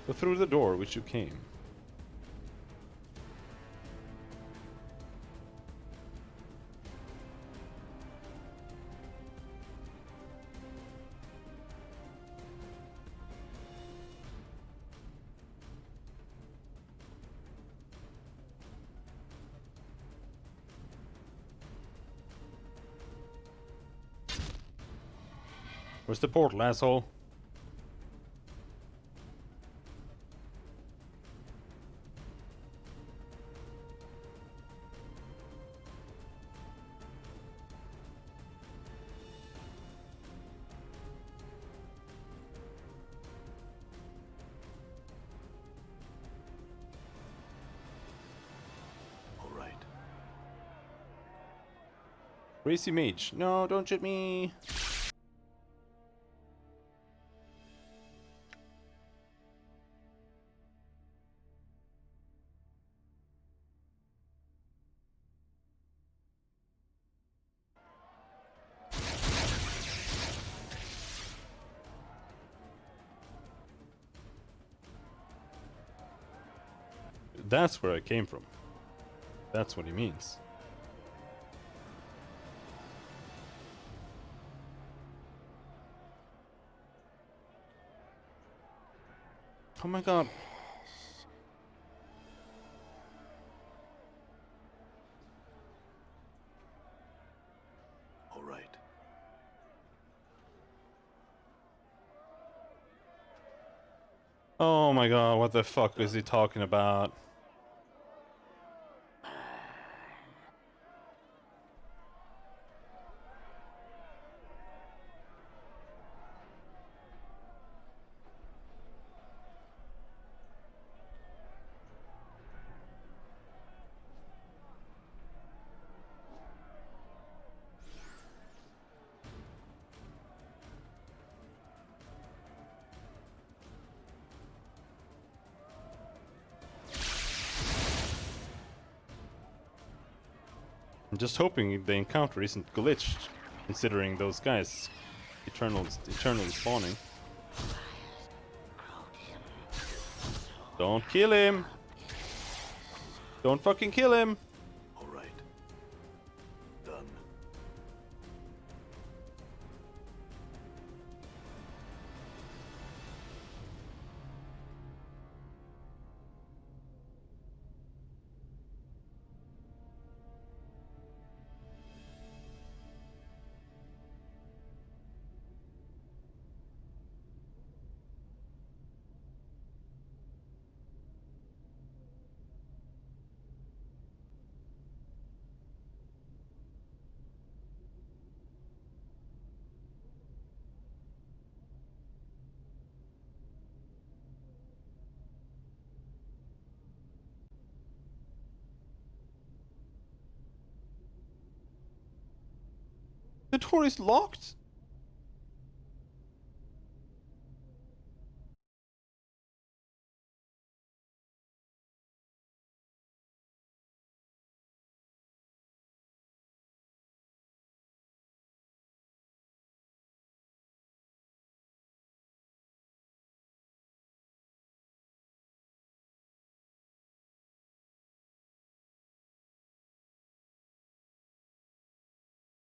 Go through the door which you came. Where's the portal, asshole? All right. Crazy mage. No, don't shoot me. That's where I came from. That's what he means. Oh my god. All right. Oh my god, what the fuck is he talking about? I'm just hoping the encounter isn't glitched, considering those guys eternally spawning. Don't kill him! Don't fucking kill him! All right. Done. The door is locked?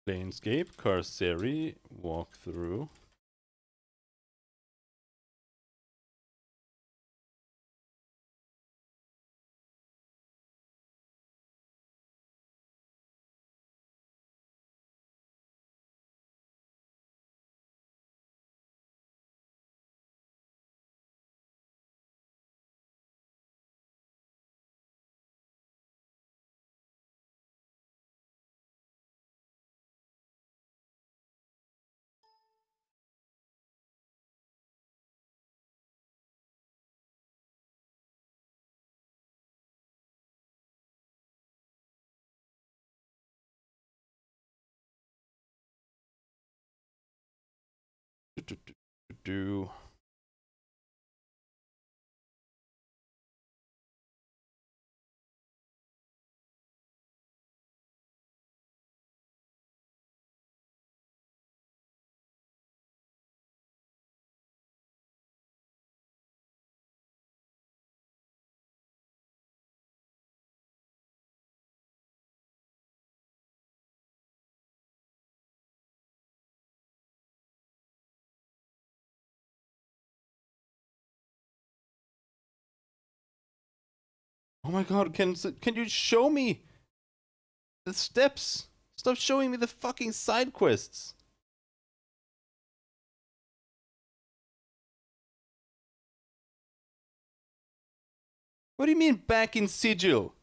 Planescape, Carceri, walkthrough. Do. Oh my god, can you show me the steps? Stop showing me the fucking side quests. What do you mean back in Sigil?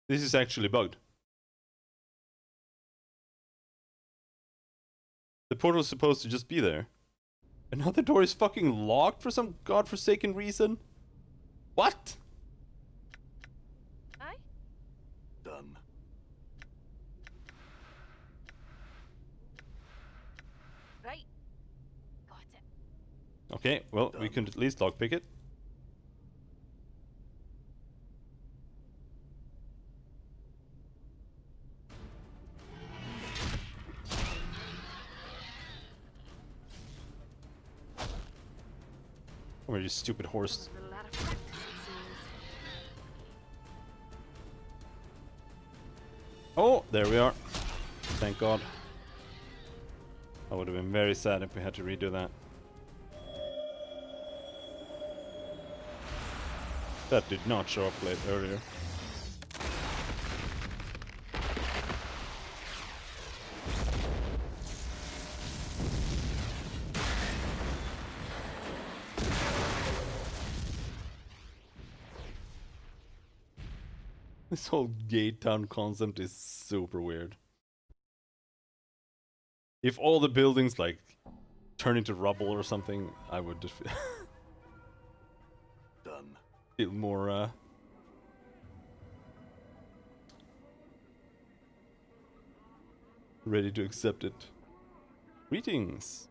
This is actually bugged. The portal's supposed to just be there. And now the door is fucking locked for some godforsaken reason? What? Aye? Done. Right. Got it. Okay, well, we can at least lockpick it. Come here, you stupid horse. A lot of practice, it seems. Oh, there we are. Thank God. I would have been very sad if we had to redo that. That did not show up late earlier. This whole gate town concept is super weird. If all the buildings like turn into rubble or something, I would just Done. feel more ready to accept it. Greetings.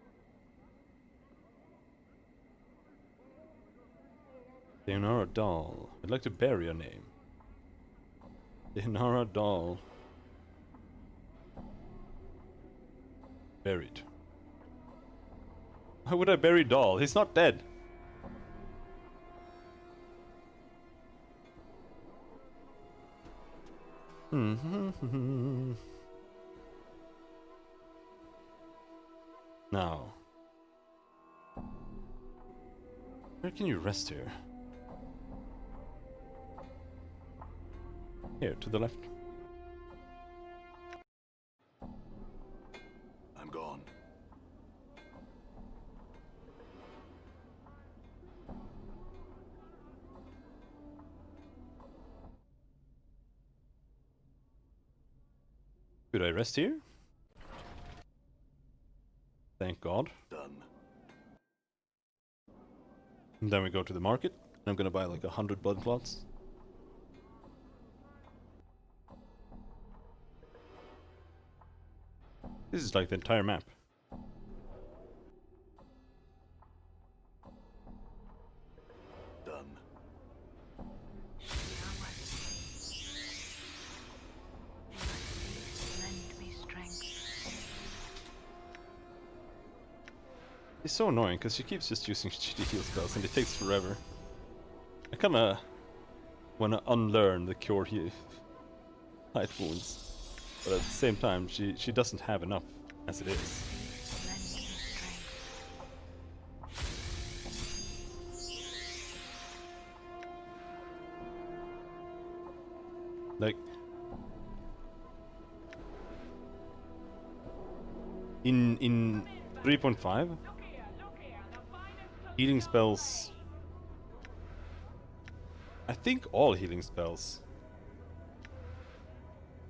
Leonora Doll. I'd like to bear your name. Leonora Doll. Buried. Why would I bury Doll? He's not dead. Now. Where can you rest here? Here, to the left. I'm gone. Could I rest here? Thank God. Done. And then we go to the market. I'm gonna buy like 100 blood clots. This is like the entire map. Done. Lend me strength. It's so annoying because she keeps just using shitty heal spells and it takes forever. I kinda wanna unlearn the cure light wounds, but at the same time she doesn't have enough as it is. Lend me strength. Like in 3.5, healing spells. I think all healing spells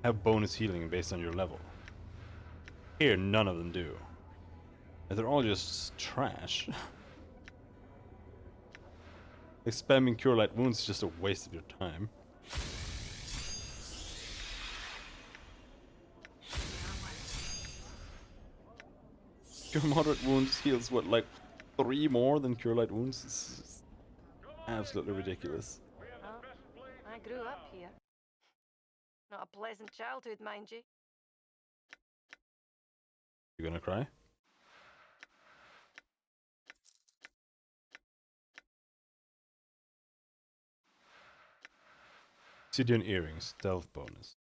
have bonus healing based on your level. Here, none of them do. And they're all just trash. Like spamming Cure Light Wounds is just a waste of your time. Cure Moderate Wounds heals what, like 3 more than Cure Light Wounds? It's absolutely ridiculous. Oh, I grew up here. Not a pleasant childhood, mind you. You gonna cry? Obsidian Earrings, stealth bonus.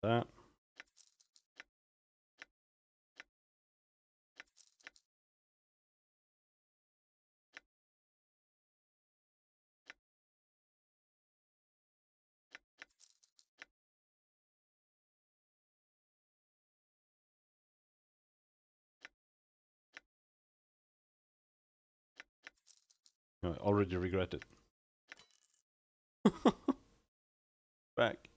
That. No, I already regret it. Back.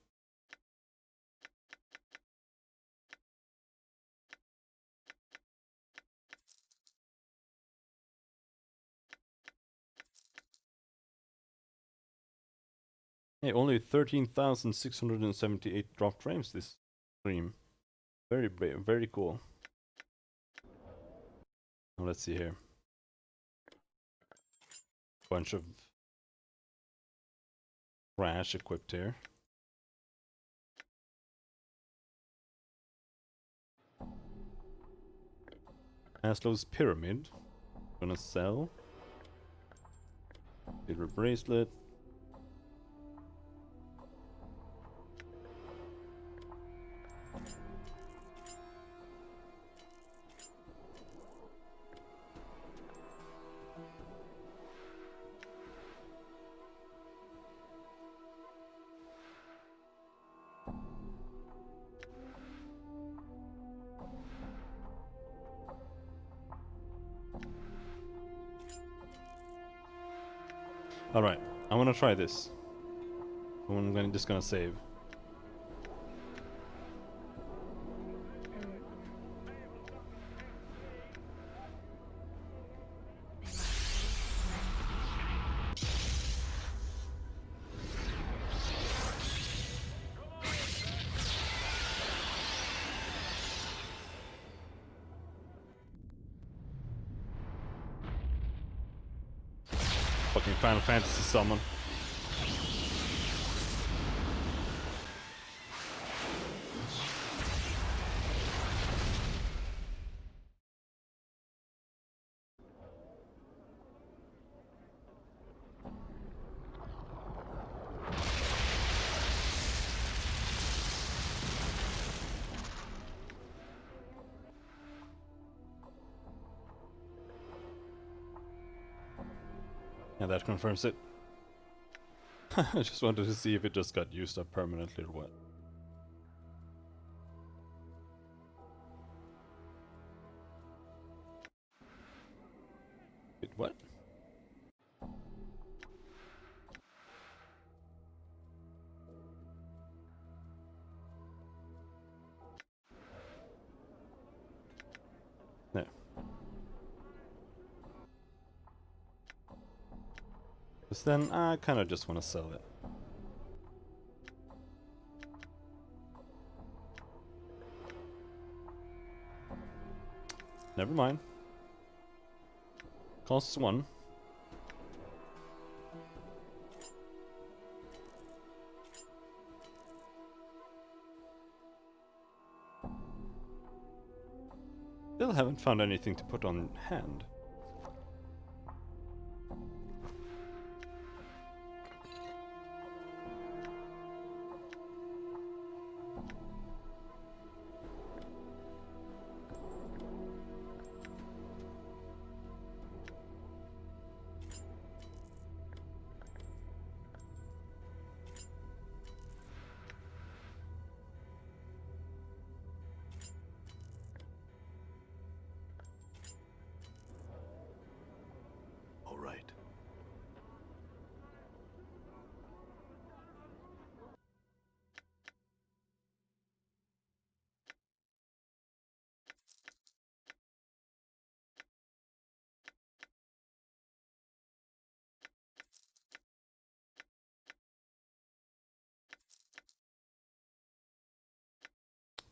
Hey, only 13,678 dropped frames this stream. Very cool. Now let's see here. Bunch of trash equipped here. Maslow's Pyramid. Gonna sell. Silver Bracelet. Alright, I wanna try this. Just gonna save. Fucking Final Fantasy summon. Yeah, that confirms it. I just wanted to see if it just got used up permanently or what. Wait, what? No. Because then I kind of just want to sell it. Never mind. Costs 1. Still haven't found anything to put on hand. All right.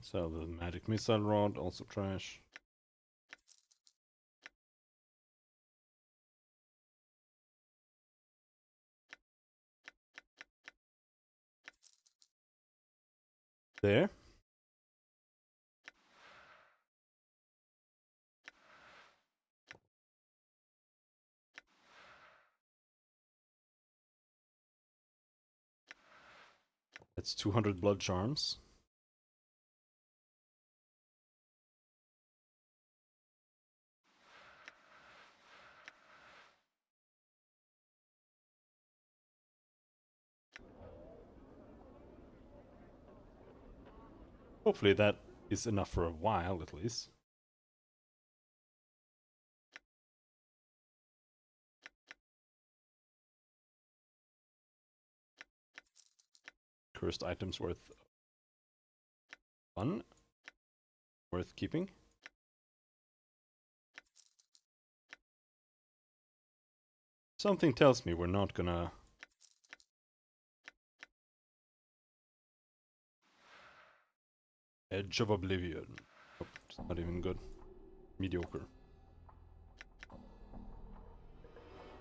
So the magic missile rod, also trash. There. That's 200 blood charms. Hopefully that is enough for a while at least. Cursed items worth 1. Worth keeping. Something tells me we're not gonna... Edge of Oblivion. Oh, it's not even good. Mediocre.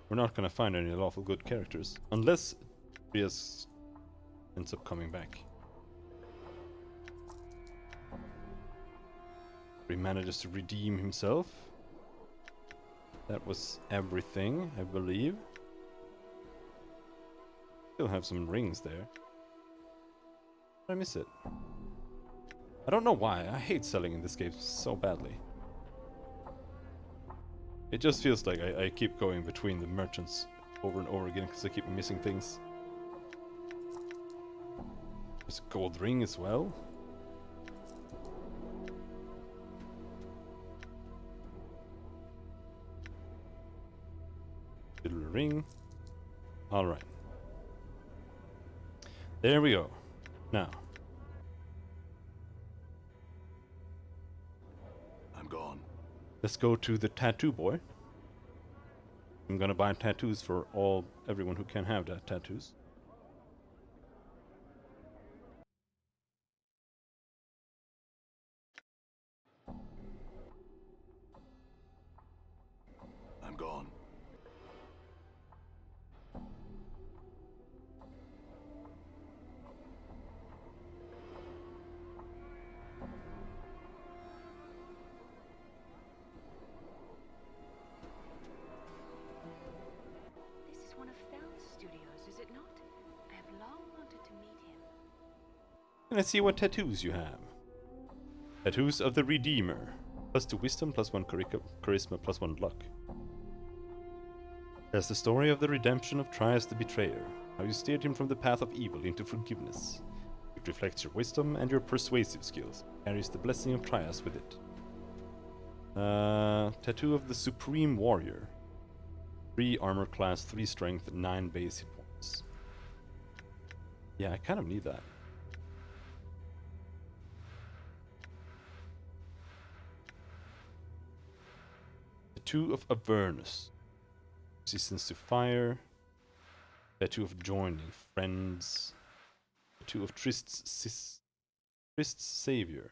We're not gonna find any lawful good characters. Unless Rias ends up coming back. He manages to redeem himself. That was everything, I believe. Still have some rings there. Did I miss it? I don't know why. I hate selling in this game so badly. It just feels like I keep going between the merchants over and over again because I keep missing things. There's a gold ring as well. Little ring. Alright. There we go. Now. I'm gone. Let's go to the tattoo boy. I'm gonna buy tattoos for everyone who can have that tattoos. I'm gone. This is one of Fel's studios, is it not? I have long wanted to meet him. Let's see what tattoos you have. Tattoos of the Redeemer. +2 wisdom, +1 charisma, +1 luck. There's the story of the redemption of Trias the Betrayer. How you steered him from the path of evil into forgiveness. It reflects your wisdom and your persuasive skills. Carries the blessing of Trias with it. Tattoo of the Supreme Warrior. 3 armor class, 3 strength, 9 base hit points. Yeah, I kind of need that. Tattoo of Avernus. Resistance to fire. Tattoo of joining friends. Tattoo of Trist's savior.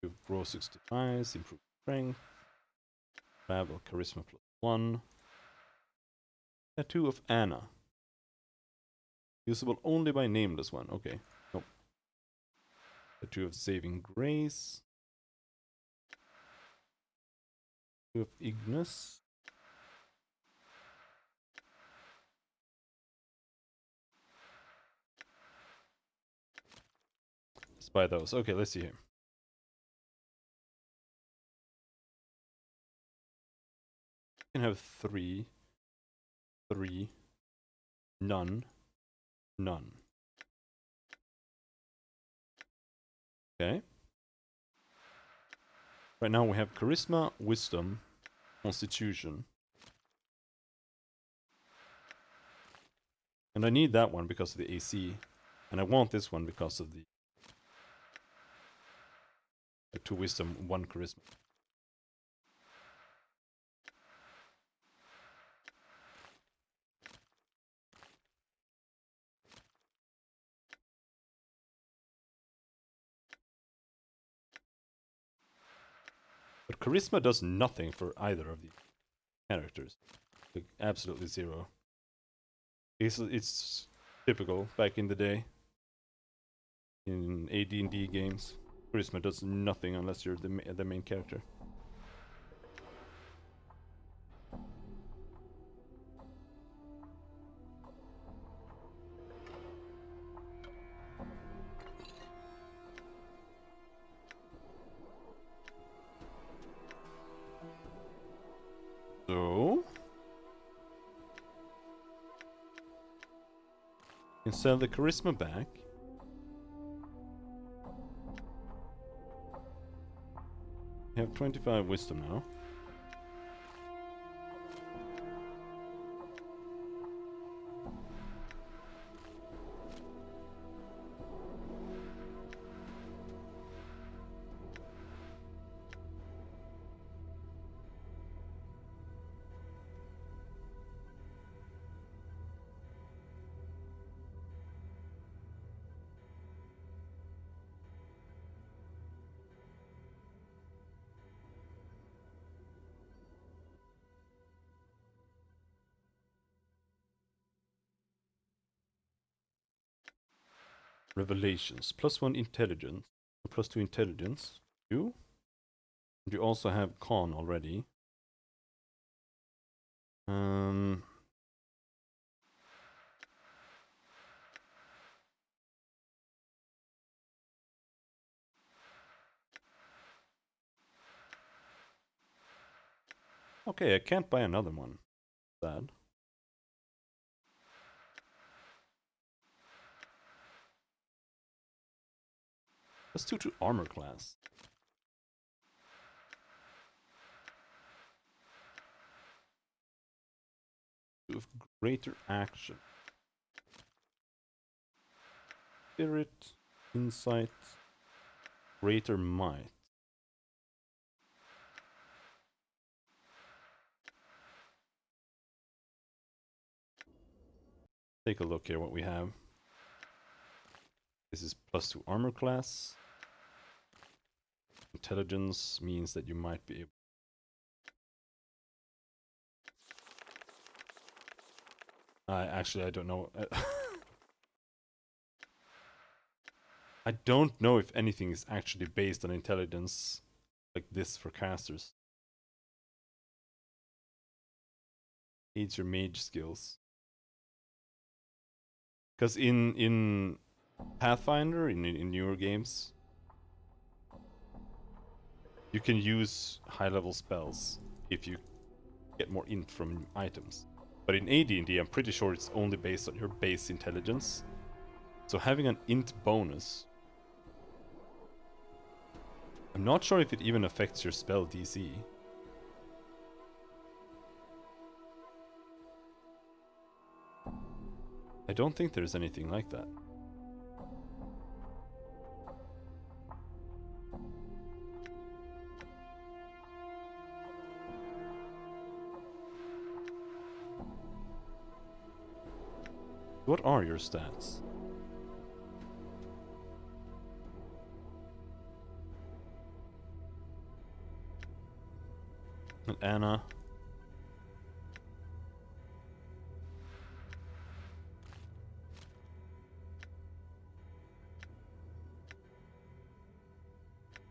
Tattoo of grow 60 eyes, improve strength. Travel charisma +1. Tattoo of Anna. Usable only by nameless one. Okay. Nope. Tattoo of saving grace. Tattoo of Ignis. Let's buy those. Okay, let's see here. You can have 3, 3, none, none. Okay. Right now we have charisma, wisdom, constitution. And I need that one because of the AC. And I want this one because of the 2 wisdom, 1 charisma. But charisma does nothing for either of these characters. Like, absolutely zero. It's typical back in the day. In AD&D games. Charisma does nothing unless you're the main character. So... can sell the charisma back. We have 25 wisdom now. Revelations. +1 intelligence. +2 intelligence. You? And you also have con already. Okay, I can't buy another one. Sad. +2 to armor class. Of greater action. Spirit, insight, greater might. Take a look here what we have. This is +2 armor class. Intelligence means that you might be able. Actually, I don't know. I don't know if anything is actually based on intelligence like this for casters. Aids your mage skills. Because in Pathfinder, in newer games, you can use high-level spells if you get more int from items. But in AD&D, I'm pretty sure it's only based on your base intelligence. So having an int bonus... I'm not sure if it even affects your spell DC. I don't think there's anything like that. What are your stats? And Anna.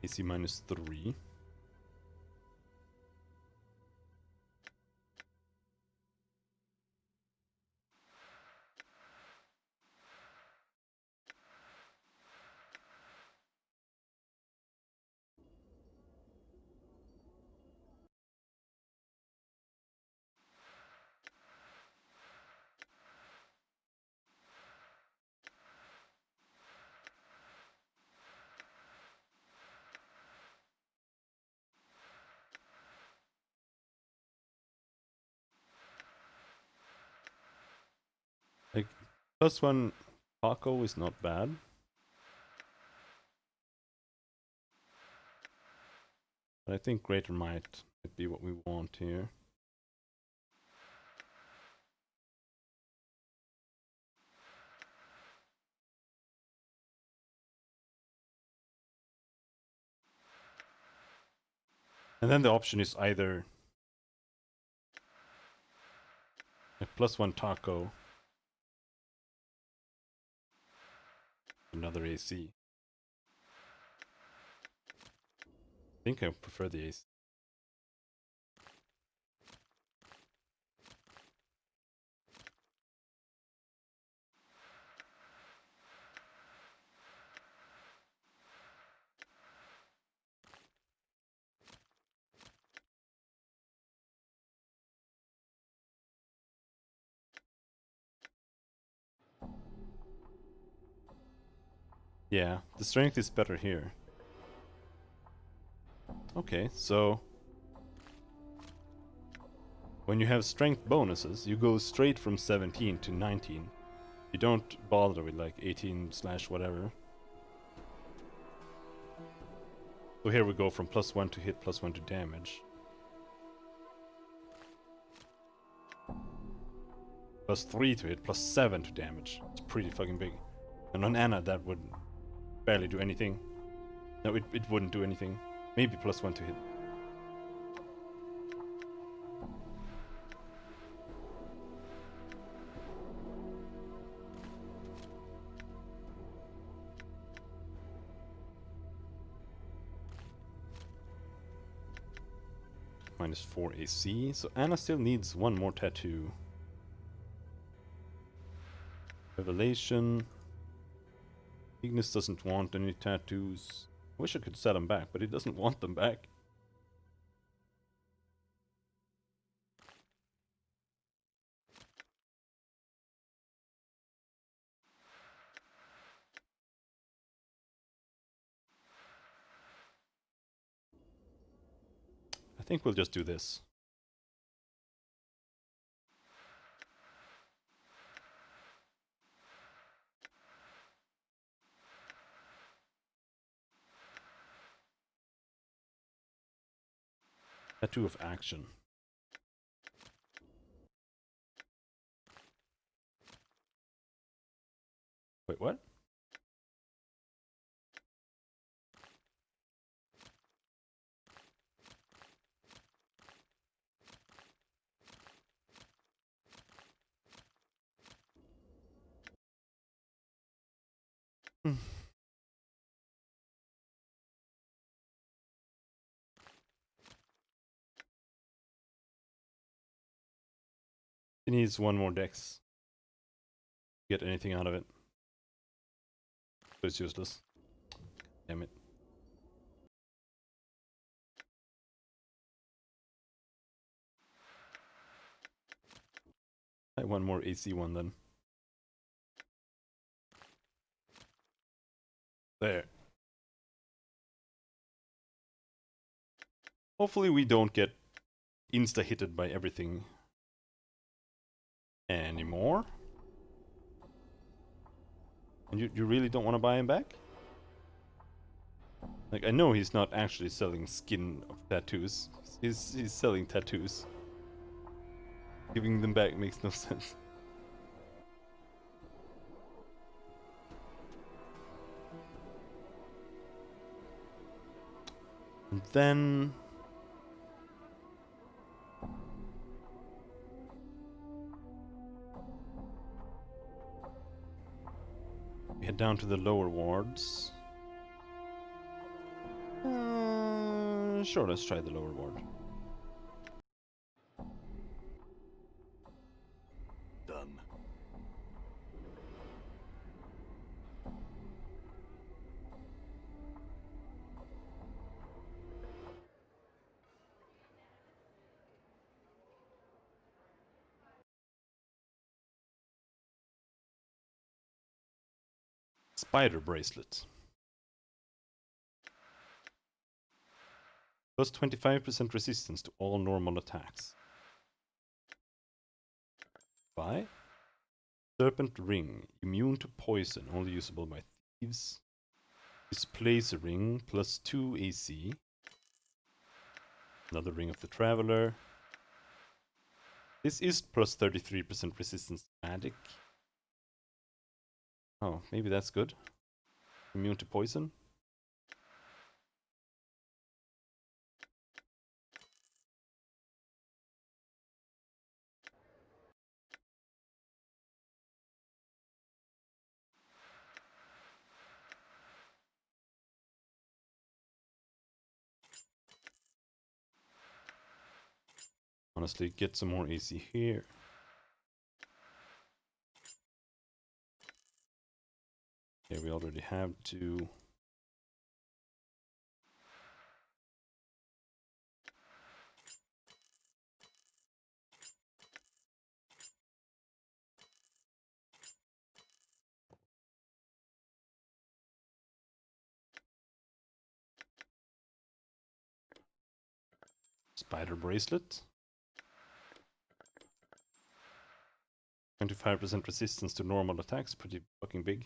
AC -3. Like, +1 Paco is not bad. But I think Greater Might be what we want here. And then the option is either a +1 Taco, another AC. I think I prefer the AC. Yeah, the strength is better here. Okay, so when you have strength bonuses, you go straight from 17 to 19. You don't bother with like 18 slash whatever. So here we go from +1 to hit, +1 to damage. +3 to hit, +7 to damage. It's pretty fucking big. And on Anna that would barely do anything. No, it wouldn't do anything. Maybe +1 to hit. -4 AC. So Anna still needs one more tattoo. Revelation. Ignis doesn't want any tattoos. I wish I could sell them back, but he doesn't want them back. I think we'll just do this. Tattoo of action. Wait, what? He needs one more dex. Get anything out of it. So it's useless. Damn it. One more AC one then. There. Hopefully we don't get insta-hitted by everything anymore. And you really don't want to buy him back? Like, I know he's not actually selling skin of tattoos. He's selling tattoos. Giving them back makes no sense. And then we head down to the lower wards. Sure, let's try the lower ward. Done. Spider bracelet. Plus 25% resistance to all normal attacks. Bye. Serpent ring. Immune to poison. Only usable by thieves. Displays a ring. Plus 2 AC. Another ring of the traveler. This is plus 33% resistance to magic. Oh, maybe that's good. Immune to poison. Honestly, get some more AC here. Okay, we already have 2. Spider bracelet. 25% resistance to normal attacks. Pretty fucking big.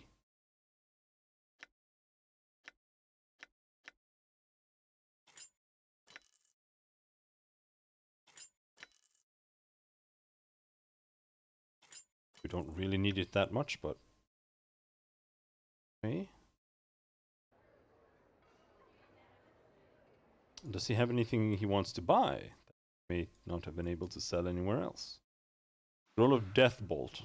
We don't really need it that much, but okay. Does he have anything he wants to buy that may not have been able to sell anywhere else? Roll of Death Bolt.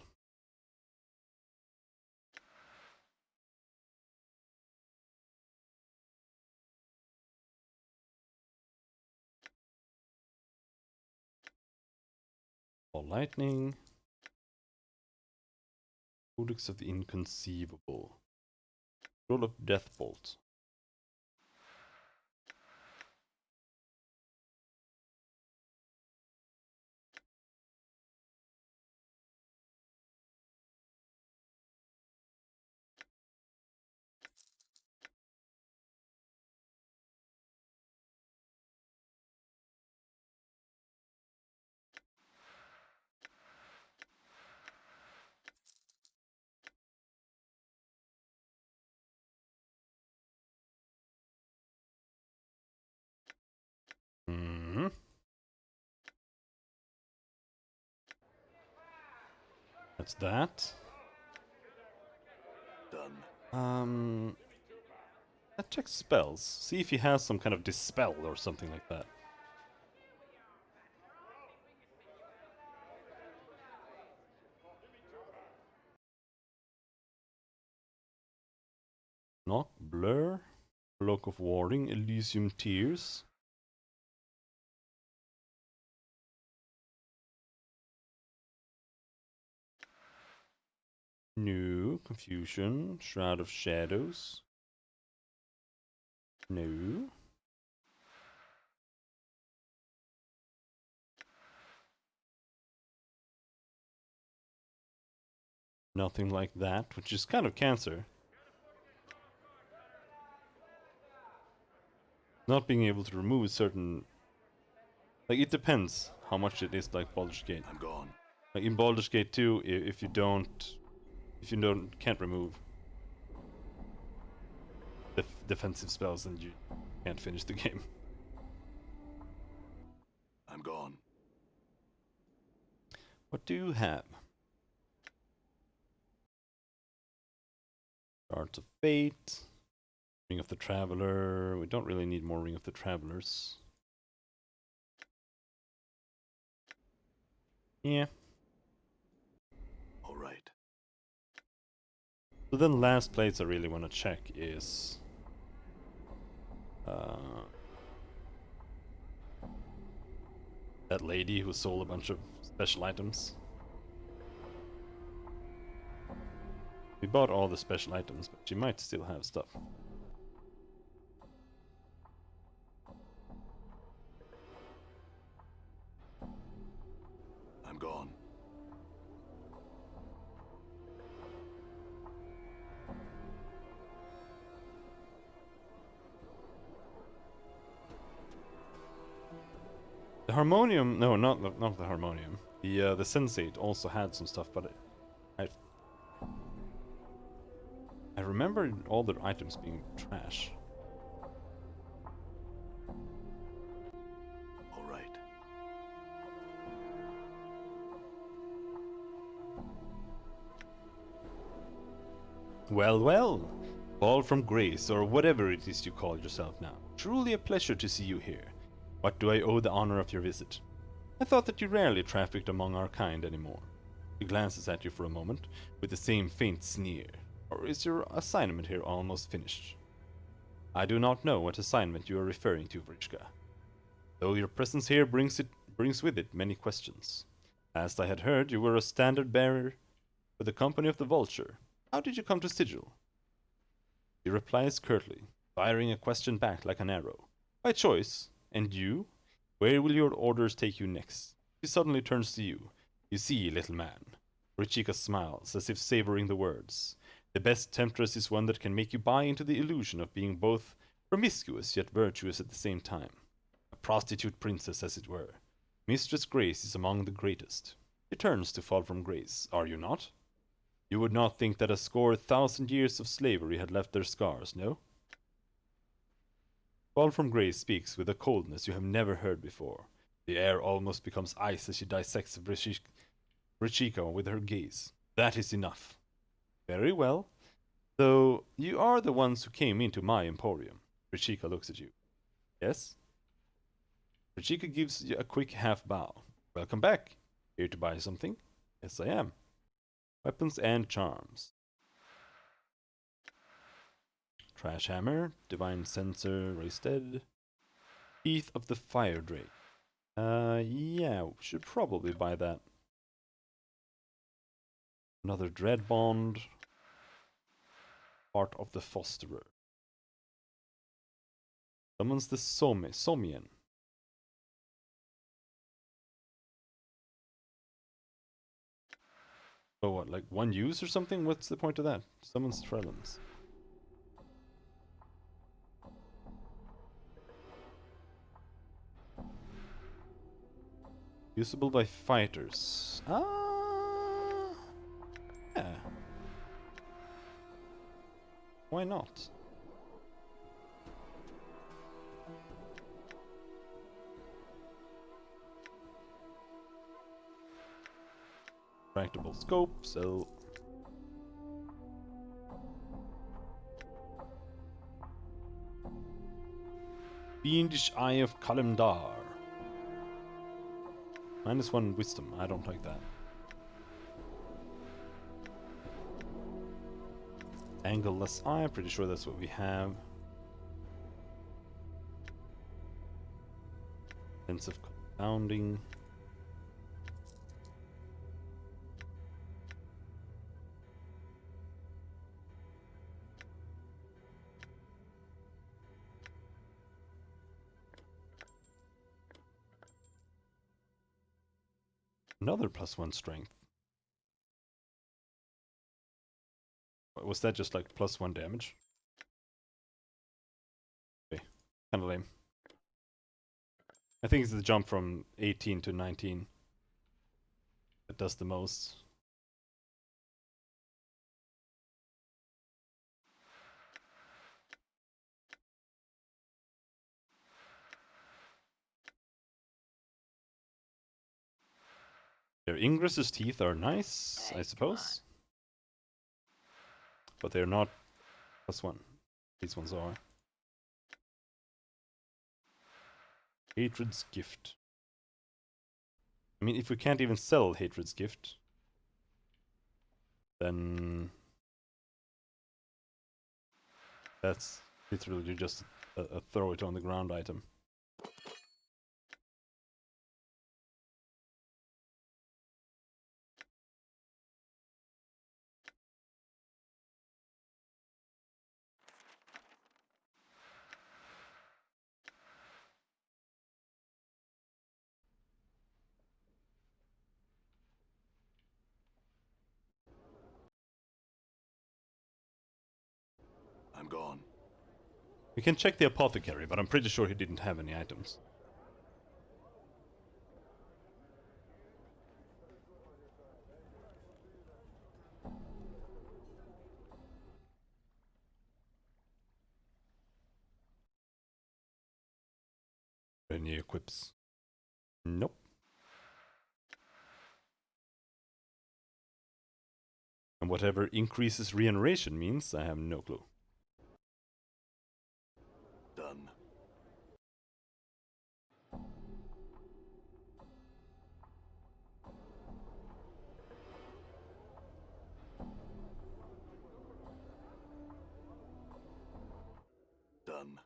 Ball Lightning. Codex of the Inconceivable. Roll of Death Bolt. Mm-hmm. That's that. Done. That checks spells. See if he has some kind of dispel or something like that. Knock, Blur, Block of Warding, Elysium Tears. No. Confusion, Shroud of Shadows. No. Nothing like that, which is kind of cancer. Not being able to remove certain... Like, it depends how much it is like Baldur's Gate. I'm gone. Like, in Baldur's Gate 2, if you can't remove the defensive spells, then you can't finish the game. I'm gone. What do you have? Shards of Fate. Ring of the Traveler. We don't really need more Ring of the Travelers. Yeah. All right. So then last place I really want to check is... that lady who sold a bunch of special items. We bought all the special items, but she might still have stuff. I'm gone. The harmonium, no, not the harmonium. The sensate also had some stuff, but I remember all the items being trash. All right. Well, well, fall from grace, or whatever it is you call yourself now. Truly a pleasure to see you here. What do I owe the honor of your visit? I thought that you rarely trafficked among our kind anymore. He glances at you for a moment, with the same faint sneer. Or is your assignment here almost finished? I do not know what assignment you are referring to, Vrishka. Though your presence here brings with it many questions. Last I had heard, you were a standard bearer for the company of the Vulture. How did you come to Sigil? He replies curtly, firing a question back like an arrow. By choice. And you? Where will your orders take you next? He suddenly turns to you. You see, little man. Richika smiles, as if savoring the words. The best temptress is one that can make you buy into the illusion of being both promiscuous yet virtuous at the same time. A prostitute princess, as it were. Mistress Grace is among the greatest. She turns to fall from grace, are you not? You would not think that a 1,000 years of slavery had left their scars, no? Fall from grace speaks with a coldness you have never heard before. The air almost becomes ice as she dissects Brichika with her gaze. That is enough. Very well. Though you are the ones who came into my emporium. Brichika looks at you. Yes? Brichika gives you a quick half bow. Welcome back. Here to buy something? Yes, I am. Weapons and charms. Trash hammer, divine censer, raised dead. Teeth of the fire drake. Yeah, should probably buy that. Another dread bond. Part of the fosterer. Summons the Somian. Oh, what, like one use or something? What's the point of that? Summons Trellans. Usable by fighters. Yeah. Why not? Retractable scope, so... Fiendish Eye of Kalimdar. -1 wisdom, I don't like that. Angleless Eye, pretty sure that's what we have. Sense of confounding. Another +1 strength. Was that just like +1 damage? Okay, kinda lame. I think it's the jump from 18 to 19 that does the most. Their Ingress's teeth are nice, I suppose. But they're not +1. these ones are. Hatred's Gift. I mean, if we can't even sell Hatred's Gift, then that's literally just a throw it on the ground item. I'm gone. We can check the apothecary, but I'm pretty sure he didn't have any items. Any equips? Nope. And whatever increases regeneration means, I have no clue. Done. Done.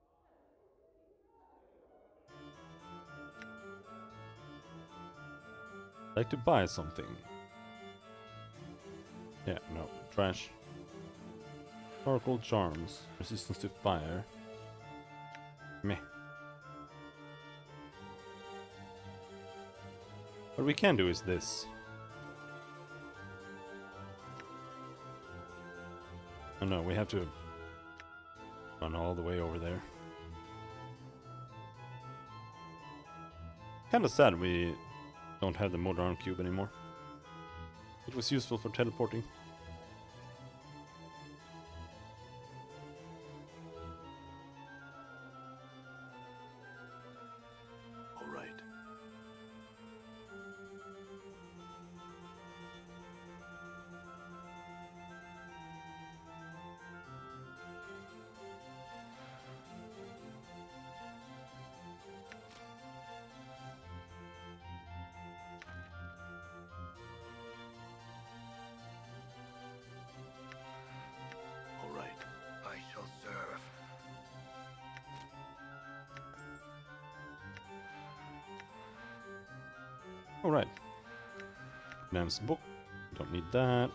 Like to buy something. Yeah, no. Trash. Sparkle Charms. Resistance to fire. Meh. What we can do is this. Oh no, we have to run all the way over there. Kinda sad we don't have the modern cube anymore. It was useful for teleporting. All right. All right. I shall serve. Alright. Nan's book. Don't need that.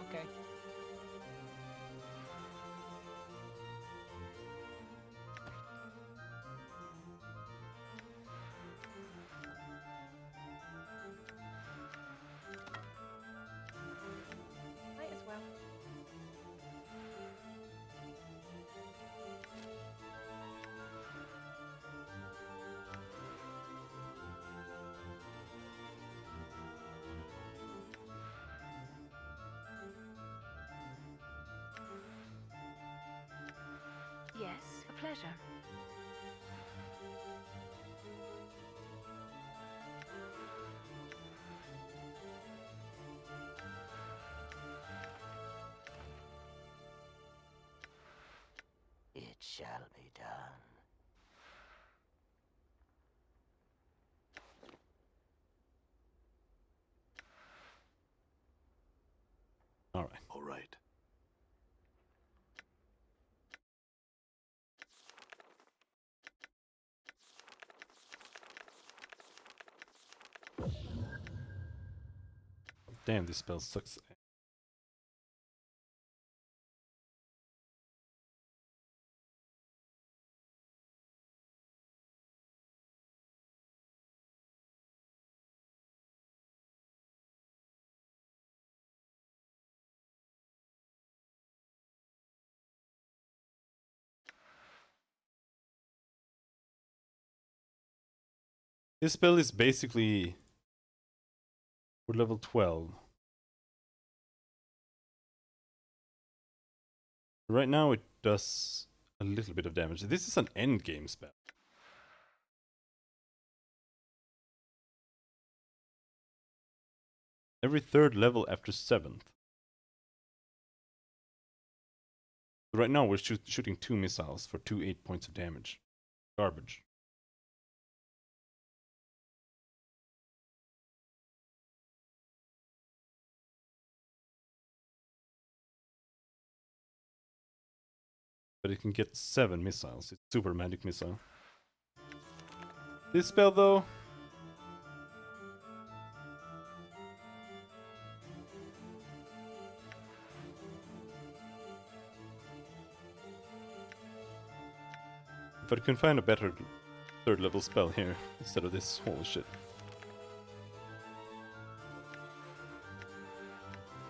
Okay. Might as well. Yes, a pleasure. It shall be done. Alright. All right. Damn, this spell sucks. This spell is basically for level 12. Right now it does a little bit of damage. This is an end game spell. Every third level after 7th. Right now we're shooting 2 missiles for 2 8 points of damage. Garbage. But it can get 7 missiles. It's super magic missile. This spell though... If I can find a better 3rd level spell here instead of this whole shit.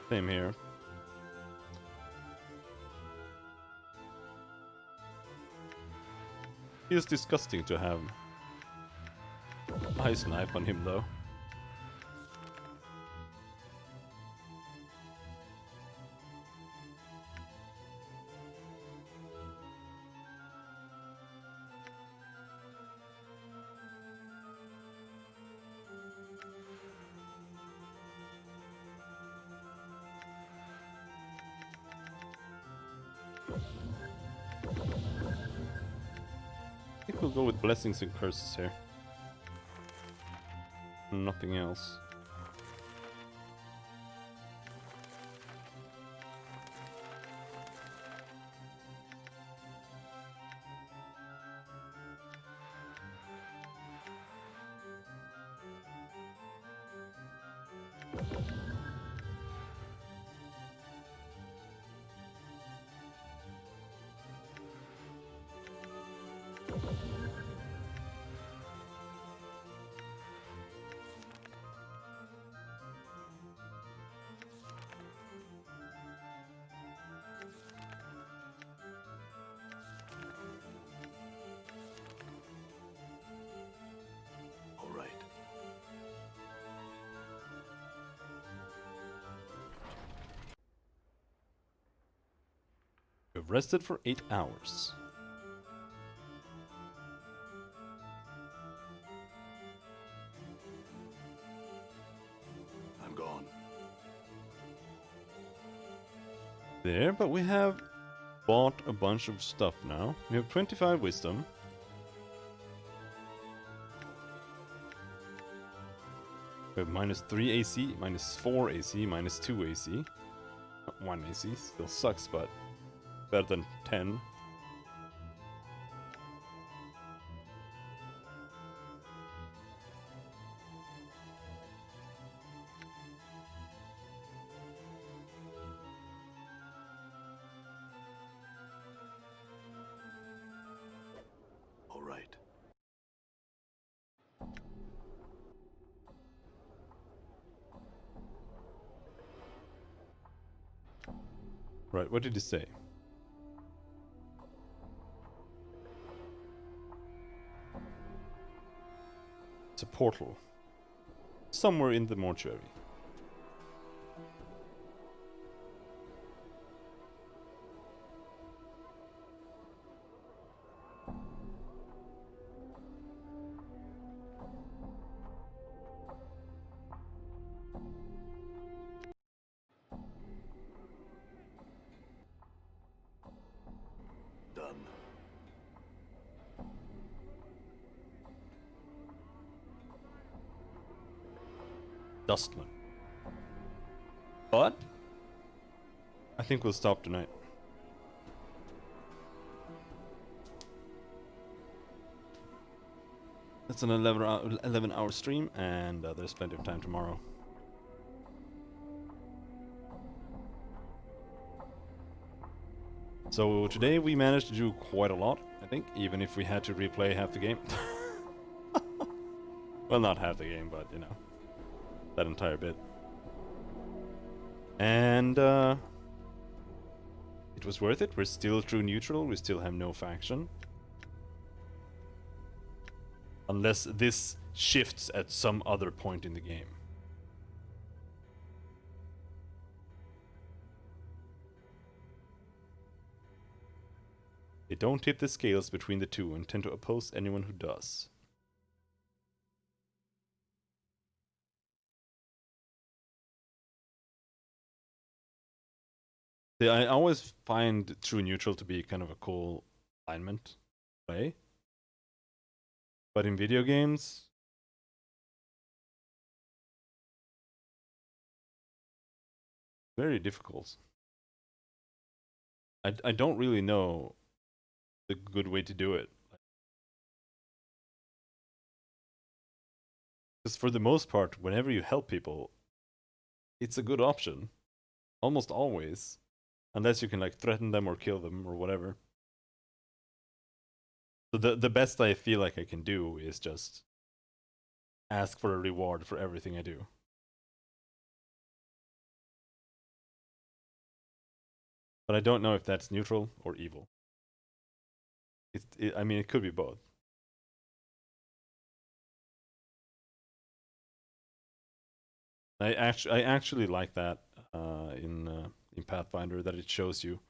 Same here. Feels disgusting to have Ice Knife on him though. I think we'll go with Blessings and Curses here. Nothing else. All right. We've rested for 8 hours. I'm gone. There, but we have bought a bunch of stuff now. We have 25 wisdom. We have -3 AC, -4 AC, -2 AC. 1 AC still sucks, but better than 10. All right. Right, what did he say? It's a portal. Somewhere in the mortuary. Done. Dustman. But I think we'll stop tonight. It's an 11-hour stream, and there's plenty of time tomorrow. So today we managed to do quite a lot, I think, even if we had to replay half the game. Well, not half the game, but you know, that entire bit. And it was worth it. We're still true neutral. We still have no faction. Unless this shifts at some other point in the game. They don't tip the scales between the two and tend to oppose anyone who does. See, I always find true neutral to be kind of a cool alignment play. But in video games, very difficult. I don't really know the good way to do it. Because for the most part, whenever you help people, it's a good option. Almost always. Unless you can like threaten them or kill them or whatever. So the best I feel like I can do is just ask for a reward for everything I do. But I don't know if that's neutral or evil. I mean, it could be both. I actually like that in Pathfinder, that it shows you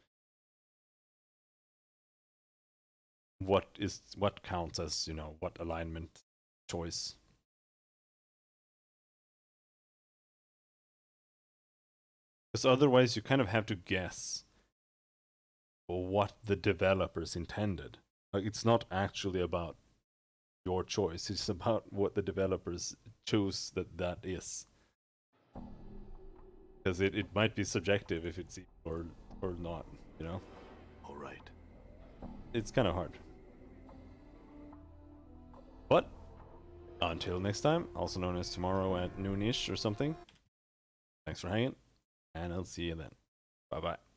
what counts as, you know, what alignment choice. Because otherwise you kind of have to guess what the developers intended. Like, it's not actually about your choice, it's about what the developers choose that is. Because it might be subjective if it's or not, you know? All right. It's kind of hard. But until next time, also known as tomorrow at noonish or something, thanks for hanging, and I'll see you then. Bye-bye.